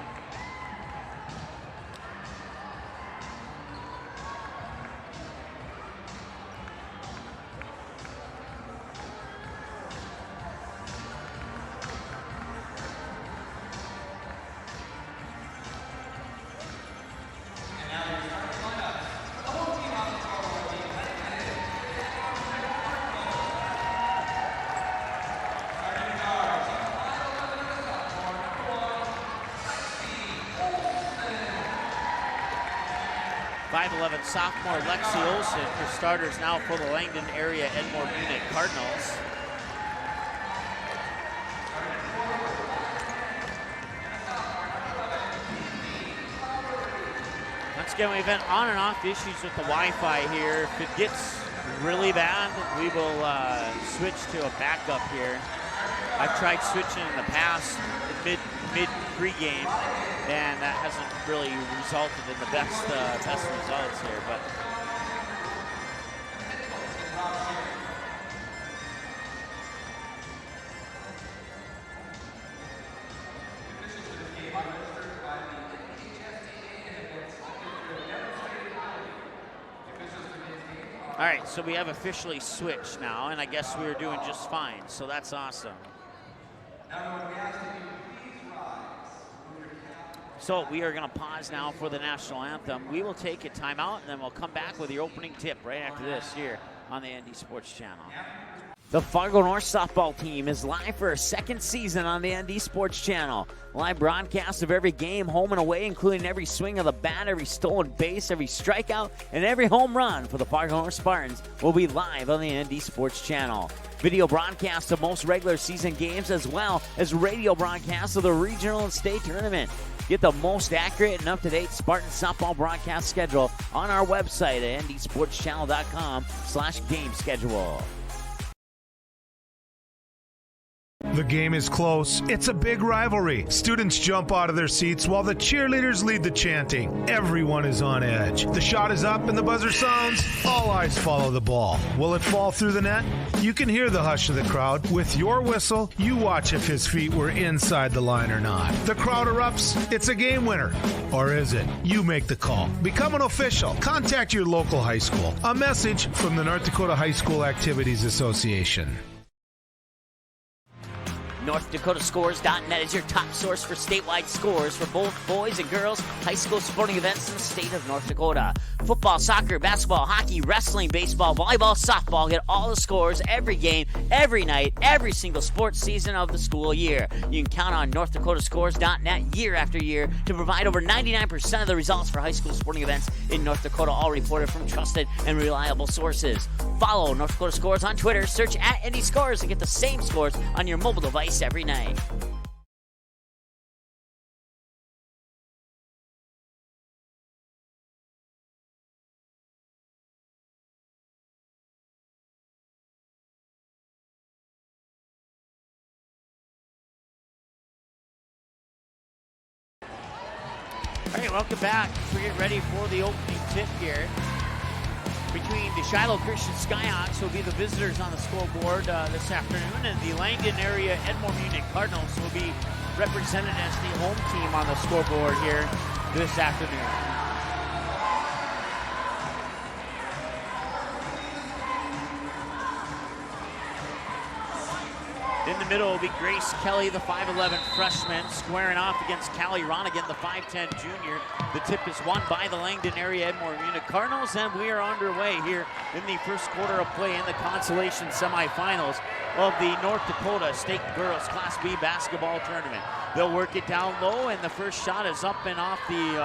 Sophomore Lexi Olsen for starters now for the Langdon area Edmore Munich Cardinals. Once again, we've been on and off issues with the Wi-Fi here. If it gets really bad, we will switch to a backup here. I've tried switching in the past, mid pregame, and that hasn't really resulted in the best results here. But all right, so we have officially switched now, and I guess we were doing just fine, so that's awesome. So we are going to pause now for the national anthem. We will take a timeout, and then we'll come back with your opening tip right after this here on the ND Sports Channel. The Fargo North softball team is live for a second season on the ND Sports Channel. Live broadcast of every game, home and away, including every swing of the bat, every stolen base, every strikeout, and every home run for the Fargo North Spartans will be live on the ND Sports Channel. Video broadcasts of most regular season games, as well as radio broadcasts of the regional and state tournament. Get the most accurate and up-to-date Spartan softball broadcast schedule on our website at ndsportschannel.com/game schedule. The game is close. It's a big rivalry. Students jump out of their seats while the cheerleaders lead the chanting. Everyone is on edge. The shot is up and the buzzer sounds. All eyes follow the ball. Will it fall through the net? You can hear the hush of the crowd. With your whistle, you watch if his feet were inside the line or not. The crowd erupts. It's a game winner. Or is it? You make the call. Become an official. Contact your local high school. A message from the North Dakota High School Activities Association. NorthDakotaScores.net is your top source for statewide scores for both boys and girls high school sporting events in the state of North Dakota. Football, soccer, basketball, hockey, wrestling, baseball, volleyball, softball. Get all the scores every game, every night, every single sports season of the school year. You can count on NorthDakotaScores.net year after year to provide over 99% of the results for high school sporting events in North Dakota, all reported from trusted and reliable sources. Follow North Dakota Scores on Twitter, search @NDScores, and get the same scores on your mobile device every night. All right, welcome back. We get ready for the opening tip here between the Shiloh Christian Skyhawks, who will be the visitors on the scoreboard this afternoon, and the Langdon area Edmore Munich Cardinals will be represented as the home team on the scoreboard here this afternoon. In the middle will be Grace Kelly, the 5'11 freshman, squaring off against Callie Ronigan, the 5'10 junior. The tip is won by the Langdon area Edmore Munich Cardinals, and we are underway here in the first quarter of play in the consolation semifinals of the North Dakota State Girls Class B basketball tournament. They'll work it down low, and the first shot is up and off the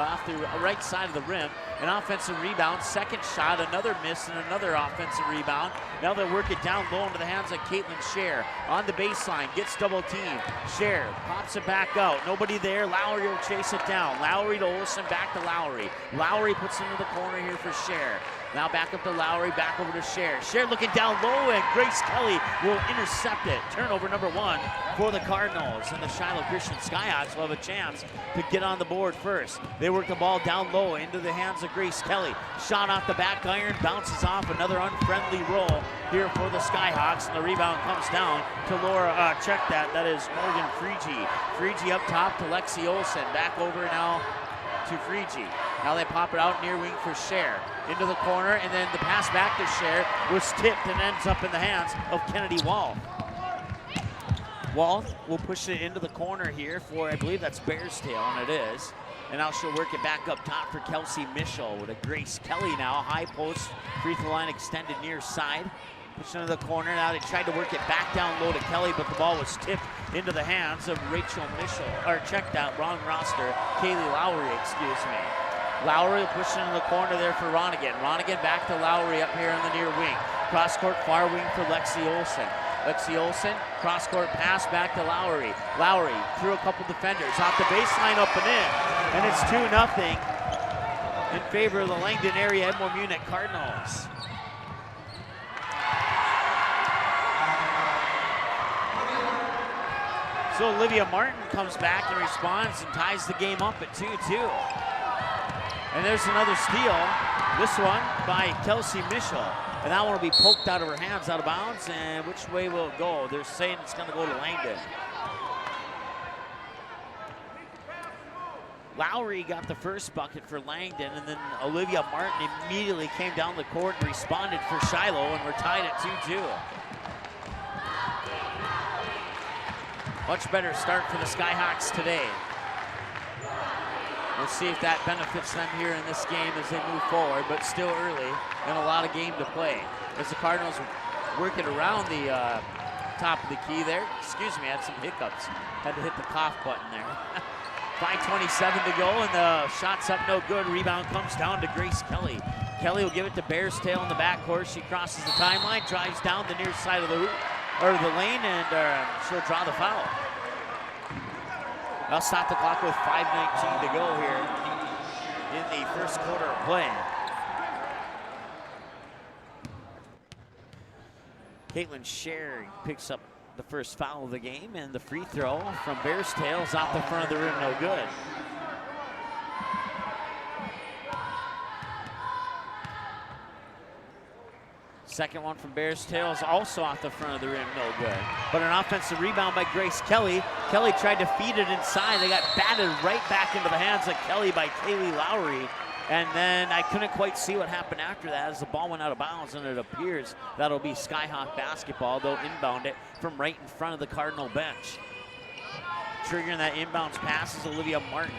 right side of the rim. An offensive rebound, second shot, another miss, and another offensive rebound. Now they'll work it down low into the hands of Caitlin Scher. On the baseline, gets double teamed. Scher pops it back out. Nobody there. Lowry will chase it down. Lowry to Olsen, back to Lowry. Lowry puts it into the corner here for Scher. Now back up to Lowry, back over to Scher. Scher looking down low, and Grace Kelly will intercept it. Turnover number 1 for the Cardinals. And the Shiloh Christian Skyhawks will have a chance to get on the board first. They work the ball down low into the hands of Grace Kelly. Shot off the back iron, bounces off. Another unfriendly roll here for the Skyhawks. And the rebound comes down to Laura, check that. That is Morgan Freegee. Freegee up top to Lexi Olsen. Back over now to Freegee. Now they pop it out near wing for Scher. Into the corner, and then the pass back to Scher was tipped and ends up in the hands of Kennedy Wall. Wall will push it into the corner here for, I believe that's Bears Tail, and it is. And now she'll work it back up top for Kelsey Mischel with a Grace Kelly now. High post, free throw line extended near side. Push into the corner. Now they tried to work it back down low to Kelly, but the ball was tipped into the hands of Rachel Mischel. Or checked out, wrong roster, Kaylee Lowry, excuse me. Lowry will push into the corner there for Ronigan. Ronigan back to Lowry up here on the near wing. Cross court far wing for Lexi Olsen. Lexi Olsen, cross court pass back to Lowry. Lowry through a couple defenders, off the baseline, up and in. And it's 2-0 in favor of the Langdon area Edmore Munich Cardinals. So Olivia Martin comes back and responds and ties the game up at 2-2. And there's another steal, this one by Kelsey Mischel. And that one will be poked out of her hands, out of bounds, and which way will it go? They're saying it's gonna go to Langdon. Lowry got the first bucket for Langdon, and then Olivia Martin immediately came down the court and responded for Shiloh, and we're tied at 2-2. Much better start for the Skyhawks today. We'll see if that benefits them here in this game as they move forward, but still early and a lot of game to play. As the Cardinals work it around the top of the key there. Excuse me, I had some hiccups. Had to hit the cough button there. 5:27 to go, and the shot's up no good. Rebound comes down to Grace Kelly. Kelly will give it to Bears Tail in the backcourt. She crosses the timeline, drives down the near side of the lane, and she'll draw the foul. I'll stop the clock with 5:19 to go here in the first quarter of play. Caitlin Scher picks up the first foul of the game, and the free throw from Bears Tail is off the front of the rim, no good. Second one from Bears Tail is also off the front of the rim, no good. But an offensive rebound by Grace Kelly. Kelly tried to feed it inside. They got batted right back into the hands of Kelly by Kaylee Lowry. And then I couldn't quite see what happened after that as the ball went out of bounds, and it appears that'll be Skyhawk basketball. They'll inbound it from right in front of the Cardinal bench. Triggering that inbounds pass is Olivia Martin.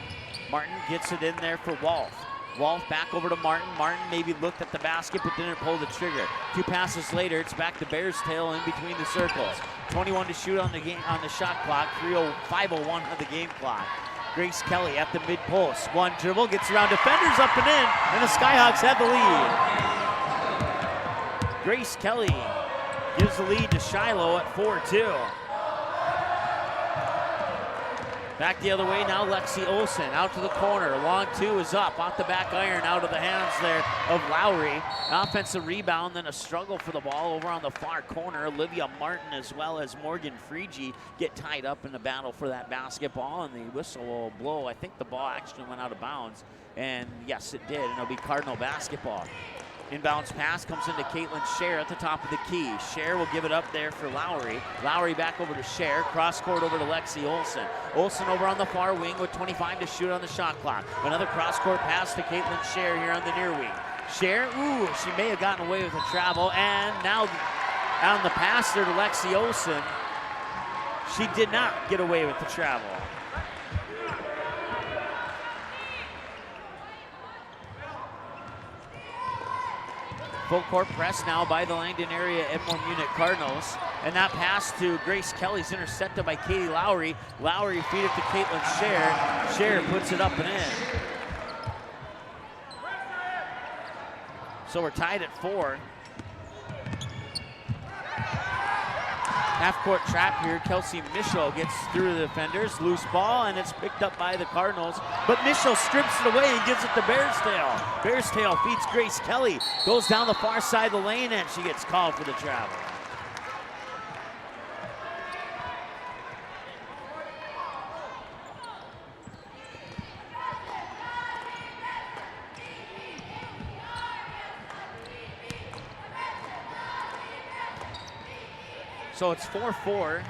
Martin gets it in there for Wolf. Wolf back over to Martin. Martin maybe looked at the basket but didn't pull the trigger. 2 passes later, it's back to Bears Tail in between the circles. 21 to shoot on the game on the shot clock. 5:01 on the game clock. Grace Kelly at the mid post. One dribble, gets around defenders, up and in, and the Skyhawks have the lead. Grace Kelly gives the lead to Shiloh at 4-2. Back the other way now, Lexi Olsen out to the corner. Long two is up, off the back iron, out of the hands there of Lowry. An offensive rebound, then a struggle for the ball over on the far corner. Olivia Martin as well as Morgan Freegee get tied up in the battle for that basketball, and the whistle will blow. I think the ball actually went out of bounds, and yes, it did, and it'll be Cardinal basketball. Inbounds pass comes into Caitlin Scher at the top of the key. Scher will give it up there for Lowry. Lowry back over to Scher. Cross court over to Lexi Olsen. Olsen over on the far wing with 25 to shoot on the shot clock. Another cross court pass to Caitlin Scher here on the near wing. Scher, ooh, she may have gotten away with a travel. And now on the pass there to Lexi Olsen, she did not get away with the travel. Full court press now by the Langdon area Edmore Munich Cardinals. And that pass to Grace Kelly's intercepted by Katie Lowry. Lowry feed it to Caitlin Scher. Scher puts it up and in. So we're tied at 4. Half-court trap here. Kelsey Mischel gets through the defenders. Loose ball, and it's picked up by the Cardinals. But Mischel strips it away and gives it to Bearstail. Bearstail feeds Grace Kelly. Goes down the far side of the lane, and she gets called for the travel. So it's 4-4.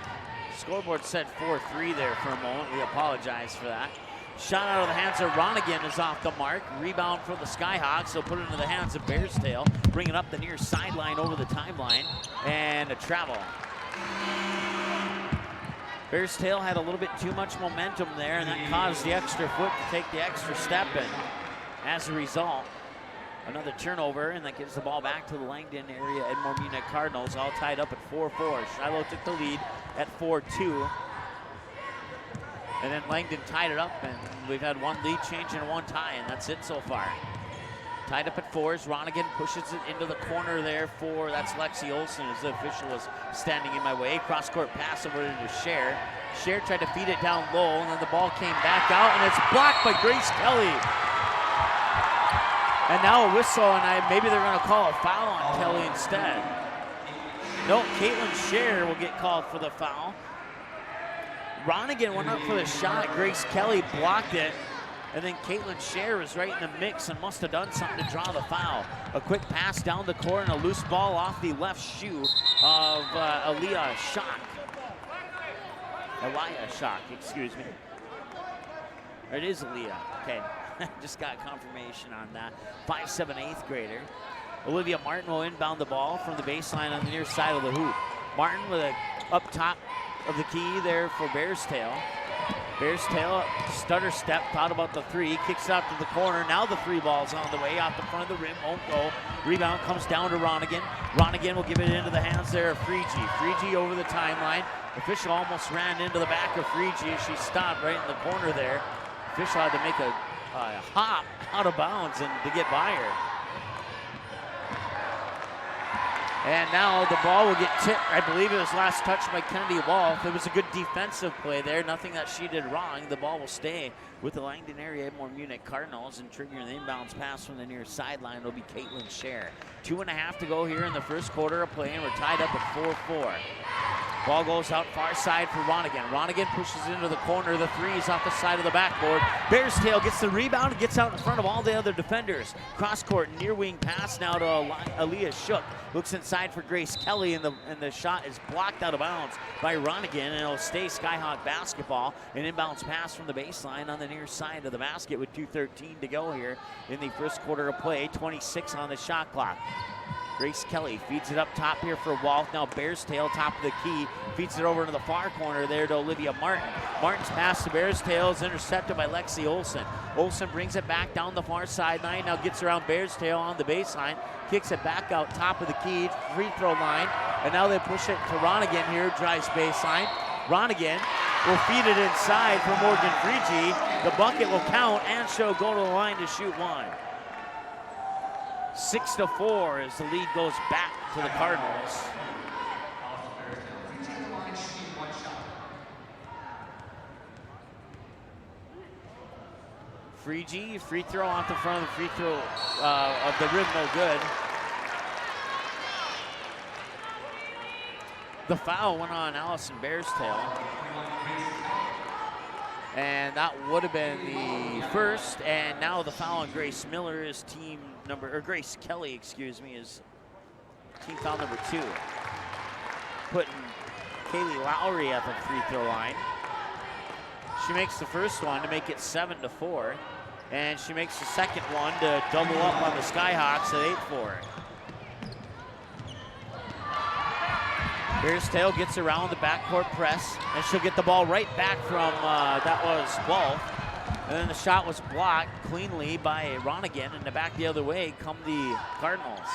Scoreboard said 4-3 there for a moment. We apologize for that. Shot out of the hands of Ronigan is off the mark. Rebound for the Skyhawks. They'll put it into the hands of Bearstail. Bring it up the near sideline over the timeline. And a travel. Bearstail had a little bit too much momentum there, and that caused the extra foot to take the extra step. And as a result, another turnover, and that gives the ball back to the Langdon area Edmore Munich Cardinals, all tied up at 4-4. Shiloh took the lead at 4-2. And then Langdon tied it up, and we've had one lead change and one tie, and that's it so far. Tied up at 4 as Ronigan pushes it into the corner there for, that's Lexi Olsen as the official was standing in my way. Cross-court pass over to Scher. Scher tried to feed it down low, and then the ball came back out, and it's blocked by Grace Kelly. And now a whistle, and maybe they're going to call a foul on Kelly instead. No, Caitlin Scher will get called for the foul. Ronigan went up for the shot. Grace Kelly blocked it. And then Caitlin Scher was right in the mix and must have done something to draw the foul. A quick pass down the court and a loose ball off the left shoe of Elia Schock, excuse me. Or it is Elia, okay. Just got confirmation on that. 5'7", 8th grader. Olivia Martin will inbound the ball from the baseline on the near side of the hoop. Martin with a up top of the key there for Bearstail. Bearstail, stutter step, thought about the three, kicks out to the corner. Now the three ball's on the way, off the front of the rim, won't go. Rebound comes down to Ronigan. Ronigan will give it into the hands there of Freegee. Freegee over the timeline. Official almost ran into the back of Freegee as she stopped right in the corner there. Official had to make a hop out of bounds and to get by her. And now the ball will get tipped. I believe it was last touched by Kennedy Wolf. It was a good defensive play there. Nothing that she did wrong. The ball will stay with the Langdon area Edmore Munich Cardinals, and triggering the inbounds pass from the near sideline will be Caitlin Scher. 2.5 to go here in the first quarter of play, and we're tied up at 4-4. Ball goes out far side for Ronigan. Ronigan pushes into the corner. The three is off the side of the backboard. Bearstail gets the rebound and gets out in front of all the other defenders. Cross court near wing pass now to Aaliyah Shook. Looks inside for Grace Kelly, and the shot is blocked out of bounds by Ronigan, and it'll stay Skyhawk basketball. An inbounds pass from the baseline on the near side of the basket with 2:13 to go here in the first quarter of play. 26 on the shot clock. Grace Kelly feeds it up top here for Wolf. Now Bearstail, top of the key, feeds it over to the far corner there to Olivia Martin. Martin's pass to Bearstail is intercepted by Lexi Olsen. Olsen brings it back down the far sideline, now gets around Bearstail on the baseline, kicks it back out top of the key, free throw line, and now they push it to Ronigan here, drives baseline. Ronigan will feed it inside for Morgan Freegee. The bucket will count, and she'll go to the line to shoot one. 6-4 as the lead goes back to the Cardinals. Freegee, free throw off the front of the free throw of the rim, no good. The foul went on Allison Bearstail. And that would have been the first, and now the foul on Grace Miller is Grace Kelly, excuse me, is team foul number 2. Putting Kaylee Lowry at the free throw line. She makes the first one to make it 7-4, and she makes the second one to double up on the Skyhawks at 8-4. Bearstail gets around the backcourt press, and she'll get the ball right back from, that was Wolf. And then the shot was blocked cleanly by Ronigan, and back the other way come the Cardinals.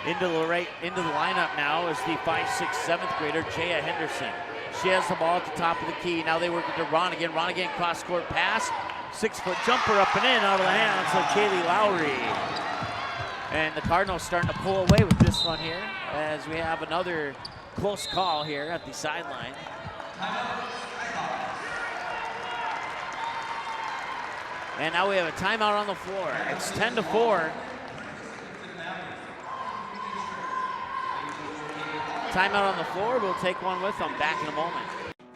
Into the lineup now is the 5'6", 7th grader, Jaya Henderson. She has the ball at the top of the key. Now they work it to Ronigan. Ronigan cross-court pass. 6-foot jumper up and in out of the hands of Kaylee Lowry. And the Cardinals starting to pull away with this one here, as we have another close call here at the sideline. And now we have a timeout on the floor. It's 10-4. Timeout on the floor. We'll take one with them. Back in a moment.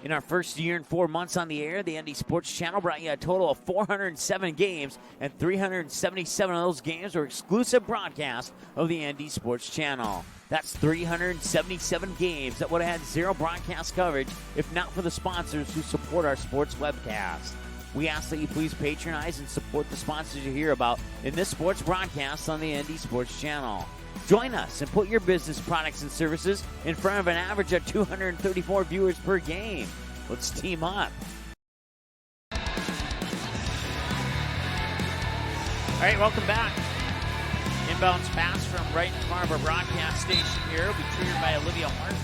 In our first year and 4 months on the air, the ND Sports Channel brought you a total of 407 games, and 377 of those games were exclusive broadcasts of the ND Sports Channel. That's 377 games that would have had zero broadcast coverage if not for the sponsors who support our sports webcast. We ask that you please patronize and support the sponsors you hear about in this sports broadcast on the ND Sports Channel. Join us and put your business products and services in front of an average of 234 viewers per game. Let's team up. All right, welcome back. Inbounds pass from right in front of our broadcast station here will be triggered by Olivia Martin.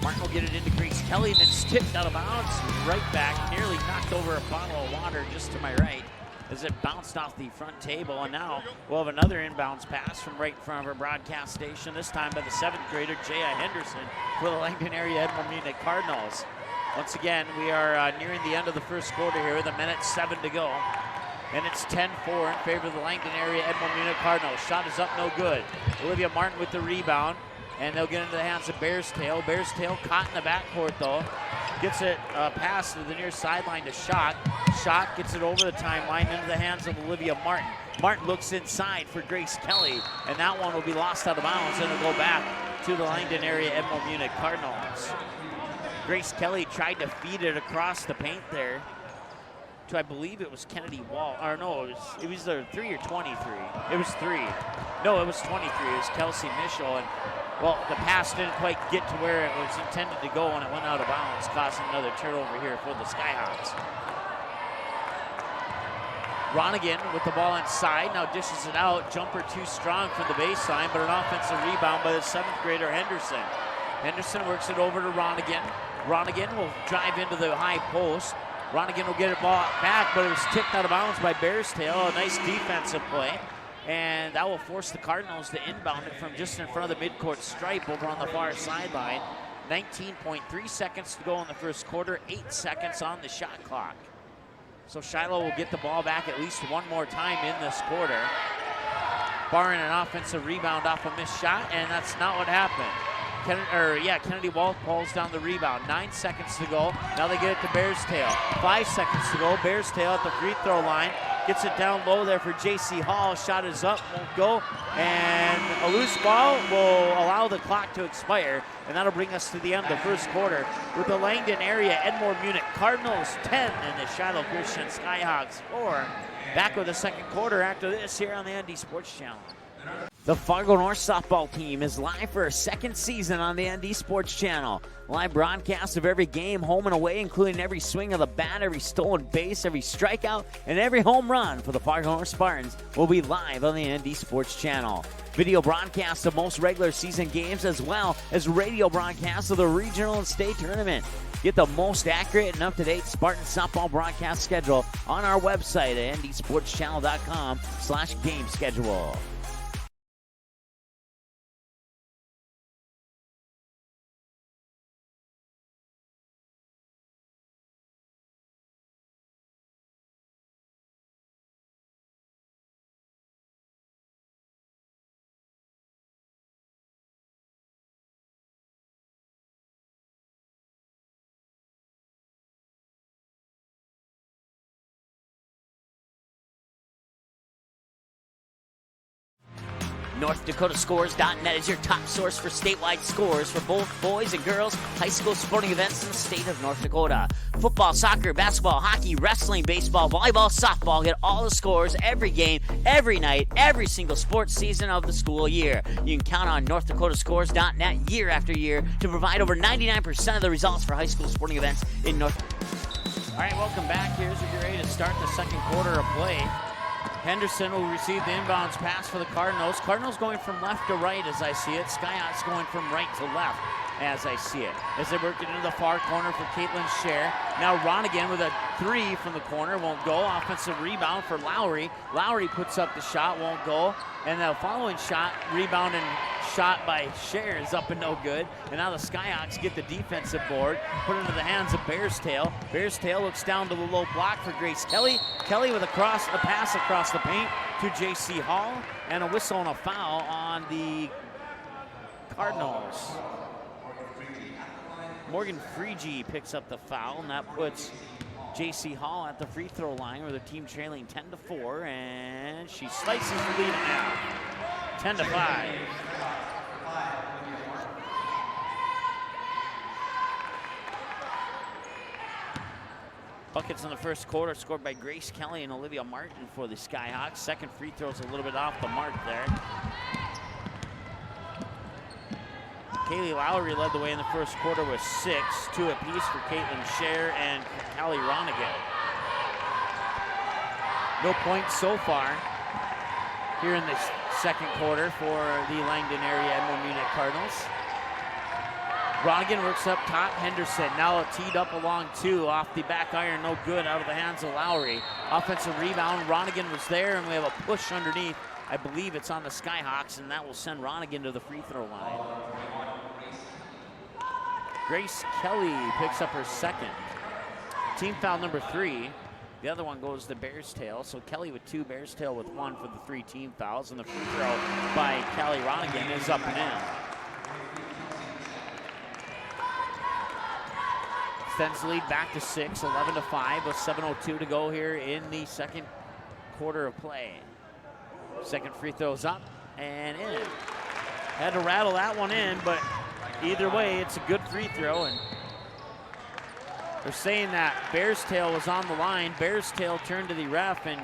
Martin will get it into Grace Kelly, and it's tipped out of bounds. Right back, nearly knocked over a bottle of water just to my right as it bounced off the front table. And now we'll have another inbounds pass from right in front of our broadcast station, this time by the 7th grader, Jaya Henderson, for the Langdon Area Edmore Munich Cardinals. Once again, we are nearing the end of the first quarter here with 1:07 to go. And it's 10-4 in favor of the Langdon Area Edmore Munich Cardinals. Shot is up, no good. Olivia Martin with the rebound. And they'll get into the hands of Bearstail. Bearstail caught in the backcourt, though. Gets it past to the near sideline to Schott. Schott gets it over the timeline into the hands of Olivia Martin. Martin looks inside for Grace Kelly, and that one will be lost out of bounds, and it'll go back to the Langdon Area Edmore Munich Cardinals. Grace Kelly tried to feed it across the paint there to, I believe it was Kennedy Wall. Or no, it was either 3 or 23. It was 3. No, it was 23. It was Kelsey Mischel, and well, the pass didn't quite get to where it was intended to go, and it went out of bounds, causing another turnover here for the Skyhawks. Ronigan with the ball inside, now dishes it out. Jumper too strong from the baseline, but an offensive rebound by the 7th grader Henderson. Henderson works it over to Ronigan. Ronigan will drive into the high post. Ronigan will get it ball back, but it was tipped out of bounds by Bearstail. A nice defensive play. And that will force the Cardinals to inbound it from just in front of the midcourt stripe over on the far sideline. 19.3 seconds to go in the first quarter, 8 seconds on the shot clock. So Shiloh will get the ball back at least one more time in this quarter, barring an offensive rebound off a missed shot, and that's not what happened. Kennedy Wall pulls down the rebound. 9 seconds to go. Now they get it to Bearstail. 5 seconds to go. Bearstail at the free throw line. Gets it down low there for J.C. Hall. Shot is up, won't go. And a loose ball will allow the clock to expire. And that'll bring us to the end of the first quarter with the Langdon Area Edmore Munich Cardinals 10 and the Shiloh Christian Skyhawks 4. Back with the second quarter after this here on the ND Sports Channel. The Fargo North softball team is live for a second season on the ND Sports Channel. Live broadcasts of every game, home and away, including every swing of the bat, every stolen base, every strikeout, and every home run for the Fargo North Spartans will be live on the ND Sports Channel. Video broadcasts of most regular season games as well as radio broadcasts of the regional and state tournament. Get the most accurate and up-to-date Spartan softball broadcast schedule on our website at ndsportschannel.com/game schedule. NorthDakotaScores.net is your top source for statewide scores for both boys and girls high school sporting events in the state of North Dakota. Football, soccer, basketball, hockey, wrestling, baseball, volleyball, softball. Get all the scores every game, every night, every single sports season of the school year. You can count on NorthDakotaScores.net year after year to provide over 99% of the results for high school sporting events in North. All right, welcome back. Here's what you're ready to start the second quarter of play. Henderson will receive the inbounds pass for the Cardinals. Cardinals going from left to right as I see it. Skyhawks going from right to left as I see it. As they work it into the far corner for Caitlin Scher. Now Ronigan with a 3 from the corner, won't go. Offensive rebound for Lowry. Lowry puts up the shot, won't go. And the following shot, rebound and shot by Scher is up and no good. And now the Skyhawks get the defensive board, put it into the hands of Bearstail. Bearstail looks down to the low block for Grace Kelly. Kelly with a pass across the paint to J.C. Hall, and a whistle and a foul on the Cardinals. Morgan Freege picks up the foul, and that puts J.C. Hall at the free throw line with the team trailing 10-4, and she slices the lead in half, 10-5. Buckets in the first quarter scored by Grace Kelly and Olivia Martin for the Skyhawks. Second free throw's a little bit off the mark there. Kaylee Lowry led the way in the first quarter with 6, 2 apiece for Caitlin Scher and Callie Ronigan. No points so far here in the second quarter for the Langdon area Edmond Munich Cardinals. Ronigan works up top. Henderson now teed up along 2 off the back iron, no good, out of the hands of Lowry. Offensive rebound. Ronigan was there, and we have a push underneath. I believe it's on the Skyhawks, and that will send Ronigan to the free throw line. Grace Kelly picks up her second. Team foul number 3. The other one goes to Bearstail. So Kelly with 2, Bearstail with 1 for the 3 team fouls. And the free throw by Callie Ronigan is up and in. Extends the lead back to 6, 11-5 with 7:02 to go here in the second quarter of play. Second free throw's up and in. Had to rattle that one in, but either way, it's a good free throw, and they're saying that Bearstail was on the line. Bearstail turned to the ref and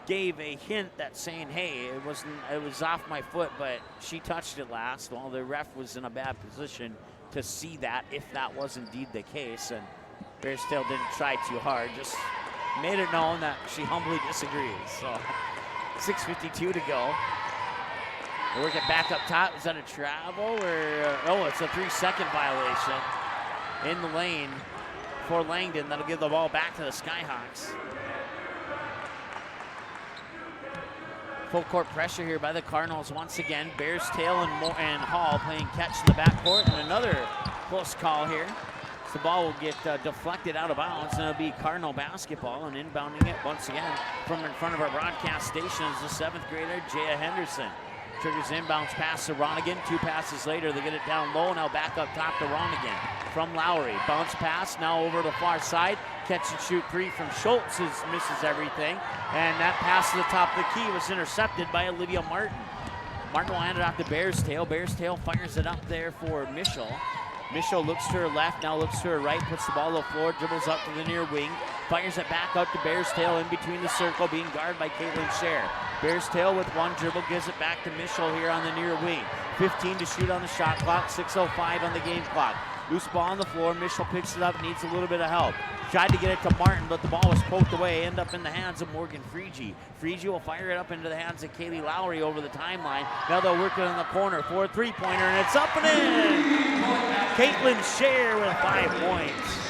gave a hint that saying, hey, it was off my foot, but she touched it last. Well, the ref was in a bad position to see that, if that was indeed the case, and Bearstail didn't try too hard, just made it known that she humbly disagrees. So 6:52 to go. They work it back up top. Is that a travel or, oh, it's a 3-second violation in the lane for Langdon. That'll give the ball back to the Skyhawks. Full court pressure here by the Cardinals once again. Bearstail and Hall playing catch in the backcourt, and another close call here. So the ball will get deflected out of bounds, and it'll be Cardinal basketball, and inbounding it once again from in front of our broadcast station is the 7th grader, Jaya Henderson. Triggers inbounds pass to Ronigan. 2 passes later, they get it down low. Now back up top to Ronigan from Lowry. Bounce pass now over to the far side. Catch and shoot 3 from Schultz misses everything. And that pass to the top of the key was intercepted by Olivia Martin. Martin will hand it off to Bearstail. Bearstail fires it up there for Mischel. Mischel looks to her left, now looks to her right, puts the ball on the floor, dribbles up to the near wing, fires it back out to Bearstail in between the circle, being guarded by Caitlin Scher. Bearstail with 1 dribble gives it back to Mischel here on the near wing. 15 to shoot on the shot clock, 6:05 on the game clock. Loose ball on the floor, Mischel picks it up, needs a little bit of help. Tried to get it to Martin, but the ball was poked away, end up in the hands of Morgan Freege. Freege will fire it up into the hands of Kaylee Lowry over the timeline. Now they'll work it in the corner for a 3-pointer, and it's up and in! Caitlin Scher with 5 points.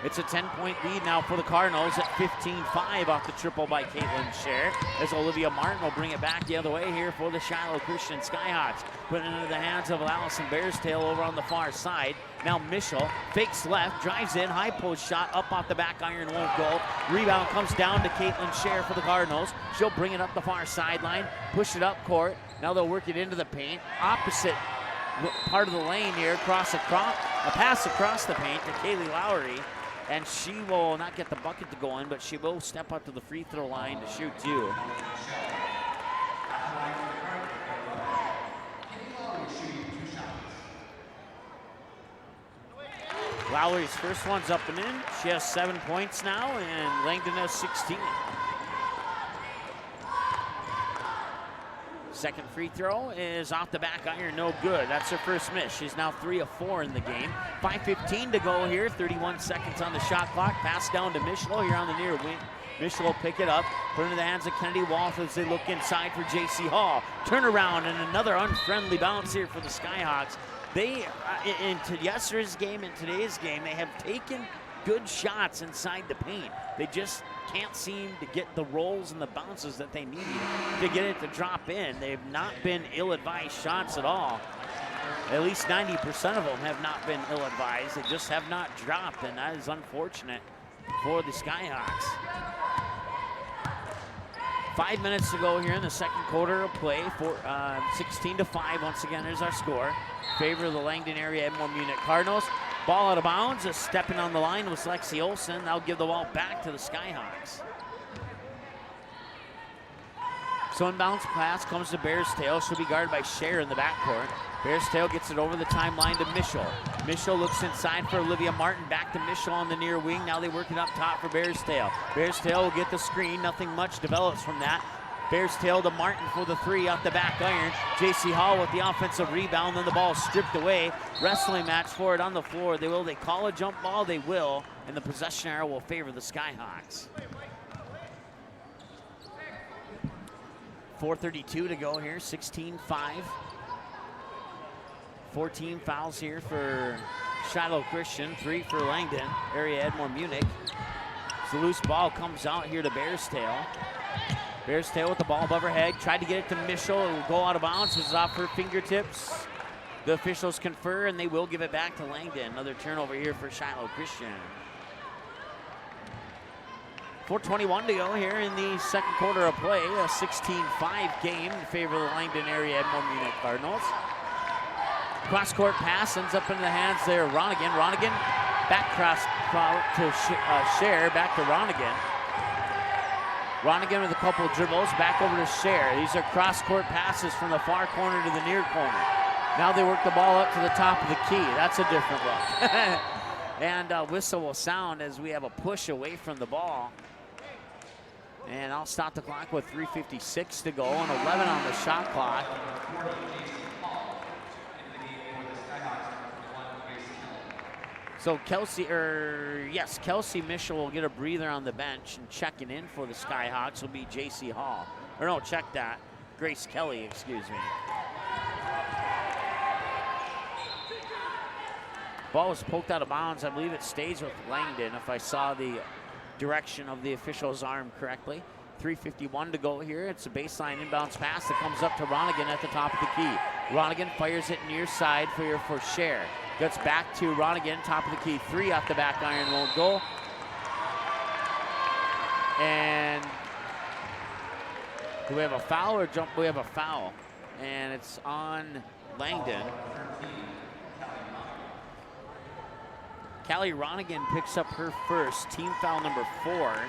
It's a 10-point lead now for the Cardinals at 15-5 off the triple by Caitlin Scher, as Olivia Martin will bring it back the other way here for the Shiloh Christian Skyhawks. Put it into the hands of Allison Bearstail over on the far side. Now Mischel fakes left, drives in, high post shot up off the back iron, won't go. Rebound comes down to Caitlin Scher for the Cardinals. She'll bring it up the far sideline, push it up court. Now they'll work it into the paint. Opposite part of the lane here, a pass across the paint to Kaylee Lowry. And she will not get the bucket to go in, but she will step up to the free throw line to shoot 2. Lowry's first one's up and in. She has 7 points now, and Langdon has 16. Second free throw is off the back iron, no good. That's her first miss. She's now 3 of 4 in the game. 5:15 to go here, 31 seconds on the shot clock. Pass down to Mischel here on the near wing. Mischel will pick it up, put it into the hands of Kennedy Walsh as they look inside for J.C. Hall. Turnaround and another unfriendly bounce here for the Skyhawks. They, into yesterday's game and today's game, they have taken good shots inside the paint. They just can't seem to get the rolls and the bounces that they need to get it to drop in. They've not been ill-advised shots at all. At least 90% of them have not been ill-advised. They just have not dropped, and that is unfortunate for the Skyhawks. 5 minutes to go here in the second quarter of play. 16-5 once again is our score. Favor of the Langdon area Edmore Munich Cardinals. Ball out of bounds. Just stepping on the line was Lexi Olsen. They'll give the ball back to the Skyhawks. So inbounds pass comes to Bears Tail. She'll be guarded by Scher in the backcourt. Bears Tail gets it over the timeline to Mischel. Mischel looks inside for Olivia Martin. Back to Mischel on the near wing. Now they work it up top for Bears Tail. Bears Tail will get the screen. Nothing much develops from that. Bears Tail to Martin for the three off the back iron. J.C. Hall with the offensive rebound. Then the ball stripped away. Wrestling match for it on the floor. They call a jump ball? They will. And the possession arrow will favor the Skyhawks. 4:32 to go here, 16-5. 14 fouls here for Shiloh Christian, 3 for Langdon, area Edmore Munich. So the loose ball comes out here to Bears Tail. Bears Tail with the ball above her head, tried to get it to Mischel. It will go out of bounds, it's off her fingertips. The officials confer, and they will give it back to Langdon. Another turnover here for Shiloh Christian. 4:21 to go here in the second quarter of play. A 16-5 game in favor of the Langdon area Edmore Munich Cardinals. Cross-court pass ends up in the hands there. Ronigan. Ronigan back cross to Scher. Back to Ronigan. Ronigan with a couple of dribbles. Back over to Scher. These are cross-court passes from the far corner to the near corner. Now they work the ball up to the top of the key. That's a different look. And a whistle will sound as we have a push away from the ball. And I'll stop the clock with 3:56 to go and 11 on the shot clock. So Kelsey Mischel will get a breather on the bench, and checking in for the Skyhawks will be J.C. Hall. Or no, check that. Grace Kelly, excuse me. Ball was poked out of bounds. I believe it stays with Langdon if I saw the direction of the official's arm correctly. 3:51 to go here. It's a baseline inbounds pass that comes up to Ronigan at the top of the key. Ronigan fires it near side for Scher. Gets back to Ronigan, top of the key. 3 off the back iron won't go. And do we have a foul or jump? We have a foul. And it's on Langdon. Callie Ronigan picks up her first, team foul number 4.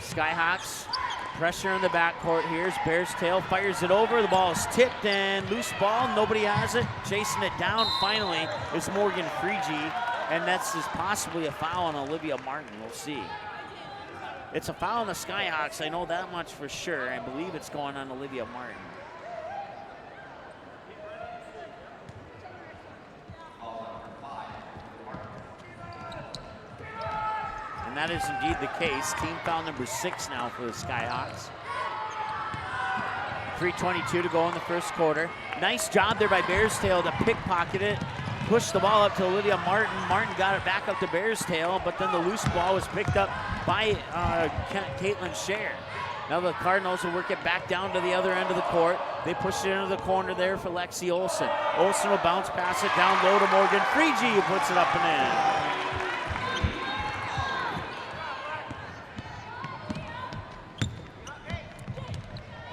Skyhawks pressure in the backcourt here. Bears Tail fires it over. The ball is tipped and loose ball. Nobody has it. Chasing it down finally is Morgan Freegee, and that's possibly a foul on Olivia Martin. We'll see. It's a foul on the Skyhawks. I know that much for sure. I believe it's going on Olivia Martin. And that is indeed the case. Team foul number 6 now for the Skyhawks. 3:22 to go in the first quarter. Nice job there by Bears Tail to pickpocket it, push the ball up to Olivia Martin. Martin got it back up to Bears Tail, but then the loose ball was picked up by Caitlin Scher. Now the Cardinals will work it back down to the other end of the court. They push it into the corner there for Lexi Olsen. Olsen will bounce pass it down low to Morgan Freegee, who puts it up and in.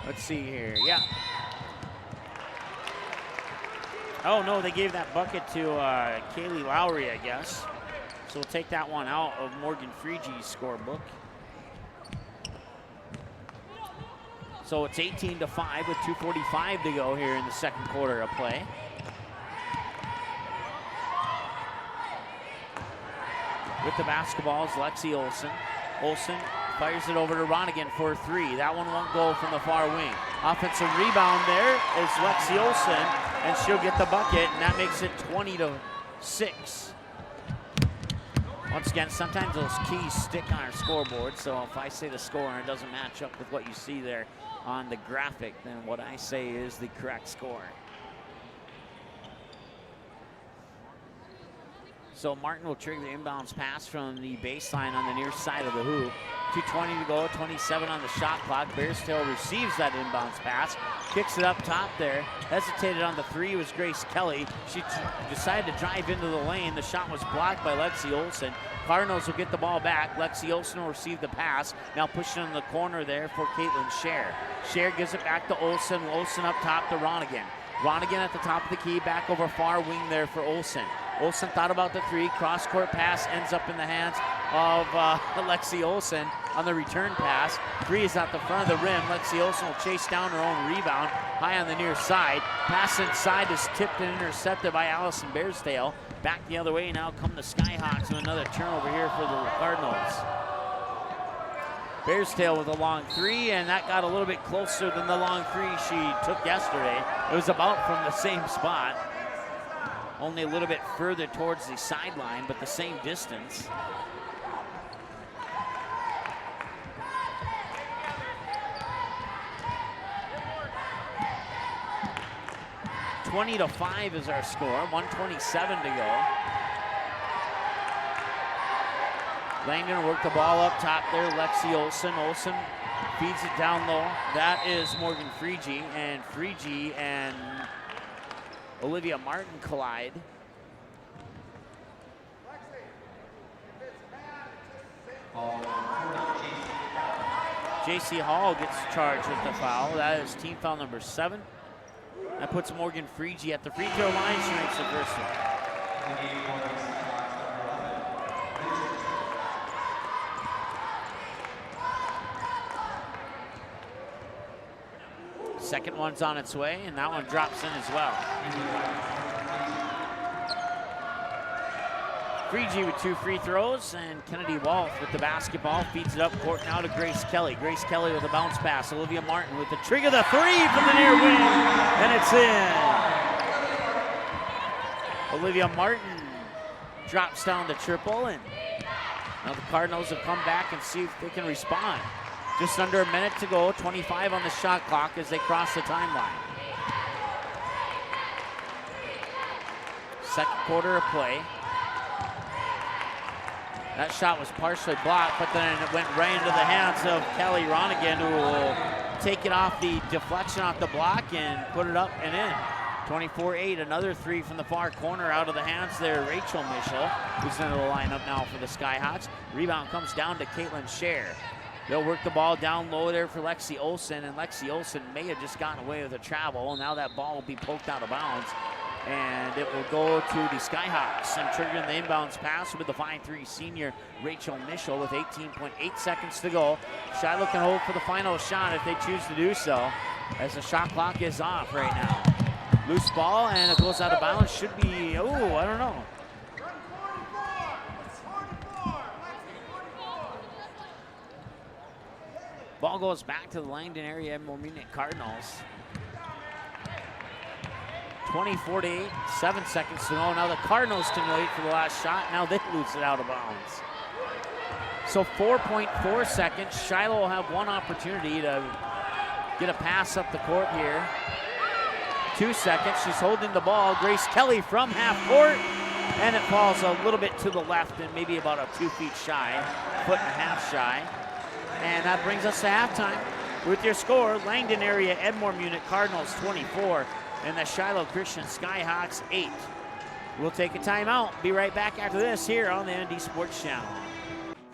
Let's see here, yeah. Oh no, they gave that bucket to Kaylee Lowry, I guess. So we'll take that one out of Morgan Freegee's scorebook. So it's 18-5 with 2:45 to go here in the second quarter of play. With the basketball is Lexi Olsen. Olsen fires it over to Ronigan for 3. That one won't go from the far wing. Offensive rebound there is Lexi Olsen, and she'll get the bucket, and that makes it 20-6. Once again, sometimes those keys stick on our scoreboard, so if I say the score and it doesn't match up with what you see there on the graphic, then what I say is the correct score. So Martin will trigger the inbounds pass from the baseline on the near side of the hoop. 2:20 to go, 27 on the shot clock. Bearstail receives that inbounds pass, kicks it up top there. Hesitated on the three was Grace Kelly. She decided to drive into the lane. The shot was blocked by Lexi Olson. Cardinals will get the ball back. Lexi Olson will receive the pass. Now pushing in the corner there for Caitlin Scher. Scher gives it back to Olson. Olson up top to Ronigan. Ronigan at the top of the key, back over far wing there for Olson. Olson thought about the three. Cross-court pass ends up in the hands of Lexi Olson on the return pass. Three is at the front of the rim. Lexi Olson will chase down her own rebound high on the near side. Pass inside is tipped and intercepted by Allison Bearstail. Back the other way now come the Skyhawks with another turnover here for the Cardinals. Bearstail with a long three, and that got a little bit closer than the long three she took yesterday. It was about from the same spot. Only a little bit further towards the sideline, but the same distance. (20-5) is our score. 1:27 to go. Langdon worked the ball up top there. Lexi Olson. Olson feeds it down low. That is Morgan Freege, and Freege and Olivia Martin collide. JC Hall gets charged with the foul. That is team foul number 7. That puts Morgan Freege at the free throw line. She makes the first one. Second one's on its way, and that one drops in as well. Freege with 2 free throws, and Kennedy Walsh with the basketball feeds it up court now to Grace Kelly. Grace Kelly with a bounce pass. Olivia Martin with the trigger, the three from the near wing, and it's in. Olivia Martin drops down the triple, and now the Cardinals have come back and see if they can respond. Just under a minute to go, 25 on the shot clock as they cross the timeline. Second quarter of play. That shot was partially blocked, but then it went right into the hands of Kelly Ronigan, who will take it off the deflection off the block and put it up and in. 24-8, another three from the far corner out of the hands there. Rachel Mischel, who's into the lineup now for the Skyhawks. Rebound comes down to Caitlin Scher. They'll work the ball down low there for Lexi Olson, and Lexi Olson may have just gotten away with a travel. Now that ball will be poked out of bounds, and it will go to the Skyhawks. And triggering the inbounds pass with the 5'3" senior Rachel Mischel with 18.8 seconds to go. Shiloh can hold for the final shot if they choose to do so, as the shot clock is off right now. Loose ball, and it goes out of bounds. Should be, I don't know. Ball goes back to the Langdon area Edmore Munich Cardinals. 24-8, 7 seconds to go. Now the Cardinals stimulate for the last shot. Now they lose it out of bounds. So 4.4 seconds. Shiloh will have one opportunity to get a pass up the court here. 2 seconds. She's holding the ball. Grace Kelly from half court. And it falls a little bit to the left and maybe about a 2 feet shy, 1.5 shy. And that brings us to halftime. With your score, Langdon area Edmore Munich Cardinals 24 and the Shiloh Christian Skyhawks 8. We'll take a timeout. Be right back after this here on the ND Sports Channel.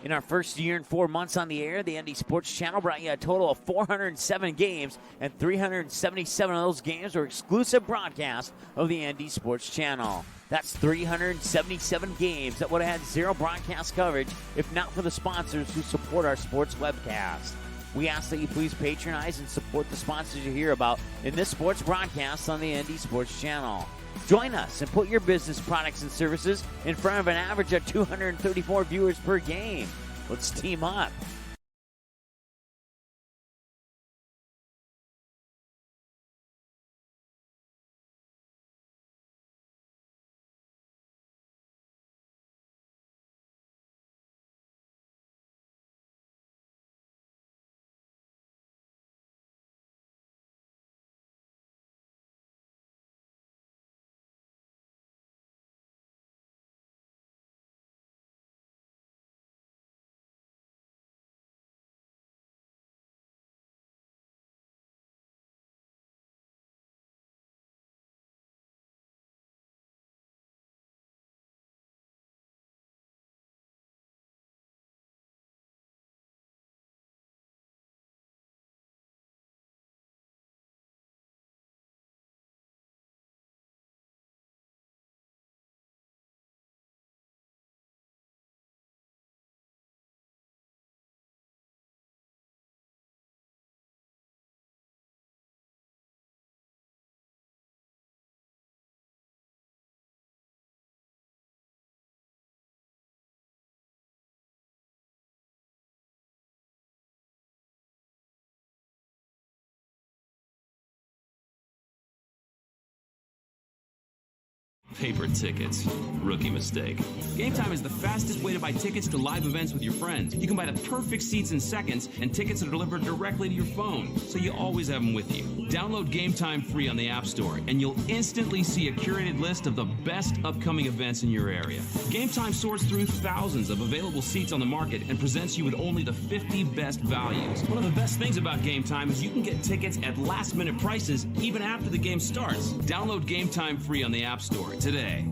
In our first year and 4 months on the air, the ND Sports Channel brought you a total of 407 games, and 377 of those games were exclusive broadcasts of the ND Sports Channel. That's 377 games that would have had zero broadcast coverage if not for the sponsors who support our sports webcast. We ask that you please patronize and support the sponsors you hear about in this sports broadcast on the ND Sports Channel. Join us and put your business products and services in front of an average of 234 viewers per game. Let's team up. Paper tickets. Rookie mistake. Game Time is the fastest way to buy tickets to live events with your friends. You can buy the perfect seats in seconds, and tickets are delivered directly to your phone, so you always have them with you. Download Game Time free on the App Store, and you'll instantly see a curated list of the best upcoming events in your area. Game Time sorts through thousands of available seats on the market and presents you with only the 50 best values. One of the best things about Game Time is you can get tickets at last-minute prices even after the game starts. Download Game Time free on the App Store today.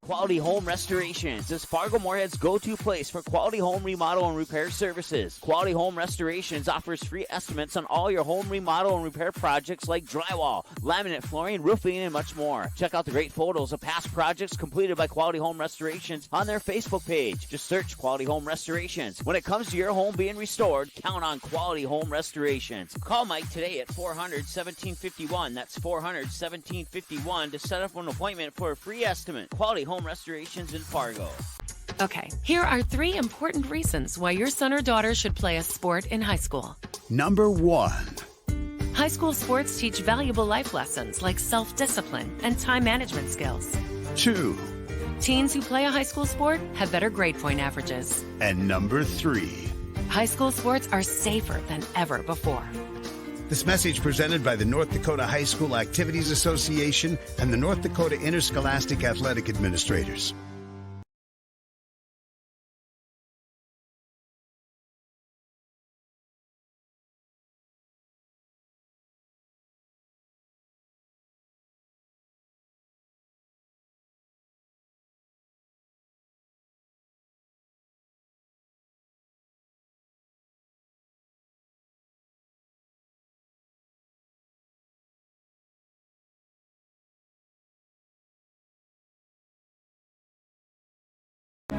Quality Home Restorations is Fargo Moorhead's go-to place for quality home remodel and repair services. Quality Home Restorations offers free estimates on all your home remodel and repair projects like drywall, laminate flooring, roofing, and much more. Check out the great photos of past projects completed by Quality Home Restorations on their Facebook page. Just search Quality Home Restorations. When it comes to your home being restored, count on Quality Home Restorations. Call Mike today at 400-1751. That's 400-1751 to set up an appointment for a free estimate. Quality Home Restorations in Fargo. Okay, here are 3 important reasons why your son or daughter should play a sport in high school. Number 1. High school sports teach valuable life lessons like self-discipline and time management skills. 2. Teens who play a high school sport have better grade point averages. And number 3. High school sports are safer than ever before. This message presented by the North Dakota High School Activities Association and the North Dakota Interscholastic Athletic Administrators.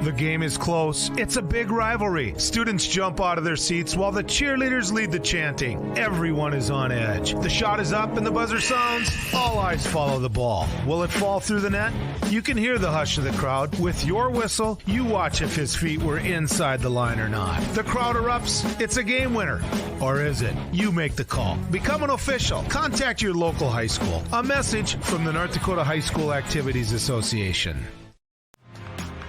The game is close. It's a big rivalry. Students jump out of their seats while the cheerleaders lead the chanting. Everyone is on edge. The shot is up and the buzzer sounds. All eyes follow the ball. Will it fall through the net? You can hear the hush of the crowd. With your whistle, you watch if his feet were inside the line or not. The crowd erupts. It's a game winner. Or is it? You make the call. Become an official. Contact your local high school. A message from the North Dakota High School Activities Association.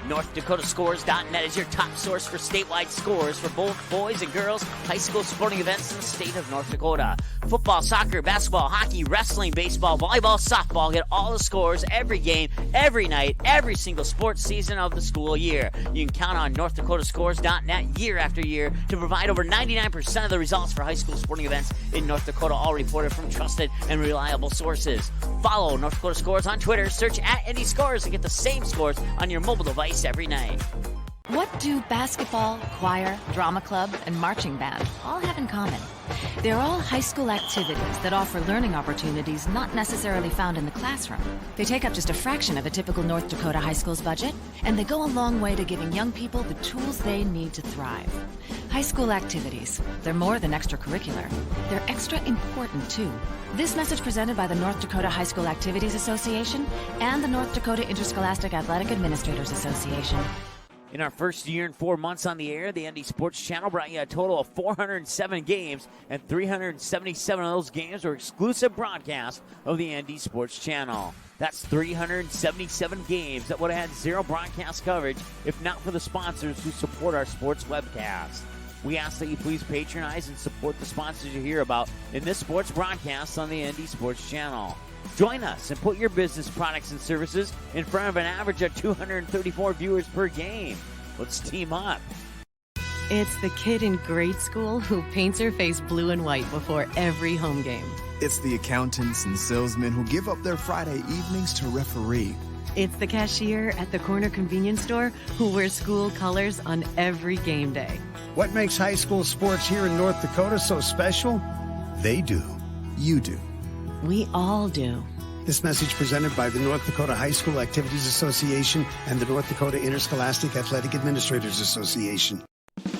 NorthDakotaScores.net is your top source for statewide scores for both boys and girls high school sporting events in the state of North Dakota. Football, soccer, basketball, hockey, wrestling, baseball, volleyball, softball. Get all the scores every game, every night, every single sports season of the school year. You can count on NorthDakotaScores.net year after year to provide over 99% of the results for high school sporting events in North Dakota, all reported from trusted and reliable sources. Follow North Dakota Scores on Twitter. Search @NDScores to get the same scores on your mobile device every night. What do basketball, choir, drama club, and marching band all have in common? They're all high school activities that offer learning opportunities not necessarily found in the classroom. They take up just a fraction of a typical North Dakota high school's budget, and they go a long way to giving young people the tools they need to thrive. High school activities, they're more than extracurricular. They're extra important, too. This message presented by the North Dakota High School Activities Association and the North Dakota Interscholastic Athletic Administrators Association. In our first year and 4 months on the air, the ND Sports Channel brought you a total of 407 games, and 377 of those games were exclusive broadcasts of the ND Sports Channel. That's 377 games that would have had zero broadcast coverage if not for the sponsors who support our sports webcast. We ask that you please patronize and support the sponsors you hear about in this sports broadcast on the ND Sports Channel. Join us and put your business products and services in front of an average of 234 viewers per game. Let's team up. It's the kid in grade school who paints her face blue and white before every home game. It's the accountants and salesmen who give up their Friday evenings to referee. It's the cashier at the corner convenience store who wears school colors on every game day. What makes high school sports here in North Dakota so special? They do. You do. We all do. This message presented by the North Dakota High School Activities Association and the North Dakota Interscholastic Athletic Administrators Association.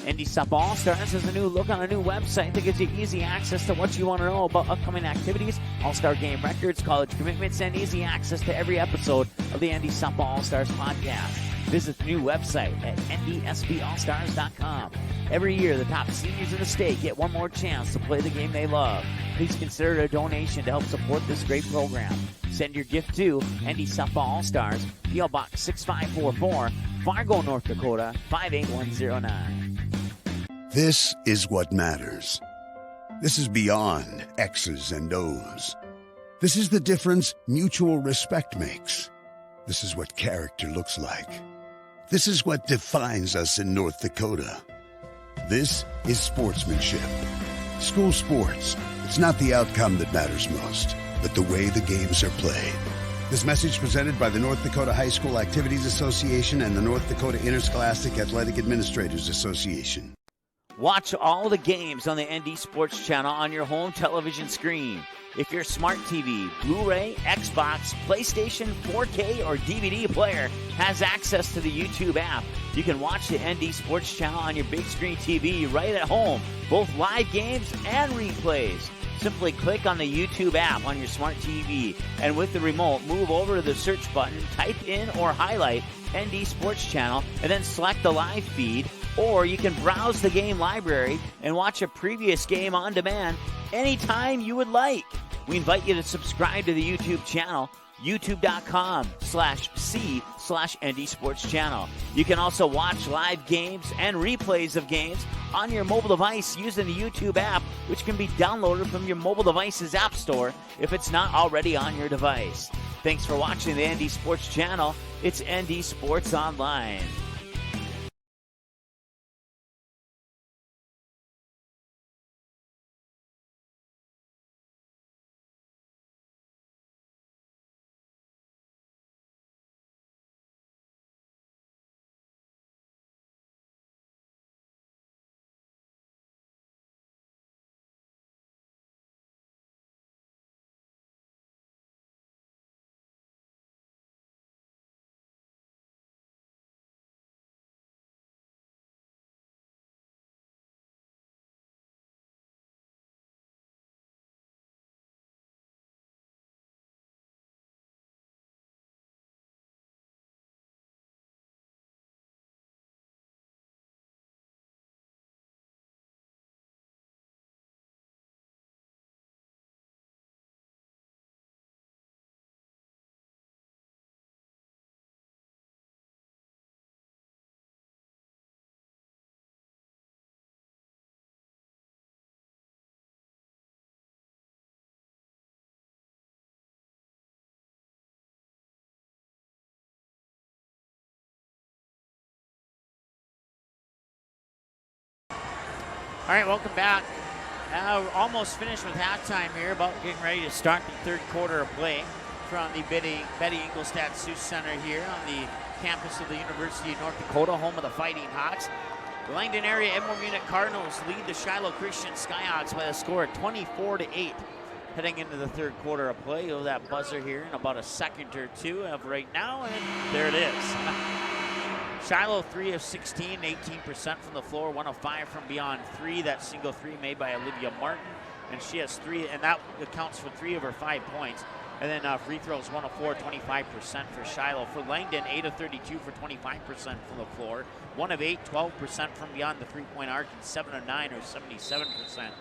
ND Sup All-Stars has a new look on a new website that gives you easy access to what you want to know about upcoming activities, all-star game records, college commitments, and easy access to every episode of the ND Sup All-Stars podcast. Visit the new website at ndsballstars.com. Every year, the top seniors in the state get one more chance to play the game they love. Please consider a donation to help support this great program. Send your gift to ND Softball All-Stars, P.O. Box 6544, Fargo, North Dakota, 58109. This is what matters. This is beyond X's and O's. This is the difference mutual respect makes. This is what character looks like. This is what defines us in North Dakota. This is sportsmanship. School sports. It's not the outcome that matters most, but the way the games are played. This message presented by the North Dakota High School Activities Association and the North Dakota Interscholastic Athletic Administrators Association. Watch all the games on the ND Sports Channel on your home television screen. If your smart TV, Blu-ray, Xbox, PlayStation, 4K, or DVD player has access to the YouTube app, you can watch the ND Sports Channel on your big screen TV right at home, both live games and replays. Simply click on the YouTube app on your smart TV, and with the remote, move over to the search button, type in or highlight ND Sports Channel, and then select the live feed, or you can browse the game library and watch a previous game on demand anytime you would like. We invite you to subscribe to the YouTube channel, youtube.com/c/ND Sports Channel. You can also watch live games and replays of games on your mobile device using the YouTube app, which can be downloaded from your mobile device's app store if it's not already on your device. Thanks for watching the ND Sports Channel. It's ND Sports Online. All right, welcome back. Almost finished with halftime here, about getting ready to start the third quarter of play from the Betty Engelstad Sioux Center here on the campus of the University of North Dakota, home of the Fighting Hawks. The Langdon area Edmore Munich Cardinals lead the Shiloh Christian Skyhawks by a score of 24-8. Heading into the third quarter of play, you'll have that buzzer here in about a second or two of right now, and there it is. Shiloh 3 of 16, 18% from the floor, 1 of 5 from beyond 3. That single 3 made by Olivia Martin, and she has 3, and that accounts for 3 of her 5 points. And then free throws, 1 of 4, 25% for Shiloh. For Langdon, 8 of 32 for 25% from the floor, 1 of 8, 12% from beyond the three-point arc, and 7 of 9 or 77%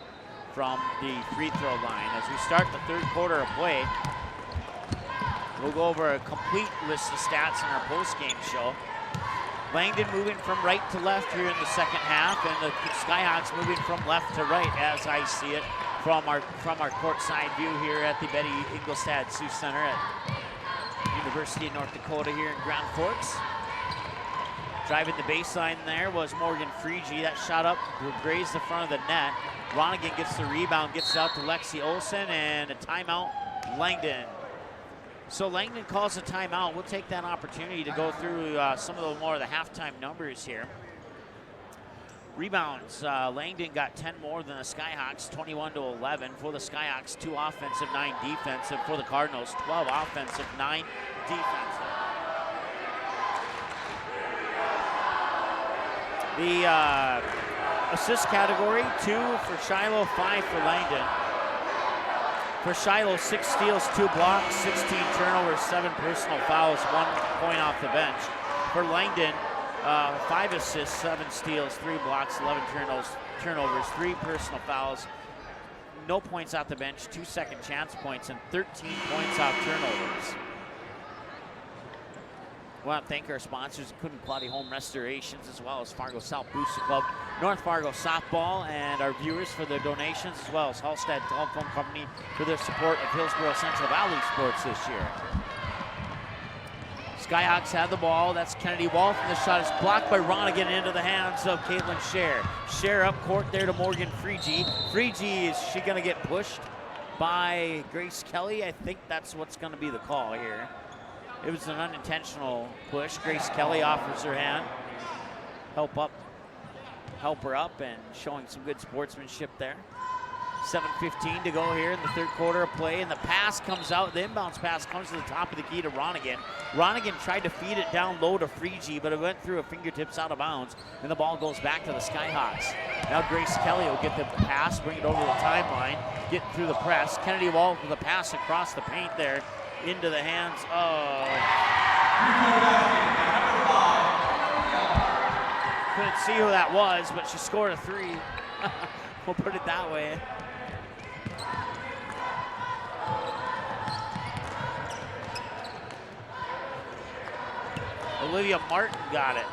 from the free throw line. As we start the third quarter of play, we'll go over a complete list of stats in our post-game show. Langdon moving from right to left here in the second half, and the Skyhawks moving from left to right as I see it from our courtside view here at the Betty Engelstad Sioux Center at University of North Dakota here in Grand Forks. Driving the baseline there was Morgan Freege. That shot up, grazed the front of the net. Ronigan gets the rebound, gets it out to Lexi Olsen, and a timeout, Langdon. So Langdon calls a timeout. We'll take that opportunity to go through some of the more of the halftime numbers here. Rebounds, Langdon got 10 more than the Skyhawks, 21-11. For the Skyhawks, 2 offensive, 9 defensive. For the Cardinals, 12 offensive, 9 defensive. The assist category, 2 for Shiloh, 5 for Langdon. For Shiloh, 6 steals, 2 blocks, 16 turnovers, 7 personal fouls, 1 point off the bench. for Langdon. 5 assists, 7 steals, 3 blocks, 11 turnovers, 3 personal fouls. No points off the bench, 2 second chance points, and 13 points off turnovers. We want to thank our sponsors, including Quality Home Restorations, as well as Fargo South Booster Club, North Fargo Softball, and our viewers for their donations, as well as Hallstatt Telephone Company for their support of Hillsborough Central Valley sports this year. Skyhawks have the ball. That's Kennedy Wolf, and the shot is blocked by Ronigan into the hands of Caitlin Scher. Scher up court there to Morgan Freegee. Freegee, is she going to get pushed by Grace Kelly? I think that's what's going to be the call here. It was an unintentional push. Grace Kelly offers her hand. Help her up, and showing some good sportsmanship there. 7:15 to go here in the third quarter of play, and the pass comes out. The inbounds pass comes to the top of the key to Ronigan. Ronigan tried to feed it down low to Freegee, but it went through her fingertips out of bounds, and the ball goes back to the Skyhawks. Now Grace Kelly will get the pass, bring it over the timeline, get through the press. Kennedy Wall with a pass across the paint there into the hands of... Couldn't see who that was, but she scored a 3. We'll put it that way. Olivia Martin got it.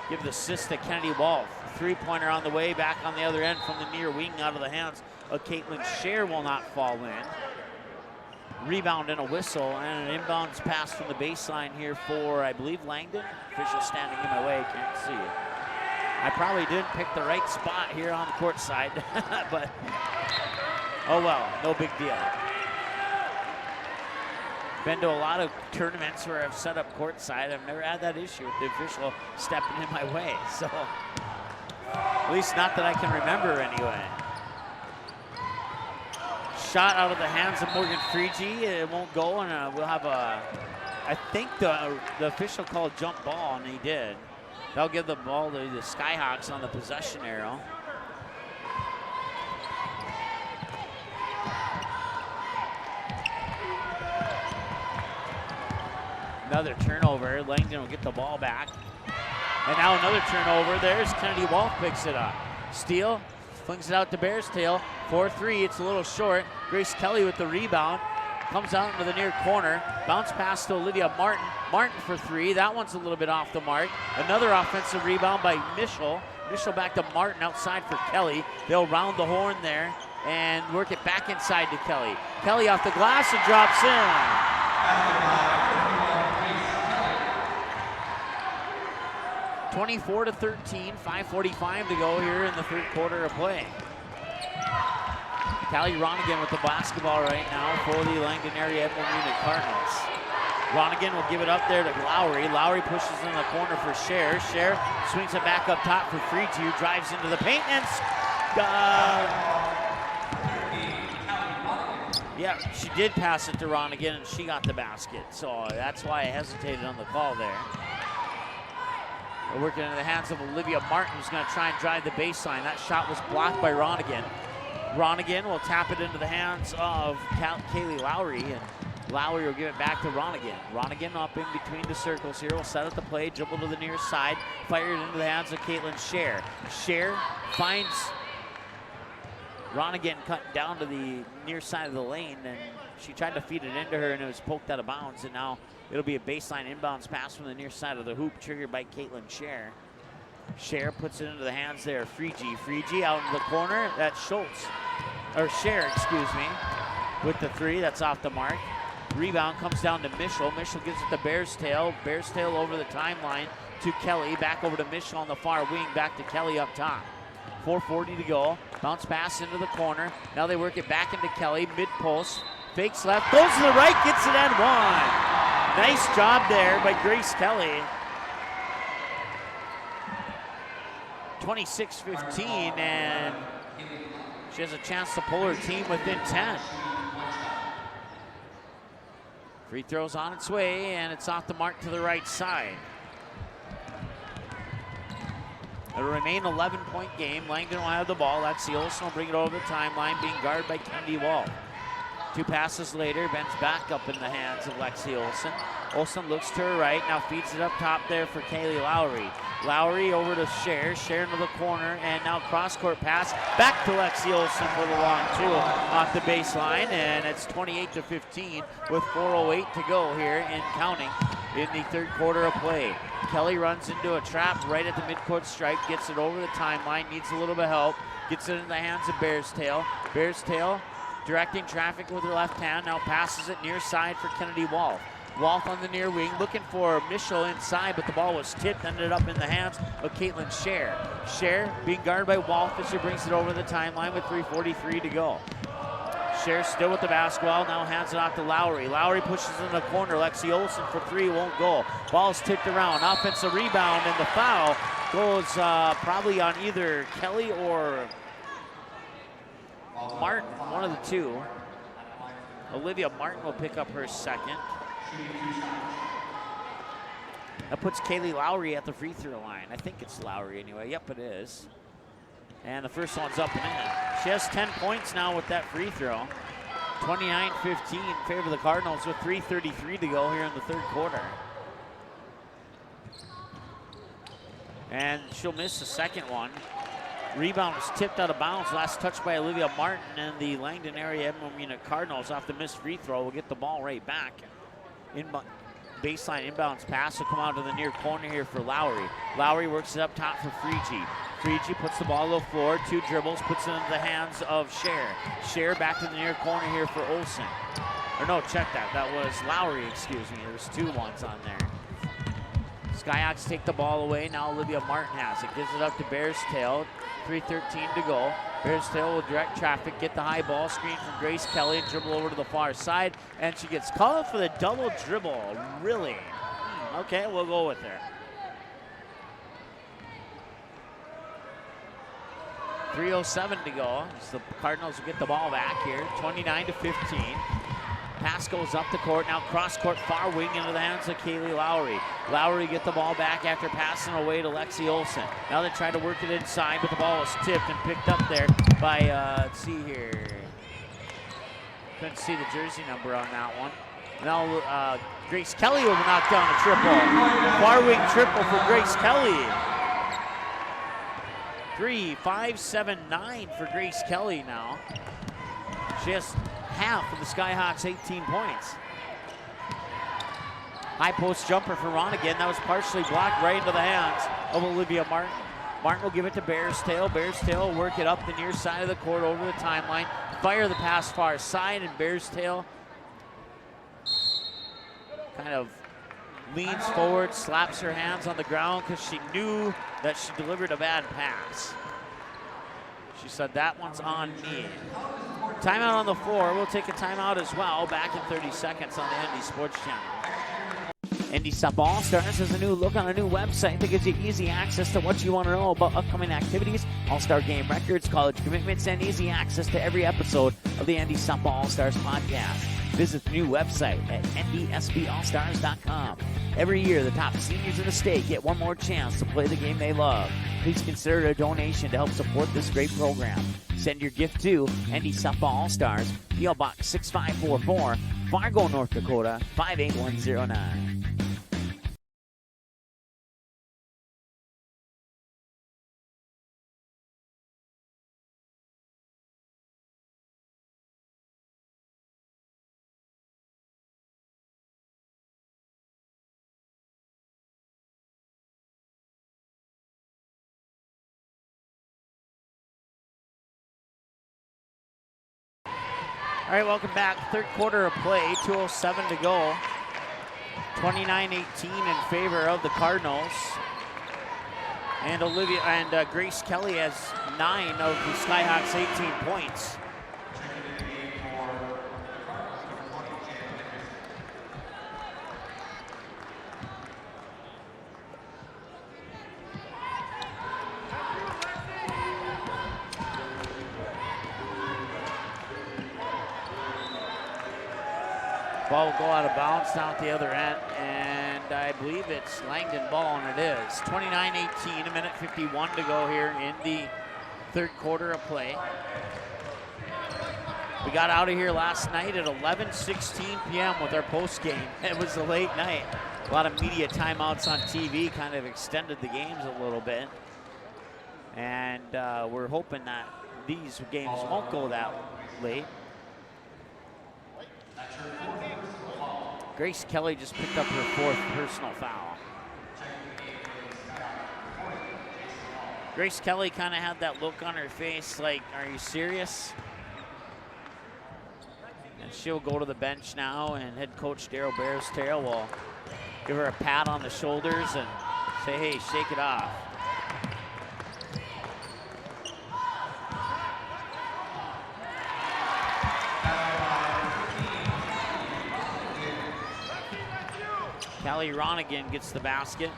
Give the assist to Kennedy Wolf. 3-pointer on the way, back on the other end from the near wing out of the hands of Caitlin Scher will not fall in. Rebound and a whistle, and an inbounds pass from the baseline here for, I believe, Langdon. Official standing in my way, can't see it. I probably didn't pick the right spot here on the court side, but oh well, no big deal. Been to a lot of tournaments where I've set up court side. I've never had that issue with the official stepping in my way, so at least not that I can remember anyway. Shot out of the hands of Morgan Freegee. It won't go, and we'll have a, I think the official called jump ball, and he did. They'll give the ball to the Skyhawks on the possession arrow. Another turnover. Langdon will get the ball back. And now another turnover. There's Kennedy Wolf picks it up. Steele flings it out to Bearstail. 4-3. It's a little short. Grace Kelly with the rebound. Comes out into the near corner. Bounce pass to Olivia Martin. Martin for 3. That one's a little bit off the mark. Another offensive rebound by Mischel. Mischel back to Martin outside for Kelly. They'll round the horn there and work it back inside to Kelly. Kelly off the glass and drops in. 24-13, 5:45 to go here in the third quarter of play. Callie Ronigan with the basketball right now for the Langdon area Edmond Unit Cardinals. Ronigan will give it up there to Lowry. Lowry pushes in the corner for Scher. Scher swings it back up top for Freegee, who drives into the paint and yeah, she did pass it to Ronigan and she got the basket. So that's why I hesitated on the call there. We're working in the hands of Olivia Martin, who's going to try and drive the baseline. That shot was blocked by Ronigan. Ronigan will tap it into the hands of Kaylee Lowry, and Lowry will give it back to Ronigan. Ronigan up in between the circles here, will set up the play, dribble to the near side, fire it into the hands of Caitlin Scher. Scher finds Ronigan cutting down to the near side of the lane, and she tried to feed it into her, and it was poked out of bounds, and now it'll be a baseline inbounds pass from the near side of the hoop, triggered by Caitlin Scher. Scher puts it into the hands there. Freegee out in the corner. That's Schultz, or Scher, excuse me, with the 3. That's off the mark. Rebound comes down to Mischel. Mischel gives it to Bearstail. Bearstail over the timeline to Kelly. Back over to Mischel on the far wing. Back to Kelly up top. 4:40 to go. Bounce pass into the corner. Now they work it back into Kelly. Mid-post. Fakes left. Goes to the right. Gets it and one. Nice job there by Grace Kelly. 26-15, and she has a chance to pull her team within 10. Free throws on its way, and it's off the mark to the right side. It'll remain an 11-point game. Langdon will have the ball. That's Olson will bring it over the timeline, being guarded by Kennedy Wall. 2 passes later, bends back up in the hands of Lexi Olson. Olson looks to her right, now feeds it up top there for Kaylee Lowry. Lowry over to Cher into the corner, and now cross-court pass back to Lexi Olson for the long 2 off the baseline, and it's 28-15 with 4:08 to go here in counting in the third quarter of play. Kelly runs into a trap right at the midcourt stripe, gets it over the timeline, needs a little bit of help, gets it into the hands of Bearstail. Bearstail directing traffic with her left hand, now passes it near side for Kennedy Wolf. Wolf on the near wing, looking for Mitchell inside, but the ball was tipped, ended up in the hands of Caitlin Scher. Scher being guarded by Wolf as she brings it over the timeline with 3:43 to go. Scher still with the basketball, now hands it off to Lowry. Lowry pushes in the corner, Lexi Olson for 3, won't go. Ball's tipped around, offensive rebound, and the foul goes probably on either Kelly or Martin, one of the 2. Olivia Martin will pick up her second. That puts Kaylee Lowry at the free throw line. I think it's Lowry anyway. Yep, it is. And the first one's up and in. She has 10 points now with that free throw. 29-15 in favor of the Cardinals with 3:33 to go here in the third quarter. And she'll miss the second one. Rebound was tipped out of bounds. Last touch by Olivia Martin, and the Langdon area Edmond Munich Cardinals off the missed free throw will get the ball right back. Baseline inbounds pass will come out to the near corner here for Lowry. Lowry works it up top for Freegee. Freegee puts the ball to the floor, 2 dribbles, puts it into the hands of Scher. Scher back to the near corner here for Olsen. Or no, check that. That was Lowry, excuse me. There's 2 ones on there. Skyhawks take the ball away. Now Olivia Martin has it. Gives it up to Bearstail. 3:13 to go. Bearstail will direct traffic, get the high ball, screen from Grace Kelly, and dribble over to the far side. And she gets called for the double dribble. Really? Okay, we'll go with her. 3:07 to go. So the Cardinals will get the ball back here. 29-15. Pass goes up the court, now cross-court far wing into the hands of Kaylee Lowry. Lowry get the ball back after passing away to Lexi Olson. Now they try to work it inside, but the ball was tipped and picked up there by, let's see here. Couldn't see the jersey number on that one. Now Grace Kelly will knock down a triple. Far wing triple for Grace Kelly. 3-5-7-9 for Grace Kelly now. She has half of the Skyhawks' 18 points. High post jumper for Ron again. That was partially blocked right into the hands of Olivia Martin. Martin will give it to Bearstail. Bearstail will work it up the near side of the court over the timeline. Fire the pass far side, and Bearstail kind of leans forward, slaps her hands on the ground because she knew that she delivered a bad pass. She said, that one's on me. Timeout on the floor. We'll take a timeout as well. Back in 30 seconds on the ND Sports Channel. ND Softball All-Stars has a new look on a new website that gives you easy access to what you want to know about upcoming activities, All-Star game records, college commitments, and easy access to every episode of the ND Softball All-Stars podcast. Visit the new website at ndsballstars.com. Every year, the top seniors in the state get one more chance to play the game they love. Please consider a donation to help support this great program. Send your gift to ND Softball All-Stars, P.O. Box 6544, Fargo, North Dakota, 58109. All right, welcome back. Third quarter of play, 2:07 to go. 29-18 in favor of the Cardinals. And Grace Kelly has 9 of the Skyhawks' 18 points. Ball will go out of bounds down at the other end, and I believe it's Langdon ball, and it is. 29-18, a minute 51 to go here in the third quarter of play. We got out of here last night at 11:16 p.m. with our post game. It was a late night. A lot of media timeouts on TV kind of extended the games a little bit. And we're hoping that these games won't go that late. Grace Kelly just picked up her 4th personal foul. Grace Kelly kind of had that look on her face like, are you serious? And she'll go to the bench now, and head coach Daryl Bearstail will give her a pat on the shoulders and say, hey, shake it off. Callie Ronigan gets the basket.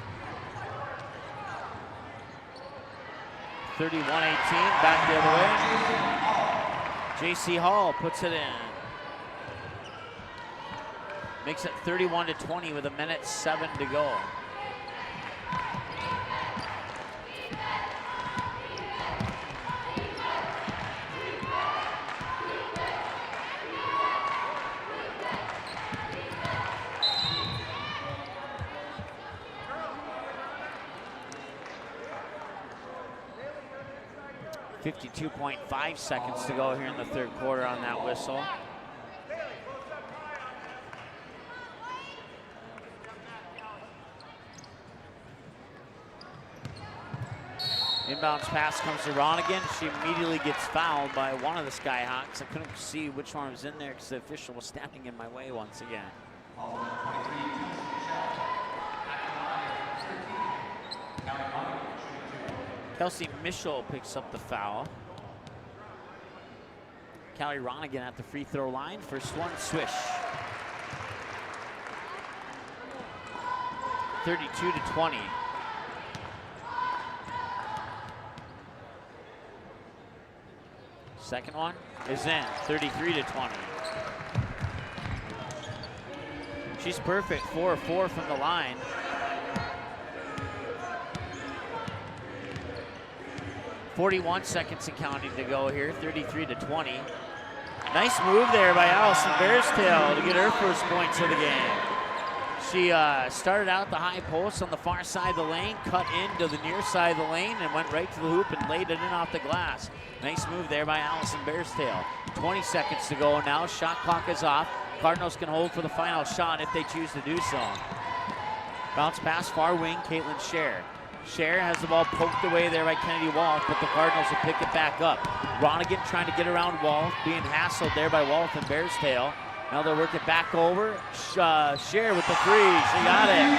31-18, back the other way. J.C. Hall puts it in. Makes it 31-20 with 1:07 to go. .5 seconds to go here in the 3rd quarter on that whistle. Inbounds pass comes to Ronigan. She immediately gets fouled by one of the Skyhawks. I couldn't see which one was in there because the official was standing in my way once again. Kelsey Mischel picks up the foul. Callie Ronigan at the free throw line. First one, swish. 32-20. Second one is in, 33-20. She's perfect, 4 of 4 from the line. .41 seconds and counting to go here, 33-20. Nice move there by Allison Bearstail to get her first points of the game. She started out the high post on the far side of the lane, cut into the near side of the lane, and went right to the hoop and laid it in off the glass. Nice move there by Allison Bearstail. 20 seconds to go now. Shot clock is off. Cardinals can hold for the final shot if they choose to do so. Bounce pass far wing, Caitlin Scher. Scher has the ball poked away there by Kennedy Walth, but the Cardinals will pick it back up. Ronigan trying to get around Walth, being hassled there by Walth and Bearstail. Now they'll work it back over. Scher with the 3. She got it.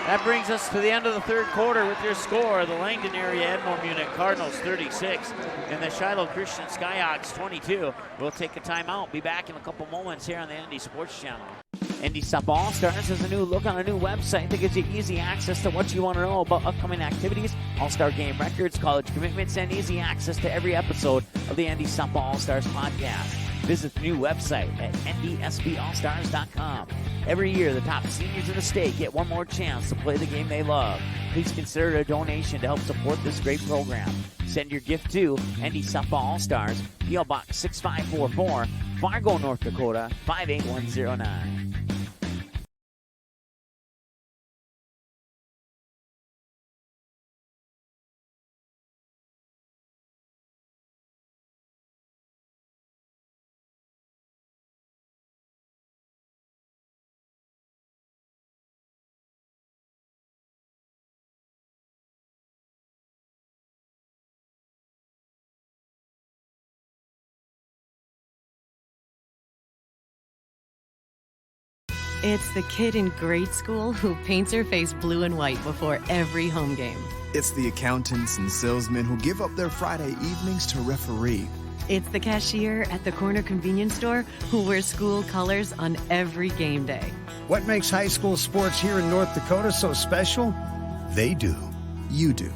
That brings us to the end of the 3rd quarter with your score. The Langdon area Edmore Munich Cardinals 36 and the Shiloh Christian Skyhawks 22. We'll take a timeout. Be back in a couple moments here on the ND Sports Channel. ND Softball All-Stars has a new look on a new website that gives you easy access to what you want to know about upcoming activities, All-Star game records, college commitments, and easy access to every episode of the ND Softball All-Stars podcast. Visit the new website at ndsballstars.com. Every year, the top seniors in the state get one more chance to play the game they love. Please consider a donation to help support this great program. Send your gift to ND Softball All-Stars, P.O. Box 6544, Fargo, North Dakota, 58109. It's the kid in grade school who paints her face blue and white before every home game. It's the accountants and salesmen who give up their Friday evenings to referee. It's the cashier at the corner convenience store who wears school colors on every game day. What makes high school sports here in North Dakota so special? They do. You do.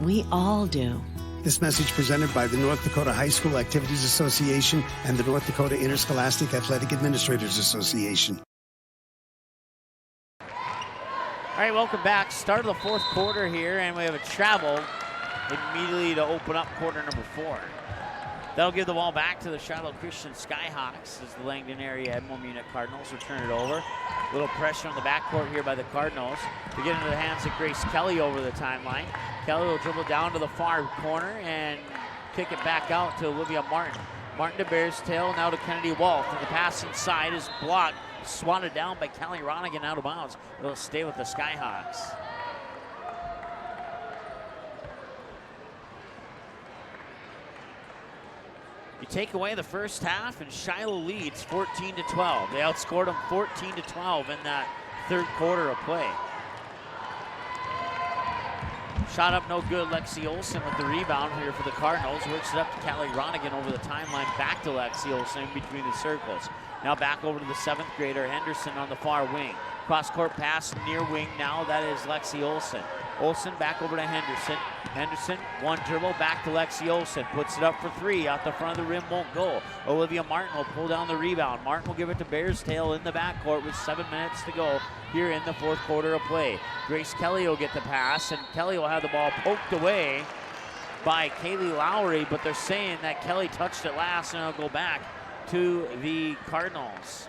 We all do. This message presented by the North Dakota High School Activities Association and the North Dakota Interscholastic Athletic Administrators Association. All right, welcome back. Start of the 4th quarter here, and we have a travel immediately to open up quarter number 4. That'll give the ball back to the Shiloh Christian Skyhawks as the Langdon area Edmore Munich Cardinals will turn it over. A little pressure on the backcourt here by the Cardinals to get into the hands of Grace Kelly over the timeline. Kelly will dribble down to the far corner and kick it back out to Olivia Martin. Martin to Bears Tail, now to Kennedy Wolf. And the pass inside is blocked, swatted down by Kelly Ronigan out of bounds. It'll stay with the Skyhawks. You take away the first half, and Shiloh leads 14-12. They outscored them 14-12 in that third quarter of play. Shot up no good. Lexi Olsen with the rebound here for the Cardinals. Works it up to Callie Ronigan over the timeline. Back to Lexi Olsen in between the circles. Now back over to the 7th grader Henderson on the far wing. Cross-court pass near wing now. That is Lexi Olsen. Olsen back over to Henderson. Henderson, one dribble, back to Lexi Olsen. Puts it up for 3. Out the front of the rim, won't go. Olivia Martin will pull down the rebound. Martin will give it to Bears Tail in the backcourt with 7 minutes to go here in the fourth quarter of play. Grace Kelly will get the pass, and Kelly will have the ball poked away by Kaylee Lowry, but they're saying that Kelly touched it last, and it'll go back to the Cardinals.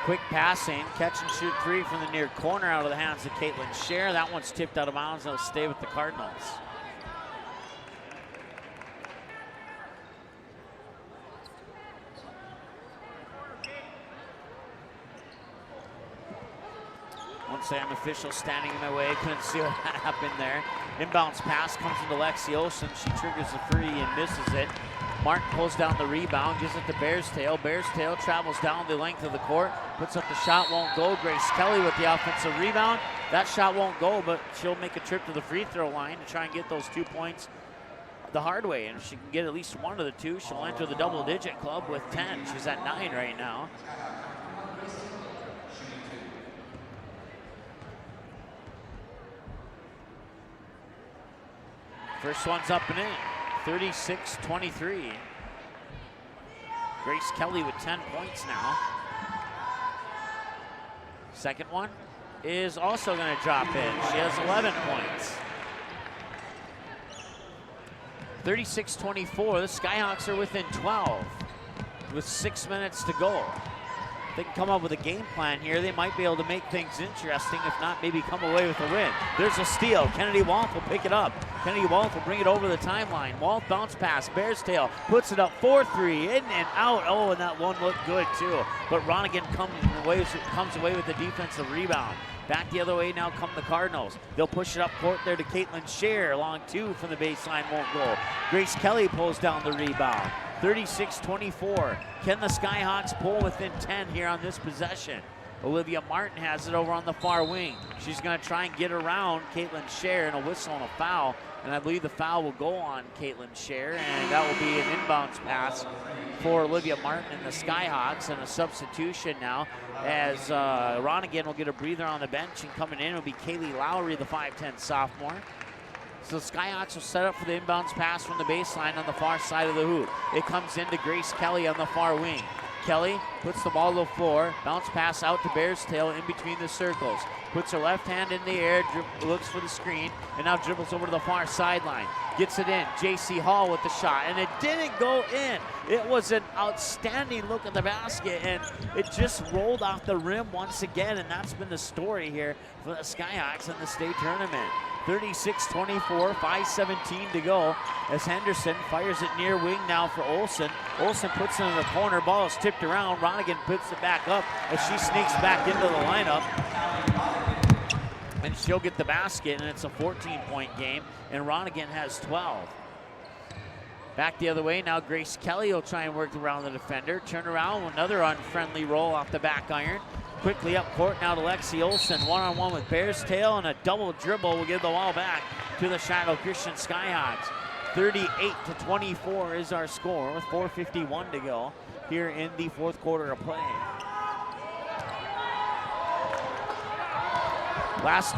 Quick passing, catch and shoot 3 from the near corner out of the hands of Caitlin Scher. That one's tipped out of bounds. It'll stay with the Cardinals. One Sam official standing in my way. Couldn't see what happened there. Inbounds pass comes into Lexi Olsen. She triggers the 3 and misses it. Martin pulls down the rebound, gives it to Bears Tail. Bears Tail travels down the length of the court, puts up the shot, won't go. Grace Kelly with the offensive rebound. That shot won't go, but she'll make a trip to the free throw line to try and get those 2 points the hard way. And if she can get at least one of the 2, she'll enter the double-digit club with 10. She's at 9 right now. First one's up and in. 36-23. Grace Kelly with 10 points now. Second one is also going to drop in. She has 11 points. 36-24. The Skyhawks are within 12 with 6 minutes to go. If they can come up with a game plan here, they might be able to make things interesting. If not, maybe come away with a win. There's a steal. Kennedy Wolf will pick it up. Kennedy Wolf will bring it over the timeline. Wolf bounce pass. Bears Tail puts it up 4-3. In and out. Oh, and that one looked good too. But Ronigan comes away with the defensive rebound. Back the other way now come the Cardinals. They'll push it up court there to Caitlin Scher. Long 2 from the baseline, won't go. Grace Kelly pulls down the rebound. 36-24. Can the Skyhawks pull within 10 here on this possession? Olivia Martin has it over on the far wing. She's going to try and get around Caitlin Scher, and a whistle and a foul. And I believe the foul will go on Caitlin Scher, and that will be an inbounds pass for Olivia Martin and the Skyhawks, and a substitution now as Ronigan will get a breather on the bench, and coming in will be Kaylee Lowry, the 5'10 sophomore. So the Skyhawks will set up for the inbounds pass from the baseline on the far side of the hoop. It comes into Grace Kelly on the far wing. Kelly puts the ball to the floor, bounce pass out to Bears Tail in between the circles. Puts her left hand in the air, looks for the screen, and now dribbles over to the far sideline. Gets it in, J.C. Hall with the shot, and it didn't go in. It was an outstanding look at the basket, and it just rolled off the rim once again, and that's been the story here for the Skyhawks in the state tournament. 36-24, 5:17 to go as Henderson fires it near wing now for Olsen. Olsen puts it in the corner, ball is tipped around. Ronigan puts it back up as she sneaks back into the lineup. And she'll get the basket, and it's a 14-point game, and Ronigan has 12. Back the other way, now Grace Kelly will try and work around the defender. Turn around, another unfriendly roll off the back iron. Quickly up court now to Lexi Olsen, one-on-one with Bears Tail, and a double dribble will give the ball back to the Shiloh Christian Skyhawks. 38-24 is our score with 4:51 to go here in the fourth quarter of play. Last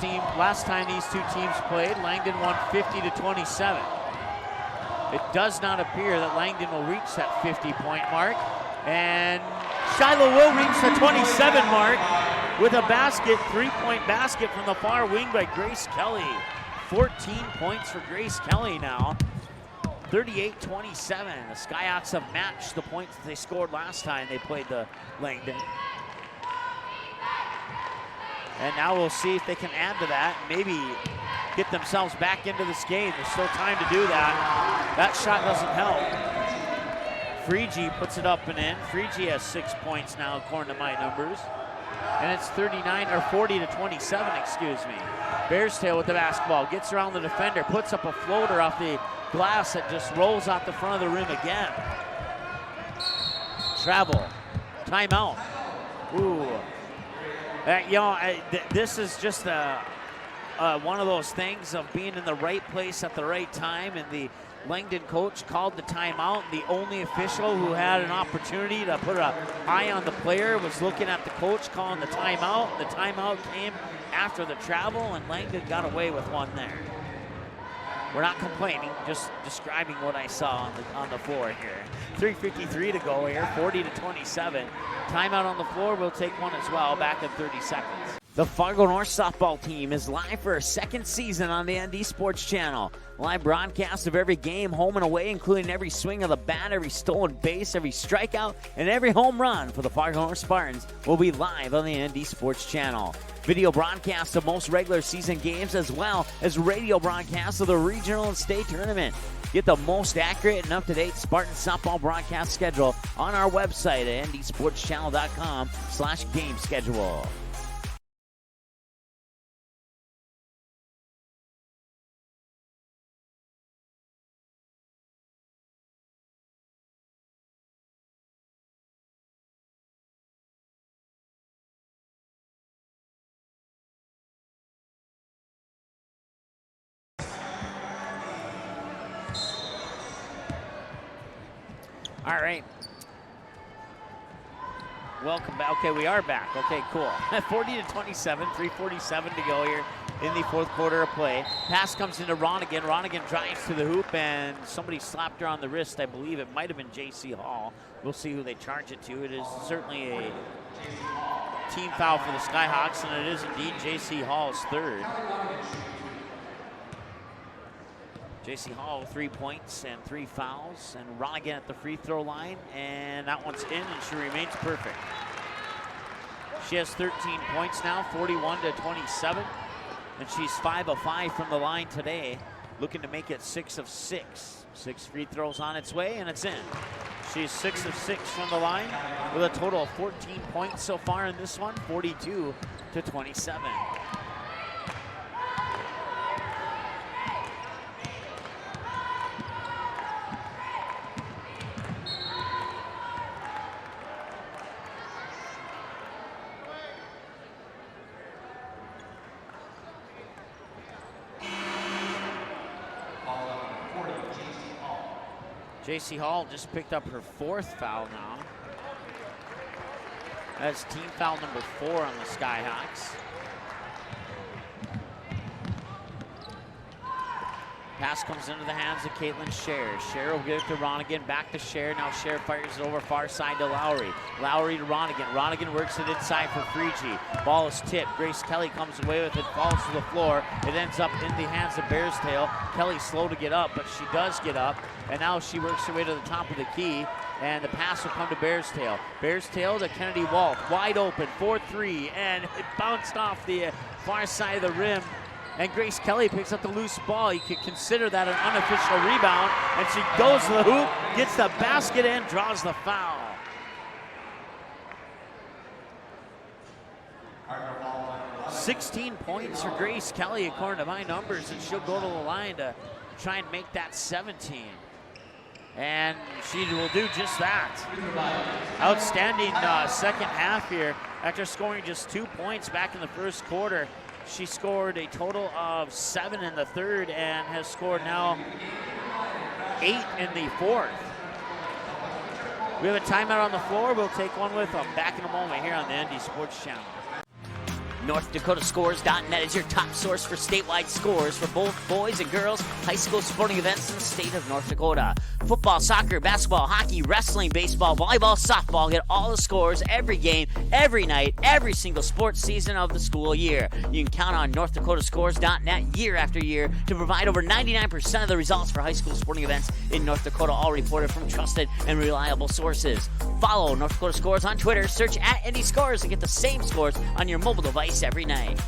time these two teams played, Langdon won 50-27. It does not appear that Langdon will reach that 50-point mark. And Shiloh will reach the 27 mark with a basket, 3-point basket from the far wing by Grace Kelly. 14 points for Grace Kelly now. 38-27. The Skyhawks have matched the points that they scored last time they played the Langdon. And now we'll see if they can add to that, maybe get themselves back into this game. There's still time to do that. That shot doesn't help. Freegee puts it up and in. Freegee has 6 points now, according to my numbers. And it's 40-27, excuse me. Bearstail with the basketball, gets around the defender, puts up a floater off the glass that just rolls out the front of the rim again. Travel, timeout. Ooh. This is just one of those things of being in the right place at the right time, and the Langdon coach called the timeout. The only official who had an opportunity to put an eye on the player was looking at the coach calling the timeout. The timeout came after the travel, and Langdon got away with one there. We're not complaining, just describing what I saw on the floor here. 3:53 to go here, 40-27. Timeout on the floor, we'll take one as well, back in 30 seconds. The Fargo North softball team is live for a second season on the ND Sports Channel. Live broadcast of every game, home and away, including every swing of the bat, every stolen base, every strikeout, and every home run for the Fargo North Spartans will be live on the ND Sports Channel. Video broadcasts of most regular season games, as well as radio broadcasts of the regional and state tournament. Get the most accurate and up-to-date Spartan softball broadcast schedule on our website at ndsportschannel.com/game schedule. All right. Welcome back. Okay, we are back. Okay, cool. 40-27, 3:47 to go here in the fourth quarter of play. Pass comes into Ronigan. Ronigan drives to the hoop, and somebody slapped her on the wrist. I believe it might have been J.C. Hall. We'll see who they charge it to. It is certainly a team foul for the Skyhawks, and it is indeed J.C. Hall's third. J.C. Hall, 3 points and 3 fouls, and Ronigan at the free throw line, and that one's in, and she remains perfect. She has 13 points now, 41-27, and she's 5 of 5 from the line today, looking to make it 6 of 6. 6 free throws on its way, and it's in. She's 6 of 6 from the line with a total of 14 points so far in this one, 42-27. J.C. Hall just picked up her 4th foul now. That's team foul number 4 on the Skyhawks. Pass comes into the hands of Caitlin Scher. Scher will give it to Ronigan, back to Scher. Now Scher fires it over far side to Lowry. Lowry to Ronigan. Ronigan works it inside for Freegee. Ball is tipped. Grace Kelly comes away with it, falls to the floor. It ends up in the hands of Bearstail. Kelly slow to get up, but she does get up. And now she works her way to the top of the key. And the pass will come to Bearstail. Bearstail to Kennedy Walt. Wide open, 4-3. And it bounced off the far side of the rim. And Grace Kelly picks up the loose ball. You could consider that an unofficial rebound. And she goes to the hoop, gets the basket and draws the foul. $16 points for Grace Kelly, according to my numbers, and she'll go to the line to try and make that 17. And she will do just that. Outstanding second half here. After scoring just 2 points back in the first quarter, she scored a total of 7 in the third and has scored now 8 in the fourth. We have a timeout on the floor. We'll take one with them. Back in a moment here on the ND Sports Channel. NorthDakotaScores.net is your top source for statewide scores for both boys and girls high school sporting events in the state of North Dakota. Football, soccer, basketball, hockey, wrestling, baseball, volleyball, softball. Get all the scores every game, every night, every single sports season of the school year. You can count on NorthDakotaScores.net year after year to provide over 99% of the results for high school sporting events in North Dakota, all reported from trusted and reliable sources. Follow North Dakota Scores on Twitter. Search @NDScores to get the same scores on your mobile device every night.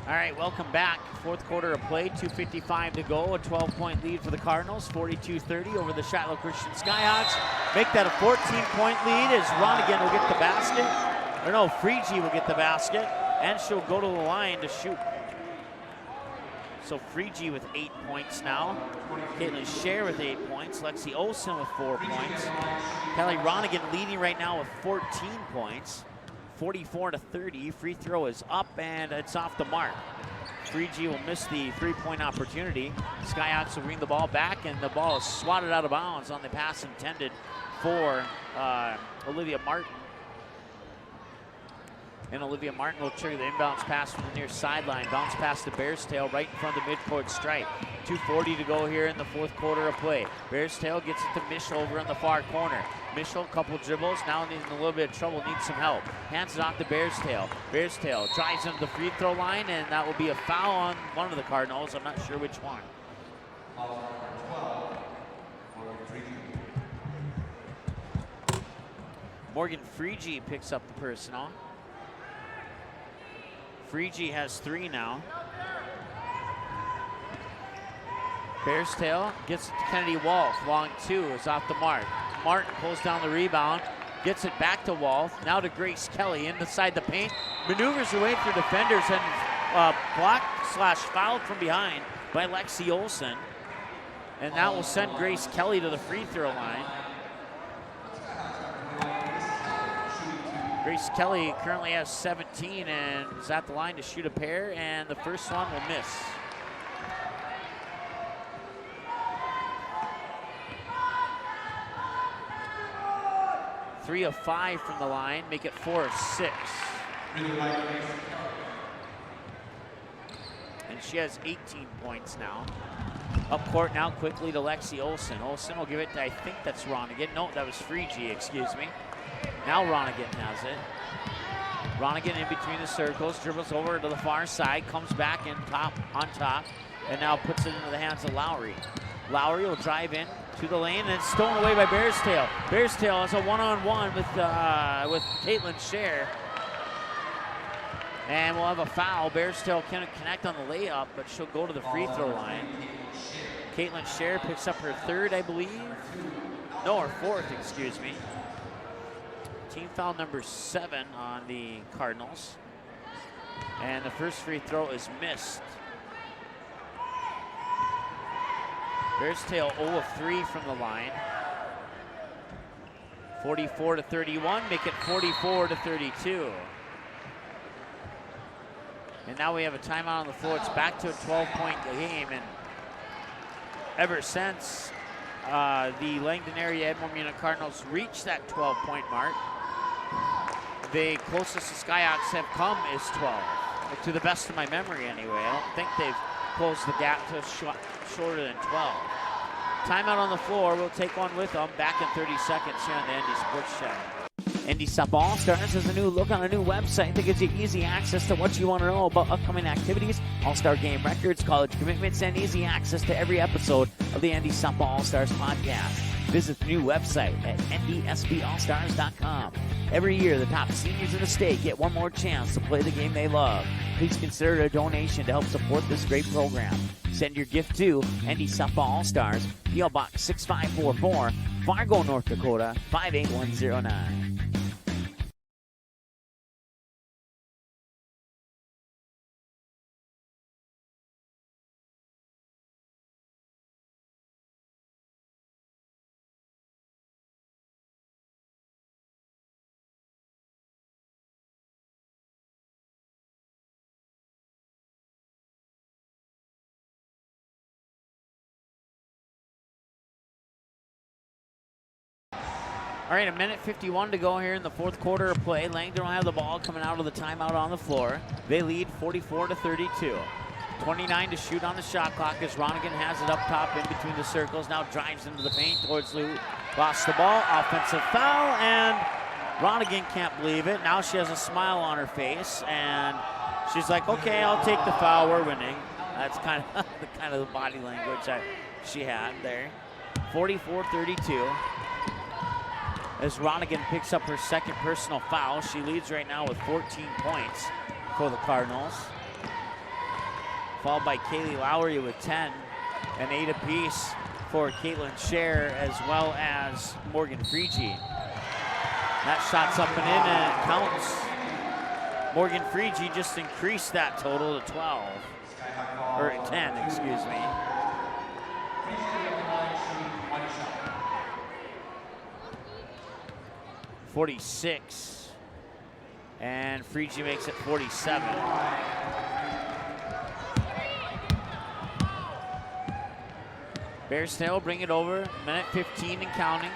All right, welcome back. Fourth quarter of play, 2:55 to go. A 12-point lead for the Cardinals, 42-30 over the Shiloh Christian Skyhawks. Make that a 14-point lead as Ronigan will get the basket. Or no, Freegee will get the basket, and she'll go to the line to shoot. So Freegee with 8 points now. Caitlin Scher with 8 points. Lexi Olsen with 4 points. Kelly Ronigan leading right now with 14 points. 44-30. Free throw is up and it's off the mark. Freegee will miss the three-point opportunity. Skyhawks will bring the ball back, and the ball is swatted out of bounds on the pass intended for Olivia Martin. And Olivia Martin will trigger the inbounds pass from the near sideline. Bounce past the Bears Tail right in front of the midcourt stripe. 2:40 to go here in the fourth quarter of play. Bears Tail gets it to Mischel over in the far corner. Mischel, couple dribbles, now needs a little bit of trouble, needs some help. Hands it off to Bears Tail. Bears Tail drives into the free throw line, and that will be a foul on one of the Cardinals. I'm not sure which one. Morgan Freegee picks up the personal. Freegee has 3 now. Bears Tail gets it to Kennedy Wolf. Long 2 is off the mark. Martin pulls down the rebound, gets it back to Wolf. Now to Grace Kelly inside the paint. Maneuvers her way through defenders and blocked/fouled from behind by Lexi Olsen. And that will send Grace Kelly to the free throw line. Grace Kelly currently has 17 and is at the line to shoot a pair, and the first one will miss. Three of 5 from the line, make it 4 of 6. And she has 18 points now. Up court now quickly to Lexi Olsen. Olsen will give it to, I think that's Ronigan. No, that was Freegee, excuse me. Now Ronigan has it. Ronigan in between the circles, dribbles over to the far side, comes back on top, and now puts it into the hands of Lowry. Lowry will drive in to the lane, and it's stolen away by Bears Tail. Bears Tail has a one-on-one with Caitlin Scher. And we'll have a foul. Bears Tail can't connect on the layup, but she'll go to the free throw line. Caitlin Scher picks up her 3rd, I believe. No, her 4th, excuse me. Team foul number 7 on the Cardinals. And the first free throw is missed. Bears Tail 0 of 3 from the line. 44-31, make it 44-32. And now we have a timeout on the floor. It's back to a 12-point game. And ever since the Langdon area Edmore Munich Cardinals reached that 12-point mark, the closest the Skyhawks have come is 12. To the best of my memory anyway. I don't think they've closed the gap to shorter than 12. Timeout on the floor. We'll take one with them. Back in 30 seconds here on the ND Sports Channel. ND Softball All-Stars has a new look on a new website that gives you easy access to what you want to know about upcoming activities, All-Star game records, college commitments, and easy access to every episode of the ND Softball All-Stars podcast. Visit the new website at ndsballstars.com. Every year, the top seniors in the state get one more chance to play the game they love. Please consider a donation to help support this great program. Send your gift to ND Softball All-Stars, P.O. Box 6544, Fargo, North Dakota, 58109. All right, 1:51 to go here in the fourth quarter of play. Langdon will have the ball coming out of the timeout on the floor. They lead 44-32. 29 to shoot on the shot clock as Ronigan has it up top in between the circles. Now drives into the paint towards Lou. Lost the ball, offensive foul, and Ronigan can't believe it. Now she has a smile on her face, and she's like, okay, I'll take the foul, we're winning. That's kind of the body language that she had there. 44-32. As Ronigan picks up her second personal foul. She leads right now with 14 points for the Cardinals. Followed by Kaylee Lowry with 10, and 8 apiece for Caitlin Scher as well as Morgan Freege. That shot's up and in, and it counts. Morgan Freege just increased that total to 12, or 10, excuse me. 46, and Freege makes it 47. Bears Tail bring it over, minute 15 and counting.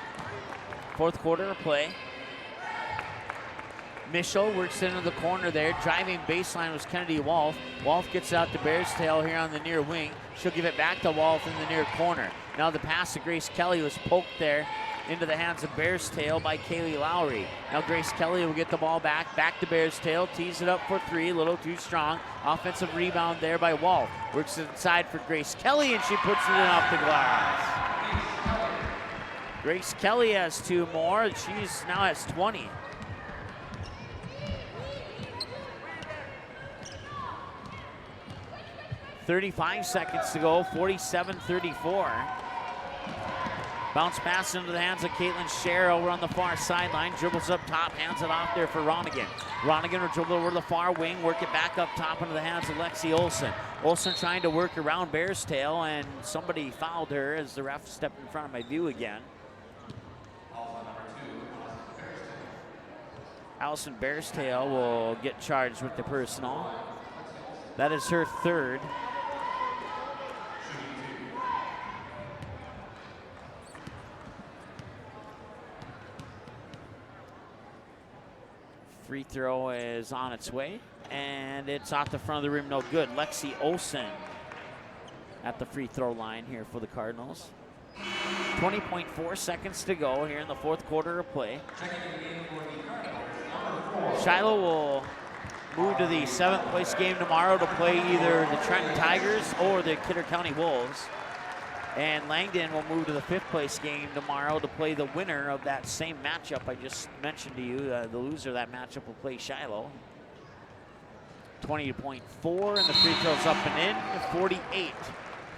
Fourth quarter of play. Mischel works into the corner there. Driving baseline was Kennedy Wolf. Wolf gets out to Bears Tail here on the near wing. She'll give it back to Wolf in the near corner. Now the pass to Grace Kelly was poked there into the hands of Bears Tail by Kaylee Lowry. Now Grace Kelly will get the ball back to Bears Tail, tees it up for three, a little too strong. Offensive rebound there by Wolf. Works inside for Grace Kelly, and she puts it in off the glass. Grace Kelly has 2 more. She's now has 20. .35 seconds to go, 47-34. Bounce pass into the hands of Caitlin Scher over on the far sideline. Dribbles up top, hands it off there for Ronigan. Ronigan will dribble over the far wing, work it back up top into the hands of Lexi Olsen. Olsen trying to work around Bears Tail, and somebody fouled her as the ref stepped in front of my view again. Allison Bears Tail will get charged with the personal. That is her third. Free throw is on its way, and it's off the front of the rim, no good. Lexi Olsen at the free throw line here for the Cardinals. 20.4 seconds to go here in the fourth quarter of play. Shiloh will move to the 7th place game tomorrow to play either the Trenton Tigers or the Kidder County Wolves. And Langdon will move to the 5th place game tomorrow to play the winner of that same matchup I just mentioned to you. The loser of that matchup will play Shiloh. 20.4, and the free throw's up and in.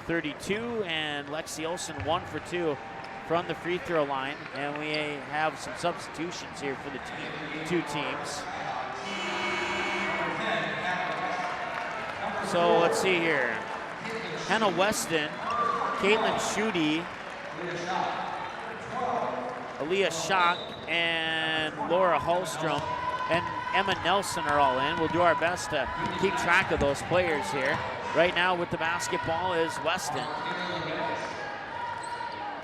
48-32, and Lexi Olsen 1 for 2 from the free throw line. And we have some substitutions here for the two teams. So let's see here. Hannah Weston, Caitlin Schutte, Aaliyah Schock, and Laura Hallstrom, and Emma Nelson are all in. We'll do our best to keep track of those players here. Right now with the basketball is Weston.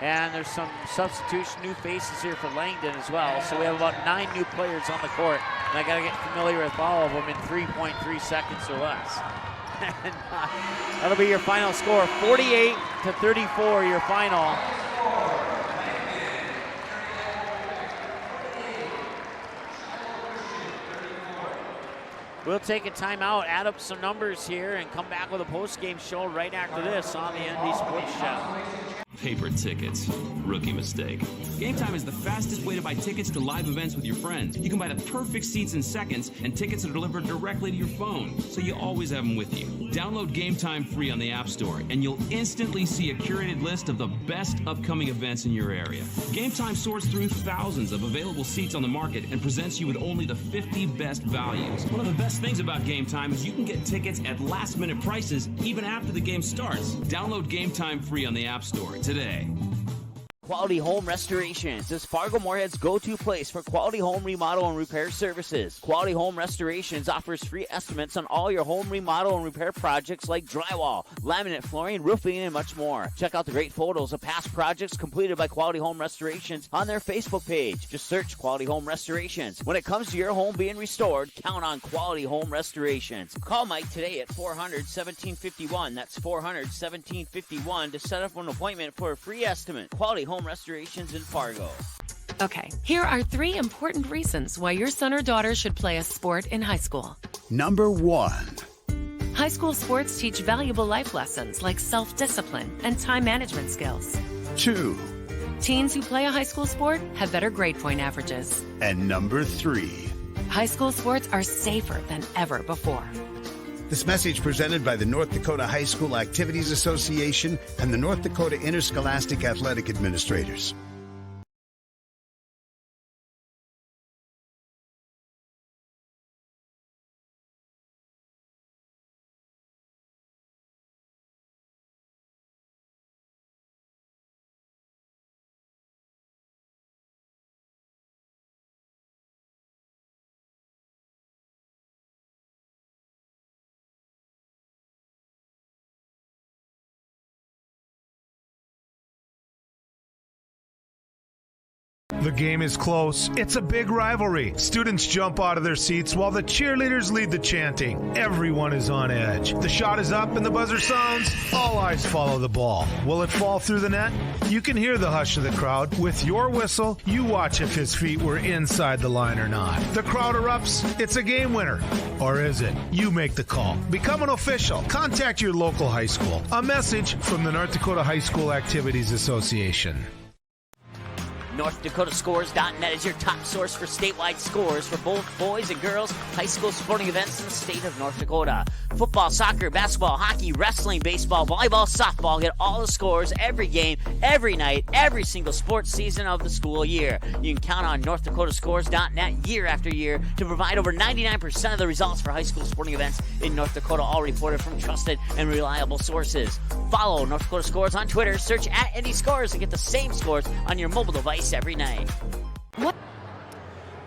And there's some substitution, new faces here for Langdon as well. So we have about 9 new players on the court. And I gotta get familiar with all of them in 3.3 seconds or less. And that'll be your final score, 48-34, your final. We'll take a timeout, add up some numbers here, and come back with a post-game show right after this on the ND Sports Channel. Paper tickets. Rookie mistake. Game Time is the fastest way to buy tickets to live events with your friends. You can buy the perfect seats in seconds, and tickets are delivered directly to your phone, so you always have them with you. Download Game Time free on the App Store, and you'll instantly see a curated list of the best upcoming events in your area. Game Time sorts through thousands of available seats on the market and presents you with only the 50 best values. One of the best things about Game Time is you can get tickets at last-minute prices even after the game starts. Download Game Time free on the App Store today. Quality Home Restorations is Fargo Moorhead's go-to place for quality home remodel and repair services. Quality Home Restorations offers free estimates on all your home remodel and repair projects like drywall, laminate flooring, roofing, and much more. Check out the great photos of past projects completed by Quality Home Restorations on their Facebook page. Just search Quality Home Restorations. When it comes to your home being restored, count on Quality Home Restorations. Call Mike today at 400-1751. That's 400-1751 to set up an appointment for a free estimate. Quality Home Restorations in Fargo. Okay, here are 3 important reasons why your son or daughter should play a sport in high school. Number 1. High school sports teach valuable life lessons like self-discipline and time management skills. 2. Teens who play a high school sport have better grade point averages. And number 3. High school sports are safer than ever before. This message presented by the North Dakota High School Activities Association and the North Dakota Interscholastic Athletic Administrators. The game is close. It's a big rivalry. Students jump out of their seats while the cheerleaders lead the chanting. Everyone is on edge. The shot is up and the buzzer sounds. All eyes follow the ball. Will it fall through the net? You can hear the hush of the crowd. With your whistle, you watch if his feet were inside the line or not. The crowd erupts. It's a game winner. Or is it? You make the call. Become an official. Contact your local high school. A message from the North Dakota High School Activities Association. NorthDakotaScores.net is your top source for statewide scores for both boys and girls high school sporting events in the state of North Dakota. Football, soccer, basketball, hockey, wrestling, baseball, volleyball, softball. Get all the scores, every game, every night, every single sports season of the school year. You can count on NorthDakotaScores.net year after year to provide over 99% of the results for high school sporting events in North Dakota, all reported from trusted and reliable sources. Follow North Dakota Scores on Twitter, search at ND Scores, and get the same scores on your mobile device every night. All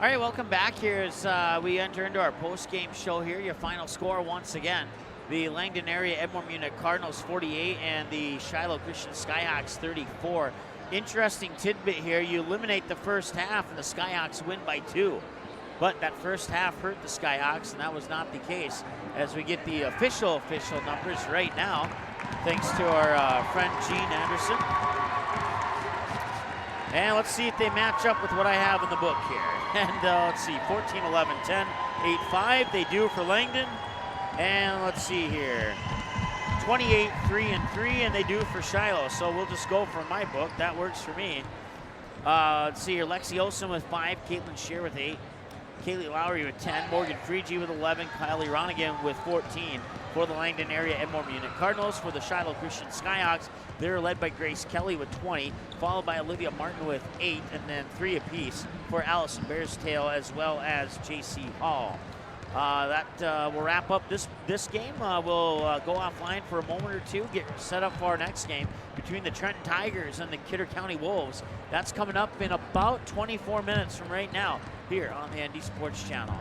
right, welcome back here as we enter into our post-game show here. Your final score once again, the Langdon area Edmore Munich Cardinals 48 and the Shiloh Christian Skyhawks 34. Interesting tidbit here, you eliminate the first half and the Skyhawks win by 2. But that first half hurt the Skyhawks, and that was not the case as we get the official numbers right now, thanks to our friend Gene Anderson. And let's see if they match up with what I have in the book here. And let's see, 14, 11, 10, 8, 5. They do for Langdon. And let's see here, 28, 3, and 3, and they do for Shiloh. So we'll just go from my book. That works for me. Let's see here, Lexi Olsen with 5, Caitlin Scheer with 8, Kaylee Lowry with 10, Morgan Freege with 11, Kylie Ronigan with 14 for the Langdon area Edmore Munich Cardinals. For the Shiloh Christian Skyhawks, they're led by Grace Kelly with 20, followed by Olivia Martin with 8, and then 3 apiece for Allison Bearstail as well as JC Hall. That will wrap up this game. We'll go offline for a moment or two, get set up for our next game between the Trenton Tigers and the Kidder County Wolves. That's coming up in about 24 minutes from right now here on the ND Sports Channel.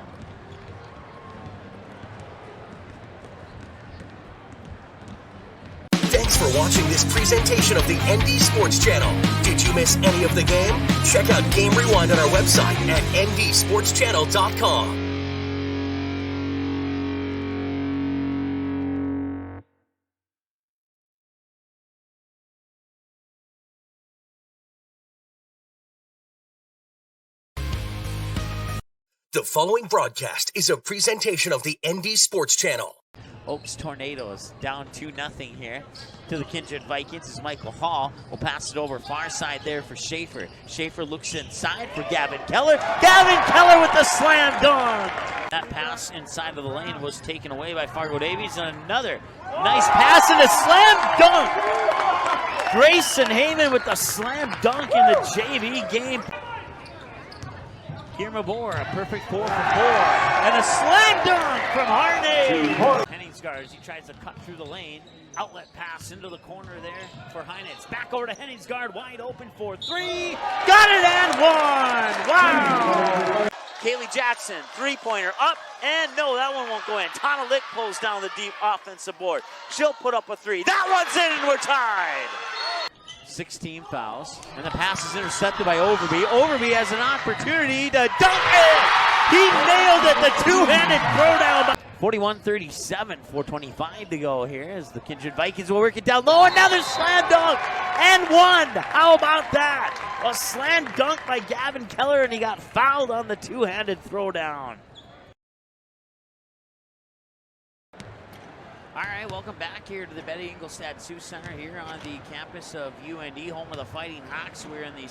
Thanks for watching this presentation of the ND Sports Channel. Did you miss any of the game? Check out Game Rewind on our website at ndsportschannel.com. The following broadcast is a presentation of the ND Sports Channel. Oaks Tornadoes down 2-0 here to the Kindred Vikings as Michael Hall will pass it over far side there for Schaefer. Schaefer looks inside for Gavin Keller. Gavin Keller with the slam dunk! That pass inside of the lane was taken away by Fargo Davies, and another nice pass and a slam dunk! Grayson Heyman with the slam dunk in the JV game. Here Mabor, a perfect 4 for 4, and a slam dunk from Harney. Henningsgaard as he tries to cut through the lane. Outlet pass into the corner there for Heinitz. Back over to Henningsgaard, wide open for 3. Got it and one! Wow! Kaylee Jackson, three-pointer up, and no, that one won't go in. Tana Lick pulls down the deep offensive board. She'll put up a 3. That one's in, and we're tied. 16 fouls, and the pass is intercepted by Overby. Overby has an opportunity to dunk it! He nailed it, the two-handed throwdown. 41-37, 4:25 to go here as the Kindred Vikings will work it down low. Another slam dunk and one. How about that? A slam dunk by Gavin Keller, and he got fouled on the two-handed throwdown. All right, welcome back here to the Betty Engelstad Sioux Center here on the campus of UND, home of the Fighting Hawks. We're in the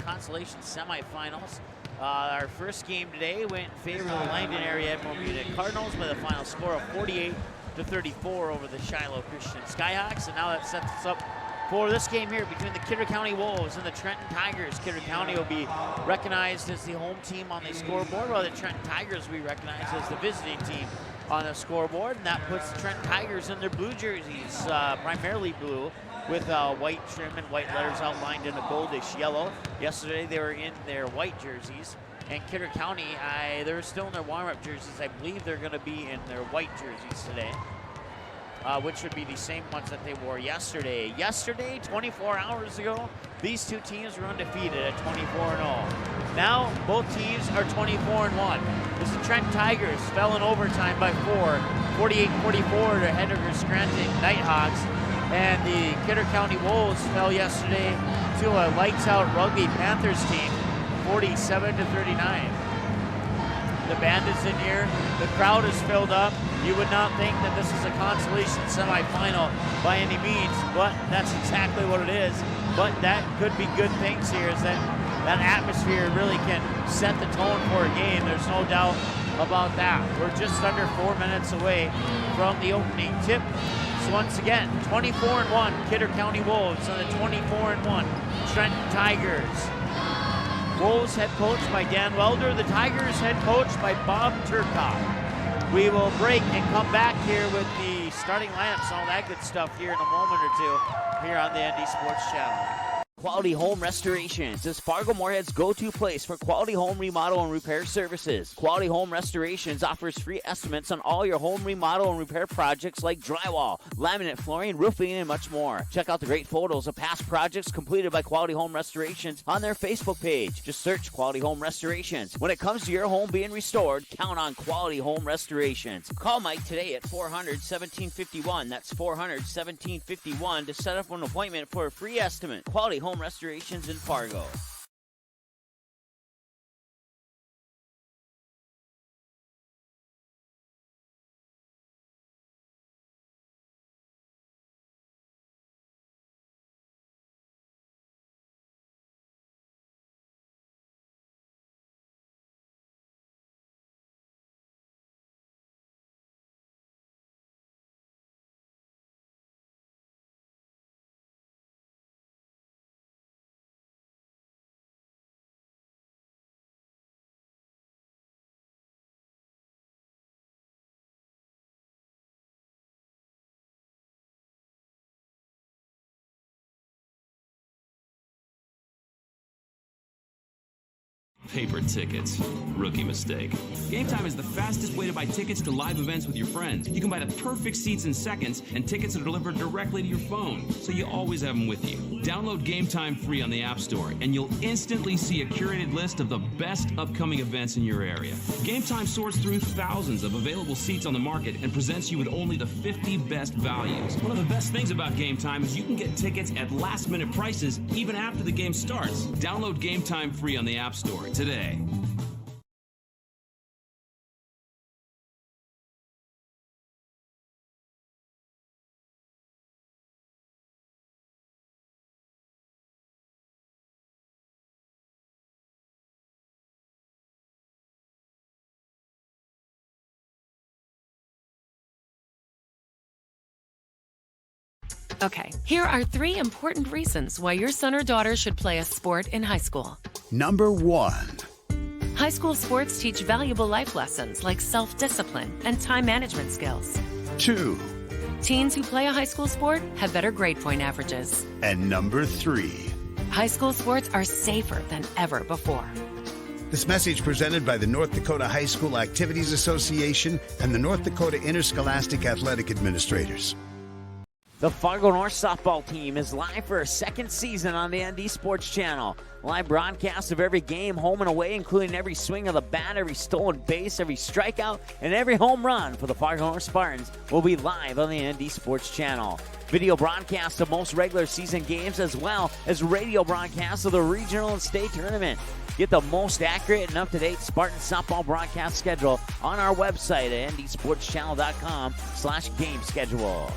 consolation semifinals. Our first game today went in favor of the Langdon area Edmore Munich Cardinals with a final score of 48-34 over the Shiloh Christian Skyhawks. And now that sets us up for this game here between the Kidder County Wolves and the Trenton Tigers. Kidder County will be recognized as the home team on the scoreboard, while the Trenton Tigers will be recognized as the visiting team on the scoreboard, and that puts the Trenton Tigers in their blue jerseys, primarily blue, with white trim and white letters outlined in a goldish yellow. Yesterday they were in their white jerseys, and Kidder County, they're still in their warm-up jerseys. I believe they're going to be in their white jerseys today, which would be the same ones that they wore yesterday. Yesterday, 24 hours ago, these two teams were undefeated at 24-0. Now, both teams are 24-1. As the Trent Tigers fell in overtime by 4, 48-44 to Hedriger Scranton Nighthawks. And the Kidder County Wolves fell yesterday to a lights-out Rugby Panthers team, 47-39. The band is in here. The crowd is filled up. You would not think that this is a consolation semifinal by any means, but that's exactly what it is. But that could be good things here, is that atmosphere really can set the tone for a game. There's no doubt about that. We're just under 4 minutes away from the opening tip. So once again, 24-1 Kidder County Wolves on the 24-1 Trenton Tigers. Wolves head coached by Dan Welder. The Tigers head coached by Bob Turcotte. We will break and come back here with the starting lineups and all that good stuff here in a moment or two here on the ND Sports Channel. Quality Home Restorations is Fargo Moorhead's go-to place for quality home remodel and repair services. Quality Home Restorations offers free estimates on all your home remodel and repair projects like drywall, laminate flooring, roofing, and much more. Check out the great photos of past projects completed by Quality Home Restorations on their Facebook page. Just search Quality Home Restorations. When it comes to your home being restored, count on Quality Home Restorations. Call Mike today at 400-1751. That's 400-1751 to set up an appointment for a free estimate. Quality Home Restorations in Fargo. Paper tickets. Rookie mistake. Game Time is the fastest way to buy tickets to live events with your friends. You can buy the perfect seats in seconds, and tickets are delivered directly to your phone, so you always have them with you. Download Game Time free on the App Store, and you'll instantly see a curated list of the best upcoming events in your area. Game Time sorts through thousands of available seats on the market and presents you with only the 50 best values. One of the best things about Game Time is you can get tickets at last-minute prices even after the game starts. Download Game Time free on the App Store today. Okay, here are 3 important reasons why your son or daughter should play a sport in high school. Number 1. High school sports teach valuable life lessons like self-discipline and time management skills. 2. Teens who play a high school sport have better grade point averages. And number 3. High school sports are safer than ever before. This message presented by the North Dakota High School Activities Association and the North Dakota Interscholastic Athletic Administrators. The Fargo North softball team is live for a second season on the ND Sports Channel. Live broadcast of every game, home and away, including every swing of the bat, every stolen base, every strikeout, and every home run for the Fargo North Spartans will be live on the ND Sports Channel. Video broadcasts of most regular season games as well as radio broadcasts of the regional and state tournament. Get the most accurate and up-to-date Spartan softball broadcast schedule on our website at ndsportschannel.com/game schedule.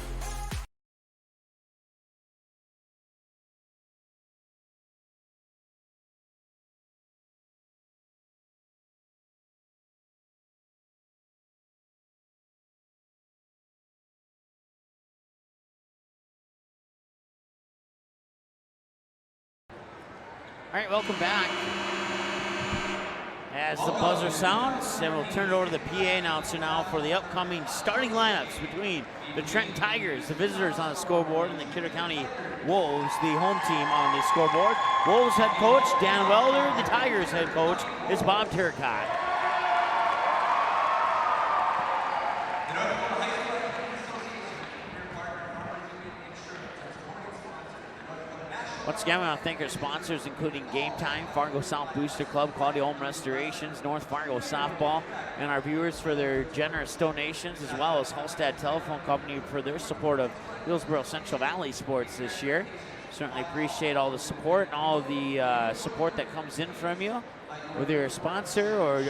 All right, welcome back. As the buzzer sounds, and we'll turn it over to the PA announcer now for the upcoming starting lineups between the Trenton Tigers, the visitors on the scoreboard, and the Kidder County Wolves, the home team on the scoreboard. Wolves head coach Dan Welder, the Tigers head coach is Bob Turcott. Once again, we want to thank our sponsors, including Game Time, Fargo South Booster Club, Quality Home Restorations, North Fargo Softball, and our viewers for their generous donations, as well as Hallstatt Telephone Company for their support of Hillsborough Central Valley sports this year. Certainly appreciate all the support and all of the support that comes in from you, whether you're a sponsor or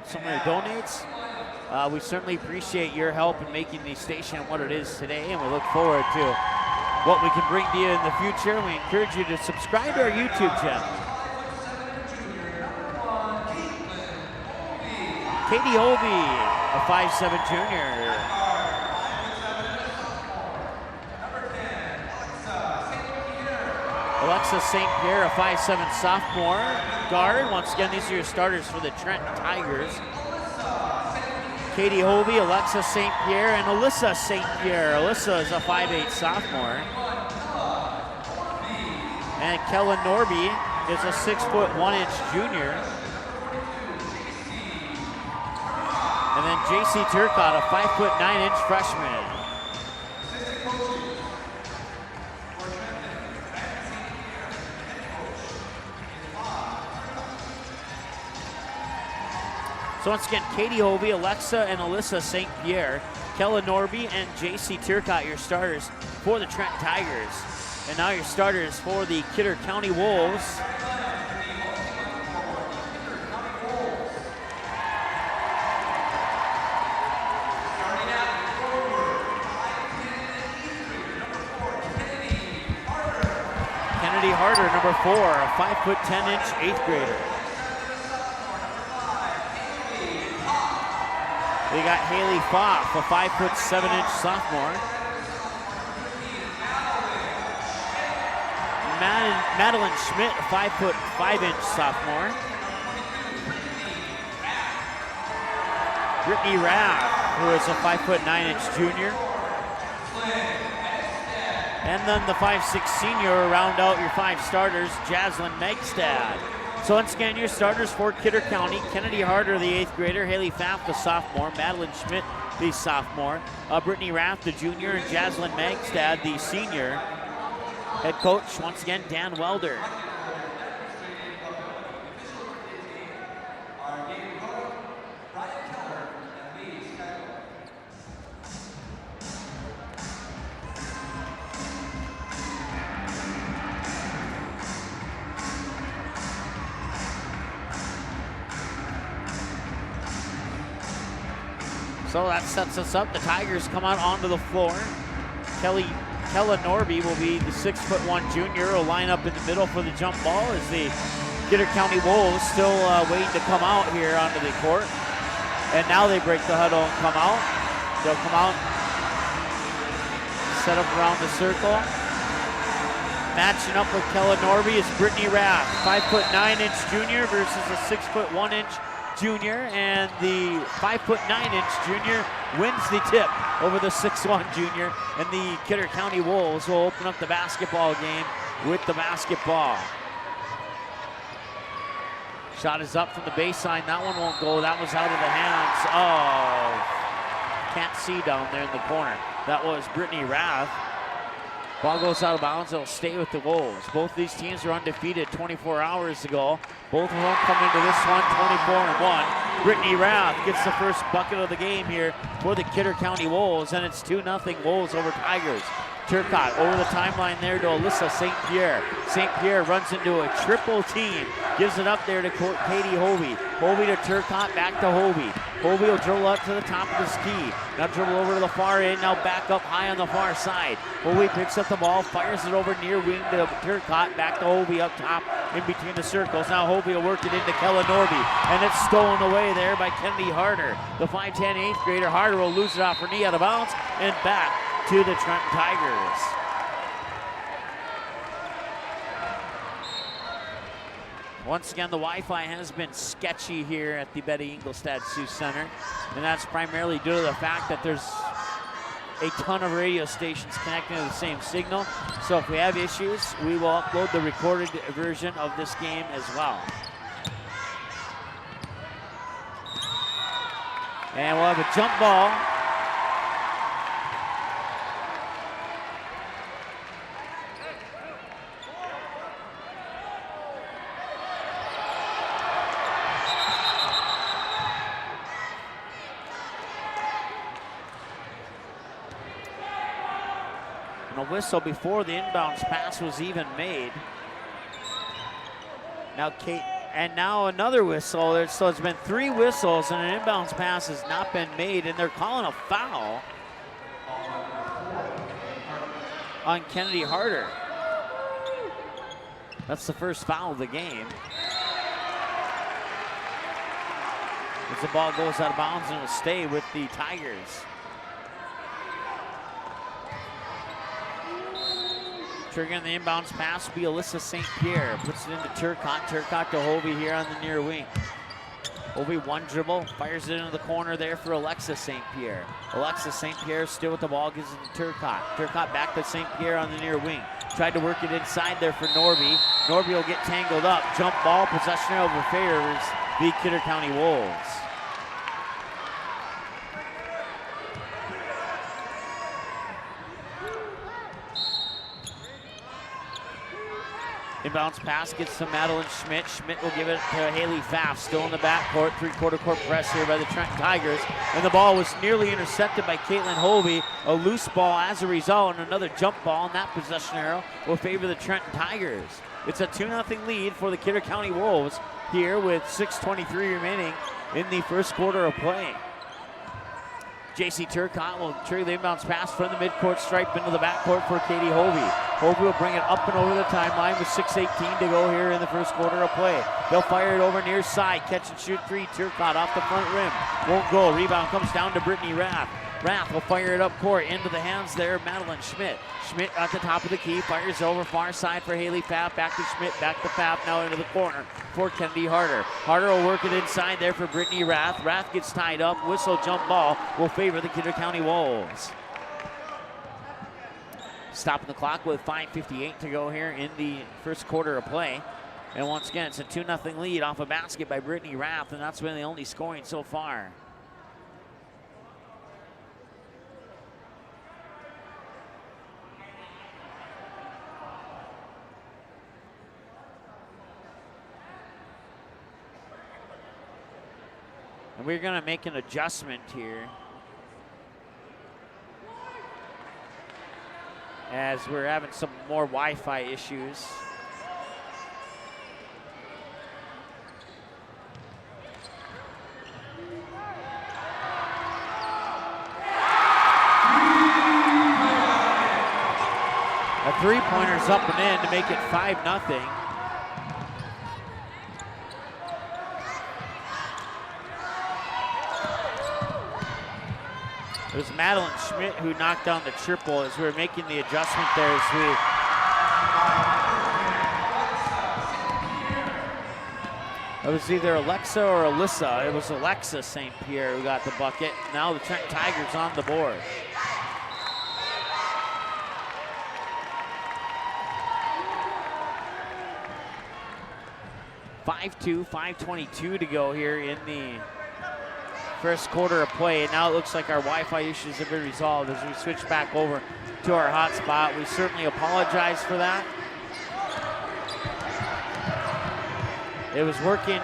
someone who donates. We certainly appreciate your help in making the station what it is today, and we look forward to what we can bring to you in the future. We encourage you to subscribe to our YouTube channel. Katie Holby, a 5'7" junior. Alexa St. Pierre, a 5'7" sophomore guard. Once again, these are your starters for the Trenton Tigers. Katie Hovey, Alexa St. Pierre, and Alyssa St. Pierre. Alyssa is a 5'8" sophomore. And Kellen Norby is a 6'1" junior. And then JC Turcott, a 5'9" freshman. So once again, Katie Hovey, Alexa and Alyssa St. Pierre, Kellen Norby, and JC Turcott, your starters for the Trenton Tigers. And now your starters for the Kidder County Wolves. Kennedy Harder, number 4, a 5'10" 8th grader. We got Haley Foff, a 5'7" sophomore. Madeline Schmidt, a 5'5" sophomore. Brittany Raff, who is a 5'9" junior. And then the 5'6" senior round out your 5 starters, Jaslyn Megstad. So once again, your starters for Kidder County: Kennedy Harder, the 8th grader; Haley Pfaff, the sophomore; Madeline Schmidt, the sophomore; Brittany Raff, the junior; and Jaslyn Megstad, the senior. Head coach, once again, Dan Welder. So that sets us up. The Tigers come out onto the floor. Kella Norby will be the 6'1" junior. Will line up in the middle for the jump ball as the Kidder County Wolves still waiting to come out here onto the court. And now they break the huddle and come out. They'll come out set up around the circle. Matching up with Kella Norby is Brittany Rath, 5'9" junior versus a 6'1" junior, and the 5'9" junior wins the tip over the 6'1" junior, and the Kidder County Wolves will open up the basketball game with the basketball. Shot is up from the baseline. That one won't go. That was out of the hands of, can't see down there in the corner. That was Brittany Rath. Ball goes out of bounds. It'll stay with the Wolves. Both of these teams were undefeated 24 hours ago. Both of them come into this one 24-1. Brittany Rath gets the first bucket of the game here for the Kidder County Wolves, and it's 2-0 Wolves over Tigers. Turcotte over the timeline there to Alyssa St. Pierre. St. Pierre runs into a triple team. Gives it up there to Katie Hovey. Hovey to Turcotte, back to Hovey. Hovey will dribble up to the top of the ski. Now dribble over to the far end, now back up high on the far side. Hovey picks up the ball, fires it over near wing to Turcotte, back to Hovey up top in between the circles. Now Hovey will work it into Kella Norby, and it's stolen away there by Kennedy Harder. The 5'10" 8th grader. Harder will lose it off her knee out of bounds and back to the Trenton Tigers. Once again, the Wi-Fi has been sketchy here at the Betty Engelstad Sioux Center, and that's primarily due to the fact that there's a ton of radio stations connecting to the same signal. So if we have issues, we will upload the recorded version of this game as well. And we'll have a jump ball. And a whistle before the inbounds pass was even made. Now now another whistle. So it's been 3 whistles and an inbounds pass has not been made, and they're calling a foul on Kennedy Harder. That's the first foul of the game. As the ball goes out of bounds and will stay with the Tigers. Triggering the inbounds pass will be Alyssa St. Pierre. Puts it into Turcotte. Turcotte to Hovey here on the near wing. Hovey one dribble, fires it into the corner there for Alexa St. Pierre. Alexa St. Pierre still with the ball, gives it to Turcotte. Turcotte back to St. Pierre on the near wing. Tried to work it inside there for Norby. Norby will get tangled up. Jump ball, possession over favors the Kidder County Wolves. Inbounds pass gets to Madeline Schmidt. Schmidt will give it to Haley Pfaff. Still in the backcourt. 3-quarter court press here by the Trenton Tigers. And the ball was nearly intercepted by Caitlin Hovey. A loose ball as a result, and another jump ball, and that possession arrow will favor the Trenton Tigers. It's a 2-0 lead for the Kidder County Wolves here with 6:23 remaining in the first quarter of play. JC Turcotte will trigger the inbounds pass from the midcourt stripe into the backcourt for Katie Hovey. Hovey will bring it up and over the timeline with 6:18 to go here in the first quarter of play. They'll fire it over near side. Catch and shoot 3. Turcotte off the front rim. Won't go. Rebound comes down to Brittany Rath. Rath will fire it up court into the hands there of Madeline Schmidt. Schmidt at the top of the key, fires over far side for Haley Pfaff. Back to Schmidt, back to Pfaff, now into the corner for Kennedy Harder. Harder will work it inside there for Brittany Rath. Rath gets tied up. Whistle jump ball will favor the Kidder County Wolves. Stopping the clock with 5:58 to go here in the first quarter of play. And once again, it's a 2-0 lead off a basket by Brittany Rath, and that's been the only scoring so far. And we're going to make an adjustment here as we're having some more Wi-Fi issues. A 3-pointer's up and in to make it 5-0. It was Madeline Schmidt who knocked down the triple as we were making the adjustment there as we it was either Alexa or Alyssa. It was Alexa St. Pierre who got the bucket. Now the Trent Tigers on the board. .52, 5:22 to go here in the first quarter of play. And now it looks like our Wi-Fi issues have been resolved as we switch back over to our hotspot. We certainly apologize for that. It was working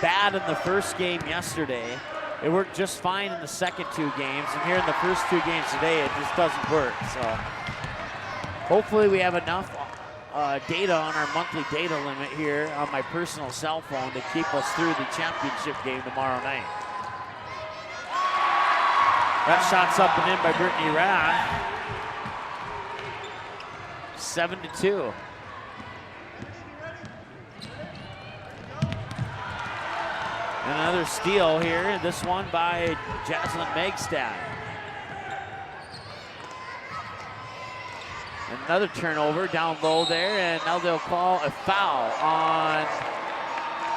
bad in the first game yesterday. It worked just fine in the second two games, and here in the first two games today, it just doesn't work. So hopefully we have enough data on our monthly data limit here on my personal cell phone to keep us through the championship game tomorrow night. That shot's up and in by Brittany Rath. 7-2. Another steal here, this one by Jaslyn Megstad. Another turnover down low there, and now they'll call a foul on,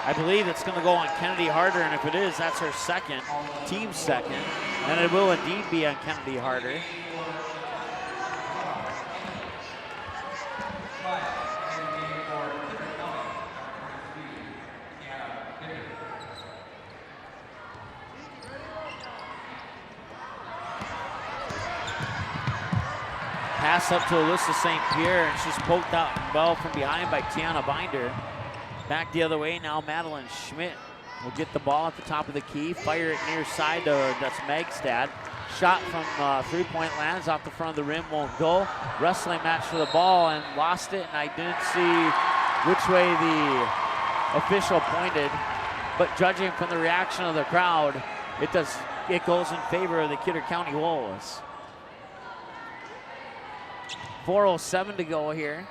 I believe it's going to go on Kennedy Harder, and if it is, that's her second, team second, and it will indeed be on Kennedy Harder. Pass up to Alyssa St. Pierre, and she's poked out well from behind by Tiana Binder. Back the other way now, Madeline Schmidt will get the ball at the top of the key, fire it near side to that's Megstad. Shot from three-point lands off the front of the rim, won't go. Wrestling match for the ball and lost it, and I didn't see which way the official pointed, but judging from the reaction of the crowd, it goes in favor of the Kidder County Wolves. 4:07 to go here.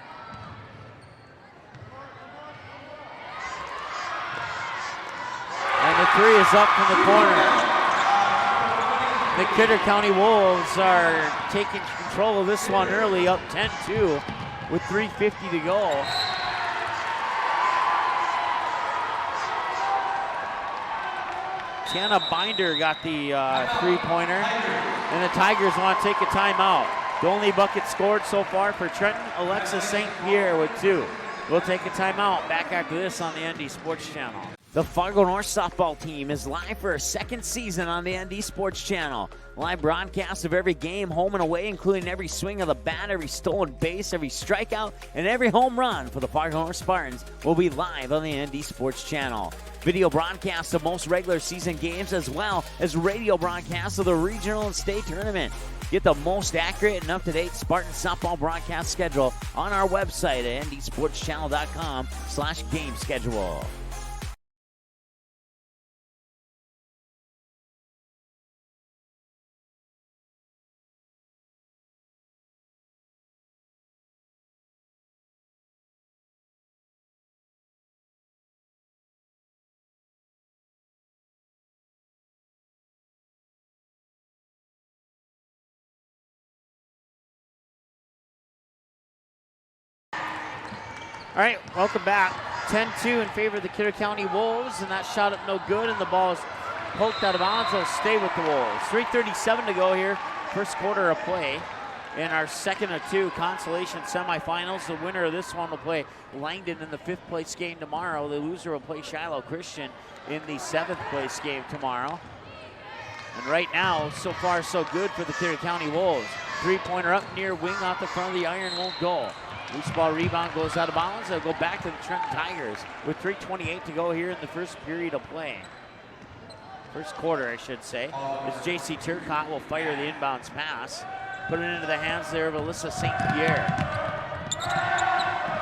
And the three is up from the corner. The Kidder County Wolves are taking control of this one early, up 10-2 with 3:50 to go. Tiana Binder got the three-pointer, and the Tigers want to take a timeout. The only bucket scored so far for Trenton, Alexis St. Pierre with 2. We'll take a timeout. Back after this on the ND Sports Channel. The Fargo North softball team is live for a second season on the ND Sports Channel. Live broadcast of every game, home and away, including every swing of the bat, every stolen base, every strikeout, and every home run for the Fargo North Spartans will be live on the ND Sports Channel. Video broadcasts of most regular season games, as well as radio broadcasts of the regional and state tournament. Get the most accurate and up-to-date Spartan softball broadcast schedule on our website at ndsportschannel.com/game schedule. All right, welcome back. 10-2 in favor of the Kidder County Wolves, and that shot up no good, and the ball is poked out of bounds. It'll stay with the Wolves. 3:37 to go here, first quarter of play. In our second of two consolation semifinals, the winner of this one will play Langdon in the 5th place game tomorrow. The loser will play Shiloh Christian in the 7th place game tomorrow. And right now, so far so good for the Kidder County Wolves. Three-pointer up near wing off the front of the iron, won't go. Loose ball rebound goes out of bounds. They'll go back to the Trenton Tigers with 3:28 to go here in the first period of play. First quarter, I should say. As J.C. Turcotte will fire the inbounds pass. Put it into the hands there of Alyssa St. Pierre.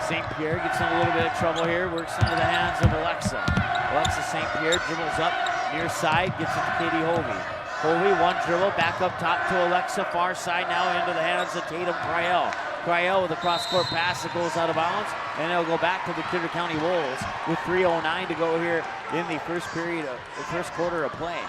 St. Pierre gets in a little bit of trouble here. Works into the hands of Alexa. Alexa St. Pierre dribbles up near side. Gets it to Katie Hovey. Hovey, one dribble, back up top to Alexa. Far side now into the hands of Tatum Cryell. Cryell with a cross-court pass that goes out of bounds, and it'll go back to the Kidder County Wolves with 3:09 to go here in the first period of the first quarter of play.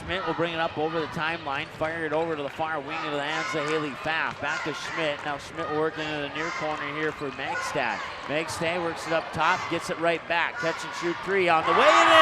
Schmidt will bring it up over the timeline, fire it over to the far wing into the hands of Haley Pfaff. Back to Schmidt. Now Schmidt working into the near corner here for Magstad. Magstad works it up top, gets it right back. Catch and shoot three on the way and in!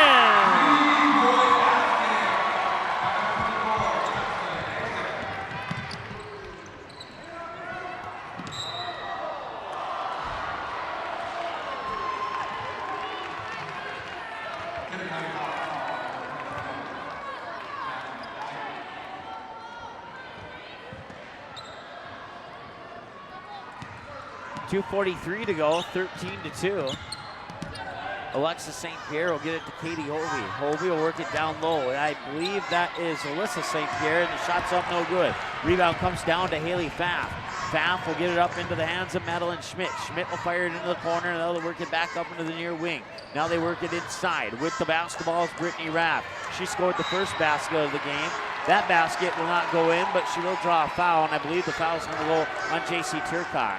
.243 to go, 13-2. Alexis St. Pierre will get it to Katie Hovey. Hovey will work it down low, and I believe that is Alyssa St. Pierre, and the shot's up no good. Rebound comes down to Haley Pfaff. Pfaff will get it up into the hands of Madeline Schmidt. Schmidt will fire it into the corner, and they'll work it back up into the near wing. Now they work it inside. With the basketball is Brittany Raff. She scored the first basket of the game. That basket will not go in, but she will draw a foul, and I believe the foul is going to go on J.C. Turcott.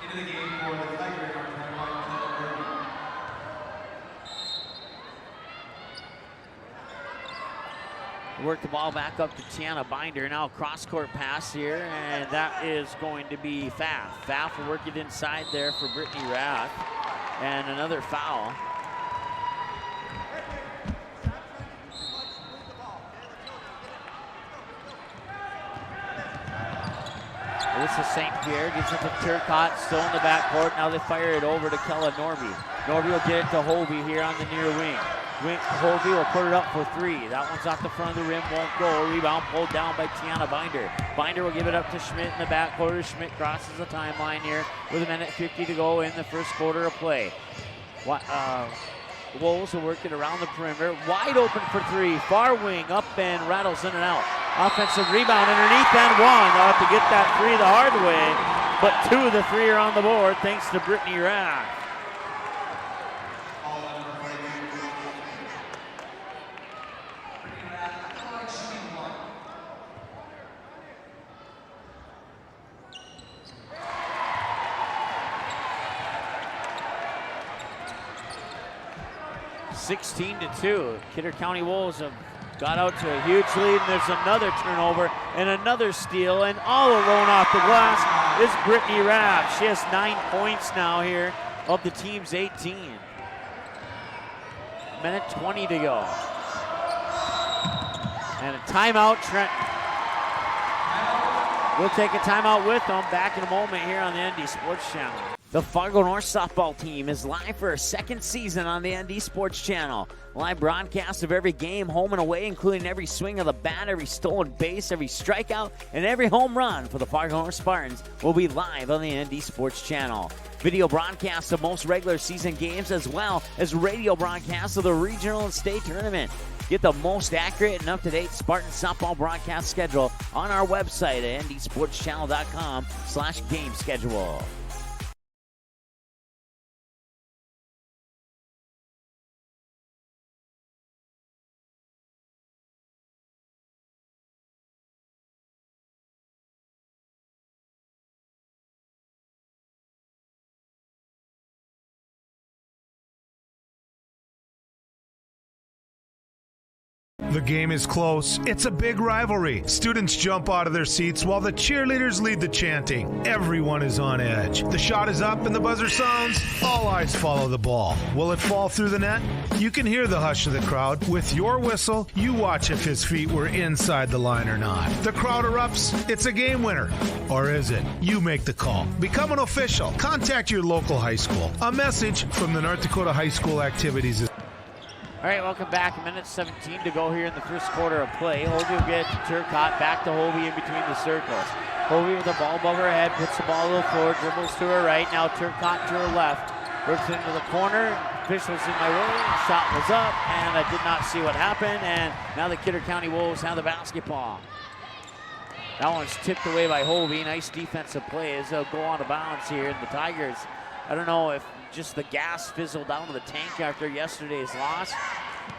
Into the game for the Tiger North Carolina. Work the ball back up to Tiana Binder. Now cross-court pass here, and that is going to be Pfaff. Pfaff will work it inside there for Brittany Rath, and another foul. Alyssa St. Pierre gets it to Turcott, still in the backcourt. Now they fire it over to Kella Norby. Norby will get it to Hovey here on the near wing. Hovey will put it up for three. That one's off the front of the rim, won't go. Rebound pulled down by Tiana Binder. Binder will give it up to Schmidt in the backcourt. Schmidt crosses the timeline here with 1:50 to go in the first quarter of play. Wolves will work it around the perimeter. Wide open for three. Far wing, up and rattles in and out. Offensive rebound underneath and one. They'll have to get that three the hard way, but two of the three are on the board thanks to Brittany Rath. (16-2). Kidder County Wolves have got out to a huge lead, and there's another turnover and another steal, and all alone off the glass is Brittany Raff. She has 9 points now here of the team's 18. 1:20 to go. And a timeout, Trenton. We'll take a timeout with them. Back in a moment here on the ND Sports Channel. The Fargo North softball team is live for a second season on the ND Sports Channel. Live broadcast of every game, home and away, including every swing of the bat, every stolen base, every strikeout, and every home run for the Fargo North Spartans will be live on the ND Sports Channel. Video broadcasts of most regular season games, as well as radio broadcasts of the regional and state tournament. Get the most accurate and up-to-date Spartan softball broadcast schedule on our website at ndsportschannel.com/game schedule. The game is close. It's a big rivalry. Students jump out of their seats while the cheerleaders lead the chanting. Everyone is on edge. The shot is up and the buzzer sounds. All eyes follow the ball. Will it fall through the net? You can hear the hush of the crowd. With your whistle, you watch if his feet were inside the line or not. The crowd erupts. It's a game winner. Or is it? You make the call. Become an official. Contact your local high school. A message from the North Dakota High School Activities. All right, welcome back. 1:17 to go here in the first quarter of play. Hovey will get to Turcott, back to Hovey in between the circles. Hovey with the ball above her head, puts the ball to the floor, dribbles to her right. Now Turcott to her left, works into the corner. Officials in my way. Shot was up, and I did not see what happened. And now the Kidder County Wolves have the basketball. That one's tipped away by Hovey. Nice defensive play as they'll go on of bounds here. And the Tigers, I don't know if just the gas fizzled down to the tank after yesterday's loss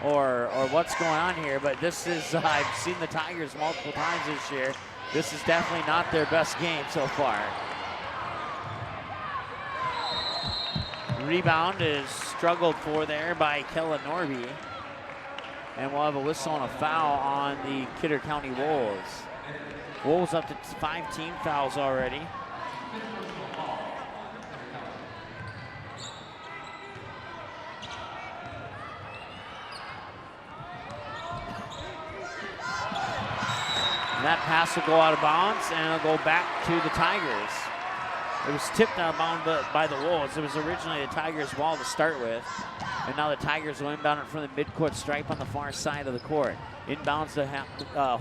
or what's going on here, but this is, I've seen the Tigers multiple times this year. This is definitely not their best game so far. Rebound is struggled for there by Kella Norby. And we'll have a whistle and a foul on the Kidder County Wolves. Wolves up to 5 team fouls already. And that pass will go out of bounds, and it'll go back to the Tigers. It was tipped out of bounds by the Wolves. It was originally the Tigers' ball to start with. And now the Tigers will inbound it from the midcourt stripe on the far side of the court. Inbounds to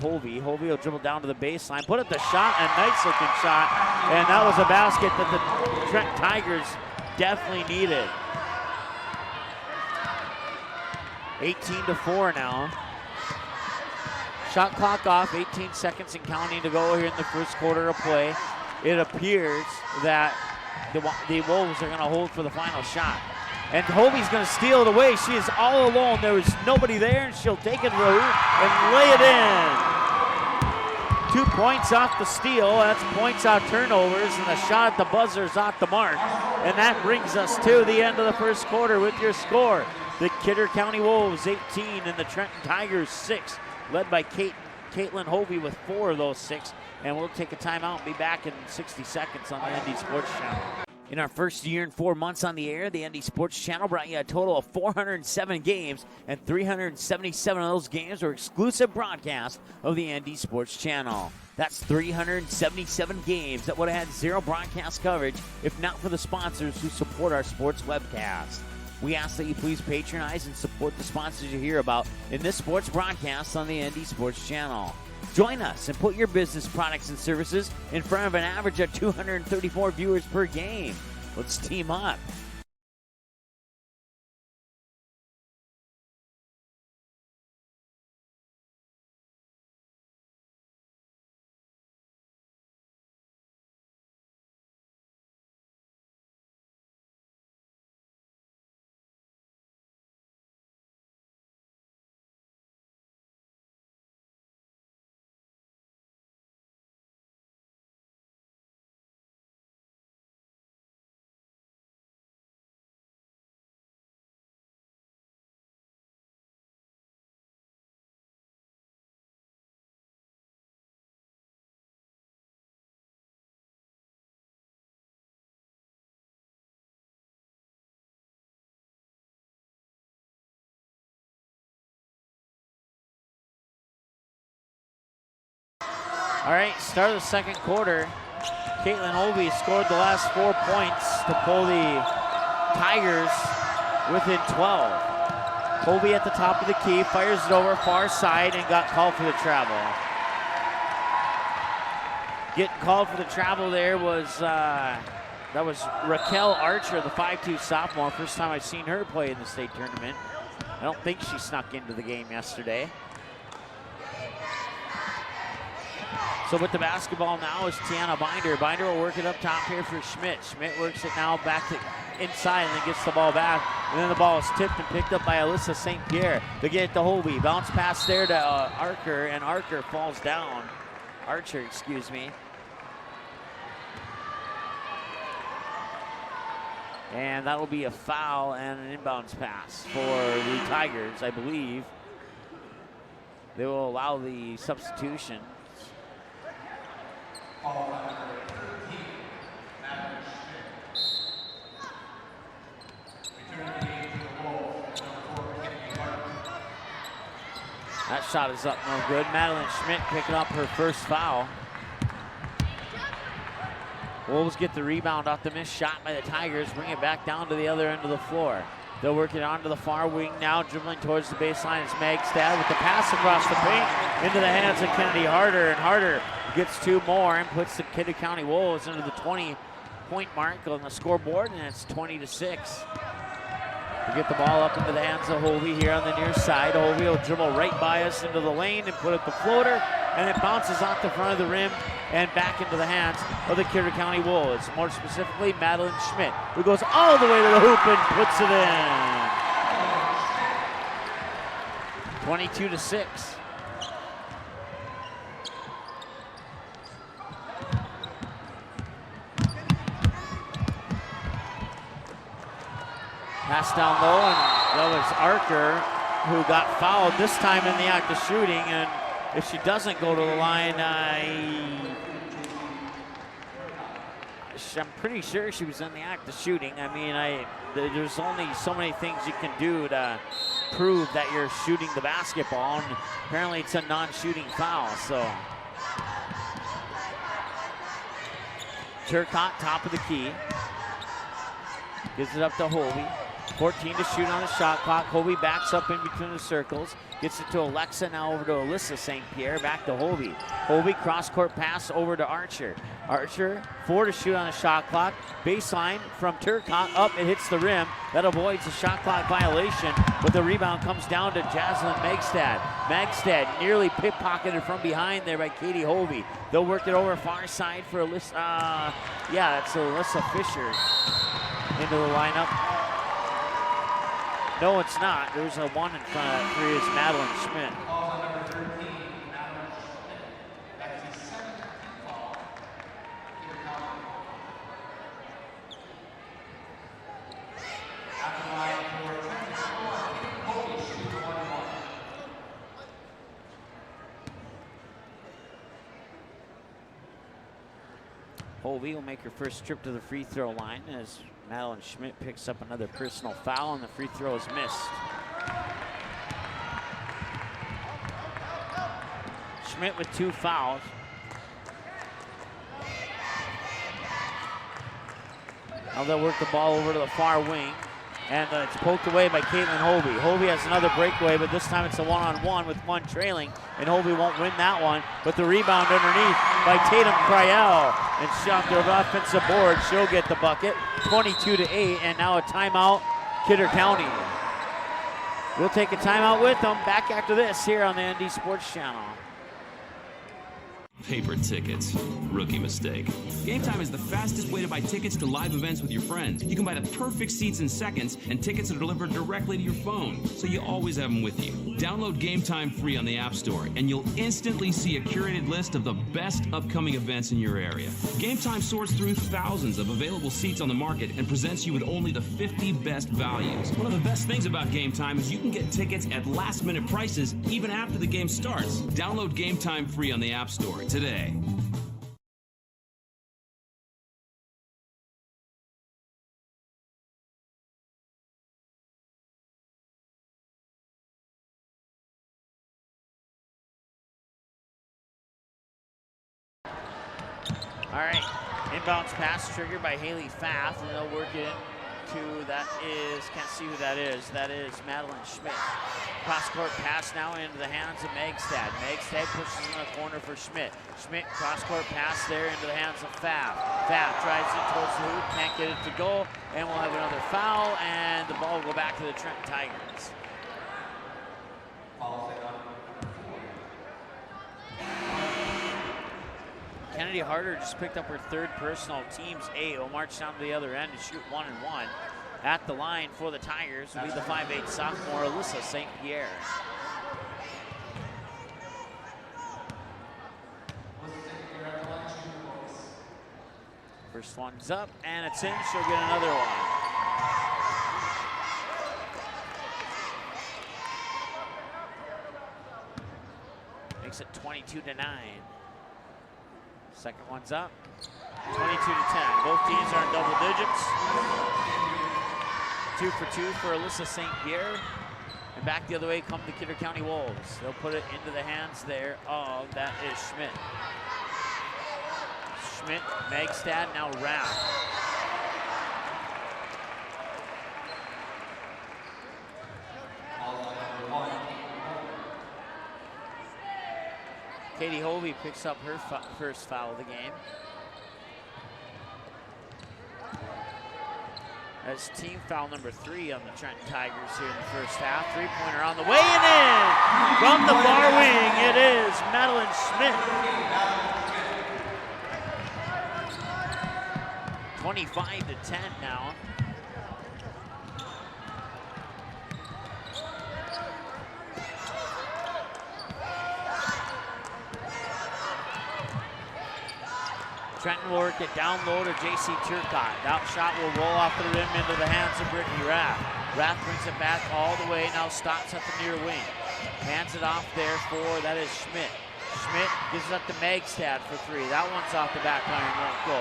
Hovey. Hovey will dribble down to the baseline, put up the shot, a nice looking shot. And that was a basket that the Trent Tigers definitely needed. 18-4 now. Shot clock off, 18 seconds and counting to go here in the first quarter of play. It appears that the Wolves are going to hold for the final shot. And Hovey's going to steal it away. She is all alone. There was nobody there, and she'll take it to the hoop and lay it in. 2 points off the steal. That's points off turnovers, and the shot at the buzzer is off the mark. And that brings us to the end of the first quarter with your score. The Kidder County Wolves 18 and the Trenton Tigers 6, led by Caitlin Hovey with 4 of those 6. And we'll take a timeout and be back in 60 seconds on the ND Sports Channel. In our first year and 4 months on the air, the ND Sports Channel brought you a total of 407 games, and 377 of those games were exclusive broadcasts of the ND Sports Channel. That's 377 games that would have had 0 broadcast coverage if not for the sponsors who support our sports webcast. We ask that you please patronize and support the sponsors you hear about in this sports broadcast on the ND Sports Channel. Join us and put your business products and services in front of an average of 234 viewers per game. Let's team up. All right, start of the second quarter. Caitlin Hovey scored the last 4 points to pull the Tigers within 12. Hovey at the top of the key, fires it over far side and got called for the travel. Getting called for the travel there was, that was Raquel Archer, the 5'2 sophomore. First time I've seen her play in the state tournament. I don't think she snuck into the game yesterday. So with the basketball now is Tiana Binder. Binder will work it up top here for Schmidt. Schmidt works it now back to inside and then gets the ball back. And then the ball is tipped and picked up by Alyssa St. Pierre. They get it to Hovey. Bounce pass there to Archer, and Archer falls down. Archer, excuse me. And that will be a foul and an inbounds pass for the Tigers, I believe. They will allow the substitution. That shot is up, no good. Madeline Schmidt picking up her first foul. Wolves get the rebound off the missed shot by the Tigers, bring it back down to the other end of the floor. They'll work it onto the far wing now, dribbling towards the baseline. It's Magstad with the pass across the paint into the hands of Kennedy Harder, and Harder gets 2 more and puts the Kidder County Wolves into the 20-point mark on the scoreboard, and it's 20-6. We get the ball up into the hands of Hovey here on the near side. Hovey will dribble right by us into the lane and put up the floater, and it bounces off the front of the rim and back into the hands of the Kidder County Wolves. More specifically, Madeline Schmidt, who goes all the way to the hoop and puts it in. 22-6. Pass down low, and that was Archer who got fouled this time in the act of shooting. And if she doesn't go to the line, I'm pretty sure she was in the act of shooting. I mean, there's only so many things you can do to prove that you're shooting the basketball, and apparently it's a non-shooting foul. So Turcotte, top of the key, gives it up to Hovey. 14 to shoot on the shot clock. Hovey backs up in between the circles. Gets it to Alexa, now over to Alyssa St. Pierre. Back to Hovey. Hovey, cross-court pass over to Archer. Archer, 4 to shoot on the shot clock. Baseline from Turcotte, up, it hits the rim. That avoids a shot clock violation, but the rebound comes down to Jaslyn Megstad. Megstad nearly pickpocketed from behind there by Katie Hovey. They'll work it over far side for Alyssa. That's Alyssa Fisher into the lineup. No, it's not. There's a 1 in front of that 3 is Madeline Schmidt. Hovey will make her first trip to the free throw line as Madeline Schmidt picks up another personal foul, and the free throw is missed. Schmidt with 2 fouls. Now they'll work the ball over to the far wing, and it's poked away by Caitlin Hovey. Hovey has another breakaway, but this time it's a one-on-one with 1 trailing, and Hovey won't win that one. But the rebound underneath by Tatum Cryell, and shot to the offensive board. She'll get the bucket, 22-8, and now a timeout, Kidder County. We'll take a timeout with them. Back after this here on the ND Sports Channel. Paper tickets. Rookie mistake. Game Time is the fastest way to buy tickets to live events with your friends. You can buy the perfect seats in seconds, and tickets are delivered directly to your phone, so you always have them with you. Download Game Time free on the App Store, and you'll instantly see a curated list of the best upcoming events in your area. Game Time sorts through thousands of available seats on the market and presents you with only the 50 best values. One of the best things about Game Time is you can get tickets at last-minute prices even after the game starts. Download Game Time free on the App Store today. All right, inbounds pass triggered by Haley Pfaff, and they'll work it to, that is, can't see who that is Madeline Schmidt. Cross-court pass now into the hands of Megstad. Megstad pushes in the corner for Schmidt. Schmidt, cross-court pass there into the hands of Pfaff. Pfaff drives it towards the hoop, can't get it to go, and we'll have another foul, and the ball will go back to the Trent Tigers. Kennedy Harder just picked up her 3rd personal. Team's 8 will march down to the other end and shoot 1-and-1. At the line for the Tigers will be the 5'8" sophomore Alyssa St. Pierre. First one's up, and it's in. She'll get another one. Makes it 22-9. Second one's up, 22-10. Both teams are in double digits. 2 for 2 for Alyssa St. Pierre. And back the other way come the Kidder County Wolves. They'll put it into the hands there of, that is Schmidt. Schmidt, Megstad, now Rapp. Katie Hovey picks up her first foul of the game. That's team foul number 3 on the Trent Tigers here in the first half. 3-pointer on the way and in! From the far wing, it is Madeline Schmidt. 25-10 now. Trenton will work it down low to J.C. Turcotte. That shot will roll off the rim into the hands of Brittany Rath. Rath brings it back all the way, now stops at the near wing. Hands it off there for, that is Schmidt. Schmidt gives it up to Magstad for three. That one's off the back iron, won't go.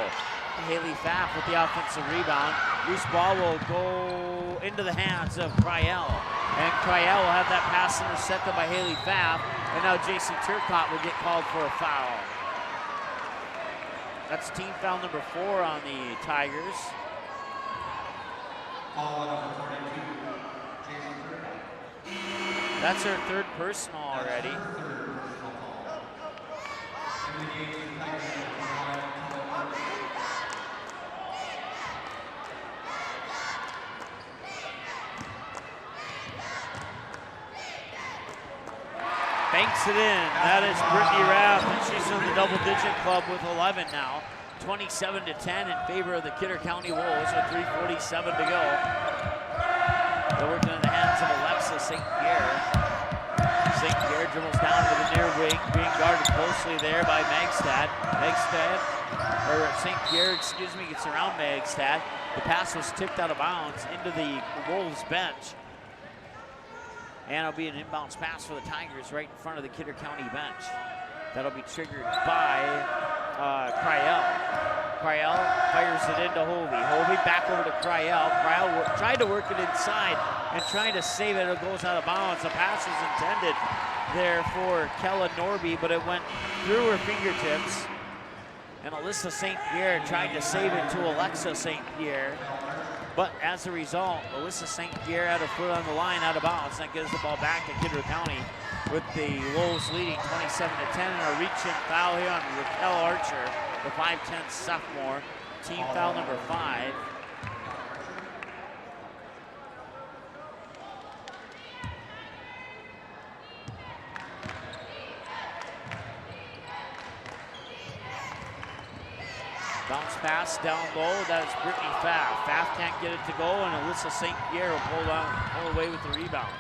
Haley Pfaff with the offensive rebound. Loose ball will go into the hands of Cryel. And Cryel will have that pass intercepted by Haley Pfaff. And now J.C. Turcotte will get called for a foul. That's team foul number 4 on the Tigers. That's her third personal already. Banks it in. That is Brittany Rath, and she's in the double-digit club with 11 now. 27-10 in favor of the Kidder County Wolves with 3:47 to go. They're working in the hands of Alexa St. Pierre. St. Pierre dribbles down to the near wing, being guarded closely there by Magstad. St. Pierre, gets around Magstad. The pass was tipped out of bounds into the Wolves bench. And it'll be an inbounds pass for the Tigers right in front of the Kidder County bench. That'll be triggered by Cryel. Cryel fires it into Hovey. Hovey back over to Cryel. Cryel tried to work it inside and trying to save it. It goes out of bounds. The pass was intended there for Kella Norby, but it went through her fingertips. And Alyssa St. Pierre tried to save it to Alexa St. Pierre. But as a result, Alyssa St. Pierre had her foot on the line out of bounds. That gives the ball back to Kidder County with the Wolves leading 27-10. And a reach-in foul here on Raquel Archer, the 5'10" sophomore. Team foul number 5. Bounce pass down low, that is Brittany Pfaff. Pfaff can't get it to go, and Alyssa St. Pierre will pull away with the rebound.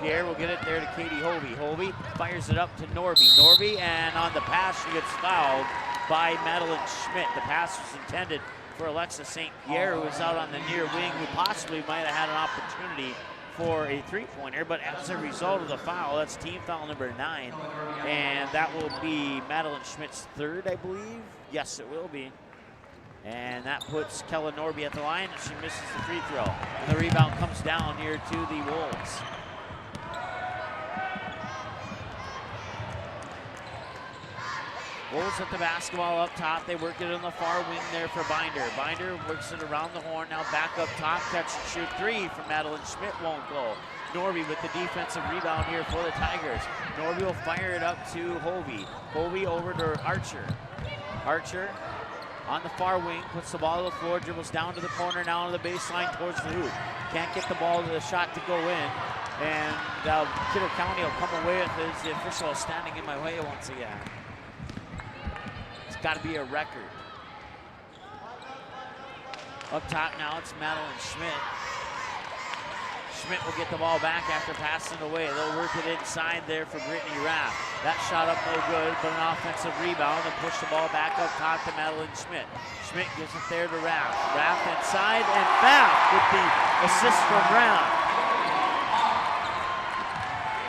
Pierre will get it there to Katie Hovey. Hovey fires it up to Norby. Norby, and on the pass, she gets fouled by Madeline Schmidt. The pass was intended for Alexa St. Pierre, who was out on the near wing, who possibly might have had an opportunity for a three-pointer, but as a result of the foul, that's team foul number 9, and that will be Madeline Schmidt's third, I believe. Yes, it will be. And that puts Kella Norby at the line, and she misses the free throw. And the rebound comes down here to the Wolves. Wolves with the basketball up top. They work it on the far wing there for Binder. Binder works it around the horn. Now back up top. Catch and shoot three from Madeline Schmidt. Won't go. Norby with the defensive rebound here for the Tigers. Norby will fire it up to Hovey. Hovey over to Archer. Archer on the far wing, puts the ball to the floor, dribbles down to the corner, now on the baseline towards the hoop. Can't get the ball to the shot to go in. And Kidder County will come away with it as the official is standing in my way once again. It's got to be a record. Up top now, it's Madeline Schmidt. Schmidt will get the ball back after passing it away. They'll work it inside there for Brittany Rath. That shot up no good, but an offensive rebound and push the ball back up top to Madeline Schmidt. Schmidt gives it there to Rath. Rath inside, and Pfaff with the assist from Rath.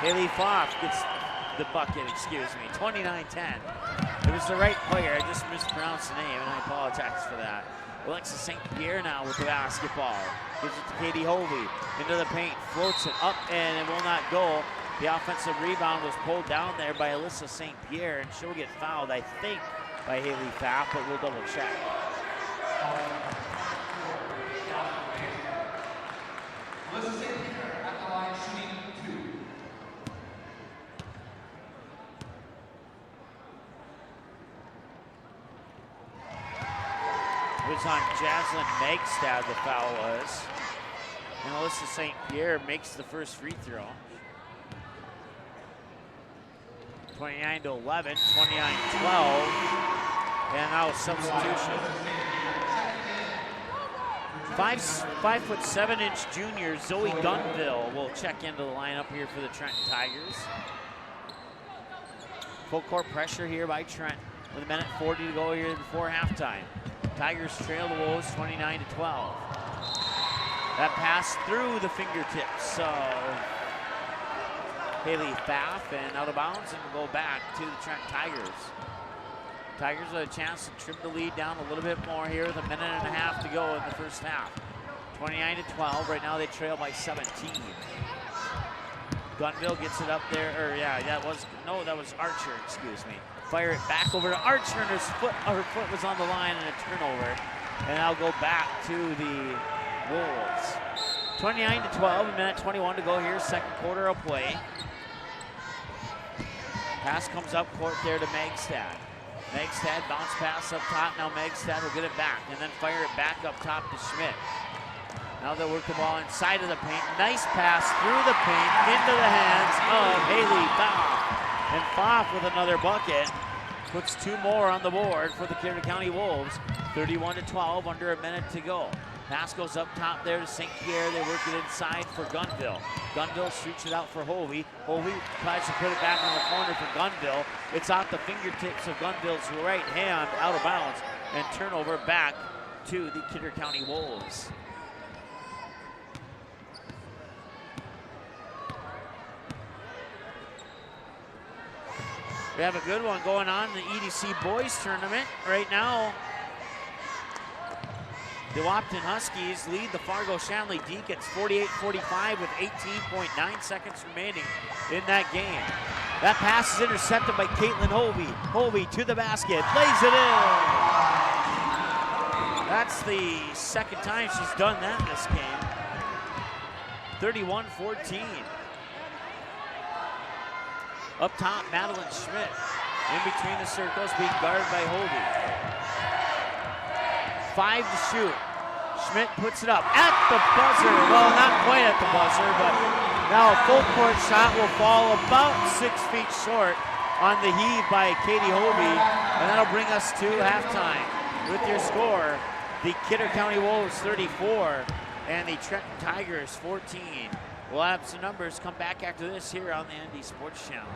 Haley Pfaff gets the bucket, 29-10. It was the right player, I just mispronounced the name, and I apologize for that. Alexa St. Pierre now with the basketball. Gives it to Katie Hovey. Into the paint, floats it up, and it will not go. The offensive rebound was pulled down there by Alyssa St. Pierre, and she'll get fouled, I think, by Haley Pfaff, but we'll double check. Alyssa St. Pierre at the line shooting 2. It was on Jaslyn Megstad, the foul was. And Alyssa St. Pierre makes the first free throw. 29-11, 29-12. And now a substitution. 5'7" junior Zoe Gunville will check into the lineup here for the Trenton Tigers. Full court pressure here by Trenton. with a minute 40 to go here before halftime. Tigers trail the Wolves 29-12. That pass through the fingertips of Haley Pfaff and out of bounds and go back to the Trent Tigers. Tigers have a chance to trim the lead down a little bit more here with a minute and a half to go in the first half. 29-12, right now they trail by 17. Gunville gets it up there, that was Archer, excuse me. Fire it back over to Archer, and her foot was on the line and a turnover. And I'll go back to the Wolves. 29-12, a minute 21 to go here, second quarter of play. Pass comes up court there to Megstad. Megstad bounce pass up top, now Megstad will get it back and then fire it back up top to Schmidt. Now they'll work the ball inside of the paint. Nice pass through the paint into the hands of Haley Pfaff. And Pfaff with another bucket puts two more on the board for the Kidder County Wolves. 31-12, under a minute to go. Pass goes up top there to St. Pierre. They work it inside for Gunville. Gunville shoots it out for Hovey. Hovey tries to put it back in the corner for Gunville. It's off the fingertips of Gunville's right hand, out of bounds, and turnover back to the Kidder County Wolves. We have a good one going on in the EDC Boys Tournament right now. The Wapton Huskies lead the Fargo Shanley Deacons 48-45 with 18.9 seconds remaining in that game. That pass is intercepted by Caitlin Hovey. Hovey to the basket, lays it in. That's the second time she's done that in this game. 31-14. Up top, Madeline Schmidt in between the circles, being guarded by Hovey. 5 to shoot. Schmidt puts it up at the buzzer. Well, not quite at the buzzer, but now a full court shot will fall about 6 feet short on the heave by Katie Hovey, and that'll bring us to halftime with your score. The Kidder County Wolves 34 and the Trenton Tigers 14. We'll have some numbers come back after this here on the ND Sports Channel.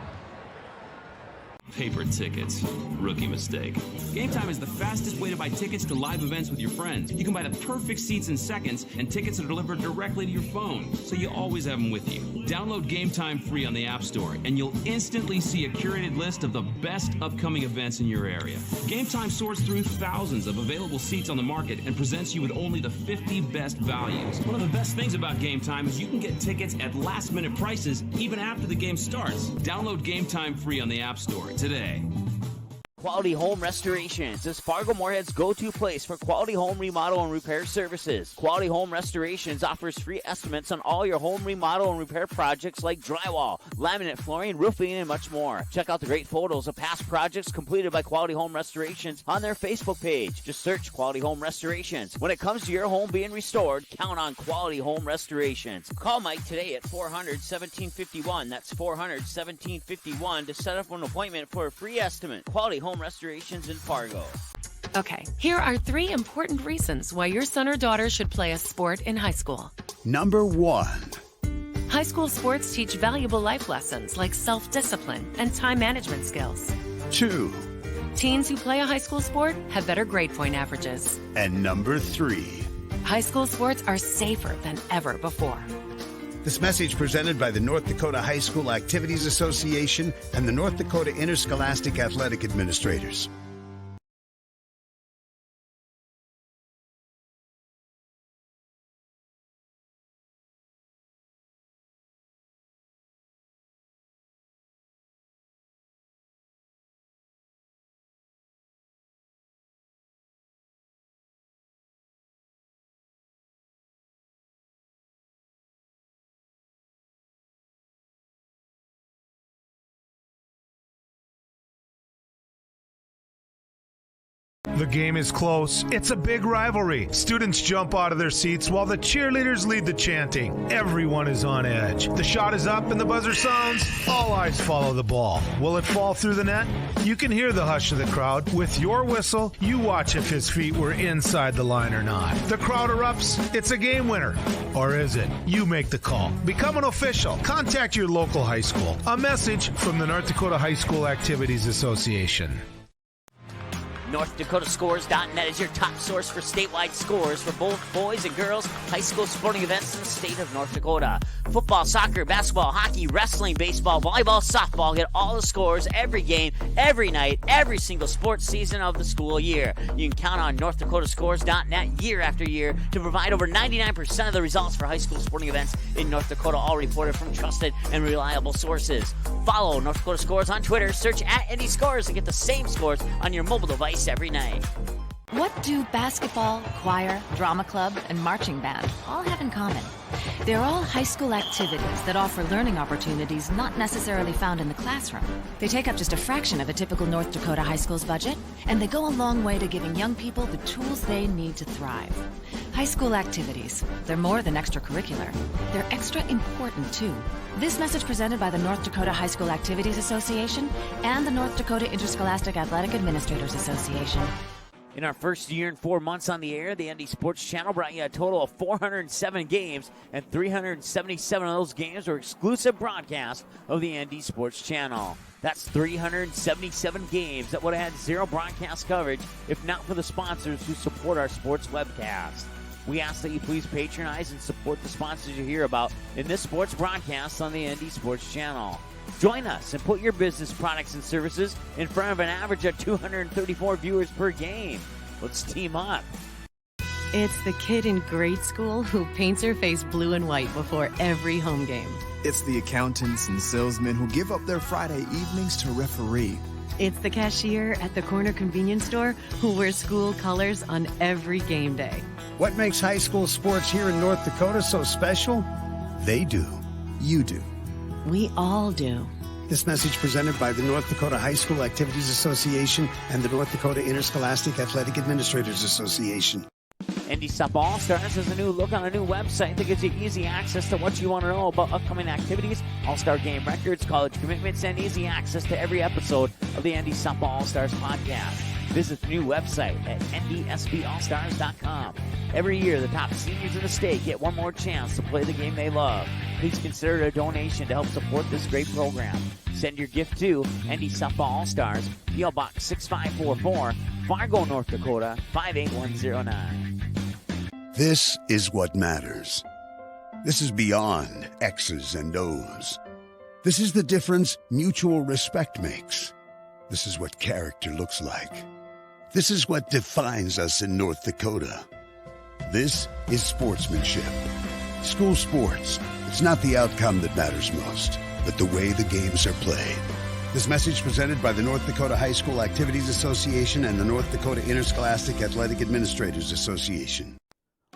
Paper tickets. Rookie mistake. Game Time is the fastest way to buy tickets to live events with your friends. You can buy the perfect seats in seconds, and tickets are delivered directly to your phone, so you always have them with you. Download Game Time free on the App Store, and you'll instantly see a curated list of the best upcoming events in your area. Game Time sorts through thousands of available seats on the market and presents you with only the 50 best values. One of the best things about Game Time is you can get tickets at last-minute prices even after the game starts. Download Game Time free on the App Store today. Quality Home Restorations is Fargo Moorhead's go-to place for quality home remodel and repair services. Quality Home Restorations offers free estimates on all your home remodel and repair projects like drywall, laminate flooring, roofing, and much more. Check out the great photos of past projects completed by Quality Home Restorations on their Facebook page. Just search Quality Home Restorations. When it comes to your home being restored, count on Quality Home Restorations. Call Mike today at 400-1751. That's 400-1751 to set up an appointment for a free estimate. Quality Home Restorations in Fargo. Okay, here are 3 important reasons why your son or daughter should play a sport in high school. Number 1. High school sports teach valuable life lessons like self-discipline and time management skills. 2. Teens who play a high school sport have better grade point averages. And number 3. High school sports are safer than ever before. This message presented by the North Dakota High School Activities Association and the North Dakota Interscholastic Athletic Administrators. The game is close. It's a big rivalry. Students jump out of their seats while the cheerleaders lead the chanting. Everyone is on edge. The shot is up and the buzzer sounds. All eyes follow the ball. Will it fall through the net? You can hear the hush of the crowd. With your whistle, you watch if his feet were inside the line or not. The crowd erupts. It's a game winner. Or is it? You make the call. Become an official. Contact your local high school. A message from the North Dakota High School Activities Association. NorthDakotaScores.net is your top source for statewide scores for both boys and girls high school sporting events in the state of North Dakota. Football, soccer, basketball, hockey, wrestling, baseball, volleyball, softball. Get all the scores every game, every night, every single sports season of the school year. You can count on NorthDakotaScores.net year after year to provide over 99% of the results for high school sporting events in North Dakota, all reported from trusted and reliable sources. Follow North Dakota Scores on Twitter, search @ND Scores, and get the same scores on your mobile device every night. What do basketball, choir, drama club, and marching band all have in common? They're all high school activities that offer learning opportunities not necessarily found in the classroom. They take up just a fraction of a typical North Dakota high school's budget, and they go a long way to giving young people the tools they need to thrive. High school activities, they're more than extracurricular. They're extra important, too. This message presented by the North Dakota High School Activities Association and the North Dakota Interscholastic Athletic Administrators Association. In our first year and 4 months on the air, the ND Sports Channel brought you a total of 407 games, and 377 of those games were exclusive broadcasts of the ND Sports Channel. That's 377 games that would have had zero broadcast coverage if not for the sponsors who support our sports webcast. We ask that you please patronize and support the sponsors you hear about in this sports broadcast on the ND Sports Channel. Join us and put your business products and services in front of an average of 234 viewers per game. Let's team up. It's the kid in grade school who paints her face blue and white before every home game. It's the accountants and salesmen who give up their Friday evenings to referee. It's the cashier at the corner convenience store who wears school colors on every game day. What makes high school sports here in North Dakota so special? They do. You do. We all do. This message presented by the North Dakota High School Activities Association and the North Dakota Interscholastic Athletic Administrators Association. ND Sup All-Stars has a new look on a new website that gives you easy access to what you want to know about upcoming activities, all-star game records, college commitments, and easy access to every episode of the ND Sup All-Stars podcast. Visit the new website at ndsballstars.com. Every year, the top seniors in the state get one more chance to play the game they love. Please consider a donation to help support this great program. Send your gift to ND Sup All-Stars, P.O. Box 6544, Fargo, North Dakota, 58109. This is what matters. This is beyond X's and O's. This is the difference mutual respect makes. This is what character looks like. This is what defines us in North Dakota. This is sportsmanship. School sports, it's not the outcome that matters most, but the way the games are played. This message presented by the North Dakota High School Activities Association and the North Dakota Interscholastic Athletic Administrators Association.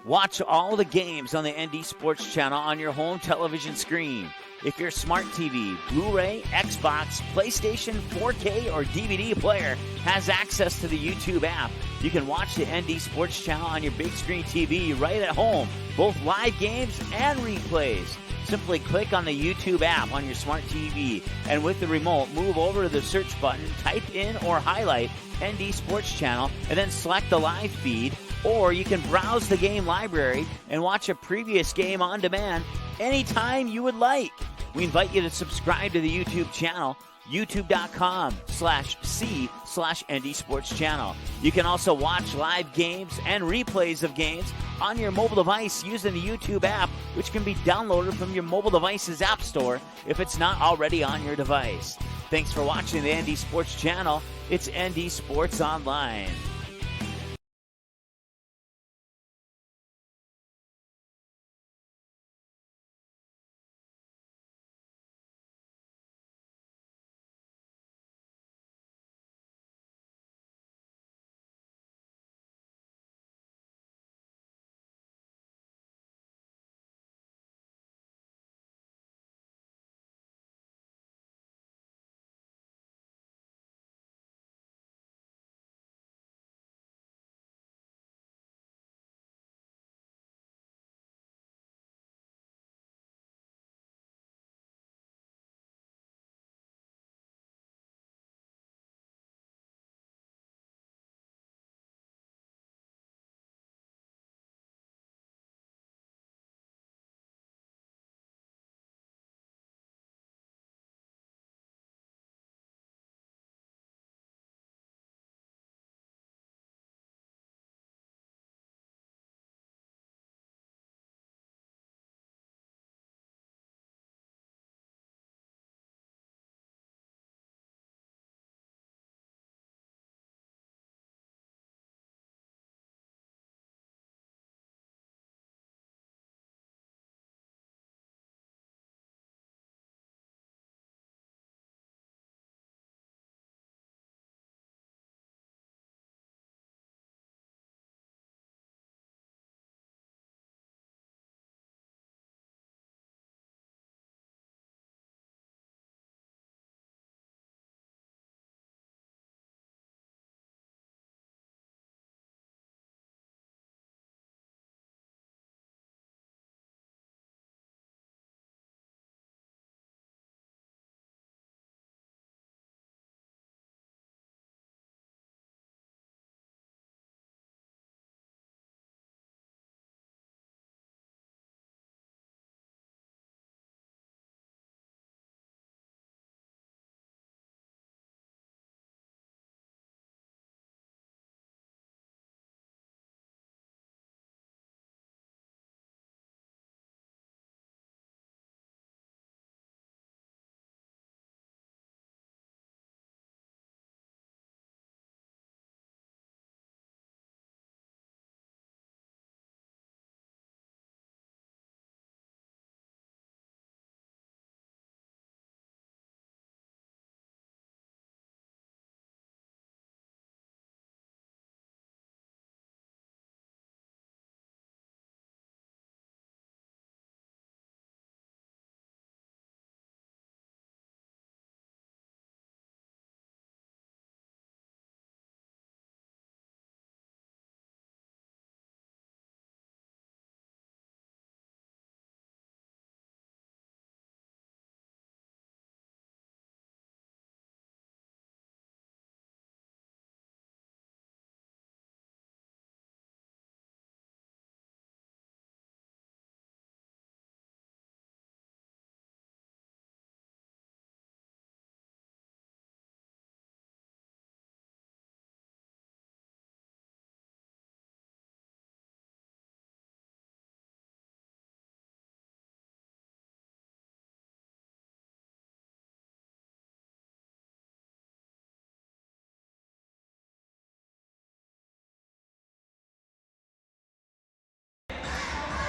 Watch all the games on the ND Sports Channel on your home television screen. If your smart TV, Blu-ray, Xbox, PlayStation, 4K, or DVD player has access to the YouTube app, you can watch the ND Sports Channel on your big screen TV right at home, both live games and replays. Simply click on the YouTube app on your smart TV, and with the remote, move over to the search button, type in or highlight ND Sports Channel, and then select the live feed. Or you can browse the game library and watch a previous game on demand anytime you would like. We invite you to subscribe to the YouTube channel, youtube.com/c/ND Sports Channel. You can also watch live games and replays of games on your mobile device using the YouTube app, which can be downloaded from your mobile device's app store if it's not already on your device. Thanks for watching the ND Sports Channel. It's ND Sports Online.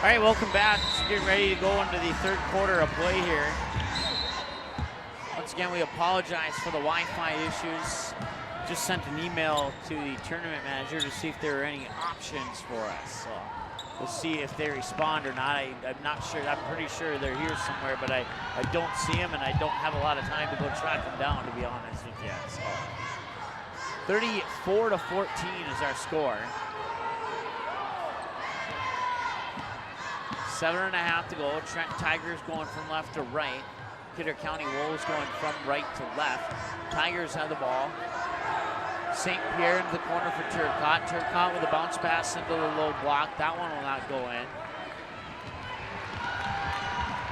All right, welcome back. Getting ready to go into the third quarter of play here. Once again, we apologize for the Wi-Fi issues. Just sent an email to the tournament manager to see if there are any options for us. So we'll see if they respond or not. I'm not sure. I'm pretty sure they're here somewhere, but I don't see them, and I don't have a lot of time to go track them down, to be honest with you. So 34-14 is our score. 7.5 to go. Trent Tigers going from left to right. Kidder County Wolves going from right to left. Tigers have the ball. St. Pierre into the corner for Turcotte. Turcotte with a bounce pass into the low block. That one will not go in.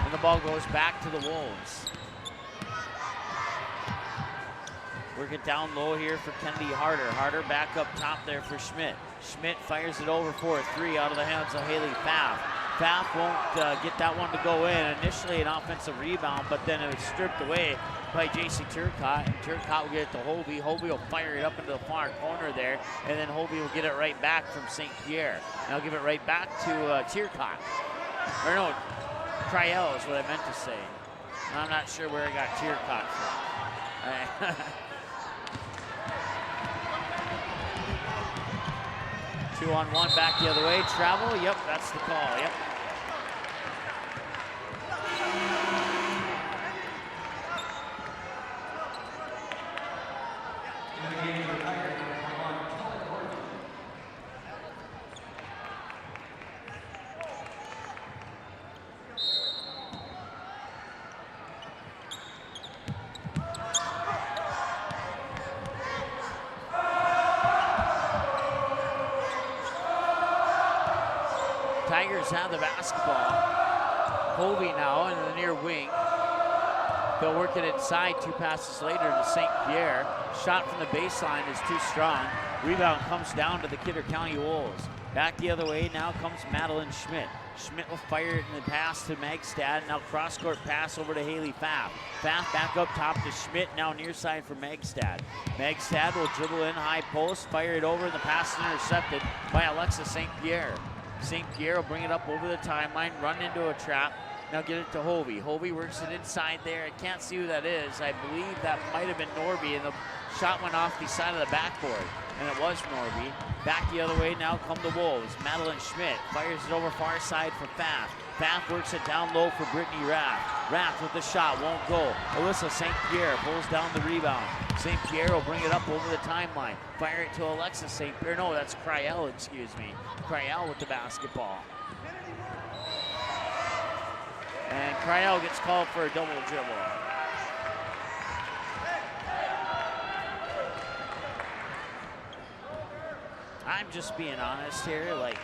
And the ball goes back to the Wolves. Work it down low here for Kennedy Harder. Harder back up top there for Schmidt. Schmidt fires it over for a three out of the hands of Haley Pfaff. Pfaff won't get that one to go in. Initially an offensive rebound, but then it was stripped away by J.C. Turcotte. And Turcotte will get it to Hovey. Hovey will fire it up into the far corner there, and then Hovey will get it right back from St. Pierre. And I'll give it right back to Turcotte. Or no, Cryell is what I meant to say. I'm not sure where I got Turcotte from. 2-on-1 back the other way. Travel. Yep, that's the call. Yep. Tigers have the basketball. Hovey now in the near wing. They'll work it inside. 2 passes later to St. Pierre. Shot from the baseline is too strong. Rebound comes down to the Kidder County Wolves. Back the other way, now comes Madeline Schmidt. Schmidt will fire it in the pass to Magstad. Now cross-court pass over to Haley Pfaff. Pfaff back up top to Schmidt, now near side for Magstad. Magstad will dribble in high post, fire it over, and the pass is intercepted by Alexa St. Pierre. St. Pierre will bring it up over the timeline, run into a trap. Now get it to Hovey. Hovey works it inside there. I can't see who that is. I believe that might have been Norby, and the shot went off the side of the backboard, and it was Norby. Back the other way, now come the Wolves. Madeline Schmidt fires it over far side for Pfaff. Pfaff works it down low for Brittany Rath. Rath with the shot, won't go. Alyssa St. Pierre pulls down the rebound. St. Pierre will bring it up over the timeline. Fire it to Alexa St. Pierre. No, that's Cryell, excuse me. Cryell with the basketball. And Cryell gets called for a double dribble. I'm just being honest here, like,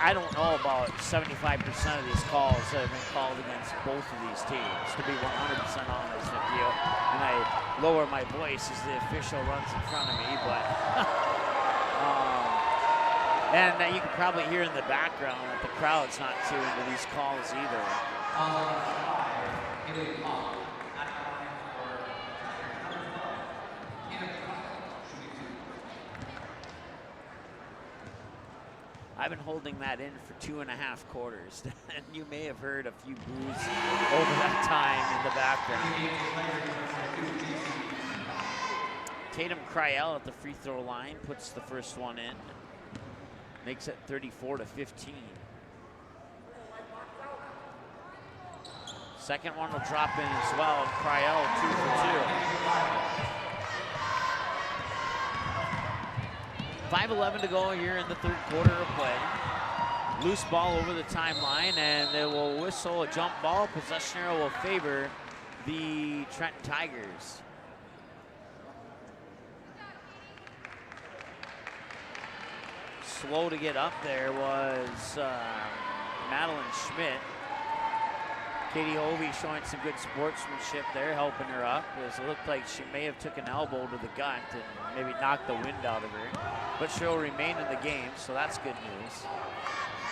I don't know about 75% of these calls that have been called against both of these teams, to be 100% honest with you. And I lower my voice as the official runs in front of me, but and you can probably hear in the background that the crowd's not too into these calls either. I've been holding that in for 2.5 quarters, and you may have heard a few boos over that time in the background. Tatum Cryell at the free throw line puts the first one in, makes it 34-15. Second one will drop in as well. Cryell 2 for 2. 5:11 to go here in the third quarter of play. Loose ball over the timeline, and they will whistle a jump ball. Possession arrow will favor the Trenton Tigers. Slow to get up there was Madeline Schmidt. Katie Hovey showing some good sportsmanship there, helping her up. It looked like she may have took an elbow to the gut and maybe knocked the wind out of her. But she'll remain in the game, so that's good news.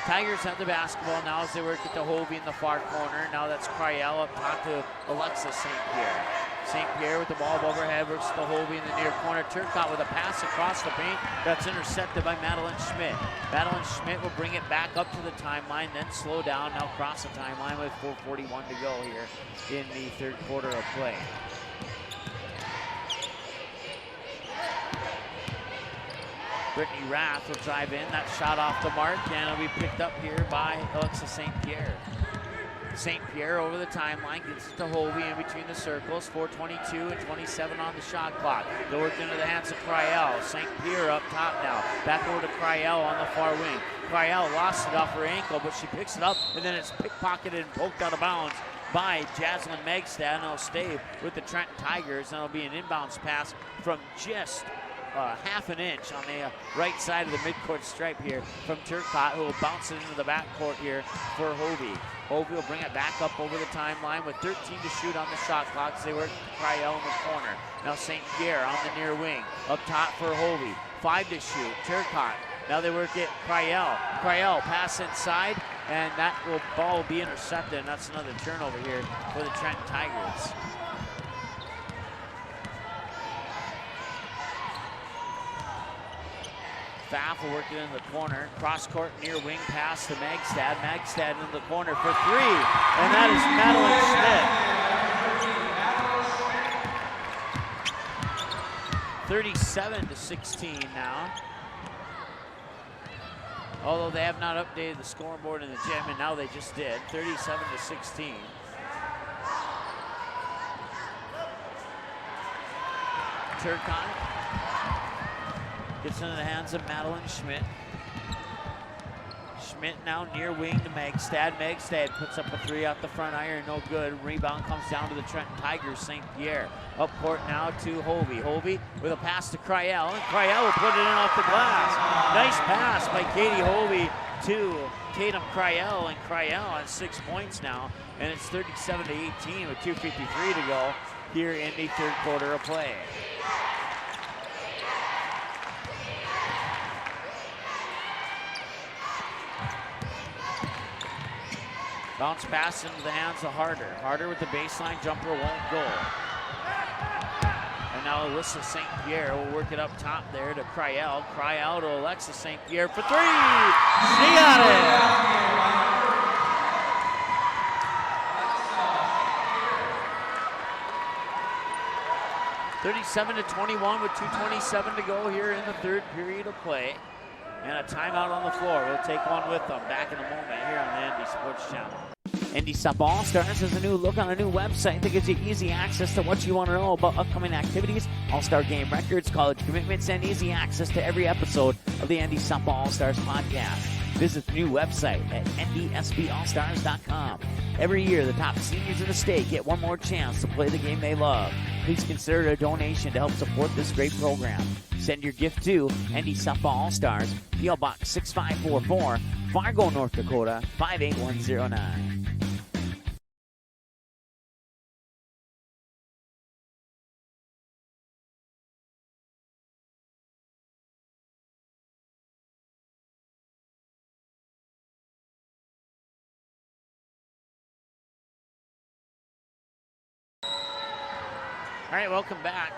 Tigers have the basketball now as they work it to Hovey in the far corner. Now that's Cryell up top to Alexa St. Pierre. St. Pierre with the ball overhead versus the Hovey in the near corner. Turcotte with a pass across the paint that's intercepted by Madeline Schmidt. Madeline Schmidt will bring it back up to the timeline, then slow down, now cross the timeline with 4:41 to go here in the third quarter of play. Brittany Rath will drive in. That shot off the mark, and it'll be picked up here by Alexa St. Pierre. St. Pierre over the timeline, gets it to Hovey in between the circles. 4:22 and 27 on the shot clock. They'll work into the hands of Cryel. St. Pierre up top now. Back over to Cryel on the far wing. Cryel lost it off her ankle, but she picks it up, and then it's pickpocketed and poked out of bounds by Jaslyn Megstad, and it'll stay with the Trenton Tigers, and it'll be an inbounds pass from just half an inch on the right side of the midcourt stripe here from Turcotte, who will bounce it into the backcourt here for Hovey. Hovey will bring it back up over the timeline with 13 to shoot on the shot clock as they work Cryel in the corner. Now St. Pierre on the near wing. Up top for Hovey. 5 to shoot. Turcotte. Now they work it Cryel. Cryel pass inside, and that ball will be intercepted, and that's another turnover here for the Trenton Tigers. Pfaff will work it in the corner. Cross court near wing pass to Megstad. Megstad in the corner for 3. And that is Madeline Schmidt. 37-16 now. Although they have not updated the scoreboard in the gym, and now they just did. 37-16. Turcotte gets into the hands of Madeline Schmidt. Schmidt now near wing to Megstad. Megstad puts up a 3 out the front iron, no good. Rebound comes down to the Trenton Tigers. St. Pierre up court now to Hovey. Hovey with a pass to Cryel, and Cryel will put it in off the glass. Nice pass by Katie Hovey to Tatum Cryel, and Cryel has 6 points now, and it's 37-18 with 2:53 to go here in the third quarter of play. Bounce pass into the hands of Harder. Harder with the baseline jumper, won't go. And now Alyssa St. Pierre will work it up top there to Cryel. Cryel to Alexa St. Pierre for 3. She got it. 37-21 with 2:27 to go here in the third period of play. And a timeout on the floor. We'll take one with them back in a moment here on the ND Sports Channel. ND Softball All-Stars has a new look on a new website that gives you easy access to what you want to know about upcoming activities, All-Star game records, college commitments, and easy access to every episode of the ND Softball All-Stars podcast. Visit the new website at ndsballstars.com. Every year, the top seniors in the state get one more chance to play the game they love. Please consider a donation to help support this great program. Send your gift to ND Softball All-Stars, P.O. Box 6544, Fargo, North Dakota, 58109. All right, welcome back.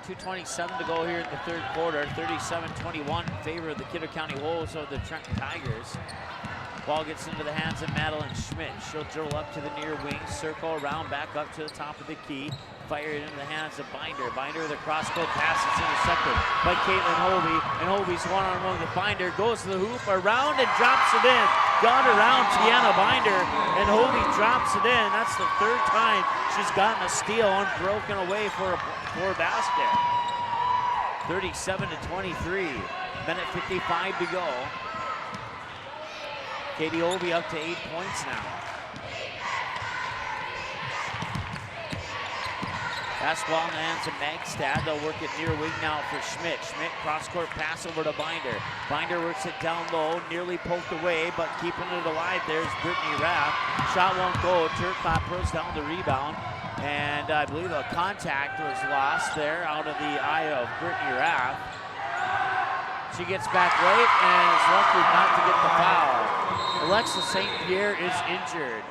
2:27 to go here in the third quarter. 37-21 in favor of the Kidder County Wolves over the Trenton Tigers. Ball gets into the hands of Madeline Schmidt. She'll dribble up to the near wing, circle around, back up to the top of the key. Fire it into the hands of Binder. Binder with a cross-court pass. It's intercepted by Caitlin Hovey. And Hovey's one-on-one with Binder. Goes to the hoop, around, and drops it in. Got around Tiana Binder, and Hovey drops it in. That's the third time she's gotten a steal unbroken away for a basket. 37-23. Minute 55 to go. Katie Hovey up to 8 points now. Basketball in the hands of Megstad. They'll work it near wing now for Schmidt. Schmidt cross-court pass over to Binder. Binder works it down low, nearly poked away, but keeping it alive there's Brittany Rath. Shot won't go. Turcotte pulls down the rebound, and I believe a contact was lost there out of the eye of Brittany Rath. She gets back late and is lucky not to get the foul. Alexa St. Pierre is injured.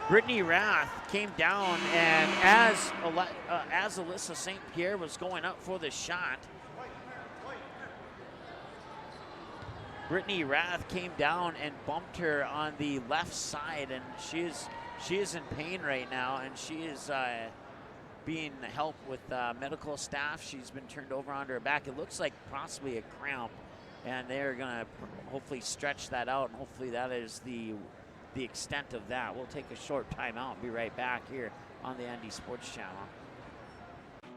Brittany Rath came down, and as Alyssa St. Pierre was going up for the shot, Brittany Rath came down and bumped her on the left side, and she is in pain right now, and she is being helped with medical staff. She's been turned over onto her back. It looks like possibly a cramp, and they're going to hopefully stretch that out, and hopefully that is the extent of that. We'll take a short timeout and be right back here on the ND Sports Channel.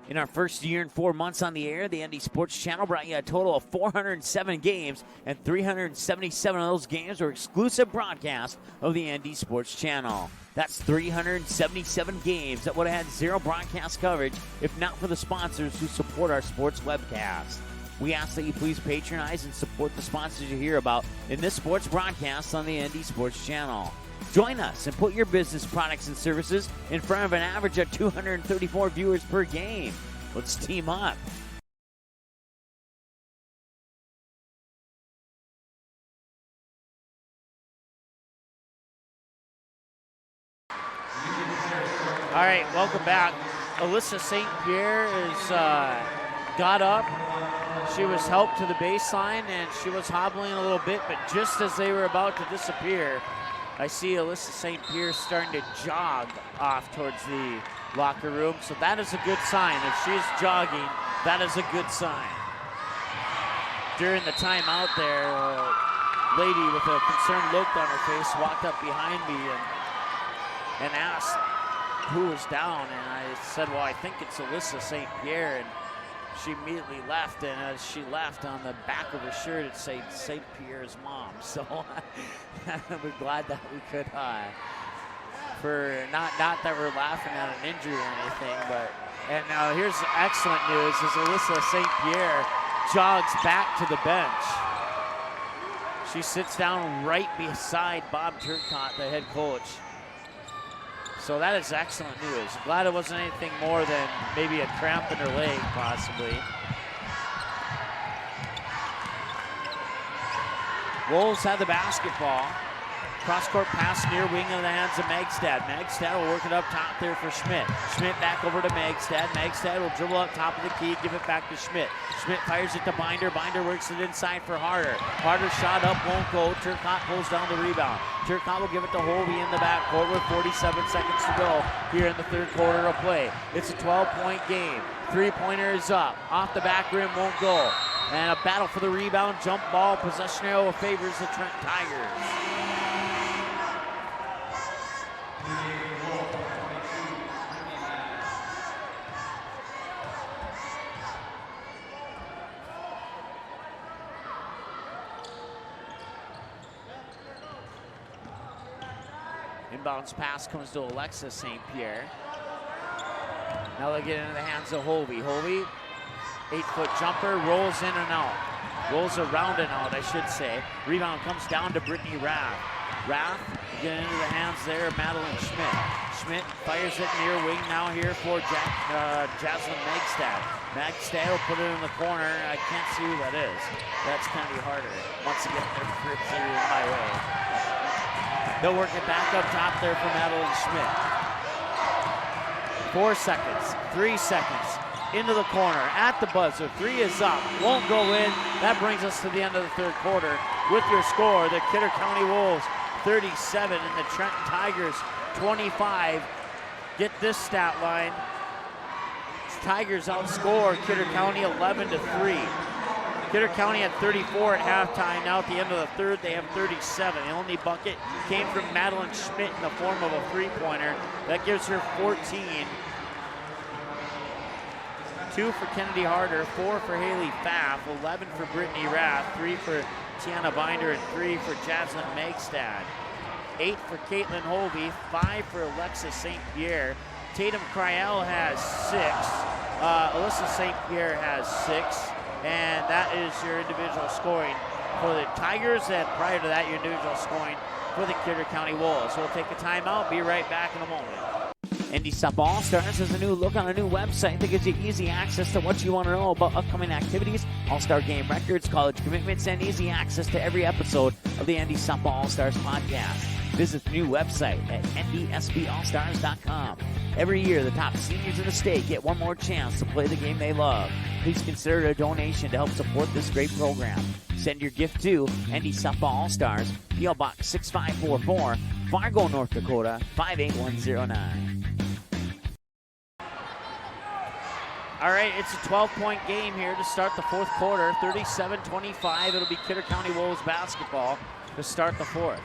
In our first year and 4 months on the air, the ND Sports Channel brought you a total of 407 games, and 377 of those games were exclusive broadcasts of the ND Sports Channel. That's 377 games that would have had zero broadcast coverage if not for the sponsors who support our sports webcast. We ask that you please patronize and support the sponsors you hear about in this sports broadcast on the ND Sports Channel. Join us and put your business products and services in front of an average of 234 viewers per game. Let's team up. All right, welcome back. Alyssa St. Pierre is got up. She was helped to the baseline, and she was hobbling a little bit, but just as they were about to disappear, I see Alyssa St. Pierre starting to jog off towards the locker room, so that is a good sign. If she's jogging, that is a good sign. During the timeout there, a lady with a concerned look on her face walked up behind me and asked who was down, and I said, well, I think it's Alyssa St. Pierre, and she immediately left, and as she left, on the back of her shirt it said St. Pierre's mom. So we're glad that we could, for not that we're laughing at an injury or anything, but, and now here's excellent news, is Alyssa St. Pierre jogs back to the bench. She sits down right beside Bob Turcotte, the head coach. So that is excellent news. Glad it wasn't anything more than maybe a cramp in her leg, possibly. Wolves have the basketball. Cross-court pass near wing in the hands of Magstad. Magstad will work it up top there for Schmidt. Schmidt back over to Magstad. Magstad will dribble up top of the key, give it back to Schmidt. Schmidt fires it to Binder. Binder works it inside for Harder. Harder shot up, won't go. Turcotte pulls down the rebound. Turcotte will give it to Holby in the backcourt with 47 seconds to go here in the third quarter of play. It's a 12-point game. Three-pointer is up. Off the back rim, won't go. And a battle for the rebound. Jump ball. Possession arrow favors the Trent Tigers. Inbounds pass comes to Alexis St. Pierre. Now they get into the hands of Holby. Holby, 8-foot jumper, rolls in and out. Rolls around and out, I should say. Rebound comes down to Brittany Rath. Rath getting into the hands there of Madeline Schmidt. Schmidt fires it near wing now here for Jaslyn Magstad. Magstad will put it in the corner. I can't see who that is. That's Kennedy Harder. Once again, they're first in my way. They'll work it back up top there for Madeline Schmidt. 4 seconds, 3 seconds, into the corner, at the buzzer, 3 is up, won't go in. That brings us to the end of the third quarter. With your score, the Kidder County Wolves 37 and the Trenton Tigers 25. Get this stat line. Tigers outscore Kidder County 11-3. Kidder County had 34 at halftime. Now at the end of the third, they have 37. The only bucket came from Madeline Schmidt in the form of a three-pointer. That gives her 14. 2 for Kennedy Harder, 4 for Haley Pfaff, 11 for Brittany Rath, 3 for Tiana Binder, and 3 for Jaslyn Magstad. 8 for Caitlin Holby, 5 for Alexis St. Pierre. Tatum Cryell has 6. Alyssa St. Pierre has 6. And that is your individual scoring for the Tigers, and prior to that, your individual scoring for the Kidder County Wolves. So we'll take a timeout, be right back in a moment. ND Sup All-Stars has a new look on a new website that gives you easy access to what you want to know about upcoming activities, All-Star game records, college commitments, and easy access to every episode of the ND Sup All-Stars podcast. Visit the new website at ndsballstars.com. Every year, the top seniors in the state get one more chance to play the game they love. Please consider a donation to help support this great program. Send your gift to ND Softball All-Stars, P.O. Box 6544, Fargo, North Dakota, 58109. All right, it's a 12-point game here to start the fourth quarter. 37-25. It'll be Kidder County Wolves basketball to start the fourth.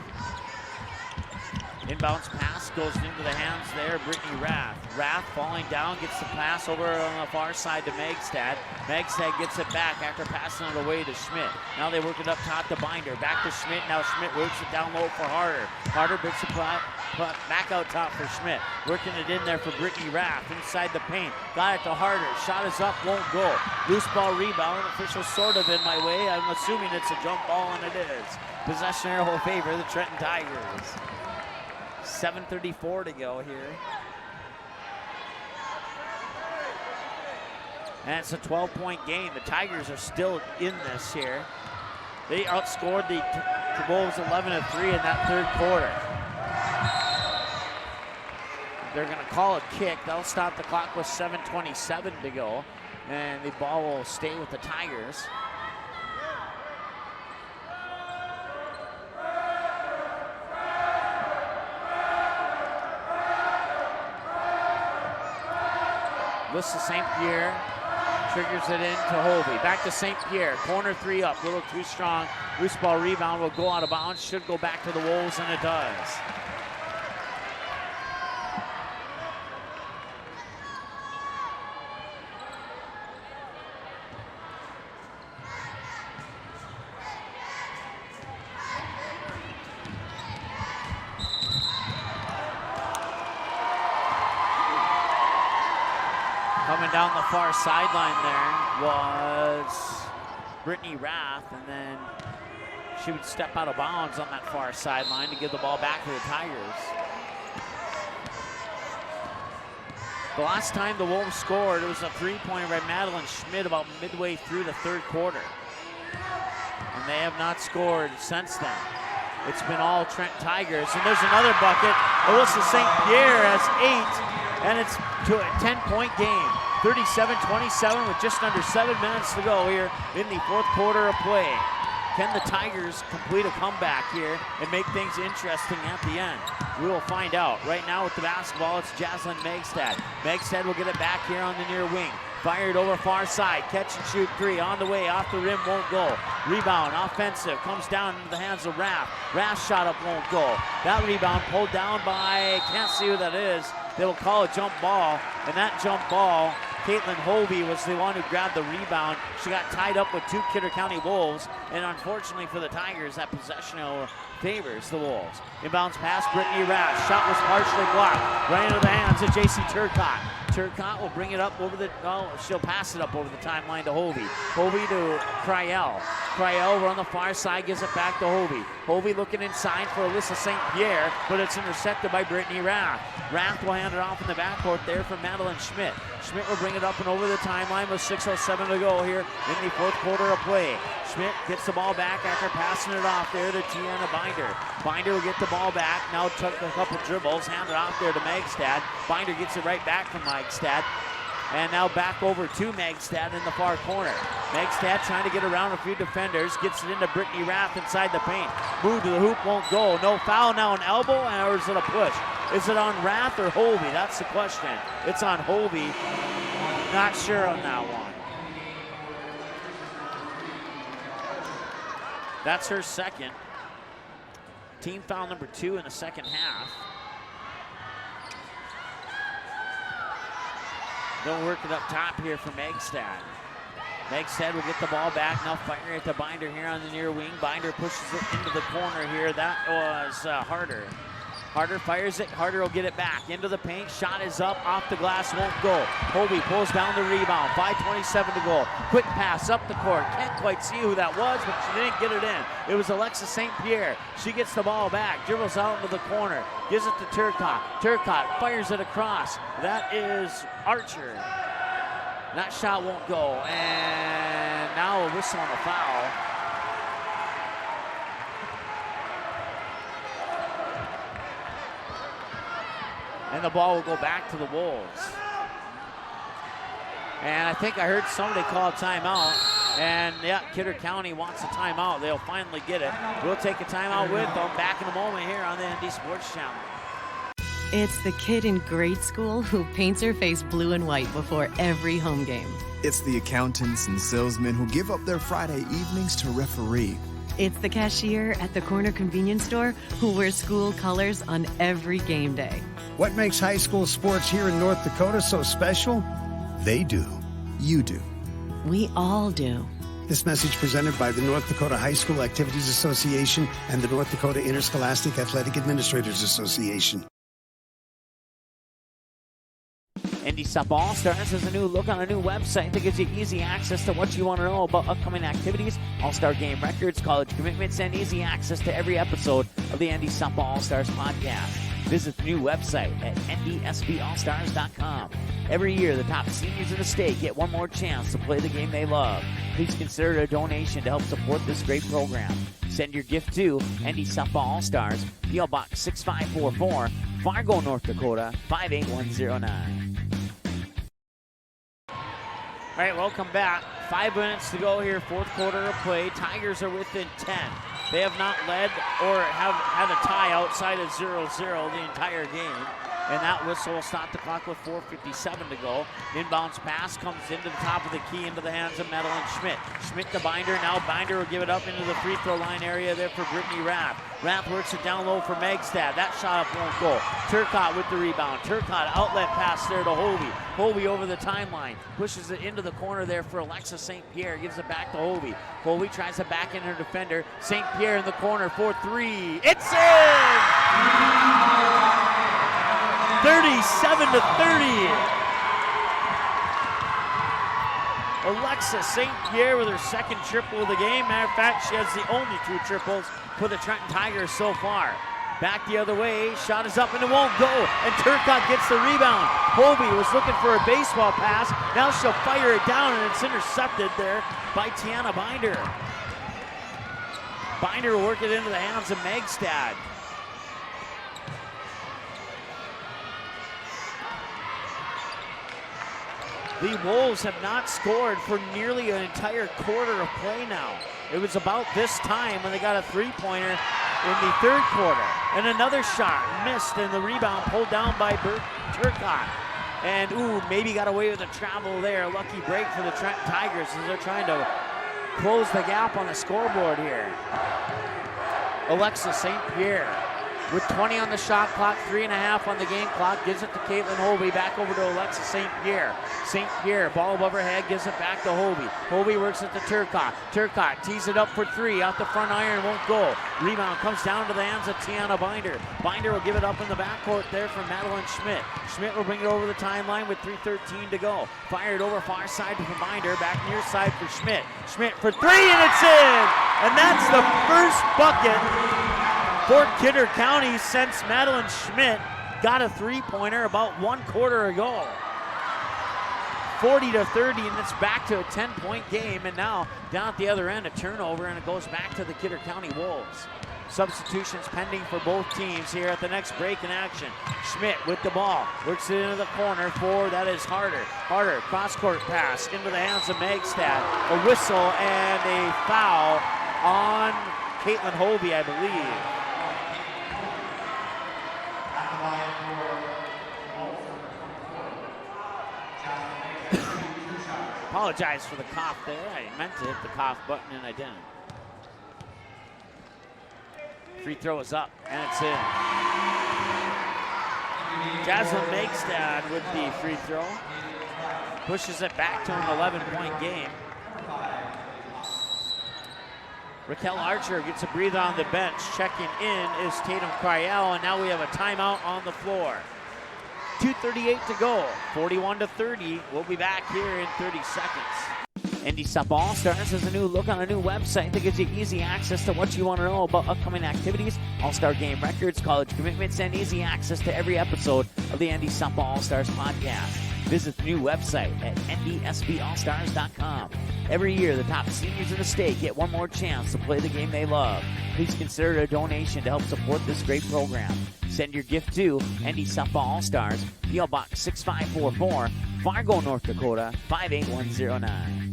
Inbounds pass goes into the hands there, Brittany Rath. Rath falling down, gets the pass over on the far side to Megstad. Megstad gets it back after passing it away to Schmidt. Now they work it up top to Binder. Back to Schmidt. Now Schmidt works it down low for Harder. Harder bits it back out top for Schmidt. Working it in there for Brittany Rath inside the paint. Got it to Harder. Shot is up, won't go. Loose ball rebound. Official sort of in my way. I'm assuming it's a jump ball, and it is. Possession arrow will favor the Trenton Tigers. 7:34 to go here. And it's a 12-point game. The Tigers are still in this here. They outscored the Wolves 11-3 in that third quarter. They're going to call a kick. That'll stop the clock with 7:27 to go. And the ball will stay with the Tigers. Alyssa St. Pierre triggers it into Hovey. Back to St. Pierre. Corner three up. A little too strong. Loose ball rebound will go out of bounds. Should go back to the Wolves, and it does. Coming down the far sideline there was Brittany Rath, and then she would step out of bounds on that far sideline to give the ball back to the Tigers. The last time the Wolves scored, it was a three-pointer by Madeline Schmidt about midway through the third quarter. And they have not scored since then. It's been all Trent Tigers. And there's another bucket. Alyssa St. Pierre has 8, and it's to a 10-point game. 37-27 with just under 7 minutes to go here in the fourth quarter of play. Can the Tigers complete a comeback here and make things interesting at the end? We will find out. Right now with the basketball, it's Jaslyn Megstad. Megstad will get it back here on the near wing. Fired over far side, catch and shoot three, on the way, off the rim, won't go. Rebound, offensive, comes down into the hands of Rath. Rath shot up, won't go. That rebound pulled down by, can't see who that is. They will call a jump ball, and that jump ball, Caitlin Hovey was the one who grabbed the rebound. She got tied up with 2 Kidder County Wolves, and unfortunately for the Tigers, that possession favors the Wolves. Inbounds pass, Brittany Rath. Shot was partially blocked. Right into the hands of J.C. Turcott. Turcott will bring it up over the, she'll pass it up over the timeline to Hovey. Hovey to Cryel. Cryel over on the far side, gives it back to Hovey. Hovey looking inside for Alyssa St. Pierre, but it's intercepted by Brittany Rath. Rath will hand it off in the backcourt there for Madeline Schmidt. Schmidt will bring it up and over the timeline with 6:07 to go here in the fourth quarter of play. Schmidt gets the ball back after passing it off there to Tiana Binder. Binder will get the ball back, now took a couple dribbles, hand it off there to Megstad. Binder gets it right back from Megstad. And now back over to Megstad in the far corner. Megstad trying to get around a few defenders, gets it into Brittany Rath inside the paint. Move to the hoop, won't go. No foul, now an elbow, or is it a push? Is it on Rath or Hovey? That's the question. It's on Hovey. Not sure on that one. That's her second. Team foul number 2 in the second half. They'll work it up top here for Megstad. Megstad will get the ball back. Now firing it to Binder here on the near wing. Binder pushes it into the corner here. That was Harder. Harder fires it. Harder will get it back into the paint. Shot is up, off the glass, won't go. Hovey pulls down the rebound. 5:27 to go. Quick pass up the court. Can't quite see who that was, but she didn't get it in. It was Alexis St. Pierre. She gets the ball back, dribbles out into the corner, gives it to Turcott. Turcott fires it across. That is Archer. That shot won't go. And now a whistle on the foul. And the ball will go back to the Wolves. And I think I heard somebody call a timeout. And yeah, Kidder County wants a timeout. They'll finally get it. We'll take a timeout with them back in a moment here on the ND Sports Channel. It's the kid in grade school who paints her face blue and white before every home game. It's the accountants and salesmen who give up their Friday evenings to referee. It's the cashier at the corner convenience store who wears school colors on every game day. What makes high school sports here in North Dakota so special? They do. You do. We all do. This message presented by the North Dakota High School Activities Association and the North Dakota Interscholastic Athletic Administrators Association. ND Softball All-Stars has a new look on a new website that gives you easy access to what you want to know about upcoming activities, all-star game records, college commitments, and easy access to every episode of the ND Softball All-Stars podcast. Visit the new website at ndsballstars.com. Every year, the top seniors in the state get one more chance to play the game they love. Please consider a donation to help support this great program. Send your gift to ND Softball All-Stars, P.O. Box 6544, Fargo, North Dakota, 58109. All right, welcome back. 5 minutes to go here, fourth quarter of play. Tigers are within 10. They have not led or have had a tie outside of 0-0 the entire game. And that whistle will stop the clock with 4:57 to go. Inbounds pass comes into the top of the key into the hands of Madeline Schmidt. Schmidt to Binder. Now Binder will give it up into the free throw line area there for Brittany Rath. Rath works it down low for Megstad. That shot up won't go. Turcotte with the rebound. Turcotte outlet pass there to Hovey. Hovey over the timeline. Pushes it into the corner there for Alexa St. Pierre. Gives it back to Hovey. Hovey tries to back in her defender. St. Pierre in the corner for three. It's in! 37-30. Alexa St. Pierre with her second triple of the game. Matter of fact, she has the only 2 triples for the Trenton Tigers so far. Back the other way, shot is up and it won't go. And Turcotte gets the rebound. Hovey was looking for a baseball pass. Now she'll fire it down and it's intercepted there by Tiana Binder. Binder will work it into the hands of Megstad. The Wolves have not scored for nearly an entire quarter of play now. It was about this time when they got a three-pointer in the third quarter. And another shot missed and the rebound pulled down by Turcotte. And maybe got away with a travel there. Lucky break for the Trenton Tigers as they're trying to close the gap on the scoreboard here. Alexa St. Pierre with 20 on the shot clock, 3.5 on the game clock, gives it to Caitlin Hovey, back over to Alexa St. Pierre. St. Pierre, ball above her head, gives it back to Hovey. Hovey works it to Turcotte. Turcotte tees it up for 3, off the front iron, won't go. Rebound comes down to the hands of Tiana Binder. Binder will give it up in the backcourt there for Madeline Schmidt. Schmidt will bring it over the timeline with 3:13 to go. Fired over far side for Binder, back near side for Schmidt. Schmidt for 3 and it's in! And that's the first bucket for Kidder County since Madeline Schmidt got a three-pointer about 1 quarter ago. 40-30, and it's back to a 10-point game. And now down at the other end, a turnover, and it goes back to the Kidder County Wolves. Substitutions pending for both teams here at the next break in action. Schmidt with the ball, works it into the corner for, that is Harder. Harder, cross-court pass into the hands of Megstad. A whistle and a foul on Caitlin Hovey, I believe. Apologize for the cough there. I meant to hit the cough button and I didn't. Free throw is up and it's in. Jaslyn Megstad with the free throw. Pushes it back to an 11-point game. Raquel Archer gets a breather on the bench. Checking in is Tatum Cryell, and now we have a timeout on the floor. 2:38 to go, 41-30. We'll be back here in 30 seconds. ND Softball All-Stars has a new look on a new website that gives you easy access to what you want to know about upcoming activities, all-star game records, college commitments, and easy access to every episode of the ND Softball All-Stars podcast. Visit the new website at ndsballstars.com. Every year, the top seniors in the state get one more chance to play the game they love. Please consider a donation to help support this great program. Send your gift to ND Softball All-Stars, P.O. Box 6544, Fargo, North Dakota 58109.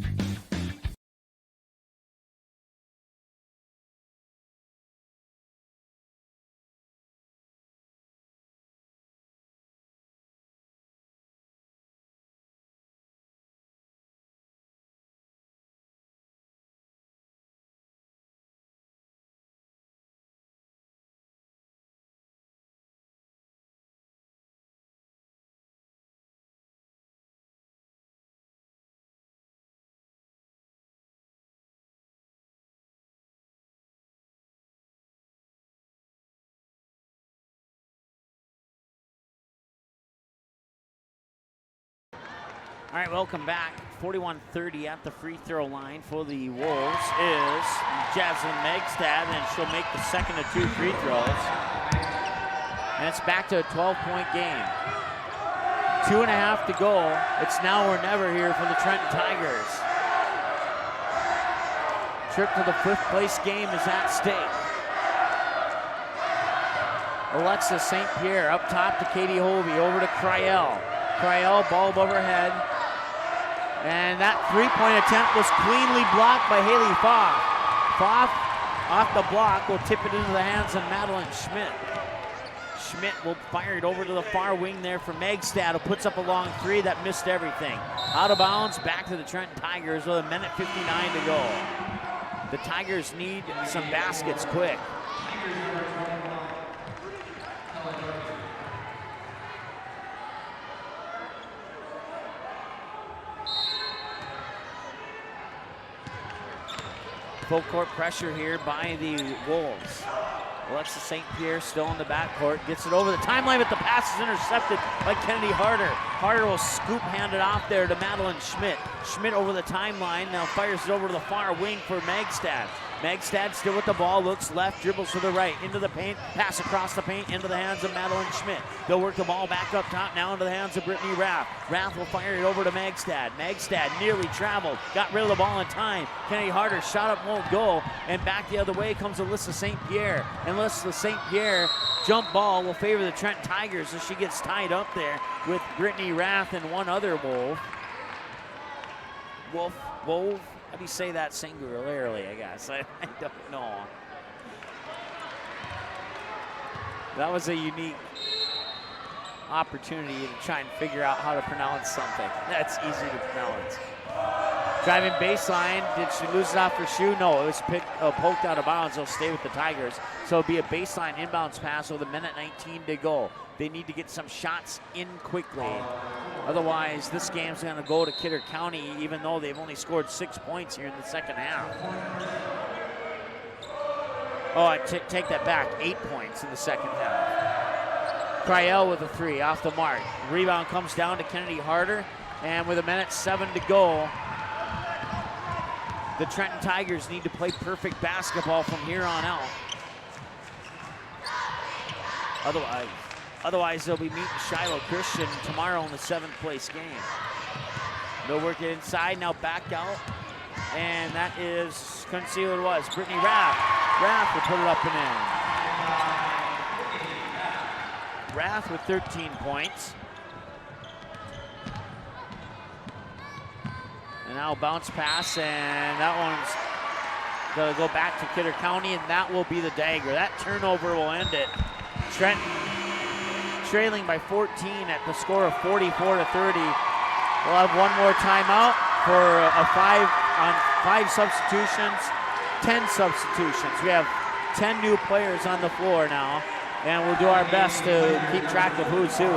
All right, welcome back. 41-30 at the free throw line for the Wolves is Jasmine Megstad, and she'll make the second of 2 free throws. And it's back to a 12-point game. 2.5 to go. It's now or never here for the Trenton Tigers. Trip to the 5th place game is at stake. Alexa St. Pierre up top to Katie Hovey, over to Cryel. Cryel, ball above her head. And that 3-point attempt was cleanly blocked by Haley Foff. Foff, off the block, will tip it into the hands of Madeline Schmidt. Schmidt will fire it over to the far wing there for Megstad, who puts up a long 3 that missed everything. Out of bounds, back to the Trenton Tigers with 1:59 to go. The Tigers need some baskets quick. Full court pressure here by the Wolves. Alexa St. Pierre still in the backcourt, gets it over the timeline, but the pass is intercepted by Kennedy Harder. Harder will scoop hand it off there to Madeline Schmidt. Schmidt over the timeline, now fires it over to the far wing for Megstad. Megstad still with the ball, looks left, dribbles to the right, into the paint, pass across the paint, into the hands of Madeline Schmidt. They'll work the ball back up top, now into the hands of Brittany Rath. Rath will fire it over to Megstad. Megstad nearly traveled, got rid of the ball in time. Kennedy Harder shot up, won't go, and back the other way comes Alyssa St. Pierre. And Alyssa St. Pierre, jump ball will favor the Trenton Tigers as she gets tied up there with Brittany Rath and one other Wolf. Wolf. How do you say that singularly, I guess? I don't know. That was a unique opportunity to try and figure out how to pronounce something. That's easy to pronounce. Driving baseline, did she lose it off her shoe? No, it was poked out of bounds. They'll stay with the Tigers. So it'll be a baseline inbounds pass with 1:19 to go. They need to get some shots in quickly. Otherwise, this game's going to go to Kidder County, even though they've only scored 6 points here in the second half. Oh, I take that back. 8 points in the second half. Cryel with a 3 off the mark. Rebound comes down to Kennedy Harder, and with 1:07 to go, the Trenton Tigers need to play perfect basketball from here on out. Otherwise, they'll be meeting Shiloh Christian tomorrow in the 7th place game. They'll work it inside, now back out. And that is, couldn't see who it was, Brittany Rath. Rath will put it up and in. Rath with 13 points. And now bounce pass, and that one's gonna go back to Kidder County, and that will be the dagger. That turnover will end it. Trenton trailing by 14 at the score of 44-30. We'll have one more timeout for a 5 substitutions, 10 substitutions. We have 10 new players on the floor now, and we'll do our best to keep track of who's who.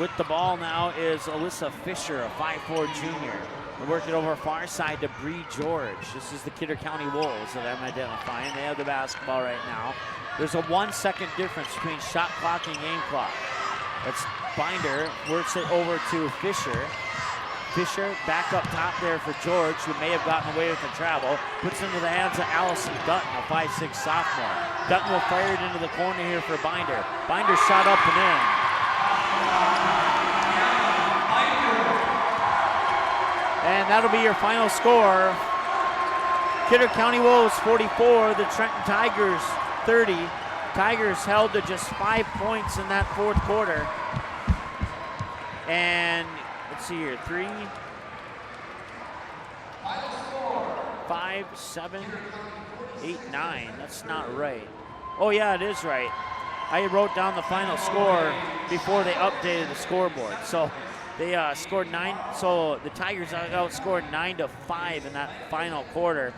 With the ball now is Alyssa Fisher, a 5'4" junior. We're working over far side to Bree George. This is the Kidder County Wolves that I'm identifying. They have the basketball right now. There's a 1 second difference between shot clock and game clock. That's Binder, works it over to Fisher. Fisher back up top there for George, who may have gotten away with the travel. Puts it into the hands of Allison Dutton, a 5'6" sophomore. Dutton will fire it into the corner here for Binder. Binder shot up and in. And that'll be your final score. Kidder County Wolves 44, the Trenton Tigers 30. Tigers held to just 5 points in that fourth quarter. And let's see here, 3, 5, 7, 8, 9. That's not right. Oh yeah, it is right. I wrote down the final score before they updated the scoreboard. So they scored 9. So the Tigers outscored 9-5 in that final quarter,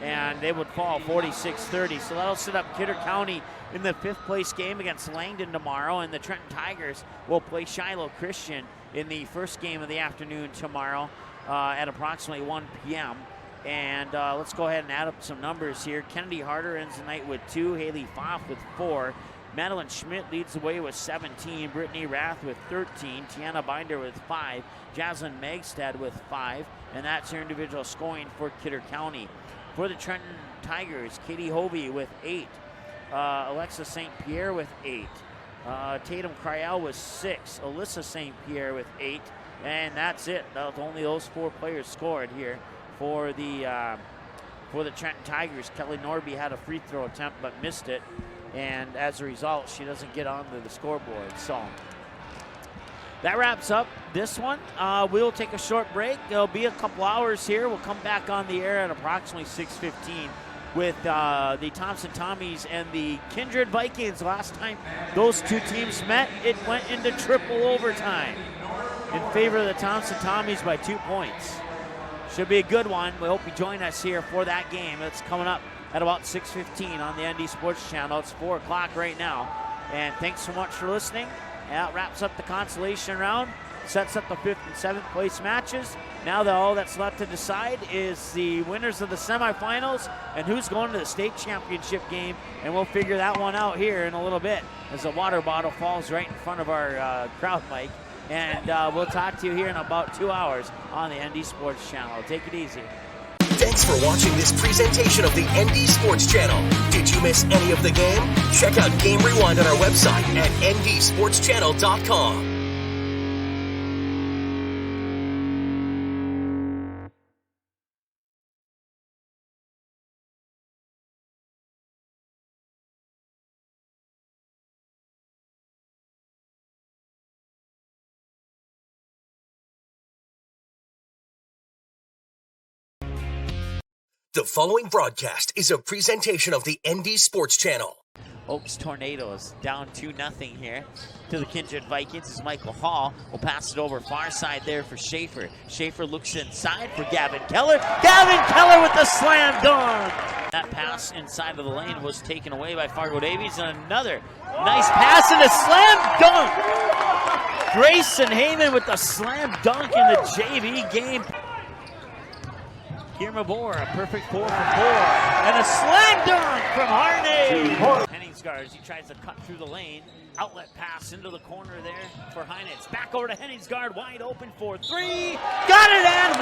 and they would fall 46-30. So that'll set up Kidder County in the 5th place game against Langdon tomorrow, and the Trenton Tigers will play Shiloh Christian in the first game of the afternoon tomorrow at approximately 1 p.m. And let's go ahead and add up some numbers here. Kennedy Harder ends the night with 2, Haley Pfaff with 4, Madeline Schmidt leads the way with 17, Brittany Rath with 13, Tiana Binder with 5, Jaslyn Megstad with 5, and that's her individual scoring for Kidder County. For the Trenton Tigers, Katie Hovey with 8, Alexa St. Pierre with 8, Tatum Cryell with 6, Alyssa St. Pierre with 8, and that's it. Only those 4 players scored here for the Trenton Tigers. Kelly Norby had a free throw attempt but missed it, and as a result, she doesn't get onto the scoreboard. So that wraps up this one. We'll take a short break. There'll be a couple hours here. We'll come back on the air at approximately 6:15 with the Thompson Tommies and the Kindred Vikings. Last time those 2 teams met, it went into triple overtime in favor of the Thompson Tommies by 2 points. Should be a good one. We hope you join us here for that game. It's coming up at about 6:15 on the ND Sports Channel. It's 4 o'clock right now. And thanks so much for listening. That wraps up the consolation round, sets up the 5th and 7th place matches. Now all that's left to decide is the winners of the semifinals and who's going to the state championship game. And we'll figure that one out here in a little bit as the water bottle falls right in front of our crowd mic. And we'll talk to you here in about 2 hours on the ND Sports Channel. Take it easy. Thanks for watching this presentation of the ND Sports Channel. Did you miss any of the game? Check out Game Rewind on our website at ndsportschannel.com. The following broadcast is a presentation of the ND Sports Channel. Oaks Tornadoes down 2-0 here to the Kindred Vikings as Michael Hall will pass it over far side there for Schaefer. Schaefer looks inside for Gavin Keller. Gavin Keller with the slam dunk! That pass inside of the lane was taken away by Fargo Davies, and another nice pass and a slam dunk! Grayson Heyman with the slam dunk in the JV game. Here Mabor, a perfect 4 for 4. And a slam dunk from Harney. Henningsgaard, as he tries to cut through the lane. Outlet pass into the corner there for Heinitz. Back over to Henningsgaard, wide open for 3. Got it and 1.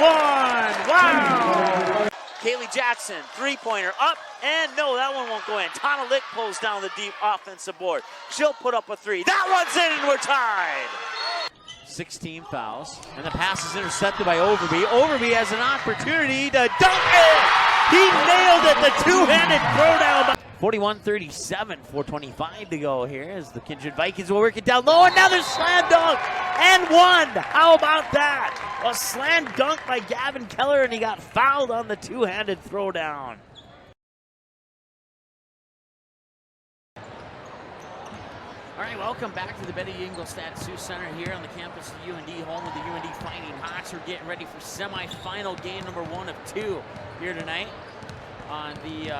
Wow. Kaylee Jackson, 3-pointer up. And no, that one won't go in. Tana Lick pulls down the deep offensive board. She'll put up a 3. That one's in and we're tied. 16 fouls, and the pass is intercepted by Overby. Overby has an opportunity to dunk it! He nailed it, the two-handed throwdown. 41-37, 4:25 to go here as the Kindred Vikings will work it down low. Another slam dunk, and 1. How about that? A slam dunk by Gavin Keller, and he got fouled on the two-handed throwdown. All right, welcome back to the Betty Ingolstadt Sioux Center here on the campus of UND, home of the UND Fighting Hawks. We're getting ready for semifinal game number 1 of 2 here tonight on the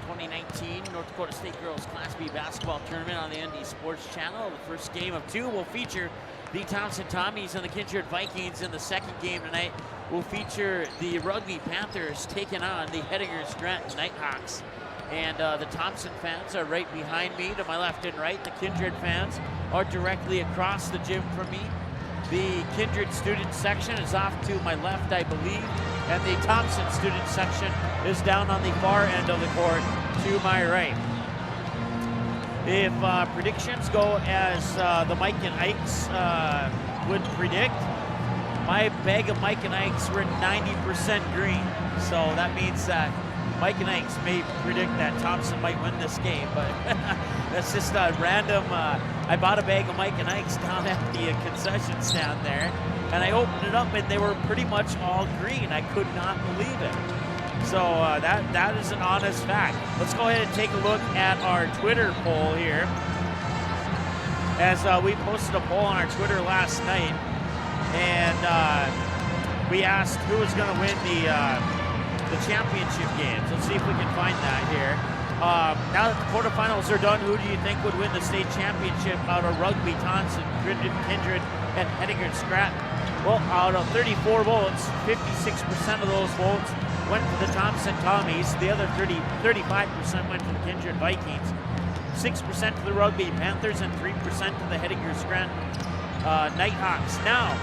2019 North Dakota State Girls Class B basketball tournament on the ND Sports Channel. The first game of 2 will feature the Thompson Tommies and the Kindred Vikings. In the second game tonight will feature the Rugby Panthers taking on the Hettinger Grant Nighthawks. And the Thompson fans are right behind me to my left and right. The Kindred fans are directly across the gym from me. The Kindred student section is off to my left, I believe. And the Thompson student section is down on the far end of the court to my right. If predictions go as the Mike and Ikes would predict, my bag of Mike and Ike's were 90% green. So that means that Mike and Ike's may predict that Thompson might win this game, but that's just a random. I bought a bag of Mike and Ike's down at the concession stand there, and I opened it up and they were pretty much all green. I could not believe it. So that is an honest fact. Let's go ahead and take a look at our Twitter poll here. As we posted a poll on our Twitter last night, and we asked who was going to win the championship games. Let's see if we can find that here. Now that the quarterfinals are done, who do you think would win the state championship out of rugby, Tonson, Kindred, and Hettinger Scratton? Well, out of 34 votes, 56% of those votes went to the Thompson Tommies. The other 35% went to the Kindred Vikings. 6% to the Rugby Panthers and 3% to the Hettinger Scranton Nighthawks. Now,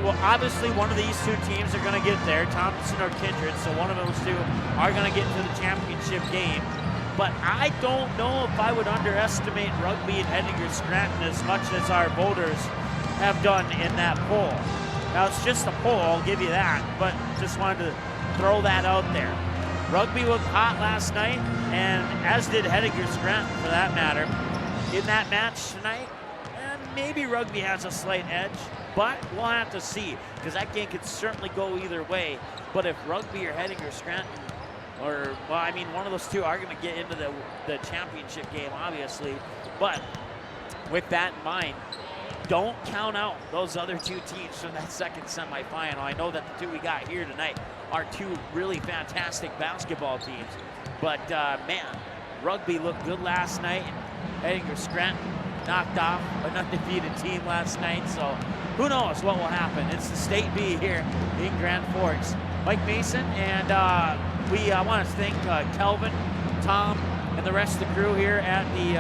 well, obviously one of these two teams are going to get there, Thompson or Kindred, so one of those two are going to get to the championship game. But I don't know if I would underestimate Rugby and Hettinger Scranton as much as our voters have done in that poll. Now, it's just a poll, I'll give you that, but just wanted to throw that out there. Rugby looked hot last night, and as did Hettinger Scranton for that matter. In that match tonight, maybe Rugby has a slight edge, but we'll have to see, because that game could certainly go either way. But if Rugby or Hettinger Scranton, or, well, I mean, one of those two are going to get into the championship game, obviously. But with that in mind, don't count out those other two teams from that second semifinal. I know that the two we got here tonight are two really fantastic basketball teams. But, man, Rugby looked good last night. Hettinger Scranton knocked off an undefeated team last night. So who knows what will happen. It's the State B here in Grand Forks. Mike Mason, and we want to thank Kelvin, Tom, and the rest of the crew here at the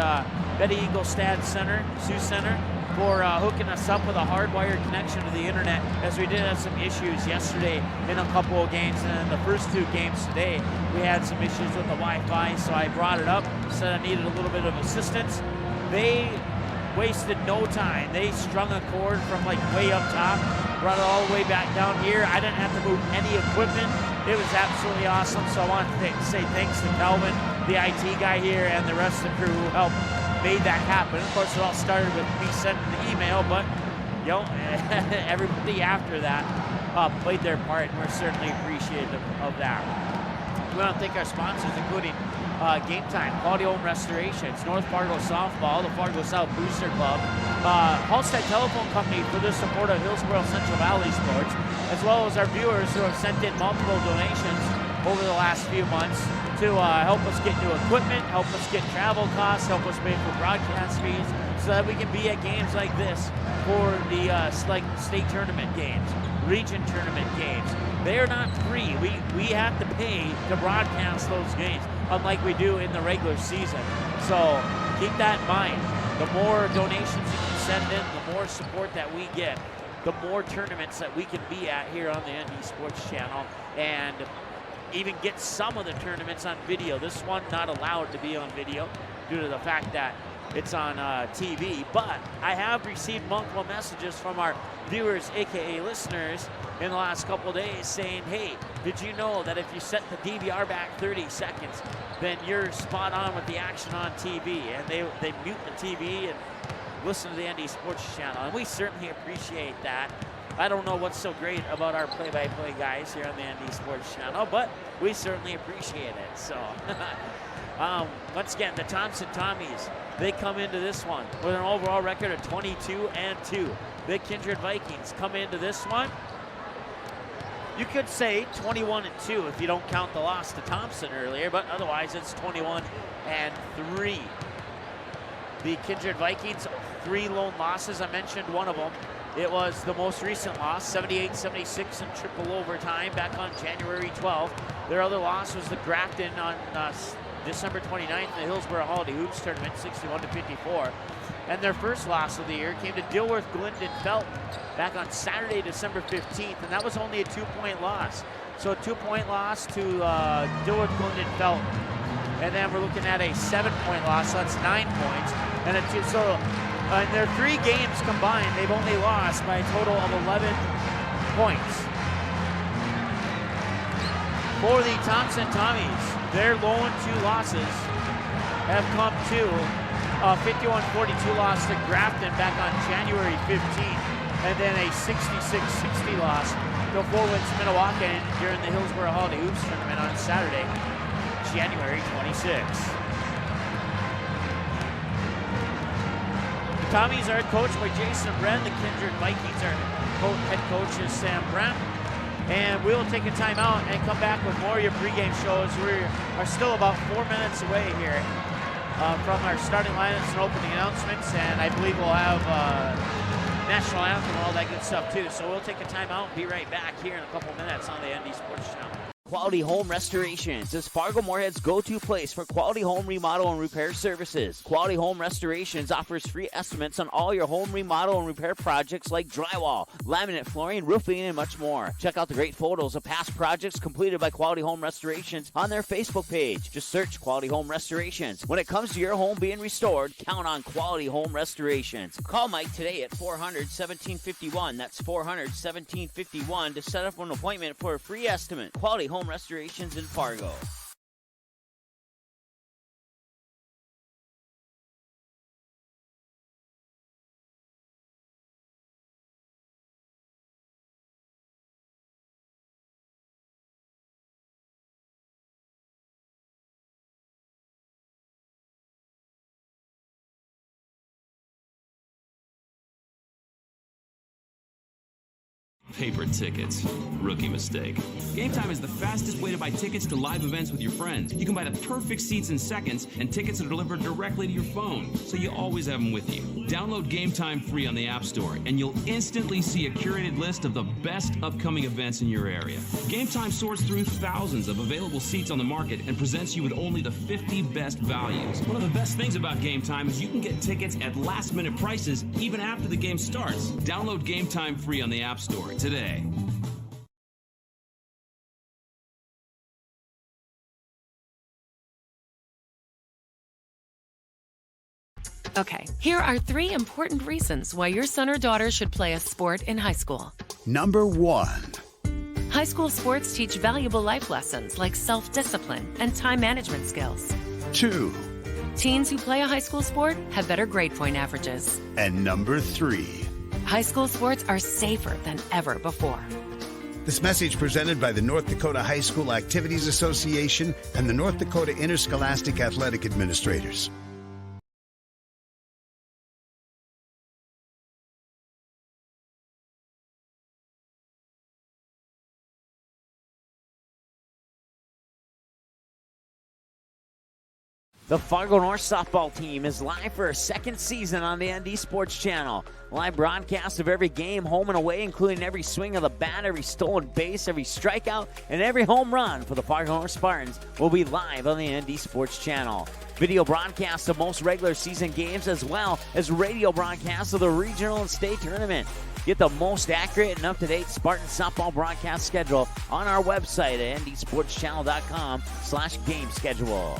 Betty Engelstad Center, Sioux Center, for hooking us up with a hardwired connection to the internet, as we did have some issues yesterday in a couple of games, and in the first two games today we had some issues with the Wi-Fi, so I brought it up, said I needed a little bit of assistance. They wasted no time. They strung a cord from like way up top, brought it all the way back down here. I didn't have to move any equipment. It was absolutely awesome, so I want to say thanks to Calvin, the IT guy here, and the rest of the crew who helped made that happen. Of course, it all started with me sending the email, but you know, everybody after that played their part, and we're certainly appreciative of that. We want to thank our sponsors, including Game Time, Quality Home Restorations, North Fargo Softball, the Fargo South Booster Club, Halstead Telephone Company for the support of Hillsborough Central Valley Sports, as well as our viewers who have sent in multiple donations over the last few months to help us get new equipment, help us get travel costs, help us pay for broadcast fees, so that we can be at games like this for the like state tournament games, region tournament games. They are not free. We have to pay to broadcast those games, unlike we do in the regular season. So keep that in mind. The more donations you can send in, the more support that we get, the more tournaments that we can be at here on the ND Sports Channel, and even get some of the tournaments on video. This one not allowed to be on video due to the fact that it's on TV, but I have received multiple messages from our viewers, aka listeners, in the last couple of days saying, hey, did you know that if you set the DVR back 30 seconds, then you're spot on with the action on TV? And they mute the TV and listen to the ND Sports Channel, and we certainly appreciate that. I don't know what's so great about our play-by-play guys here on the ND Sports Channel, but we certainly appreciate it. So, once again, the Thompson Tommies, they come into this one with an overall record of 22-2. The Kindred Vikings come into this one, you could say 21-2 if you don't count the loss to Thompson earlier, but otherwise it's 21-3. The Kindred Vikings, 3 lone losses. I mentioned one of them. It was the most recent loss, 78-76 in triple overtime back on January 12th. Their other loss was the Grafton on December 29th in the Hillsborough Holiday Hoops Tournament, 61-54. And their first loss of the year came to Dilworth Glendon Felton back on Saturday, December 15th, and that was only a 2-point loss. So a 2-point loss to Dilworth Glendon Felton. And then we're looking at a 7-point loss, so that's 9 points. And so In their 3 games combined, they've only lost by a total of 11 points. For the Thompson Tommies, their lone 2 losses have come to a 51-42 loss to Grafton back on January 15th, and then a 66-60 loss to Fort Wayne Minnewacan during the Hillsborough Holiday Hoops Tournament on Saturday, January 26th. The Tommies are coached by Jason Brent. The Kindred Vikings are head coach is Sam Brent. And we'll take a timeout and come back with more of your pregame shows. We are still about 4 minutes away here from our starting lineups and opening announcements, and I believe we'll have national anthem and all that good stuff too. So we'll take a timeout and be right back here in a couple minutes on the ND Sports Channel. Quality Home Restorations is Fargo Moorhead's go-to place for quality home remodel and repair services. Quality Home Restorations offers free estimates on all your home remodel and repair projects like drywall, laminate flooring, roofing, and much more. Check out the great photos of past projects completed by Quality Home Restorations on their Facebook page. Just search Quality Home Restorations. When it comes to your home being restored, count on Quality Home Restorations. Call Mike today at 400-1751. That's 400-1751 to set up an appointment for a free estimate. Quality Home Restorations in Fargo. Paper tickets. Rookie mistake. Game Time is the fastest way to buy tickets to live events with your friends. You can buy the perfect seats in seconds, and tickets are delivered directly to your phone, so you always have them with you. Download Game Time free on the App Store, and you'll instantly see a curated list of the best upcoming events in your area. Game Time sorts through thousands of available seats on the market and presents you with only the 50 best values. One of the best things about Game Time is you can get tickets at last-minute prices even after the game starts. Download Game Time free on the App Store today. Okay, here are 3 important reasons why your son or daughter should play a sport in high school. Number 1. High school sports teach valuable life lessons like self-discipline and time management skills. 2. Teens who play a high school sport have better grade point averages. And number 3. High school sports are safer than ever before. This message presented by the North Dakota High School Activities Association and the North Dakota Interscholastic Athletic Administrators. The Fargo North softball team is live for a second season on the ND Sports Channel. Live broadcast of every game, home and away, including every swing of the bat, every stolen base, every strikeout, and every home run for the Fargo North Spartans will be live on the ND Sports Channel. Video broadcasts of most regular season games as well as radio broadcasts of the regional and state tournament. Get the most accurate and up-to-date Spartan softball broadcast schedule on our website at ndsportschannel.com/game schedule.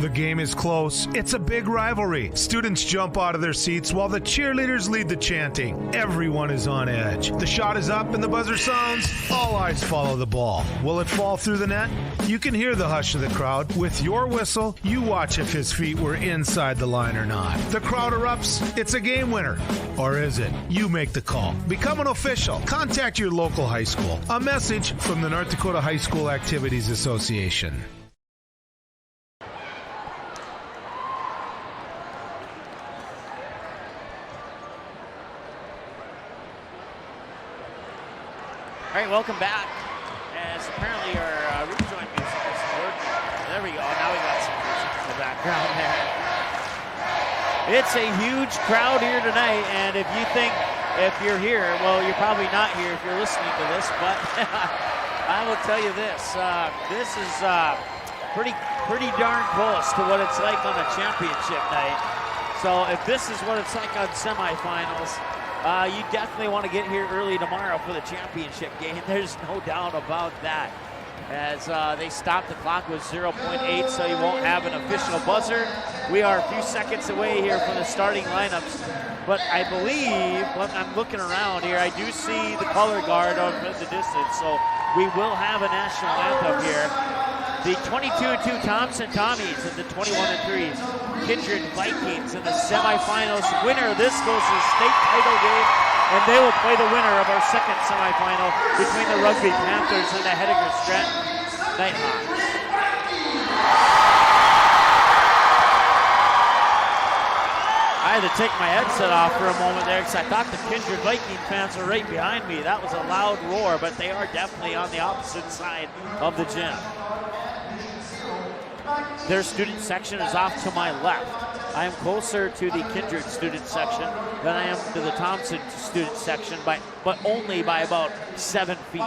The game is close. It's a big rivalry. Students jump out of their seats while the cheerleaders lead the chanting. Everyone is on edge. The shot is up and the buzzer sounds. All eyes follow the ball. Will it fall through the net? You can hear the hush of the crowd. With your whistle, you watch if his feet were inside the line or not. The crowd erupts. It's a game winner. Or is it? You make the call. Become an official. Contact your local high school. A message from the North Dakota High School Activities Association. All right, welcome back. As apparently our rejoin music isn't working. There we go. Now we got some music in the background there. It's a huge crowd here tonight, and if you think if you're here, well, you're probably not here if you're listening to this, but I will tell you this. This is pretty darn close to what it's like on a championship night. So if this is what it's like on semifinals, you definitely want to get here early tomorrow for the championship game. There's no doubt about that. as they stopped the clock with 0.8, so you won't have an official buzzer. We are a few seconds away here from the starting lineups, but I believe, when I'm looking around here, I do see the color guard over in the distance, so we will have a national anthem here. The 22-2 Thompson Tommies and the 21-3 Kindred Vikings in the semifinals. Winner of this goes to the state title game, and they will play the winner of our second semifinal between the Rugby Panthers and the Heidegger Stratton Nighthawks. I had to take my headset off for a moment there because I thought the Kindred Viking fans were right behind me. That was a loud roar, but they are definitely on the opposite side of the gym. Their student section is off to my left. I am closer to the Kindred student section than I am to the Thompson student section, but only by about 7 feet.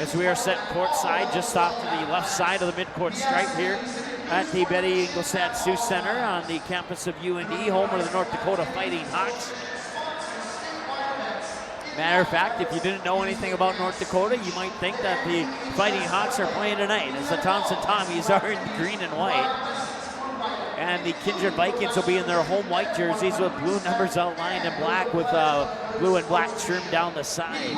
As we are set courtside, just off to the left side of the midcourt stripe here at the Betty Ingolstadt Sioux Center on the campus of UND, home of the North Dakota Fighting Hawks. Matter of fact, if you didn't know anything about North Dakota, you might think that the Fighting Hawks are playing tonight, as the Thompson Tommies are in green and white. And the Kindred Vikings will be in their home white jerseys with blue numbers outlined in black with blue and black trim down the side.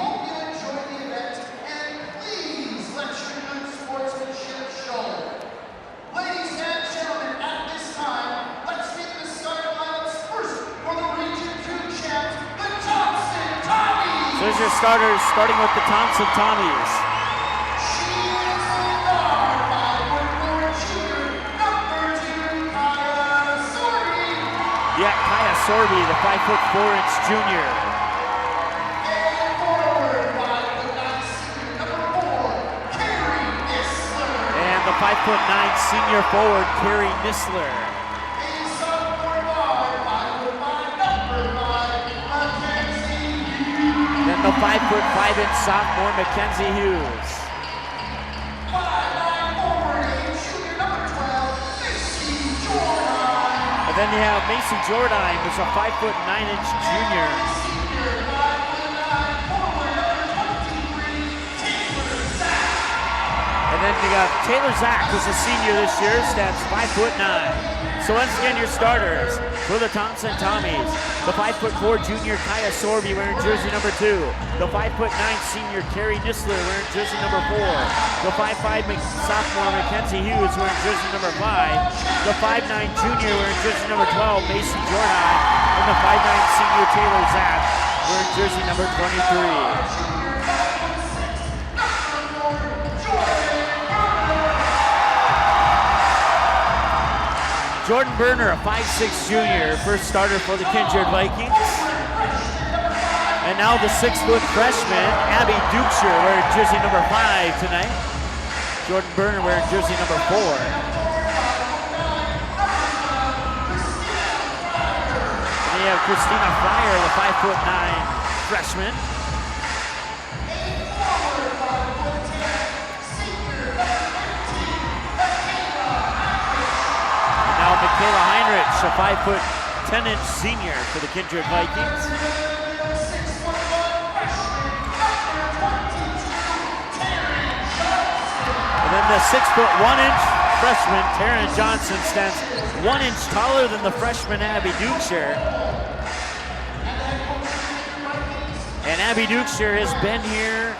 So here's your starters, starting with the Thompson Tommies. Yeah, Kaya Sorby, the 5'4" junior. And the 5'9" senior forward, Carrie Nisler. Then the 5'5" sophomore, Mackenzie Hughes. And then you have Macy Jordan, who's a 5'9" junior. And then you got Taylor Zach, who's a senior this year, stands 5'9". So once again, your starters for the Thompson Tommies. The 5'4" junior Kaya Sorby wearing jersey number 2. The 5'9" senior Carrie Nisler wearing jersey number 4. The 5'5" sophomore Mackenzie Hughes wearing jersey number 5. The 5'9" junior wearing jersey number 12, Macy Jordan. And the 5'9" senior Taylor Zach wearing jersey number 23. Jordan Berner, a 5'6" junior, first starter for the Kindred Vikings. And now the 6-foot freshman, Abby Dukeshire, wearing jersey number 5 tonight. Jordan Berner wearing jersey number 4. And you have Christina Fryer, the 5'9" freshman. Michaela Heinrich, a 5'10" senior for the Kindred Vikings. And then the 6'1" freshman, Taryn Johnson, stands 1 inch taller than the freshman Abby Dukeshire. And Abby Dukeshire has been here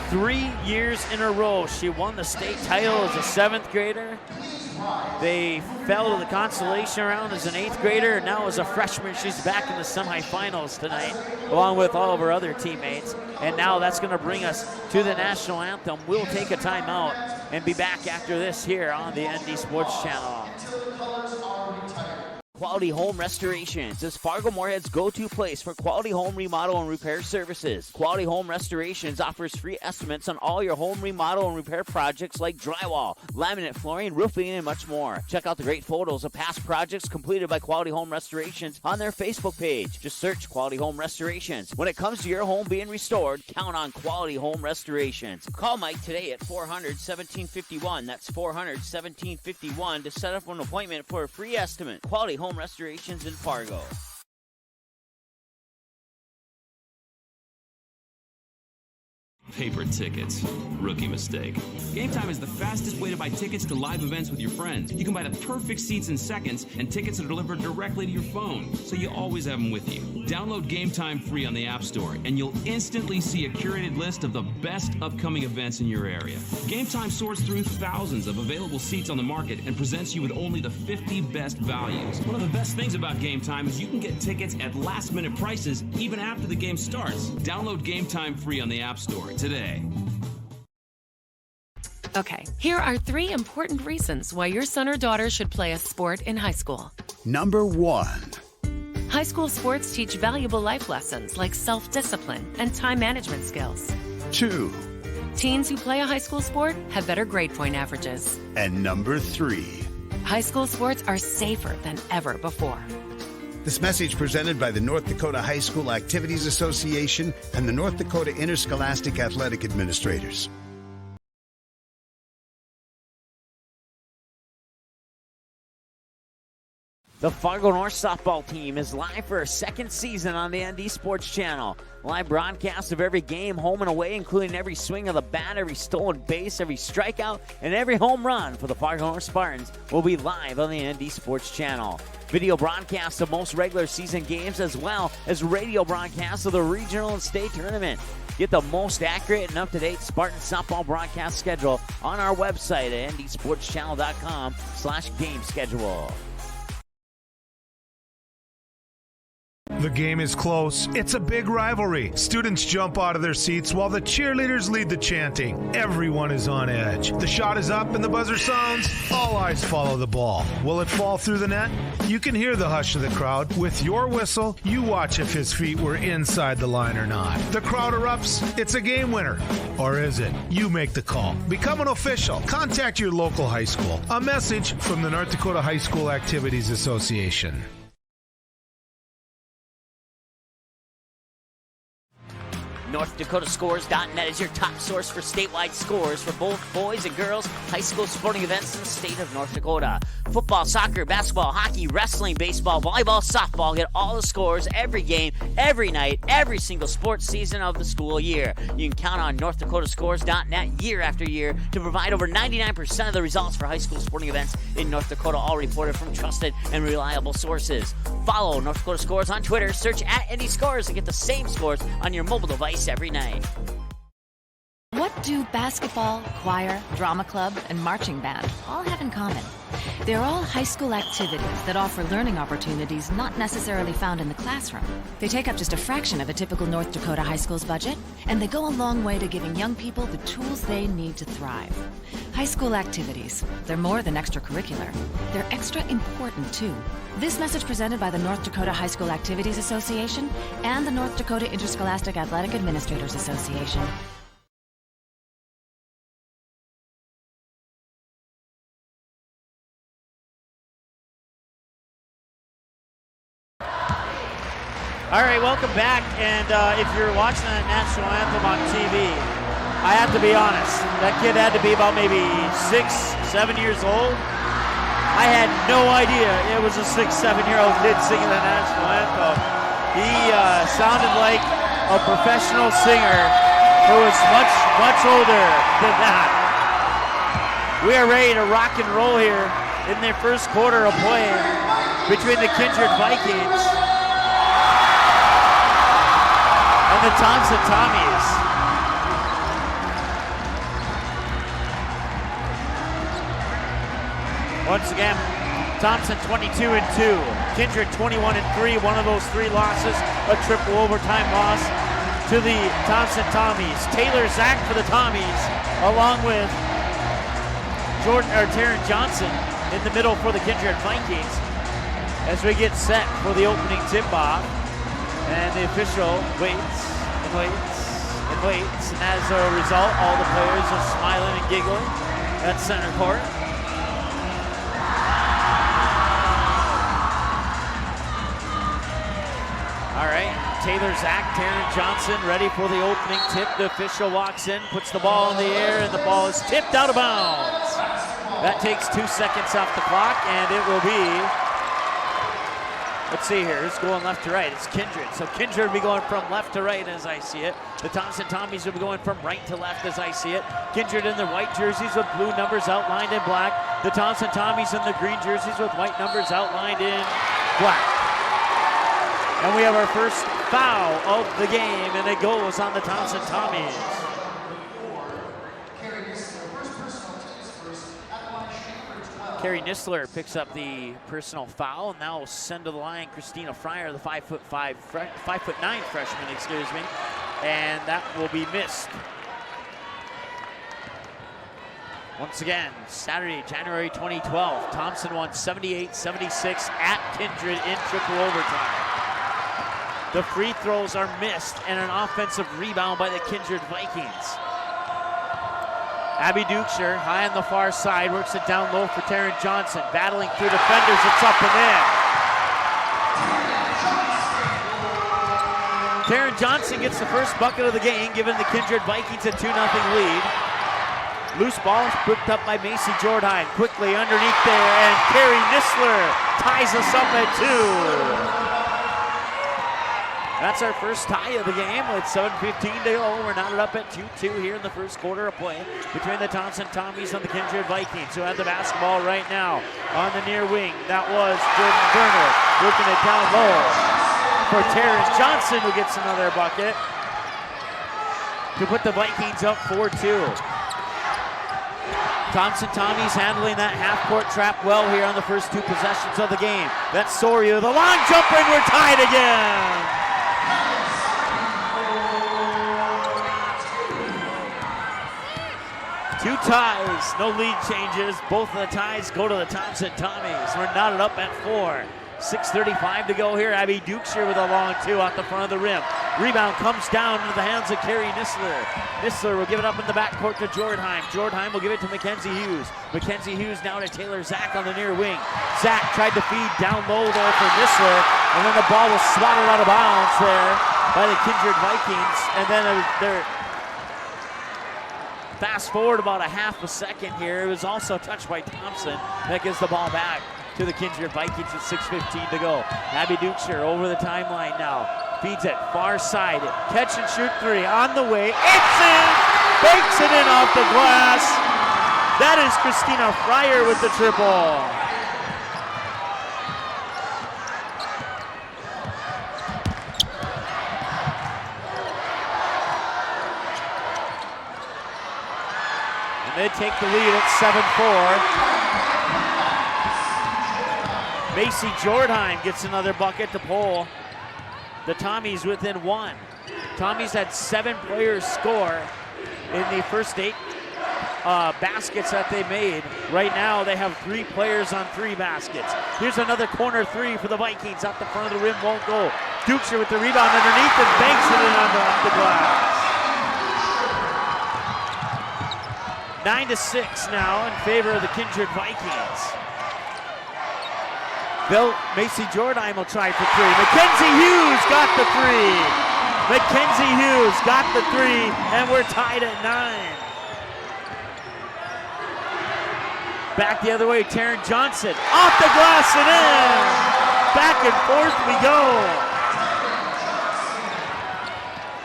3 years in a row. She won the state title as a 7th grader. They fell to the consolation round as an 8th grader, and now as a freshman, she's back in the semifinals tonight, along with all of her other teammates. And now that's going to bring us to the national anthem. We'll take a timeout and be back after this here on the ND Sports Channel. Quality Home Restorations is Fargo Moorhead's go-to place for quality home remodel and repair services. Quality Home Restorations offers free estimates on all your home remodel and repair projects like drywall, laminate flooring, roofing, and much more. Check out the great photos of past projects completed by Quality Home Restorations on their Facebook page. Just search Quality Home Restorations. When it comes to your home being restored, count on Quality Home Restorations. Call Mike today at 400-1751. That's 400-1751 to set up an appointment for a free estimate. Quality Home Restorations in Fargo. Paper tickets. Rookie mistake. Game Time is the fastest way to buy tickets to live events with your friends. You can buy the perfect seats in seconds, and tickets are delivered directly to your phone, so you always have them with you. Download Game Time free on the App Store, and you'll instantly see a curated list of the best upcoming events in your area. Game Time sorts through thousands of available seats on the market and presents you with only the 50 best values. One of the best things about Game Time is you can get tickets at last-minute prices even after the game starts. Download Game Time free on the App Store today. Okay, here are 3 important reasons why your son or daughter should play a sport in high school. Number 1. High school sports teach valuable life lessons like self-discipline and time management skills. 2. Teens who play a high school sport have better grade point averages. And number 3. High school sports are safer than ever before. This message presented by the North Dakota High School Activities Association and the North Dakota Interscholastic Athletic Administrators. The Fargo North softball team is live for a second season on the ND Sports Channel. Live broadcast of every game, home and away, including every swing of the bat, every stolen base, every strikeout, and every home run for the Fargo North Spartans will be live on the ND Sports Channel. Video broadcasts of most regular season games, as well as radio broadcasts of the regional and state tournament. Get the most accurate and up-to-date Spartan softball broadcast schedule on our website at ndsportschannel.com/game schedule. The game is close. It's a big rivalry. Students jump out of their seats while the cheerleaders lead the chanting. Everyone is on edge. The shot is up and the buzzer sounds. All eyes follow the ball. Will it fall through the net? You can hear the hush of the crowd. With your whistle, you watch if his feet were inside the line or not. The crowd erupts. It's a game winner. Or is it? You make the call. Become an official. Contact your local high school. A message from the North Dakota High School Activities Association. NorthDakotaScores.net is your top source for statewide scores for both boys and girls high school sporting events in the state of North Dakota. Football, soccer, basketball, hockey, wrestling, baseball, volleyball, softball. Get all the scores, every game, every night, every single sports season of the school year. You can count on NorthDakotaScores.net year after year to provide over 99% of the results for high school sporting events in North Dakota, all reported from trusted and reliable sources. Follow North Dakota Scores on Twitter, search @NDScores, and get the same scores on your mobile device every night. What do basketball, choir, drama club, and marching band all have in common? They're all high school activities that offer learning opportunities not necessarily found in the classroom. They take up just a fraction of a typical North Dakota high school's budget, and they go a long way to giving young people the tools they need to thrive. High school activities, they're more than extracurricular. They're extra important, too. This message presented by the North Dakota High School Activities Association and the North Dakota Interscholastic Athletic Administrators Association. All right, welcome back. And if you're watching that national anthem on TV, I have to be honest. That kid had to be about maybe 6, 7 years old. I had no idea it was a 6, 7-year-old kid singing the national anthem. He sounded like a professional singer who was much, much older than that. We are ready to rock and roll here in their first quarter of play between the Kindred Vikings and the Thompson Tommies. Once again, Thompson 22-2, Kindred 21-3. One of those 3 losses, a triple overtime loss to the Thompson Tommies. Taylor Zach for the Tommies, along with Taryn Johnson in the middle for the Kindred Vikings. As we get set for the opening tip-off, and the official waits and waits and waits, and as a result, all the players are smiling and giggling at center court. All right, Taylor Zach, Taryn Johnson ready for the opening tip. The official walks in, puts the ball in the air, and the ball is tipped out of bounds. That takes 2 seconds off the clock, and it will be Let's see here, who's going left to right? It's Kindred. So Kindred will be going from left to right as I see it. The Thompson Tommies will be going from right to left as I see it. Kindred in their white jerseys with blue numbers outlined in black. The Thompson Tommies in the green jerseys with white numbers outlined in black. And we have our first foul of the game, and it goes on the Thompson Tommies. Carrie Nisler picks up the personal foul, and now will send to the line Christina Fryer, the 5'9" freshman, excuse me, and that will be missed. Once again, Saturday, January 2012, Thompson won 78-76 at Kindred in triple overtime. The free throws are missed, and an offensive rebound by the Kindred Vikings. Abby Dukeshire, high on the far side, works it down low for Taryn Johnson. Battling through defenders, it's up and in. Taryn Johnson gets the first bucket of the game, giving the Kindred Vikings a 2-0 lead. Loose ball is picked up by Macy Jordheim. Quickly underneath there, and Carrie Nisler ties us up at 2. That's our first tie of the game with 7:15 to go. We're knotted up at 2-2 here in the first quarter of play between the Thompson Tommies and the Kindred Vikings, who have the basketball right now on the near wing. That was Jordan Berner working it down low for Taryn Johnson, who gets another bucket to put the Vikings up 4-2. Thompson Tommies handling that half-court trap well here on the first two possessions of the game. That's Soria, the long jumper, and we're tied again. Two ties, no lead changes. Both of the ties go to the Thompson Tommies. We're knotted up at 4. 6:35 to go here. Abby Dukeshire with a long two out the front of the rim. Rebound comes down into the hands of Carrie Nisler. Nisler will give it up in the backcourt to Jordheim. Jordheim will give it to Mackenzie Hughes. Mackenzie Hughes now to Taylor Zach on the near wing. Zach tried to feed down low there for Nisler, and then the ball was swatted out of bounds there by the Kindred Vikings. And then they're fast forward about a half a second here. It was also touched by Thompson. That gives the ball back to the Kindred Vikings with 6:15 to go. Abby Dukeshire over the timeline now. Feeds it far side. Catch and shoot three on the way. It's in! Banks it in off the glass. That is Christina Fryer with the triple. They take the lead at 7-4. Macy Jordheim gets another bucket to pull the Tommies within 1. Tommies had 7 players score in the first 8 baskets that they made. Right now they have 3 players on 3 baskets. Here's another corner 3 for the Vikings. Up the front of the rim, won't go. Dukeshire with the rebound underneath and banks it in off the glass. 9-6 now in favor of the Kindred Vikings. Macy Jordheim will try for 3. Mackenzie Hughes got the 3. Mackenzie Hughes got the 3, and we're tied at 9. Back the other way, Taryn Johnson. Off the glass and in. Back and forth we go.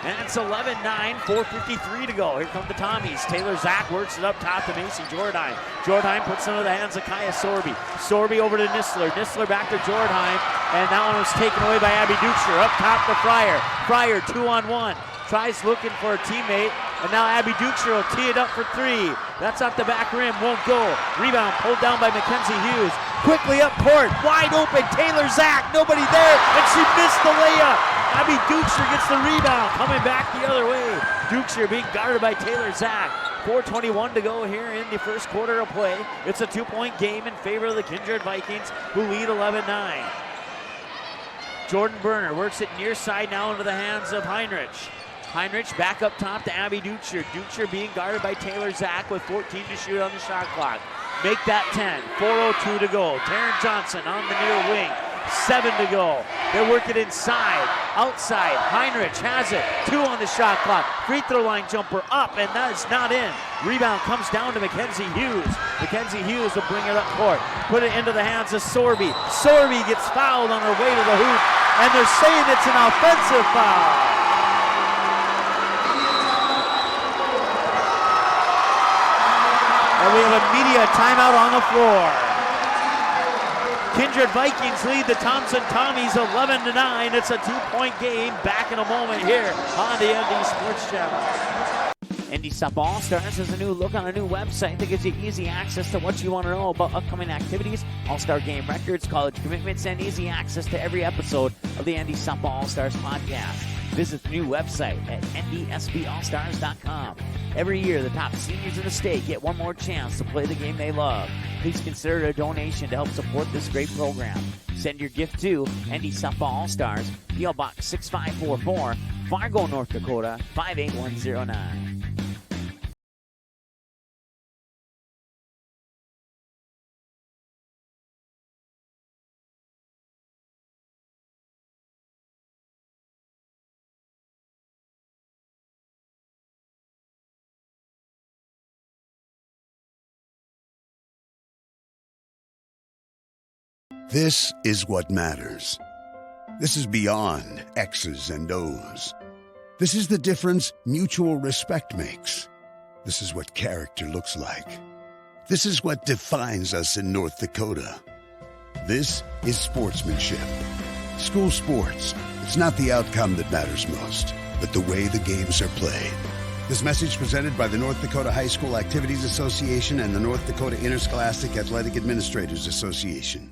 And it's 11-9, 4:53 to go. Here come the Tommies. Taylor Zach works it up top to Macy Jordheim. Jordheim puts it into the hands of Kaya Sorby. Sorby over to Nisler. Nisler back to Jordheim. And that one was taken away by Abby Dukeshire. Up top to Fryer. Fryer 2-on-1. Tries looking for a teammate. And now Abby Dukeshire will tee it up for 3. That's off the back rim. Won't go. Rebound pulled down by Mackenzie Hughes. Quickly up court. Wide open. Taylor Zach. Nobody there. And she missed the layup. Abby Dukeshire gets the rebound, coming back the other way. Dukeshire being guarded by Taylor Zach. 4:21 to go here in the first quarter of play. It's a 2-point game in favor of the Kindred Vikings, who lead 11-9. Jordan Berner works it near side now into the hands of Heinrich. Heinrich back up top to Abby Dukeshire. Dukeshire being guarded by Taylor Zach with 14 to shoot on the shot clock. Make that 10. 4:02 to go. Taryn Johnson on the near wing. 7 to go. They work it inside, outside. Heinrich has it. 2 on the shot clock. Free throw line jumper up, and that is not in. Rebound comes down to Mackenzie Hughes. Mackenzie Hughes will bring it up court. Put it into the hands of Sorby. Sorby gets fouled on her way to the hoop, and they're saying it's an offensive foul. And we have a media timeout on the floor. Kindred Vikings lead the Thompson Tommies 11-9. It's a 2-point game. Back in a moment here on the ND Sports Channel. ND Sup All-Stars has a new look on a new website that gives you easy access to what you want to know about upcoming activities, All-Star game records, college commitments, and easy access to every episode of the ND Sup All-Stars podcast. Visit the new website at ndsballstars.com. Every year, the top seniors in the state get one more chance to play the game they love. Please consider a donation to help support this great program. Send your gift to ND Sup All-Stars, P.O. Box 6544, Fargo, North Dakota, 58109. This is what matters. This is beyond X's and O's. This is the difference mutual respect makes. This is what character looks like. This is what defines us in North Dakota. This is sportsmanship. School sports, it's not the outcome that matters most, but the way the games are played. This message presented by the North Dakota High School Activities Association and the North Dakota Interscholastic Athletic Administrators Association.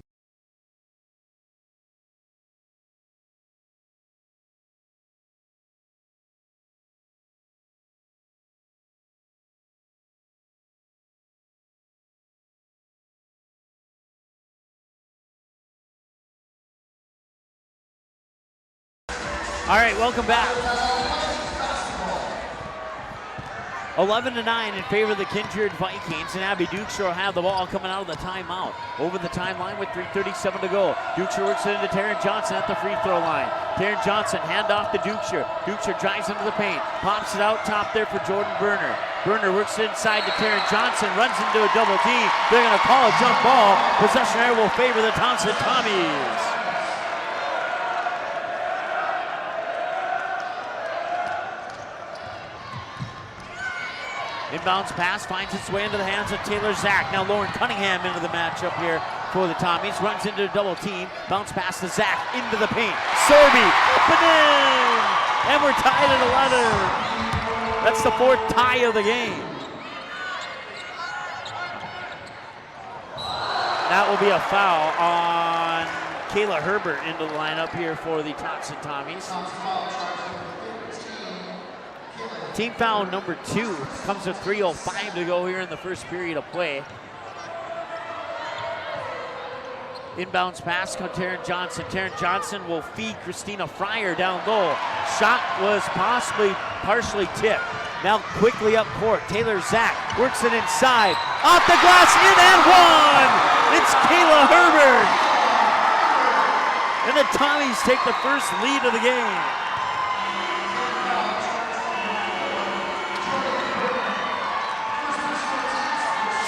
All right, welcome back. 11-9 in favor of the Kindred Vikings, and Abby Dukeshire will have the ball coming out of the timeout. Over the timeline with 3:37 to go. Dukeshire works it into Taryn Johnson at the free throw line. Taryn Johnson, hand off to Dukeshire. Dukeshire drives into the paint, pops it out top there for Jordan Berner. Berner works it inside to Taryn Johnson, runs into a double team. They're going to call a jump ball. Possession area will favor the Thompson Tommies. Inbounds pass finds its way into the hands of Taylor Zach. Now Lauren Cunningham into the matchup here for the Tommies. Runs into a double team. Bounce pass to Zach into the paint. Sorby up and in! And we're tied at 11. That's the 4th tie of the game. That will be a foul on Kayla Herbert into the lineup here for the Thompson Tommies. Team foul number 2 comes with 3:05 to go here in the first period of play. Inbounds pass comes Taryn Johnson. Taryn Johnson will feed Christina Fryer down low. Shot was partially tipped. Now quickly up court. Taylor Zach works it inside. Off the glass, in and one! It's Kayla Herbert! And the Tommies take the first lead of the game.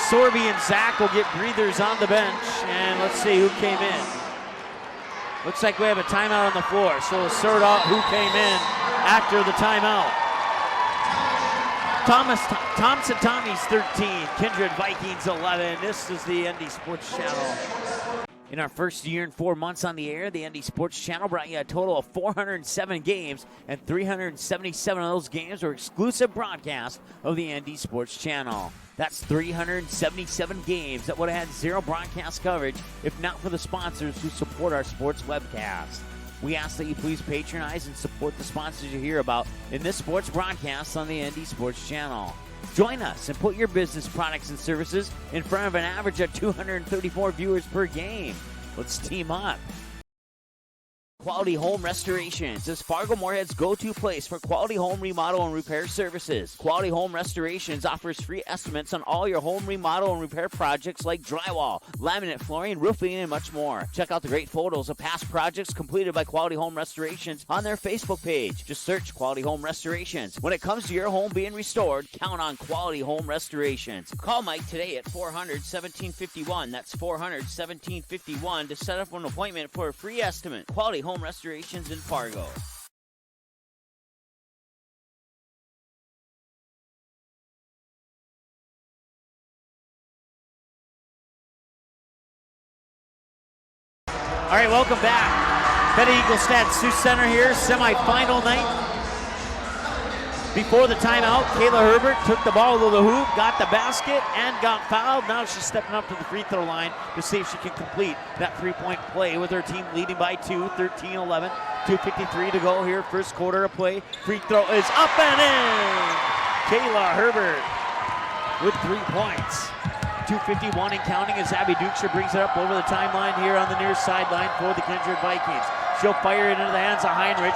Sorby and Zach will get breathers on the bench, and let's see who came in. Looks like we have a timeout on the floor, so we'll sort out who came in after the timeout. Thompson Tommies 13, Kindred Vikings 11. This is the ND Sports Channel. In our first year and 4 months on the air, the ND Sports Channel brought you a total of 407 games, and 377 of those games were exclusive broadcasts of the ND Sports Channel. That's 377 games that would have had zero broadcast coverage if not for the sponsors who support our sports webcast. We ask that you please patronize and support the sponsors you hear about in this sports broadcast on the ND Sports Channel. Join us and put your business products and services in front of an average of 234 viewers per game. Let's team up. Quality Home Restorations is Fargo Moorhead's go-to place for quality home remodel and repair services. Quality Home Restorations offers free estimates on all your home remodel and repair projects like drywall, laminate flooring, roofing, and much more. Check out the great photos of past projects completed by Quality Home Restorations on their Facebook page. Just search Quality Home Restorations. When it comes to your home being restored, count on Quality Home Restorations. Call Mike today at 400-1751. That's 400-1751 to set up an appointment for a free estimate. Quality Home Restorations in Fargo. All right, welcome back. Betty Ingolstadt Sioux Center here, semifinal night. Before the timeout, Kayla Herbert took the ball to the hoop, got the basket, and got fouled. Now she's stepping up to the free throw line to see if she can complete that three-point play with her team leading by 2, 13-11. 2:53 to go here, first quarter of play. Free throw is up and in. Kayla Herbert with 3 points. 2:51 and counting as Abby Dukeshire brings it up over the timeline here on the near sideline for the Kindred Vikings. She'll fire it into the hands of Heinrich,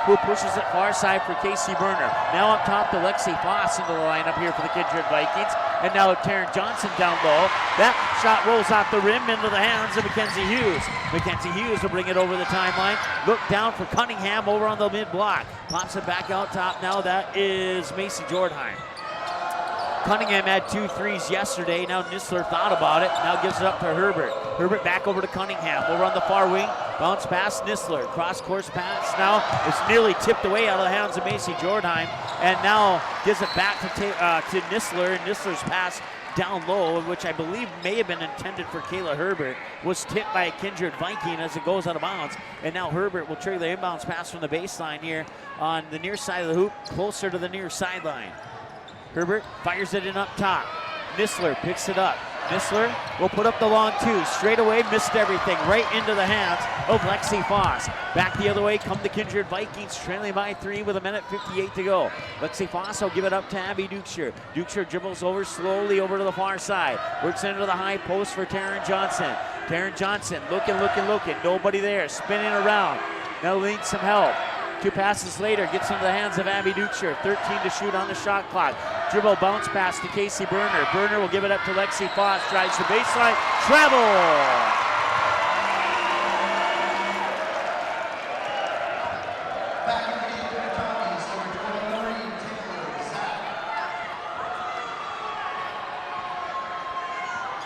who pushes it far side for Casey Berner. Now up top to Lexi Foss into the lineup here for the Kindred Vikings. And now Taryn Johnson down low. That shot rolls off the rim into the hands of Mackenzie Hughes. Mackenzie Hughes will bring it over the timeline. Look down for Cunningham over on the mid-block. Pops it back out top now. That is Macy Jordheim. Cunningham had 2 threes yesterday. Now Nistler thought about it. Now gives it up to Herbert. Herbert back over to Cunningham. Over on the far wing. Bounce pass Nistler. Cross-course pass now. It's nearly tipped away out of the hands of Macy Jordheim. And now gives it back to Nistler. And Nistler's pass down low, which I believe may have been intended for Kayla Herbert, was tipped by a Kindred Viking as it goes out of bounds. And now Herbert will trigger the inbounds pass from the baseline here on the near side of the hoop, closer to the near sideline. Herbert fires it in up top. Nistler picks it up. Nistler will put up the long 2. Straight away, missed everything. Right into the hands of Lexi Foss. Back the other way come the Kindred Vikings, trailing by 3 with 1:58 to go. Lexi Foss will give it up to Abby Dukeshire. Dukeshire dribbles over slowly over to the far side. Works into the high post for Taryn Johnson. Taryn Johnson looking. Nobody there. Spinning around. Now needs some help. 2 passes later, gets into the hands of Abby Dukeshire. 13 to shoot on the shot clock. Dribble bounce pass to Casey Berner. Berner will give it up to Lexi Foss. Drives the baseline. Travel!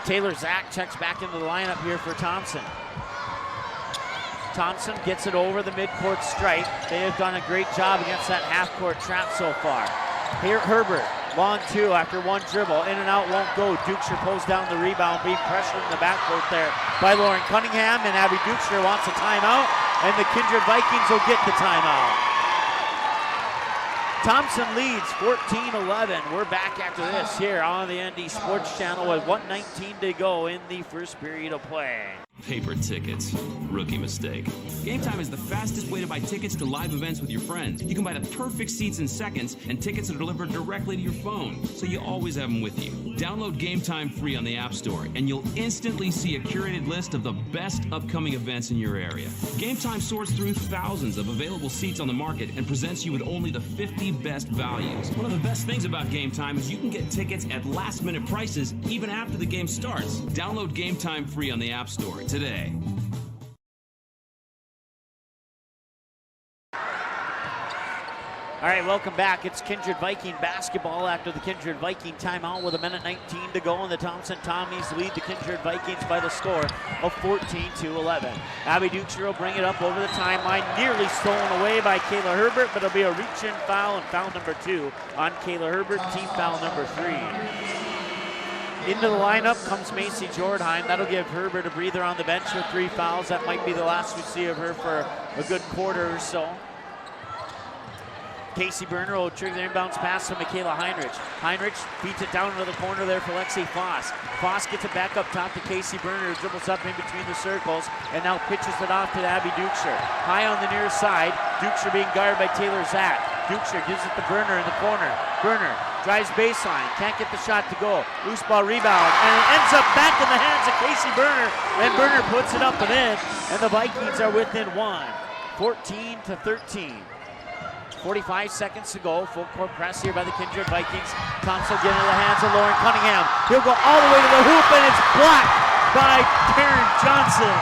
Taylor Zach checks back into the lineup here for Thompson. Thompson gets it over the midcourt stripe. They have done a great job against that half-court trap so far. Here, Herbert, long 2 after 1 dribble. In and out won't go. Dukeshire pulls down the rebound, being pressured in the backcourt there by Lauren Cunningham, and Abby Dukeshire wants a timeout, and the Kindred Vikings will get the timeout. Thompson leads 14-11. We're back after this here on the ND Sports Channel with 1:19 to go in the first period of play. Paper tickets. Rookie mistake. Game Time is the fastest way to buy tickets to live events with your friends. You can buy the perfect seats in seconds, and tickets are delivered directly to your phone, so you always have them with you. Download Game Time free on the App Store, and you'll instantly see a curated list of the best upcoming events in your area. Game Time sorts through thousands of available seats on the market and presents you with only the 50 best values. One of the best things about Game Time is you can get tickets at last-minute prices even after the game starts. Download Game Time free on the App Store today. All right, welcome back. It's Kindred Viking basketball after the Kindred Viking timeout with 1:19 to go, and the Thompson Tommies lead the Kindred Vikings by the score of 14-11. Abby Dukeshire will bring it up over the timeline, nearly stolen away by Kayla Herbert, but it'll be a reach-in foul, and foul number 2 on Kayla Herbert, team foul number 3. Into the lineup comes Macy Jordheim. That'll give Herbert a breather on the bench with 3 fouls. That might be the last we see of her for a good quarter or so. Casey Berner will trigger the inbounds pass to Michaela Heinrich. Heinrich feeds it down into the corner there for Lexi Foss. Foss gets it back up top to Casey Berner, who dribbles up in between the circles, and now pitches it off to Abby Dukeshire. High on the near side, Dukeshire being guarded by Taylor Zach. Duchscher gives it to Berner in the corner. Berner drives baseline, can't get the shot to go. Loose ball rebound, and it ends up back in the hands of Casey Berner, and Berner puts it up and in, and the Vikings are within one, 14-13. 45 seconds to go. Full court press here by the Kindred Vikings. Thompson getting into the hands of Lauren Cunningham. He'll go all the way to the hoop, and it's blocked by Taryn Johnson.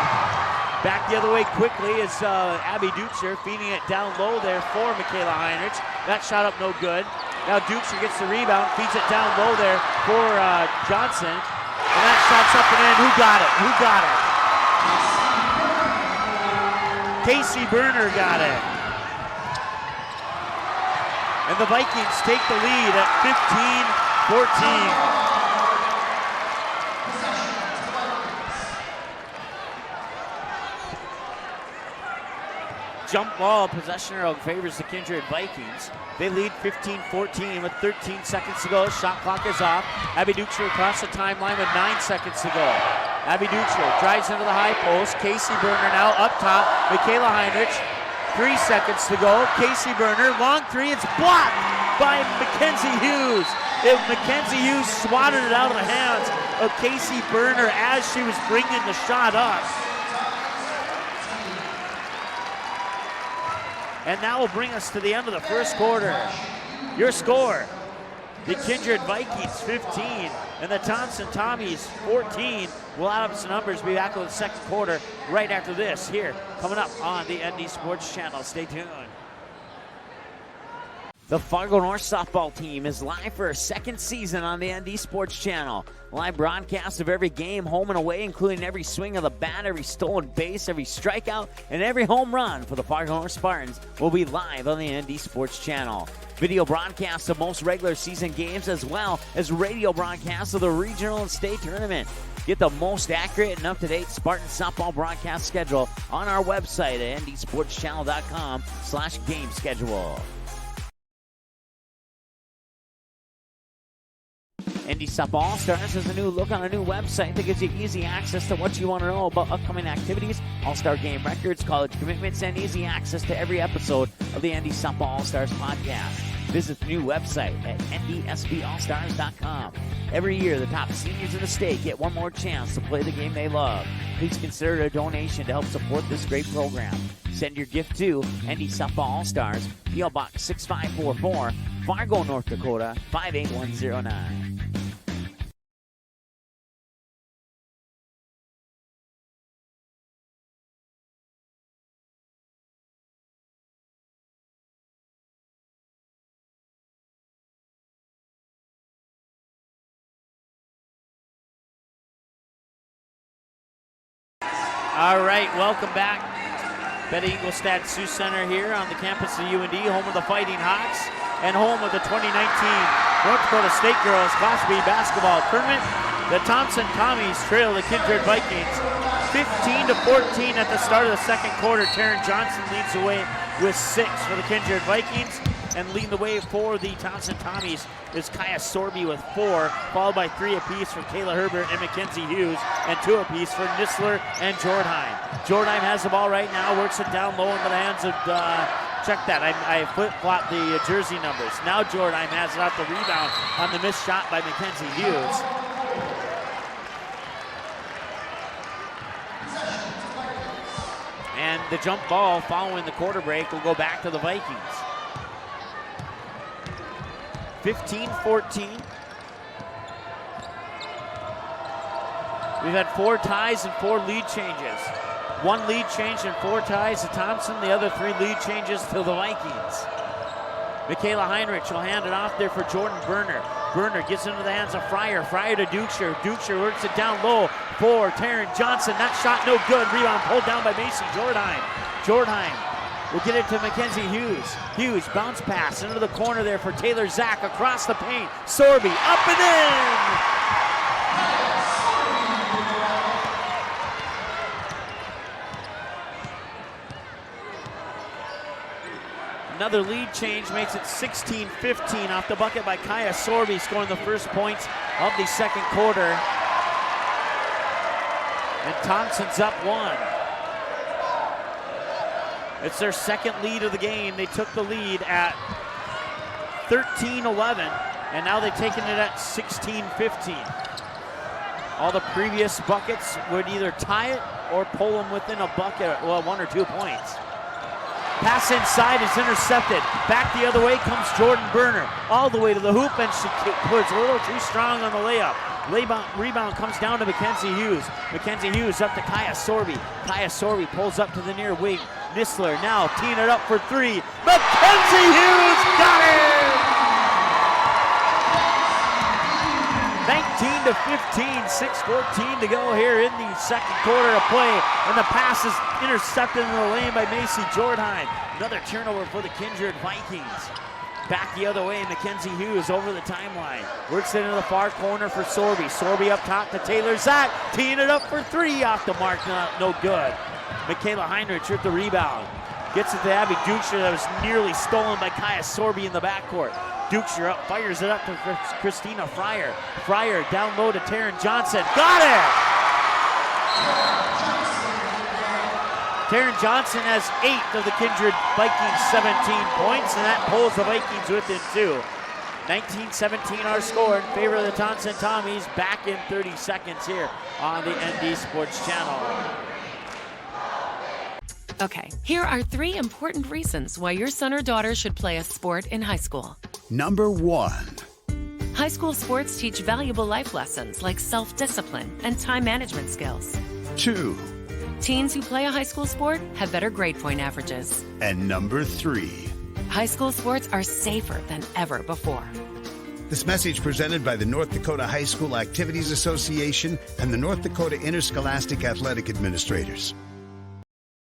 Back the other way quickly is Abby Duchscher feeding it down low there for Michaela Heinrich. That shot up no good. Now Duchscher gets the rebound, feeds it down low there for Johnson. And that shot's up and in. Who got it? Who got it? Casey Berner got it. And the Vikings take the lead at 15-14. Jump ball possession favors the Kindred Vikings. They lead 15-14 with 13 seconds to go. Shot clock is off. Abby Duchscher across the timeline with 9 seconds to go. Abby Duchscher drives into the high post. Casey Berner now up top. Michaela Heinrich, 3 seconds to go. Casey Berner, long three, it's blocked by Mackenzie Hughes. Mackenzie Hughes swatted it out of the hands of Casey Berner as she was bringing the shot up. And that will bring us to the end of the first quarter. Your score, the Kindred Vikings 15 and the Thompson Tommies 14. We'll add up some numbers, be back with the second quarter right after this here, coming up on the ND Sports Channel. Stay tuned. The Fargo North softball team is live for a second season on the ND Sports Channel. Live broadcast of every game, home and away, including every swing of the bat, every stolen base, every strikeout, and every home run for the Fargo North Spartans will be live on the ND Sports Channel. Video broadcasts of most regular season games as well as radio broadcasts of the regional and state tournament. Get the most accurate and up-to-date Spartan softball broadcast schedule on our website at ndsportschannel.com/game schedule. ND Softball All-Stars has a new look on a new website that gives you easy access to what you want to know about upcoming activities, all-star game records, college commitments, and easy access to every episode of the ND Softball All-Stars podcast. Visit the new website at ndsballstars.com. Every year, the top seniors in the state get one more chance to play the game they love. Please consider a donation to help support this great program. Send your gift to ND Softball All-Stars, P.O. Box 6544, Fargo, North Dakota, 58109. All right, welcome back. Betty Ingolstadt Sioux Center here on the campus of UND, home of the Fighting Hawks and home of the 2019 North Dakota State Girls Class B basketball tournament. The Thompson Tommies trail the Kindred Vikings 15-14 at the start of the second quarter. Taryn Johnson leads the way with 6 for the Kindred Vikings, and leading the way for the Thompson Tommies is Kaya Sorby with 4, followed by 3 apiece for Kayla Herbert and Mackenzie Hughes, and 2 apiece for Nisler and Jordheim. Jordheim has the ball right now, works it down low into the hands of, check that, I flip-flopped the jersey numbers. Now Jordheim has it off the rebound on the missed shot by Mackenzie Hughes. And the jump ball following the quarter break will go back to the Vikings. 15-14. We've had 4 ties and 4 lead changes. 1 lead change and 4 ties to Thompson. The other 3 lead changes to the Vikings. Michaela Heinrich will hand it off there for Jordan Berner. Berner gets into the hands of Fryer. Fryer to Duchscher. Duchscher works it down low for Taryn Johnson. That shot no good. Rebound pulled down by Macy Jordheim. Jordheim will get it to Mackenzie Hughes. Hughes bounce pass into the corner there for Taylor Zach across the paint. Sorby up and in! Another lead change makes it 16-15 off the bucket by Kaya Sorby, scoring the first points of the second quarter. And Thompson's up 1. It's their second lead of the game. They took the lead at 13-11, and now they've taken it at 16-15. All the previous buckets would either tie it or pull them within a bucket, well, 1 or 2 points. Pass inside is intercepted. Back the other way comes Jordan Berner. All the way to the hoop, and she puts a little too strong on the layup. Rebound comes down to Mackenzie Hughes. Mackenzie Hughes up to Kaya Sorby. Kaya Sorby pulls up to the near wing. Nistler now teeing it up for three. Mackenzie Hughes got it! 19-15, 6:14 to go here in the second quarter of play. And the pass is intercepted in the lane by Macy Jordheim. Another turnover for the Kindred Vikings. Back the other way, Mackenzie Hughes over the timeline. Works it into the far corner for Sorby. Sorby up top to Taylor Zack. Teeing it up for three off the mark, no good. Michaela Heinrich with the rebound. Gets it to Abby Duchscher that was nearly stolen by Kaya Sorby in the backcourt. Duchscher up, fires it up to Christina Fryer. Fryer down low to Taryn Johnson. Got it! Taryn Johnson has 8 of the Kindred Vikings 17 points, and that pulls the Vikings within 2. 19-17 our score in favor of the Taunton Tommies. Back in 30 seconds here on the ND Sports Channel. Okay, here are 3 important reasons why your son or daughter should play a sport in high school. Number 1. High school sports teach valuable life lessons like self-discipline and time management skills. 2. Teens who play a high school sport have better grade point averages. And number 3. High school sports are safer than ever before. This message presented by the North Dakota High School Activities Association and the North Dakota Interscholastic Athletic Administrators.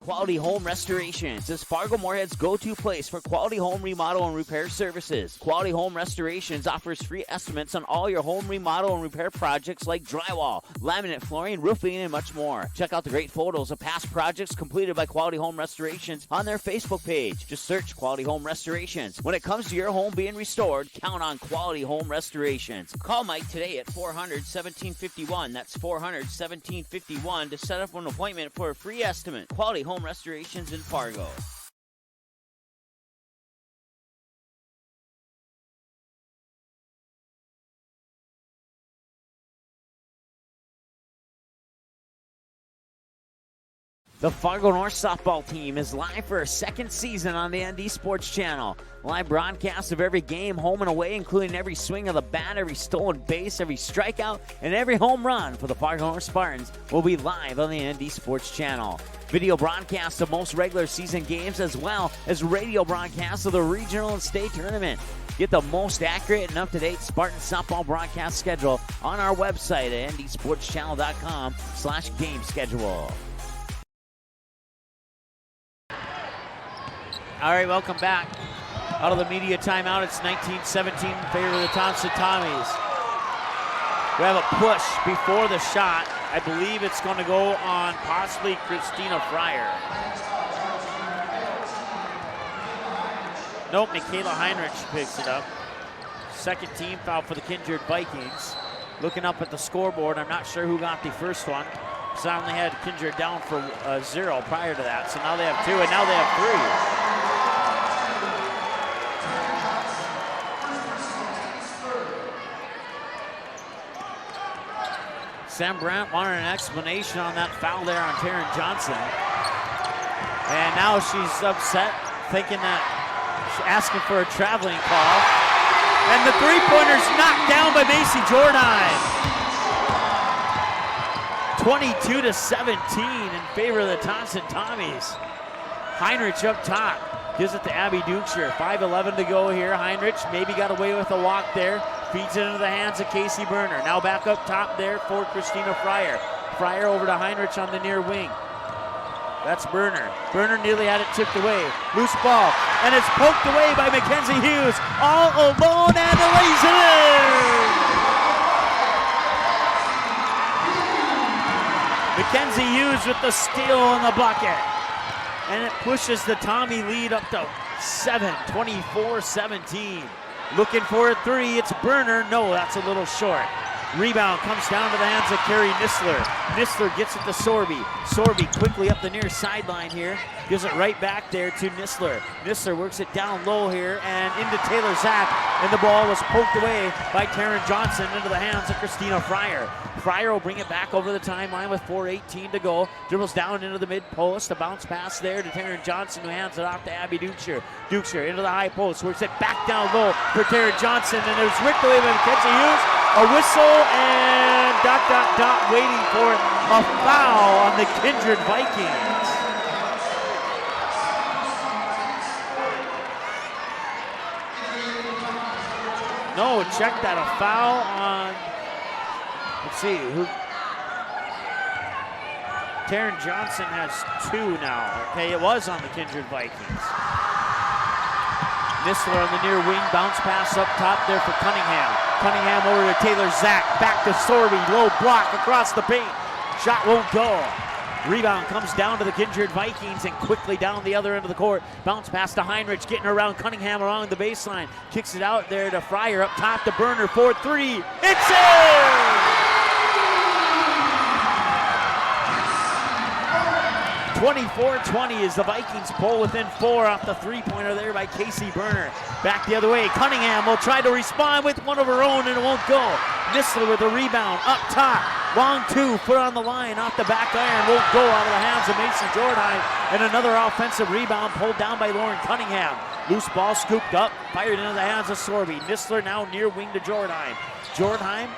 Quality Home Restorations is Fargo Moorhead's go-to place for quality home remodel and repair services. Quality Home Restorations offers free estimates on all your home remodel and repair projects like drywall, laminate flooring, roofing, and much more. Check out the great photos of past projects completed by Quality Home Restorations on their Facebook page. Just search Quality Home Restorations. When it comes to your home being restored, count on Quality Home Restorations. Call Mike today at 400-1751. That's 400-1751 to set up an appointment for a free estimate. Quality Home Restorations in Fargo. The Fargo North softball team is live for a second season on the ND Sports Channel. Live broadcast of every game, home and away, including every swing of the bat, every stolen base, every strikeout, and every home run for the Fargo North Spartans will be live on the ND Sports Channel. Video broadcasts of most regular season games as well as radio broadcasts of the regional and state tournament. Get the most accurate and up-to-date Spartan softball broadcast schedule on our website at ndsportschannel.com/game schedule. All right, welcome back. Out of the media timeout, it's 19-17 in favor of the Thompson Tommies. We have a push before the shot. I believe it's going to go on possibly Christina Fryer. Nope, Michaela Heinrich picks it up. Second team foul for the Kindred Vikings. Looking up at the scoreboard, I'm not sure who got the first one. So I only had Kindred down for 0 prior to that. So now they have 2, and now they have 3. Sam Brandt wanted an explanation on that foul there on Taryn Johnson. And now she's upset, thinking that she's asking for a traveling call. And the three-pointer's knocked down by Macy Jordheim. 22-17 in favor of the Thompson Tommies. Heinrich up top, gives it to Abby Duchscher. 5:11 to go here. Heinrich maybe got away with a walk there. Feeds it into the hands of Casey Berner. Now back up top there for Christina Fryer. Fryer over to Heinrich on the near wing. That's Berner. Berner nearly had it tipped away. Loose ball, and it's poked away by Mackenzie Hughes. All alone, and lays it in! Mackenzie Hughes with the steal in the bucket. And it pushes the Tommy lead up to 7, 24-17. Looking for a 3, it's Berner. No, that's a little short. Rebound comes down to the hands of Kerry Nisler. Nisler gets it to Sorby. Sorby quickly up the near sideline here. Gives it right back there to Nisler. Nisler works it down low here and into Taylor Zach. And the ball was poked away by Taryn Johnson into the hands of Christina Fryer. Fryer will bring it back over the timeline with 4:18 to go. Dribbles down into the mid post. A bounce pass there to Taryn Johnson, who hands it off to Abby Duchscher. Duchscher into the high post. Works it back down low for Taryn Johnson. And there's ripped away by Mackenzie Hughes. A whistle and ... waiting for a foul on the Kindred Vikings. No, check that. A foul on, let's see, who? Taryn Johnson has 2 now. Okay, it was on the Kindred Vikings. Nisler on the near wing, bounce pass up top there for Cunningham. Cunningham over to Taylor Zach, back to Sorby, low block across the paint. Shot won't go. Rebound comes down to the Kindred Vikings and quickly down the other end of the court. Bounce pass to Heinrich, getting around Cunningham along the baseline. Kicks it out there to Fryer, up top to Burner, 4-3. It's in! 24-20 as the Vikings pull within 4 off the three-pointer there by Casey Burner. Back the other way, Cunningham will try to respond with one of her own and it won't go. Nisler with a rebound up top. Long 2, foot on the line, off the back iron, won't go out of the hands of Mason Jordheim. And another offensive rebound pulled down by Lauren Cunningham. Loose ball scooped up, fired into the hands of Sorby. Nisler now near wing to Jordheim. Jordheim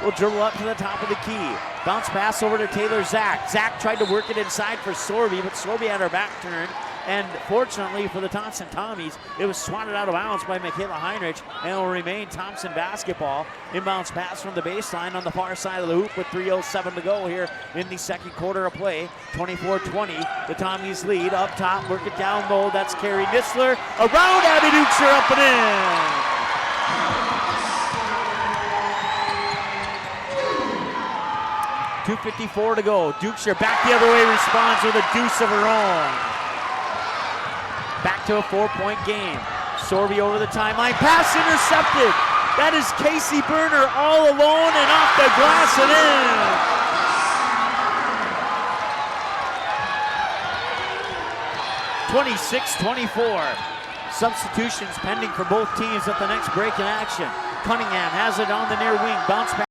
will dribble up to the top of the key. Bounce pass over to Taylor Zach. Zach tried to work it inside for Sorby, but Sorby had her back turned. And fortunately for the Thompson Tommies, it was swatted out of bounds by Michaela Heinrich and will remain Thompson basketball. Inbounds pass from the baseline on the far side of the hoop with 3:07 to go here in the second quarter of play. 24-20, the Tommies lead. Up top, work it down low. That's Kerry Nisler. Around Abby Duchscher, up and in. 2:54 to go. Duchscher back the other way, responds with a deuce of her own. Back to a 4-point game. Sorby over the timeline. Pass intercepted. That is Casey Burner all alone and off the glass and in. 26-24. Substitutions pending for both teams at the next break in action. Cunningham has it on the near wing. Bounce back.